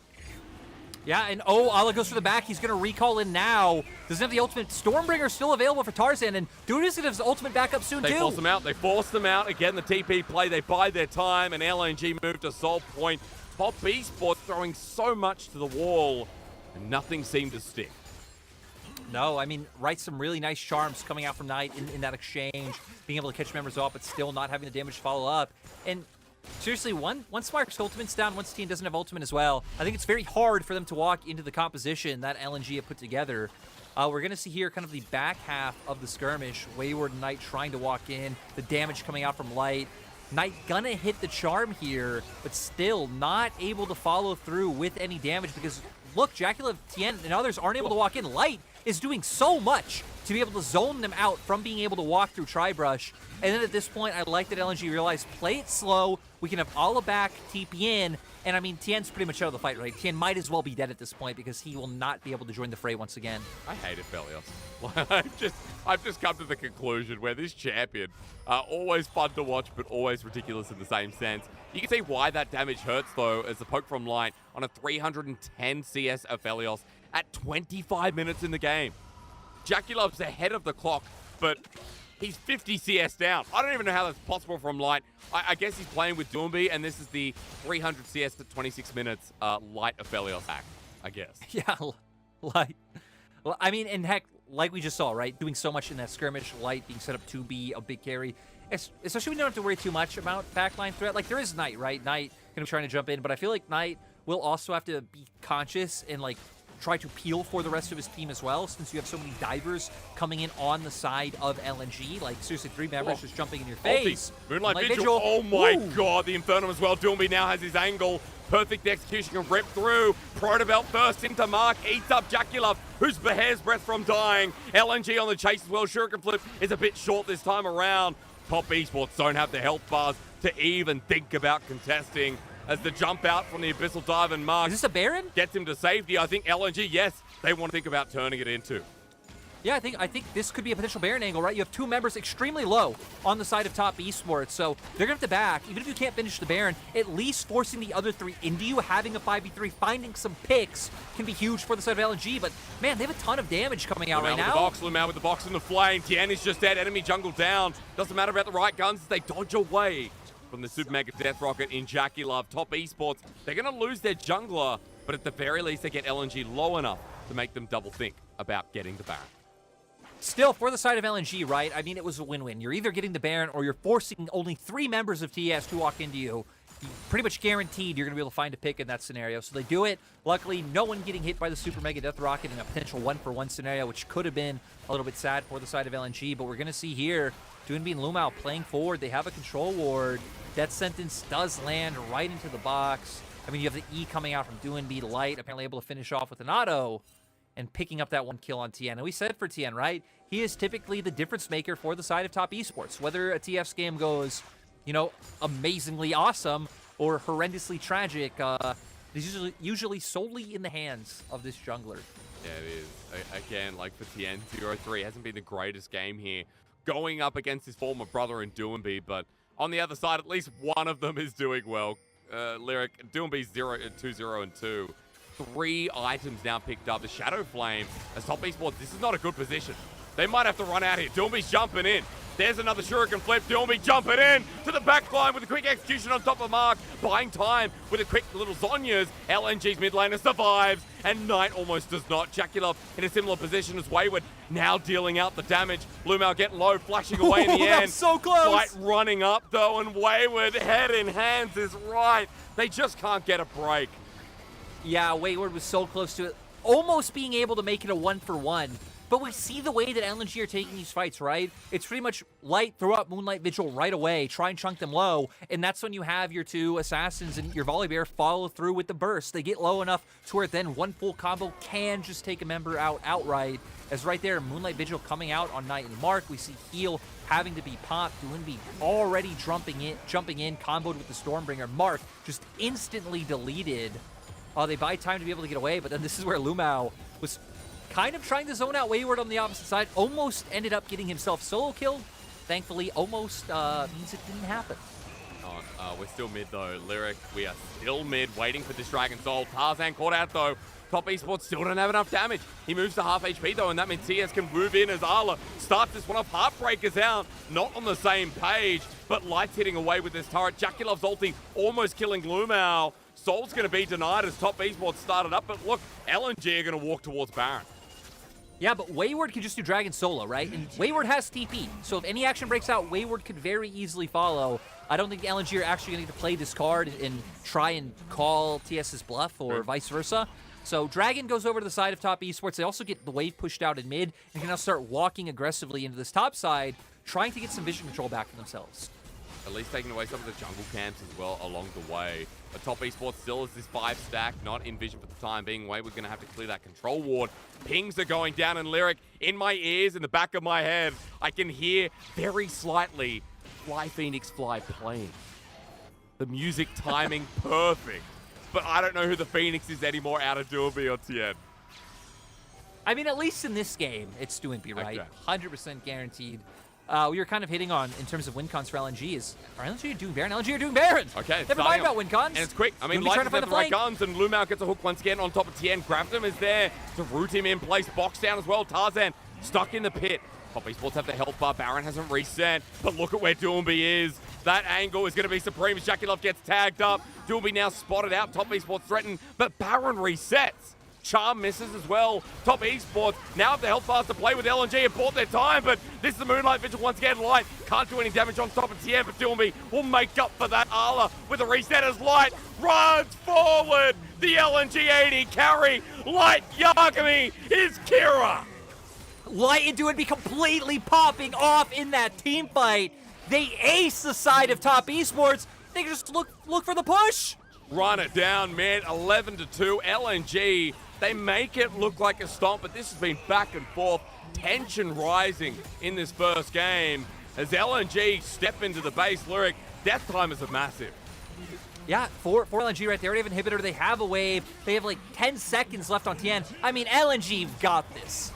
Yeah, and Ala goes for the back. He's going to recall in now. Doesn't have the ultimate. Stormbringer still available for Tarzan, and Dude's going to have his ultimate back up soon, They too. force them out. They force them out. Again, the TP play. They buy their time, and LNG move to Soul Point. Top esports throwing so much to the wall, and nothing seemed to stick. No, I mean, right, some really nice charms coming out from Knight in that exchange, being able to catch members off, but still not having the damage to follow up. And seriously, once Mark's ultimate's down, once the team doesn't have ultimate as well, I think it's very hard for them to walk into the composition that LNG have put together. We're going to see here kind of the back half of the skirmish. Wayward and Knight trying to walk in, the damage coming out from Light. Knight gonna hit the charm here, but still not able to follow through with any damage because, look, Jacula, Tien, and others aren't able to walk in. Light is doing so much to be able to zone them out from being able to walk through Tribrush. And then at this point, I like that LNG realized, play it slow, we can have Ala back, TP in, and I mean, Tien's pretty much out of the fight, right? Tien might as well be dead at this point because he will not be able to join the fray once again. I hate it, Felios. I've just come to the conclusion where this champion, always fun to watch, but always ridiculous in the same sense. You can see why that damage hurts, though, as the poke from Light on a 310 CS of Felios at 25 minutes in the game. Jaculov's ahead of the clock, but he's 50 CS down. I don't even know how that's possible from Light. I guess he's playing with Doomby, and this is the 300 CS at 26 minutes Light of Felios hack, I guess. Yeah, Light. Well, I mean, and heck, like we just saw, right? Doing so much in that skirmish, Light being set up to be a big carry. Especially when you don't have to worry too much about backline threat. Like, there is Knight, right? Knight going to be trying to jump in, but I feel like Knight will also have to be conscious and, like, try to peel for the rest of his team as well, since you have so many divers coming in on the side of LNG. Like, seriously, 3 members just jumping in your face. Moonlight Vigil. Oh my god, the Inferno as well. Doomby now has his angle. Perfect execution can rip through. Protobelt first into Mark, eats up Jacula, who's the hair's breadth from dying. LNG on the chase as well. Shuriken Flip is a bit short this time around. Top Esports don't have the health bars to even think about contesting. As the jump out from the Abyssal Dive and Mark. Is this a Baron? Gets him to safety. I think LNG, yes, they want to think about turning it into. Yeah, I think this could be a potential Baron angle, right? You have 2 members extremely low on the side of Top Esports, so they're going to have to back. Even if you can't finish the Baron, at least forcing the other 3 into you, having a 5v3, finding some picks can be huge for the side of LNG, but man, they have a ton of damage coming out right now. Lumau with the box in the flame. Tien is just dead. Enemy jungle down. Doesn't matter about the right guns. They dodge away from the Super Mega Death Rocket in Jacula. Top Esports, they're going to lose their jungler, but at the very least, they get LNG low enough to make them double think about getting the Baron. Still, for the side of LNG, right? I mean, it was a win-win. You're either getting the Baron or you're forcing only 3 members of TES to walk into you. You're pretty much guaranteed you're going to be able to find a pick in that scenario. So they do it. Luckily, no one getting hit by the Super Mega Death Rocket in a potential 1-for-1 scenario, which could have been a little bit sad for the side of LNG. But we're going to see here, Doonby and Lumau playing forward. They have a control ward. Death Sentence does land right into the box. I mean, you have the E coming out from Doonby. Light apparently able to finish off with an auto and picking up that 1 kill on Tien. And we said for Tien, right? He is typically the difference maker for the side of Top Esports. Whether a TF's game goes, you know, amazingly awesome or horrendously tragic, is usually solely in the hands of this jungler. Yeah, it is. Again, like for Tien, 0-3 hasn't been the greatest game here. Going up against his former brother in Doonby, but on the other side, at least one of them is doing well. Lyric, Doonby's 2-0-2. 3 items now picked up. The Shadow Flame as Top Esports. This is not a good position. They might have to run out here. Doomby's jumping in. There's another Shuriken Flip. Doomby jumping in to the back line with a quick execution on top of Mark. Buying time with a quick little Zhonya's. LNG's mid laner survives, and Knight almost does not. Jacula in a similar position as Wayward, now dealing out the damage. Lumau getting low, flashing away in the end. That's so close. Knight running up, though, and Wayward, head in hands, is right. They just can't get a break. Yeah, Wayward was so close to it. Almost being able to make it a 1-for-1. But we see the way that LNG are taking these fights, right? It's pretty much Light, throw out Moonlight Vigil right away, try and chunk them low, and that's when you have your 2 assassins and your Volibear follow through with the burst. They get low enough to where then 1 full combo can just take a member out outright. As right there, Moonlight Vigil coming out on Knight and Mark. We see Heal having to be popped. Doonby already jumping in, comboed with the Stormbringer. Mark just instantly deleted. They buy time to be able to get away, but then this is where Lumau was kind of trying to zone out Wayward on the opposite side. Almost ended up getting himself solo killed. Thankfully, almost means it didn't happen. We're still mid, though. Lyric, we are still mid, waiting for this Dragon Soul. Tarzan caught out, though. Top Esports still don't have enough damage. He moves to half HP, though, and that means TS can move in as Ala starts this one off. Heartbreaker's out, not on the same page, but Light's hitting away with this turret. Jaculov's ulti almost killing Lumau. Soul's going to be denied as Top Esports started up, but look, LNG are going to walk towards Baron. Yeah, but Wayward can just do Dragon solo, right? And Wayward has TP, so if any action breaks out, Wayward could very easily follow. I don't think LNG are actually going to play this card and try and call TS's bluff or vice versa. So Dragon goes over to the side of top esports. They also get the wave pushed out in mid and can now start walking aggressively into this top side, trying to get some vision control back for themselves. At least taking away some of the jungle camps as well along the way. But top esports still is this 5 stack, not in vision for the time being. Way we're going to have to clear that control ward. Pings are going down, and Lyric, in my ears, in the back of my head, I can hear very slightly Fly Phoenix Fly playing. The music timing perfect. But I don't know who the Phoenix is anymore out of Duobi or Tien. I mean, at least in this game, it's Duinby, right? Okay. 100% guaranteed. We were kind of hitting on, in terms of win cons for LNG, is are LNG doing Baron? LNG are doing Baron! Okay, Never mind about win cons. And it's quick. I mean, Duinby Light trying has to find got the the right flank. guns, and Lumao gets a hook once again on top of Tien. Grafton is there to root him in place. Box down as well. Tarzan stuck in the pit. Top esports have the health bar. Baron hasn't reset, but look at where Duinby is. That angle is going to be supreme as Jackie Love gets tagged up. Duinby now spotted out. Top esports threatened, but Baron resets. Charm misses as well. Top esports now have the health bars to play with LNG and bought their time, but this is the Moonlight Vigil once again. Light can't do any damage on top of Tien, but Duinby will make up for that. Arla with a reset as Light runs forward. The LNG 80 carry. Light Yagami is Kira. Light and Duinby completely popping off in that team fight. They ace the side of top esports. They can just look for the push. Run it down, man. 11-2. LNG, they make it look like a stomp, but this has been back and forth. Tension rising in this first game as LNG step into the base. Lyric, death time is a massive. Yeah, for LNG right there. They have inhibitor. They have a wave. They have like 10 seconds left on Tien. I mean, LNG got this.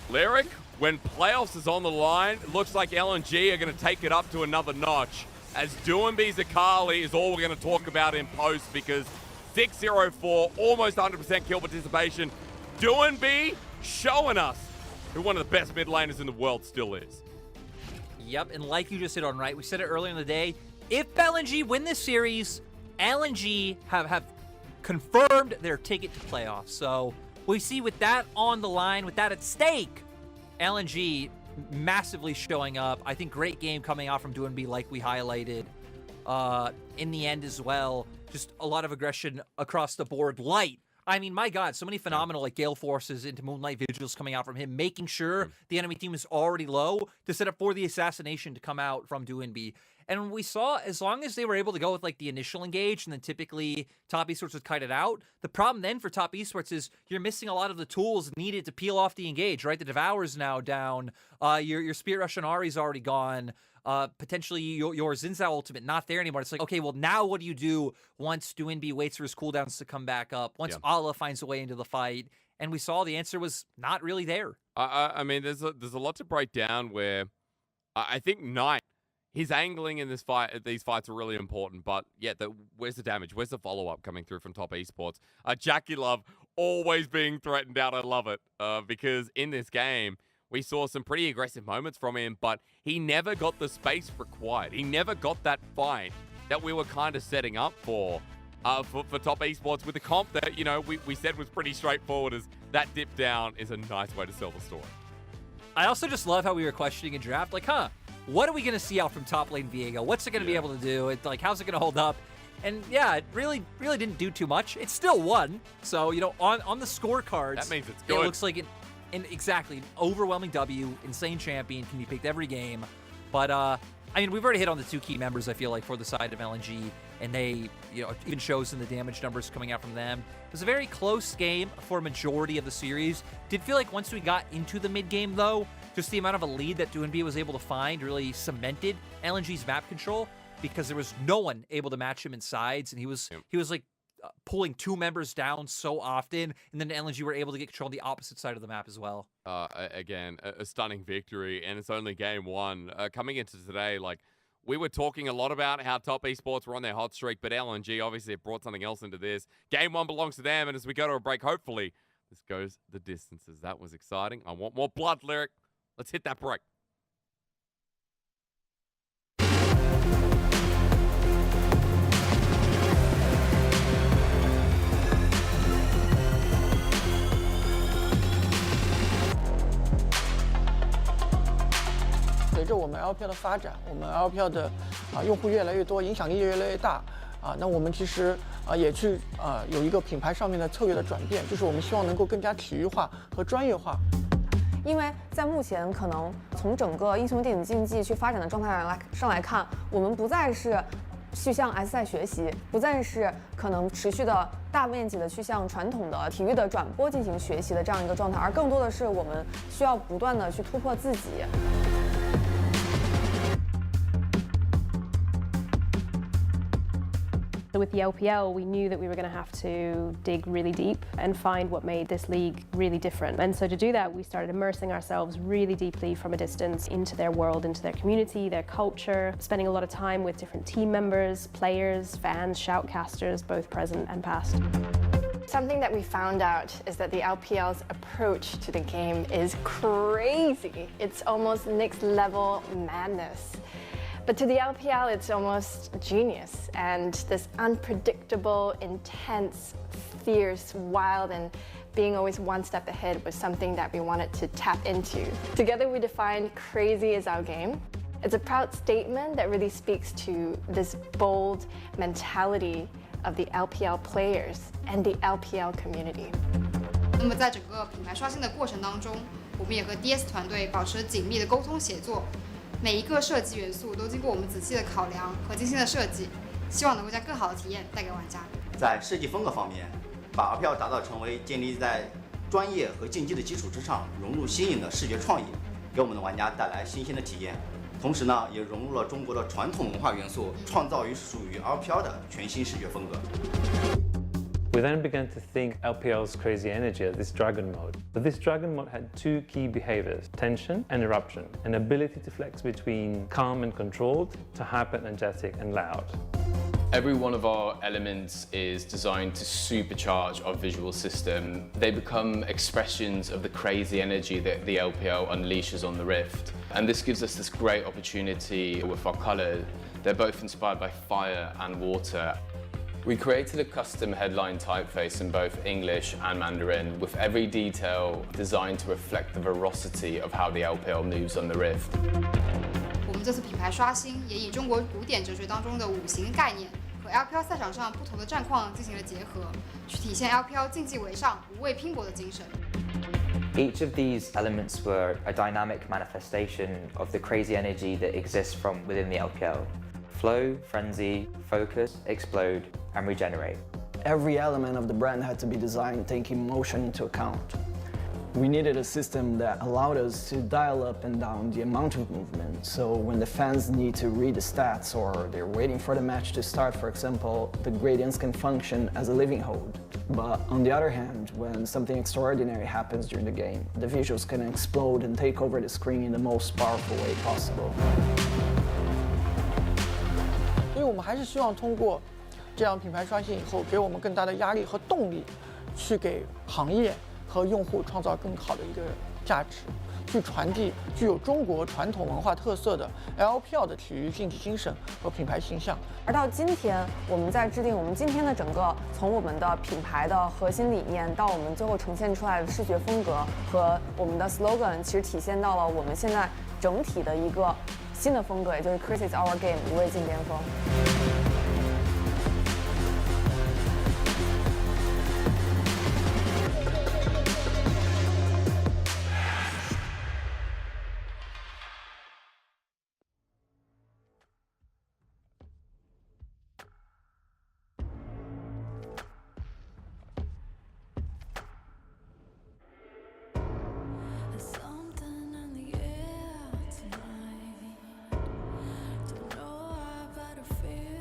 Lyric, when playoffs is on the line, it looks like LNG are going to take it up to another notch. As Duinby's Akali is all we're going to talk about in post, because 6-0-4, almost 100% kill participation. Duinby showing us who one of the best mid laners in the world still is. Yep, and like you just hit on, right? We said it earlier in the day. If LNG win this series, LNG have confirmed their ticket to playoffs. So we see with that on the line, with that at stake, LNG massively showing up. I think great game coming out from Duinby, like we highlighted in the end as well. Just a lot of aggression across the board. Light, I mean, my God, so many phenomenal like Gale Forces into Moonlight Vigils coming out from him, making sure the enemy team is already low to set up for the assassination to come out from Duinby. And we saw, as long as they were able to go with like the initial engage and then typically top esports would kite it out, the problem then for top esports is you're missing a lot of the tools needed to peel off the engage, right? The Devour's now down. Your Spirit Rush and Ari's already gone. Potentially your Zinzao ultimate not there anymore. It's like, okay, well now what do you do once Duinby waits for his cooldowns to come back up? Once Allah finds a way into the fight? And we saw the answer was not really there. I mean, there's a lot to break down where I think Knight, his angling in this fight, these fights are really important, but yeah, where's the damage? Where's the follow-up coming through from top esports? Jackie Love always being threatened out. I love it because in this game, we saw some pretty aggressive moments from him, but he never got the space required. He never got that fight that we were kind of setting up for top esports with a comp that, you know, we said was pretty straightforward, as that dip down is a nice way to sell the story. I also just love how we were questioning in draft, like, what are we going to see out from top lane Viego? What's it going to be able to do? Like, how's it going to hold up? And yeah, it really didn't do too much. It still won. So, you know, on the scorecards, that means it's good. It looks like exactly an overwhelming W, insane champion, can be picked every game. But, I mean, we've already hit on the two key members, I feel like, for the side of LNG. And they, you know, even shows in the damage numbers coming out from them. It was a very close game for a majority of the series. Did feel like once we got into the mid game, though, just the amount of a lead that Duinby was able to find really cemented LNG's map control, because there was no one able to match him in sides, and he was like pulling two members down so often, and then LNG were able to get control on the opposite side of the map as well. Again, a stunning victory, and it's only game one. Coming into today, like, we were talking a lot about how top esports were on their hot streak, but LNG obviously have brought something else into this. Game one belongs to them, and as we go to a break, hopefully, this goes the distances. That was exciting. I want more blood, Lyric. Let's hit that break. 随着我们 LPL 的发展，我们 LPL 的用户越来越多，影响力越来越大那我们其实也去有一个品牌上面的策略的转变，就是我们希望能够更加体育化和专业化。因为在目前可能从整个英雄电影竞技去发展的状态上来看，我们不再是去向 S 赛学习，不再是可能持续的大面积的去向传统的体育的转播进行学习的这样一个状态，而更多的是我们需要不断的去突破自己。With the LPL, we knew that we were going to have to dig really deep and find what made this league really different. And so to do that, we started immersing ourselves really deeply from a distance into their world, into their community, their culture, spending a lot of time with different team members, players, fans, shoutcasters, both present and past. Something that we found out is that the LPL's approach to the game is crazy. It's almost next level madness. But to the LPL, it's almost genius. And this unpredictable, intense, fierce, wild, and being always one step ahead was something that we wanted to tap into. Together, we defined crazy as our game. It's a proud statement that really speaks to this bold mentality of the LPL players and the LPL community. 那么在整个品牌刷新的过程当中，我们也和 TES 团队保持紧密的沟通协作。每一个设计元素都经过我们仔细的考量和精心的设计，希望能够将更好的体验带给玩家。在设计风格方面，把 LPL 打造成为建立在专业和竞技的基础之上，融入新颖的视觉创意，给我们的玩家带来新鲜的体验。同时呢，也融入了中国的传统文化元素，创造属于 LPL 的全新视觉风格。We then began to think LPL's crazy energy as this dragon mode. But this dragon mode had two key behaviors, tension and eruption, an ability to flex between calm and controlled to hyper-energetic and loud. Every one of our elements is designed to supercharge our visual system. They become expressions of the crazy energy that the LPL unleashes on the Rift. And this gives us this great opportunity with our colours. They're both inspired by fire and water. We created a custom headline typeface in both English and Mandarin, with every detail designed to reflect the veracity of how the LPL moves on the Rift. 我们这次品牌刷新也以中国古典哲学当中的五行概念和 LPL 赛场上不同的战况进行了结合，去体现 LPL 竞技为上、无畏拼搏的精神。Each of these elements were a dynamic manifestation of the crazy energy that exists from within the LPL. Flow, frenzy, focus, explode, and regenerate. Every element of the brand had to be designed taking motion into account. We needed a system that allowed us to dial up and down the amount of movement. So when the fans need to read the stats or they're waiting for the match to start, for example, the gradients can function as a living hold. But on the other hand, when something extraordinary happens during the game, the visuals can explode and take over the screen in the most powerful way possible. 所以我们还是希望通过这样品牌刷新以后，给我们更大的压力和动力，去给行业和用户创造更好的一个价值，去传递具有中国传统文化特色的 LPL 的体育竞技精神和品牌形象。而到今天，我们在制定我们今天的整个从我们的品牌的核心理念到我们最后呈现出来的视觉风格和我们的 slogan， 其实体现到了我们现在整体的一个新的风格，也就是 Crazy is our game， 无畏进巅峰。Feel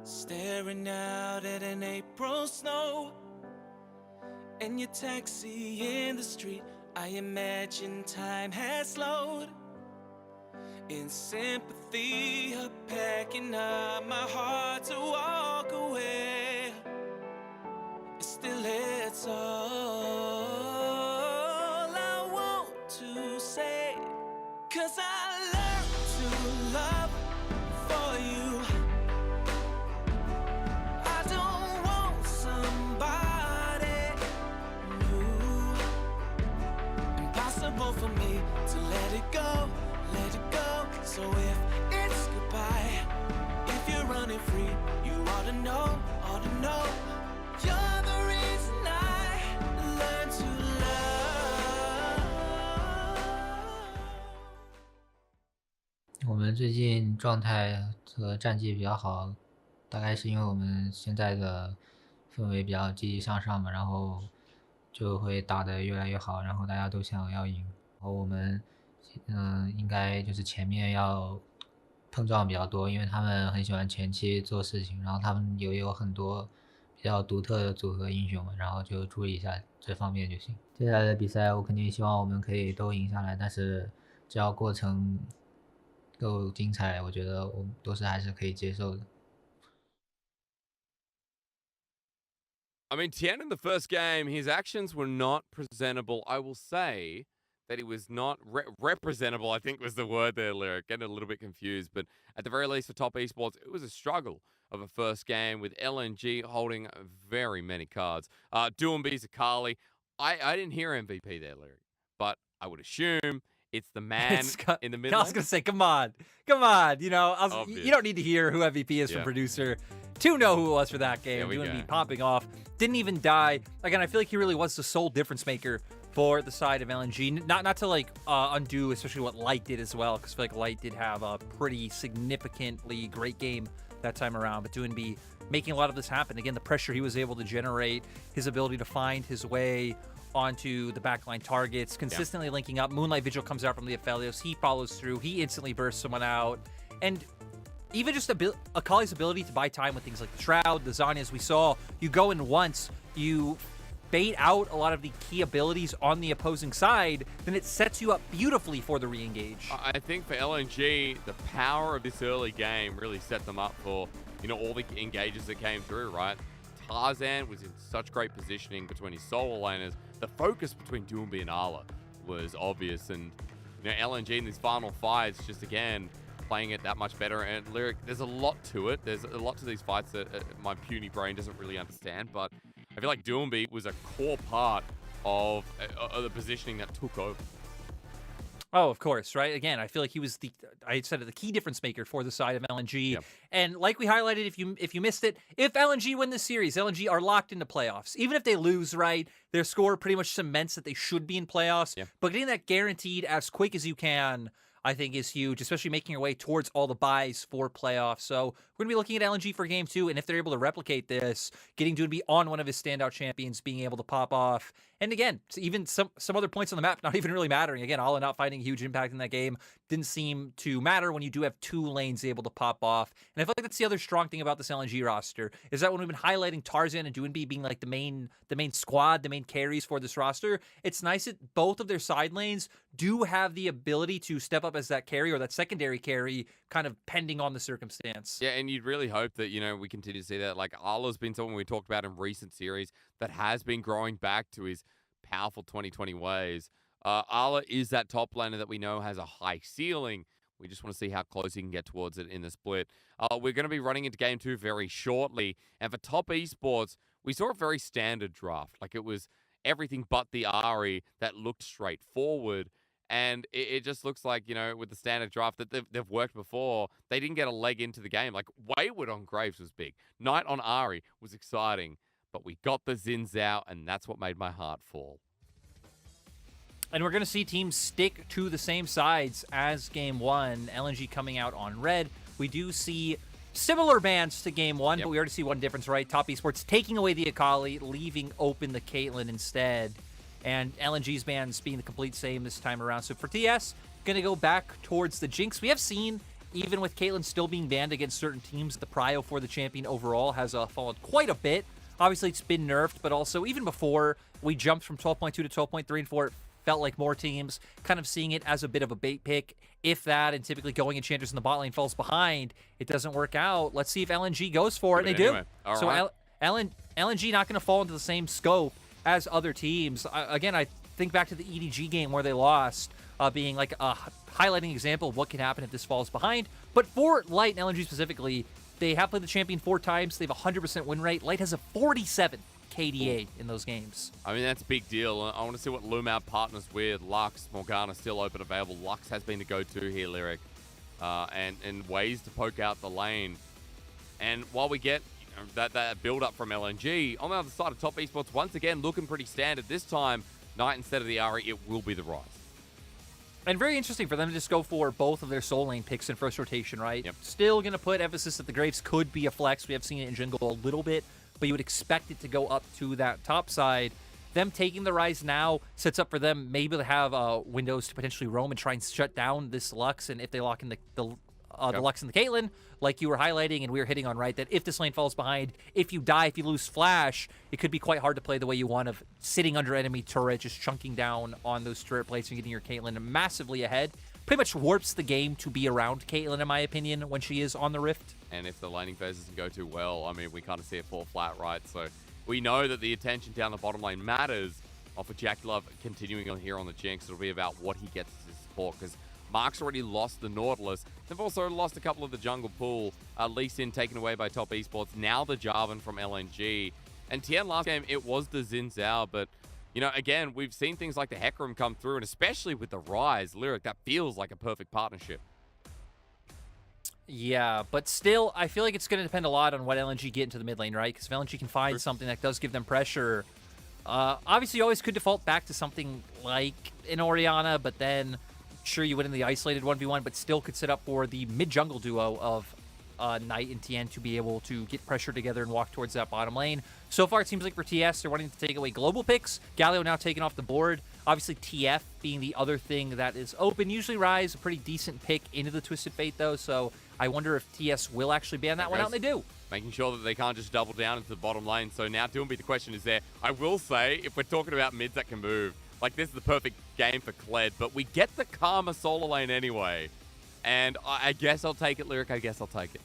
Staring out at an April snow, and your taxi in the street. I imagine time has slowed. In sympathy, of packing up my heart to walk away. Still, it's all I want to say. 'Cause I learned to love for you. I don't want somebody new. Impossible for me to let it go, let it go. So if it's goodbye, if you're running free, you ought to know, ought to know. You're the reason I learned to love. 我们最近状态和战绩比较好，大概是因为我们现在的氛围比较积极向上嘛，然后就会打得越来越好，然后大家都想要赢，然后我们应该就是前面要碰撞比较多，因为他们很喜欢前期做事情，然后他们也有很多比较独特的组合英雄嘛，然后就注意一下这方面就行。接下来的比赛我肯定希望我们可以都赢下来，但是只要过程够精彩，我觉得我们都是还是可以接受的。I mean, Tien in the first game, his actions were not presentable. I will say that he was not representable, I think was the word there, Lyric. Getting a little bit confused. But at the very least for Top Esports, it was a struggle of a first game with LNG holding very many cards. Duumbi's Akali. I didn't hear MVP there, Lyric. But I would assume it's the man in the middle. I was going to say, come on. You know, you don't need to hear who MVP is from producer to know who it was for that game. Duumbi popping off. Didn't even die. Again, I feel like he really was the sole difference maker for the side of LNG. Not to like undo especially what Light did as well, because I feel like Light did have a pretty significantly great game that time around. But Duumbi making a lot of this happen. Again, the pressure he was able to generate, his ability to find his way onto the backline targets, consistently linking up. Moonlight Vigil comes out from the Aphelios. He follows through. He instantly bursts someone out. And even just Akali's ability to buy time with things like the Shroud, the Zanyas we saw, you go in once, you bait out a lot of the key abilities on the opposing side, then it sets you up beautifully for the re-engage. I think for LNG, the power of this early game really set them up for, you know, all the engages that came through, right? Tarzan was in such great positioning between his solo laners. The focus between Duumbi and Ala was obvious, and you know, LNG in these final fights, just again, playing it that much better. And Lyric, there's a lot to it. There's a lot to these fights that my puny brain doesn't really understand, but I feel like Duumbi was a core part of the positioning that took over. Oh, of course, right? Again, I feel like he was the key difference maker for the side of LNG. Yep. And like we highlighted, if you missed it, if LNG win this series, LNG are locked into playoffs. Even if they lose, right, their score pretty much cements that they should be in playoffs. Yep. But getting that guaranteed as quick as you can, I think, is huge, especially making your way towards all the buys for playoffs. So we're going to be looking at LNG for game 2, and if they're able to replicate this, getting Duumbi on one of his standout champions, being able to pop off. And again, even some other points on the map not even really mattering. Again, Ala not finding a huge impact in that game didn't seem to matter when you do have 2 lanes able to pop off. And I feel like that's the other strong thing about this LNG roster, is that when we've been highlighting Tarzan and Duumbi being like the main squad, the main carries for this roster, it's nice that both of their side lanes do have the ability to step up as that carry or that secondary carry, kind of pending on the circumstance. Yeah, and you'd really hope that, you know, we continue to see that. Like, Ala's been someone we talked about in recent series that has been growing back to his powerful 2020 ways. Ala is that top laner that we know has a high ceiling. We just want to see how close he can get towards it in the split. We're going to be running into game 2 very shortly. And for Top Esports, we saw a very standard draft. Like, it was everything but the Ahri that looked straightforward. And it just looks like, you know, with the standard draft that they've worked before, they didn't get a leg into the game. Like, Wayward on Graves was big. Knight on Ahri was exciting. But we got the Zins out, and that's what made my heart fall. And we're going to see teams stick to the same sides as Game 1. LNG coming out on red. We do see similar bans to Game 1, but we already see one difference, right? Top Esports taking away the Akali, leaving open the Caitlyn instead. And LNG's bans being the complete same this time around. So for TS, going to go back towards the Jinx. We have seen even with Caitlyn still being banned against certain teams, the prio for the champion overall has fallen quite a bit. Obviously, it's been nerfed, but also even before we jumped from 12.2 to 12.3 and 4, it felt like more teams kind of seeing it as a bit of a bait pick, if that, and typically going Enchanters in the bot lane falls behind. It doesn't work out. Let's see if LNG goes for it, and they anyway. do. All So right. LNG not going to fall into the same scope as other teams. Again, I think back to the EDG game where they lost, being like a highlighting example of what can happen if this falls behind. But for Light and LNG specifically, they have played the champion 4 times. They have a 100% win rate. Light has a 47 KDA in those games. I mean, that's a big deal. I want to see what Lumab partners with. Lux, Morgana still open available. Lux has been the go-to here, Lyric, and ways to poke out the lane. And while we get that build-up from LNG, on the other side of Top Esports, once again, looking pretty standard. This time, Knight instead of the Ahri, it will be the Rise. And very interesting for them to just go for both of their soul lane picks in first rotation, right? Yep. Still going to put emphasis that the Graves could be a flex. We have seen it in jungle a little bit, but you would expect it to go up to that top side. Them taking the Rise now sets up for them maybe to have windows to potentially roam and try and shut down this Lux. And if they lock in the Lux and the Caitlyn, like you were highlighting and we were hitting on, right, that if this lane falls behind, if you die, if you lose Flash, it could be quite hard to play the way you want of sitting under enemy turret, just chunking down on those turret plates and getting your Caitlyn massively ahead. Pretty much warps the game to be around Caitlyn, in my opinion, when she is on the Rift. And if the laning phase doesn't go too well, I mean, we kind of see it fall flat, right? So we know that the attention down the bottom lane matters. Off of Jack Love continuing on here on the Jinx, it'll be about what he gets as his support, because Mark's already lost the Nautilus. They've also lost a couple of the jungle pool. Lee Sin taken away by Top Esports. Now the Jarvan from LNG. And TN last game, it was the Xin Zhao. But, you know, again, we've seen things like the Hecarim come through. And especially with the Rise, Lyric, that feels like a perfect partnership. Yeah, but still, I feel like it's going to depend a lot on what LNG get into the mid lane, right? Because if LNG can find something that does give them pressure, obviously you always could default back to something like an Orianna, but then sure you win in the isolated 1v1, but still could set up for the mid-jungle duo of Knight and TN to be able to get pressure together and walk towards that bottom lane. So far, it seems like for TS, they're wanting to take away global picks. Galio now taken off the board. Obviously, TF being the other thing that is open. Usually Rise, a pretty decent pick into the Twisted Fate, though, so I wonder if TS will actually ban that one out, and they do. Making sure that they can't just double down into the bottom lane. So now Doomby, the question is there. I will say, if we're talking about mids that can move, like, this is the perfect game for Kled, but we get the Karma solo lane anyway. And I guess I'll take it, Lyric. I guess I'll take it.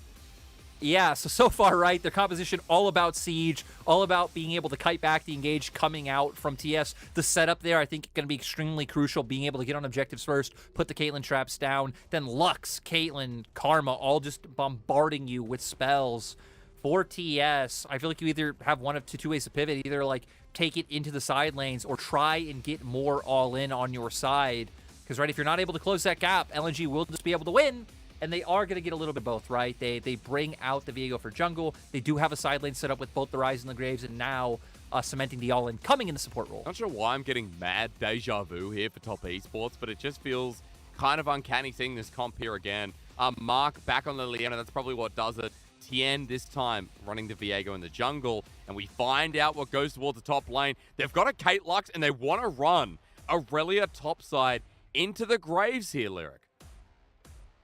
Yeah, so far, right, their composition all about Siege, all about being able to kite back the engage coming out from TS. The setup there, I think, going to be extremely crucial, being able to get on objectives first, put the Caitlyn traps down, then Lux, Caitlyn, Karma, all just bombarding you with spells. For TS, I feel like you either have one of two ways to pivot, either, like, take it into the side lanes or try and get more all-in on your side. Because, right, if you're not able to close that gap, LNG will just be able to win. And they are going to get a little bit of both, right? They bring out the Viego for jungle. They do have a side lane set up with both the Rise and the Graves, and now cementing the all-in coming in the support role. Not sure why I'm getting mad deja vu here for Top Esports, but it just feels kind of uncanny seeing this comp here again. Mark back on the Leona, that's probably what does it. Tien this time running the Viego in the jungle, and we find out what goes towards the top lane. They've got a Kate Lux, and they want to run Aurelia topside into the Graves here, Lyric.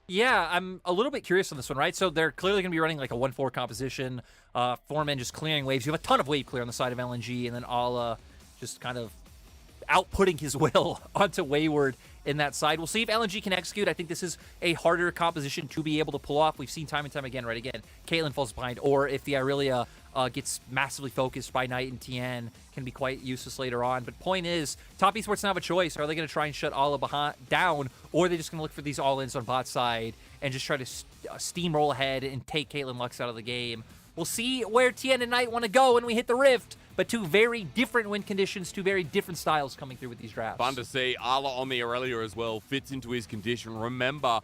Yeah, I'm a little bit curious on this one, right? So they're clearly going to be running like a 1-4 composition. Foreman just clearing waves. You have a ton of wave clear on the side of LNG, and then Ala just kind of outputting his will onto Wayward in that side. We'll see if LNG can execute. I think this is a harder composition to be able to pull off. We've seen time and time again, right? Again, Caitlyn falls behind, or if the Aurelia gets massively focused by Knight and Tien, can be quite useless later on. But point is, Top Esports now have a choice. Are they going to try and shut Ala down, or are they just going to look for these all-ins on bot side and just try to steamroll ahead and take Caitlyn Lux out of the game? We'll see where Tien and Knight want to go when we hit the Rift, but two very different win conditions, two very different styles coming through with these drafts. Fun to see. Ala on the Aurelia as well fits into his condition. Remember,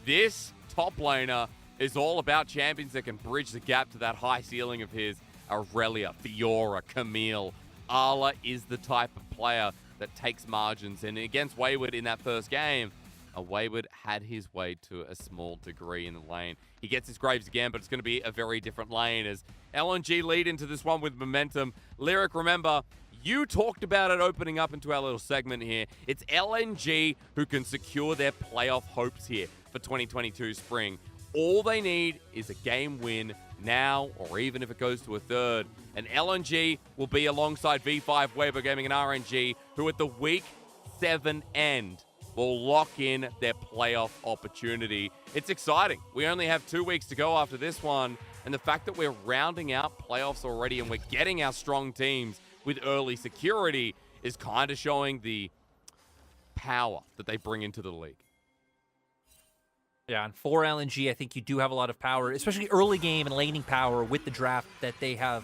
this top laner is all about champions that can bridge the gap to that high ceiling of his. Aurelia, Fiora, Camille. Ala is the type of player that takes margins, and against Wayward in that first game, Wayward had his way to a small degree in the lane. He gets his Graves again, but it's going to be a very different lane as LNG lead into this one with momentum. Lyric, remember, you talked about it opening up into our little segment here. It's LNG who can secure their playoff hopes here. for 2022 spring. All they need is a game win now, or even if it goes to a third. And LNG will be alongside V5 Weber Gaming and RNG, who at the week 7 end will lock in their playoff opportunity. It's exciting. We only have 2 weeks to go after this one. And the fact that we're rounding out playoffs already and we're getting our strong teams with early security is kind of showing the power that they bring into the league. Yeah, and for LNG, I think you do have a lot of power, especially early game and laning power with the draft that they have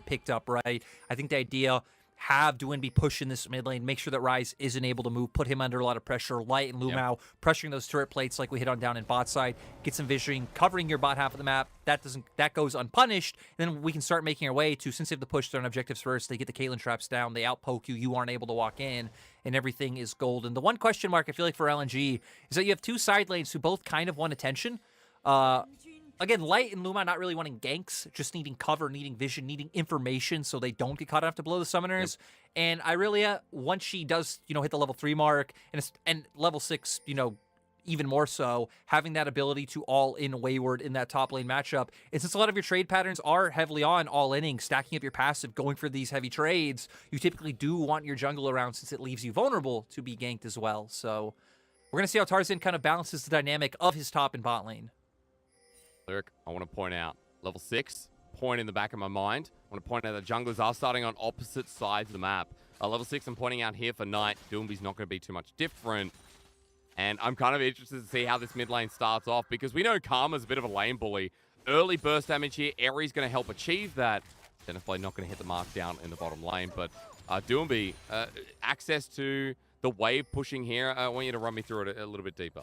picked up, right? I think the idea, have Doumbé push in this mid lane, make sure that Ryze isn't able to move, put him under a lot of pressure, Light and Lumao, pressuring those turret plates like we hit on down in bot side, get some visioning, covering your bot half of the map. That goes unpunished, and then we can start making our way to, since they have the push their objectives first, they get the Caitlyn traps down, they outpoke you, you aren't able to walk in, and everything is golden. The one question mark I feel like for LNG is that you have 2 side lanes who both kind of want attention. Again, Light and Luma not really wanting ganks, just needing cover, needing vision, needing information so they don't get caught enough to blow the summoners. And Irelia, once she does, hit the level 3 mark, and level 6, even more so, having that ability to all-in Wayward in that top lane matchup. And since a lot of your trade patterns are heavily on all-inning, stacking up your passive, going for these heavy trades, you typically do want your jungle around since it leaves you vulnerable to be ganked as well. So we're going to see how Tarzan kind of balances the dynamic of his top and bot lane. Lyric, I want to point out, level 6, point in the back of my mind. I want to point out that junglers are starting on opposite sides of the map. Level 6, I'm pointing out here for Knight. Doomby's not going to be too much different. And I'm kind of interested to see how this mid lane starts off, because we know Karma's a bit of a lane bully. Early burst damage here, Eri's going to help achieve that. Definitely not going to hit the mark down in the bottom lane, but Doomby, access to the wave pushing here. I want you to run me through it a little bit deeper.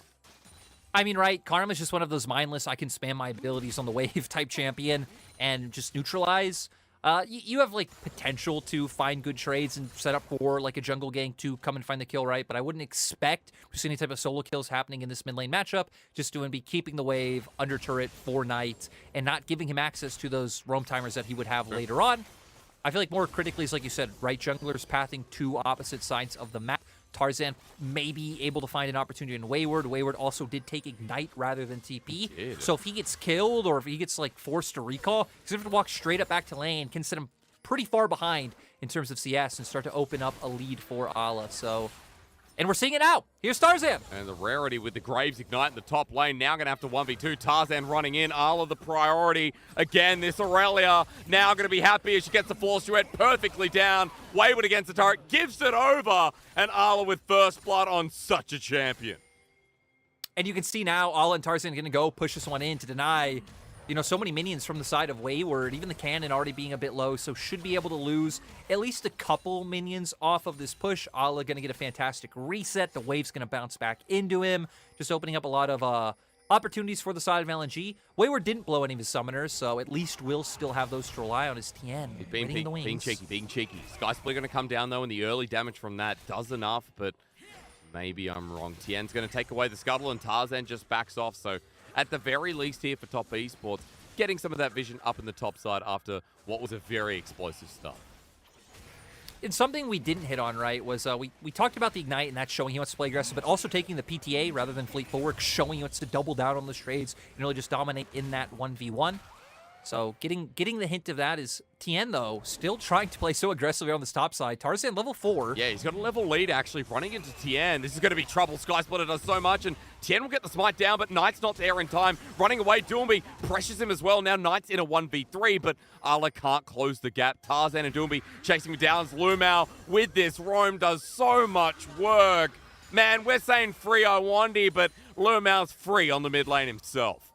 I mean, right, Karma's just one of those mindless, I can spam my abilities on the wave type champion and just neutralize. You have, potential to find good trades and set up for, a jungle gank to come and find the kill, right? But I wouldn't expect to see any type of solo kills happening in this mid lane matchup. Just be keeping the wave under turret for Knight and not giving him access to those roam timers that he would have later on. I feel like more critically is, like you said, right, junglers pathing to opposite sides of the map. Tarzan may be able to find an opportunity in Wayward. Wayward also did take Ignite rather than TP. So if he gets killed or if he gets forced to recall, he's going to walk straight up back to lane, can set him pretty far behind in terms of CS and start to open up a lead for Ala. So, and we're seeing it now. Here's Tarzan. And the rarity with the Graves Ignite in the top lane. Now going to have to 1v2. Tarzan running in. Ala the priority. Again, this Aurelia now going to be happy as she gets the Force Duet perfectly down. Wayward against the turret. Gives it over. And Ala with first blood on such a champion. And you can see now Ala and Tarzan are going to go push this one in to deny, so many minions from the side of Wayward, even the cannon already being a bit low, so should be able to lose at least a couple minions off of this push. Ala going to get a fantastic reset. The wave's going to bounce back into him, just opening up a lot of opportunities for the side of LNG. Wayward didn't blow any of his summoners, so at least we'll still have those to rely on as TN. Being cheeky. Sky Split going to come down, though, and the early damage from that does enough, but maybe I'm wrong. TN's going to take away the scuttle, and Tarzan just backs off, so at the very least here for Top Esports, getting some of that vision up in the top side after what was a very explosive start. And something we didn't hit on, right, was we talked about the Ignite, and that's showing he wants to play aggressive, but also taking the PTA rather than Fleet Forward, showing he wants to double down on those trades and really just dominate in that 1v1. So getting the hint of that is TN, though, still trying to play so aggressively on this top side. Tarzan, level 4. Yeah, he's got a level lead, actually, running into TN. This is going to be trouble. Sky Splitter does so much, and TN will get the smite down, but Knight's not there in time. Running away, Doomby pressures him as well. Now Knight's in a 1v3, but Ala can't close the gap. Tarzan and Doomby chasing him down as Lumao with this. Roam does so much work. Man, we're saying free Iwandi, but Lumao's free on the mid lane himself.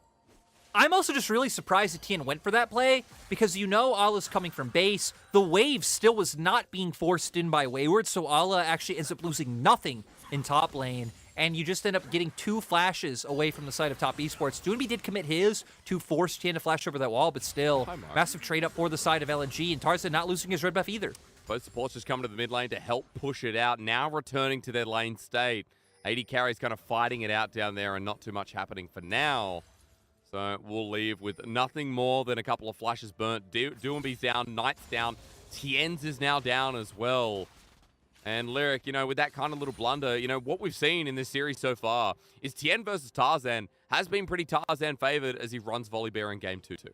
I'm also just really surprised that TN went for that play, because Ala's coming from base. The wave still was not being forced in by Wayward, so Ala actually ends up losing nothing in top lane, and you just end up getting 2 flashes away from the side of Top Esports. Doomby did commit his to force TN to flash over that wall, but still, massive trade up for the side of LNG, and Tarzan not losing his red buff either. Both supports just coming to the mid lane to help push it out, now returning to their lane state. 80 carries kind of fighting it out down there and not too much happening for now. So we'll leave with nothing more than a couple of flashes burnt. Doomby's down, Knight's down, Tien's is now down as well. And Lyric, with that kind of little blunder, what we've seen in this series so far is Tien versus Tarzan has been pretty Tarzan favored as he runs Volley Bear in game 2 too.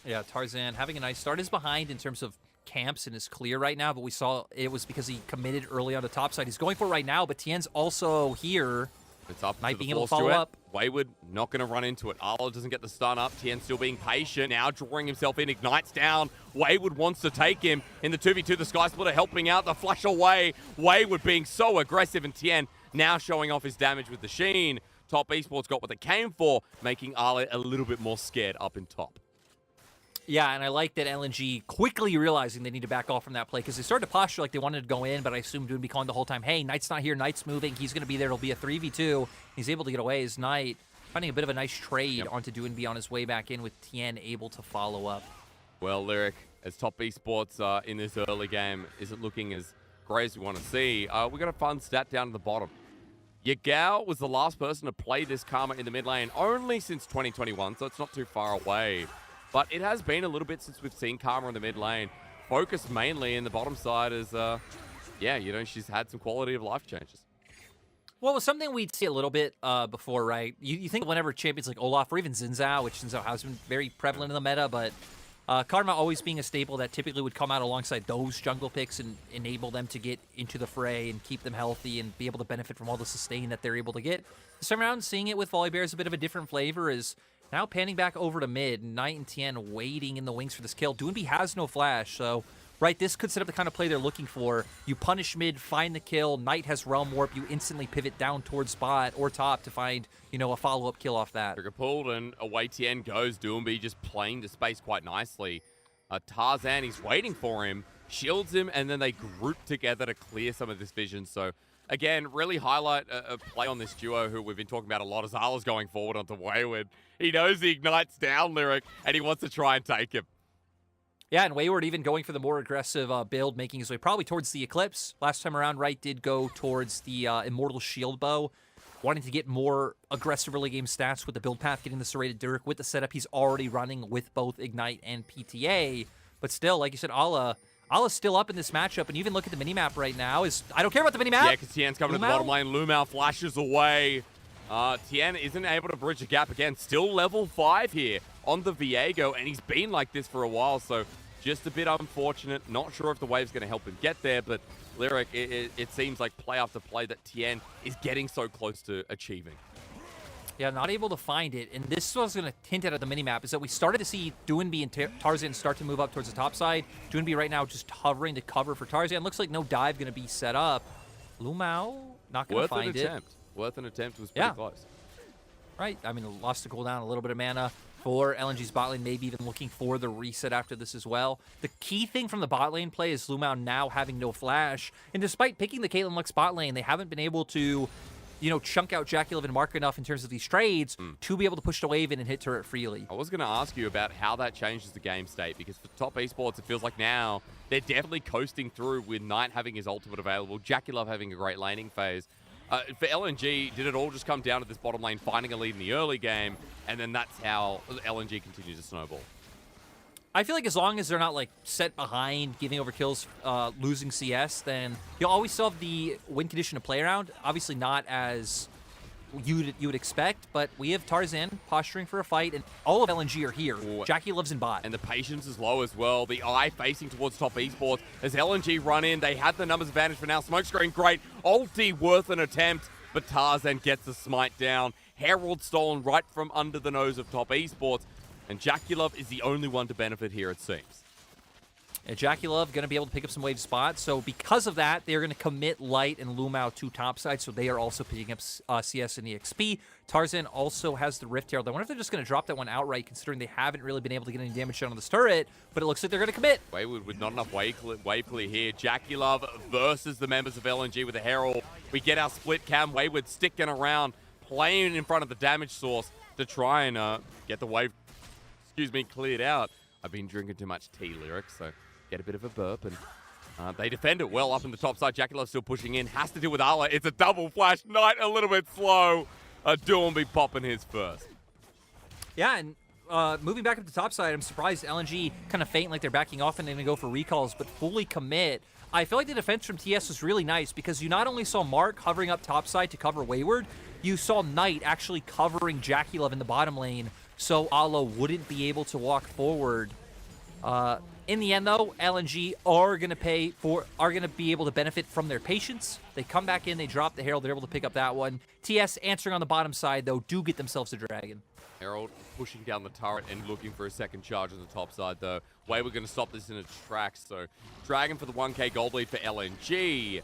Yeah, Tarzan having a nice start, is behind in terms of camps and is clear right now, but we saw it was because he committed early on the top side. He's going for it right now, but Tien's also here. It's up Might to the be able to floor, follow Stuart. up. Wayward not going to run into it. Arlo doesn't get the stun up. Tien still being patient. Now drawing himself in. Ignites down. Wayward wants to take him in the 2v2. The Sky Splitter helping out. The flash away. Wayward being so aggressive, and Tien now showing off his damage with the Sheen. Top Esports got what they came for, making Arlo a little bit more scared up in top. Yeah, and I like that LNG quickly realizing they need to back off from that play because they started to posture like they wanted to go in, but I assumed Doonby calling the whole time, hey, Knight's not here, Knight's moving, he's going to be there, it'll be a 3v2. He's able to get away as Knight, finding a bit of a nice trade onto Doonby on his way back in with Tien able to follow up. Well, Lyric, as Top Esports in this early game isn't looking as great as we want to see, we got a fun stat down at the bottom. Yagao was the last person to play this Karma in the mid lane only since 2021, so it's not too far away. But it has been a little bit since we've seen Karma in the mid lane. Focused mainly in the bottom side as, she's had some quality of life changes. Well, it was something we'd see a little bit before, right? You think whenever champions like Olaf or even Xin Zhao, which Xin Zhao has been very prevalent in the meta, but Karma always being a staple that typically would come out alongside those jungle picks and enable them to get into the fray and keep them healthy and be able to benefit from all the sustain that they're able to get. This time around, seeing it with Volley Bear is a bit of a different flavor, is now panning back over to mid, Knight and Tien waiting in the wings for this kill. Doonby has no flash, so this could set up the kind of play they're looking for. You punish mid, find the kill, Knight has Realm Warp, you instantly pivot down towards bot or top to find, a follow-up kill off that. Trigger pulled and away Tien goes. Doonby just playing the space quite nicely. Tarzan, he's waiting for him, shields him, and then they group together to clear some of this vision. So again, really highlight a play on this duo who we've been talking about a lot. As Zala's going forward onto Wayward. He knows he ignites down Lyric, and he wants to try and take him. Yeah, and Wayward even going for the more aggressive build, making his way probably towards the Eclipse. Last time around, right, did go towards the Immortal Shield Bow, wanting to get more aggressive early game stats with the build path, getting the Serrated Dirk with the setup he's already running with both Ignite and PTA. But still, like you said, Ala's still up in this matchup, and even look at the minimap right now. I don't care about the minimap. Yeah, because Tien's coming to the bottom lane. Lumao flashes away. Tien isn't able to bridge the gap again. Still level 5 here on the Viego, and he's been like this for a while, so just a bit unfortunate. Not sure if the wave's going to help him get there, but Lyric, it seems like play after play that Tien is getting so close to achieving. Yeah, not able to find it, and this was going to hint at the minimap, is that we started to see Doonby and Tarzan start to move up towards the top side. Doonby right now just hovering to cover for Tarzan. Looks like no dive going to be set up. Lumao not going to find it. Worth an attempt, was pretty close. Right, I mean, lost to cooldown, a little bit of mana for LNG's bot lane, maybe even looking for the reset after this as well. The key thing from the bot lane play is Lumao now having no flash, and despite picking the Caitlyn Lux bot lane, they haven't been able to, chunk out JackeyLove and Mark enough in terms of these trades to be able to push the wave in and hit turret freely. I was going to ask you about how that changes the game state, because for Top Esports, it feels like now they're definitely coasting through with Knight having his ultimate available, JackeyLove having a great laning phase. For LNG, did it all just come down to this bottom lane finding a lead in the early game, and then that's how LNG continues to snowball? I feel like as long as they're not set behind, giving over kills, losing CS, then you'll always still have the win condition to play around. Obviously not as you would expect, but we have Tarzan posturing for a fight, and all of LNG are here. JackeyLove's in bot. And the patience is low as well. The eye facing towards Top Esports. As LNG run in, they had the numbers advantage for now. Smokescreen, great. Ulti worth an attempt, but Tarzan gets the smite down. Herald stolen right from under the nose of Top Esports, and JackeyLove is the only one to benefit here, it seems. And JackeyLove going to be able to pick up some wave spots. So because of that, they're going to commit Light and Lumao to topside. So they are also picking up CS and EXP. Tarzan also has the Rift Herald. I wonder if they're just going to drop that one outright, considering they haven't really been able to get any damage done on this turret. But it looks like they're going to commit. Wayward with not enough wave clear here. JackeyLove versus the members of LNG with a Herald. We get our split cam. Wayward sticking around, playing in front of the damage source to try and get the wave, cleared out. I've been drinking too much tea, Lyrics, so get a bit of a burp, and they defend it well up in the top side. JackeyLove still pushing in, has to deal with Ala. It's a double flash. Knight a little bit slow. Doonby popping his first. Yeah, and moving back up to top side, I'm surprised LNG kind of faint like they're backing off and they're going to go for recalls, but fully commit. I feel like the defense from TS was really nice because you not only saw Mark hovering up topside to cover Wayward, you saw Knight actually covering JackeyLove in the bottom lane so Ala wouldn't be able to walk forward. In the end, though, LNG are going to be able to benefit from their patience. They come back in, they drop the Herald, they're able to pick up that one. TS answering on the bottom side, though, do get themselves a Dragon. Herald pushing down the turret and looking for a second charge on the top side, though. Way we're going to stop this in its tracks. So, Dragon for the 1k gold lead for LNG.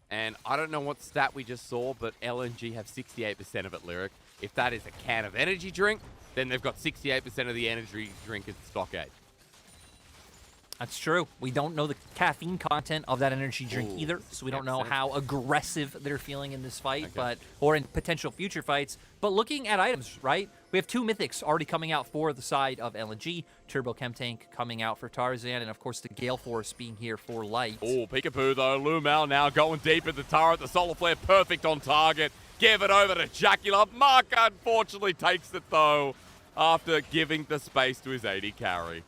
And I don't know what stat we just saw, but LNG have 68% of it, Lyric. If that is a can of energy drink, then they've got 68% of the energy drink in Stockade. That's true. We don't know the caffeine content of that energy drink either, so we don't know how aggressive they're feeling in this fight, or in potential future fights. But looking at items, right? We have 2 mythics already coming out for the side of LNG. Turbo Chem Tank coming out for Tarzan, and of course the Gale Force being here for Light. Oh, peekaboo though. Lumel now going deep at the turret. The Solar Flare perfect on target. Give it over to JackeyLove. Mark unfortunately takes it though, after giving the space to his AD carry.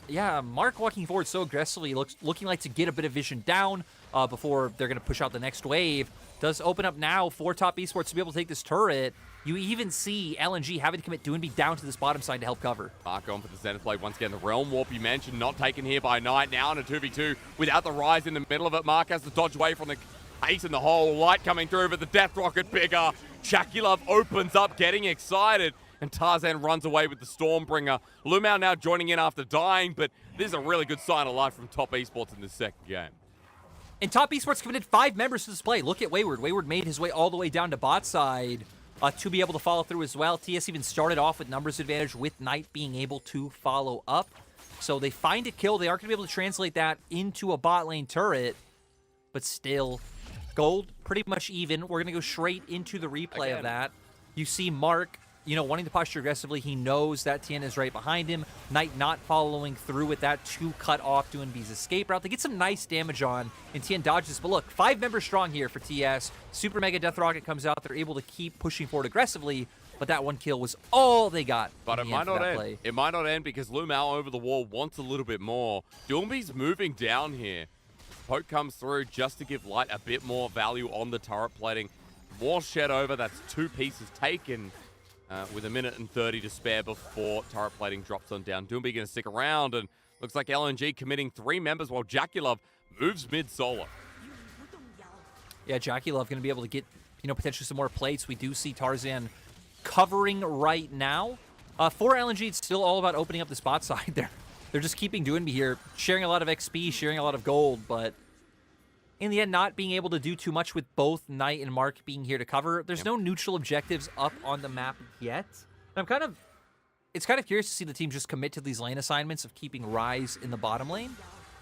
Yeah, Mark walking forward so aggressively, looking like to get a bit of vision down before they're going to push out the next wave. Does open up now for Top Esports to be able to take this turret. You even see LNG having to commit Doinby down to this bottom side to help cover. Mark on for the Zenith play once again. The Realm Warp you mentioned, not taken here by Knight. Now in a 2v2 without the Rise in the middle of it. Mark has to dodge away from the Ace in the hole. Light coming through, but the Death Rocket bigger. JackeyLove opens up, getting excited. And Tarzan runs away with the Stormbringer. Lumao now joining in after dying, but this is a really good sign of life from Top Esports in this second game. And Top Esports committed 5 members to this play. Look at Wayward. Wayward made his way all the way down to bot side to be able to follow through as well. TS even started off with numbers advantage with Knight being able to follow up. So they find a kill. They aren't going to be able to translate that into a bot lane turret, but still, gold pretty much even. We're going to go straight into the replay of that. You see Mark, wanting to posture aggressively. He knows that Tien is right behind him. Knight not following through with that to cut off Doinby's escape route. They get some nice damage on, and Tien dodges. But look, 5 members strong here for TS. Super Mega Death Rocket comes out. They're able to keep pushing forward aggressively, but that 1 kill was all they got. But it might not end. It might not end because Lumao over the wall wants a little bit more. Doinby's moving down here. Poke comes through just to give Light a bit more value on the turret plating. More shed over. That's 2 pieces taken. With 1 minute and 30 to spare before turret plating drops on down. Doinby going to stick around, and looks like LNG committing 3 members while JackeyLove moves mid-solo. Yeah, JackeyLove going to be able to get, potentially some more plates. We do see Tarzan covering right now. For LNG, it's still all about opening up the spot side there. They're just keeping Doinby here, sharing a lot of XP, sharing a lot of gold, but in the end, not being able to do too much with both Knight and Mark being here to cover. There's no neutral objectives up on the map yet. And it's kind of curious to see the team just commit to these lane assignments of keeping Rise in the bottom lane.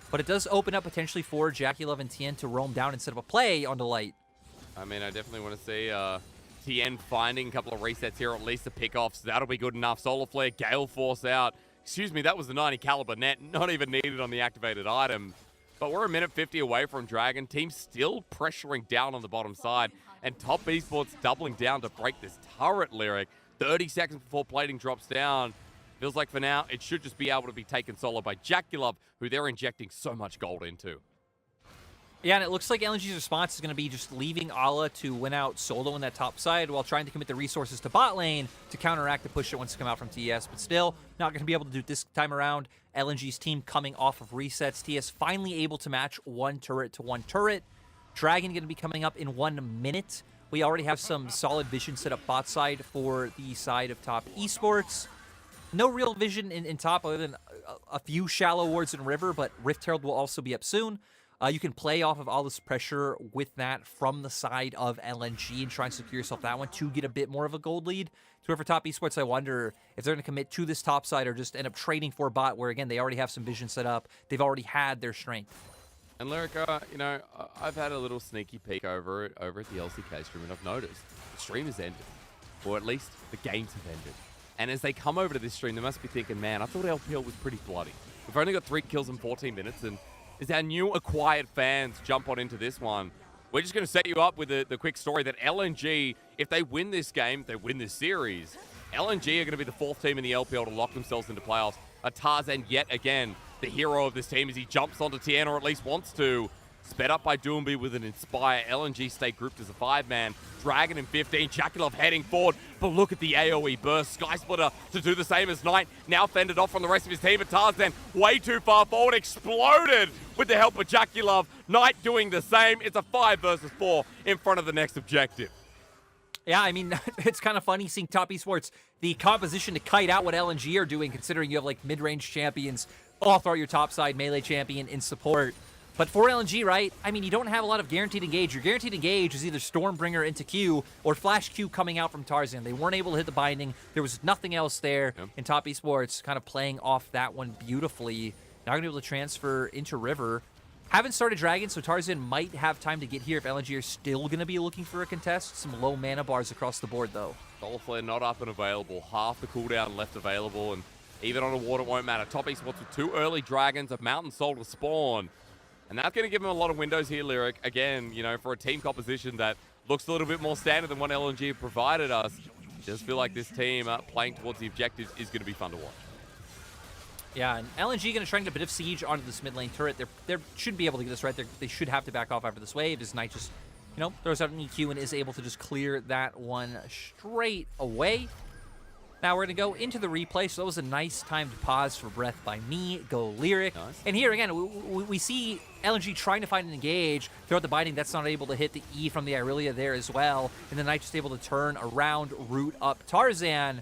But it does open up potentially for JackeyLove and Tien to roam down instead of a play onto Light. I mean, I definitely want to see Tien finding a couple of resets here, or at least the pickoffs. That'll be good enough. Solar Flare, Gale Force out. Excuse me, that was the 90 caliber net. Not even needed on the activated item. But we're 1 minute 50 away from Dragon. Team still pressuring down on the bottom side. And Top Esports doubling down to break this turret, Lyric. 30 seconds before plating drops down. Feels like for now, it should just be able to be taken solo by JackeyLove, who they're injecting so much gold into. Yeah, and it looks like LNG's response is going to be just leaving Ala to win out solo in that top side while trying to commit the resources to bot lane to counteract the push that wants to come out from TS. But still, not going to be able to do it this time around. LNG's team coming off of resets. TS finally able to match 1 turret to 1 turret. Dragon going to be coming up in 1 minute. We already have some solid vision set up bot side for the side of Top Esports. No real vision in top other than a few shallow wards in River, but Rift Herald will also be up soon. You can play off of all this pressure with that from the side of LNG and try and secure yourself that one to get a bit more of a gold lead. So for Top Esports, I wonder if they're going to commit to this top side or just end up trading for a bot where, again, they already have some vision set up. They've already had their strength. And Lyric, I've had a little sneaky peek over at the LCK stream, and I've noticed the stream has ended. Or at least the games have ended. And as they come over to this stream, they must be thinking, man, I thought LPL was pretty bloody. We've only got 3 kills in 14 minutes, and as our new acquired fans jump on into this one, we're just going to set you up with the quick story that LNG, if they win this game, they win this series. LNG are going to be the 4th team in the LPL to lock themselves into playoffs. Tarzan, yet again, the hero of this team as he jumps onto Tien, or at least wants to. Sped up by Doomby with an Inspire. LNG stay grouped as a 5-man. Dragon in 15. Jackilov heading forward. But look at the AoE burst. Sky Splitter to do the same as Knight. Now fended off from the rest of his team. But Tarzan way too far forward. Exploded with the help of Jackilov. Knight doing the same. It's a 5 versus 4 in front of the next objective. Yeah, I mean, it's kind of funny seeing Top Esports, the composition to kite out what LNG are doing, considering you have like mid-range champions all throughout your top side, melee champion in support. But for LNG, right, I mean, you don't have a lot of guaranteed engage. Your guaranteed engage is either Stormbringer into Q or Flash Q coming out from Tarzan. They weren't able to hit the binding. There was nothing else there. In Top Esports kind of playing off that one beautifully. Now going to be able to transfer into River. Haven't started Dragon, so Tarzan might have time to get here if LNG are still going to be looking for a contest. Some low mana bars across the board, though. Solar Flare not up and available. Half the cooldown left available, and even on a ward, it won't matter. Top Esports with 2 early Dragons, a Mountain Soul to spawn. And that's going to give him a lot of windows here, Lyric. Again, you know, for a team composition that looks a little bit more standard than what LNG have provided us, just feel like this team playing towards the objectives is going to be fun to watch. Yeah, and LNG going to try and get a bit of siege onto this mid lane turret. They should be able to get this right. They should have to back off after this wave as Knight just, you know, throws out an EQ and is able to just clear that one straight away. Now we're going to go into the replay, so that was a nice time to pause for breath by me, go Lyric. Nice. And here again, we see LNG trying to find an engage, throughout the binding, that's not able to hit the E from the Irelia there as well, and then Knight just able to turn around, root up Tarzan,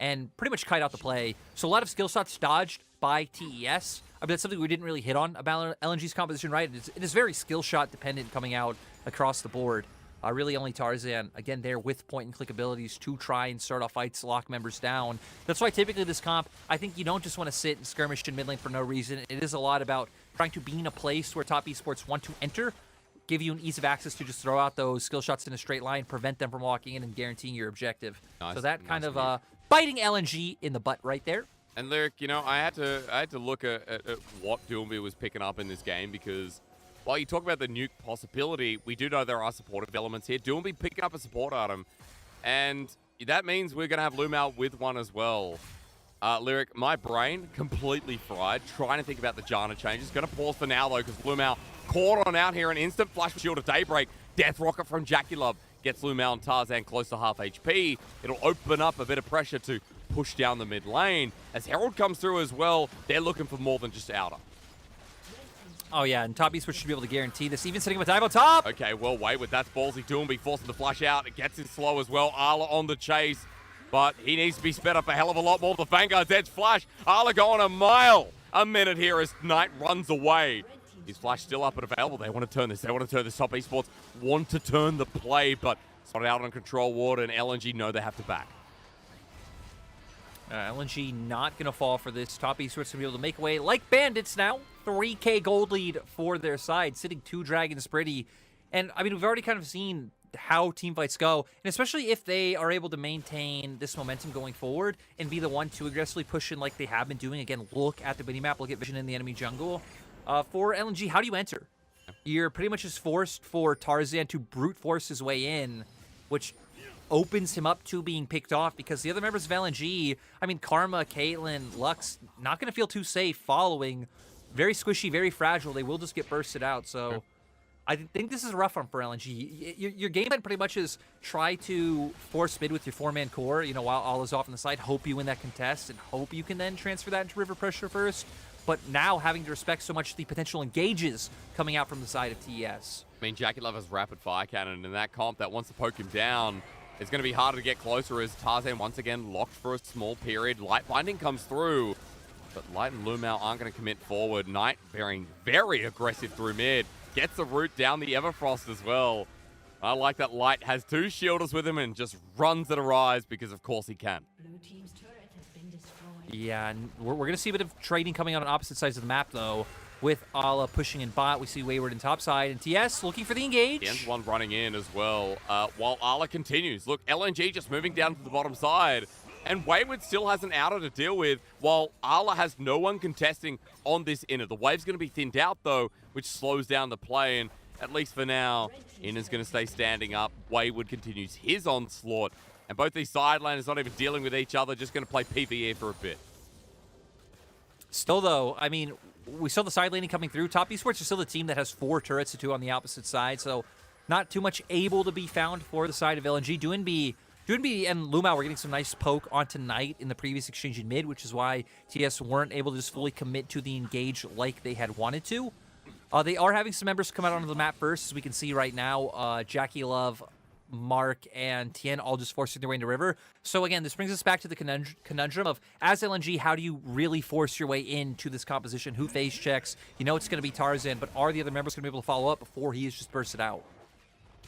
and pretty much kite out the play. So a lot of skill shots dodged by TES. I mean, that's something we didn't really hit on about LNG's composition, right? It is very skill shot dependent coming out across the board. Really only Tarzan, again, there with point-and-click abilities to try and start off fights, lock members down. That's why typically this comp, I think you don't just want to sit and skirmish in mid lane for no reason. It is a lot about trying to be in a place where Top Esports want to enter, give you an ease of access to just throw out those skill shots in a straight line, prevent them from walking in and guaranteeing your objective. Nice, so that kind of biting LNG in the butt right there. And Lyric, you know, I had to look at what Doomby was picking up in this game because while you talk about the nuke possibility, we do know there are supportive elements here. Doomby picking up a support item, and that means we're going to have Lumao with one as well. Lyric, my brain completely fried, trying to think about the Janna changes. Going to pause for now, though, because Lumao caught on out here. An instant flash shield of Daybreak. Death Rocket from Jackilov gets Lumao and Tarzan close to half HP. It'll open up a bit of pressure to push down the mid lane. As Herald comes through as well, they're looking for more than just outer. Oh yeah, and Top Esports should be able to guarantee this, even setting up a dive on top. Okay, well, wait, with that's ballsy. Doomby forcing the flash out. It gets in slow as well. Arla on the chase, but he needs to be sped up a hell of a lot more. The Vanguard's edge flash. Arla going a mile a minute here as Knight runs away. His flash still up and available. They want to turn this. They want to turn this. Top Esports want to turn the play, but spotted out on control ward, and LNG know they have to back. LNG not going to fall for this. Top Esports going to be able to make away like bandits now. 3K gold lead for their side, sitting 2 dragons pretty. And, I mean, we've already kind of seen how team fights go, and especially if they are able to maintain this momentum going forward and be the one to aggressively push in like they have been doing. Again, look at the mini-map, look at vision in the enemy jungle. For LNG, how do you enter? You're pretty much just forced for Tarzan to brute force his way in, which opens him up to being picked off because the other members of LNG, I mean, Karma, Caitlyn, Lux, not going to feel too safe following. Very squishy, very fragile. They will just get bursted out. So I think this is a rough one for LNG. Your game plan pretty much is try to force mid with your 4-man core, you know, while all is off on the side. Hope you win that contest and hope you can then transfer that into river pressure first. But now having to respect so much the potential engages coming out from the side of TES. I mean, Jackilov has rapid fire cannon, and that comp that wants to poke him down, it's going to be harder to get closer as Tarzan once again locked for a small period. Light Binding comes through, but Light and Lumao aren't going to commit forward. Knight being very aggressive through mid. Gets the route down the Everfrost as well. I like that Light has 2 shielders with him and just runs at a rise because of course he can. Yeah, and we're going to see a bit of trading coming out on opposite sides of the map, though, with Ala pushing in bot. We see Wayward in top side, and TS looking for the engage. The End's one running in as well, while Ala continues. Look, LNG just moving down to the bottom side, and Wayward still has an outer to deal with, while Ala has no one contesting on this inner. The wave's going to be thinned out, though, which slows down the play, and at least for now, inner's going to stay standing up. Wayward continues his onslaught. And both these sideliners not even dealing with each other, just going to play PvE for a bit. Still, though, I mean, we saw the side laning coming through. Top Esports is still the team that has 4 turrets to 2 on the opposite side, so not too much able to be found for the side of LNG. Doinby and Lumao were getting some nice poke onto Knight in the previous exchange in mid, which is why TS weren't able to just fully commit to the engage like they had wanted to. They are having some members come out onto the map first, as we can see right now. Jackie Love, Mark, and Tien all just forcing their way into River. So again, this brings us back to the conundrum of, as LNG, how do you really force your way into this composition? Who face checks? You know it's going to be Tarzan, but are the other members going to be able to follow up before he is just bursted out?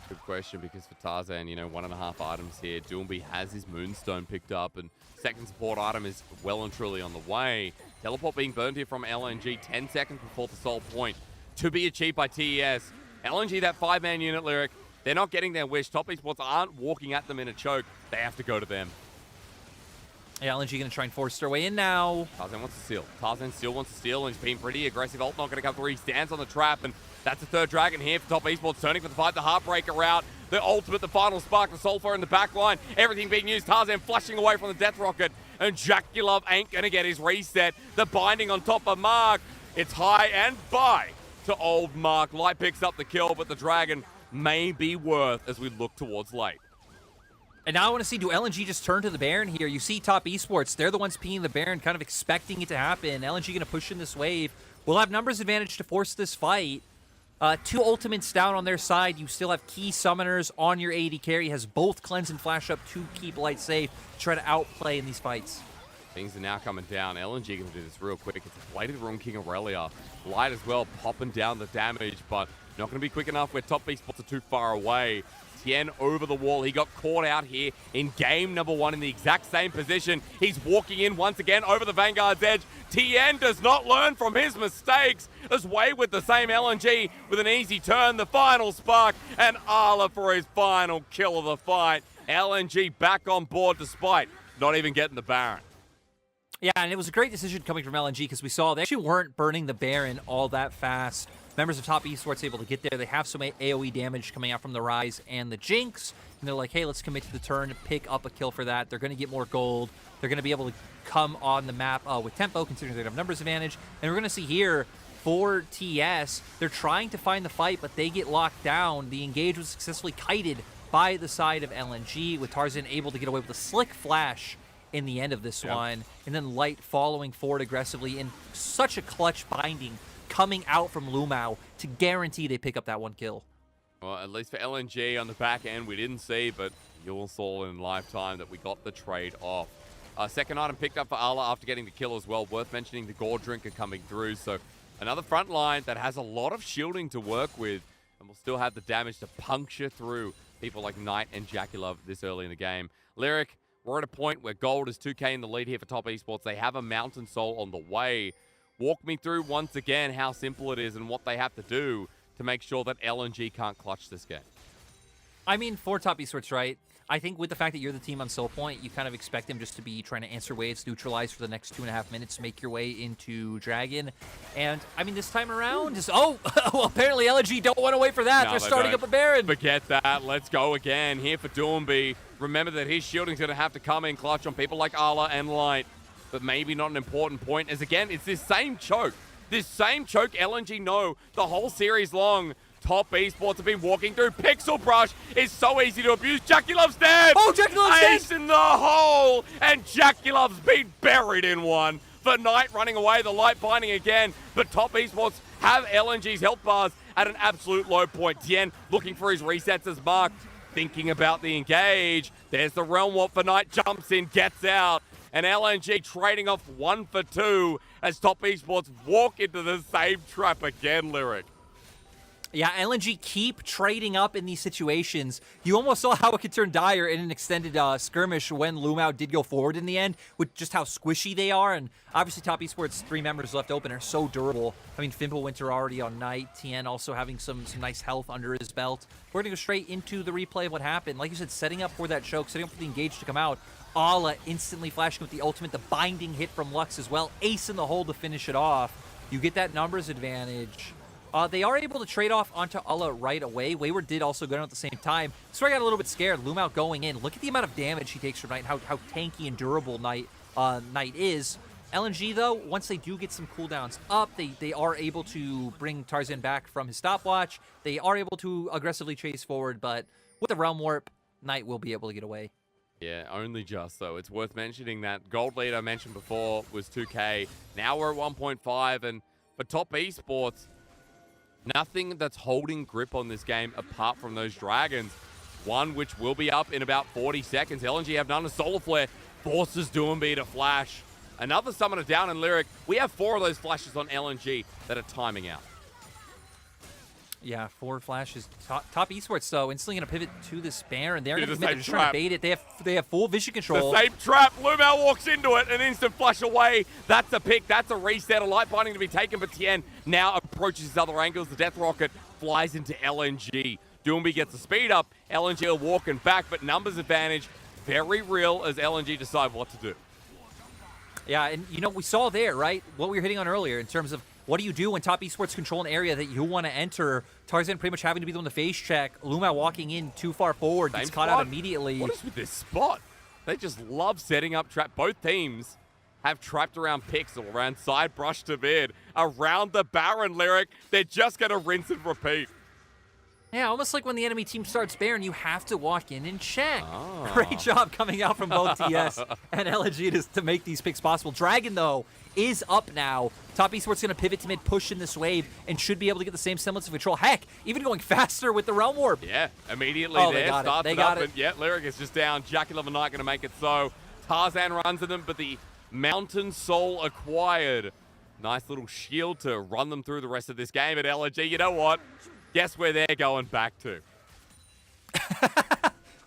Good question, because for Tarzan, you know, 1.5 items here. Doomby has his Moonstone picked up, and second support item is well and truly on the way. Teleport being burned here from LNG 10 seconds before the soul point to be achieved by TES. LNG, that 5-man unit, Lyric, they're not getting their wish. Top Esports aren't walking at them in a choke. They have to go to them. Yeah, LNG going to try and force their way in now. Tarzan wants to steal. Tarzan still wants to steal, and he's been pretty aggressive. Ult not going to come through. He stands on the trap, and that's the third dragon here for Top Esports, turning for the fight, the Heartbreaker route, the ultimate, the final spark, the Sulfur in the back line. Everything being used. Tarzan flushing away from the Death Rocket, and Jaculov ain't going to get his reset. The binding on top of Mark. It's high and bye to old Mark. Light picks up the kill, but the dragon may be worth as we look towards late. And now I want to see, do LNG just turn to the Baron here? You see Top Esports, they're the ones pinging the Baron, kind of expecting it to happen. LNG going to push in this wave. We'll have numbers advantage to force this fight. 2 ultimates down on their side. You still have key summoners on your AD carry. Has both cleanse and flash up to keep light safe, to try to outplay in these fights. Things are now coming down. LNG going to do this real quick. It's a Blade of the Rune King Aurelia. Light as well, popping down the damage, but not going to be quick enough where Top Esports are too far away. Tien over the wall. He got caught out here in game number 1 in the exact same position. He's walking in once again over the Vanguard's edge. Tien does not learn from his mistakes. As Way with the same LNG with an easy turn. The final spark, and Arla for his final kill of the fight. LNG back on board despite not even getting the Baron. Yeah, and it was a great decision coming from LNG, because we saw they actually weren't burning the Baron all that fast. Members of Top Esports able to get there. They have some AoE damage coming out from the Rise and the Jinx, and they're like, hey, let's commit to the turn, pick up a kill for that. They're going to get more gold. They're going to be able to come on the map with tempo, considering they have numbers advantage. And we're going to see here, for TS, they're trying to find the fight, but they get locked down. The engage was successfully kited by the side of LNG, with Tarzan able to get away with a slick flash in the end of this one, and then Light following forward aggressively in such a clutch binding coming out from Lumao to guarantee they pick up that 1 kill. Well, at least for LNG on the back end, we didn't see, but you'll saw in lifetime that we got the trade off. Second item picked up for Arla after getting the kill as well. Worth mentioning the Gore Drinker coming through, so another front line that has a lot of shielding to work with, and will still have the damage to puncture through people like Knight and Jaculov this early in the game. Lyric, we're at a point where Gold is 2K in the lead here for Top Esports. They have a Mountain Soul on the way. Walk me through once again how simple it is and what they have to do to make sure that LNG can't clutch this game. I mean, for Top Esports, right? I think with the fact that you're the team on Soul Point, you kind of expect them just to be trying to answer waves, neutralize for the next 2.5 minutes, make your way into Dragon. And, I mean, this time around, just, well, apparently LNG don't want to wait for that. No, They're starting up a Baron. Forget that. Let's go again here for Doomby. Remember that his shielding's going to have to come in clutch on people like Arla and Light. But maybe not an important point, as again, it's this same choke. This same choke LNG know the whole series long. Top Esports have been walking through. Pixel Brush is so easy to abuse. Jaculov's dead! Oh, Jaculov's dead! Ace in the hole! And Jaculov's been buried in one. The Knight running away, the Light binding again. But Top Esports have LNG's health bars at an absolute low point. Tien looking for his resets as Mark, thinking about the engage. There's the Realm Warp for Knight, jumps in, gets out. And LNG trading off 1 for 2 as Top Esports walk into the same trap again, Lyric. Yeah, LNG keep trading up in these situations. You almost saw how it could turn dire in an extended skirmish when Lumao did go forward in the end, with just how squishy they are. And obviously Top Esports' 3 members left open are so durable. I mean, Fimbulwinter already on Knight, Tien also having some nice health under his belt. We're going to go straight into the replay of what happened. Like you said, setting up for that choke, setting up for the engage to come out. Ala instantly flashing with the ultimate, the binding hit from Lux as well. Ace in the hole to finish it off. You get that numbers advantage. They are able to trade off onto Ala right away. Wayward did also go down at the same time. So I got a little bit scared. Lumao going in. Look at the amount of damage he takes from Knight, how tanky and durable Knight is. LNG, though, once they do get some cooldowns up, they are able to bring Tarzan back from his stopwatch. They are able to aggressively chase forward, but with the Realm Warp, Knight will be able to get away. Yeah, only just, though. It's worth mentioning that gold lead I mentioned before was 2K. Now we're at 1.5, and for top esports, nothing that's holding grip on this game apart from those dragons. One which will be up in about 40 seconds. LNG have none of Solar Flare. Forces Doomby to flash. Another summoner down in Lyric. We have 4 of those flashes on LNG that are timing out. Yeah, 4 flashes. Top esports, though, instantly going to pivot to this Baron. They're going to the commit. They're just trying to bait it. They have full vision control. The same trap. Lumel walks into it. An instant flash away. That's a pick. That's a reset. A light binding to be taken. But Tien now approaches his other angles. The Death Rocket flies into LNG. Doomby gets the speed up. LNG are walking back, but numbers advantage very real as LNG decide what to do. Yeah, and you know, we saw there, right, what we were hitting on earlier in terms of what do you do when top esports control an area that you want to enter? Tarzan pretty much having to be the one to face check. Luma walking in too far forward, gets caught out immediately. What is with this spot? They just love setting up trap. Both teams have trapped around Pixel, around side brush to mid, around the Baron Lyric. They're just going to rinse and repeat. Yeah, almost like when the enemy team starts Baron, you have to walk in and check. Great job coming out from both TS and LNG to make these picks possible. Dragon, though, is up now. Top esports going to pivot to mid, push in this wave, and should be able to get the same semblance of control. Heck, even going faster with the Realm Warp. Yeah, immediately there. Starts it up, and yeah, Lyric is just down. Jackie Love and Knight going to make it so. Tarzan runs at them, but the Mountain Soul acquired. Nice little shield to run them through the rest of this game at LNG. You know what? Guess where they're going back to.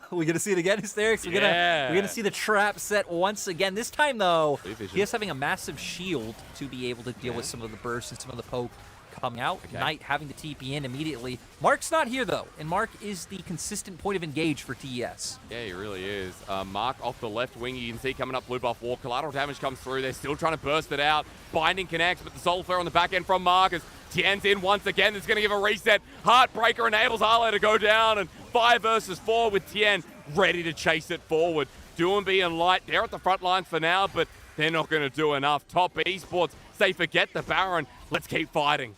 We're going to see it again, Hysterics. We're going to see the trap set once again. This time, though, he is having a massive shield to be able to deal with some of the bursts and some of the poke coming out. Knight having to TP in immediately. Mark's not here, though, and Mark is the consistent point of engage for TES. Yeah, he really is. Mark off the left wing, you can see coming up blue buff wall. Collateral damage comes through. They're still trying to burst it out. Binding connects, but the Soul Flare on the back end from Mark as Tien's in once again. It's going to give a reset. Heartbreaker enables Harley to go down, and 5 versus 4 with Tien ready to chase it forward. Doomby and Light, they're at the front lines for now, but they're not going to do enough. Top esports say forget the Baron. Let's keep fighting.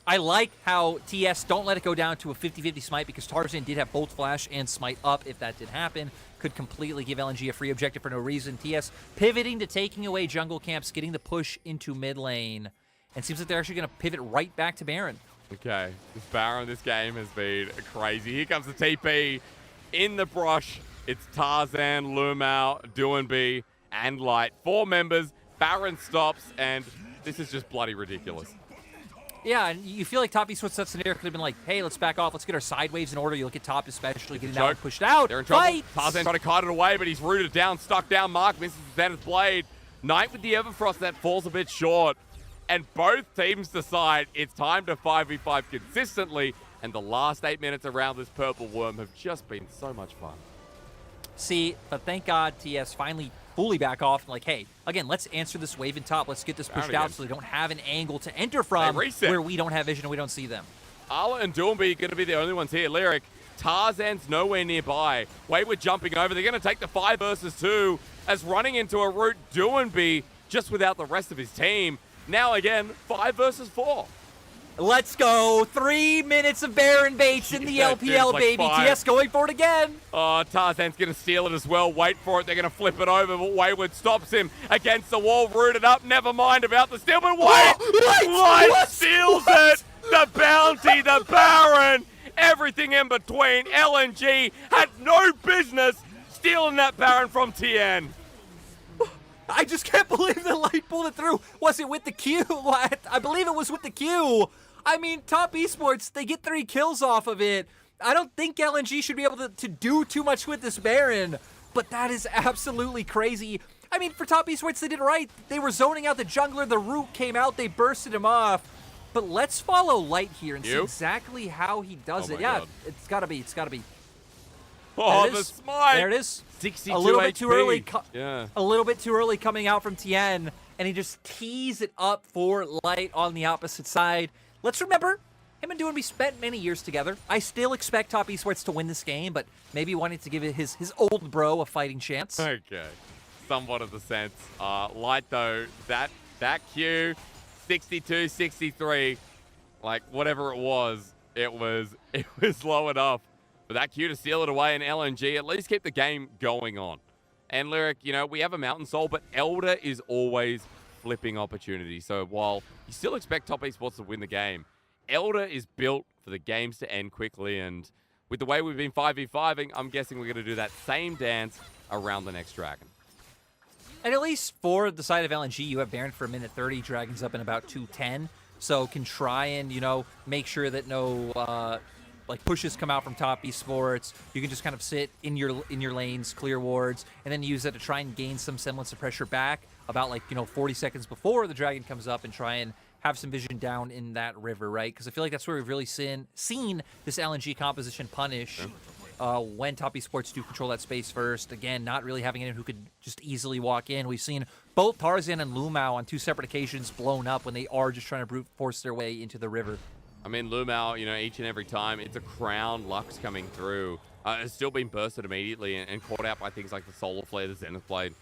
I like how TS don't let it go down to a 50-50 smite because Tarzan did have both flash and smite up if that did happen. Could completely give LNG a free objective for no reason. TS pivoting to taking away jungle camps, getting the push into mid lane. And seems like they're actually going to pivot right back to Baron. Okay, this Baron, this game has been crazy. Here comes the TP in the brush. It's Tarzan, Lumao, Doomby, and Light. 4 members. Baron stops, and this is just bloody ridiculous. Yeah, and you feel like top esports that scenario could have been like, hey, let's back off. Let's get our side waves in order. You look at top especially getting down and pushed out. They're in trouble. Tarzan trying to kite it away, but he's rooted down, stuck down. Mark misses his Zenith Blade. Knight with the Everfrost, that falls a bit short. And both teams decide it's time to 5v5 consistently. And the last 8 minutes around this purple worm have just been so much fun. See, but thank God TS finally fully back off. Like, hey, again, let's answer this wave in top. Let's get this pushed out so they don't have an angle to enter from where we don't have vision and we don't see them. Arla and Doomby are going to be the only ones here. Lyric, Tarzan's nowhere nearby. Wayward jumping over. They're going to take the 5 versus 2 as running into a route Doomby just without the rest of his team. Now again, 5 versus 4. Let's go. 3 minutes of Baron baits in the LPL, like baby. 5. TS going for it again. Oh, Tarzan's going to steal it as well. Wait for it. They're going to flip it over, but Wayward stops him against the wall, rooted up. Never mind about the steal, but Light steals it. The bounty, the Baron, everything in between. LNG had no business stealing that Baron from Tien. I just can't believe the Light pulled it through. Was it with the Q? I believe it was with the Q. I mean, top esports, they get 3 kills off of it. I don't think LNG should be able to do too much with this Baron, but that is absolutely crazy. I mean, for top esports, they did right. They were zoning out the jungler. The root came out. They bursted him off. But let's follow Light here and see exactly how he does it. Yeah, it's got to be. It's got to be. Oh, the smite. There it is. 62 a little bit too early. Yeah. A little bit too early coming out from Tien, and he just tees it up for Light on the opposite side. Let's remember, him and Doomby spent many years together. I still expect top esports to win this game, but maybe wanting to give it his old bro a fighting chance. Okay. somewhat of the sense. Light though, that Q, 62-63, like whatever it was low enough for that Q to seal it away, and LNG at least keep the game going on. And Lyric, you know, we have a Mountain Soul, but Elder is always flipping opportunity. So while you still expect Top Esports to win the game, Elder is built for the games to end quickly, and with the way we've been 5v5ing, I'm guessing we're going to do that same dance around the next Dragon. And at least for the side of LNG, you have Baron for a minute 30, Dragon's up in about 210, so can try and, you know, make sure that no like pushes come out from Top Esports. You can just kind of sit in your lanes, clear wards, and then use that to try and gain some semblance of pressure back about, like, you know, 40 seconds before the Dragon comes up, and try and have some vision down in that river, right? Because I feel like that's where we've really seen this LNG composition punish when Top Esports do control that space first. Again, not really having anyone who could just easily walk in. We've seen both Tarzan and Lumao on 2 separate occasions blown up when they are just trying to brute force their way into the river. I mean, Lumao, you know, each and every time it's a crown Lux coming through. It's still been bursted immediately and caught out by things like the Solar Flare, the Zenith Blade.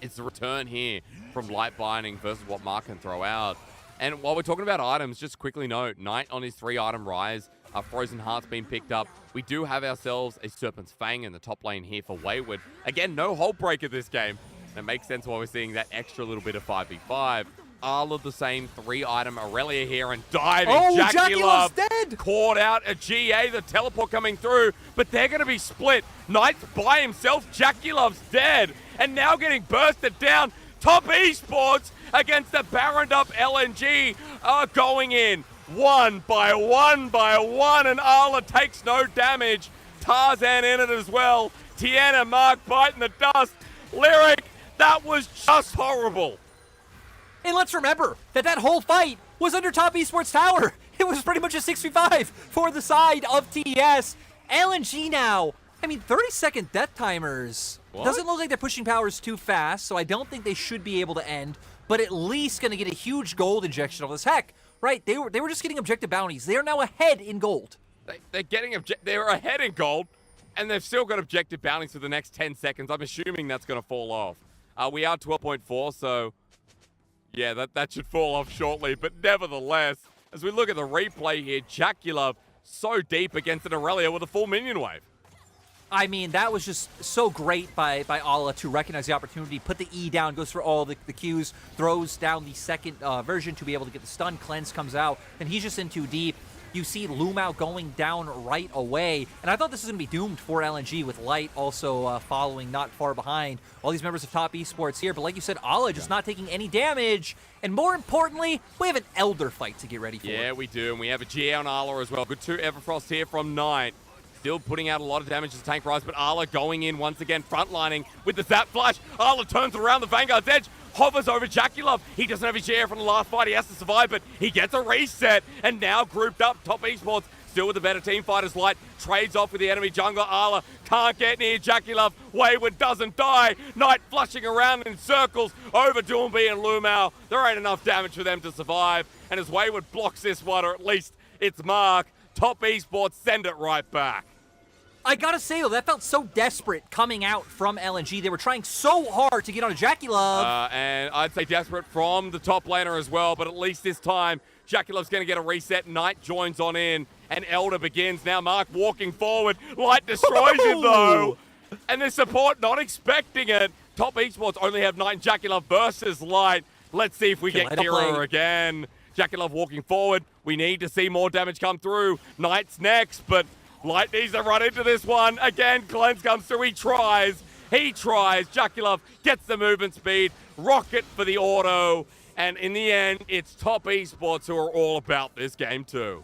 It's the return here from Light Binding versus what Mark can throw out. And while we're talking about items, just quickly note, Knight on his 3-item rise, Frozen Heart's been picked up. We do have ourselves a Serpent's Fang in the top lane here for Wayward. Again, no Hold Breaker this game. And it makes sense why we're seeing that extra little bit of 5v5. All of the same 3-item Aurelia here and diving. Oh, Jackie Love's Love dead! Caught out a GA, the teleport coming through, but they're going to be split. Knight's by himself, Jackie Love's dead, and now getting bursted down. Top Esports against the Baroned up LNG are going in one by one, and Arla takes no damage. Tarzan in it as well. Tiana, Mark biting the dust. Lyric, that was just horrible. And let's remember that whole fight was under Top Esports Tower. It was pretty much a 6v5 for the side of TES. LNG now, I mean, 30-second death timers. What? Doesn't look like they're pushing powers too fast, so I don't think they should be able to end, but at least going to get a huge gold injection of this. Heck, right, they were just getting objective bounties. They are now ahead in gold. They're ahead in gold, and they've still got objective bounties for the next 10 seconds. I'm assuming that's going to fall off. We are 12.4, so yeah, that should fall off shortly. But nevertheless, as we look at the replay here, Jackulov so deep against an Aurelia with a full minion wave. I mean, that was just so great by Ala to recognize the opportunity, put the E down, goes for all the Qs, throws down the second version to be able to get the stun. Cleanse comes out, and he's just in too deep. You see Lumao going down right away, and I thought this was going to be doomed for LNG with Light also following not far behind. All these members of Top Esports here, but like you said, Ala just not taking any damage, and more importantly, we have an Elder fight to get ready for. Yeah, we do, and we have a GA on Ala as well. Good 2 Everfrost here from Knight. Still putting out a lot of damage as Tank Rise, but Ala going in once again, frontlining with the Zap Flash. Ala turns around the Vanguard's edge, hovers over Jackulov. He doesn't have his GA from the last fight. He has to survive, but he gets a reset. And now grouped up, Top Esports, still with the better team fighters. Light trades off with the enemy jungler. Ala can't get near Jackulov. Wayward doesn't die. Knight flushing around in circles over Doomby and Lumao. There ain't enough damage for them to survive. And as Wayward blocks this one, or at least it's Mark, Top Esports send it right back. I gotta say, though, that felt so desperate coming out from LNG. They were trying so hard to get on a Jackulov. And I'd say desperate from the top laner as well, but at least this time, Jackulov's going to get a reset. Knight joins on in, and Elder begins. Now Mark walking forward. Light destroys him, though. And the support not expecting it. Top Esports only have Knight and Jackulov versus Light. Let's see if we get Kira again. Jackulov walking forward. We need to see more damage come through. Knight's next, but Light needs to run into this one. Again, Cleanse comes through. He tries. Jackulov gets the movement speed. Rocket for the auto. And in the end, it's Top Esports who are all about this game too.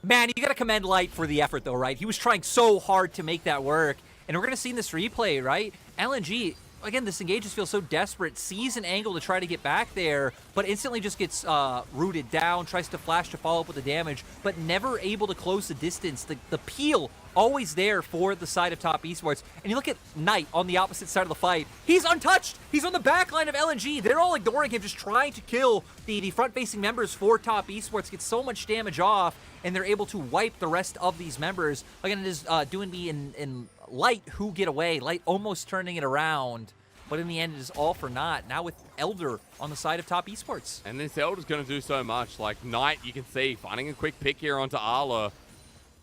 Man, you got to commend Light for the effort, though, right? He was trying so hard to make that work. And we're going to see in this replay, right? LNG, again, this engage just feels so desperate. Sees an angle to try to get back there, but instantly just gets rooted down, tries to flash to follow up with the damage, but never able to close the distance. The peel always there for the side of Top Esports. And you look at Knight on the opposite side of the fight. He's untouched. He's on the back line of LNG. They're all ignoring him, just trying to kill the front-facing members for Top Esports. Get so much damage off, and they're able to wipe the rest of these members. Again, it is doing me in Light who get away. Light almost turning it around. but in the end, it is all for naught. Now with Elder on the side of top esports. And this Elder's going to do so much. Like, Knight, you can see, finding a quick pick here onto Arla,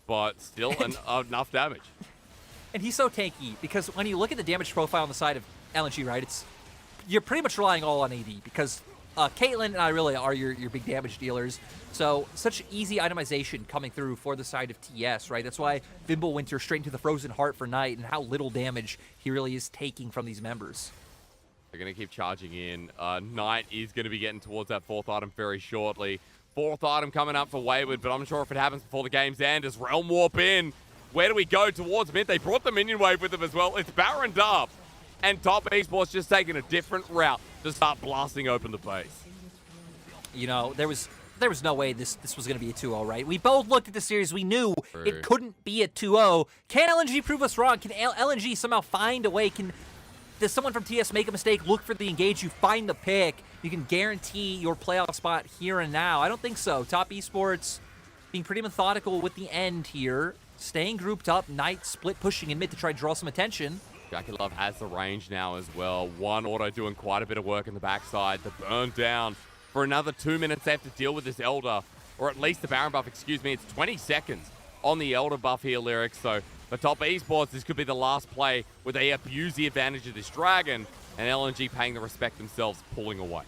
but still enough damage. And he's so tanky, because when you look at the damage profile on the side of LNG, right, you're pretty much relying all on AD, because Caitlyn and Irelia are your big damage dealers. So such easy itemization coming through for the side of TS, right? That's why Winter straight into the Frozen Heart for Knight, and how little damage he really is taking from these members. They're going to keep charging in. Knight is going to be getting towards that 4th item very shortly. 4th item coming up for Wayward, but I'm not sure if it happens before the game's end. As Realm Warp in, where do we go? Towards mid. They brought the minion wave with them as well. It's Baroned up, and top esports just taking a different route to start blasting open the base. You know, there was no way this was going to be a 2-0, right? We both looked at the series. We knew it couldn't be a 2-0. Can LNG prove us wrong? Can LNG somehow find a way? Does someone from TS make a mistake? Look for the engage. You find the pick. You can guarantee your playoff spot here and now. I don't think so. Top esports being pretty methodical with the end here. Staying grouped up. Knight split pushing in mid to try to draw some attention. JackieLove has the range now as well. One auto doing quite a bit of work in the backside. The burn down for another 2 minutes. They have to deal with this Elder, or at least the Baron buff, excuse me. It's 20 seconds on the Elder buff here, Lyric. So for top esports, this could be the last play where they abuse the advantage of this Dragon, and LNG paying the respect themselves, pulling away.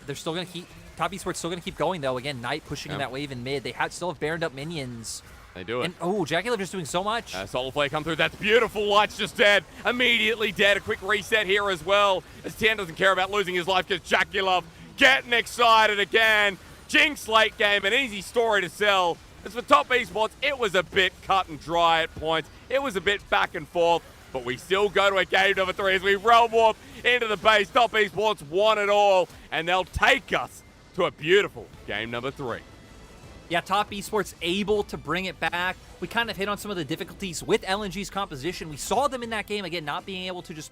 They're still going to keep... Top esports still going to keep going, though. Again, Knight pushing in that wave in mid. They still have Baroned up minions. They do it. And, oh, JackieLove just doing so much. Solar Flare come through. That's beautiful. Light's just dead. Immediately dead. A quick reset here as well, as Tien doesn't care about losing his life because JackieLove getting excited again. Jinx late game, an easy story to sell. As for top esports, it was a bit cut and dry at points. It was a bit back and forth, but we still go to a game number 3 as we realm warp into the base. Top esports won it all, and they'll take us to a beautiful game number 3. Yeah, top esports able to bring it back. We kind of hit on some of the difficulties with LNG's composition. We saw them in that game, again, not being able to just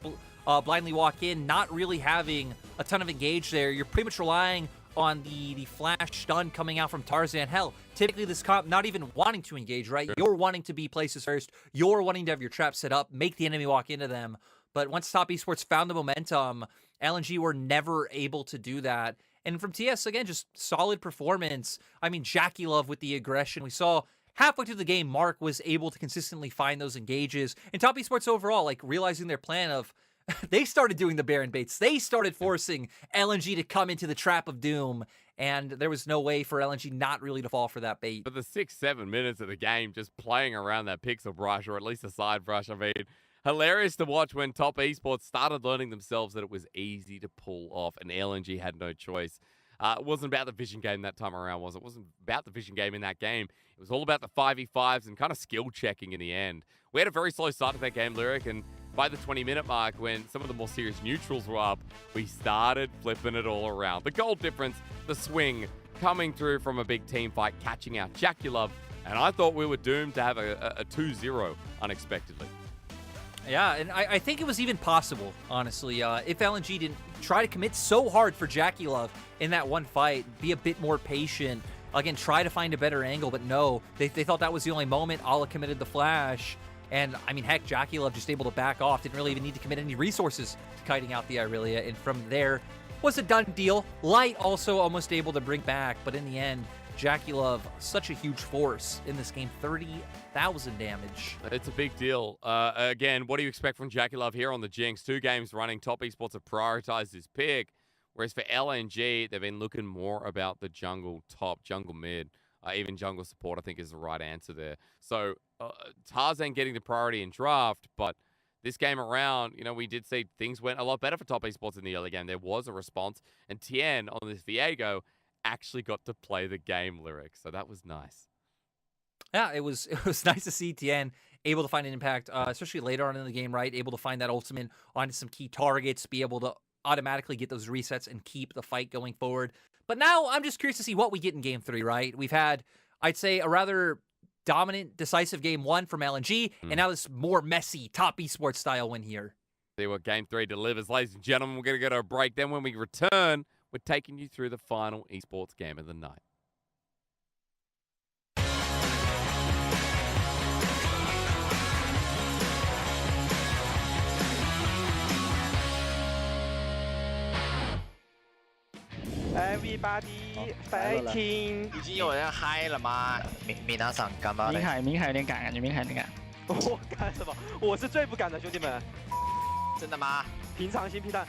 blindly walk in, not really having a ton of engage there. You're pretty much relying on the flash stun coming out from Tarzan. Hell, typically this comp not even wanting to engage, right? You're wanting to be places first. You're wanting to have your trap set up, make the enemy walk into them. But once top esports found the momentum, LNG were never able to do that. And from TS, again, just solid performance. I mean, JackieLove with the aggression. We saw halfway through the game, Mark was able to consistently find those engages. And top esports overall, like, realizing their plan of, they started doing the Baron baits. They started forcing LNG to come into the trap of doom. And there was no way for LNG not really to fall for that bait. But the 6-7 minutes of the game just playing around that pixel brush, or at least a side brush, I mean, hilarious to watch when top esports started learning themselves that it was easy to pull off, and LNG had no choice. It wasn't about the vision game that time around, was it? It wasn't about the vision game in that game. It was all about the 5v5s and kind of skill checking in the end. We had a very slow start to that game, Lyric, and by the 20-minute mark, when some of the more serious neutrals were up, we started flipping it all around. The goal difference, the swing, coming through from a big team fight, catching out JackieLove, and I thought we were doomed to have a 2-0 unexpectedly. Yeah, and I think it was even possible, honestly, if LNG didn't try to commit so hard for JackieLove in that one fight, be a bit more patient, again, try to find a better angle, but no, they thought that was the only moment. Allah committed the flash, and, I mean, heck, JackieLove just able to back off, didn't really even need to commit any resources to kiting out the Irelia, and from there was a done deal. Light also almost able to bring back, but in the end, JackieLove, such a huge force in this game, 30,000 damage. It's a big deal. Again, what do you expect from JackieLove here on the Jinx? 2 games running, top esports have prioritized this pick, whereas for LNG, they've been looking more about the jungle top, jungle mid, even jungle support, I think is the right answer there. So Tarzan getting the priority in draft, but this game around, you know, we did see things went a lot better for top esports in the early game. There was a response, and Tien on this Viego actually got to play the game, Lyric, so that was nice. Yeah, it was nice to see Tien able to find an impact, especially later on in the game, right? Able to find that ultimate onto some key targets, be able to automatically get those resets and keep the fight going forward. But now I'm just curious to see what we get in Game 3, right? We've had, I'd say, a rather dominant, decisive Game 1 from LNG, and now this more messy, top esports style win here. See what Game 3 delivers. Ladies and gentlemen, we're going to go to a break. Then when we return, we're taking you through the final esports game of the night. Everybody fighting！已经有人嗨了吗？米娜桑干嘛？明海有点赶，感觉明海有点赶。我干什么？我是最不敢的，兄弟们。真的吗？平常心平常。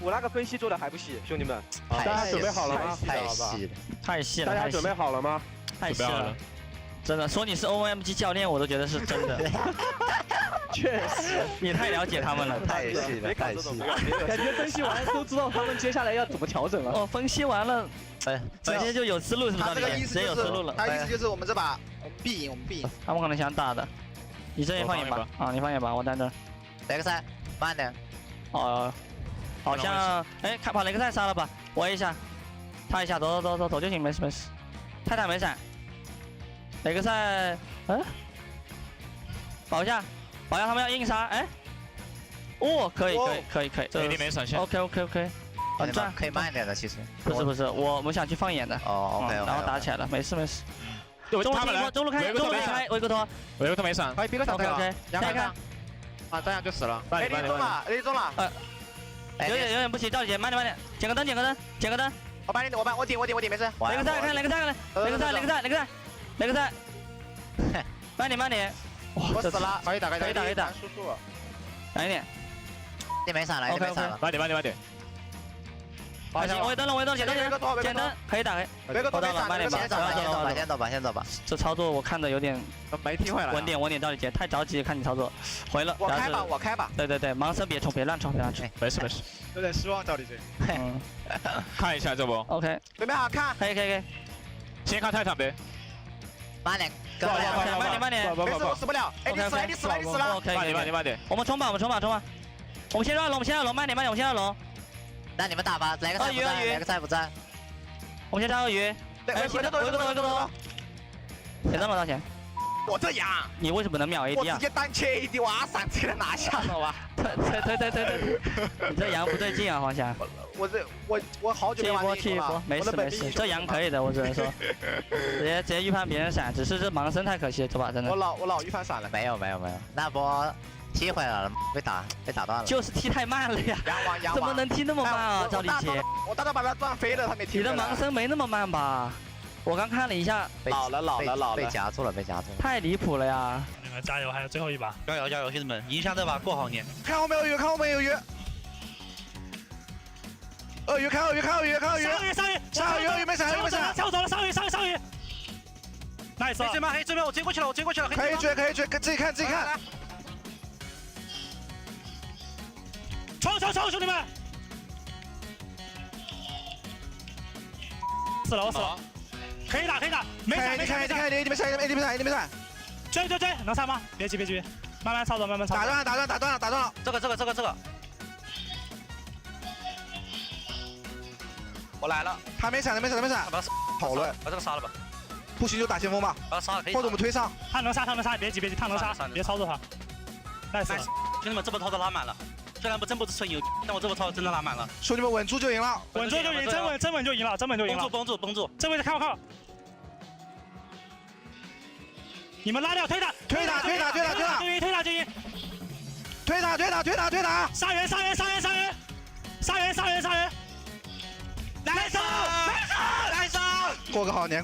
我那个分析做的还不细，兄弟们。大家准备好了吗？太细了，太细了。大家准备好了吗？太细了。真的，说你是 OMG 教练，我都觉得是真的。确实，你太了解他们了，太细了，太细了。感觉分析完都知道他们接下来要怎么调整了。哦，分析完了，直接就有思路是不是？他这个意思就是，有思路了。他意思就是我们这把必赢，我们必赢。他们可能想打的，你这也放眼吧，啊，你放眼吧，我在这。雷克赛，慢点。哦，好像，哎，看把雷克赛杀了吧，我一下，他一下，走就行，没事。泰坦没闪。雷克赛，保一下，他们要硬杀，哎，哦，可以，这一定没闪现。OK，很赚，可以慢一点的，其实。不是，我想去放眼的。哦 ，OK，然后打起来了，没事。中路开，维克托没闪，哎，别个闪，OK，再看，啊，这样就死了。哎，你中了，有点不行，赵姐，慢点，捡个灯。我顶，没事。雷克赛，雷克赛，慢点，我死了，可以打，叔叔，慢一点，你没闪了，没闪了，慢点。好，行，我灯，捡灯，可以打，我到了，慢点吧，先走吧。这操作我看的有点没听会了，稳点，赵丽姐太着急，看你操作，回了，我开吧。对，盲僧别冲，别乱冲，没事，有点失望，赵丽姐。看一下这不 ，OK， 准备好看，可以，先看泰坦呗。慢点，没事，我死不了。哎，你死了。OK，慢点。我们冲吧，我们先绕龙，慢点，我们先绕龙。那你们打吧，来个赛不在。我们先杀鳄鱼。维克多。给这么多钱？我这羊。你为什么能秒 AD 啊？我直接单切 AD，哇，上去了拿下了吧？对，你这羊不对劲啊，黄霞。我好久没玩去一波，没事，这羊可以的，我只能说，直接预判别人闪，只是这盲僧太可惜了，这把真的。我老预判闪了。没有，那波踢回来了，被打断了。就是踢太慢了呀，怎么能踢那么慢啊，赵丽姐？我大概把他撞飞了，他没踢。你的盲僧没那么慢吧？我刚看了一下，老了，被夹住了，太离谱了呀！你们加油，还有最后一把，加油，兄弟们，赢下这把过好年。看后面有鱼，鳄鱼，看鳄鱼，鲨鱼没闪，跳走了，鲨鱼。nice，黑追吗？我追过去了，可以追，自己看。冲，兄弟们！死了，我死了。可以打，没闪，你没闪。追，能闪吗？别急，慢慢操作。打断了。这个。我来了。他没闪。好了，把这个杀了吧。不行就打先锋吧。把他杀了，可以。或者我们推上。他能杀，别急，他能杀，别操作他。nice，兄弟们，这波操作拉满了。虽然真不是纯油，但我这波操作真的拉满了。兄弟们，稳住就赢了，真稳就赢了，绷住。这位置看我靠！你们拉掉，推打！就赢！推打！杀人！来手！过个好年！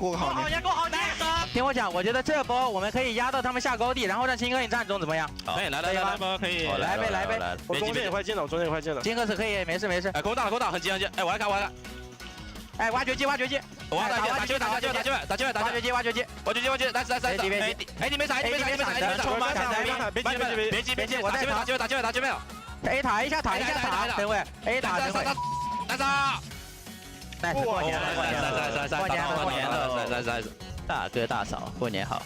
听我讲，我觉得这波我们可以压到他们下高地，然后让金哥你站中，怎么样？来，可以。来呗！我中间也快进了，金哥是可以，没事。哎，给我打，很急。哎，我来看。哎，挖掘机！我打击！打击！挖掘机！来！哎，你没闪！别急！我在打击没有 ！A 塔一下，等会 A 塔，来杀！过年了！大哥大嫂，过年好！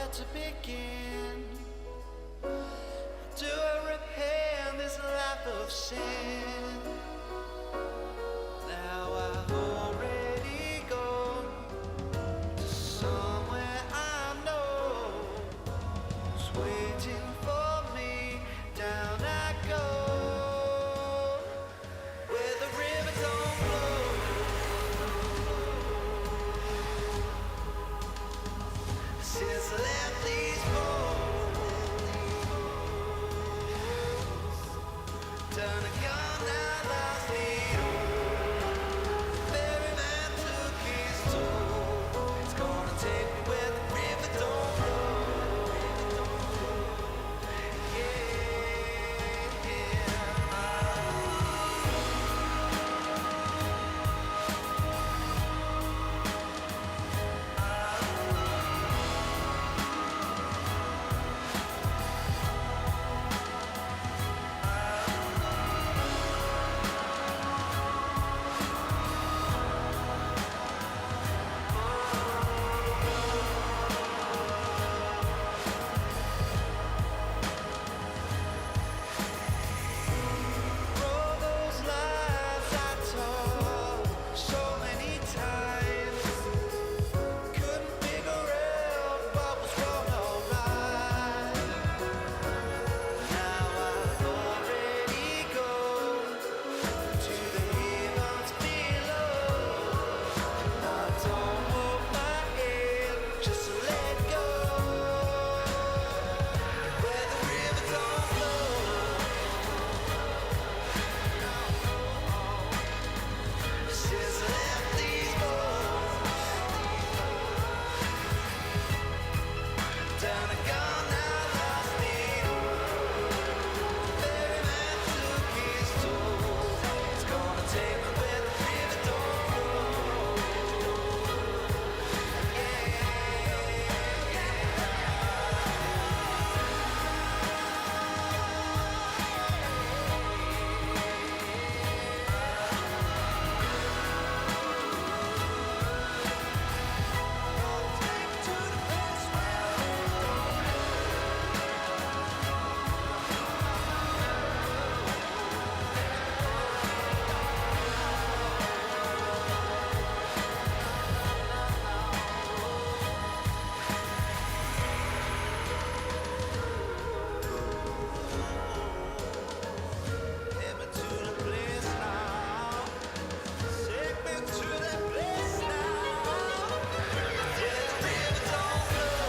where to begin. Do I repair this life of sin? Now I've already gone to somewhere I know is waiting for me. Down I go, where the river don't flow. Since I left these bones, done a gun now lost me all. Ferry man took his toll. It's gonna take me where the river don't flow. All those lies I told so many times, couldn't figure out what was wrong or right. Now I've already gone to the heavens below. I don't hold my head, just let go. Where the river don't flow. Since I left these bones, down a gun now lost me all. Ferry man took his toll. It's gonna take me where the river don't flow. Heading to the place now. Take me to that place now. Where the river don't flow.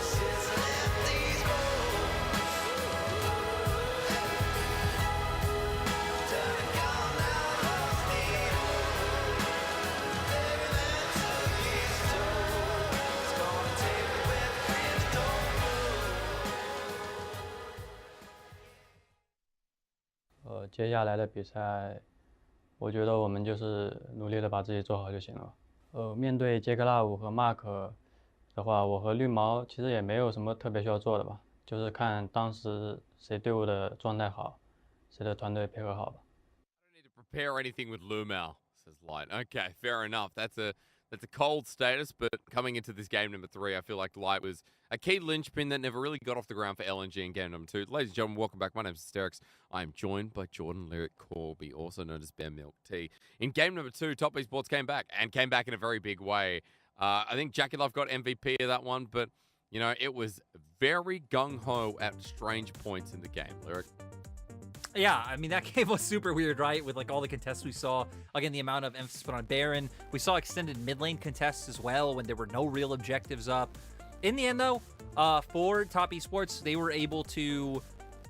Since I left these bones, done a gun now lost me all. Ferry man took his toll. It's gonna take me where the river don't flow. 接下来的比赛，我觉得我们就是努力的把自己做好就行了。面对杰克拉武和 Mark 的话，我和绿毛其实也没有什么特别需要做的吧，就是看当时谁队伍的状态好，谁的团队配合好吧。 Prepare anything with Lumao, says Light. Okay, fair enough. That's a cold status, but coming into this game number 3, I feel like Light was a key linchpin that never really got off the ground for LNG in game number 2. Ladies and gentlemen, welcome back. My name is Hysterix. I am joined by Jordan Lyric Corby, also known as Bear Milk Tea. In game number 2, Top Esports came back, and came back in a very big way. I think Jackie Love got MVP of that one, but, you know, it was very gung-ho at strange points in the game. Lyric? Yeah, I mean, that game was super weird, right? With like all the contests we saw. Again, the amount of emphasis put on Baron. We saw extended mid lane contests as well when there were no real objectives up. In the end, though, for Top Esports, they were able to,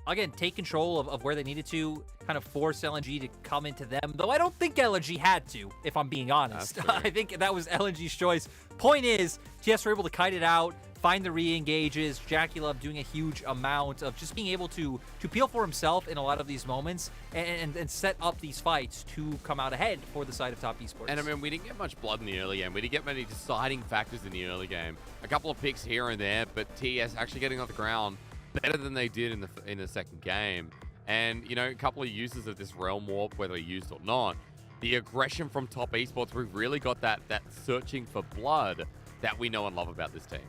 again, take control of where they needed to, kind of force LNG to come into them. Though I don't think LNG had to, if I'm being honest. I think that was LNG's choice. Point is, TES were able to kite it out, find the re-engages. Jackie Love doing a huge amount of just being able to peel for himself in a lot of these moments and set up these fights to come out ahead for the side of Top Esports. And I mean, we didn't get much blood in the early game. We didn't get many deciding factors in the early game. A couple of picks here and there, but TES actually getting off the ground better than they did in the second game. And, you know, a couple of uses of this Realm Warp, whether used or not, the aggression from Top Esports. We've really got that searching for blood that we know and love about this team.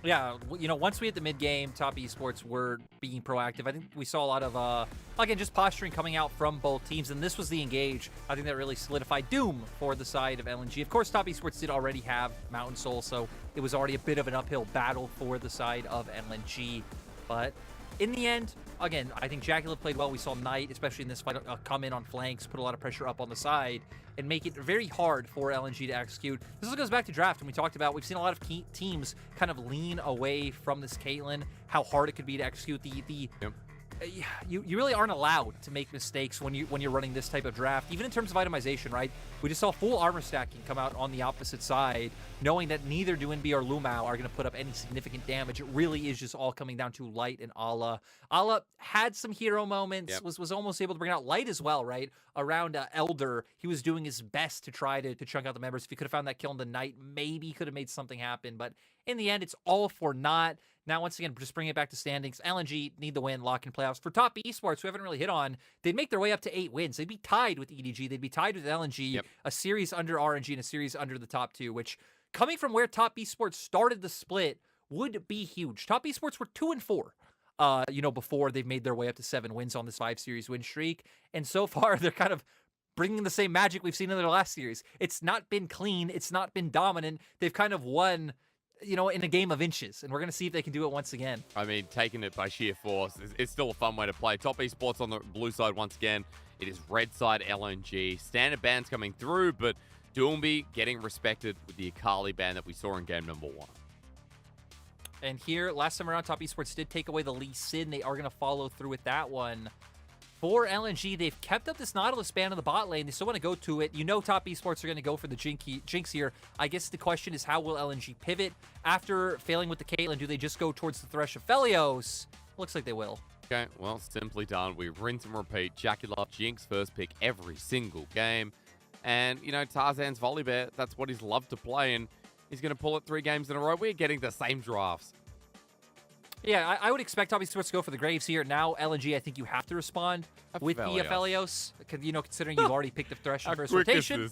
Yeah, you know, once we hit the mid game, Top Esports were being proactive. I think we saw a lot of, again, just posturing coming out from both teams, and this was the engage. I think that really solidified Doom for the side of LNG. Of course, Top Esports did already have Mountain Soul, so it was already a bit of an uphill battle for the side of LNG. But in the end, again, I think Jackula played well. We saw Knight, especially in this fight, come in on flanks, put a lot of pressure up on the side, and make it very hard for LNG to execute. This goes back to draft, and we talked about, we've seen a lot of teams kind of lean away from this Caitlyn, how hard it could be to execute you really aren't allowed to make mistakes when you're running this type of draft, even in terms of itemization, right? We just saw full armor stacking come out on the opposite side, knowing that neither Duinbi or Lumao are going to put up any significant damage. It really is just all coming down to Light and Ala. Ala had some hero moments, was almost able to bring out Light as well, right? Around Elder, he was doing his best to try to chunk out the members. If he could have found that kill in the Night, maybe he could have made something happen, but in the end, it's all for naught. Now, once again, just bringing it back to standings, LNG need the win, lock in playoffs. For Top Esports, who haven't really hit on, they'd make their way up to 8 wins. They'd be tied with EDG. They'd be tied with LNG, a series under RNG and a series under the top 2, which, coming from where Top Esports started the split, would be huge. Top Esports were 2-4, you know, before they've made their way up to 7 wins on this 5-series win streak. And so far, they're kind of bringing the same magic we've seen in their last series. It's not been clean. It's not been dominant. They've kind of won, you know, in a game of inches, and we're going to see if they can do it once again. I mean, taking it by sheer force, it's still a fun way to play. Top Esports on the blue side once again. It is red side LNG. Standard bans coming through, but Duinbi getting respected with the Akali ban that we saw in game number 1. And here, last time around, Top Esports did take away the Lee Sin. They are going to follow through with that one. For LNG, they've kept up this Nautilus ban in the bot lane. They still want to go to it. You know Top Esports are going to go for the Jinx here. I guess the question is, how will LNG pivot? After failing with the Caitlyn, do they just go towards the Thresh of Felios? Looks like they will. Okay, well, simply done. We rinse and repeat. Jackula, Jinx first pick every single game. And, you know, Tarzan's Volibear, that's what he's loved to play, and he's going to pull it 3 games in a row. We're getting the same drafts. Yeah, I would expect Top Esports to go for the Graves here. Now, LNG, I think you have to respond with the Felios. You know, considering you've already picked the Thresh in first rotation.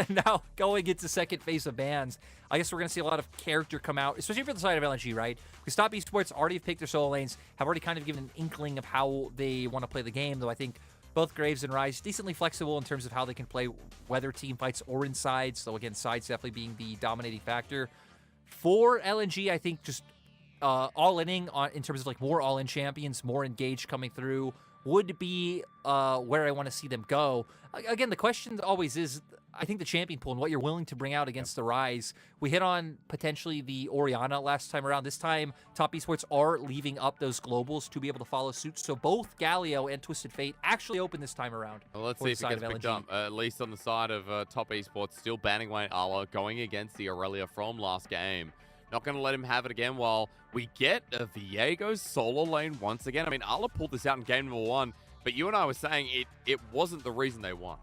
Now, going into second phase of bans, I guess we're going to see a lot of character come out, especially for the side of LNG, right? Because Top Esports already have picked their solo lanes, have already kind of given an inkling of how they want to play the game, though I think both Graves and Rise decently flexible in terms of how they can play, whether team fights or in sides. So again, sides definitely being the dominating factor. For LNG, I think just all-inning in terms of like more all-in champions, more engaged coming through would be where I want to see them go. Again, the question always is, I think the champion pool and what you're willing to bring out against the Rise. We hit on potentially the Orianna last time around. This time, Top Esports are leaving up those globals to be able to follow suit. So both Galio and Twisted Fate actually open this time around. Well, let's see if it gets picked up. At least on the side of Top Esports, still banning away Ala, going against the Aurelia from last game. Not going to let him have it again while we get a Viego solo lane once again. I mean, Ala pulled this out in game number 1, but you and I were saying it wasn't the reason they won.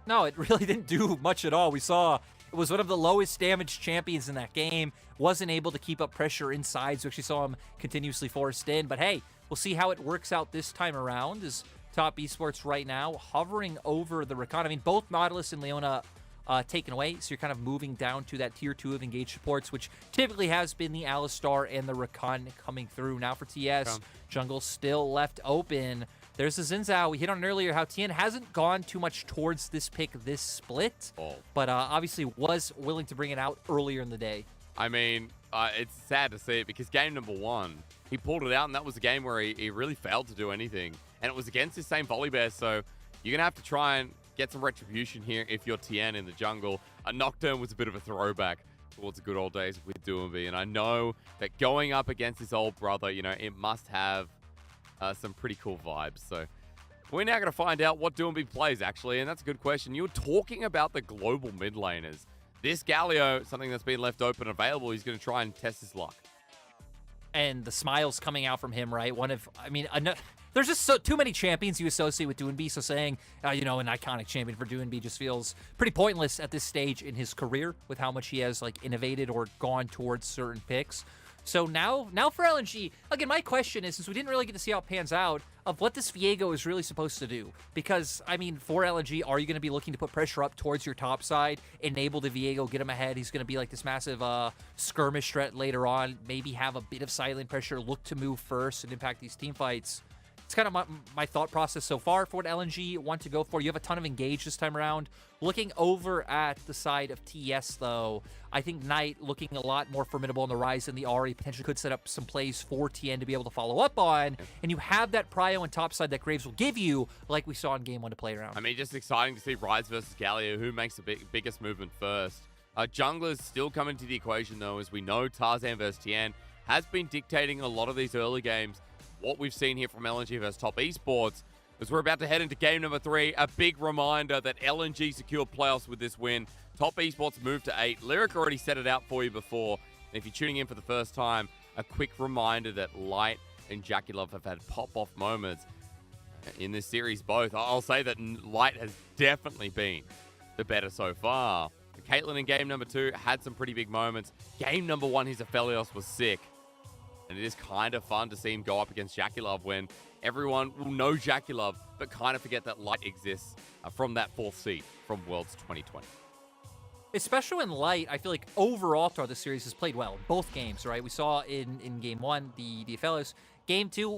No, it really didn't do much at all. We saw it was one of the lowest damage champions in that game. Wasn't able to keep up pressure inside, so actually saw him continuously forced in. But hey, we'll see how it works out this time around as Top Esports right now hovering over the Rakan. I mean, both Nautilus and Leona taken away, so you're kind of moving down to that tier 2 of engaged supports, which typically has been the Alistar and the Rakan coming through. Now for TS, jungle still left open. There's the Xin Zhao. We hit on it earlier how Tien hasn't gone too much towards this pick this split, but obviously was willing to bring it out earlier in the day. I mean, it's sad to see it because game number 1, he pulled it out, and that was a game where he really failed to do anything. And it was against his same Volibear, so you're going to have to try and get some retribution here if you're Tien in the jungle. A Nocturne was a bit of a throwback towards the good old days with Duinbi, and I know that going up against his old brother, you know, it must have some pretty cool vibes. So we're now going to find out what Duinbi plays, actually, and that's a good question. You were talking about the global mid laners. This Galio, something that's been left open available, he's going to try and test his luck. And the smiles coming out from him, right? There's just too many champions you associate with Duinbi, so saying, you know, an iconic champion for Duinbi just feels pretty pointless at this stage in his career with how much he has, like, innovated or gone towards certain picks. So now for LNG, again, my question is, since we didn't really get to see how it pans out, of what this Viego is really supposed to do. Because, I mean, for LNG, are you going to be looking to put pressure up towards your top side, enable the Viego, get him ahead? He's going to be like this massive skirmish threat later on, maybe have a bit of silent pressure, look to move first and impact these team fights. It's kind of my thought process so far for what LNG want to go for. You have a ton of engage this time around. Looking over at the side of TES, though, I think Knight looking a lot more formidable on the rise than the Ahri. Potentially could set up some plays for TN to be able to follow up on. And you have that prio and top side that Graves will give you, like we saw in Game 1 to play around. I mean, just exciting to see Rise versus Galio. Who makes the biggest movement first? Junglers still coming to the equation, though, as we know Tarzan versus TN has been dictating a lot of these early games. What we've seen here from LNG versus Top Esports, as we're about to head into game number 3, a big reminder that LNG secured playoffs with this win. Top Esports moved to 8. Lyric already set it out for you before. And if you're tuning in for the first time, a quick reminder that Light and Jackie-Love have had pop-off moments in this series both. I'll say that Light has definitely been the better so far. Caitlyn in game number 2 had some pretty big moments. Game number 1, his Aphelios was sick. And it is kind of fun to see him go up against Jackie-Love when everyone will know Jackie-Love, but kind of forget that Light exists from that 4th seed from Worlds 2020. Especially when Light, I feel like overall throughout the series has played well in both games, right? We saw in Game 1, the Aphelios. Game 2,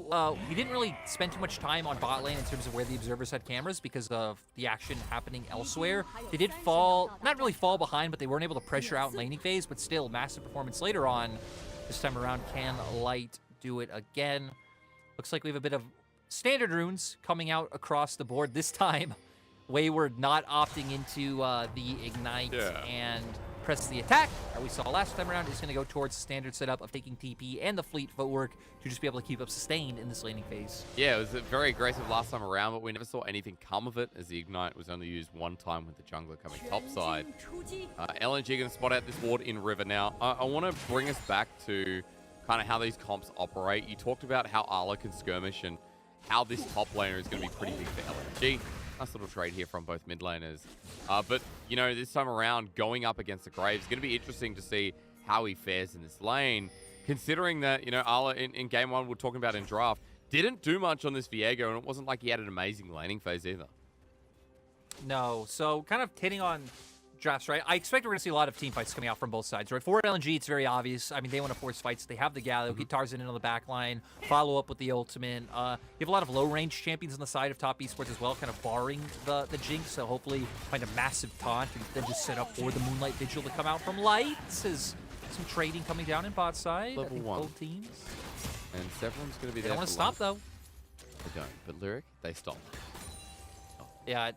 we didn't really spend too much time on bot lane in terms of where the observers had cameras because of the action happening elsewhere. They did not really fall behind, but they weren't able to pressure out in laning phase, but still massive performance later on. This time around, can Light do it again? Looks like we have a bit of standard runes coming out across the board. This time, Wayward not opting into the Ignite and press the attack. Or we saw last time around, is going to go towards the standard setup of taking TP and the fleet footwork to just be able to keep up sustained in this laning phase. Yeah, it was very aggressive last time around, but we never saw anything come of it as the Ignite was only used one time with the jungler coming topside. LNG going to spot out this ward in River now. I want to bring us back to kind of how these comps operate. You talked about how Arla can skirmish and how this top laner is going to be pretty big for LNG. Nice little trade here from both mid laners. But, you know, this time around, going up against the Graves is going to be interesting to see how he fares in this lane. Considering that, you know, Arla in Game 1, we're talking about in draft, didn't do much on this Viego, and it wasn't like he had an amazing laning phase either. No, so kind of hitting on drafts, right? I expect we're going to see a lot of team fights coming out from both sides, right? For LNG, it's very obvious. I mean, they want to force fights. They have the Galio, get Tarzan in on the back line, follow up with the ultimate. You have a lot of low-range champions on the side of Top Esports as well, kind of barring the Jinx, so hopefully find a massive taunt and then just set up for the Moonlight Vigil to come out from Light. This is some trading coming down in bot side. Level 1. Both teams. And Severin's going to be there. They don't want to stop, though. They don't, but Lyric, they stop. Yeah.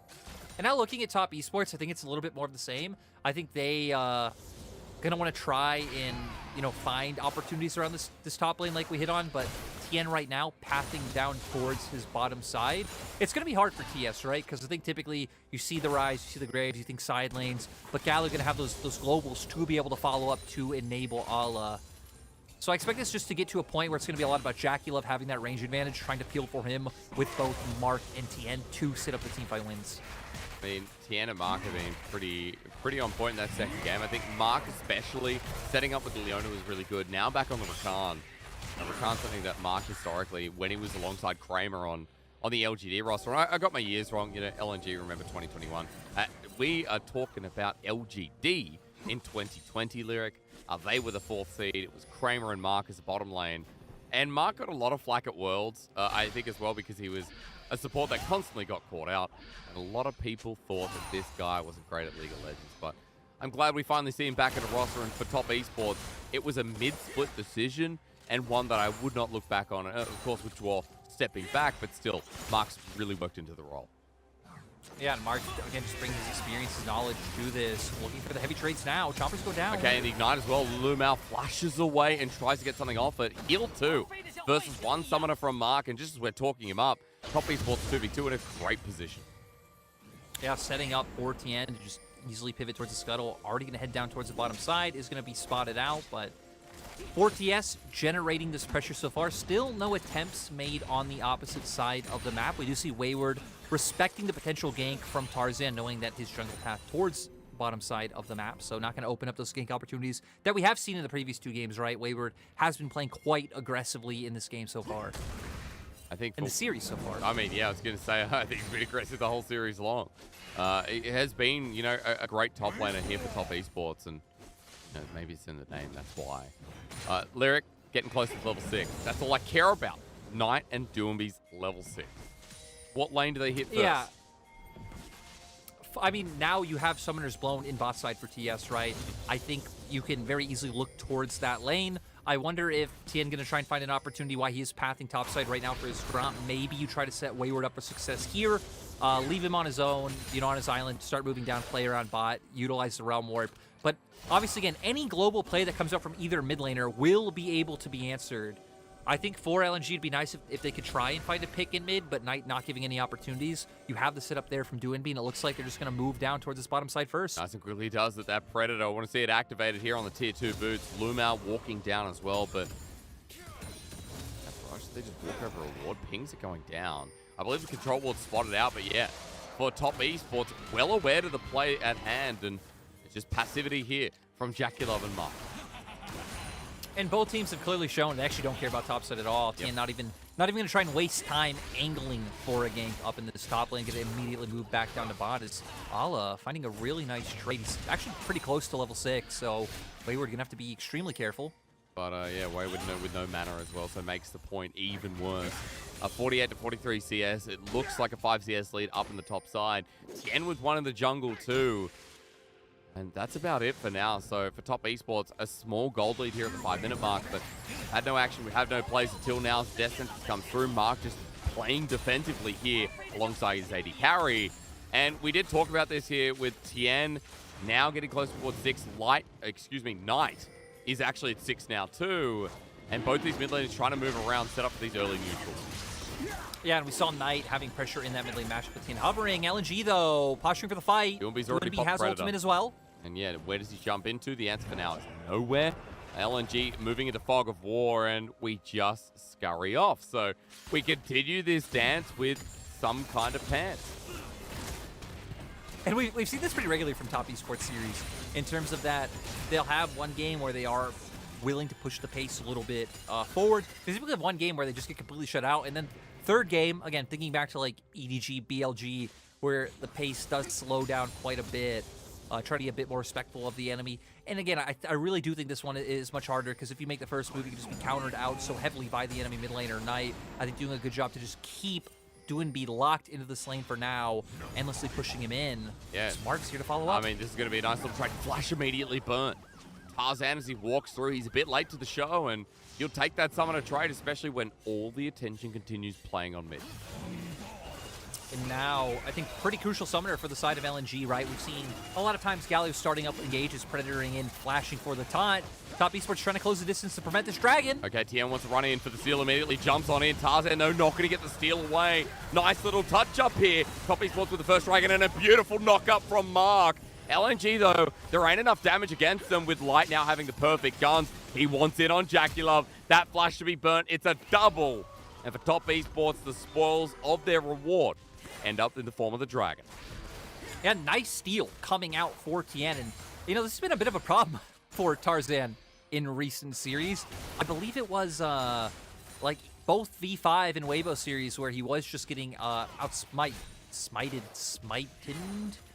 And now looking at Top Esports, I think it's a little bit more of the same. I think they gonna want to try and, you know, find opportunities around this top lane like we hit on, but TN right now pathing down towards his bottom side. It's gonna be hard for TS, right? Because I think typically you see the Rise, you see the Graves, you think side lanes, but Galio gonna have those globals to be able to follow up to enable Ala. So I expect this just to get to a point where it's going to be a lot about Jackie-Love having that range advantage, trying to peel for him with both Mark and TN to set up the teamfight wins. I mean, Tien and Mark have been pretty on point in that second game. I think Mark especially, setting up with Leona was really good. Now back on the Rakan. Rakan's something that Mark historically, when he was alongside Kramer on the LGD roster, I got my years wrong, you know, LNG, remember 2021. We are talking about LGD in 2020, Lyric. They were the 4th seed. It was Kramer and Mark as the bottom lane. And Mark got a lot of flack at Worlds, I think as well, because he was a support that constantly got caught out. And a lot of people thought that this guy wasn't great at League of Legends. But I'm glad we finally see him back in a roster. And for Top Esports, it was a mid-split decision and one that I would not look back on. Of course, with Dwarf stepping back, but still, Mark's really worked into the role. Yeah, and Mark, again, just brings his experience, his knowledge to this. Looking for the heavy trades now. Choppers go down. Okay, and the Ignite as well. Lumao flashes away and tries to get something off it. Heal 2 versus one summoner from Mark. And just as we're talking him up, Top Esports 2v2 in a great position. Yeah, setting up for TN to just easily pivot towards the scuttle. Already going to head down towards the bottom side. Is going to be spotted out, but for TS, generating this pressure so far. Still no attempts made on the opposite side of the map. We do see Wayward respecting the potential gank from Tarzan, knowing that his jungle path towards bottom side of the map, so not going to open up those gank opportunities that we have seen in the previous 2 games, right? Wayward has been playing quite aggressively in this game so far. I think in the series so far. I mean, yeah, I was going to say, I think he's been aggressive the whole series long. It has been, you know, a great top laner here for Top Esports, and you know, maybe it's in the name, that's why. Lyric, getting close to level 6. That's all I care about. Knight and Doomby's level 6. What lane do they hit first? Yeah. I mean, now you have Summoners Blown in bot side for TS, right? I think you can very easily look towards that lane. I wonder if Tien going to try and find an opportunity why he is pathing topside right now for his drop. Maybe you try to set Wayward up for success here. Leave him on his own, you know, on his island, start moving down player on bot, utilize the Realm Warp. But obviously, again, any global play that comes out from either mid laner will be able to be answered. I think for LNG, it'd be nice if they could try and find a pick in mid, but Knight not giving any opportunities. You have the setup there from Doinby, and it looks like they're just going to move down towards this bottom side first. Nice and quickly does it, that Predator. I want to see it activated here on the tier 2 boots. Lumao walking down as well, but they just walk over a ward. Pings are going down. I believe the control ward's spotted out, but yeah, for Top Esports, well aware to the play at hand, and it's just passivity here from Jackulov and Mark. And both teams have clearly shown they actually don't care about topside at all. Tien not even going to try and waste time angling for a gank up in this top lane, going to immediately move back down to bot. Is Ala finding a really nice trade. He's actually pretty close to level 6, so Wayward going to have to be extremely careful. But yeah, Wayward with no mana as well, so makes the point even worse. 48 to 43 CS. It looks like a 5 CS lead up in the top side. Tien with one in the jungle too. And that's about it for now. So for Top Esports, a small gold lead here at the 5-minute mark, but had no action. We have no plays until now. Death Sentence comes through. Mark just playing defensively here alongside his AD carry. And we did talk about this here with Tien now getting close towards 6. Knight is actually at 6 now too. And both these mid laners trying to move around, set up for these early neutrals. Yeah, and we saw Knight having pressure in that mid lane matchup with Tien hovering. LNG, though, posturing for the fight. Doomby's already Doomby has Predator. ultimate as well. And yeah, where does he jump into? The answer for now is nowhere. LNG moving into Fog of War, and we just scurry off. So we continue this dance with some kind of pants. And we've seen this pretty regularly from Top Esports series in terms of that they'll have one game where they are willing to push the pace a little bit forward. They typically have one game where they just get completely shut out, and then third game, again, thinking back to like EDG, BLG, where the pace does slow down quite a bit. Try to be a bit more respectful of the enemy. And again, I really do think this one is much harder, because if you make the first move, you can just be countered out so heavily by the enemy mid laner Knight. I think doing a good job to just keep Doinby locked into this lane for now, endlessly pushing him in. Yeah. Smart's here to follow up. I mean, this is going to be a nice little trade. Flash immediately burnt. Tarzan, as he walks through, he's a bit late to the show, and you'll take that summoner trade, especially when all the attention continues playing on mid. And now, I think pretty crucial summoner for the side of LNG, right? We've seen a lot of times Galio starting up engages, Predatoring in, flashing for the taunt. Top Esports trying to close the distance to prevent this dragon. Okay, Tien wants to run in for the steal, immediately jumps on in. Tarzan, no, not going to get the steal away. Nice little touch up here. Top Esports with the first dragon, and a beautiful knock up from Mark. LNG, though, there ain't enough damage against them with Light now having the perfect guns. He wants it on Jackulov. That flash to be burnt. It's a double. And for Top Esports, the spoils of their reward end up in the form of the dragon. Yeah, nice steal coming out for Tien. And, you know, this has been a bit of a problem for Tarzan in recent series. I believe it was, like, both V5 and Weibo series where he was just getting smited.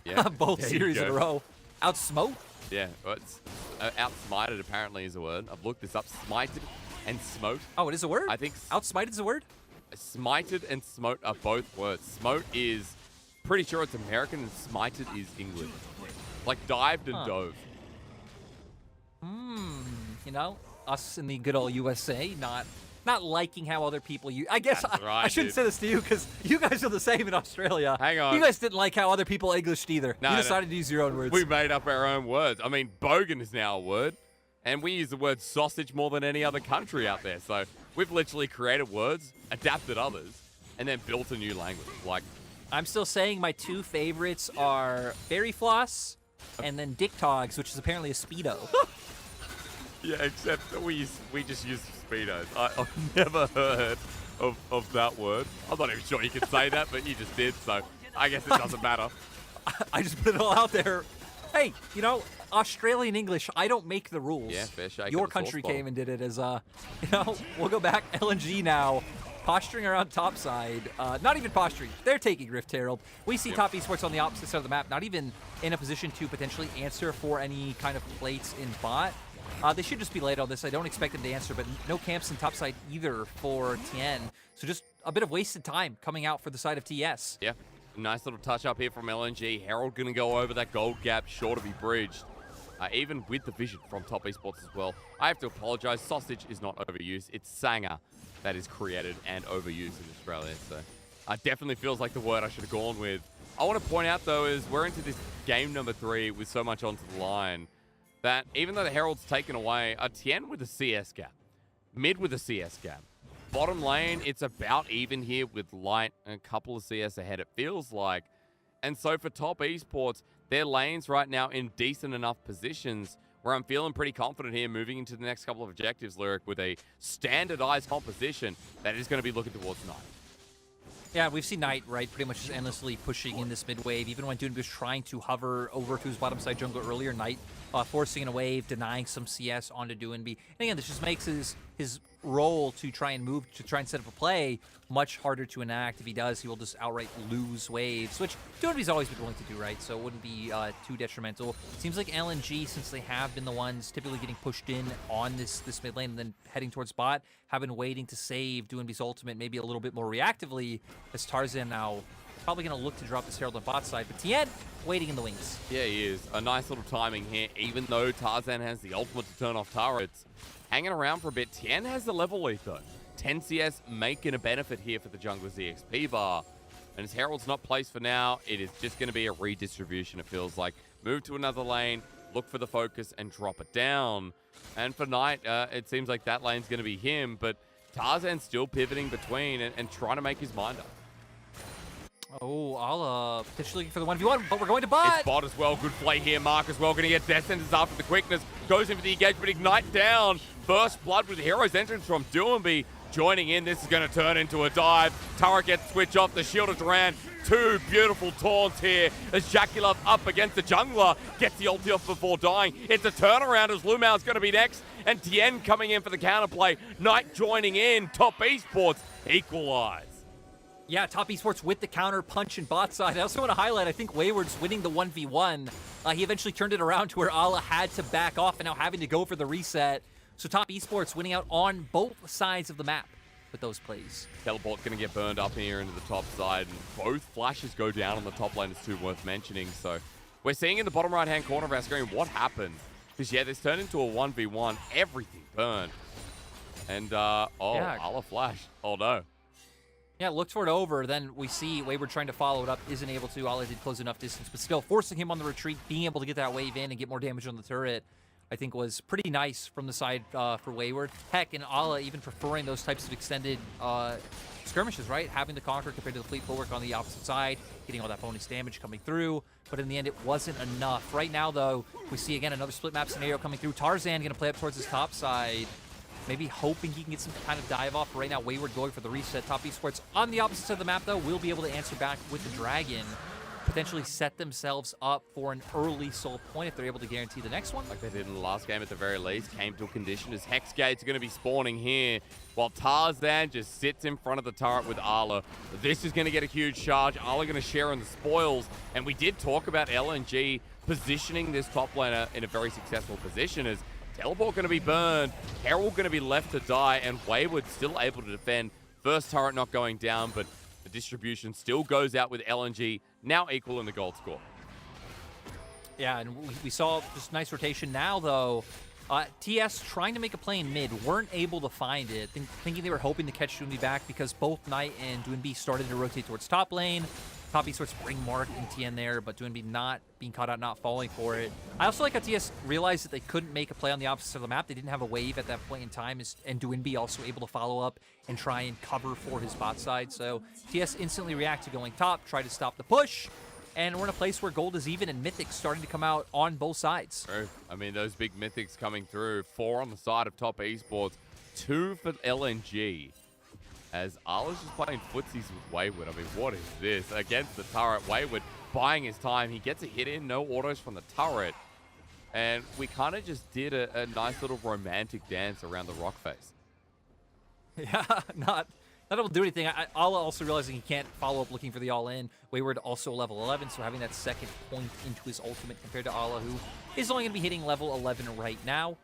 Yeah. Both series in a row. Outsmote? Yeah, well, it's outsmited apparently is a word. I've looked this up. Smited and smote. Oh, it is a word? I think outsmited is a word? Smited and smote are both words. Smote is pretty sure it's American, and smited is English. Like dived and dove. You know, us in the good old USA, not liking how other people use. I guess I shouldn't say this to you, because you guys are the same in Australia. Hang on. You guys didn't like how other people Englished either. No, you decided to use your own words. We made up our own words. I mean, bogan is now a word, and we use the word sausage more than any other country out there. So we've literally created words, adapted others, and then built a new language. Like, I'm still saying my two favorites are Berry Floss and then Dick Togs, which is apparently a Speedo. yeah, except that we just use Speedos. I've never heard of that word. I'm not even sure you could say that, but you just did, so I guess it doesn't matter. I just put it all out there. Hey, you know, Australian English, I don't make the rules. Yeah, fair shake. Your country came and did it as, you know, we'll go back. LNG now, posturing around topside. Not even posturing. They're taking Rift Herald. We see Top Esports on the opposite side of the map, not even in a position to potentially answer for any kind of plates in bot. They should just be late on this. I don't expect them to answer, but no camps in topside either for Tien. So just a bit of wasted time coming out for the side of TES. Yeah. Nice little touch up here from LNG. Herald going to go over that gold gap, sure to be bridged. Even with the vision from Top Esports as well. I have to apologize. Sausage is not overused. It's Sanger that is created and overused in Australia. So definitely feels like the word I should have gone with. I want to point out, though, is we're into this game number 3 with so much onto the line that even though the Herald's taken away, Tien with a CS gap. Mid with a CS gap. Bottom lane, it's about even here with Light and a couple of CS ahead, it feels like. And so for Top Esports, their lanes right now in decent enough positions where I'm feeling pretty confident here moving into the next couple of objectives, Lyric, with a standardized composition that is going to be looking towards Knight. Yeah, we've seen Knight, right, pretty much just endlessly pushing in this mid wave. Even when Doonby was trying to hover over to his bottom side jungle earlier, Knight forcing in a wave, denying some CS onto Doonby. And again, this just makes his role to try and move, to try and set up a play much harder to enact. If he does, he will just outright lose waves, which Doonby's always been willing to do, right? So it wouldn't be too detrimental. Seems like LNG, since they have been the ones typically getting pushed in on this mid lane and then heading towards bot, have been waiting to save Doonby's ultimate maybe a little bit more reactively, as Tarzan now probably going to look to drop this Herald on bot side. But Tien waiting in the wings. Yeah, he is. A nice little timing here, even though Tarzan has the ultimate to turn off turrets. Hanging around for a bit. Tien has the level lead, though. 10 CS making a benefit here for the jungler's EXP bar. And as Herald's not placed for now, it is just going to be a redistribution, it feels like. Move to another lane, look for the focus, and drop it down. And for Knight, it seems like that lane's going to be him, but Tarzan's still pivoting between and trying to make his mind up. Oh, Ala potentially looking for the 1v1, but we're going to bot. It's bot as well. Good play here. Mark as well. Going to get death sentences after the quickness. Goes in for the engagement. Ignite down. First blood with Hero's entrance from Doonby. Joining in. This is going to turn into a dive. Turret gets switch off. The shield of Duran. Two beautiful taunts here as Jaculov up against the jungler. Gets the ulti off before dying. It's a turnaround as Lumau's going to be next. And Tien coming in for the counterplay. Knight joining in. Top Esports equalize. Yeah, Top Esports with the counter punch and bot side. I also want to highlight, I think Wayward's winning the 1v1. He eventually turned it around to where Ala had to back off and now having to go for the reset. So Top Esports winning out on both sides of the map with those plays. Teleport going to get burned up here into the top side, and both flashes go down on the top lane. It's too worth mentioning. So we're seeing in the bottom right-hand corner of our screen what happened. Because, yeah, this turned into a 1v1. Everything burned. And, Ala flash. Oh, no. Yeah, looked for it over. Then we see Wayward trying to follow it up. Isn't able to. Ala did close enough distance, but still forcing him on the retreat, being able to get that wave in and get more damage on the turret, I think was pretty nice from the side for Wayward. Heck, and Ala even preferring those types of extended skirmishes, right? Having the Conquer compared to the Fleet Bulwark on the opposite side, getting all that bonus damage coming through. But in the end, it wasn't enough. Right now, though, we see again another split map scenario coming through. Tarzan going to play up towards his top side. Maybe hoping he can get some kind of dive off. Right now, Wayward going for the reset. Top Esports on the opposite side of the map, though, will be able to answer back with the Dragon. Potentially set themselves up for an early soul point if they're able to guarantee the next one. Like they did in the last game at the very least. Came to a condition as Hex Gates are going to be spawning here while Tarzan just sits in front of the turret with Ala. This is going to get a huge charge. Ala going to share in the spoils. And we did talk about LNG positioning this top laner in a very successful position as Teleport going to be burned, Herald going to be left to die, and Wayward still able to defend. First turret not going down, but the distribution still goes out with LNG, now equal in the gold score. Yeah, and we saw just nice rotation now, though. TS trying to make a play in mid, weren't able to find it, thinking they were hoping to catch Doonby back because both Knight and Doonby started to rotate towards top lane. Top Esports bring Mark and Tien there, but Doonby not being caught out, not falling for it. I also like how TS realized that they couldn't make a play on the opposite side of the map. They didn't have a wave at that point in time, and Doonby also able to follow up and try and cover for his bot side. So TS instantly react to going top, try to stop the push, and we're in a place where gold is even and mythics starting to come out on both sides. True. I mean, those big mythics coming through. 4 on the side of Top Esports, 2 for LNG. As Ala's just playing footsies with Wayward. I mean, what is this? Against the turret, Wayward buying his time. He gets a hit in, no autos from the turret. And we kind of just did a nice little romantic dance around the rock face. Yeah, not able to do anything. Ala also realizing he can't follow up looking for the all-in. Wayward also level 11, so having that second point into his ultimate compared to Ala, who is only going to be hitting level 11 right now.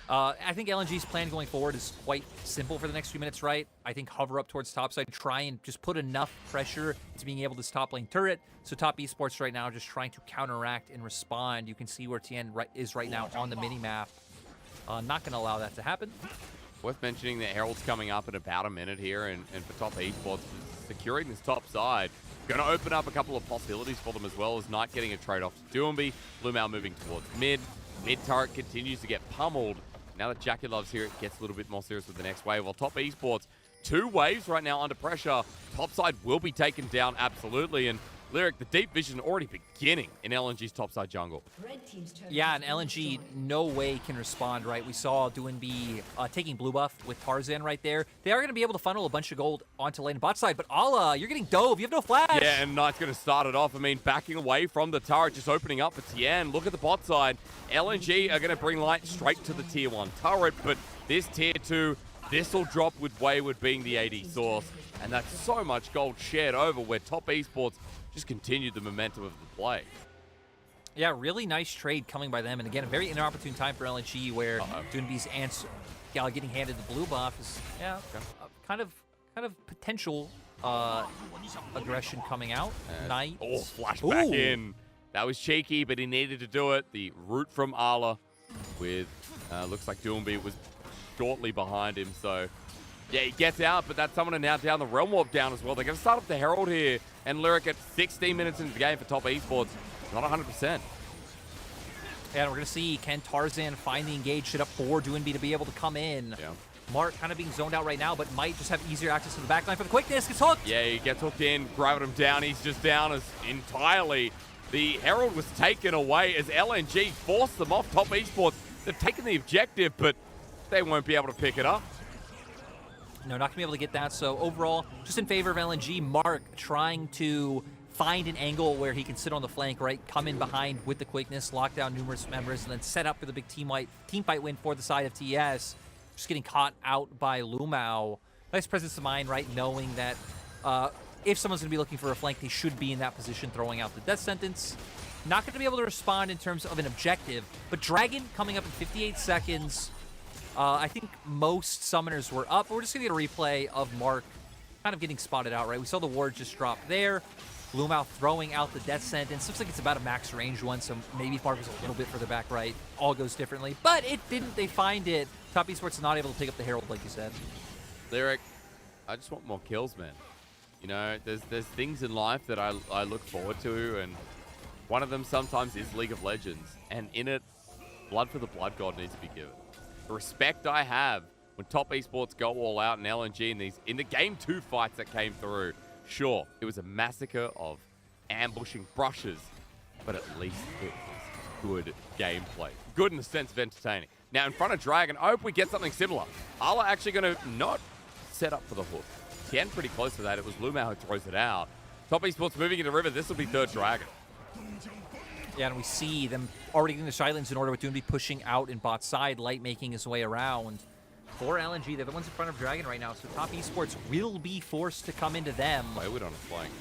I think LNG's plan going forward is quite simple for the next few minutes, right? I think hover up towards topside, try and just put enough pressure to being able to top lane turret. So top esports right now just trying to counteract and respond. You can see where Tien is right now on the mini-map. Not going to allow that to happen. Worth mentioning that Herald's coming up in about a minute here, and for top esports, securing this top side. Going to open up a couple of possibilities for them as well, as Knight getting a trade-off to Doomby. Lumao moving towards mid. Mid turret continues to get pummeled. Now that Jackie Love's here, it gets a little bit more serious with the next wave. While top esports, 2 waves right now under pressure. Topside will be taken down, absolutely. And Lyric, the deep vision already beginning in LNG's topside jungle. Yeah, and LNG no way can respond, right? We saw Doinb taking blue buff with Tarzan right there. They are going to be able to funnel a bunch of gold onto lane bot side, but Ala, you're getting dove. You have no flash. Yeah, and Knight's going to start it off. I mean, backing away from the turret, just opening up for Tien. Look at the bot side. LNG are going to bring Light straight to the tier 1 turret, but this tier 2, this will drop with Wayward being the AD source. And that's so much gold shared over where top esports just continued the momentum of the play. Yeah, really nice trade coming by them. And again, a very inopportune time for LNG where Doinb's answer, getting handed the blue buff is, kind of potential aggression coming out. Knight. Oh, flashback in. That was cheeky, but he needed to do it. The root from Ala with, looks like Doomby was shortly behind him. So, yeah, he gets out, but that's someone now down the Realm Warp down as well. They're going to start up the Herald here. And Lyric at 16 minutes into the game for top esports. Not 100%. Yeah, and we're going to see, can Tarzan find the engage set up for Doinb to be able to come in? Yeah. Mark kind of being zoned out right now, but might just have easier access to the backline for the quickness. Gets hooked. Yeah, he gets hooked in, grabbing him down. He's just down as entirely. The Herald was taken away as LNG forced them off top esports. They've taken the objective, but they won't be able to pick it up. No, not going to be able to get that. So overall, just in favor of LNG. Mark trying to find an angle where he can sit on the flank, right? Come in behind with the quickness, lock down numerous members, and then set up for the big team fight win for the side of TES. Just getting caught out by Lumao. Nice presence of mind, right? Knowing that if someone's going to be looking for a flank, they should be in that position, throwing out the death sentence. Not going to be able to respond in terms of an objective, but Dragon coming up in 58 seconds. I think most summoners were up. We're just going to get a replay of Mark kind of getting spotted out, right? We saw the ward just drop there. Lumao throwing out the death sentence. Looks like it's about a max range one, so maybe Mark was a little bit further back, right? All goes differently, but it didn't. They find it. Top esports not able to pick up the Herald, like you said. Lyric, I just want more kills, man. You know, there's things in life that I look forward to, and one of them sometimes is League of Legends. And in it, blood for the blood god needs to be given. The respect I have when top esports go all out in LNG in the game 2 fights that came through. Sure, it was a massacre of ambushing brushes, but at least it was good gameplay. Good in the sense of entertaining. Now, in front of Dragon, I hope we get something similar. Ala actually going to not set up for the hook. Tien pretty close to that. It was Lumao who throws it out. Top esports moving into River. This will be third Dragon. Yeah, and we see them already getting the silence in order with Doomby pushing out in bot side, Light making his way around. For LNG, they're the ones in front of Dragon right now, so top esports will be forced to come into them. Wayward on a flank.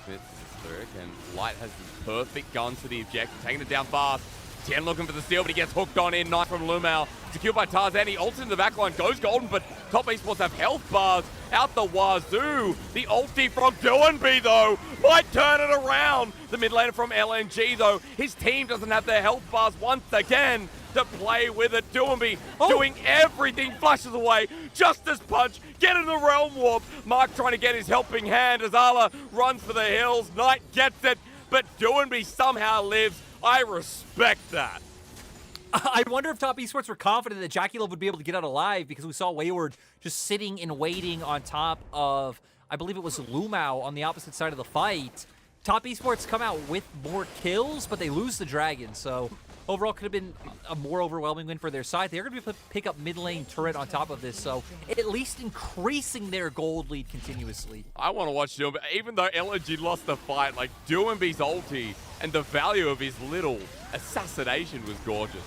Smith is Lyric, and Light has the perfect gun to the objective, taking it down fast. Tien looking for the steal, but he gets hooked on in. Knife from Lumao. Secured by Tarzan. He ults into the backline, goes golden, but top esports have health bars out the wazoo. The ulti from Doinb, though, might turn it around. The mid laner from LNG, though, his team doesn't have their health bars once again to play with it. Doinb doing everything, flushes away. Justice punch, get in the Realm Warp. Mark trying to get his helping hand as Ala runs for the hills. Knight gets it, but Doinb somehow lives. I respect that. I wonder if top esports were confident that Jackie Love would be able to get out alive, because we saw Wayward just sitting and waiting on top of, I believe it was Lumao on the opposite side of the fight. Top Esports come out with more kills, but they lose the Dragon, so overall could have been a more overwhelming win for their side. They're going to be able to pick up mid lane turret on top of this, so at least increasing their gold lead continuously. I want to watch Doomby. Even though LNG lost the fight, like Doomby's ulti and the value of his little assassination was gorgeous.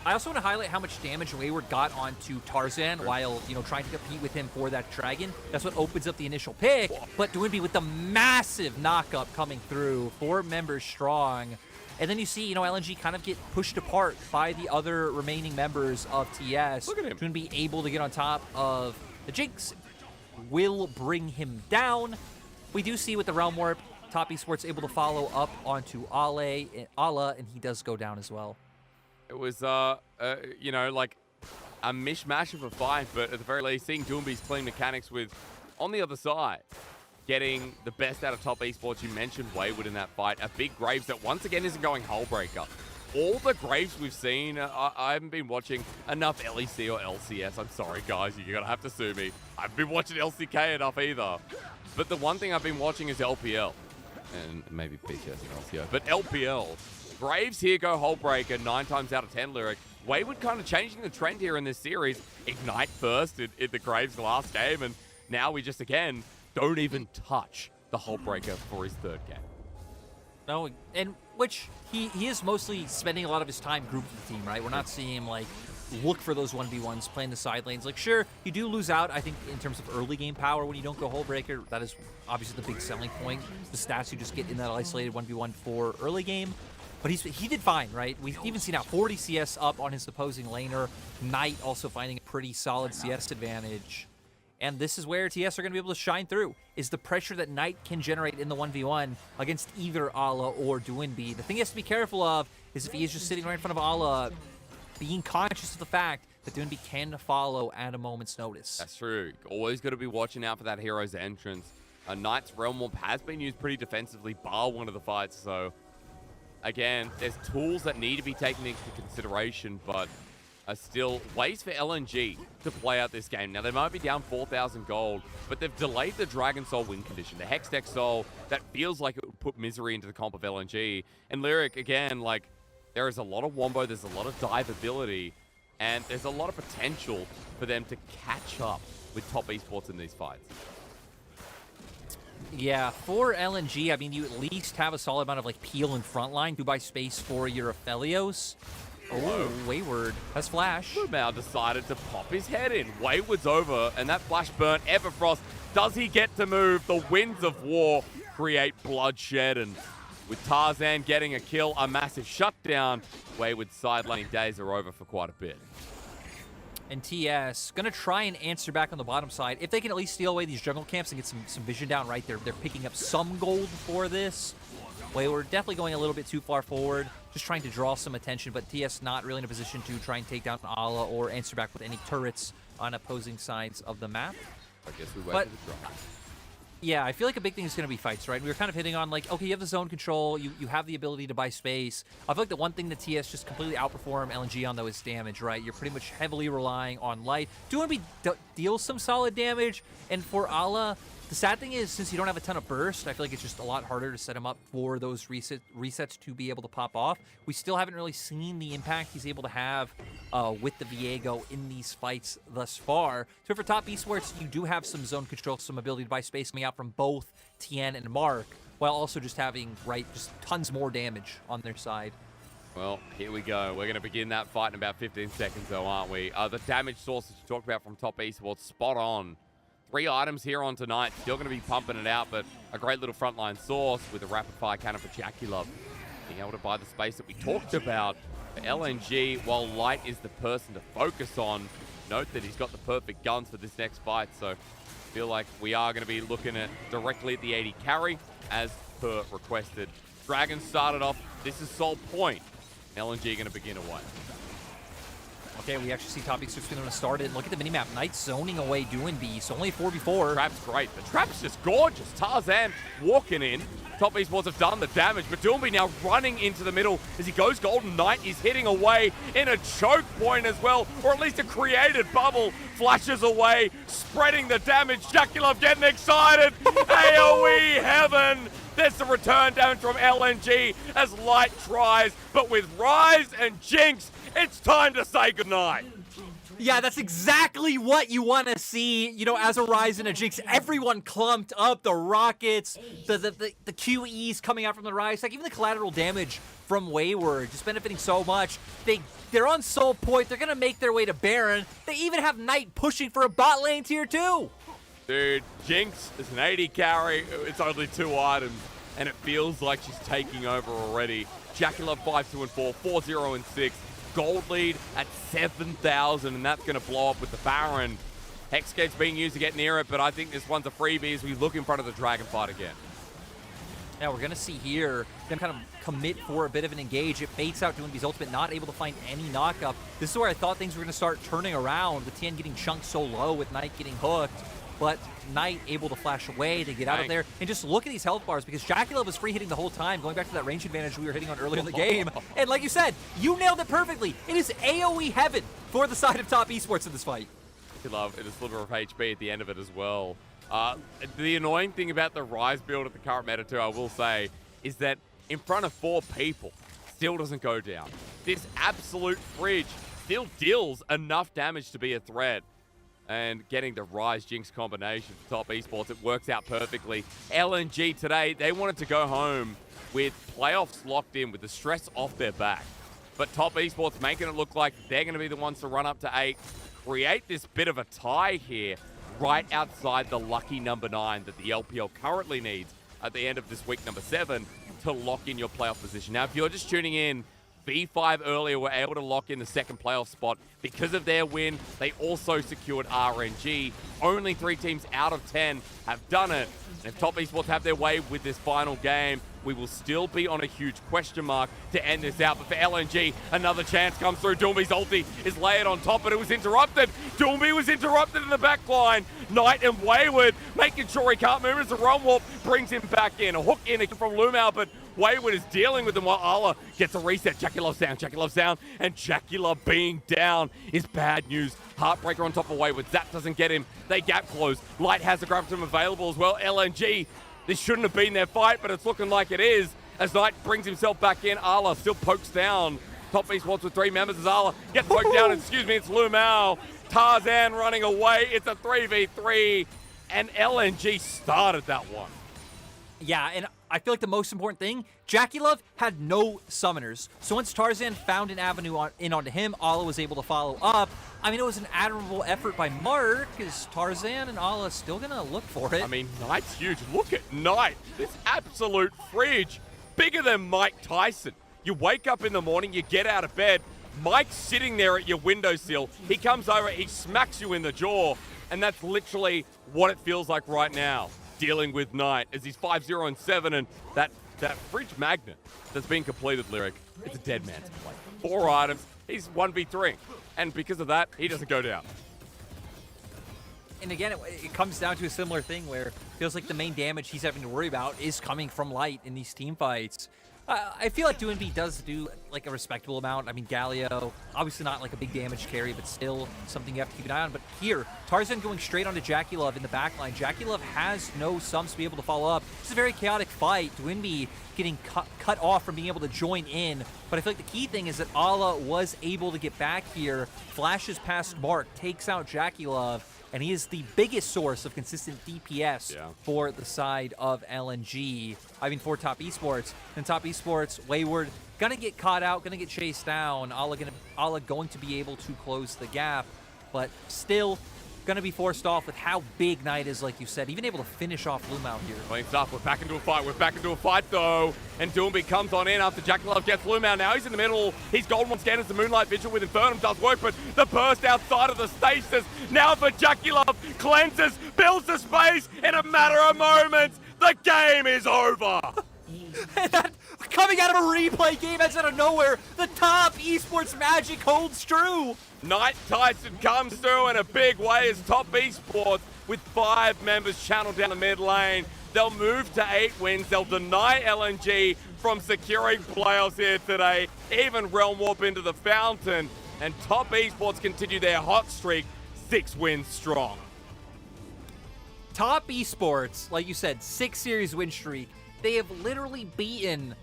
I also want to highlight how much damage Wayward got onto Tarzan while, trying to compete with him for that Dragon. That's what opens up the initial pick, but Doomby with the massive knock-up coming through, 4 members strong. And then you see, LNG kind of get pushed apart by the other remaining members of TS. Look at him. Be able to get on top of the Jinx. Will bring him down. We do see with the Realm Warp, Top Esports able to follow up onto Ala, and he does go down as well. It was, like a mishmash of a fight, but at the very least, seeing Doomby's clean mechanics with, on the other side, getting the best out of Top Esports. You mentioned Wayward in that fight. A big Graves that once again isn't going Hullbreaker. All the Graves we've seen, I haven't been watching enough LEC or LCS. I'm sorry, guys. You're going to have to sue me. I haven't been watching LCK enough either. But the one thing I've been watching is LPL. And maybe PCS and LCO. But LPL. Graves here go Hullbreaker 9 times out of 10, Lyric. Wayward kind of changing the trend here in this series. Ignite first in the Graves last game. And now we just, again, don't even touch the Hullbreaker for his 3rd game. No, and which he is mostly spending a lot of his time grouping the team, right? We're not seeing him, look for those 1v1s, playing the side lanes. Sure, you do lose out, I think, in terms of early game power when you don't go Hullbreaker. That is obviously the big selling point. The stats you just get in that isolated 1v1 for early game. But he did fine, right? We've even seen now 40 CS up on his opposing laner. Knight also finding a pretty solid CS advantage. And this is where TS are going to be able to shine through, is the pressure that Knight can generate in the 1v1 against either Ala or Doinby. The thing he has to be careful of is if he is just sitting right in front of Ala, being conscious of the fact that Doinby can follow at a moment's notice. That's true. Always got to be watching out for that hero's entrance. Knight's Realm Warp has been used pretty defensively, bar one of the fights, so again, there's tools that need to be taken into consideration, but are still ways for LNG to play out this game. Now, they might be down 4,000 gold, but they've delayed the Dragon Soul win condition. The Hextech Soul, that feels like it would put misery into the comp of LNG. And Lyric, again, there is a lot of wombo, there's a lot of dive ability, and there's a lot of potential for them to catch up with Top Esports in these fights. Yeah, for LNG, I mean, you at least have a solid amount of peel in front line to buy space for your Aphelios. Oh, Wayward has flash. Now decided to pop his head in. Wayward's over, and that flash burnt Everfrost. Does he get to move? The winds of war create bloodshed, and with Tarzan getting a kill, a massive shutdown, Wayward's sidelining days are over for quite a bit. And TS going to try and answer back on the bottom side. If they can at least steal away these jungle camps and get some vision down right there, they're picking up some gold for this. Wayward definitely going a little bit too far forward, just trying to draw some attention, but TS not really in a position to try and take down Ala or answer back with any turrets on opposing sides of the map. I guess we wait for the drop. Yeah, I feel like a big thing is going to be fights, right? We were kind of hitting on okay, you have the zone control, you have the ability to buy space. I feel like the one thing that TS just completely outperform LNG on, though, is damage, right? You're pretty much heavily relying on light. Doinby deals some solid damage, and for Ala, the sad thing is, since you don't have a ton of burst, I feel like it's just a lot harder to set him up for those resets to be able to pop off. We still haven't really seen the impact he's able to have with the Viego in these fights thus far. So for Top Esports, you do have some zone control, some ability to buy space coming out from both Tien and Mark, while also just having, just tons more damage on their side. Well, here we go. We're going to begin that fight in about 15 seconds, though, aren't we? The damage sources you talked about from Top Esports, spot on. 3 items here on tonight. Still going to be pumping it out, but a great little frontline source with a rapid-fire cannon for Jackie-Love. Being able to buy the space that we talked about. For LNG, while Light is the person to focus on, note that he's got the perfect guns for this next fight, so I feel like we are going to be looking at directly at the 80 carry, as per requested. Dragon started off. This is Soul Point. LNG going to begin away. Okay, we actually see Top Esports going to start it. Look at the minimap. Knight zoning away Doinby, so only 4v4. Trap's great. The trap's just gorgeous. Tarzan walking in. Top Esports have done the damage, but Doinby now running into the middle as he goes Golden Knight. He's hitting away in a choke point as well, or at least a created bubble. Flashes away, spreading the damage. Jackie-Love getting excited. AoE heaven. The there's the return damage from LNG as Light tries, but with Rise and Jinx, it's time to say goodnight. Yeah, that's exactly what you want to see, you know, as a Rise and a Jinx. Everyone clumped up, the rockets, the QEs coming out from the Rise, like even the collateral damage from Wayward, just benefiting so much. They're on Soul Point, they're going to make their way to Baron. They even have Knight pushing for a bot lane tier 2. Dude, Jinx is an 80 carry, it's only 2 items, and it feels like she's taking over already. Jackie-Love 5-2 and 4, 4-0 and 6. Gold lead at 7,000, and that's going to blow up with the Baron. Hexgate's being used to get near it, but I think this one's a freebie as we look in front of the Dragon fight again. Yeah, we're going to see here them kind of commit for a bit of an engage. It baits out Doinby's ultimate, not able to find any knockup. This is where I thought things were going to start turning around. The TN getting chunked so low with Knight getting hooked, but Knight able to flash away to get out of there. And just look at these health bars, because Jackie-Love was free hitting the whole time, going back to that range advantage we were hitting on earlier in the game. And like you said, you nailed it perfectly. It is AoE heaven for the side of Top Esports in this fight. Jackie-Love and a sliver of HP at the end of it as well. The annoying thing about the Rise build at the current meta too, I will say, is that in front of 4 people, still doesn't go down. This absolute fridge still deals enough damage to be a threat. And getting the Rise Jinx combination for Top Esports, it works out perfectly. LNG today, they wanted to go home with playoffs locked in, with the stress off their back. But Top Esports making it look like they're going to be the ones to run up to 8, create this bit of a tie here, right outside the lucky number 9 that the LPL currently needs at the end of this week number 7 to lock in your playoff position. Now, if you're just tuning in, V5 earlier were able to lock in the second playoff spot. Because of their win, they also secured RNG. Only 3 teams out of 10 have done it. And if Top Esports have their way with this final game, we will still be on a huge question mark to end this out. But for LNG, another chance comes through. Doomby's ulti is layered on top, but it was interrupted. Doomby was interrupted in the back line. Knight and Wayward making sure he can't move as the Realm Warp brings him back in. A hook in from Lumao, but Wayward is dealing with him while Ala gets a reset. Jackie-Love's down, Jackie-Love's down, and Jackie-Love being down is bad news. Heartbreaker on top of Wayward. Zap doesn't get him. They gap close. Light has a grab to him available as well. LNG, this shouldn't have been their fight, but it's looking like it is as Knight brings himself back in. Ala still pokes down. Top Esports with 3 members as Ala gets poked down. Excuse me, it's Lumao. Tarzan running away. It's a 3v3, and LNG started that one. Yeah, and I feel like the most important thing, Jackie-Love had no summoners. So once Tarzan found an avenue onto him, Ala was able to follow up. I mean, it was an admirable effort by Mark, because Tarzan and Ala still going to look for it. I mean, Knight's huge. Look at Knight. This absolute fridge. Bigger than Mike Tyson. You wake up in the morning, you get out of bed, Mike's sitting there at your windowsill. He comes over, he smacks you in the jaw, and that's literally what it feels like right now, dealing with Knight as he's 5-0 and 7, and that fridge magnet that's been completed, Lyric, it's a dead man's play. 4 items, he's 1v3, and because of that, he doesn't go down. And again, it comes down to a similar thing where it feels like the main damage he's having to worry about is coming from Light in these team fights. I feel like Doinby does do like a respectable amount. I mean, Galio, obviously not like a big damage carry, but still something you have to keep an eye on. But here, Tarzan going straight onto Jackie-Love in the backline. Jackie-Love has no sums to be able to follow up. It's a very chaotic fight. Doinby getting cut off from being able to join in. But I feel like the key thing is that Ala was able to get back here, flashes past Mark, takes out Jackie-Love, and he is the biggest source of consistent DPS for the side of LNG. I mean, for Top Esports. And Top Esports, Wayward, gonna get caught out, gonna get chased down. Ala going to be able to close the gap, but still gonna be forced off with how big Knight is, like you said. Even able to finish off Lumao here. Cleans up, we're back into a fight, though. And Doomby comes on in after Jackie-Love gets Lumao. Now he's in the middle. He's golden once again as the Moonlight Vigil with Infernum does work, but the burst outside of the stasis now for Jackie-Love cleanses, builds the space in a matter of moments. The game is over. And that, coming out of a replay game that's out of nowhere, the Top Esports magic holds true. Knight Tyson comes through in a big way as Top Esports with 5 members channeled down the mid lane. They'll move to 8 wins. They'll deny LNG from securing playoffs here today. Even Realm Warp into the fountain. And Top Esports continue their hot streak, 6 wins strong. Top Esports, like you said, 6 series win streak. they have literally beaten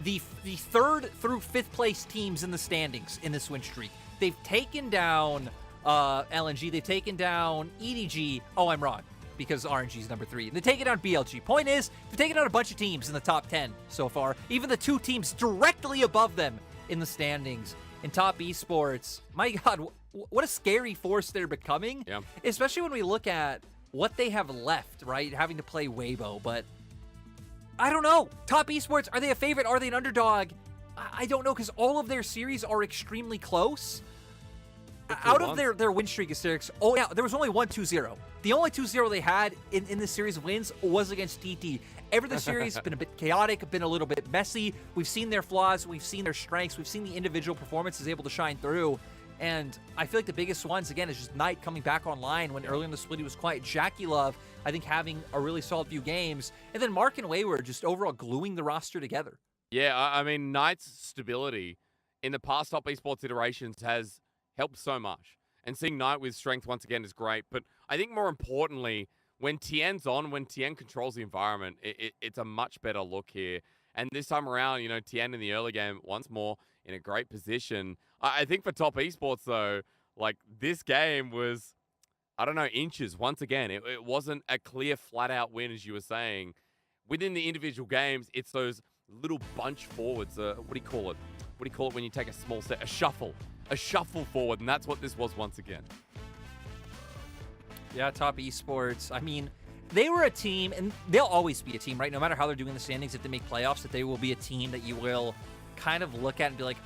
the 3rd through 5th place teams in the standings in this win streak. They've taken down LNG, they've taken down EDG. Oh, I'm wrong, because RNG is number 3. They've taken down BLG. Point is, they've taken out a bunch of teams in the top 10 so far. Even the 2 teams directly above them in the standings. In top esports, my God, what a scary force they're becoming. Yeah. Especially when we look at what they have left, right? Having to play Weibo, but I don't know. Top esports, are they a favorite? Are they an underdog? I don't know, because all of their series are extremely close. Out of their win streak is oh yeah, there was only 1-2-0. The only 2-0 they had in this series of wins was against TT. Every other series has been a bit chaotic, been a little bit messy. We've seen their flaws, we've seen their strengths, we've seen the individual performances able to shine through. And I feel like the biggest ones, again, is just Knight coming back online when early in the split he was quiet. Jackie Love, I think, having a really solid few games. And then Mark and Wayward just overall gluing the roster together. Yeah, I mean, Knight's stability in the past top esports iterations has helped so much. And seeing Knight with strength once again is great. But I think more importantly, when Tien's on, when Tien controls the environment, it's a much better look here. And this time around, you know, Tien in the early game, once more, in a great position. I think for top esports, though, like, this game was, I don't know, inches once again. It wasn't a clear, flat-out win, as you were saying. Within the individual games, it's those little bunch forwards. What do you call it? What do you call it when you take a small set? A shuffle. A shuffle forward, and that's what this was once again. Yeah, top esports. I mean, they were a team, and they'll always be a team, right? No matter how they're doing the standings, if they make playoffs, that they will be a team that you will kind of look at and be like,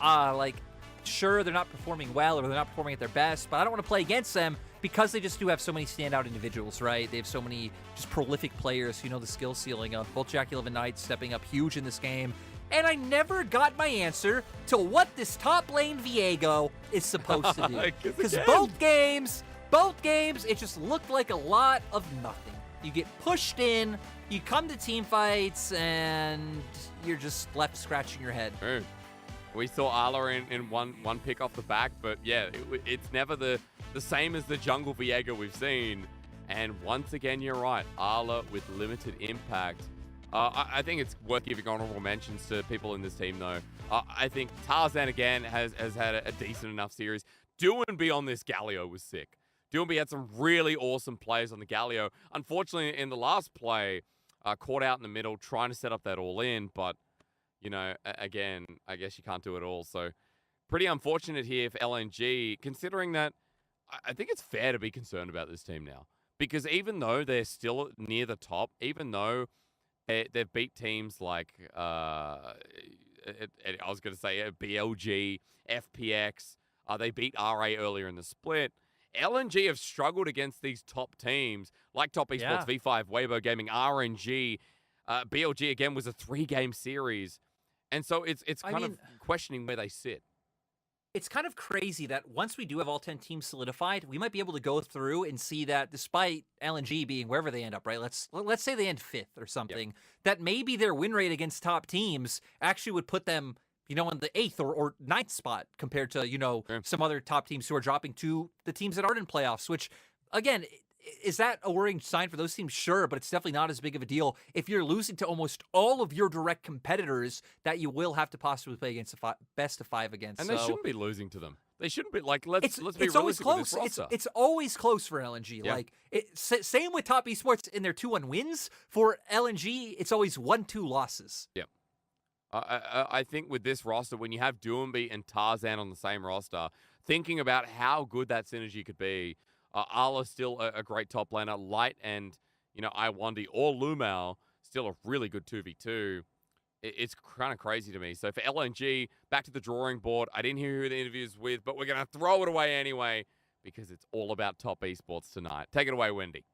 sure, they're not performing well or they're not performing at their best, but I don't want to play against them because they just do have so many standout individuals, right? They have so many just prolific players who know the skill ceiling of both Jackie Love and Knight stepping up huge in this game. And I never got my answer to what this top lane Viego is supposed to do. Because both games, it just looked like a lot of nothing. You get pushed in, you come to team fights, and you're just left scratching your head. We saw Arla in one pick off the back, but yeah, it's never the same as the jungle Viego we've seen. And once again, you're right, Arla with limited impact. I think it's worth giving honorable mentions to people in this team, though. I think Tarzan, again, has had a decent enough series. Doinby on this Galio was sick. Doinby had some really awesome plays on the Galio. Unfortunately, in the last play, caught out in the middle, trying to set up that all-in, but, you know, again, I guess you can't do it all. So, pretty unfortunate here for LNG, considering that I think it's fair to be concerned about this team now. Because even though they're still near the top, even though they've beat teams like, I was going to say BLG, FPX. They beat RA earlier in the split. LNG have struggled against these top teams, like Top Esports, V5, Weibo Gaming, RNG. BLG, again, was a 3-game series. And so it's kind of questioning where they sit. It's kind of crazy that once we do have all 10 teams solidified, we might be able to go through and see that despite LNG being wherever they end up, right? Let's say they end 5th or something, that maybe their win rate against top teams actually would put them, you know, in the 8th or 9th spot compared to, you know, some other top teams who are dropping to the teams that aren't in playoffs, which, again, is that a worrying sign for those teams? Sure, but it's definitely not as big of a deal if you're losing to almost all of your direct competitors that you will have to possibly play against a best of 5 against. And they shouldn't be losing to them. They shouldn't be like. Let's be it's always realistic close. with this roster. It's always close for LNG. Yeah. Like same with Top Esports in their 2-1 wins. For LNG, it's always 1-2 losses. Yeah. I think with this roster, when you have Doinby and Tarzan on the same roster, thinking about how good that synergy could be. Arla's still a great top laner. Light and, you know, Iwandi or Lumao, still a really good 2v2. It's kind of crazy to me. So for LNG, back to the drawing board. I didn't hear who the interview's with, but we're going to throw it away anyway because it's all about top esports tonight. Take it away, Wendy.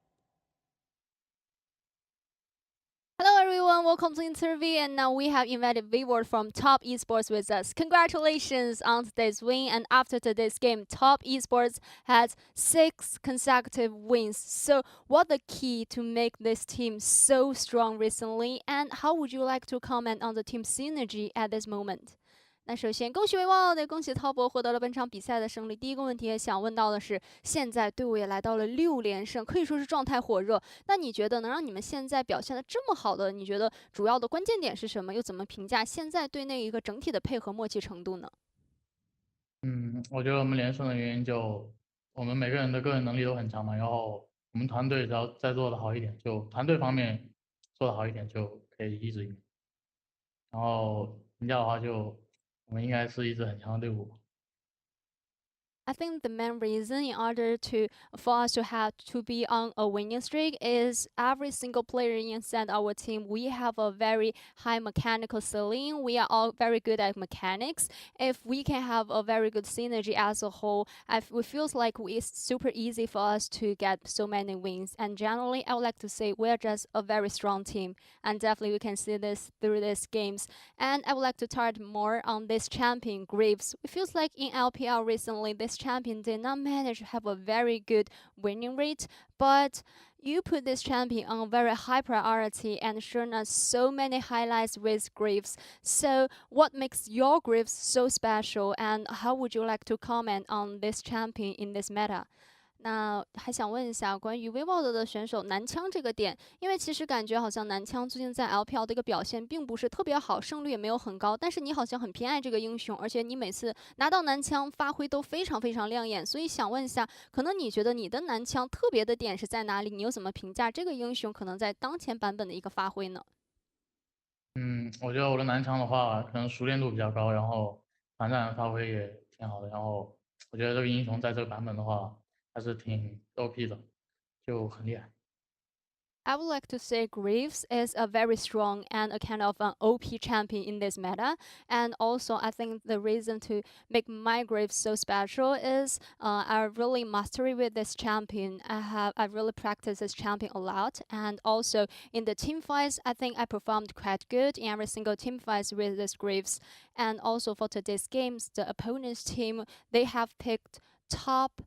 Hello everyone, welcome to the interview, and now we have invited Wayward from Top Esports with us. Congratulations on today's win, and after today's game, Top Esports has 6 consecutive wins. So what the key to make this team so strong recently, and how would you like to comment on the team synergy at this moment? 那首先恭喜威旺，对，恭喜滔博获得了本场比赛的胜利。第一个问题想问到的是，现在队伍也来到了6连胜，可以说是状态火热。那你觉得能让你们现在表现的这么好的，你觉得主要的关键点是什么？又怎么评价现在队内一个整体的配合默契程度呢？我觉得我们连胜的原因就我们每个人的个人能力都很强嘛，然后我们团队只要再做的好一点，就团队方面做的好一点就可以一直赢。然后评价的话就我们应该是一支很强的队伍。I think the main reason in order for us to have to be on a winning streak is every single player inside our team. We have a very high mechanical ceiling. We are all very good at mechanics. If we can have a very good synergy as a whole, it feels like it's super easy for us to get so many wins. And generally, I would like to say we're just a very strong team, and definitely we can see this through these games. And I would like to target more on this champion Graves. It feels like in LPL recently, this champion did not manage to have a very good winning rate, but you put this champion on very high priority and shown us so many highlights with Graves. So what makes your Graves so special, and how would you like to comment on this champion in this meta? 那还想问一下关于 Vivo 的选手男枪这个点，因为其实感觉好像男枪最近在 LPL 的一个表现并不是特别好，胜率也没有很高，但是你好像很偏爱这个英雄，而且你每次拿到男枪发挥都非常非常亮眼，所以想问一下，可能你觉得你的男枪特别的点是在哪里？你又怎么评价这个英雄可能在当前版本的一个发挥呢？我觉得我的男枪的话，可能熟练度比较高，然后团战发挥也挺好的，然后我觉得这个英雄在这个版本的话。还是挺 OP 的，就很厉害。I would like to say Graves is a very strong and a kind of an OP champion in this meta. And also, I think the reason to make my Graves so special is I really mastery with this champion. I really practice this champion a lot. And also in the team fights, I think I performed quite good in every single team fights with this Graves. And also for today's games, the opponent's team, they have picked top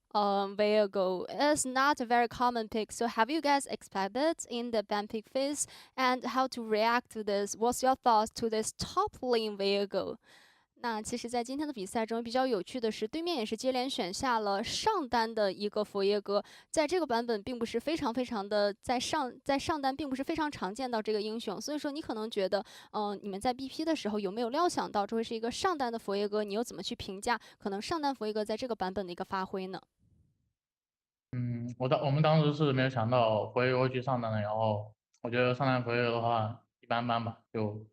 vehicle is not a very common pick. So have you guys expected in the ban pick phase and how to react to this? What's your thoughts to this top lane vehicle? 那其实，在今天的比赛中比较有趣的是，对面也是接连选下了上单的一个佛耶哥，在这个版本并不是非常的在上单并不是非常常见到这个英雄，所以说你可能觉得，你们在 BP 的时候有没有料想到这会是一个上单的佛耶哥？你又怎么去评价可能上单佛耶哥在这个版本的一个发挥呢？我们当时是没有想到佛耶哥会去上单的，然后我觉得上单佛耶哥的话一般般吧，就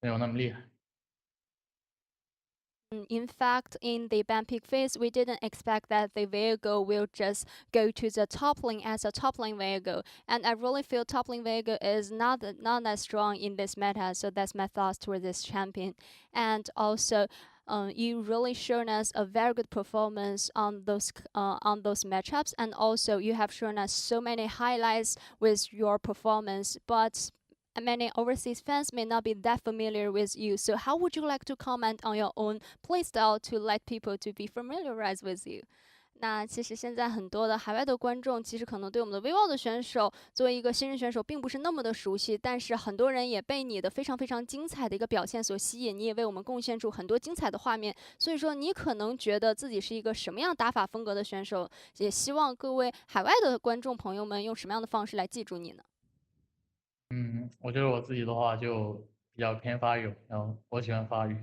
没有那么厉害。In fact, in the ban pick phase, we didn't expect that the vehicle will just go to the top lane as a top lane vehicle. And I really feel top lane vehicle is not that strong in this meta. So that's my thoughts toward this champion. And also, you really shown us a very good performance on those matchups, and also you have shown us so many highlights with your performance. But many overseas fans may not be that familiar with you. So how would you like to comment on your own playstyle to let people to be familiarized with you? 那其实现在很多的海外的观众，其实可能对我们的 Vivo 的选手作为一个新人选手，并不是那么的熟悉，但是很多人也被你的非常精彩的一个表现所吸引，你也为我们贡献出很多精彩的画面。所以说，你可能觉得自己是一个什么样打法风格的选手，也希望各位海外的观众朋友们用什么样的方式来记住你呢？我觉得我自己的话就比较偏发育，然后我喜欢发育。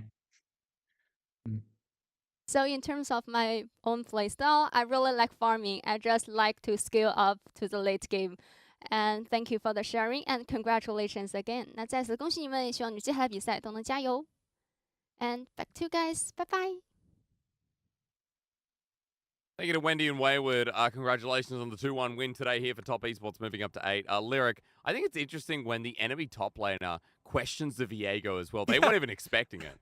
So in terms of my own playstyle, I really like farming. I just like to scale up to the late game. And thank you for the sharing and congratulations again. 那再次恭喜你们，也希望你接下来比赛都能加油。And back to you guys. Bye bye. Thank you to Wendy and Wayward. Congratulations on the 2-1 win today here for Top Esports, moving up to 8. Lyric, I think it's interesting when the enemy top laner questions the Viego as well. They weren't even expecting it.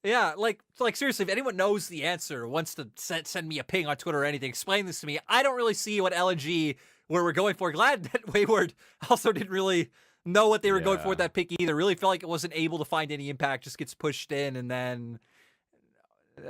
Yeah, like seriously, if anyone knows the answer, wants to send me a ping on Twitter or anything, explain this to me. I don't really see what LNG where we're going for. Glad that Wayward also didn't really know what they were going for with that pick either. Really felt like it wasn't able to find any impact, just gets pushed in and then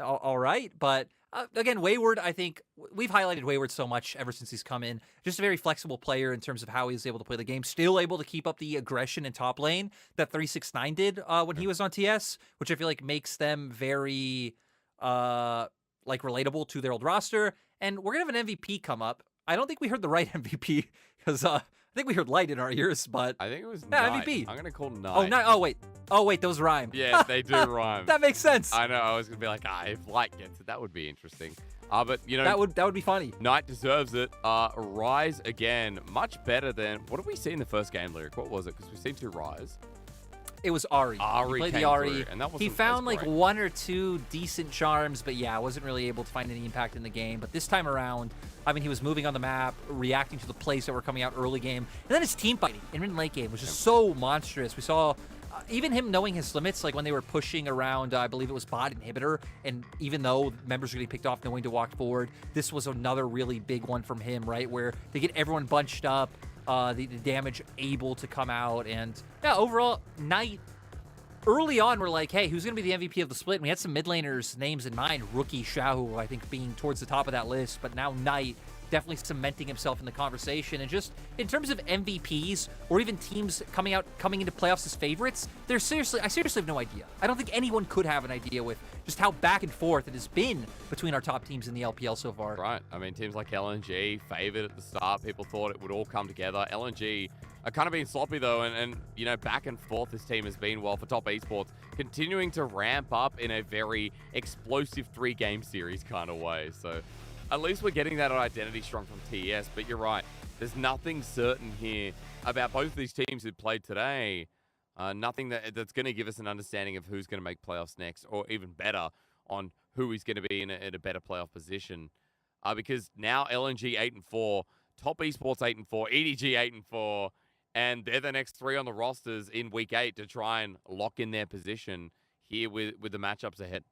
all right. But Again, Wayward, I think we've highlighted Wayward so much ever since he's come in. Just a very flexible player in terms of how he's able to play the game. Still able to keep up the aggression in top lane that 369 did when he was on TS, which I feel like makes them very like relatable to their old roster. And we're gonna have an MVP come up. I don't think we heard the right MVP because I think we heard Light in our ears, but I think it was yeah, Knight. MVP. I'm gonna call Knight. Oh, Knight. Oh wait, those rhyme. Yeah, they do rhyme. That makes sense. I know. I was gonna be like, if Light gets it, that would be interesting. But you know, that would be funny. Knight deserves it. Rise again, much better than what did we see in the first game lyric? What was it? Because we've seen 2 Rise. It was Ari. Ari he played came the Ari. through, and that He wasn't found as like great. 1 or 2 decent charms, but yeah, wasn't really able to find any impact in the game. But this time around, I mean, he was moving on the map, reacting to the plays that were coming out early game, and then his team fighting in mid-late game was just so monstrous. We saw even him knowing his limits, like when they were pushing around, I believe it was bot inhibitor, and even though members were getting picked off, knowing to walk forward, this was another really big one from him, right, where they get everyone bunched up, the damage able to come out, and yeah, overall, Knight. Early on, we're like, hey, who's going to be the MVP of the split? And we had some mid laners' names in mind. Rookie Xiaohu, I think, being towards the top of that list. But now Knight definitely cementing himself in the conversation. And just in terms of MVPs or even teams coming into playoffs as favorites, I seriously have no idea. I don't think anyone could have an idea with just how back and forth it has been between our top teams in the LPL so far. Right. I mean, teams like LNG favored at the start. People thought it would all come together. LNG are kind of being sloppy though, and you know, back and forth this team has been, well, for Top Esports, continuing to ramp up in a very explosive 3-game series kind of way. So at least we're getting that identity strong from TES, but you're right. There's nothing certain here about both of these teams who played today. Nothing that's going to give us an understanding of who's going to make playoffs next, or even better, on who is going to be in a better playoff position. Because now LNG 8-4, Top Esports 8-4, EDG 8-4, and they're the next 3 on the rosters in Week 8 to try and lock in their position here with the matchups ahead.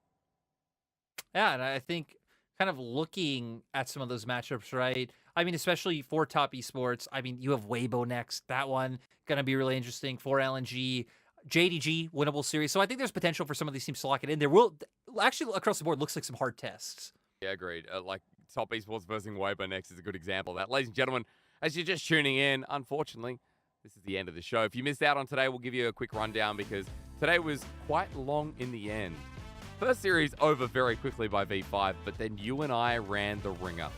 Yeah, and I think kind of looking at some of those matchups, right? I mean, especially for Top Esports, I mean, you have Weibo next. That one going to be really interesting for LNG. JDG, winnable series. So I think there's potential for some of these teams to lock it in. There will, actually, across the board, looks like some hard tests. Yeah, agreed. Like Top Esports versus Weibo next is a good example of that. Ladies and gentlemen, as you're just tuning in, unfortunately, this is the end of the show. If you missed out on today, we'll give you a quick rundown because today was quite long in the end. First series over very quickly by V5, but then you and I ran the ringer.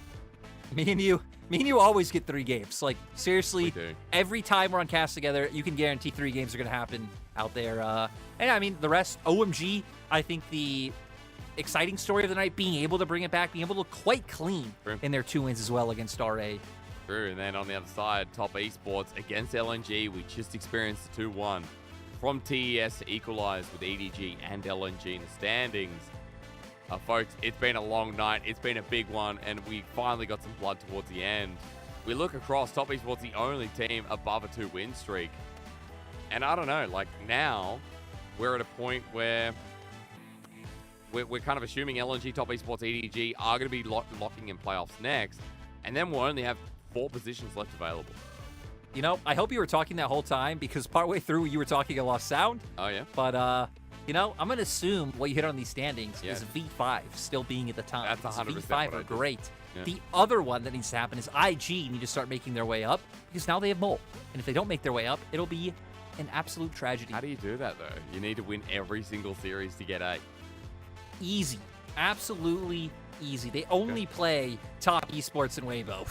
Me and you always get 3 games. Like, seriously, every time we're on cast together, you can guarantee 3 games are going to happen out there. And I mean, the rest, OMG, I think the exciting story of the night, being able to bring it back, being able to look quite clean in their 2 wins as well against RA. True, and then on the other side, Top Esports against LNG, we just experienced the 2-1. From TES to equalize with EDG and LNG in the standings. Folks, it's been a long night. It's been a big one, and we finally got some blood towards the end. We look across, Top Esports the only team above a 2-win streak. And I don't know, like now, we're at a point where we're kind of assuming LNG, Top Esports, EDG are going to be locking in playoffs next, and then we'll only have 4 positions left available. You know, I hope you were talking that whole time because partway through you were talking, I lost sound. Oh, yeah? But, you know, I'm going to assume what you hit on these standings is V5 still being at the top. That's 100% V5 are what I great. Yeah. The other one that needs to happen is IG need to start making their way up because now they have Mole. And if they don't make their way up, it'll be an absolute tragedy. How do you do that, though? You need to win every single series to get A. Easy. Absolutely easy. They only play Top Esports and Weibo.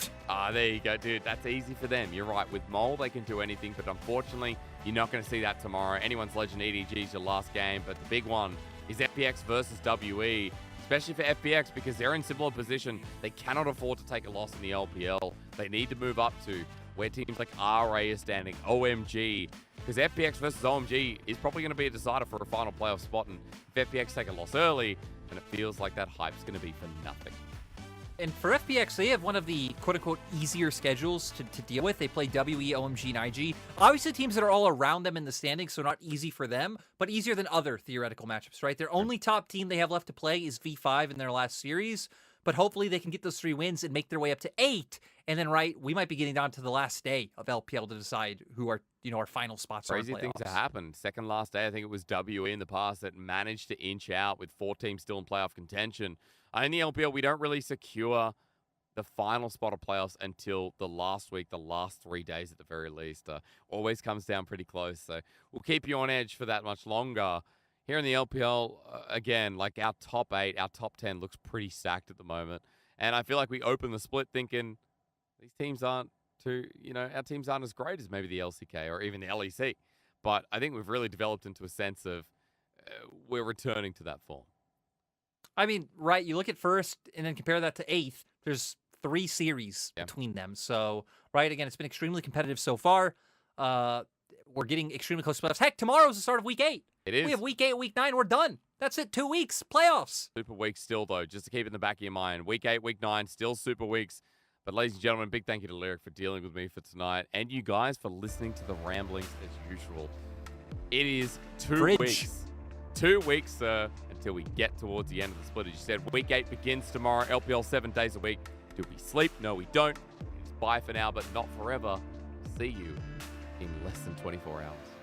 There you go, dude. That's easy for them. You're right. With Mole, they can do anything, but unfortunately, you're not going to see that tomorrow. Anyone's Legend EDG is your last game, but the big one is FPX versus WE, especially for FPX because they're in similar position. They cannot afford to take a loss in the LPL. They need to move up to where teams like RA is standing, OMG, because FPX versus OMG is probably going to be a decider for a final playoff spot, and if FPX take a loss early, then it feels like that hype's going to be for nothing. And for FPX, they have one of the quote-unquote easier schedules to deal with. They play WE, OMG, and IG. Obviously, teams that are all around them in the standings, so not easy for them, but easier than other theoretical matchups, right? Their only top team they have left to play is V5 in their last series. but hopefully they can get those 3 wins and make their way up to 8. And then, right, we might be getting down to the last day of LPL to decide who our, our final spots are in Crazy playoffs. things have happened. Second last day, I think it was WE in the past that managed to inch out with 4 teams still in playoff contention. In the LPL, we don't really secure the final spot of playoffs until the last week, the last 3 days at the very least. Always comes down pretty close. So we'll keep you on edge for that much longer. Here in the LPL, again, like our top 8, our top 10 looks pretty stacked at the moment. And I feel like we open the split thinking these teams aren't our teams aren't as great as maybe the LCK or even the LEC. But I think we've really developed into a sense of we're returning to that form. I mean, right, you look at first and then compare that to 8th. There's 3 series between them. So, right, again, it's been extremely competitive so far. We're getting extremely close to playoffs. Heck, tomorrow's the start of week 8. It is. We have week 8, week 9, we're done. That's it, 2 weeks, playoffs. Super weeks still, though, just to keep it in the back of your mind. Week 8, week 9, still super weeks. But ladies and gentlemen, big thank you to Lyric for dealing with me for tonight, and you guys for listening to the ramblings as usual. It is 2 weeks. 2 weeks, until we get towards the end of the split. As you said, week 8 begins tomorrow. LPL 7 days a week. Do we sleep? No, we don't. It's bye for now, but not forever. See you in less than 24 hours.